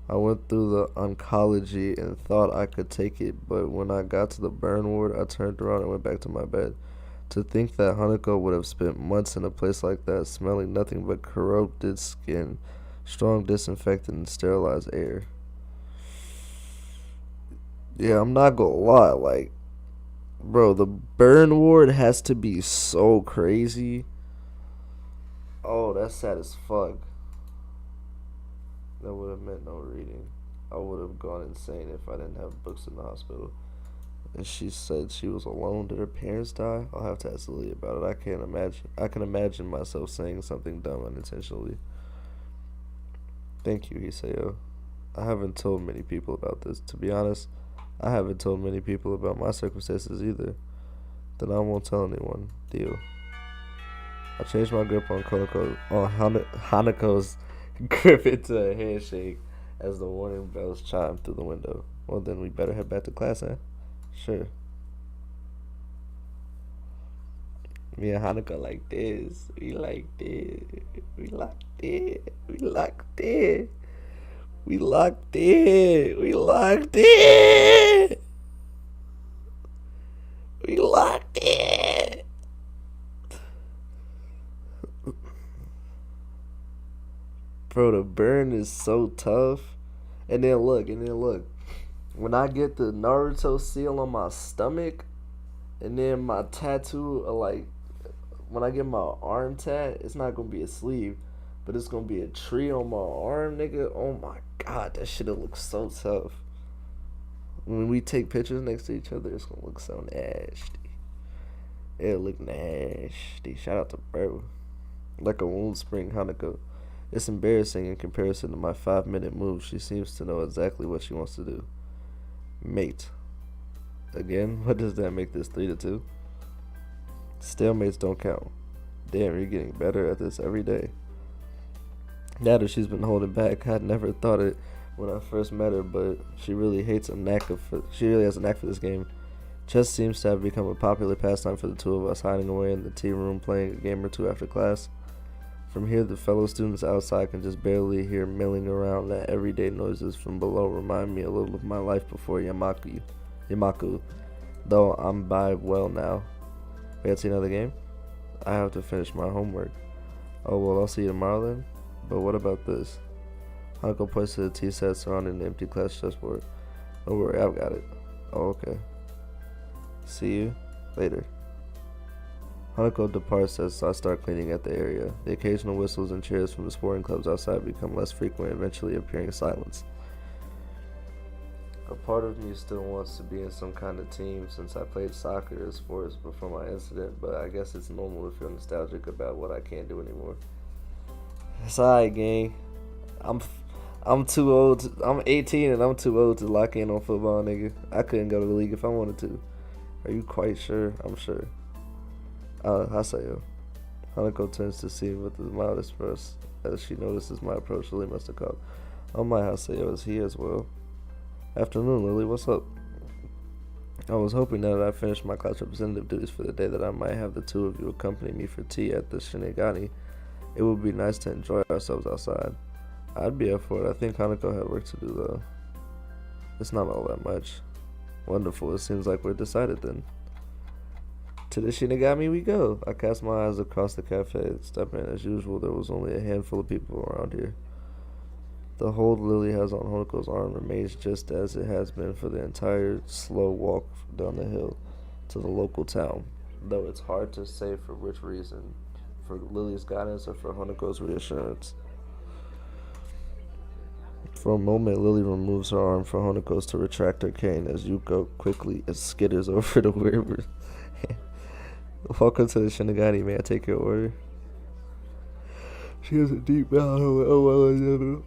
[SPEAKER 1] I went through the oncology and thought I could take it, but when I got to the burn ward, I turned around and went back to my bed. To think that Hanako would have spent months in a place like that, smelling nothing but corrupted skin, strong disinfectant, and sterilized air. Yeah, I'm not gonna lie, like, bro, the burn ward has to be so crazy. Oh, that's sad as fuck. That would have meant no reading. I would have gone insane if I didn't have books in the hospital. And she said she was alone. Did her parents die? I'll have to ask Lily about it. I can imagine myself saying something dumb unintentionally. Thank you, Hiseo. I haven't told many people about this. To be honest, I haven't told many people about my circumstances either. Then I won't tell anyone. Deal. I changed my grip on Hanako's grip into a handshake as the warning bells chimed through the window. Well, then we better head back to class, huh? Sure. Me and Hanako like this. We like this. We locked in. We locked in. We locked in. We locked in. We locked in. Bro, the burn is so tough. And then look. When I get the Naruto seal on my stomach, and then my tattoo, when I get my arm tat, it's not gonna be a sleeve, but it's gonna be a tree on my arm, nigga. Oh my god, that shit'll look so tough. When we take pictures next to each other, it's gonna look so nasty. It'll look nasty. Shout out to bro. Like a wound spring, Hanako. It's embarrassing in comparison to my 5-minute move. She seems to know exactly what she wants to do. Mate. Again? What does that make this 3-2? Stalemates don't count. Damn, you're getting better at this every day. That or she's been holding back. I'd never thought it when I first met her, but she really has a knack for this game. Chess seems to have become a popular pastime for the two of us, hiding away in the tea room playing a game or two after class. From here, the fellow students outside can just barely hear milling around. That everyday noises from below remind me a little of my life before Yamaku. Though I'm by well now. We had to see another game? I have to finish my homework. Oh, well, I'll see you tomorrow then? But what about this? Hanako points to the tea set surrounding the empty class chessboard. Don't worry, I've got it. Oh, okay. See you later. Hanako departs as I start cleaning at the area. The occasional whistles and cheers from the sporting clubs outside become less frequent, eventually appearing silence. A part of me still wants to be in some kind of team since I played soccer as sports before my incident, but I guess it's normal to feel nostalgic about what I can't do anymore. It's alright, gang. I'm too old. I'm 18 and I'm too old to lock in on football, nigga. I couldn't go to the league if I wanted to. Are you quite sure? I'm sure. Hasayo. Hanako turns to see with a smile expressed as she notices my approach. Lily must have called. Oh my, Hasayo is he as well. Afternoon, Lily. What's up? I was hoping that I finished my class representative duties for the day that I might have the two of you accompany me for tea at the Shinigami. It would be nice to enjoy ourselves outside. I'd be up for it. I think Hanako had work to do though. It's not all that much. Wonderful. It seems like we're decided then. To the Shinigami we go. I cast my eyes across the cafe. Stepping in as usual, there was only a handful of people around here. The hold Lily has on Honako's arm remains just as it has been for the entire slow walk down the hill to the local town, though it's hard to say for which reason, for Lily's guidance or for Honako's reassurance. For a moment, Lily removes her arm for Honako's to retract her cane as Yuko quickly skitters over to wherever. Welcome to the Shinigami. May I take your order? She gives a deep bow.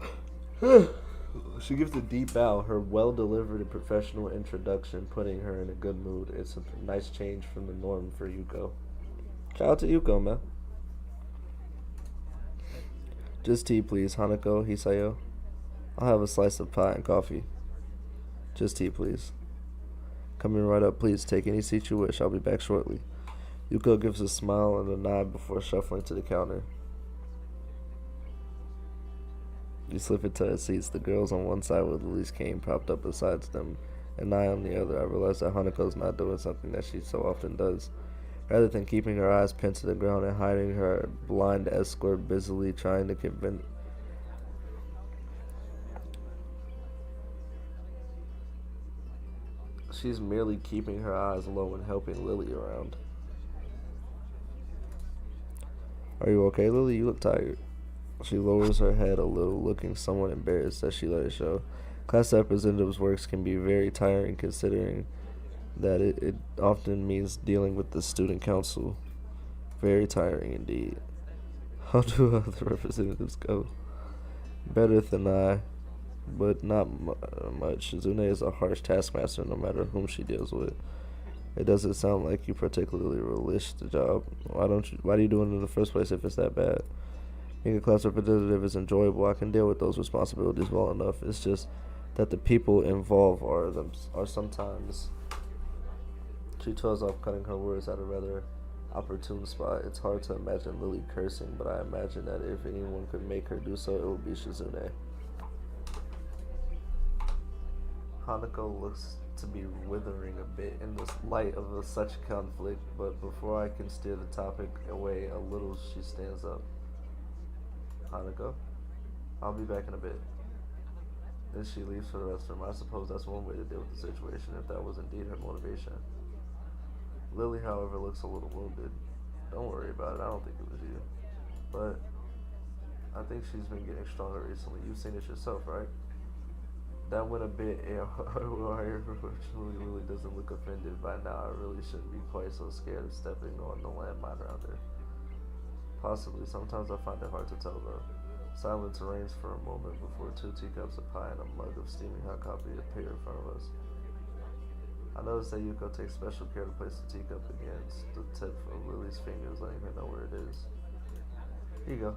[SPEAKER 1] She gives a deep bow, her well-delivered and professional introduction putting her in a good mood. It's a nice change from the norm for Yuko. Shout out to Yuko, man. Just tea, please, Hanako Hisayo. I'll have a slice of pie and coffee. Just tea, please. Coming right up, please. Take any seat you wish. I'll be back shortly. Yuko gives a smile and a nod before shuffling to the counter. You slip into their seats. The girls on one side with Lily's cane propped up beside them, and I on the other. I realize that Hanako's not doing something that she so often does. Rather than keeping her eyes pinned to the ground and hiding her blind escort busily trying to convince... She's merely keeping her eyes low and helping Lily around. Are you okay, Lily? You look tired. She lowers her head a little, looking somewhat embarrassed as she let it show. Class representatives' works can be very tiring considering that it often means dealing with the student council. Very tiring indeed. How do other representatives go? Better than I, but not much. Zune is a harsh taskmaster no matter whom she deals with. It doesn't sound like you particularly relish the job. Why do you do it in the first place if it's that bad? Being a class representative is enjoyable. I can deal with those responsibilities well enough. It's just that the people involved are sometimes... She trails off, cutting her words at a rather opportune spot. It's hard to imagine Lily cursing, but I imagine that if anyone could make her do so, it would be Shizune. Hanako looks to be withering a bit in the light of such conflict, but before I can steer the topic away a little, she stands up. Hanako, I'll be back in a bit. Then she leaves for the restroom. I suppose that's one way to deal with the situation, if that was indeed her motivation. Lily, however, looks a little wounded. Don't worry about it. I don't think it was you. But I think she's been getting stronger recently. You've seen it yourself, right? That went a bit unfortunately, Lily doesn't look offended by now. I really shouldn't be quite so scared of stepping on the landmine around her. Possibly. Sometimes I find it hard to tell, though. Silence reigns for a moment before 2 teacups of pie and a mug of steaming hot coffee appear in front of us. I notice that Yuko takes special care to place the teacup against the tip of Lily's fingers, letting her know where it is. Here you go.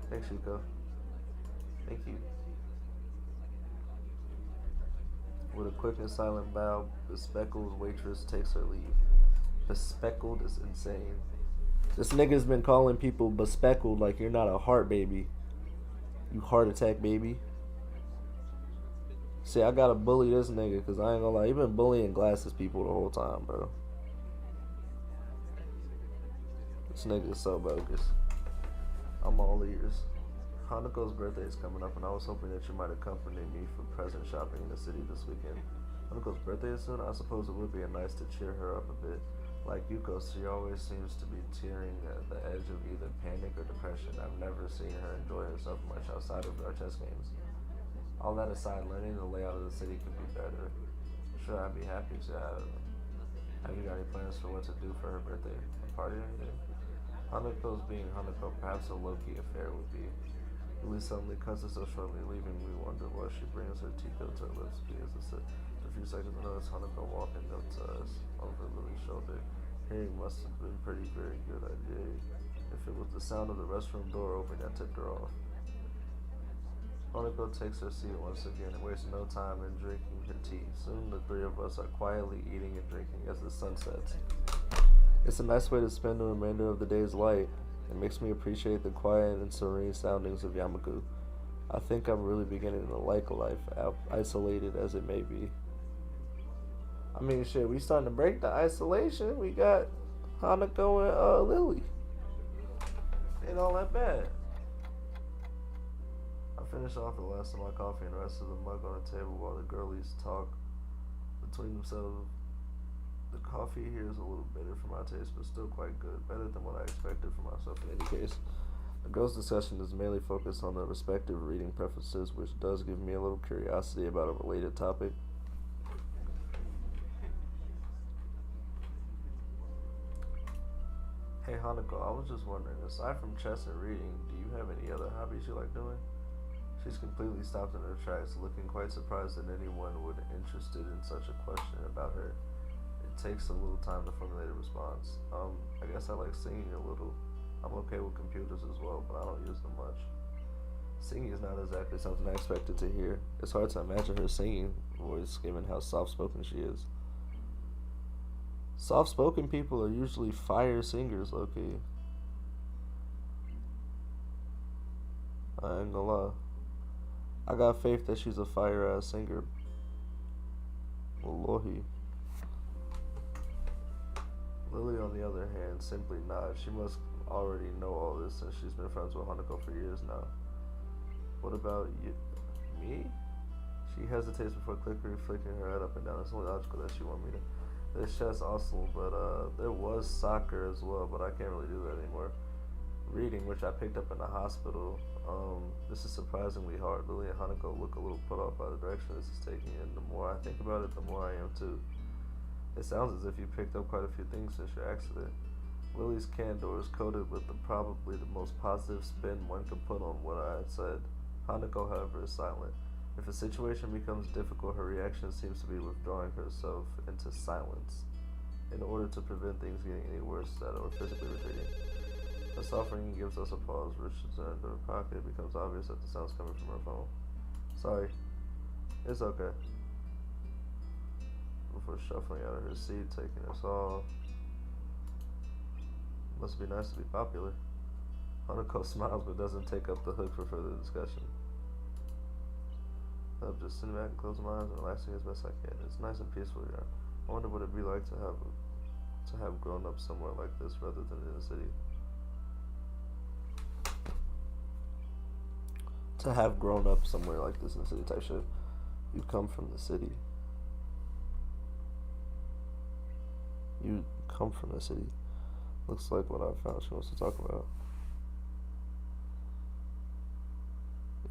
[SPEAKER 1] Thanks, Yuko. Thank you. With a quick and silent bow, bespectacled waitress takes her leave. Bespectacled is insane. This nigga's been calling people bespectacled like you're not a heart baby. You heart attack baby. See, I gotta bully this nigga because I ain't gonna lie. He been bullying glasses people the whole time, bro. This nigga is so bogus. I'm all ears. Hanako's birthday is coming up, and I was hoping that you might accompany me for present shopping in the city this weekend. Hanako's birthday is soon. I suppose it would be nice to cheer her up a bit. Like Yuko, she always seems to be tearing at the edge of either panic or depression. I've never seen her enjoy herself much outside of our chess games. All that aside, learning the layout of the city could be better. Sure, I'd be happy to have you got any plans for what to do for her birthday? A party or anything? Hanako's being Hanako, perhaps a low-key affair would be. Lily suddenly cuts us so shortly, leaving me wonder why she brings her teacup to her lips because a few seconds I noticed Hanako walking up to us over Lily's shoulder. Hearing must have been very good idea. If it was the sound of the restroom door opening that tipped her off. Hanako takes her seat once again and wastes no time in drinking her tea. Soon the three of us are quietly eating and drinking as the sun sets. It's a nice way to spend the remainder of the day's light. It makes me appreciate the quiet and serene soundings of Yamaku. I think I'm really beginning to like life, isolated as it may be. I mean, shit, we starting to break the isolation. We got Hanako and Lily. Ain't all that bad. I finish off the last of my coffee and the rest of the mug on the table while the girlies talk between themselves. The coffee here is a little bitter for my taste, but still quite good. Better than what I expected for myself in any case. The girls' discussion is mainly focused on their respective reading preferences, which does give me a little curiosity about a related topic. Hey Hanako, I was just wondering, aside from chess and reading, do you have any other hobbies you like doing? She's completely stopped in her tracks, looking quite surprised that anyone would be interested in such a question about her. It takes a little time to formulate a response. I guess I like singing a little. I'm okay with computers as well, but I don't use them much. Singing is not exactly something I expected to hear. It's hard to imagine her singing voice given how soft-spoken she is. Soft-spoken people are usually fire singers, low-key. I ain't gonna lie. I got faith that she's a fire-ass singer. Wallahi. Lily, on the other hand, simply not. She must already know all this since she's been friends with Hanako for years now. What about you? Me? She hesitates before flicking her head up and down. It's only logical that she want me to. There's chess also, but there was soccer as well, but I can't really do that anymore. Reading, which I picked up in the hospital. This is surprisingly hard. Lily and Hanako look a little put off by the direction this is taking, and the more I think about it, the more I am too. It sounds as if you picked up quite a few things since your accident. Lily's candor is coated with probably the most positive spin one could put on what I had said. Hanako, however, is silent. If a situation becomes difficult, her reaction seems to be withdrawing herself into silence in order to prevent things getting any worse or physically retreating. A soft ringing gives us a pause. Richard's in her pocket. It becomes obvious that the sound's coming from her phone. Sorry. It's okay. Before shuffling out of her seat, taking us all. Must be nice to be popular. Hanako smiles but doesn't take up the hook for further discussion. I'm just sitting back and closing my eyes and relaxing as best I can. It's nice and peaceful here. I wonder what it'd be like to have grown up somewhere like this rather than in a city. To have grown up somewhere like this in a city type shit. You come from the city. You come from the city. Looks like what I found she wants to talk about.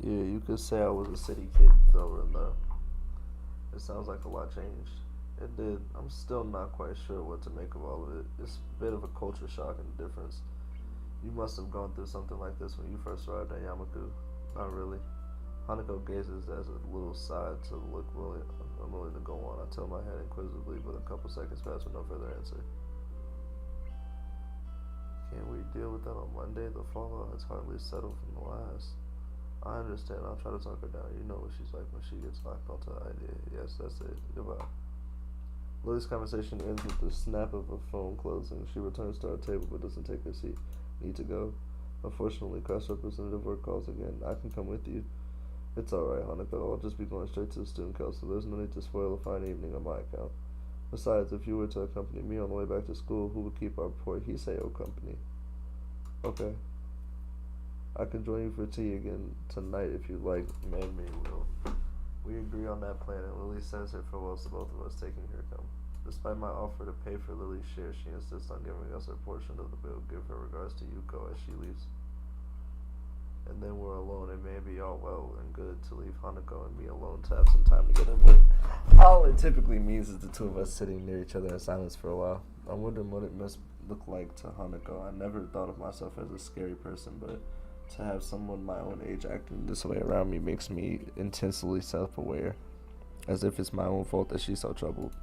[SPEAKER 1] Yeah, you could say I was a city kid though, and it sounds like a lot changed. It did. I'm still not quite sure what to make of all of it. It's a bit of a culture shock and difference. You must have gone through something like this when you first arrived at Yamaku. Not really. Hanako gazes as a little side to look willing. I'm willing to go on. I tilt my head inquisitively, but a couple seconds pass with no further answer. Can't we deal with that on Monday? The fallout has hardly settled from the last. I understand. I'll try to talk her down. You know what she's like when she gets locked onto the idea. Yes, that's it. Goodbye. Lily's conversation ends with the snap of a phone closing. She returns to our table but doesn't take her seat. Need to go? Unfortunately, class representative work calls again. I can come with you. It's alright, Hanako. I'll just be going straight to the student council. There's no need to spoil a fine evening on my account. Besides, if you were to accompany me on the way back to school, who would keep our poor Hiseo company? Okay. I can join you for tea again tonight if you'd like. Man, me will. We agree on that plan, and Lily says her farewells to both of us, taking her come. Despite my offer to pay for Lily's share, she insists on giving us her portion of the bill. Give her regards to Yuko as she leaves. And then we're alone. It may be all well and good to leave Hanako and me alone to have some time together, but all it typically means is the two of us sitting near each other in silence for a while. I'm wondering what it must look like to Hanako. I never thought of myself as a scary person, but to have someone my own age acting this way around me makes me intensely self-aware, as if it's my own fault that she's so troubled.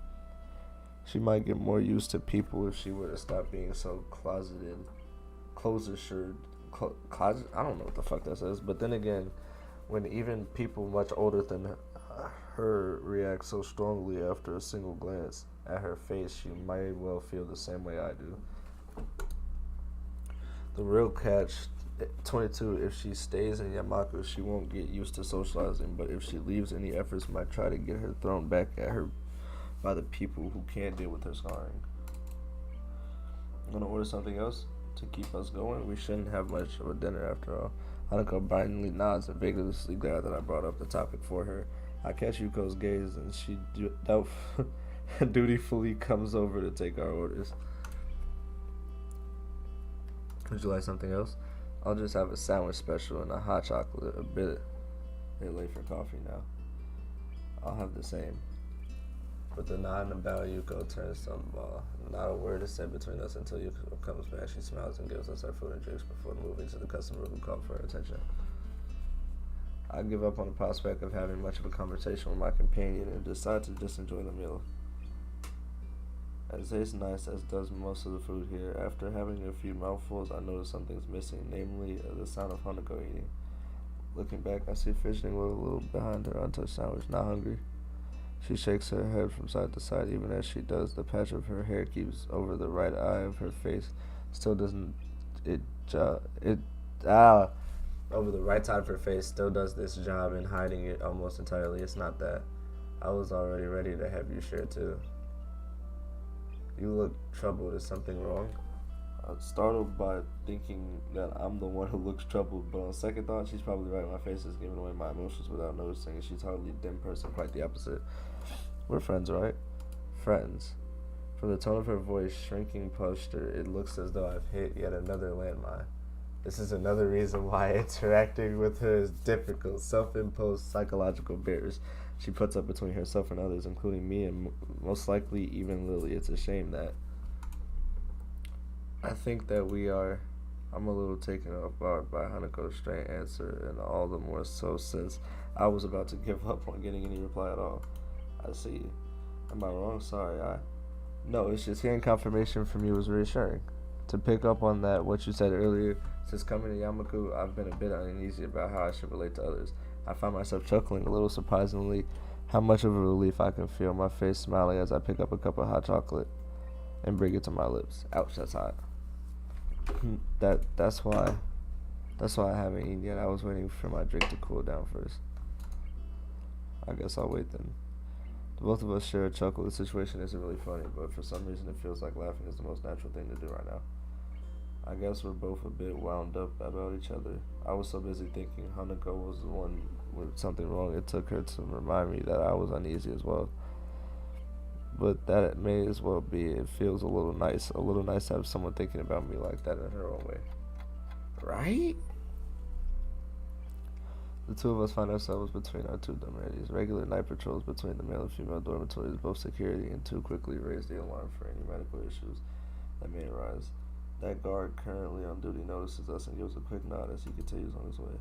[SPEAKER 1] She might get more used to people if she were to stop being so closeted, closet-assured. Closet? I don't know what the fuck that says, but then again, when even people much older than her react so strongly after a single glance at her face, she might well feel the same way I do. The real catch, 22, if she stays in Yamaku, she won't get used to socializing, but if she leaves, any efforts might try to get her thrown back at her by the people who can't deal with her scarring. I'm gonna order something else to keep us going. We shouldn't have much of a dinner after all. Hanako bitingly nods and vigorously glad that I brought up the topic for her. I catch Yuko's gaze and she dutifully comes over to take our orders. Would you like something else? I'll just have a sandwich special and a hot chocolate, a bit late for coffee now. I'll have the same. With the nod and bow, Yuko turns to Ball. Not a word is said between us until Yuko comes back. She smiles and gives us our food and drinks before moving to the customer who called for her attention. I give up on the prospect of having much of a conversation with my companion and decide to just enjoy the meal. It tastes nice, as does most of the food here. After having a few mouthfuls, I notice something's missing, namely the sound of Hanako eating. Looking back, I see fidgeting with a little behind her untouched sandwich. Not hungry. She shakes her head from side to side. Even as she does, the patch of her hair keeps over the right eye of her face. Still doesn't over the right side of her face still does this job in hiding it almost entirely. It's not that. I was already ready to have you share too. You look troubled. Is something wrong? I'm startled by thinking that I'm the one who looks troubled, but on second thought, she's probably right. My face is giving away my emotions without noticing, and she's hardly a dim person, quite the opposite. We're friends, right? Friends. From the tone of her voice, shrinking posture, it looks as though I've hit yet another landmine. This is another reason why interacting with her is difficult. Self-imposed psychological barriers she puts up between herself and others, including me and most likely even Lily. It's a shame that I think that we are. I'm a little taken off guard by Haneko's strange answer, and all the more so since I was about to give up on getting any reply at all. I see. Am I wrong? Sorry, No, it's just hearing confirmation from you was reassuring. To pick up on that, what you said earlier, since coming to Yamaku, I've been a bit uneasy about how I should relate to others. I find myself chuckling a little surprisingly how much of a relief I can feel, my face smiling as I pick up a cup of hot chocolate and bring it to my lips. Ouch, that's hot. That's why I haven't eaten yet. I was waiting for my drink to cool down first. I guess I'll wait then. The both of us share a chuckle. The situation isn't really funny, but for some reason it feels like laughing is the most natural thing to do right now. I guess we're both a bit wound up about each other. I was so busy thinking Hanako was the one with something wrong, it took her to remind me that I was uneasy as well. But that it may as well be. It feels a little nice to have someone thinking about me like that in her own way. Right? The two of us find ourselves between our two dumb-headies. Regular night patrols between the male and female dormitories, both security, and too quickly raise the alarm for any medical issues that may arise. That guard currently on duty notices us and gives a quick nod as he continues on his way.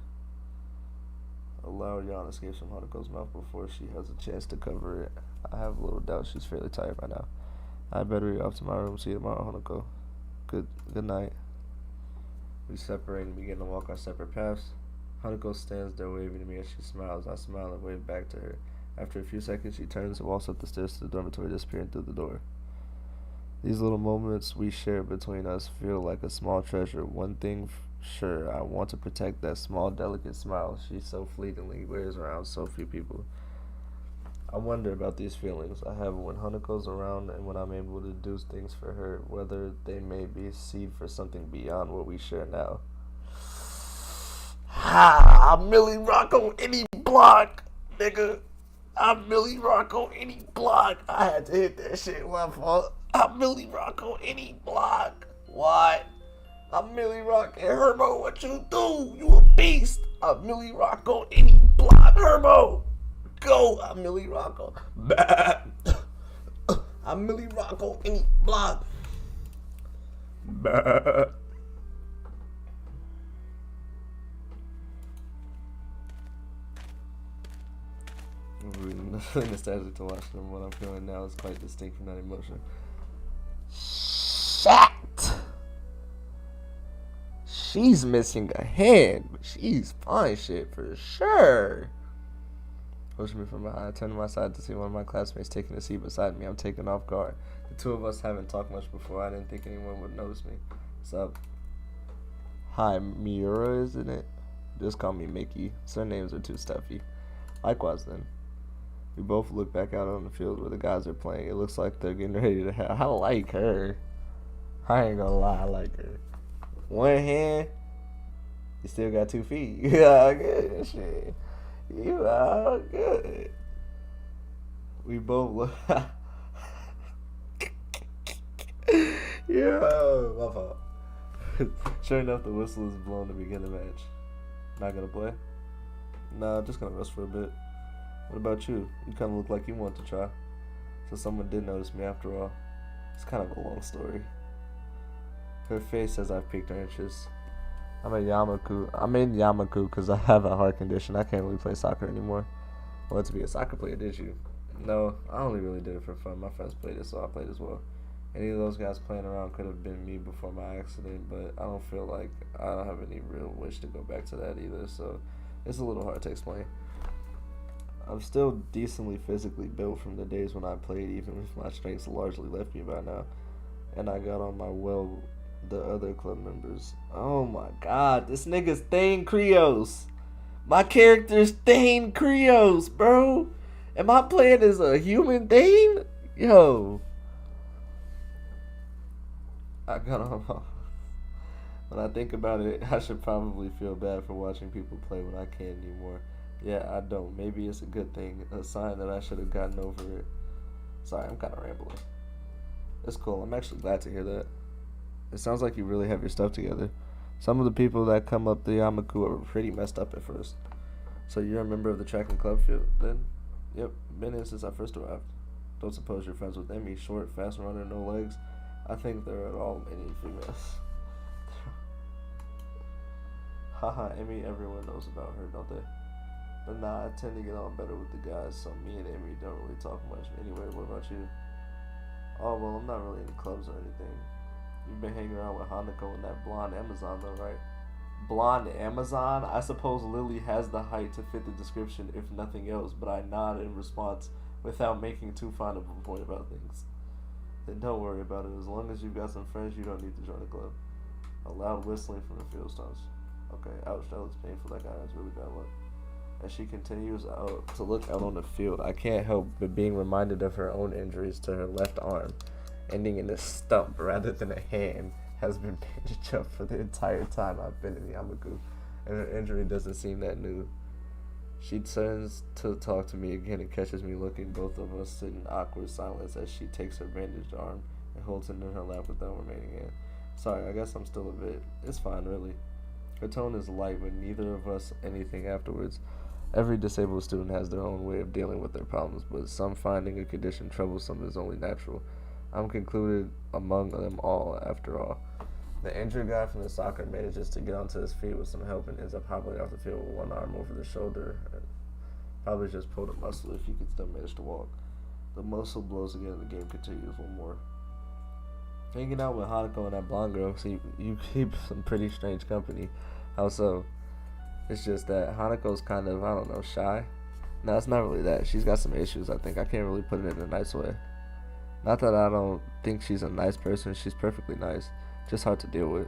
[SPEAKER 1] A loud yawn escapes from Haneko's mouth before she has a chance to cover it. I have a little doubt she's fairly tired by now. I better be off to my room. See you tomorrow, Hanako. Good night. We separate and begin to walk our separate paths. Hanako stands there waving to me as she smiles. I smile and wave back to her. After a few seconds, she turns and walks up the stairs to the dormitory, disappearing through the door. These little moments we share between us feel like a small treasure. One thing sure, I want to protect that small, delicate smile she so fleetingly wears around so few people. I wonder about these feelings I have when Haneko's around and when I'm able to do things for her, whether they may be seed for something beyond what we share now. I'm Millie Rock on any block, nigga. I'm Millie Rock on any block. I had to hit that shit, my fault. I'm Millie Rock on any block. What? I'm Millie Rock and Herbo, what you do? You a beast. I'm Millie Rock on any block. Herbo, go. I'm Millie Rock on. I'm Millie Rock on any block. Nothing nostalgic to watch them. What I'm feeling now is quite distinct from that emotion. Shit! She's missing a hand, but she's fine shit for sure. Pushing me from behind, I turn to my side to see one of my classmates taking a seat beside me. I'm taken off guard. The two of us haven't talked much before. I didn't think anyone would notice me. What's up? Hi, Miura, isn't it? Just call me Mickey. Surnames are too stuffy. Likewise, then. We both look back out on the field where the guys are playing. It looks like they're getting ready to have. I like her. I ain't gonna lie, I like her. One hand, you still got 2 feet. You all good, shit. You all good. We both look. Yo, my fault. Sure enough, the whistle is blown to begin the match. Not gonna play? Nah, just gonna rest for a bit. What about you? You kind of look like you want to try. So someone did notice me after all. It's kind of a long story. Her face says I've piqued her interest. I'm in Yamaku because I have a heart condition. I can't really play soccer anymore. Wanted to be a soccer player, did you? No, I only really did it for fun. My friends played it, so I played as well. Any of those guys playing around could have been me before my accident, but I don't feel like I don't have any real wish to go back to that either, so It's a little hard to explain. I'm still decently physically built from the days when I played, even if my strengths largely left me by now. And I got on the other club members. Oh my god, this nigga's Thane Krios. My character's Thane Krios, bro. Am I playing as a human Thane? Yo. I got on. When I think about it, I should probably feel bad for watching people play when I can't anymore. Yeah, I don't. Maybe it's a good thing. A sign that I should have gotten over it. Sorry, I'm kind of rambling. It's cool. I'm actually glad to hear that. It sounds like you really have your stuff together. Some of the people that come up the Yamaku are pretty messed up at first. So you're a member of the track and club field, then? Yep, been in since I first arrived. Don't suppose you're friends with Emmy, short, fast runner, no legs? I think they're all many females. Haha, Emmy, everyone knows about her, don't they? But nah, I tend to get on better with the guys, so me and Emmy don't really talk much. Anyway, what about you? Oh, well, I'm not really in clubs or anything. You've been hanging around with Hanako and that blonde Amazon, though, right? Blonde Amazon? I suppose Lily has the height to fit the description, if nothing else, but I nod in response without making too fine of a point about things. Then don't worry about it. As long as you've got some friends, you don't need to join a club. A loud whistling from the field stops. Okay, ouch, that looks painful. That guy has really bad luck. As she continues to look out on the field, I can't help but being reminded of her own injuries to her left arm, ending in a stump rather than a hand, has been bandaged up for the entire time I've been in Yamaku, and her injury doesn't seem that new. She turns to talk to me again and catches me looking. Both of us sit in awkward silence as she takes her bandaged arm and holds it in her lap with the remaining hand. Sorry, I guess I'm still a bit. It's fine, really. Her tone is light, but neither of us anything afterwards. Every disabled student has their own way of dealing with their problems, but some finding a condition troublesome is only natural. I'm concluded among them all, after all. The injured guy from the soccer manages to get onto his feet with some help and ends up hobbling off the field with one arm over the shoulder. Probably just pulled a muscle if he could still manage to walk. The muscle blows again and the game continues. One more. Hanging out with Hanako and that blonde girl, see, you keep some pretty strange company. How so? It's just that Hanako's kind of, I don't know, shy. No, it's not really that. She's got some issues, I think. I can't really put it in a nice way. Not that I don't think she's a nice person. She's perfectly nice. Just hard to deal with.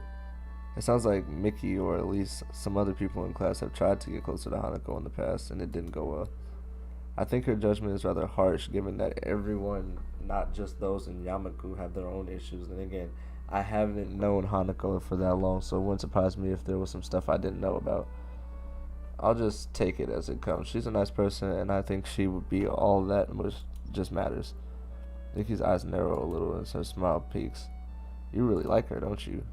[SPEAKER 1] It sounds like Mickey, or at least some other people in class, have tried to get closer to Hanako in the past, and it didn't go well. I think her judgment is rather harsh, given that everyone, not just those in Yamaku, have their own issues. And again, I haven't known Hanako for that long, so it wouldn't surprise me if there was some stuff I didn't know about. I'll just take it as it comes. She's a nice person, and I think she would be all that, which just matters. Nikki's eyes narrow a little as her smile peaks. You really like her, don't you?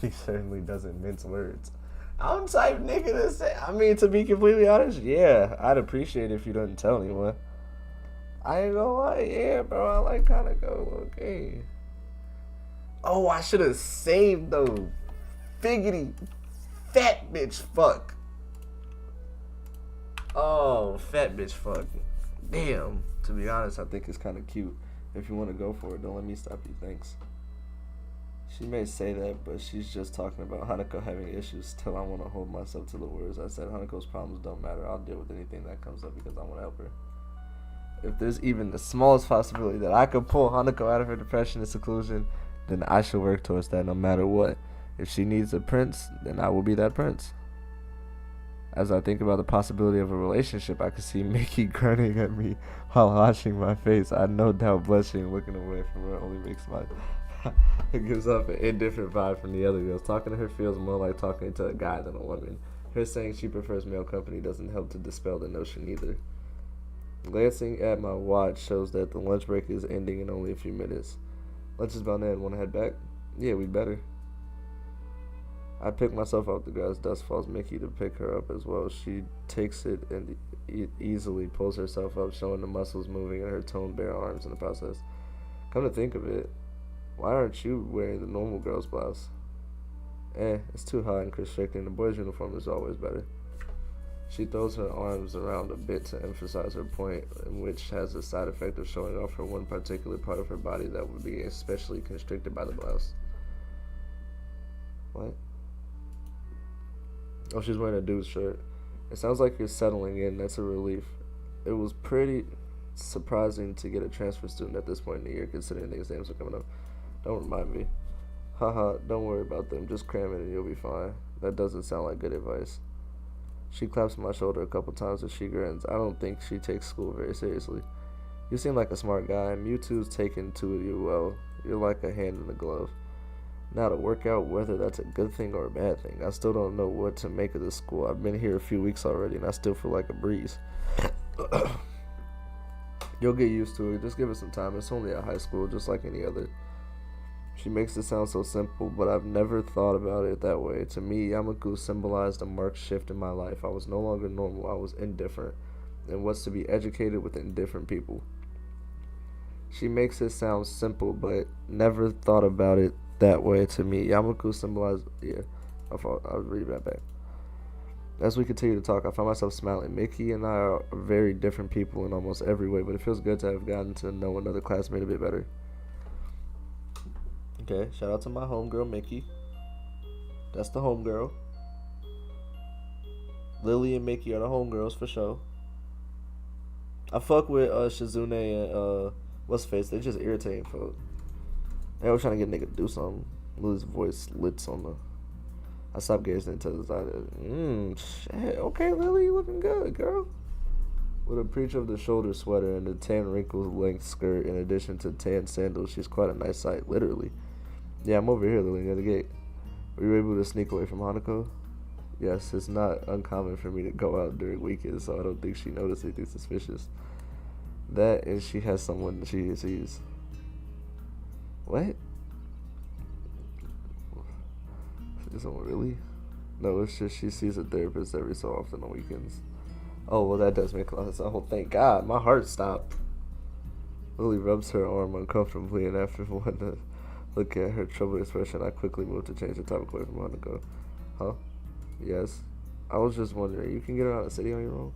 [SPEAKER 1] He certainly doesn't mince words. I'm type nigga to say, I mean, to be completely honest, yeah, I'd appreciate it if you didn't tell anyone. I ain't gonna lie, yeah, bro, I like Hanako, okay. Oh, I should have saved though. Figgity. Fat bitch fuck. Oh, fat bitch fuck. Damn. To be honest, I think it's kind of cute. If you want to go for it, don't let me stop you, thanks. She may say that, but she's just talking about Hanako having issues. Still, I want to hold myself to the words. I said Hanako's problems don't matter. I'll deal with anything that comes up because I want to help her. If there's even the smallest possibility that I could pull Hanako out of her depression and seclusion, then I should work towards that no matter what. If she needs a prince, then I will be that prince. As I think about the possibility of a relationship, I could see Mickey grinning at me while washing my face. I no doubt blushing and looking away from her only makes my... It gives off an indifferent vibe from the other girls. Talking to her feels more like talking to a guy than a woman. Her saying she prefers male company doesn't help to dispel the notion either. Glancing at my watch shows that the lunch break is ending in only a few minutes. Lunch is about to end. Want to head back? Yeah, we better. I pick myself off the grass. Dust falls Mickey to pick her up as well. She takes it and easily pulls herself up, showing the muscles moving and her toned bare arms in the process. Come to think of it, why aren't you wearing the normal girl's blouse? It's too hot and constricting. The boy's uniform is always better. She throws her arms around a bit to emphasize her point, which has the side effect of showing off her one particular part of her body that would be especially constricted by the blouse. What? Oh, she's wearing a dude's shirt. It sounds like you're settling in. That's a relief. It was pretty surprising to get a transfer student at this point in the year, considering the exams are coming up. Don't remind me. Haha, don't worry about them. Just cram it and you'll be fine. That doesn't sound like good advice. She claps my shoulder a couple times and she grins. I don't think she takes school very seriously. You seem like a smart guy, and Mewtwo's taken to you well. You're like a hand in a glove. Now to work out whether that's a good thing or a bad thing. I still don't know what to make of this school. I've been here a few weeks already and I still feel like a breeze. You'll get used to it. Just give it some time. It's only a high school just like any other. She makes it sound so simple, but I've never thought about it that way. To me, Yamaku symbolized a marked shift in my life. I was no longer normal. I was indifferent. And what's to be educated with indifferent people. She makes it sound simple, but never thought about it that way. To me, Yamaku symbolized... Yeah, I'll read that back. As we continue to talk, I find myself smiling. Mickey and I are very different people in almost every way, but it feels good to have gotten to know another classmate a bit better. Okay, shout out to my homegirl, Mickey. That's the homegirl. Lily and Mickey are the homegirls for sure. I fuck with Shizune and what's face. They just irritating folk. They always trying to get a nigga to do something. Lily's voice lits on the... I stopped gazing into the side. Shit. Okay, Lily, you looking good, girl. With a preach of the shoulder sweater and a tan wrinkled length skirt in addition to tan sandals, she's quite a nice sight, literally. Yeah, I'm over here, Lily, near the gate. Were you able to sneak away from Hanako? Yes, it's not uncommon for me to go out during weekends, so I don't think she noticed anything suspicious. That and she has someone she sees. What? Is someone really? No, it's just she sees a therapist every so often on weekends. Oh, well, that does make a lot of sense. Oh, thank God. My heart stopped. Lily rubs her arm uncomfortably, and after one to look at her troubled expression, I quickly move to change the topic away from Hanako. Huh? Yes. I was just wondering, you can get around the city on your own?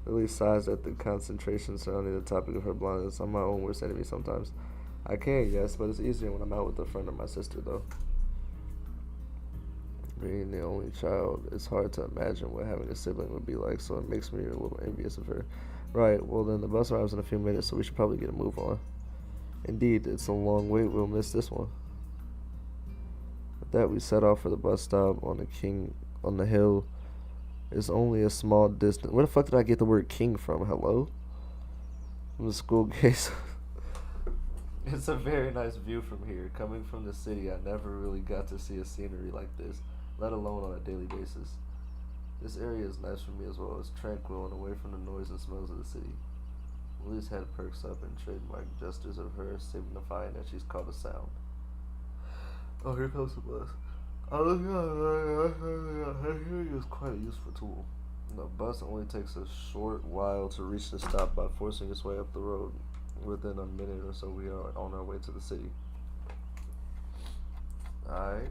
[SPEAKER 1] Lily sighs at the concentration surrounding the topic of her blindness. I'm my own worst enemy sometimes. I can, yes, but it's easier when I'm out with a friend or my sister, though. Being the only child, it's hard to imagine what having a sibling would be like, so it makes me a little envious of her. Right, well then the bus arrives in a few minutes, so we should probably get a move on. Indeed, it's a long wait, we'll miss this one. With that, we set off for the bus stop on the hill. It's only a small distance. Where the fuck did I get the word king from? Hello? From the school gates. It's a very nice view from here. Coming from the city, I never really got to see a scenery like this, let alone on a daily basis. This area is nice for me as well. It's tranquil and away from the noise and smells of the city. Lily's head perks up and trademark gestures of hers signifying that she's caught a sound. Oh, here comes the bus. Hearing is quite a useful tool. The bus only takes a short while to reach the stop by forcing its way up the road. Within a minute or so, we are on our way to the city. Alright.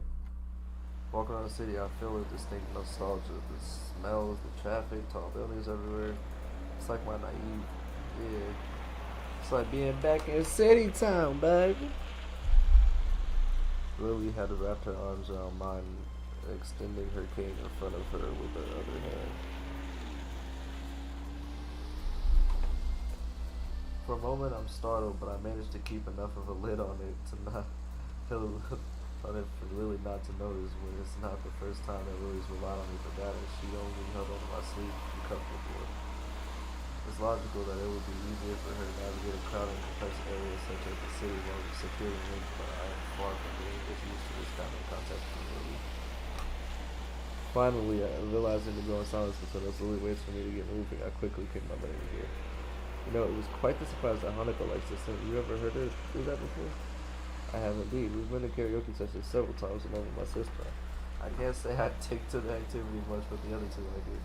[SPEAKER 1] Walking around the city, I feel a distinct nostalgia. The smells, the traffic, tall buildings everywhere. It's like my naive, yeah. It's like being back in city town, baby. Lily had wrapped her arms around mine, extending her cane in front of her with her other hand. For a moment, I'm startled, but I managed to keep enough of a lid on it to not on it for Lily not to notice. When it's not the first time that Lily's relied on me for guidance, she only held onto my sleeve to be comfortable for. It's logical that it would be easier for her to navigate a crowded and complex areas such as the city while securely linked, but I am far from being used to this kind of contact from Lily. Finally, realizing the growing silence between us, Lily waits for me to get moving. I quickly kick my butt in gear. You know, it was quite the surprise that Hanako likes to sing. You ever heard her do that before? I have indeed. We've been to karaoke sessions several times along with my sister. I can't say I take to the activity much, but the other two I do.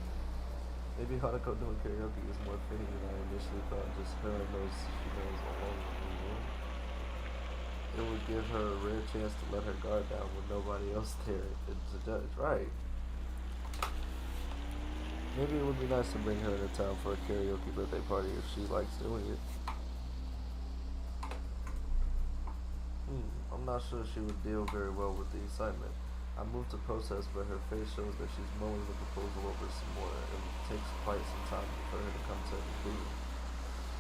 [SPEAKER 1] Maybe Hanako doing karaoke is more fitting than I initially thought. Just her and those she knows alone in the room. It would give her a rare chance to let her guard down with nobody else there to judge. Right. Maybe it would be nice to bring her into town for a karaoke birthday party if she likes doing it. I'm not sure she would deal very well with the excitement. I moved to protest, but her face shows that she's mulling the proposal over some more. It takes quite some time for her to come to a conclusion.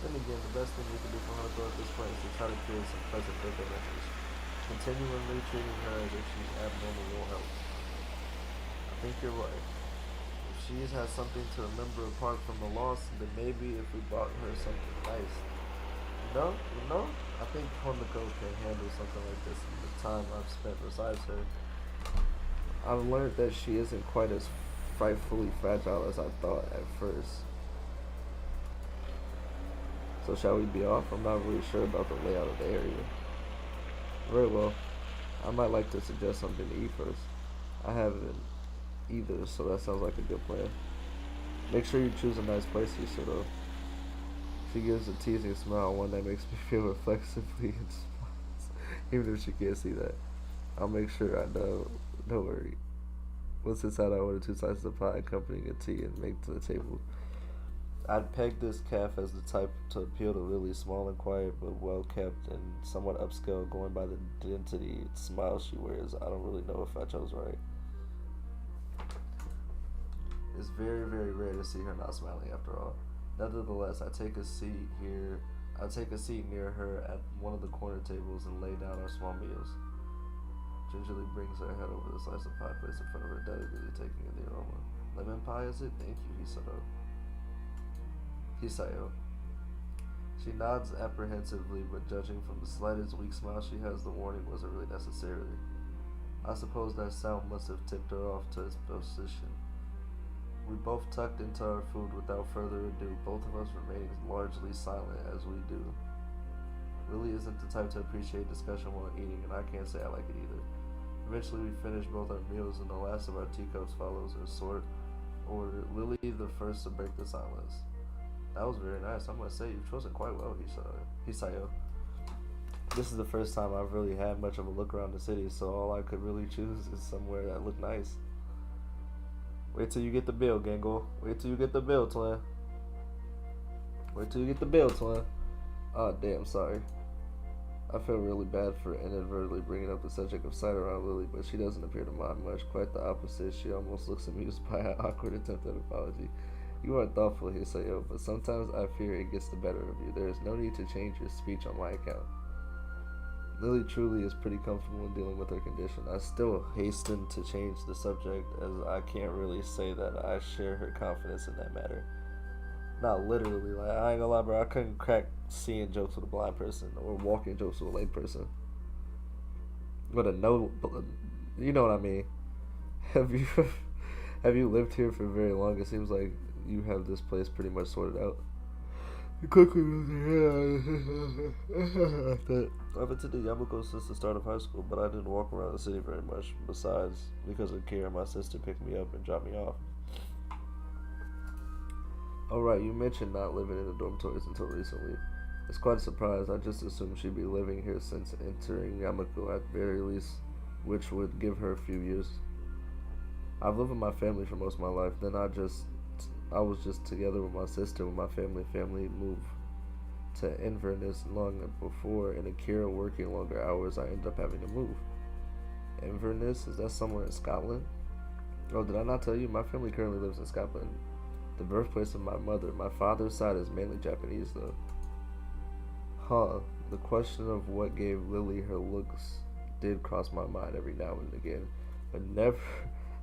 [SPEAKER 1] Then again, the best thing we can do for Hanako at this point is to try to create some pleasant birthday memories. Continually treating her as if she's abnormal won't help. I think you're right. If she has something to remember apart from the loss, then maybe if we bought her something nice. You know, I think Hanako can handle something like this in the time I've spent besides her. I've learned that she isn't quite as frightfully fragile as I thought at first. So shall we be off? I'm not really sure about the layout of the area. Very well. I might like to suggest something to eat first. I haven't either, so that sounds like a good plan. Make sure you choose a nice place, Hisoto. She gives a teasing smile, one that makes me feel reflexively and smiles, even if she can't see that. I'll make sure I know. Don't worry. Once inside, I order 2 slices of pie accompanying a tea and make to the table. I'd peg this cafe as the type to appeal to Lily, small and quiet, but well kept and somewhat upscale, going by the identity smile she wears. I don't really know if I chose right. It's very, very rare to see her not smiling after all. Nevertheless, I take a seat near her at one of the corner tables and lay down our small meals. Gingerly brings her head over the slice of pie placed in front of her, delicately taking in the aroma. Lemon pie, is it? Thank you, Hisayo. She nods apprehensively, but judging from the slightest weak smile she has, the warning wasn't really necessary. I suppose that sound must have tipped her off to its position. We both tucked into our food without further ado, both of us remaining largely silent as we do. Lily isn't the type to appreciate discussion while eating, and I can't say I like it either. Eventually, we finish both our meals, and the last of our teacups follows her sort order. Lily, the first to break the silence. That was very nice. I must say, you've chosen quite well, Hisayo. This is the first time I've really had much of a look around the city, so all I could really choose is somewhere that looked nice. Wait till you get the bill, Gangle. Wait till you get the bill, twin. Wait till you get the bill, twin. Oh, damn, sorry. I feel really bad for inadvertently bringing up the subject of sight around Lily, but she doesn't appear to mind much. Quite the opposite. She almost looks amused by an awkward attempt at apology. You are thoughtful, Hisayo, but sometimes I fear it gets the better of you. There is no need to change your speech on my account. Lily truly is pretty comfortable in dealing with her condition. I still hasten to change the subject, as I can't really say that I share her confidence in that matter. Not literally, like, I ain't gonna lie, bro, I couldn't crack seeing jokes with a blind person, or walking jokes with a lame person. But you know what I mean. Have you lived here for very long? It seems like you have this place pretty much sorted out. Quickly, I've attended Yamako since the start of high school, but I didn't walk around the city very much. Besides, because of Kira, my sister picked me up and dropped me off. Alright, you mentioned not living in the dormitories until recently. It's quite a surprise. I just assumed she'd be living here since entering Yamako at very least, which would give her a few years. I've lived with my family for most of my life. Then I was just together with my sister when my family moved to Inverness long before, and Akira working longer hours, I ended up having to move. Inverness? Is that somewhere in Scotland? Oh, did I not tell you? My family currently lives in Scotland. The birthplace of my mother. My father's side is mainly Japanese, though. The question of what gave Lily her looks did cross my mind every now and again, but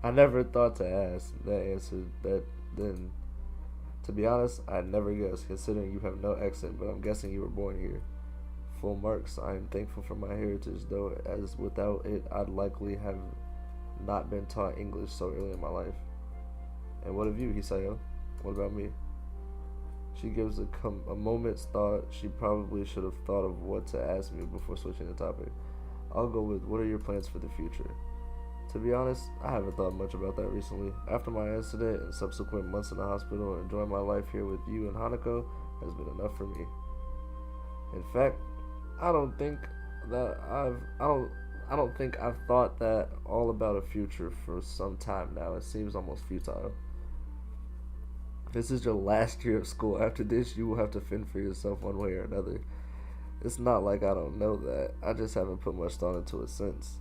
[SPEAKER 1] I never thought to ask. That answer that then. To be honest, I never guessed, considering you have no accent, but I'm guessing you were born here. Full marks. I am thankful for my heritage, though, as without it, I'd likely have not been taught English so early in my life. And what of you, Hisayo? What about me? She gives a moment's thought. She probably should have thought of what to ask me before switching the topic. I'll go with, what are your plans for the future? To be honest, I haven't thought much about that recently. After my incident and subsequent months in the hospital, enjoying my life here with you and Hanako has been enough for me. In fact, I don't think I've thought that all about a future for some time now. It seems almost futile. This is your last year of school. After this, you will have to fend for yourself one way or another. It's not like I don't know that. I just haven't put much thought into it since.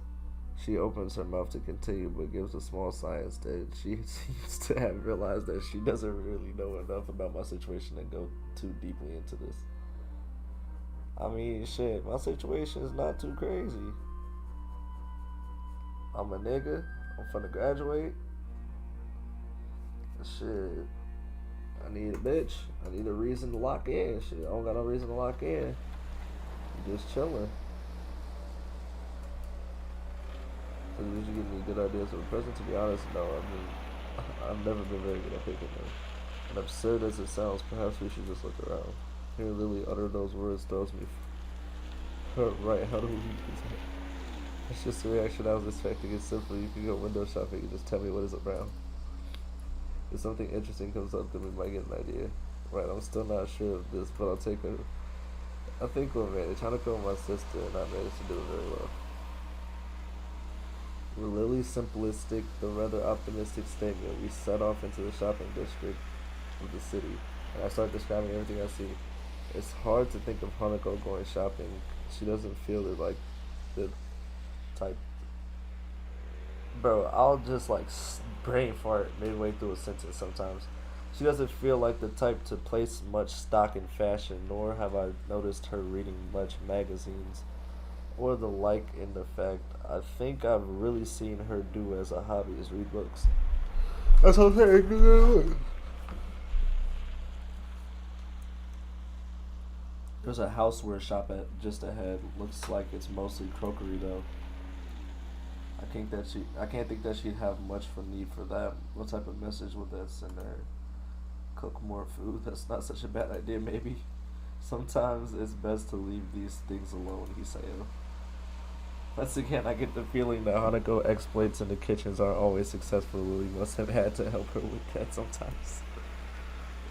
[SPEAKER 1] She opens her mouth to continue, but gives a small sigh instead. She seems to have realized that she doesn't really know enough about my situation to go too deeply into this. I mean, shit, my situation is not too crazy. I'm a nigga. I'm finna graduate. Shit. I need a bitch. I need a reason to lock in. Shit, I don't got no reason to lock in. I'm just chilling. So did you give me good ideas for the present? To be honest, no. I mean, I've never been very good at picking them. And absurd as it sounds, perhaps we should just look around. Hearing Lily utter those words throws me. Right, how do we use that? It's just a reaction I was expecting. It's simple. You can go window shopping and just tell me what is around. If something interesting comes up, then we might get an idea. Right, I'm still not sure of this, but I'll take a... I think we'll manage. Trying to call my sister, and I managed to do it very well. With Lily's simplistic, though rather optimistic statement, we set off into the shopping district of the city, and I start describing everything I see. It's hard to think of Hanako going shopping. She doesn't feel it like the type. Bro, I'll just like brain fart midway through a sentence sometimes. She doesn't feel like the type to place much stock in fashion, nor have I noticed her reading much magazines or the like. In the fact, I think I've really seen her do as a hobby is read books. That's what I'm saying. There's a houseware shop at just ahead. Looks like it's mostly crockery though. I can't think that she'd have much for need for that. What type of message would that send her? Cook more food? That's not such a bad idea, maybe. Sometimes it's best to leave these things alone, he said. Once again, I get the feeling that Hanako exploits in the kitchens aren't always successful. Lily must have had to help her with that sometimes.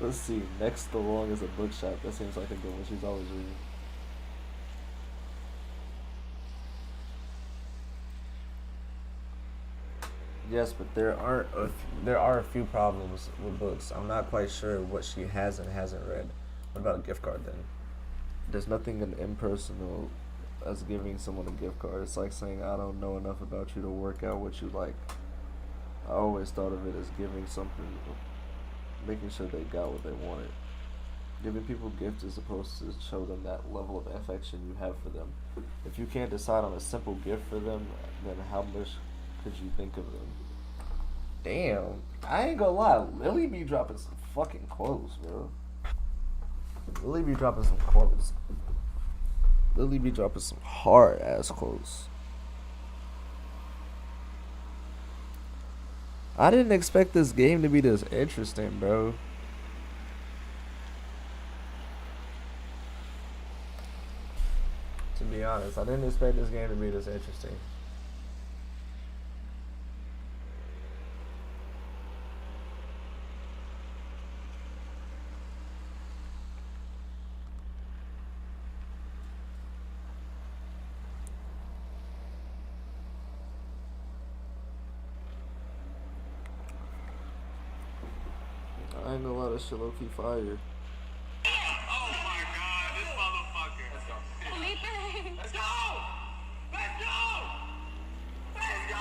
[SPEAKER 1] Let's see. Next along is a bookshop. That seems like a good one. She's always reading. Yes, but there are a few problems with books. I'm not quite sure what she has and hasn't read. What about a gift card then? There's nothing impersonal as giving someone a gift card. It's like saying I don't know enough about you to work out what you like. I always thought of it as giving something, making sure they got what they wanted. Giving people gifts is supposed to show them that level of affection you have for them. If you can't decide on a simple gift for them, then how much could you think of them? Damn, I ain't gonna lie, Lily be dropping some fucking quotes, bro. Lily be dropping some quotes. Lily be dropping some hard ass quotes. I didn't expect this game to be this interesting, bro. To be honest, I didn't expect this game to be this interesting. I ain't gonna lie, this shit low key fire.
[SPEAKER 7] Oh my god, this motherfucker. Let's go.
[SPEAKER 8] Felipe!
[SPEAKER 7] Let's go! Let's go! Let's go!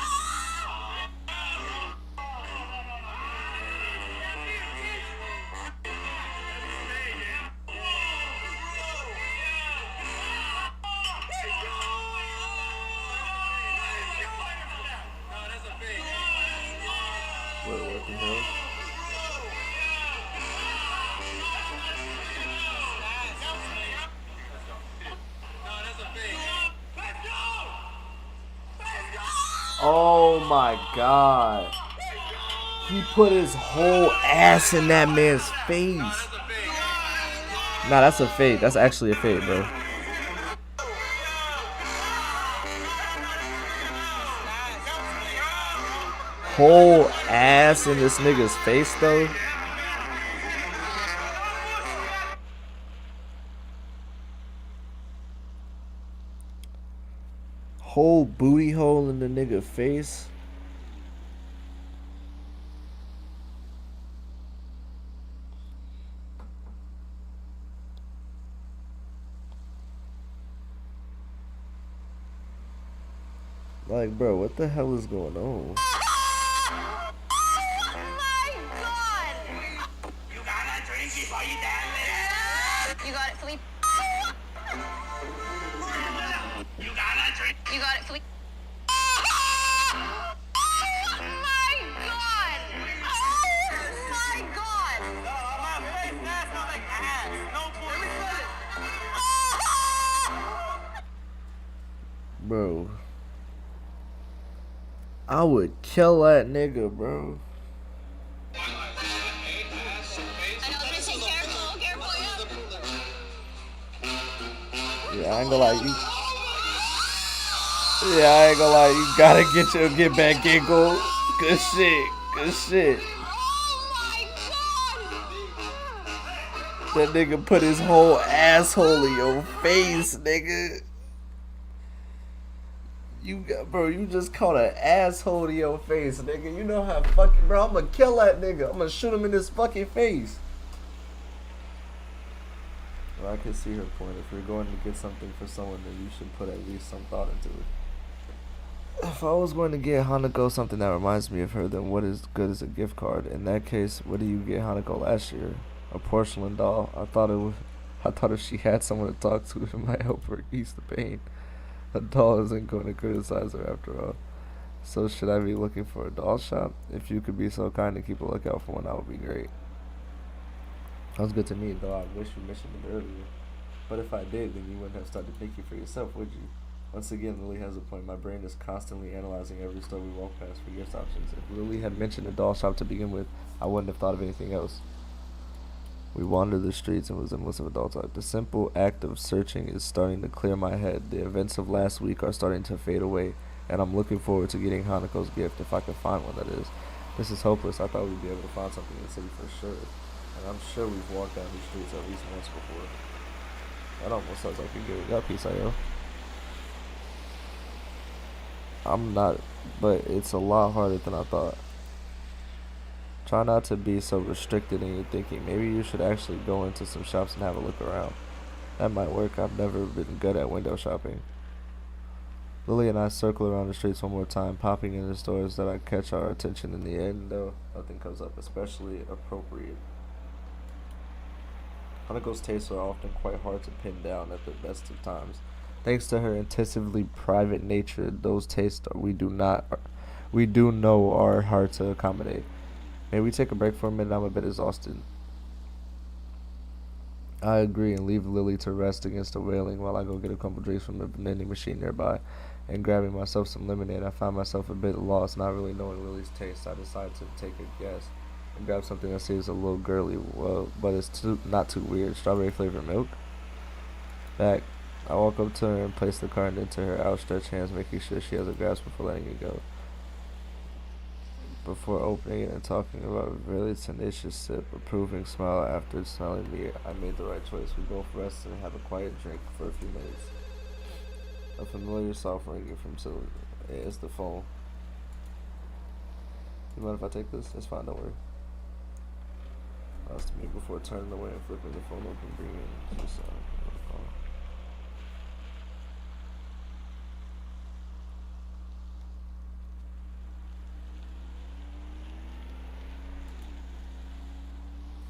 [SPEAKER 1] Wait, what the hell? Oh my god. He put his whole ass in that man's face. Nah, that's a fade. That's actually a fade, bro. Whole ass in this nigga's face, though. Whole booty hole in the nigga face. Like, bro, what the hell is going on?
[SPEAKER 7] You gotta drink before you dance.
[SPEAKER 8] You got it, Philippe.
[SPEAKER 7] You gotta drink.
[SPEAKER 8] You got it, Philippe. Oh my god!
[SPEAKER 7] My face now smells like ass. No bullshit.
[SPEAKER 1] Bro. I would kill that nigga, bro.
[SPEAKER 8] I know, I was gonna say careful,
[SPEAKER 1] Yeah, I ain't gonna lie, you gotta get your get back giggle. Good shit, good shit. That nigga put his whole asshole in your face, nigga. You just caught an asshole to your face, nigga. You know how fucking, bro, I'm gonna kill that nigga. I'm gonna shoot him in his fucking face. Well, I can see her point. If you're going to get something for someone, then you should put at least some thought into it. If I was going to get Hanako something that reminds me of her, then what is good as a gift card? In that case, what did you get Hanako last year? A porcelain doll. I thought if she had someone to talk to, it might help her ease the pain. A doll isn't going to criticize her after all. So should I be looking for a doll shop? If you could be so kind to keep a lookout for one, that would be great. Sounds good to me, though I wish you mentioned it earlier. But if I did, then you wouldn't have started thinking for yourself, would you? Once again, Lily has a point. My brain is constantly analyzing every store we walk past for gift options. If Lily had mentioned a doll shop to begin with, I wouldn't have thought of anything else. We wandered the streets and was endless of adult talk. The simple act of searching is starting to clear my head. The events of last week are starting to fade away, and I'm looking forward to getting Hanako's gift, if I can find one, that is. This is hopeless. I thought we'd be able to find something in the city for sure. And I'm sure we've walked down these streets at least once before. That almost sounds like a good peace, I I'm not, but it's a lot harder than I thought. Try not to be so restricted in your thinking. Maybe you should actually go into some shops and have a look around. That might work. I've never been good at window shopping. Lily and I circle around the streets one more time, popping into stores that catch our attention. In the end, though, nothing comes up especially appropriate. Hanako's tastes are often quite hard to pin down at the best of times. Thanks to her intensively private nature, those tastes we do know are hard to accommodate. May we take a break for a minute? I'm a bit exhausted. I agree and leave Lily to rest against the railing while I go get a couple drinks from the vending machine nearby. And grabbing myself some lemonade, I find myself a bit lost, not really knowing Lily's taste. I decide to take a guess and grab something that seems a little girly, but it's not too weird. Strawberry flavored milk? Back. I walk up to her and place the card into her outstretched hands, making sure she has a grasp before letting it go. Before opening it and talking about a really tenacious sip, approving smile after smelling me, I made the right choice. We both rest and have a quiet drink for a few minutes. A familiar soft ringing from Sylvia. It's the phone. You mind if I take this? It's fine, don't worry. Asked me before turning away and flipping the phone open, bringing it to the side.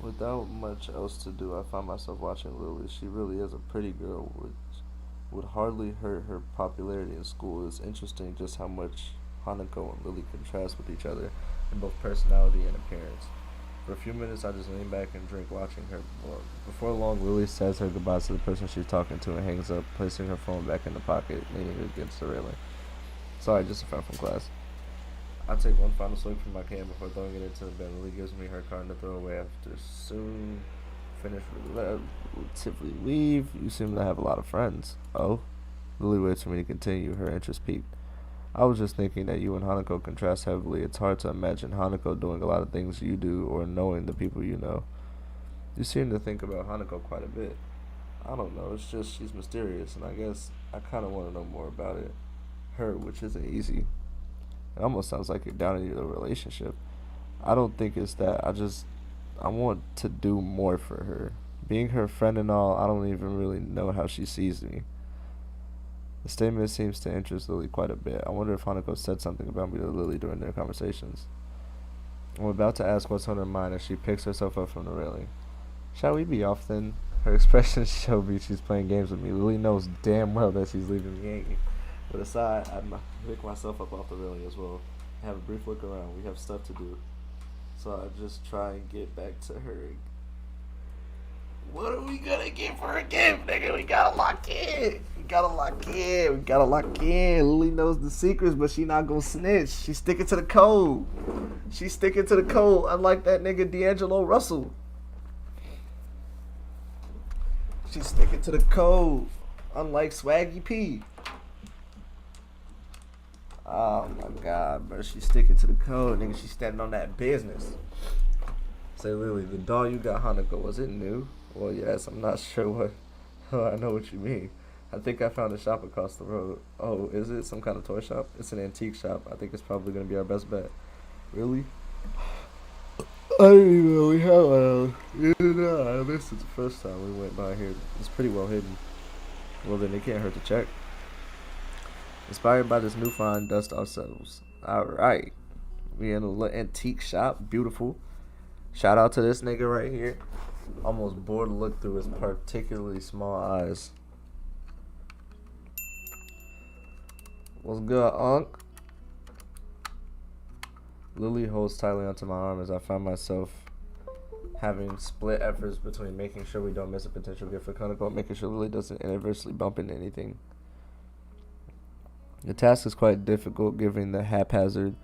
[SPEAKER 1] Without much else to do, I find myself watching Lily. She really is a pretty girl, which would hardly hurt her popularity in school. It's interesting just how much Hanako and Lily contrast with each other in both personality and appearance. For a few minutes, I just lean back and drink, watching her. Before long, Lily says her goodbyes to the person she's talking to and hangs up, placing her phone back in the pocket, leaning against the railing. Sorry, just a friend from class. I take one final swig from my can before throwing it into the bin. Lily gives me her card to throw away after soon finish relatively leave. You seem to have a lot of friends. Oh? Lily waits for me to continue, her interest piqued. I was just thinking that you and Hanako contrast heavily. It's hard to imagine Hanako doing a lot of things you do or knowing the people you know. You seem to think about Hanako quite a bit. I don't know, it's just she's mysterious, and I guess I kind of want to know more about it. Her, which isn't easy. It almost sounds like you're down in your relationship. I don't think it's that. I want to do more for her. Being her friend and all, I don't even really know how she sees me. The statement seems to interest Lily quite a bit. I wonder if Hanako said something about me to Lily during their conversations. I'm about to ask what's on her mind as she picks herself up from the railing. Shall we be off then? Her expressions show me she's playing games with me. Lily knows damn well that she's leaving me hanging. But aside, I pick myself up off the railing as well. I have a brief look around. We have stuff to do. So I just try and get back to her. What are we gonna get for a gift, nigga? We gotta lock in. We gotta lock in. Lily knows the secrets, but she not gonna snitch. She's sticking to the code. Unlike that nigga D'Angelo Russell. She's sticking to the code. Unlike Swaggy P. Oh my god, bro. She's sticking to the code, nigga. She's standing on that business. Say, Lily, the doll you got, Hanako, was it new? Well, yes, I'm not sure what. Oh, I know what you mean. I think I found a shop across the road. Oh, is it some kind of toy shop? It's an antique shop. I think it's probably going to be our best bet. Really? I didn't even know we had one. I missed it the first time we went by here. It's pretty well hidden. Well, then it can't hurt to check. Inspired by this new find, dust ourselves. Alright. We in a little antique shop. Beautiful. Shout out to this nigga right here. Almost bored to look through his particularly small eyes. What's good, Unc? Lily holds tightly onto my arm as I find myself having split efforts between making sure we don't miss a potential gift for Kaneko and making sure Lily doesn't inadvertently bump into anything. The task is quite difficult given the haphazard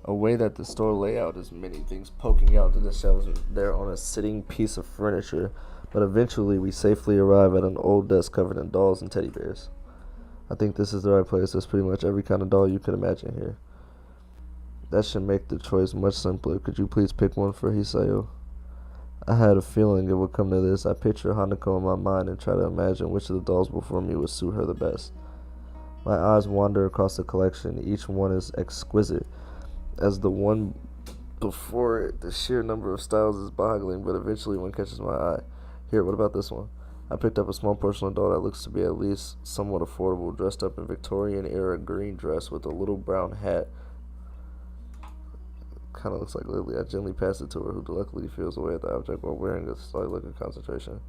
[SPEAKER 1] way that the store layout is, many things poking out to the shelves there on a sitting piece of furniture, but eventually we safely arrive at an old desk covered in dolls and teddy bears. I think this is the right place. There's pretty much every kind of doll you could imagine here. That should make the choice much simpler. Could you please pick one for Hisayo? I had a feeling it would come to this. I picture Hanako in my mind and try to imagine which of the dolls before me would suit her the best. My eyes wander across the collection. Each one is exquisite. As the one before it, the sheer number of styles is boggling, but eventually one catches my eye. Here, what about this one? I picked up a small porcelain doll that looks to be at least somewhat affordable, dressed up in Victorian-era green dress with a little brown hat. Kind of looks like Lily. I gently pass it to her, who luckily feels away at the object while wearing a slight look of concentration.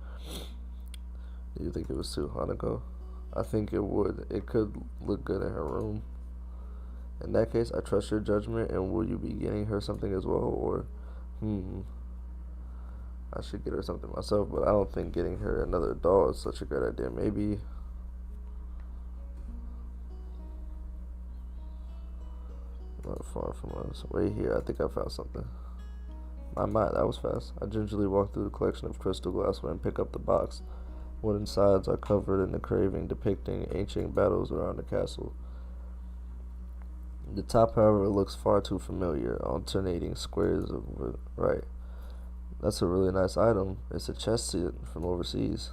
[SPEAKER 1] Do you think it would suit Hanako? I think it would. It could look good in her room. In that case, I trust your judgment, and will you be getting her something as well, or, I should get her something myself, but I don't think getting her another doll is such a great idea. Maybe, not far from us. Wait here, I think I found something. My, that was fast. I gingerly walk through the collection of crystal glassware and pick up the box. Wooden sides are covered in the carving depicting ancient battles around the castle. The top, however, looks far too familiar, alternating squares of wood. Right. That's a really nice item. It's a chest set from overseas.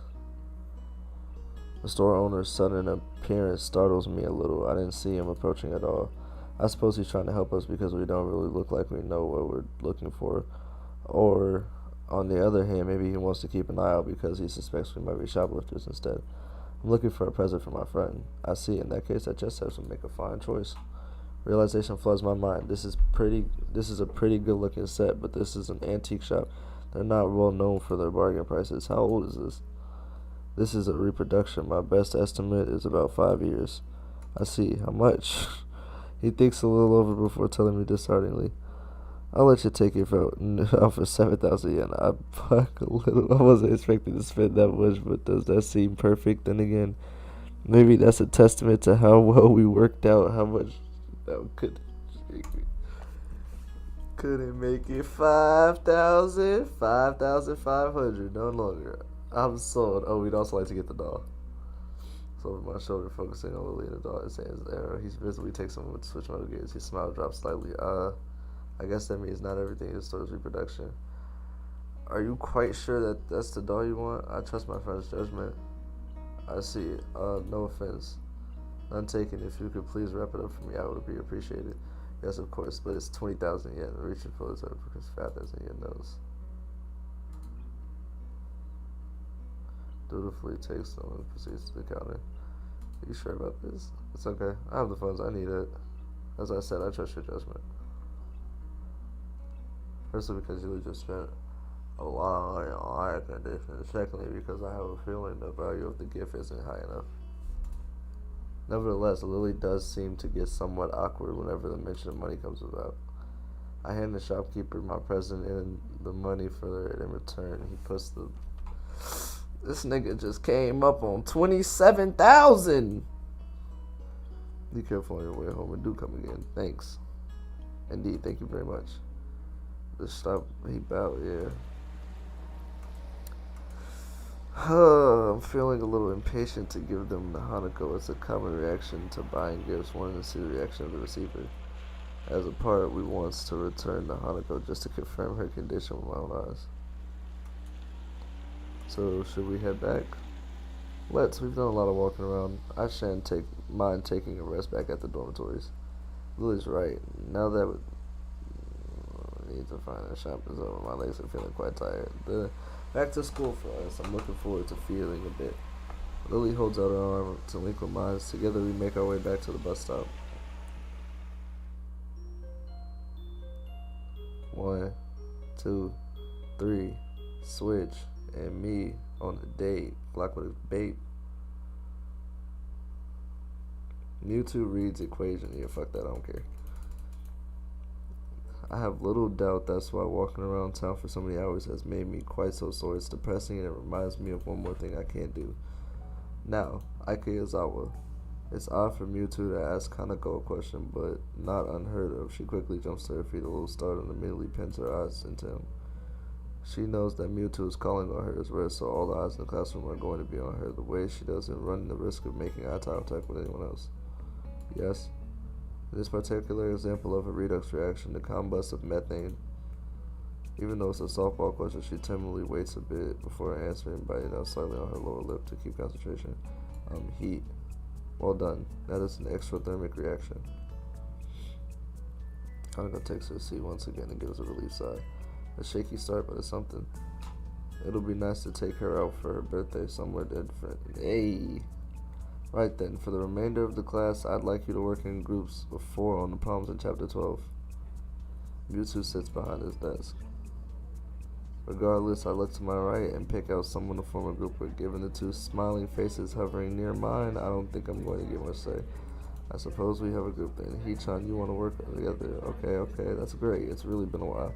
[SPEAKER 1] The store owner's sudden appearance startles me a little. I didn't see him approaching at all. I suppose he's trying to help us because we don't really look like we know what we're looking for. Or, on the other hand, maybe he wants to keep an eye out because he suspects we might be shoplifters instead. I'm looking for a present for my friend. I see. In that case, that chest set would make a fine choice. Realization floods my mind. This is a pretty good looking set, but this is an antique shop. They're not well known for their bargain prices. How old is this? This is a reproduction. My best estimate is about 5 years. I see. How much? He thinks a little over before telling me dishearteningly. I'll let you take it out for 7,000 yen. I buck a little. I wasn't expecting to spend that much, but does that seem perfect? Then again, maybe that's a testament to how well we worked out how much that couldn't make it 5,000, 5,500, no longer. I'm sold. Oh, we'd also like to get the doll. So over my shoulder, focusing on Lily and the doll, his hands there. He visibly takes them with switch motor gears. His smile drops slightly. I guess that means not everything in the store is reproduction. Are you quite sure that that's the doll you want? I trust my friend's judgment. I see it. No offense. None taken. If you could please wrap it up for me, I would be appreciated. Yes, of course, but it's 20,000 yen. Reaching for his up because 5,000 yen knows. Dutifully takes them and proceeds to the counter. You sure about this? It's okay. I have the funds. I need it. As I said, I trust your judgment. Firstly, because you just spent a lot on air conditioning. Secondly, because I have a feeling the value of the gift isn't high enough. Nevertheless, Lily does seem to get somewhat awkward whenever the mention of money comes about. I hand the shopkeeper my present and the money for it in return. He puts the... This nigga just came up on 27,000. Be careful on your way home and do come again. Thanks. Indeed, thank you very much. Just stop. He bowed, yeah. I'm feeling a little impatient to give them the Hanako. It's a common reaction to buying gifts, wanting to see the reaction of the receiver. As a part, we want to return the Hanako just to confirm her condition with my own eyes. So, should we head back? Let's. We've done a lot of walking around. I shan't mind taking a rest back at the dormitories. Lily's right. Now that we need to find a shop is over, my legs are feeling quite tired. Back to school for us. I'm looking forward to feeling a bit. Lily holds out her arm to link with mine. Together we make our way back to the bus stop. 1, 2, 3, switch, and me on the date. Clock with his bait. Mewtwo reads equation. Yeah, fuck that, I don't care. I have little doubt that's why walking around town for so many hours has made me quite so sore. It's depressing and it reminds me of one more thing I can't do. Now, Ikeyazawa. It's odd for Mewtwo to ask Hanako a question, but not unheard of. She quickly jumps to her feet, a little startled, and immediately pins her eyes into him. She knows that Mewtwo is calling on her as well, so all the eyes in the classroom are going to be on her. The way she doesn't run the risk of making eye contact with anyone else. Yes. In this particular example of a redox reaction, the combust of methane. Even though it's a softball question, she timidly waits a bit before answering, biting out slightly on her lower lip to keep concentration. Heat. Well done. That is an exothermic reaction. Hanako takes her seat once again and gives a relief sigh. A shaky start, but it's something. It'll be nice to take her out for her birthday somewhere different. Hey! Right then, for the remainder of the class, I'd like you to work in groups of 4 on the problems in Chapter 12. Mewtwo sits behind his desk. Regardless, I look to my right and pick out someone to form a group with. Given the 2 smiling faces hovering near mine, I don't think I'm going to get much say. I suppose we have a group then. Hee-chan, you want to work together? Okay, that's great. It's really been a while.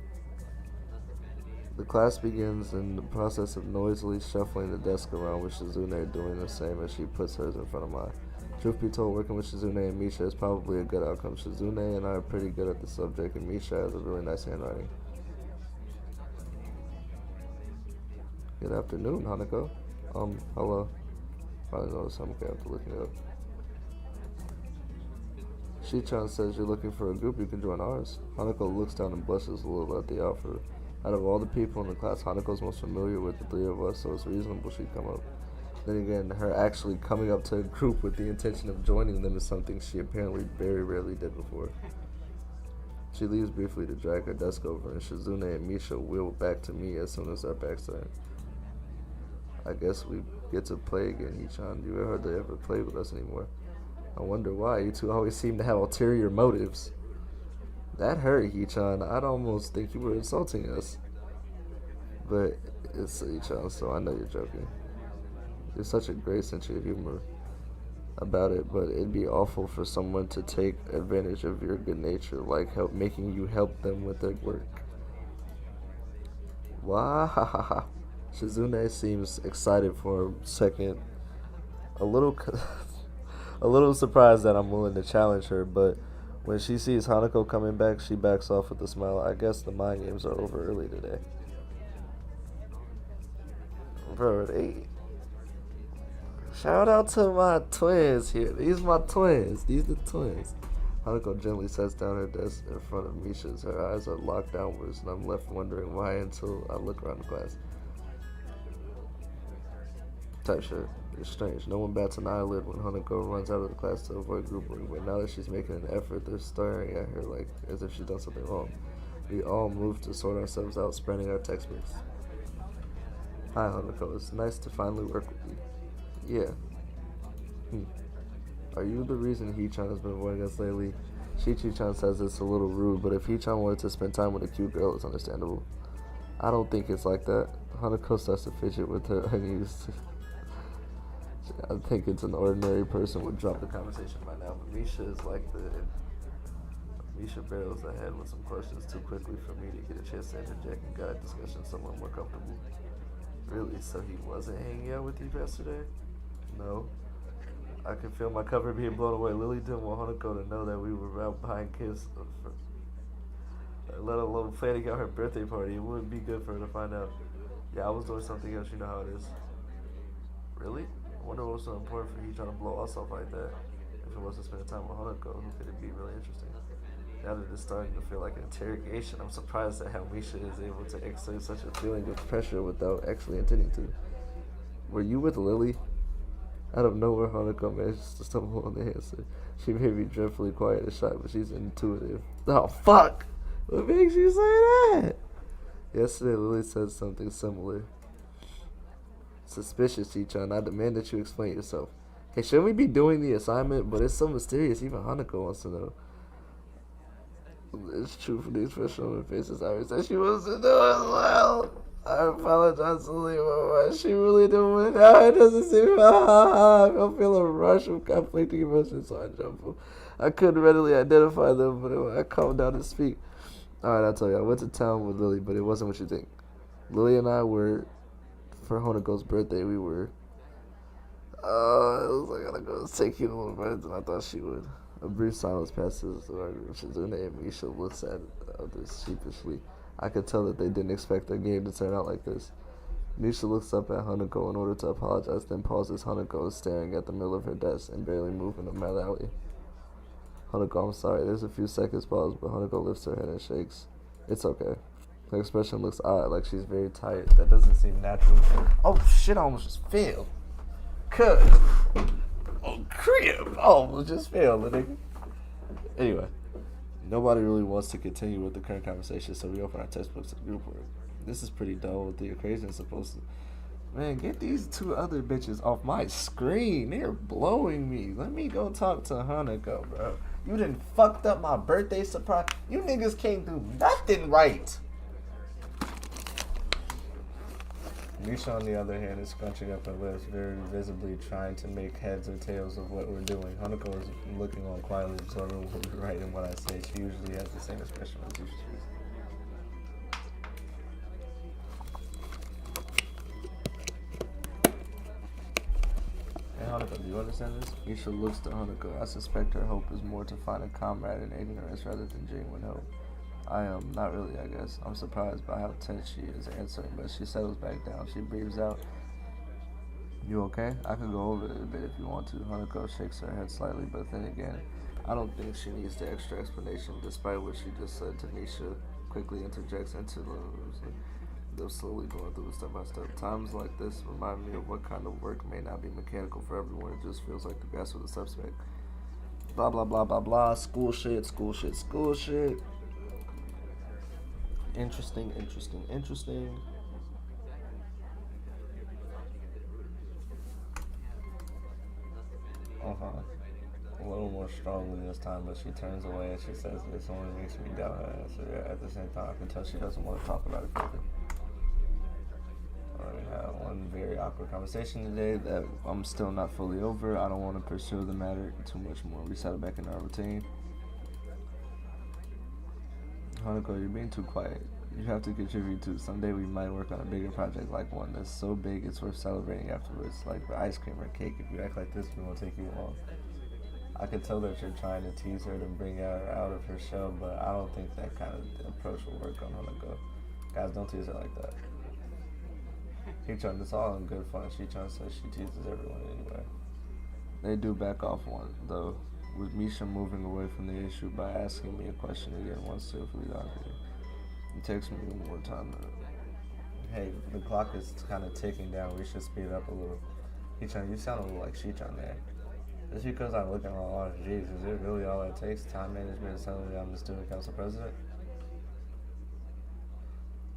[SPEAKER 1] The class begins in the process of noisily shuffling the desk around, with Shizune doing the same as she puts hers in front of mine. Truth be told, working with Shizune and Misha is probably a good outcome. Shizune and I are pretty good at the subject, and Misha has a really nice handwriting. Good afternoon, Hanako. Hello. Probably noticed I'm okay after looking up. Shi-chan says you're looking for a group, you can join ours. Hanako looks down and blushes a little at the offer. Out of all the people in the class, Hanako's most familiar with the 3 of us, so it's reasonable she'd come up. Then again, her actually coming up to a group with the intention of joining them is something she apparently very rarely did before. She leaves briefly to drag her desk over, and Shizune and Misha wheel back to me as soon as our backs turn. I guess we get to play again, Hee-chan. You hardly ever play with us anymore. I wonder why. You 2 always seem to have ulterior motives. That hurt, Hee-chan. I'd almost think you were insulting us. But it's Hee-chan, so I know you're joking. There's such a great sense of humor about it, but it'd be awful for someone to take advantage of your good nature, like making you help them with their work. Wow. Shizune seems excited for a second. A little surprised that I'm willing to challenge her, but when she sees Hanako coming back, she backs off with a smile. I guess the mind games are over early today. Bro, shout out to my twins here. These are my twins. These are the twins. Hanako gently sets down her desk in front of Misha's. Her eyes are locked downwards, and I'm left wondering why until I look around the class. Type shit. It's strange. No one bats an eyelid when Hanako runs out of the class to avoid group work, but now that she's making an effort, they're staring at her like as if she's done something wrong. We all move to sort ourselves out, spreading our textbooks. Hi, Hanako. It's nice to finally work with you. Yeah. Are you the reason Hee-chan has been avoiding us lately? Chi-Chi-chan says it's a little rude, but if Hee-chan wanted to spend time with a cute girl, it's understandable. I don't think it's like that. Hanako starts to fidget with her unused. I think it's an ordinary person would drop the conversation by now, but Misha is like the... Misha barrels ahead with some questions too quickly for me to get a chance to interject and guide discussion somewhere more comfortable. Really? So he wasn't hanging out with you yesterday? No. I can feel my cover being blown away. Lily didn't want Hanako to know that we were out behind Kiss, let alone planning out her birthday party. It wouldn't be good for her to find out. Yeah, I was doing something else. You know how it is. Really? I wonder what was so important for you trying to blow us off like that. If it wasn't spending time with Hanako, who could it be really interesting? Now that it's starting to feel like an interrogation, I'm surprised at how Misha is able to exert such a feeling of pressure without actually intending to. Were you with Lily? Out of nowhere, Hanako manages to stumble on the answer. She may be dreadfully quiet and shy, but she's intuitive. Oh, fuck! What makes you say that? Yesterday, Lily said something similar. Suspicious, Chi-chan. I demand that you explain yourself. Hey, shouldn't we be doing the assignment? But it's so mysterious, even Hanako wants to know. It's true for the expression on her faces. Iris said she wants to know as well. I apologize to Lily, but she really don't want to know. It doesn't seem... I feel a rush of conflicting emotions, so I jump up. I couldn't readily identify them, but when I calmed down to speak. Alright, I'll tell you. I went to town with Lily, but it wasn't what you think. Lily and I were... For Honako's birthday, we were... it was like, I gotta go take you a little bit, than I thought she would. A brief silence passes, which is her name. Misha looks at others sheepishly. I could tell that they didn't expect their game to turn out like this. Misha looks up at Hanako in order to apologize, then pauses. Hanako is staring at the middle of her desk and barely moving a mile alley. Hanako, I'm sorry. There's a few seconds pause, but Hanako lifts her head and shakes. It's okay. Her expression looks odd, like she's very tired. That doesn't seem natural. Oh shit, I almost just failed. Cuz. Oh, crib. Oh, just failed, nigga. Anyway. Nobody really wants to continue with the current conversation, so we open our textbooks and group work. This is pretty dull with the equation supposed to... Man, get these two other bitches off my screen. They're blowing me. Let me go talk to Hanako, bro. You done fucked up my birthday surprise. You niggas can't do nothing right. Misha, on the other hand, is scrunching up her lips, very visibly trying to make heads or tails of what we're doing. Hanako is looking on quietly, absorbing what we write and what I say. She usually has the same expression as you. Hey Hanako, do you understand this? Misha looks to Hanako. I suspect her hope is more to find a comrade in ignorance rather than genuine hope. I am not really, I guess. I'm surprised by how tense she is answering, but she settles back down. She breathes out. You okay? I can go over it a bit if you want to. Hanako shakes her head slightly, but then again, I don't think she needs the extra explanation, despite what she just said to Misha. Quickly interjects into they're slowly going through it step by step. Times like this remind me of what kind of work may not be mechanical for everyone. It just feels like the grass with a suspect. Blah, blah, blah, blah, blah. School shit, school shit, school shit. Interesting. A little more strongly this time, but she turns away and she says this only makes me doubt her answer. At the same time, I can tell she doesn't want to talk about it further. We had one very awkward conversation today that I'm still not fully over. I don't want to pursue the matter too much more. We settle back in our routine. Hanako, you're being too quiet. You have to contribute too. Someday we might work on a bigger project, like one that's so big it's worth celebrating afterwards, like for ice cream or cake. If you act like this, we won't take you long. I can tell that you're trying to tease her to bring her out of her shell, but I don't think that kind of approach will work on Hanako. Guys, don't tease her like that. Hee-chan, it's all in good fun. Hee-chan says she teases everyone anyway. They do back off one, though, with Misha moving away from the issue by asking me a question again once to if we got here. It takes me more time to... Hey, the clock is kind of ticking down. We should speed up a little. Hee-chan, you sound a little like Shi-chan there. Just because I'm looking at all of G's, is it really all it takes? Time management is telling me I'm the student council president?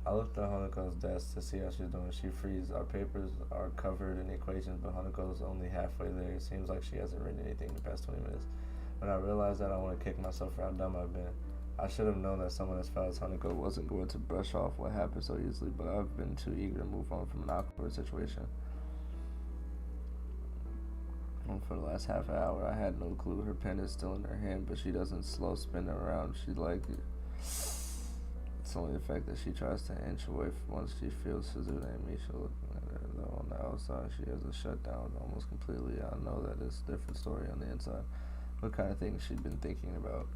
[SPEAKER 1] I looked at Hanuko's desk to see how she's doing. She freezes. Our papers are covered in equations, but Hanuko's only halfway there. It seems like she hasn't written anything in the past 20 minutes. When I realized that, I want to kick myself for how dumb I've been. I should have known that someone as foul as Hanuko wasn't going to brush off what happened so easily, but I've been too eager to move on from an awkward situation. And for the last half an hour, I had no clue. Her pen is still in her hand, but she doesn't slow spin it around. She like it. It's only the fact that she tries to inch away once she feels Suzune and Misha looking at her. Though on the outside, she has a shutdown almost completely. I know that it's a different story on the inside. What kind of things she'd been thinking about?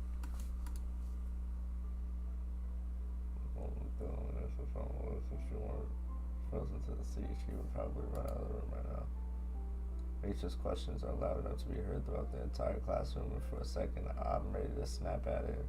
[SPEAKER 1] If she weren't frozen to the sea, she would probably run out of the room right now. Rachel's questions are loud enough to be heard throughout the entire classroom, and for a second, I'm ready to snap at her.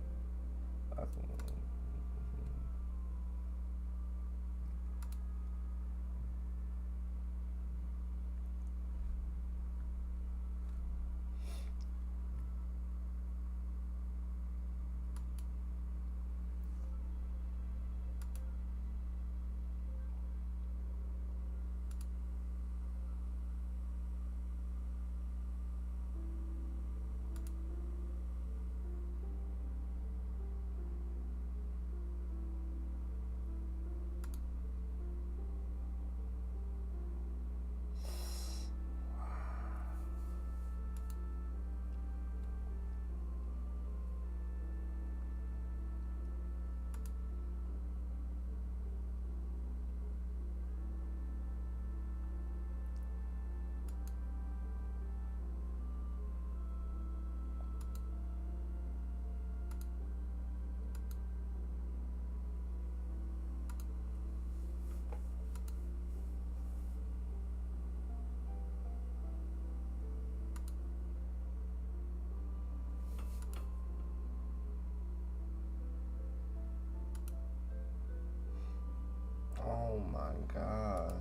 [SPEAKER 1] Oh my god.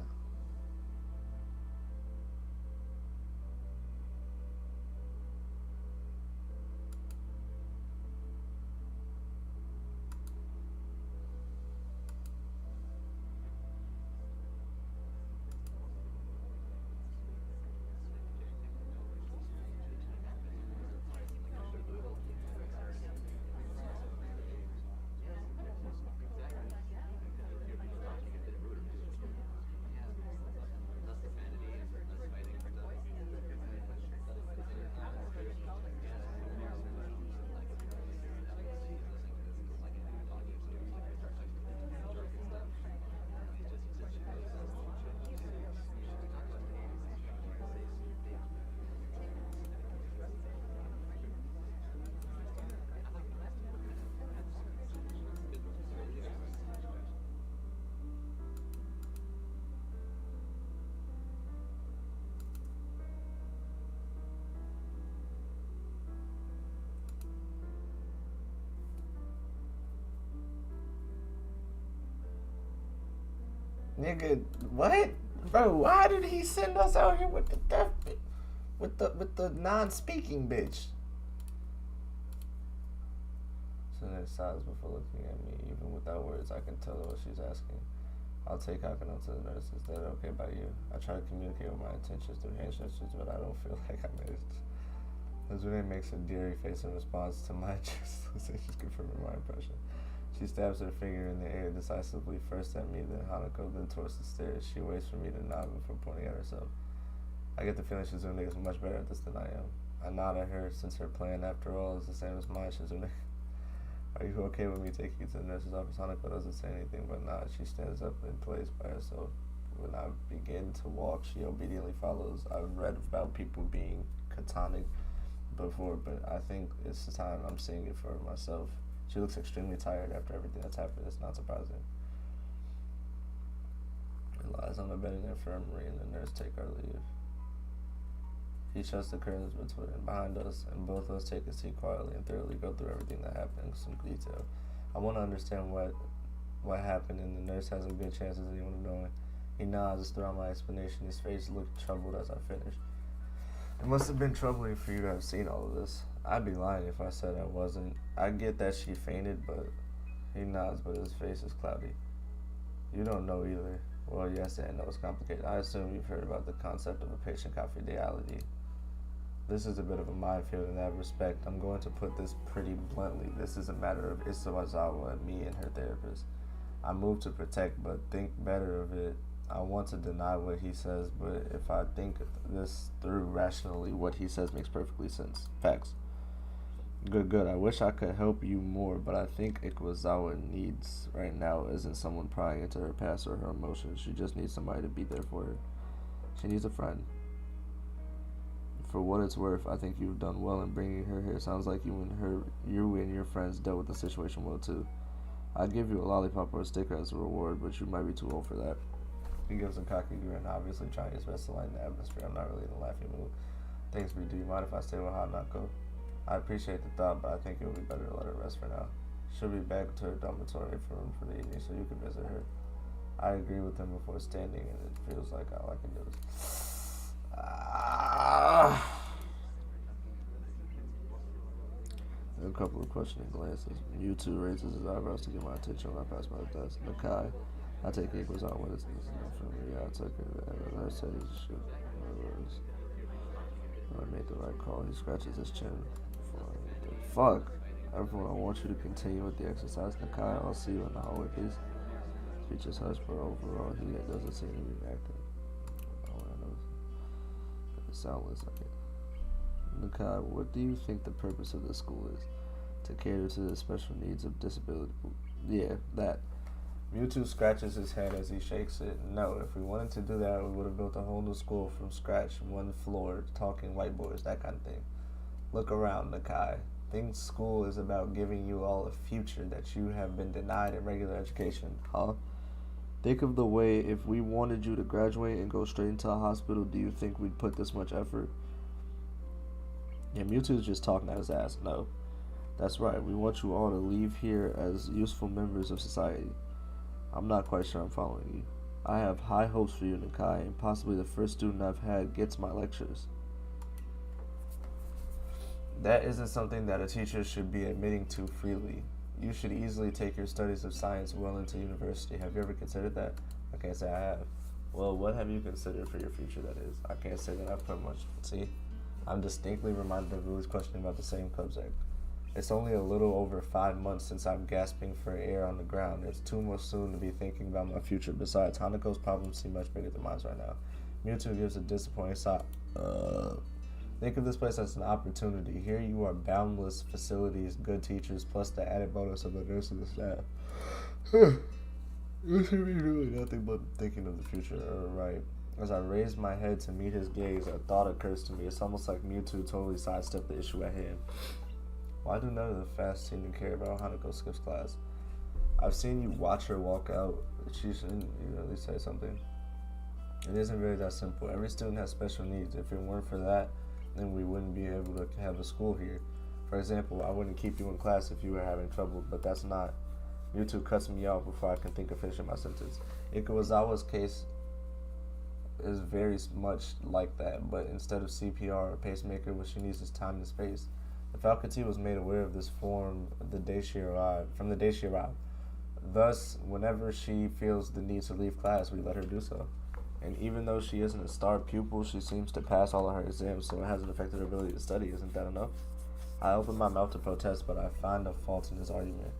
[SPEAKER 1] Nigga, what? Bro, why did he send us out here with the deaf with the non-speaking bitch? So there's silence before looking at me. Even without words, I can tell what she's asking. I'll take Hakano to the nurse. Is that okay by you? I try to communicate with my intentions through hand gestures, but I don't feel like I managed. Azune makes a deary face in response to my she's confirming my impression. She stabs her finger in the air decisively, first at me, then Hanako, then towards the stairs. She waits for me to nod before pointing at herself. I get the feeling Shizune is much better at this than I am. I nod at her, since her plan, after all, is the same as mine, Shizune. Are you okay with me taking you to the nurse's office? Hanako doesn't say anything but nods. She stands up in place by herself. When I begin to walk, she obediently follows. I've read about people being catatonic before, but I think it's the time I'm seeing it for myself. She looks extremely tired after everything that's happened. It's not surprising. It lies on the bed in the infirmary, and the nurse take our leave. He shuts the curtains behind us, and both of us take a seat quietly and thoroughly go through everything that happened in some detail. I want to understand what happened, and the nurse has a good chance of anyone knowing. He nods throughout my explanation. His face looked troubled as I finished. It must have been troubling for you to have seen all of this. I'd be lying if I said I wasn't. I get that she fainted, but he nods, but his face is cloudy. You don't know either. Well, yes and no, it's complicated. I assume you've heard about the concept of a patient confidentiality. This is a bit of a minefield in that respect. I'm going to put this pretty bluntly. This is a matter of Isawazawa and me and her therapist. I moved to protect, but think better of it. I want to deny what he says, but if I think this through rationally, what he says makes perfectly sense. Facts. Good. I wish I could help you more, but I think Ikuzawa needs right now isn't someone prying into her past or her emotions. She just needs somebody to be there for her. She needs a friend. For what it's worth, I think you've done well in bringing her here. Sounds like you and your friends dealt with the situation well too. I'll give you a lollipop or a sticker as a reward, but you might be too old for that. He gives a cocky grin, obviously trying his best to lighten the atmosphere. I'm not really in a laughing mood. Thanks, B. Do you mind if I stay with Hanako? I appreciate the thought, but I think it would be better to let her rest for now. She'll be back to her dormitory for the evening, so you can visit her. I agree with him before standing, and it feels like all I can do is... A couple of questioning glances. Mewtwo raises his eyebrows to get my attention when I pass by the desk. Nakai, I take it was on with us. Yeah, I took it. As I said, I made the right call. He scratches his chin. Fuck. Everyone, I want you to continue with the exercise. Nakai, I'll see you in the hallway, please. Speech is hushed, but overall, he doesn't seem to be acting. Soundless. Nakai, what do you think the purpose of this school is? To cater to the special needs of disability? Yeah, that. Mewtwo scratches his head as he shakes it. No, if we wanted to do that, we would have built a whole new school from scratch, one floor, talking whiteboards, that kind of thing. Look around, Nakai. Think school is about giving you all a future that you have been denied in regular education, huh? Think of the way if we wanted you to graduate and go straight into a hospital, do you think we'd put this much effort? Yeah, Mewtwo's just talking at his ass. No. That's right. We want you all to leave here as useful members of society. I'm not quite sure I'm following you. I have high hopes for you, Nakai, and possibly the first student I've had gets my lectures. That isn't something that a teacher should be admitting to freely. You should easily take your studies of science well into university. Have you ever considered that? I can't say I have. Well, what have you considered for your future, that is? I can't say that I've put much. See? I'm distinctly reminded of Rui's question about the same subject. It's only a little over 5 months since I'm gasping for air on the ground. It's too much soon to be thinking about my future. Besides, Hanako's problems seem much bigger than mine right now. Mewtwo gives a disappointing sigh. Think of this place as an opportunity. Here you are, boundless facilities, good teachers, plus the added bonus of the nurse and the staff. You should be really nothing but thinking of the future, right? As I raised my head to meet his gaze, a thought occurs to me. It's almost like Mewtwo totally sidestepped the issue at hand. Why do none of the fast seem to care about how Hanako skips class? I've seen you watch her walk out. She shouldn't really say something. It isn't really that simple. Every student has special needs. If it weren't for that, then we wouldn't be able to have a school here. For example, I wouldn't keep you in class if you were having trouble, but that's not. Mewtwo cuts me off before I can think of finishing my sentence. Ikuzawa's case is very much like that, but instead of CPR or pacemaker, what she needs is time and space. The faculty was made aware of this from the day she arrived. Thus, whenever she feels the need to leave class, we let her do so. And even though she isn't a star pupil, she seems to pass all of her exams, so it hasn't affected her ability to study. Isn't that enough? I open my mouth to protest, but I find a fault in his argument.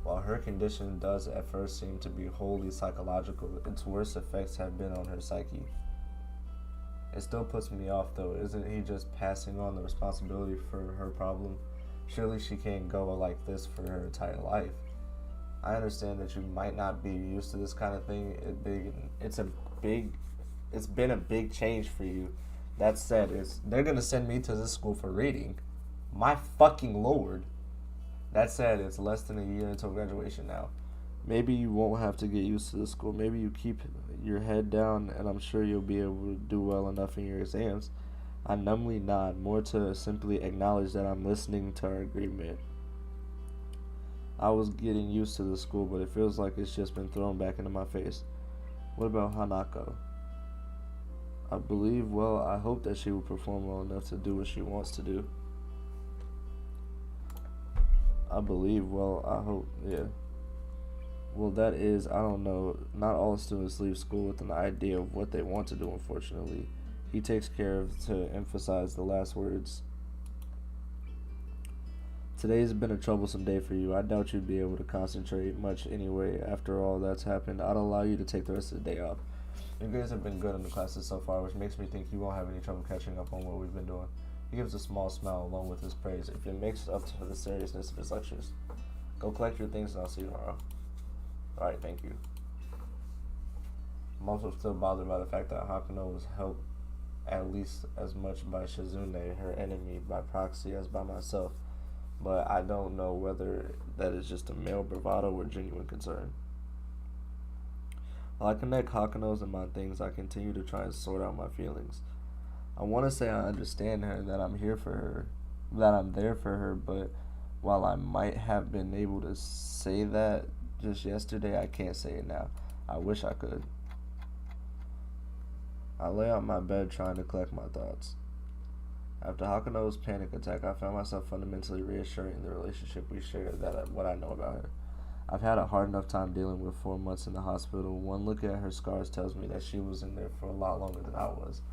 [SPEAKER 1] While her condition does at first seem to be wholly psychological, its worst effects have been on her psyche. It still puts me off, though. Isn't he just passing on the responsibility for her problem? Surely she can't go like this for her entire life. I understand that you might not be used to this kind of thing. It's been a big change for you. That said, they're gonna send me to this school for reading. My fucking lord. That said, it's less than a year until graduation now. Maybe you won't have to get used to the school. Maybe you keep your head down, and I'm sure you'll be able to do well enough in your exams. I numbly nod, more to simply acknowledge that I'm listening to our agreement. I was getting used to the school, but it feels like it's just been thrown back into my face. What about Hanako? I hope that she will perform well enough to do what she wants to do. Well, that is, I don't know, not all students leave school with an idea of what they want to do, unfortunately. He takes care of to emphasize the last words. Today's been a troublesome day for you. I doubt you'd be able to concentrate much anyway. After all that's happened, I'd allow you to take the rest of the day off. Your grades have been good in the classes so far, which makes me think you won't have any trouble catching up on what we've been doing. He gives a small smile along with his praise. If it makes up for the seriousness of his lectures. Go collect your things and I'll see you tomorrow. Alright, thank you. I'm also still bothered by the fact that Hakuno was helped at least as much by Shizune, her enemy, by proxy as by myself. But I don't know whether that is just a male bravado or genuine concern. While I connect Hakuno's and my things, I continue to try and sort out my feelings. I want to say I understand her, that I'm here for her, that I'm there for her, but while I might have been able to say that just yesterday, I can't say it now. I wish I could. I lay on my bed trying to collect my thoughts. After Hakuno's panic attack, I found myself fundamentally reassuring the relationship we share, that what I know about her. I've had a hard enough time dealing with 4 months in the hospital. One look at her scars tells me that she was in there for a lot longer than I was.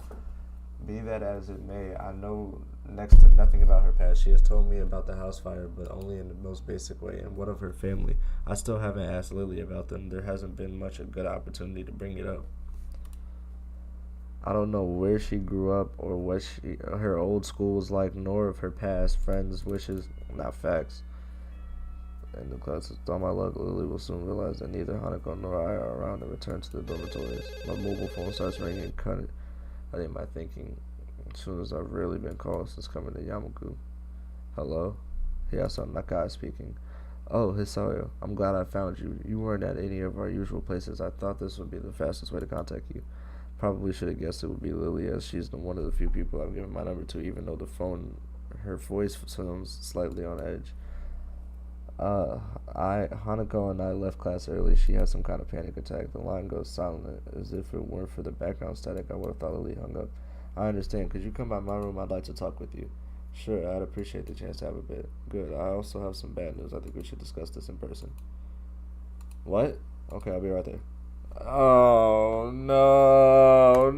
[SPEAKER 1] Be that as it may, I know next to nothing about her past. She has told me about the house fire, but only in the most basic way. And what of her family? I still haven't asked Lily about them. There hasn't been much a good opportunity to bring it up. I don't know where she grew up or what her old school was like, nor of her past friends' wishes, not facts. In the classes, with all my luck, Lily will soon realize that neither Hanako nor I are around and return to the dormitories. My mobile phone starts ringing and cutting my thinking as soon as I've really been called since coming to Yamaku. Hello? Hiyaso Nakai speaking. Oh, Hisayo, I'm glad I found you. You weren't at any of our usual places. I thought this would be the fastest way to contact you. Probably should have guessed it would be Lily, as she's one of the few people I've given my number to, even though her voice sounds slightly on edge. Hanako and I left class early. She had some kind of panic attack. The line goes silent. As if it weren't for the background static, I would have thought Lily hung up. I understand. Could you come by my room? I'd like to talk with you. Sure, I'd appreciate the chance to have a bit. Good. I also have some bad news. I think we should discuss this in person. What? Okay, I'll be right there. Oh, no,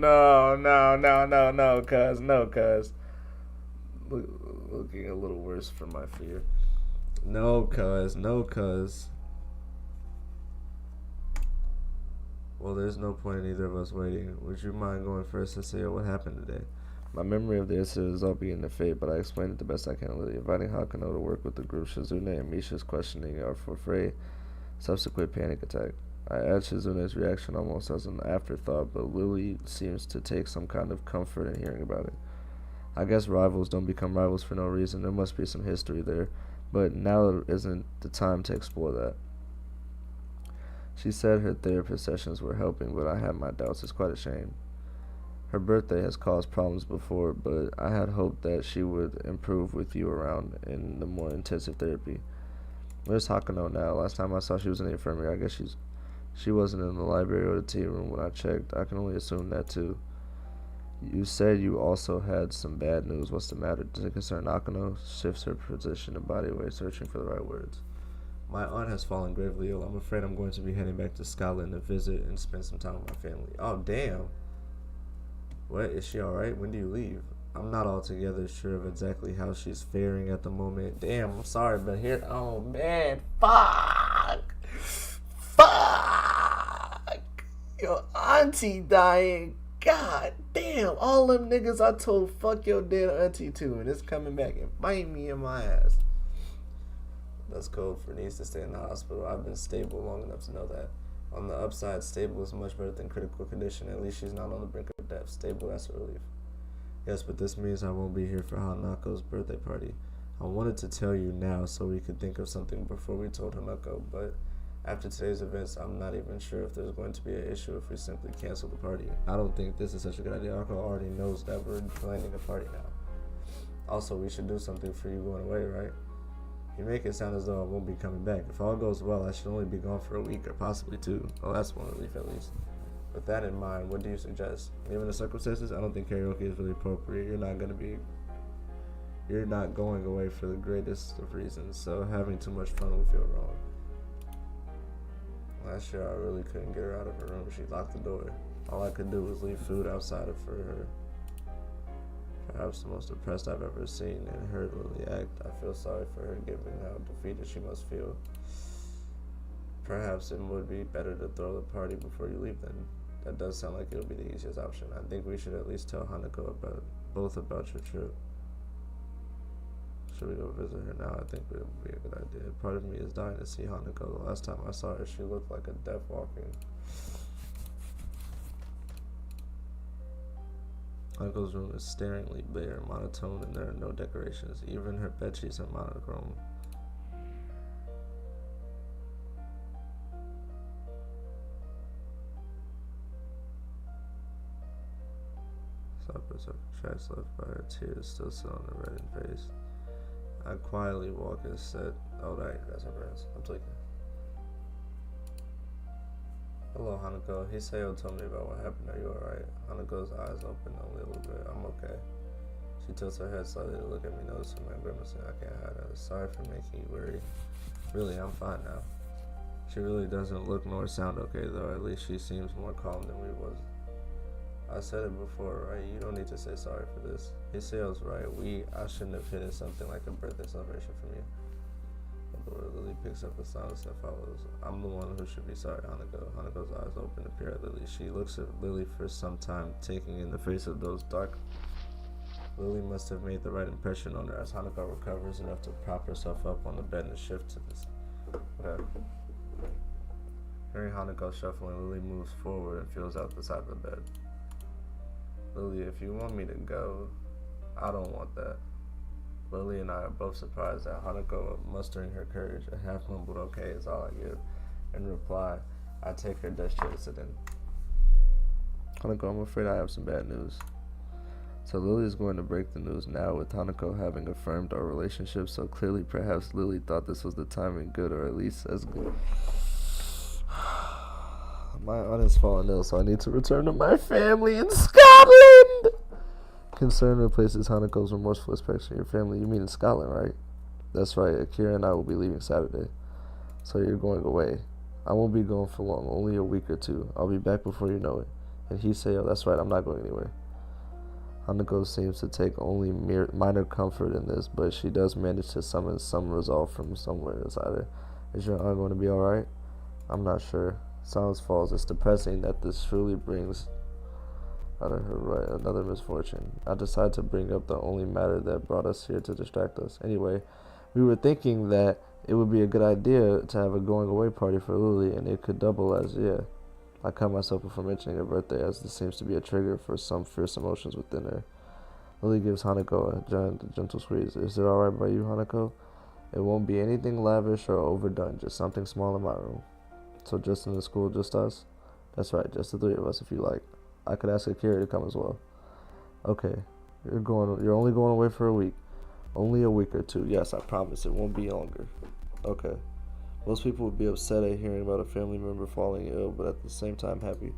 [SPEAKER 1] cuz. Looking a little worse for my fear. No, cuz. Well, there's no point in either of us waiting. Would you mind going first and say what happened today? My memory of the incident is all being a fade, but I explained it the best I can. Lily inviting Hakuno to work with the group. Shizune and Misha's questioning are for Frey. Subsequent panic attack. I add Shizune's reaction almost as an afterthought, but Lily seems to take some kind of comfort in hearing about it. I guess rivals don't become rivals for no reason. There must be some history there, but now isn't the time to explore that. She said her therapist sessions were helping, but I had my doubts. It's quite a shame. Her birthday has caused problems before, but I had hoped that she would improve with you around in the more intensive therapy. Where's Hakuno now? Last time I saw she was in the infirmary. I guess she wasn't in the library or the tea room when I checked. I can only assume that too. You said you also had some bad news. What's the matter? Does it concern Hakuno? Shifts her position and body weight, searching for the right words. My aunt has fallen gravely ill. I'm afraid I'm going to be heading back to Scotland to visit and spend some time with my family. Oh, damn. What? Is she alright? When do you leave? I'm not altogether sure of exactly how she's faring at the moment. Damn, I'm sorry, but here... Oh, man. Fuck! Your auntie dying. God damn. All them niggas I told fuck your dead auntie to, and it's coming back and biting me in my ass. That's code for needs to stay in the hospital. I've been stable long enough to know that. On the upside, stable is much better than critical condition. At least she's not on the brink of death. Stable, that's a relief. Yes, but this means I won't be here for Hanako's birthday party. I wanted to tell you now so we could think of something before we told Hanako, but after today's events, I'm not even sure if there's going to be an issue if we simply cancel the party. I don't think this is such a good idea. Hanako already knows that we're planning a party now. Also, we should do something for you going away, right? You make it sound as though I won't be coming back. If all goes well, I should only be gone for a week or possibly 2. Oh, that's one relief at least. With that in mind, what do you suggest? Given the circumstances, I don't think karaoke is really appropriate. You're not going away for the greatest of reasons, so having too much fun will feel wrong. Last year I really couldn't get her out of her room. She locked the door. All I could do was leave food outside for her. Perhaps the most depressed I've ever seen and heard Lily act. I feel sorry for her given how defeated she must feel. Perhaps it would be better to throw the party before you leave then. That does sound like it would be the easiest option. I think we should at least tell Hanako both about your trip. Should we go visit her now? I think it would be a good idea. Part of me is dying to see Hanako. The last time I saw her, she looked like a death walking. Hanako's room is staringly bare, monotone, and there are no decorations. Even her bedsheets are monochrome. Soppers of tracks left by her tears still sit on the reddened face. I quietly walk and said, "Oh, right, that's her friends. I'm tweaking." "Hello, Hanako. Hiseo told me about what happened. Are you alright?" Hanako's eyes open only a little bit. "I'm okay." She tilts her head slightly to look at me, noticing my grimace, and I can't hide it. "Sorry for making you worry. Really, I'm fine now." She really doesn't look nor sound okay, though. At least she seems more calm than we was. I said it before, right? You don't need to say sorry for this. Hiseo's right. I shouldn't have hidden something like a birthday celebration from you. Lily picks up the silence that follows. "I'm the one who should be sorry, Hanako." Hanako's eyes open to peer at Lily. She looks at Lily for some time, taking in the face of those dark. Lily must have made the right impression on her as Hanako recovers enough to prop herself up on the bed and shift to this. Okay. Hearing Hanako shuffling, Lily moves forward and feels out the side of the bed. "Lily, if you want me to go, I don't want that." Lily and I are both surprised at Hanako mustering her courage. A half-mumbled "okay" is all I give. In reply, I take her desk chair to sit in. "Hanako, I'm afraid I have some bad news." So Lily is going to break the news now, with Hanako having affirmed our relationship so clearly. Perhaps Lily thought this was the timing good, or at least as good. My aunt has fallen ill, so I need to return to my family in Scotland. Concern replaces Hanako's remorseful expression. "Your family, you mean in Scotland, right?" "That's right. Akira and I will be leaving Saturday." "So you're going away?" "I won't be gone for long, only a week or two. I'll be back before you know it." And he say, "Oh, that's right, I'm not going anywhere." Hanako seems to take only minor comfort in this, but she does manage to summon some resolve from somewhere inside her. "Is your aunt going to be alright?" "I'm not sure." Silence falls. It's depressing that this truly brings out of her right another misfortune. I decide to bring up the only matter that brought us here to distract us. Anyway, we were thinking that it would be a good idea to have a going away party for Lily, and it could double as, I cut myself before mentioning her birthday, as this seems to be a trigger for some fierce emotions within her. Lily gives Hanako a gentle squeeze. "Is it alright by you, Hanako? It won't be anything lavish or overdone, just something small in my room." "So just in the school, just us?" "That's right, just the three of us if you like. I could ask Akira to come as well." "Okay, you're only going away for a week." "Only a week or two. Yes, I promise it won't be longer." "Okay." Most people would be upset at hearing about a family member falling ill, but at the same time happy.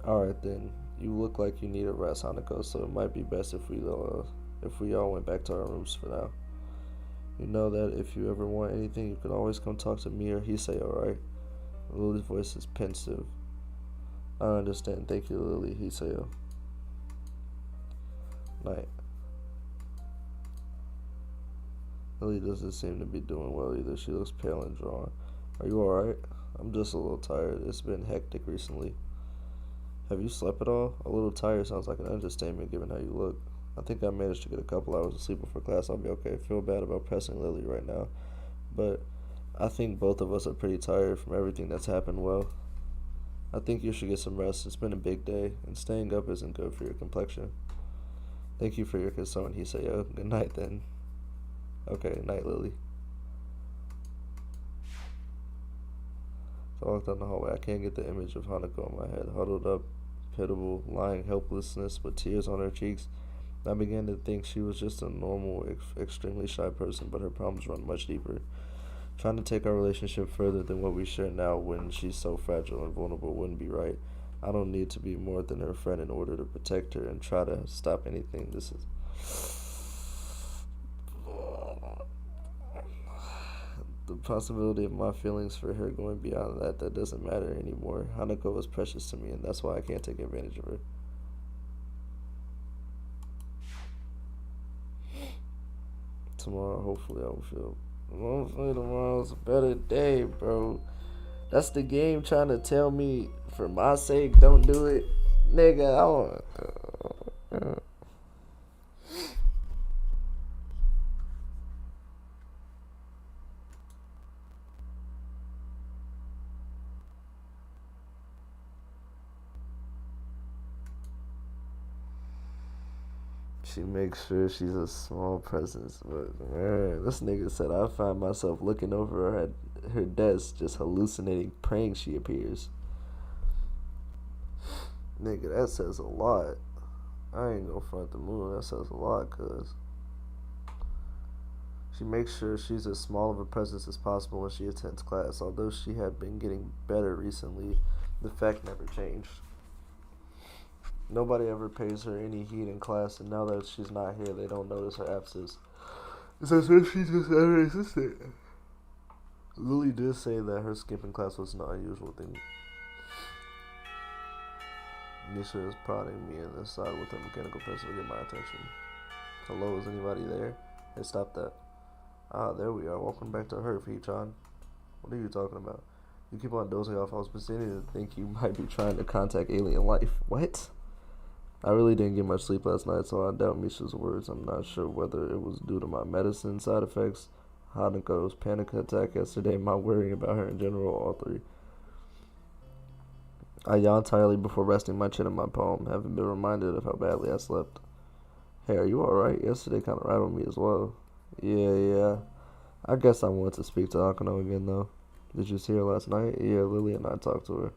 [SPEAKER 1] "Alright then. You look like you need a rest, Hanako, so it might be best if we all went back to our rooms for now. You know that if you ever want anything, you can always come talk to me or Hisei, alright?" Lily's voice is pensive. "I understand. Thank you, Lily," Hisei. Night. Lily doesn't seem to be doing well either. She looks pale and drawn. "Are you alright?" "I'm just a little tired. It's been hectic recently." "Have you slept at all?" "A little tired sounds like an understatement given how you look." "I think I managed to get a couple hours of sleep before class. I'll be okay." I feel bad about pressing Lily right now, but I think both of us are pretty tired from everything that's happened. Well, I think you should get some rest. It's been a big day, and staying up isn't good for your complexion. "Thank you for your concern," he said. "Good night then." "Okay, night, Lily." So I walk down the hallway. I can't get the image of Hanako in my head, huddled up, pitiable, lying helplessness with tears on her cheeks. I began to think she was just a normal, extremely shy person, but her problems run much deeper. Trying to take our relationship further than what we share now when she's so fragile and vulnerable wouldn't be right. I don't need to be more than her friend in order to protect her and try to stop anything. This The possibility of my feelings for her going beyond that doesn't matter anymore. Hanako was precious to me, and that's why I can't take advantage of her. Tomorrow, hopefully, I will feel. Hopefully, tomorrow's a better day, bro. That's the game trying to tell me, for my sake, don't do it. Nigga, I want. She makes sure she's a small presence, but man, this nigga said I find myself looking over her desk, just hallucinating, praying she appears. Nigga, that says a lot. I ain't gonna front the moon. That says a lot, cuz she makes sure she's as small of a presence as possible when she attends class. Although she had been getting better recently, the fact never changed. Nobody ever pays her any heed in class, and now that she's not here, they don't notice her absence. It's as if she's just an assistant. Lily did say that her skipping class was an unusual thing. Nisha is prodding me in the side with her mechanical pencil to get my attention. Hello, is anybody there? Hey, stop that. Ah, there we are. Welcome back to her, Hee-chan. What are you talking about? You keep on dozing off. I was beginning to think you might be trying to contact alien life. What? I really didn't get much sleep last night, so I doubt Misha's words. I'm not sure whether it was due to my medicine side effects, Hanako's panic attack yesterday, my worrying about her in general, all three. I yawned tiredly before resting my chin in my palm, having been reminded of how badly I slept. Hey, are you alright? Yesterday kind of rattled me as well. Yeah. I guess I wanted to speak to Akano again, though. Did you see her last night? Yeah, Lily and I talked to her.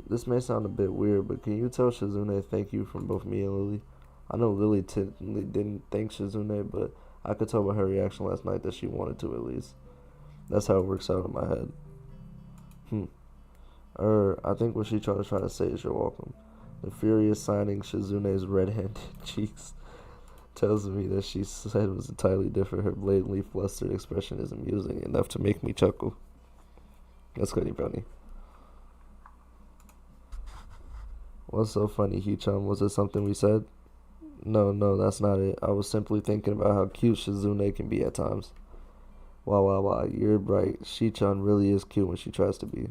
[SPEAKER 1] This may sound a bit weird, but can you tell Shizune thank you from both me and Lily? I know Lily technically didn't thank Shizune, but I could tell by her reaction last night that she wanted to at least. That's how it works out in my head. I think what she trying to say is you're welcome. The furious signing Shizune's red-handed cheeks tells me that she said it was entirely different. Her blatantly flustered expression is amusing enough to make me chuckle. That's good, Brownie. What's so funny, Hee-chan? Was it something we said? No, that's not it. I was simply thinking about how cute Shizune can be at times. Wow, you're right. Shi-chan really is cute when she tries to be.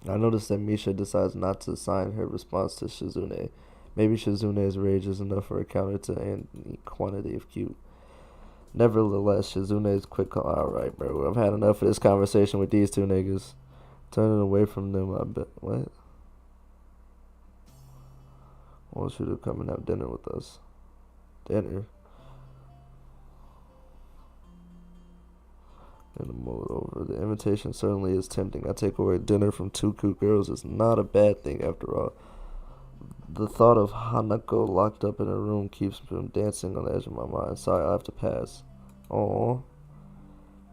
[SPEAKER 1] I noticed that Misha decides not to sign her response to Shizune. Maybe Shizune's rage is enough for a counter to any quantity of cute. Nevertheless, Shizune's quick call. Alright, bro. I've had enough of this conversation with these two niggas. Turning away from them, I bet. What? I want you to come and have dinner with us. Dinner? In the mood over. The invitation certainly is tempting. I take away dinner from two cute girls is not a bad thing after all. The thought of Hanako locked up in a room keeps from dancing on the edge of my mind. Sorry, I have to pass. Aww.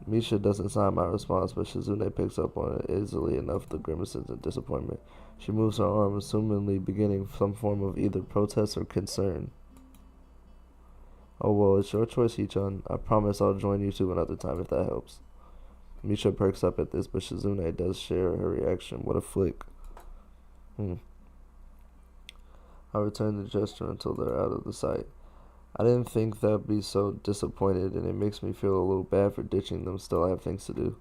[SPEAKER 1] Misha doesn't sign my response, but Shizune picks up on it easily enough the grimaces and disappointment. She moves her arm, assumingly beginning some form of either protest or concern. Oh well, it's your choice, Hee-chan. I promise I'll join you two another time if that helps. Misha perks up at this, but Shizune does share her reaction. What a flick. I return the gesture until they're out of the sight. I didn't think they'd be so disappointed, and it makes me feel a little bad for ditching them. Still, I have things to do.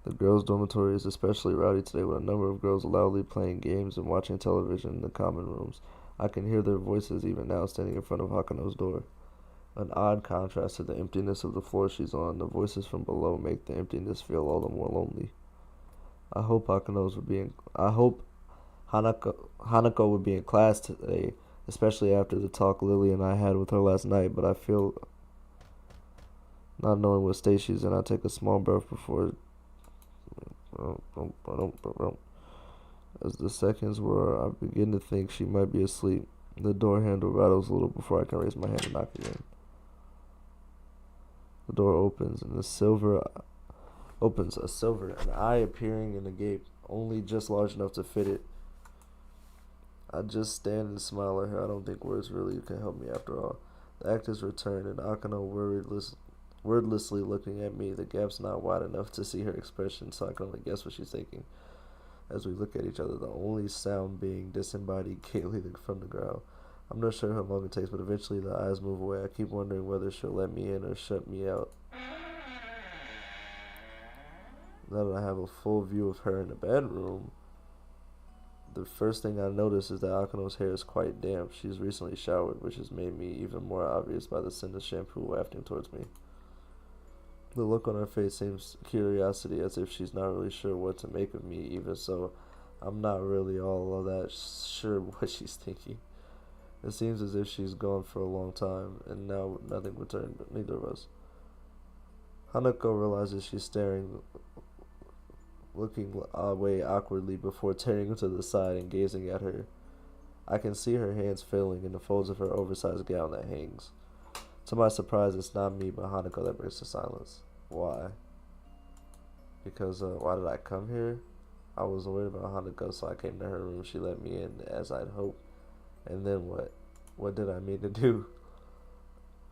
[SPEAKER 1] The girls' dormitory is especially rowdy today, with a number of girls loudly playing games and watching television in the common rooms. I can hear their voices even now standing in front of Hakano's door. An odd contrast to the emptiness of the floor she's on. The voices from below make the emptiness feel all the more lonely. I hope Hanako would be in class today, especially after the talk Lily and I had with her last night, but I feel, not knowing what state she's in, I take a small breath before, as the seconds roar, I begin to think she might be asleep. The door handle rattles a little before I can raise my hand and knock again. The door opens, and a silver an eye appearing in the gate, only just large enough to fit it. I just stand and smile at her. I don't think words really can help me after all. The actors return, and Akano wordlessly looking at me. The gap's not wide enough to see her expression, so I can only guess what she's thinking. As we look at each other, the only sound being disembodied gaily from the ground. I'm not sure how long it takes, but eventually the eyes move away. I keep wondering whether she'll let me in or shut me out. Now that I have a full view of her in the bedroom, the first thing I notice is that Akano's hair is quite damp. She's recently showered, which has made me even more obvious by the scent of shampoo wafting towards me. The look on her face seems curiosity, as if she's not really sure what to make of me. Even so, I'm not really all of that sure what she's thinking. It seems as if she's gone for a long time, and now nothing returned, neither of us. Hanako realizes she's staring, looking away awkwardly before turning to the side and gazing at her. I can see her hands failing in the folds of her oversized gown that hangs. To my surprise, it's not me, but Hanako that breaks the silence. Why? Because, why did I come here? I was worried about Hanako, so I came to her room. She let me in, as I'd hoped. And then what? What did I mean to do?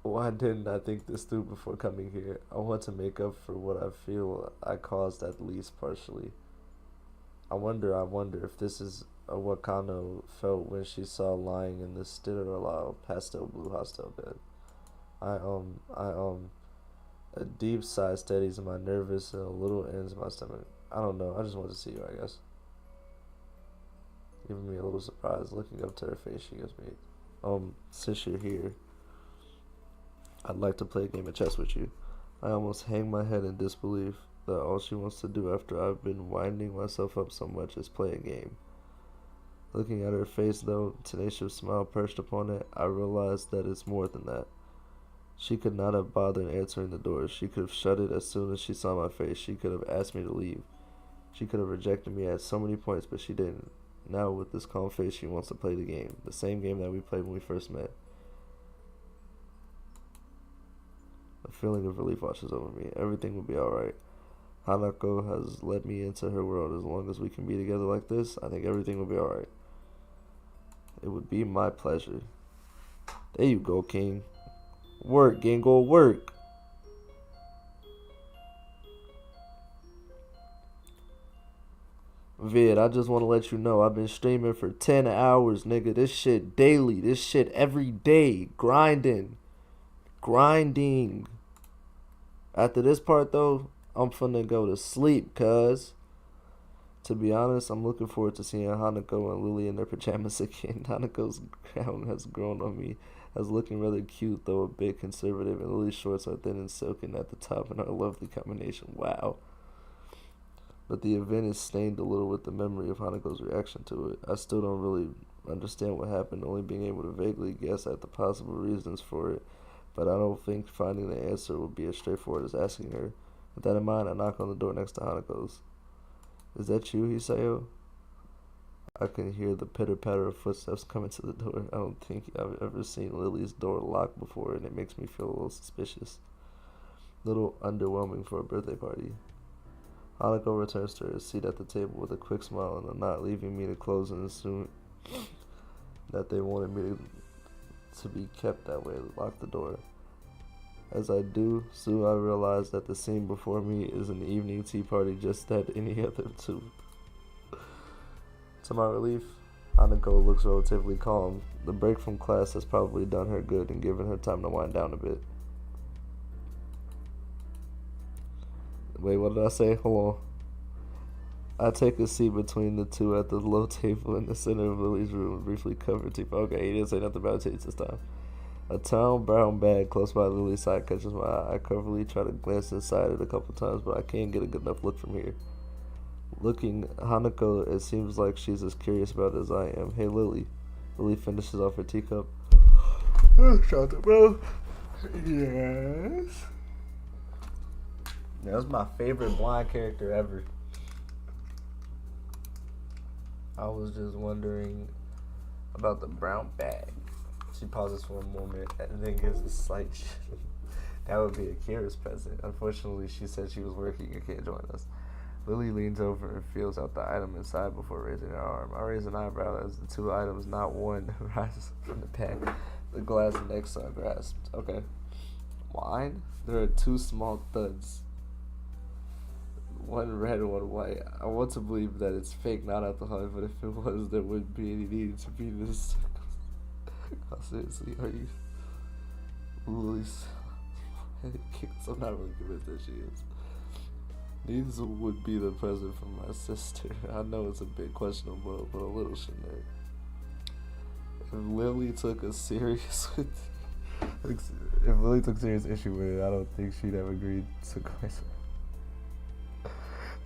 [SPEAKER 1] Why didn't I think this through before coming here? I want to make up for what I feel I caused, at least partially. I wonder if this is what Kano felt when she saw lying in the Stidderlau pastel blue hostel bed. A deep sigh steadies my nervous and a little ends my stomach. I don't know, I just want to see you, I guess. Giving me a little surprise, looking up to her face, she gives me, since you're here, I'd like to play a game of chess with you. I almost hang my head in disbelief that all she wants to do after I've been winding myself up so much is play a game. Looking at her face, though, tenacious smile perched upon it, I realized that it's more than that. She could not have bothered answering the door. She could have shut it as soon as she saw my face. She could have asked me to leave. She could have rejected me at so many points, but she didn't. Now, with this calm face, she wants to play the game. The same game that we played when we first met. A feeling of relief washes over me. Everything will be alright. Hanako has let me into her world. As long as we can be together like this, I think everything will be alright. It would be my pleasure. There you go, King. Work, Gingo, work. Vid, I just want to let you know I've been streaming for 10 hours, nigga. This shit daily. This shit every day. Grinding. After this part, though, I'm finna go to sleep, cuz. To be honest, I'm looking forward to seeing Hanako and Lily in their pajamas again. Hanako's gown has grown on me, as looking rather cute, though a bit conservative, and Lily's shorts are thin and silken at the top and are a lovely combination. Wow. But the event is stained a little with the memory of Hanako's reaction to it. I still don't really understand what happened, only being able to vaguely guess at the possible reasons for it. But I don't think finding the answer would be as straightforward as asking her. With that in mind, I knock on the door next to Hanako's. Is that you, Hisayo? I can hear the pitter-patter of footsteps coming to the door. I don't think I've ever seen Lily's door locked before, and it makes me feel a little suspicious. A little underwhelming for a birthday party. Hanako returns to her seat at the table with a quick smile and a nod, leaving me to close and assume that they wanted me to be kept that way. Lock the door. As I do so, I realize that the scene before me is an evening tea party just like any other two. To my relief, Hanako looks relatively calm. The break from class has probably done her good and given her time to wind down a bit. Wait, what did I say? Hold on. I take a seat between the two at the low table in the center of Lily's room, briefly covered tea. Okay, he didn't say nothing about tea this time. A tall brown bag close by Lily's side catches my eye. I covertly try to glance inside it a couple times, but I can't get a good enough look from here. Looking Hanako, it seems like she's as curious about it as I am. Hey, Lily. Lily finishes off her teacup. Shut up, bro. Yes. That was my favorite blind character ever. I was just wondering about the brown bag. She pauses for a moment and then gives a slight that would be Akira's present. Unfortunately, she said she was working and can't join us. Lily leans over and feels out the item inside before raising her arm. I raise an eyebrow as the two items, not one, rise from the pack. The glass next are grasped. Okay. Wine? There are 2 small thuds. One red, one white. I want to believe that it's fake, not alcohol, but if it was, there wouldn't be any need to be this. Oh, seriously, are you? Lily's. I'm not really convinced that she is. These would be the present from my sister. I know it's a bit questionable, but a little generic. If Lily took a serious issue with it, I don't think she'd have agreed to Christ.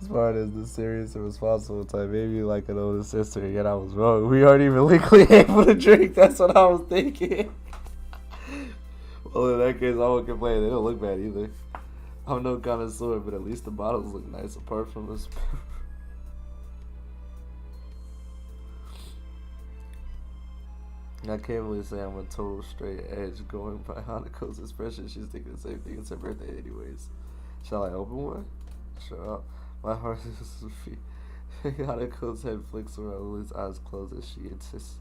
[SPEAKER 1] As far as the serious and responsible type, maybe like an older sister, yet I was wrong. We aren't even legally able to drink. That's what I was thinking. Well, in that case, I won't complain. They don't look bad either. I'm no connoisseur, but at least the bottles look nice apart from this. I can't really say I'm a total straight edge going by Hanako's expression. She's thinking the same thing. It's her birthday anyways. Shall I open one? Sure. My heart is beat. Hanako's head flicks around, Lily's eyes close as she insists.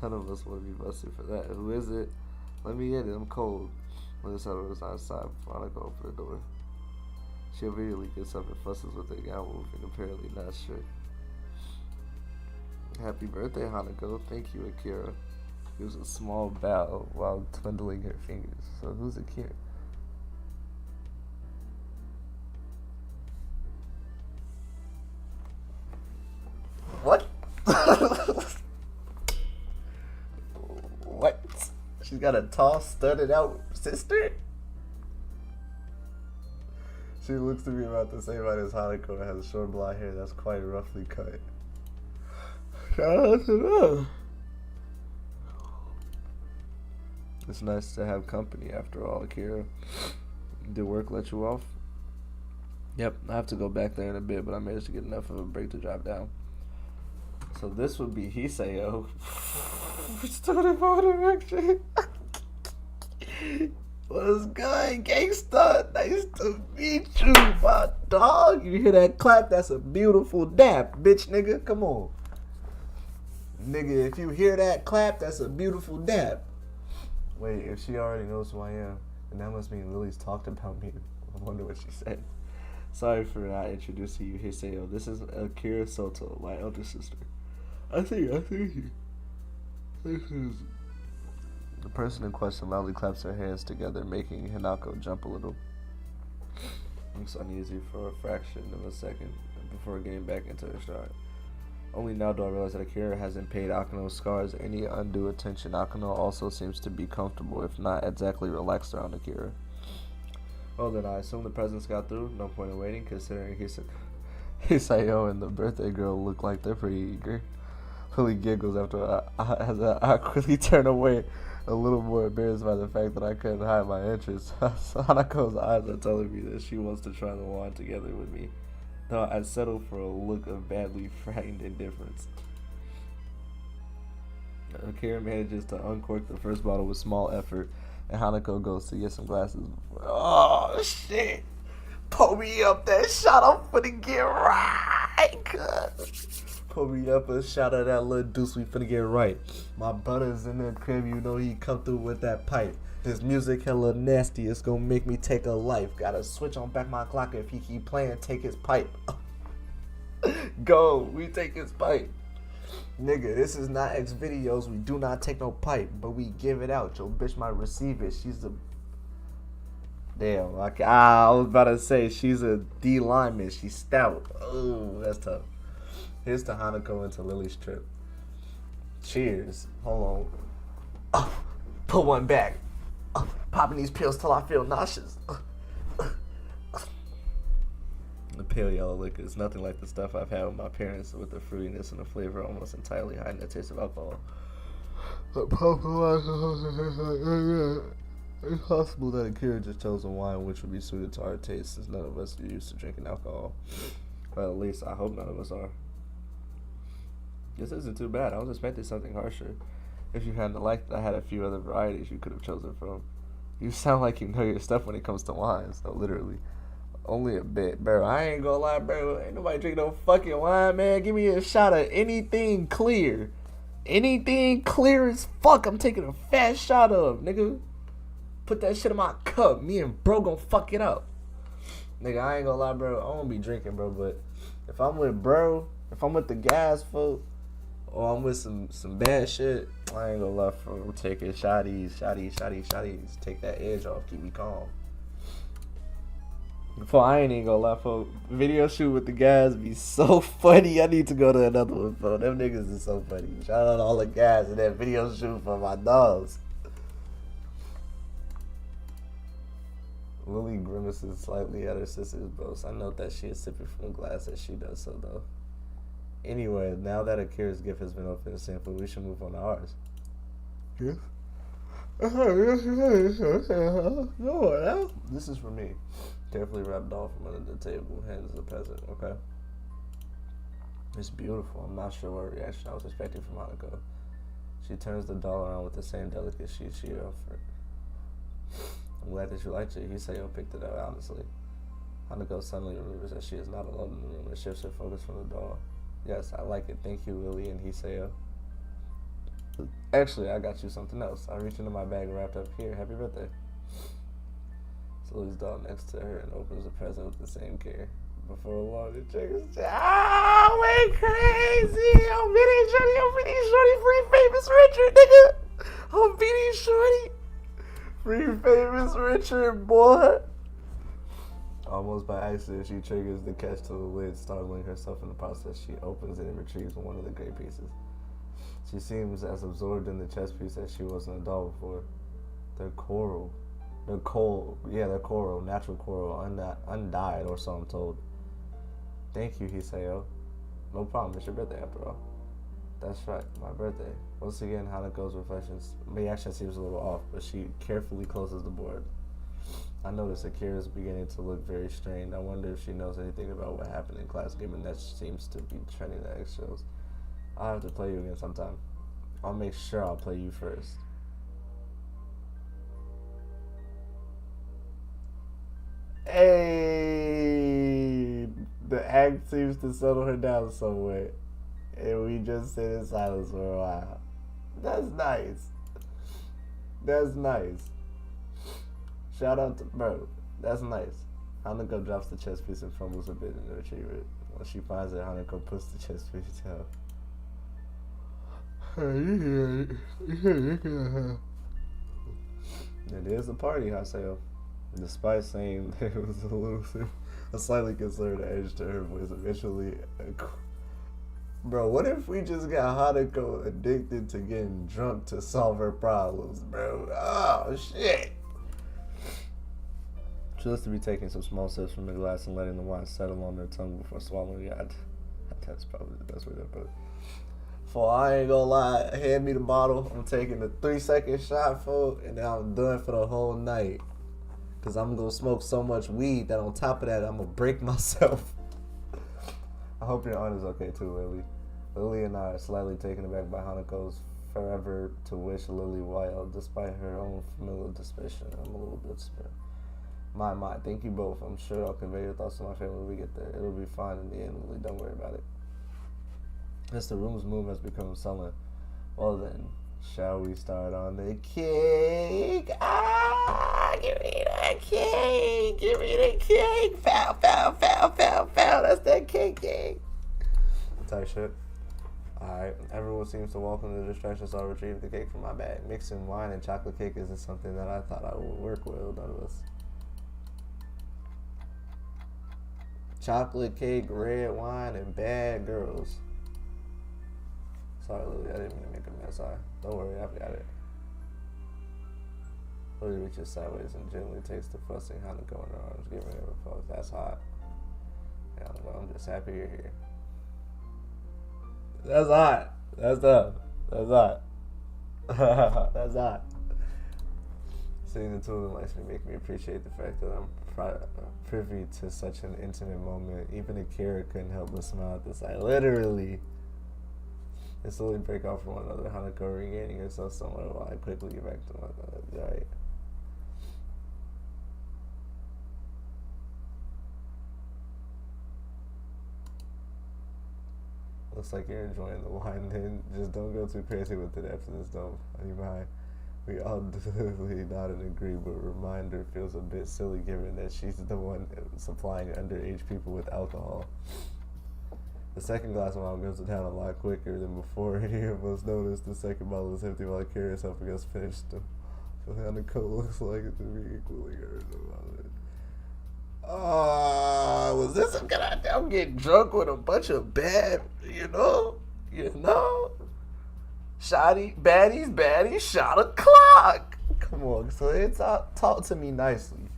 [SPEAKER 1] None of us want to be busted for that. Who is it? Let me in. I'm cold. Lily's head was outside before Hanako opened the door. She immediately gets up and fusses with the gown moving, apparently not sure. Happy birthday, Hanako. Thank you, Akira. Gives a small bow while twiddling her fingers. So who's Akira? What? What? She's got a tall, studded out sister? She looks to be about the same height as Hanako and has short blonde hair that's quite roughly cut. It's nice to have company after all, Akira. Did work let you off? Yep, I have to go back there in a bit, but I managed to get enough of a break to drive down. So this would be Hisayo. Started for direction. What's good, gangsta? Nice to meet you, my dog. You hear that clap? That's a beautiful dap, bitch, nigga. Come on. Nigga, if you hear that clap, that's a beautiful dap. Wait, if she already knows who I am, then that must mean Lily's talked about me. I wonder what she said. Sorry for not introducing you, Hisayo. This is Akira Soto, my elder sister. I think this is... The person in question loudly claps her hands together, making Hanako jump a little. Looks uneasy for a fraction of a second before getting back into her stride. Only now do I realize that Akira hasn't paid Akano's scars any undue attention. Akano also seems to be comfortable, if not exactly relaxed around Akira. Well then, I assume the presents got through. No point in waiting, considering Hisayo and the birthday girl look like they're pretty eager. Lily giggles as I awkwardly turn away, a little more embarrassed by the fact that I couldn't hide my interest. Hanako's eyes are telling me that she wants to try the wine together with me, though I settle for a look of badly frightened indifference. Akira manages to uncork the first bottle with small effort, and Hanako goes to get some glasses. Oh shit! Pull me up that shot, I'm finna get right. Pull me up a shot of that little deuce, we finna get right. My brother's in the crib, you know he come through with that pipe. His music hella nasty, it's gonna make me take a life. Gotta switch on back my clock, if he keep playing, take his pipe. Go, we take his pipe. Nigga, this is not X videos, we do not take no pipe, but we give it out. Your bitch might receive it, she's a... Damn, I was about to say, she's a D lineman, she's stout. Oh, that's tough. Here's to Hanako and to Lily's trip. Cheers. Hold on. Oh, put one back. Oh, popping these pills till I feel nauseous. The pale yellow liquor is nothing like the stuff I've had with my parents, with the fruitiness and the flavor almost entirely hiding the taste of alcohol. It's possible that Akira just chose a wine which would be suited to our taste, since none of us are used to drinking alcohol. Well, at least I hope none of us are. This isn't too bad. I was expecting something harsher. If you hadn't liked, I had a few other varieties you could have chosen from. You sound like you know your stuff when it comes to wine, so literally. Only a bit, bro. I ain't gonna lie, bro. Ain't nobody drinking no fucking wine, man. Give me a shot of anything clear. Anything clear as fuck, I'm taking a fat shot of, nigga. Put that shit in my cup. Me and bro gonna fuck it up. Nigga, I ain't gonna lie, bro. I won't be drinking, bro. But if I'm with bro, if I'm with the gas folk, or I'm with some bad shit, I ain't gonna lie, bro. I'm taking shotties. Take that edge off. Keep me calm. Before I ain't even gonna lie, folks. Video shoot with the guys be so funny. I need to go to another one, folks. Them niggas is so funny. Shout out to all the guys in that video shoot for my dogs. Lily grimaces slightly at her sister's boast. I note that she is sipping from a glass as she does so, though. Anyway, now that Akira's gift has been opened and sampled, we should move on to ours. Yes? This is for me. Carefully wrapped doll from under the table, hands the present, okay? It's beautiful. I'm not sure what reaction I was expecting from Hanako. She turns the doll around with the same delicacy she offered. I'm glad that you liked it. Hisayo picked it up, honestly. Hanako suddenly remembers that she is not alone in the room and shifts her focus from the doll. Yes, I like it. Thank you, Lily and Hisayo. Actually, I got you something else. I reach into my bag and wrapped up here. Happy birthday. So Lily's doll next to her and opens the present with the same care. Before long, the chick is we crazy! I'm beating Shorty, free famous Richard, nigga! I'm beating Shorty! Free famous Richard, boy! Almost by accident, she triggers the catch to the lid, startling herself in the process. She opens it and retrieves one of the gray pieces. She seems as absorbed in the chess piece as she was in a doll before. They're coral. They're coral, natural coral, undyed, or so I'm told. Thank you, Hisayo. No problem, it's your birthday after all. That's right, my birthday. Once again, Hanako's reaction seems a little off, but she carefully closes the board. I notice Akira is beginning to look very strained. I wonder if she knows anything about what happened in class, given that she seems to be trending the eggshells. I'll have to play you again sometime. I'll make sure I'll play you first. Hey, the act seems to settle her down somewhat, and we just sit in silence for a while. That's nice. That's nice. Shout out to bro. That's nice. Hanako drops the chess piece and fumbles a bit to retrieve it. When she finds it, Hanako puts the chess piece down. It is a party, Haseo. Despite saying there was a slightly concerned edge to her voice, eventually. Bro, what if we just got Hanako addicted to getting drunk to solve her problems, bro? Oh, shit. She looks to be taking some small sips from the glass and letting the wine settle on her tongue before swallowing it. That's probably the best way to put it. For I ain't gonna lie, hand me the bottle. I'm taking a 3-second shot, folks, and then I'm done for the whole night. Because I'm gonna smoke so much weed that on top of that, I'm gonna break myself. I hope your aunt is okay too, Lily. Lily and I are slightly taken aback by Hanako's forever to wish Lily well, despite her own familial suspicion. I'm a little bit scared. My, thank you both. I'm sure I'll convey your thoughts to my family when we get there. It'll be fine in the end, Lily. Don't worry about it. As the room's mood has become sullen, well then, shall we start on the cake? Give me that cake! Give me the cake! Foul! That's that cake! Type shit. Alright, everyone seems to welcome the distraction, so I retrieved the cake from my bag. Mixing wine and chocolate cake isn't something that I thought I would work with, none of us. Chocolate cake, red wine, and bad girls. Sorry, Lily, I didn't mean to make a mess. Sorry. Don't worry, I've got it. Lily reaches sideways and gently takes the fussing Hanako in her arms, giving her a pose. That's hot. Yeah, well, I'm just happy you're here. That's hot. That's hot. That's hot. Seeing the two of them likes me make me appreciate the fact that I'm privy to such an intimate moment. Even Akira couldn't help but smile at the sight. Literally. They slowly break off from one another, Hanako regaining herself somewhat while I quickly get back to my right. Looks like you're enjoying the wine, then just don't go too crazy with it after this, don't. You behind. We all deliberately nod and agree, but reminder feels a bit silly given that she's the one supplying underage people with alcohol. The second glass of wine goes down a lot quicker than before any of us noticed. The second bottle is empty while Kira's helping us finish them. So the coat looks like it to be equally hurt about it. Was this a good idea? I'm getting drunk with a bunch of bad, baddies, shot o'clock. Come on, so it's talk to me nicely.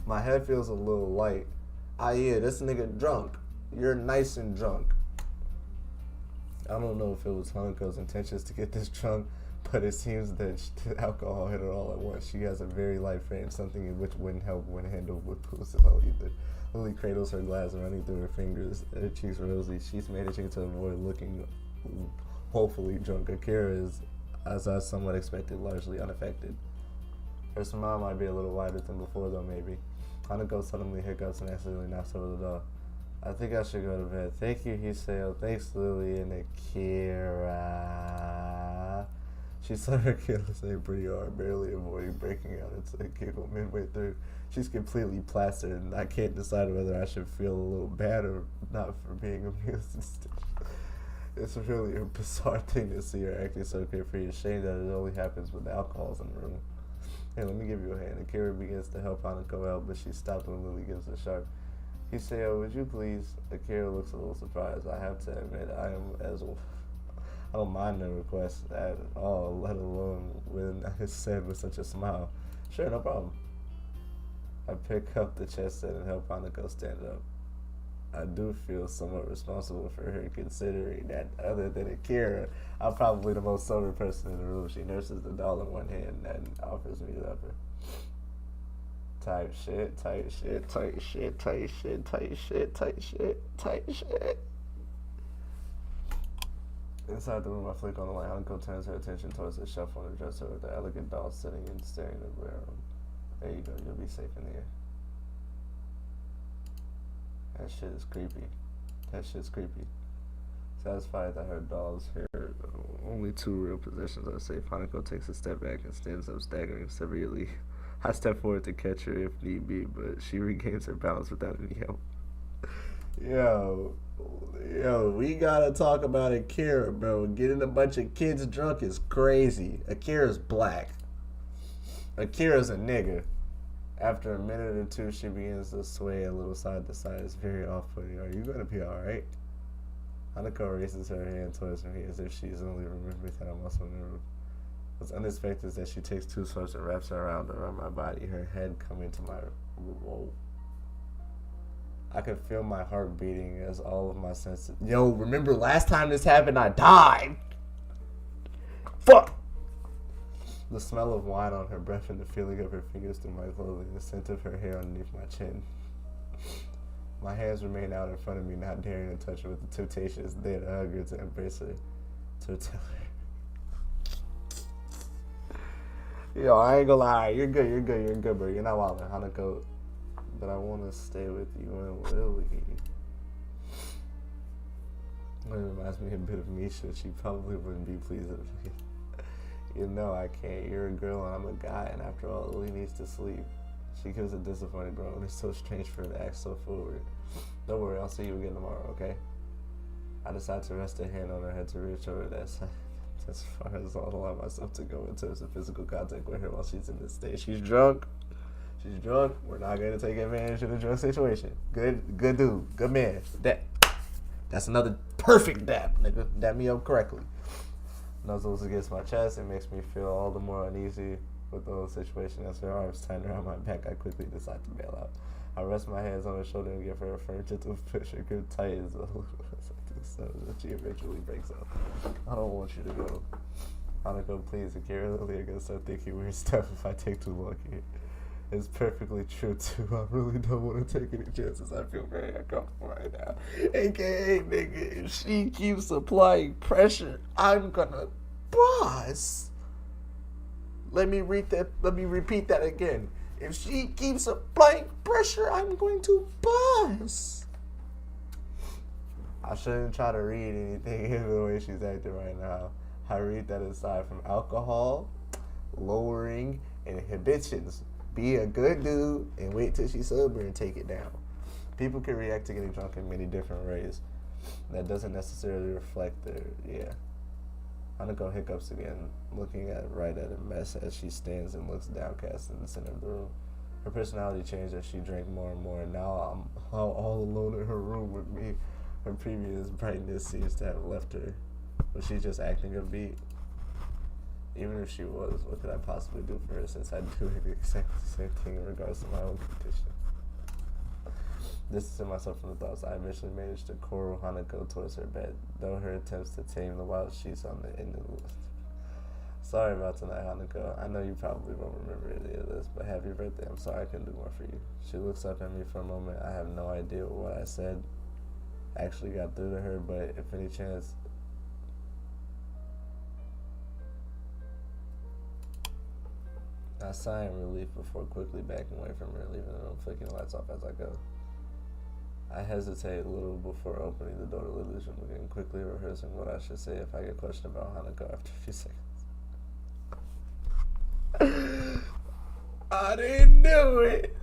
[SPEAKER 1] My head feels a little light. Yeah, this nigga drunk. You're nice and drunk. I don't know if it was Hanuko's intentions to get this drunk, but it seems that the alcohol hit her all at once. She has a very light frame, something in which wouldn't help when handled with alcohol either. Lily cradles her glass running through her fingers, her cheeks rosy. She's managing to avoid looking woefully drunk. Akira is, as I somewhat expected, largely unaffected. Her smile might be a little wider than before, though, maybe. Hanako suddenly hiccups and accidentally knocks over the door. I think I should go to bed. Thank you, Hiseo. Thanks, Lily and Akira. She saw her careless and pretty hard, barely avoiding breaking out into a giggle midway through. She's completely plastered, and I can't decide whether I should feel a little bad or not for being amused instead. It's really a bizarre thing to see her acting so carefree. It's a shame that it only happens when the alcohol's in the room. Hey, let me give you a hand. Akira begins to help Hanako out, but she's stopped when Lily gives a sharp. Hiseo, would you please? Akira looks a little surprised. I have to admit, I don't mind the request at all, let alone when it's said with such a smile. Sure, no problem. I pick up the chest set and help Hanako stand up. I do feel somewhat responsible for her, considering that other than Akira, I'm probably the most sober person in the room. She nurses the doll in one hand and offers me the other. Tight shit. Inside the room, I flick on the light. Hanako turns her attention towards the shelf on the dresser with the elegant doll sitting and staring at the bare room. There you go, you'll be safe in here. That shit's creepy. Satisfied that her doll's here, only two real possessions are safe. Hanako takes a step back and stands up, staggering severely. I step forward to catch her if need be, but she regains her balance without any help. Yo, we gotta talk about Akira, bro. Getting a bunch of kids drunk is crazy. Akira's black. Akira's a nigga. After a minute or two, she begins to sway a little side to side. It's very off-putting. Are you gonna be alright? Hanako raises her hand towards me as if she's only remembered that I'm also in the room. What's unexpected is that she takes two swipes and wraps her around my body, her head coming to my whoa. I could feel my heart beating as all of my senses. Yo, remember last time this happened, I died. Fuck. The smell of wine on her breath and the feeling of her fingers through my clothing, the scent of her hair underneath my chin. My hands remain out in front of me, not daring to touch her, with the temptation is there to hug her, to embrace her, to tell her. Yo, I ain't gonna lie. You're good, bro. You're not wildin', Hanako. But I want to stay with you and Lily. It reminds me a bit of Misha. She probably wouldn't be pleased with me. You know I can't. You're a girl and I'm a guy, and after all, Lily needs to sleep. She gives a disappointed groan. It's so strange for her to act so forward. Don't worry, I'll see you again tomorrow, okay? I decide to rest a hand on her head to reassure her that as far as I'll allow myself to go in terms of physical contact with her while she's in this state. She's drunk. We're not going to take advantage of the drunk situation. Good dude. Good man. That's another perfect dab, nigga. Dab me up correctly. Nuzzles against my chest. It makes me feel all the more uneasy with the whole situation. As her arms tighten around my back, I quickly decide to bail out. I rest my hands on her shoulder and give her a firm, gentle push. Her grip tightens a little so that she eventually breaks up. I don't want you to go. Hanako, please. Akira and Lily are going to start thinking weird stuff if I take too long here. It's perfectly true, too. I really don't want to take any chances. I feel very uncomfortable right now. AKA, nigga, if she keeps applying pressure, I'm gonna bust. Let me repeat that again. If she keeps applying pressure, I'm going to bust. I shouldn't try to read anything in the way she's acting right now. I read that aside from alcohol, lowering inhibitions. Be a good dude and wait till she's sober and take it down. People can react to getting drunk in many different ways. That doesn't necessarily reflect their, yeah. Hanako hiccups again, looking right at a mess as she stands and looks downcast in the center of the room. Her personality changed as she drank more and more, and now I'm all alone in her room with me. Her previous brightness seems to have left her, but she's just acting a beat. Even if she was, what could I possibly do for her since I do the exact same thing in regards to my own condition? Distancing myself from the thoughts, I eventually managed to coral Hanako towards her bed, though her attempts to tame the wild sheets on the end of the list. Sorry about tonight, Hanako. I know you probably won't remember any of this, but happy birthday. I'm sorry I couldn't do more for you. She looks up at me for a moment. I have no idea what I said actually got through to her, but if any chance... I sigh in relief before quickly backing away from her, leaving the room, flicking the lights off as I go. I hesitate a little before opening the door to Lily's room again, quickly rehearsing what I should say if I get questioned about Hanako after a few seconds. I didn't do it.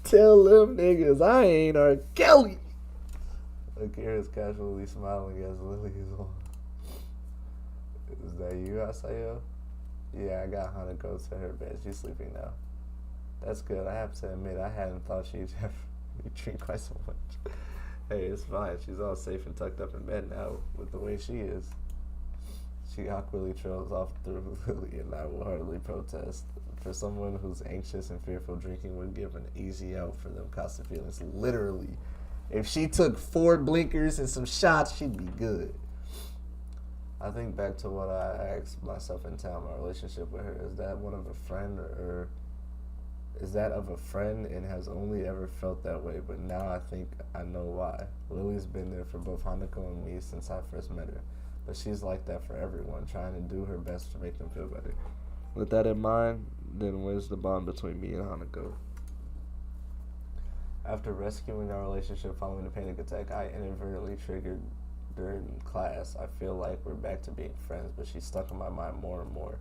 [SPEAKER 1] Tell them niggas I ain't R. Kelly. Akira's casually smiling as Lily is on. Is that you, Asayo? Yeah, I got Hanako to her bed. She's sleeping now. That's good. I have to admit, I hadn't thought she'd ever drink quite so much. Hey, it's fine. She's all safe and tucked up in bed now with the way she is. She awkwardly trails off through Lily, and I will hardly protest. For someone who's anxious and fearful, drinking would give an easy out for them constant feelings. Literally. If she took 4 blinkers and some shots, she'd be good. I think back to what I asked myself in town, my relationship with her. Is that one of a friend, or is that of a friend and has only ever felt that way? But now I think I know why. Lily's been there for both Hanako and me since I first met her. But she's like that for everyone, trying to do her best to make them feel better. With that in mind, then where's the bond between me and Hanako? After rescuing our relationship following the panic attack, I inadvertently triggered during class. I feel like we're back to being friends, but she's stuck in my mind more and more.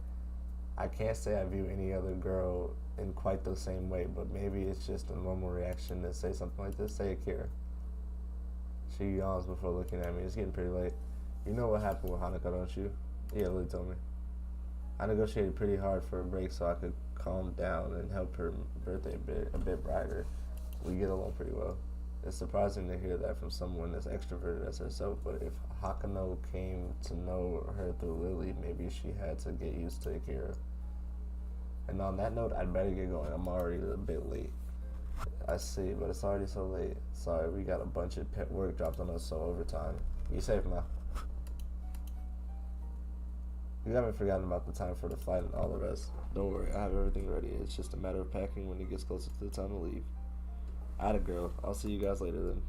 [SPEAKER 1] I can't say I view any other girl in quite the same way, but maybe it's just a normal reaction to say something like this. Say Akira. She yawns before looking at me. It's getting pretty late. You know what happened with Hanako, don't you? Yeah, Lily told me. I negotiated pretty hard for a break so I could calm down and help her birthday a bit brighter. We get along pretty well. It's surprising to hear that from someone as extroverted as herself, but if Hakano came to know her through Lily, maybe she had to get used to Akira. And on that note, I'd better get going. I'm already a bit late. I see, but it's already so late. Sorry, we got a bunch of pet work dropped on us, so overtime. Be safe, ma. You haven't forgotten about the time for the flight and all the rest. Don't worry, I have everything ready. It's just a matter of packing when it gets closer to the time to leave. Atta girl. I'll see you guys later then.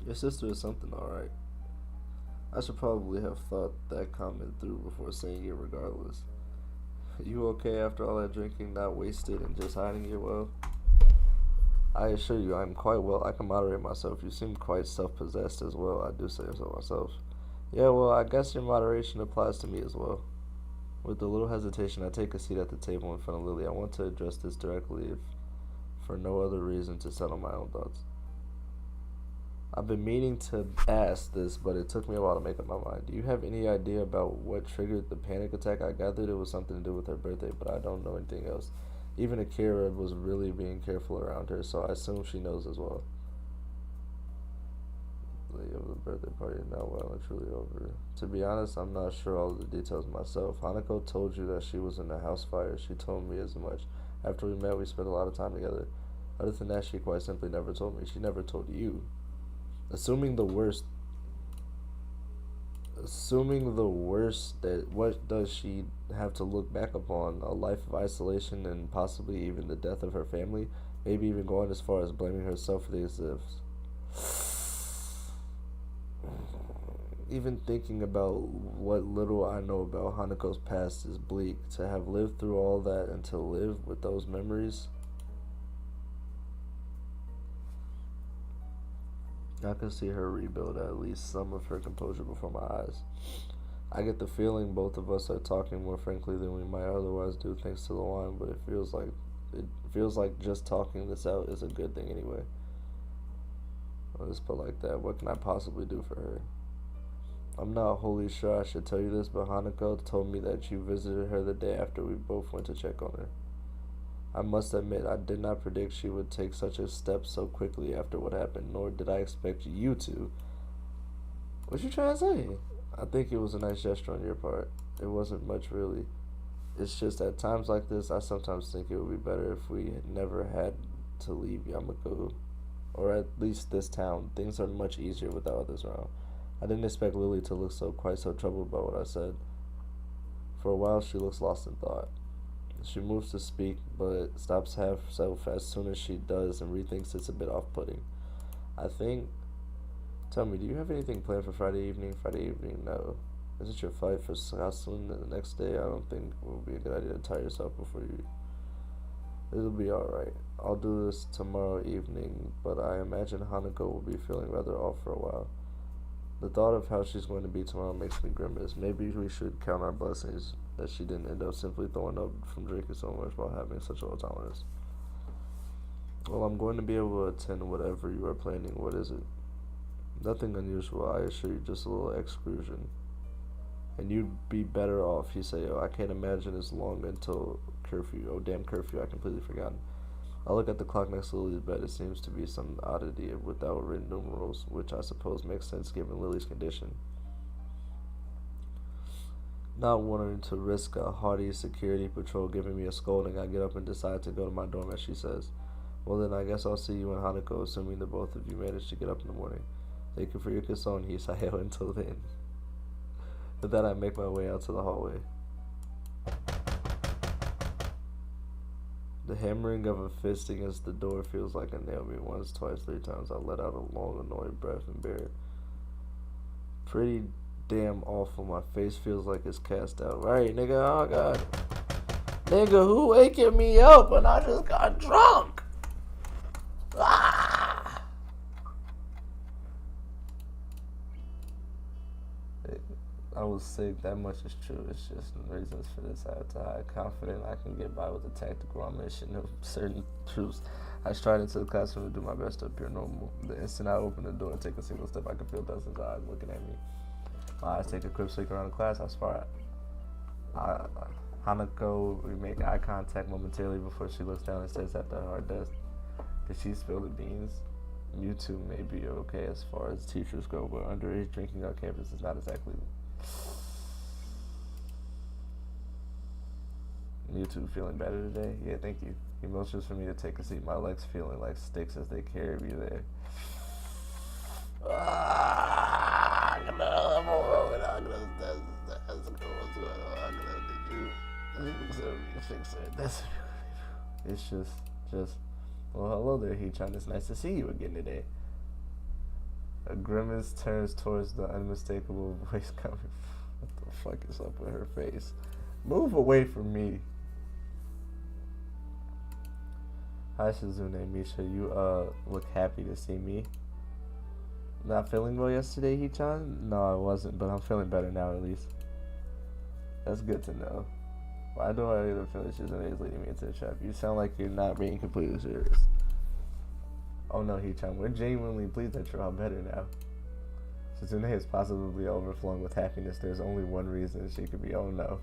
[SPEAKER 1] Your sister is something, alright. I should probably have thought that comment through before saying it regardless. You okay after all that drinking, not wasted and just hiding it well? I assure you, I am quite well. I can moderate myself. You seem quite self-possessed as well. I do say so myself. Yeah, well, I guess your moderation applies to me as well. With a little hesitation, I take a seat at the table in front of Lily. I want to address this directly, if for no other reason to settle my own thoughts. I've been meaning to ask this, but it took me a while to make up my mind. Do you have any idea about what triggered the panic attack? I gathered it was something to do with her birthday, but I don't know anything else. Even Akira was really being careful around her, so I assume she knows as well. Of the birthday party now well and truly over. To be honest, I'm not sure all of the details myself. Hanako told you that she was in a house fire. She told me as much. After we met, we spent a lot of time together. Other than that, she quite simply never told me. She never told you. Assuming the worst, that what does she have to look back upon? A life of isolation and possibly even the death of her family? Maybe even going as far as blaming herself for these ifs. Even thinking about what little I know about Hanako's past is bleak. To have lived through all that and to live with those memories. I could see her rebuild at least some of her composure before my eyes. I get the feeling both of us are talking more frankly than we might otherwise do thanks to the wine, but it feels like just talking this out is a good thing anyway. I'll just put it like that. What can I possibly do for her? I'm not wholly sure I should tell you this, but Hanako told me that you visited her the day after we both went to check on her. I must admit, I did not predict she would take such a step so quickly after what happened, nor did I expect you to. What you trying to say? I think it was a nice gesture on your part. It wasn't much, really. It's just at times like this, I sometimes think it would be better if we had never had to leave Yamako, or at least this town. Things are much easier without others around. I didn't expect Lily to look quite so troubled by what I said. For a while, she looks lost in thought. She moves to speak, but stops herself as soon as she does and rethinks it's a bit off-putting. Tell me, do you have anything planned for Friday evening? Friday evening, no. Is it your flight for Scotland the next day? I don't think it would be a good idea to tie yourself before you... It'll be alright. I'll do this tomorrow evening, but I imagine Hanako will be feeling rather off for a while. The thought of how she's going to be tomorrow makes me grimace. Maybe we should count our blessings that she didn't end up simply throwing up from drinking so much while having such low tolerance. Well, I'm going to be able to attend whatever you are planning. What is it? Nothing unusual, I assure you, just a little excursion. And you'd be better off, he said. I can't imagine it's long until curfew. Oh, damn curfew, I completely forgotten. I look at the clock next to Lily's bed. It seems to be some oddity without written numerals, which I suppose makes sense given Lily's condition. Not wanting to risk a haughty security patrol giving me a scolding, I get up and decide to go to my dorm as she says. Well then, I guess I'll see you in Hanako, assuming that both of you manage to get up in the morning. Thank you for your concern, Hisayo. Until then. With that, I make my way out to the hallway. The hammering of a fist against the door feels like it nailed me once, twice, 3 times. I let out a long, annoyed breath and bear it. Pretty damn awful. My face feels like it's cast out. Right, nigga? Oh, God. Nigga, who waking me up and I just got drunk? Ah! I was sick, that much is true. It's just reasons for this. I have to hide. Confident I can get by with a tactical omission of certain truths. I stride into the classroom to do my best to appear normal. The instant I open the door and take a single step, I can feel Dustin's eyes looking at me. My eyes take a quick sweep around the class. I spar Hanako. We make eye contact momentarily before she looks down and sits at the hard desk. Did she spill the beans? You two may be okay as far as teachers go, but underage drinking on campus is not exactly... You two feeling better today? Yeah, thank you. He motions for me to take a seat. My legs feeling like sticks as they carry me there. It's just, well, hello there, Hee-chan. It's nice to see you again today. A grimace turns towards the unmistakable voice coming. What the fuck is up with her face? Move away from me. Hi, Shizune, Misha. You, look happy to see me. Not feeling well yesterday, Hee-chan? No, I wasn't, but I'm feeling better now, at least. That's good to know. Why do I either feel that Shizune is leading me into a trap? You sound like you're not being completely serious. Oh no, Hee-chan, we're genuinely pleased that you're all better now. Shizune is possibly overflowing with happiness. There's only one reason she could be. Oh no.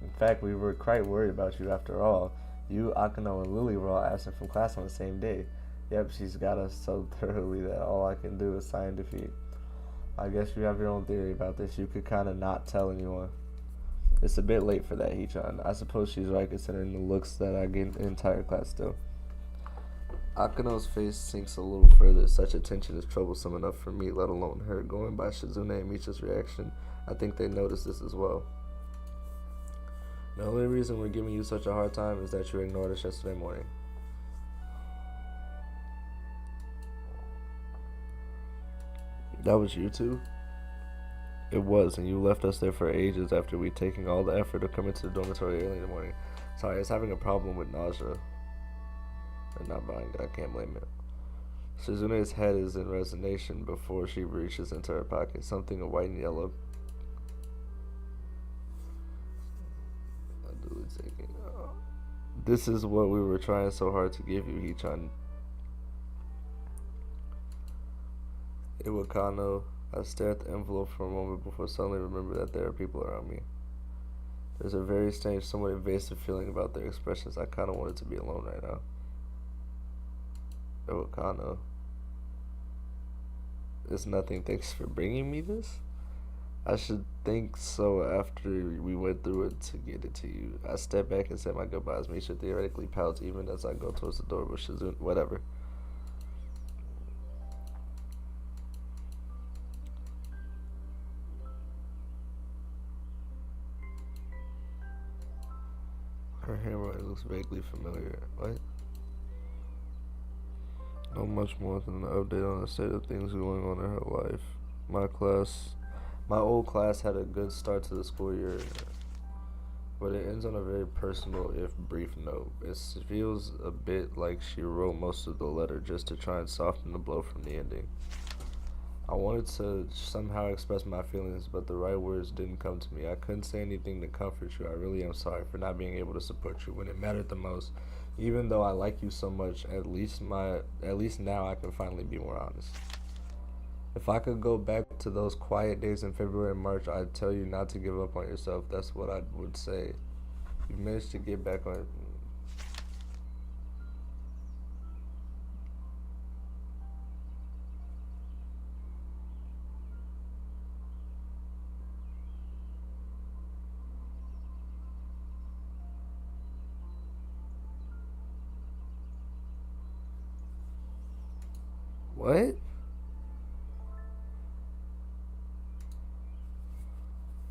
[SPEAKER 1] In fact, we were quite worried about you after all. You, Akano, and Lily were all absent from class on the same day. Yep, she's got us so thoroughly that all I can do is sigh in defeat. I guess you have your own theory about this. You could kind of not tell anyone. It's a bit late for that, Hee-chan. I suppose she's right considering the looks that I get in the entire class still. Akano's face sinks a little further. Such attention is troublesome enough for me, let alone her. Going by Shizune and Misha's reaction, I think they noticed this as well. The only reason we're giving you such a hard time is that you ignored us yesterday morning. That was you two? It was, and you left us there for ages after we'd taken all the effort of coming to the dormitory early in the morning. Sorry, I was having a problem with nausea. And not buying it, I can't blame it. Shizune's head is in resignation before she reaches into her pocket. Something white and yellow taking. This is what we were trying so hard to give you. He trying. Iwakano. I stare at the envelope for a moment before suddenly remember that there are people around me. There's a very strange, somewhat invasive feeling about their expressions. I kind of wanted to be alone right now. Iwakano. It's nothing. Thanks for bringing me this. I should think so after we went through it to get it to you. I step back and say my goodbyes. Misha theoretically pouts even as I go towards the door, but Shizune, whatever. Her handwriting looks vaguely familiar. What? Not much more than an update on the state of things going on in her life. My old class had a good start to the school year, but it ends on a very personal, if brief note. It feels a bit like she wrote most of the letter just to try and soften the blow from the ending. I wanted to somehow express my feelings, but the right words didn't come to me. I couldn't say anything to comfort you. I really am sorry for not being able to support you when it mattered the most. Even though I like you so much, at least now I can finally be more honest. If I could go back to those quiet days in February and March, I'd tell you not to give up on yourself. That's what I would say. You managed to get back on. What?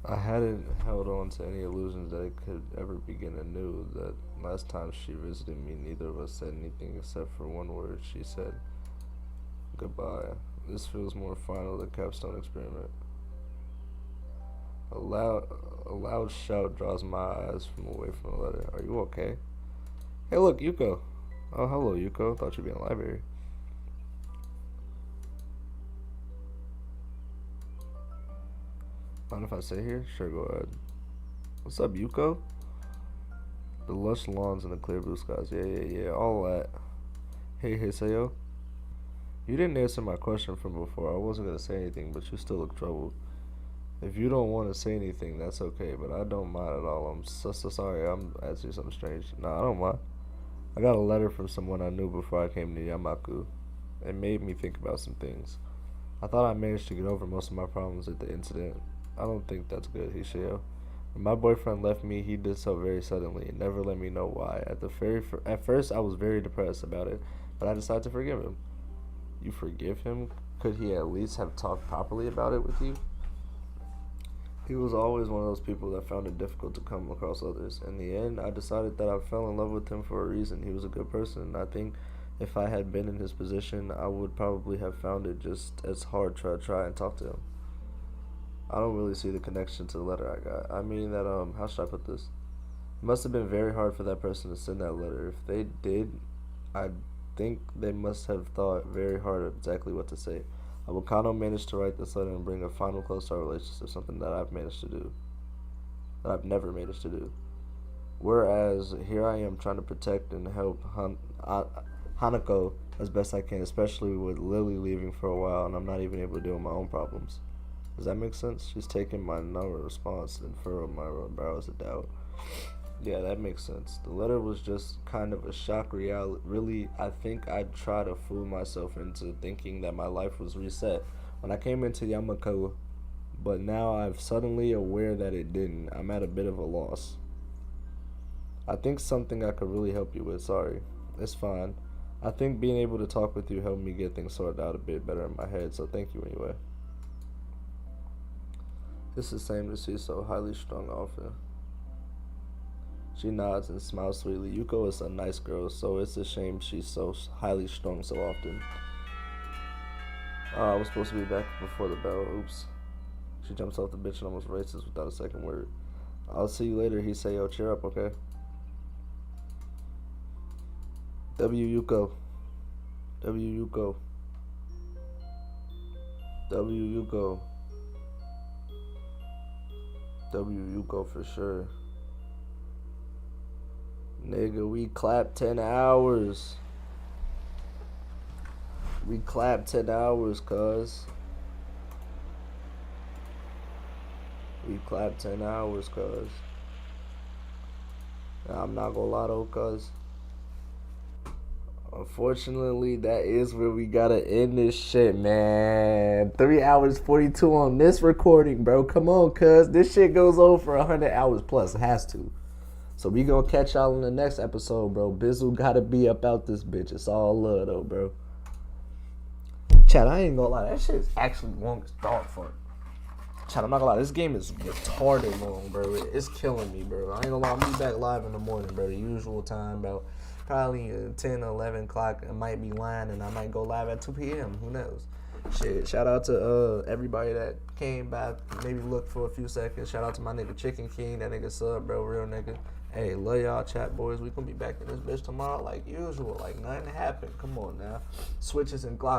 [SPEAKER 1] I hadn't held on to any illusions that it could ever begin anew. That last time she visited me, neither of us said anything except for one word. She said, goodbye. This feels more final than capstone experiment. A loud shout draws my eyes from away from the letter. Are you okay? Hey, look, Yuko. Oh, hello, Yuko. Thought you'd be in the library. Mind if I stay here? Sure, go ahead. What's up, Yuko? The lush lawns and the clear blue skies. Yeah, all that. Hey, Hisayo. You didn't answer my question from before. I wasn't gonna say anything, but you still look troubled. If you don't want to say anything, that's okay, but I don't mind at all. I'm so sorry. I'm asking something strange. Nah, I don't mind. I got a letter from someone I knew before I came to Yamaku. It made me think about some things. I thought I managed to get over most of my problems at the incident. I don't think that's good, Hishayo. When my boyfriend left me, he did so very suddenly and never let me know why. At first, I was very depressed about it, but I decided to forgive him. You forgive him? Could he at least have talked properly about it with you? He was always one of those people that found it difficult to come across others. In the end, I decided that I fell in love with him for a reason. He was a good person, and I think if I had been in his position, I would probably have found it just as hard to try and talk to him. I don't really see the connection to the letter I got. I mean that, how should I put this? It must have been very hard for that person to send that letter. If they did, I think they must have thought very hard exactly what to say. Awakano managed to write this letter and bring a final close to our relationship, something that I've never managed to do. Whereas, here I am trying to protect and help Hanako as best I can, especially with Lily leaving for a while, and I'm not even able to deal with my own problems. Does that make sense? She's taking my no response and furrowed my brows of doubt. Yeah, that makes sense. The letter was just kind of a shock reality. Really, I think I'd try to fool myself into thinking that my life was reset when I came into Yamako, but now I'm suddenly aware that it didn't. I'm at a bit of a loss. I think something I could really help you with. Sorry. It's fine. I think being able to talk with you helped me get things sorted out a bit better in my head, so thank you anyway. It's the same to see so highly strung often. She nods and smiles sweetly. Yuko is a nice girl, so it's a shame she's so highly strung so often. I was supposed to be back before the bell. Oops. She jumps off the bench and almost races without a second word. I'll see you later, Hisayo. Cheer up, okay? W Yuko. W Yuko. W Yuko. W Yuko for sure. Nigga, we clapped 10 hours. We clapped 10 hours, cuz. We clapped 10 hours, cuz. Nah, I'm not gonna lie though, cuz. Unfortunately, that is where we gotta end this shit, man. 3 hours 42 on this recording, bro. Come on, cuz. This shit goes on for 100 hours plus. It has to. So we gonna catch y'all in the next episode, bro. Bizzle gotta be up out this bitch. It's all love, though, bro. Chat, I ain't gonna lie. That shit is actually long as dog fuck. Chat, I'm not gonna lie. This game is retarded long, bro. It's killing me, bro. I ain't gonna lie. I'm gonna be back live in the morning, bro. The usual time, about probably 10 or 11 o'clock. I might be lying, and I might go live at 2 p.m. Who knows? Shit, shout out to everybody that came back, maybe looked for a few seconds. Shout out to my nigga Chicken King, that nigga sub, bro, real nigga. Hey, love y'all, chat boys. We gonna be back in this bitch tomorrow like usual, like nothing happened. Come on now. Switches and Glock.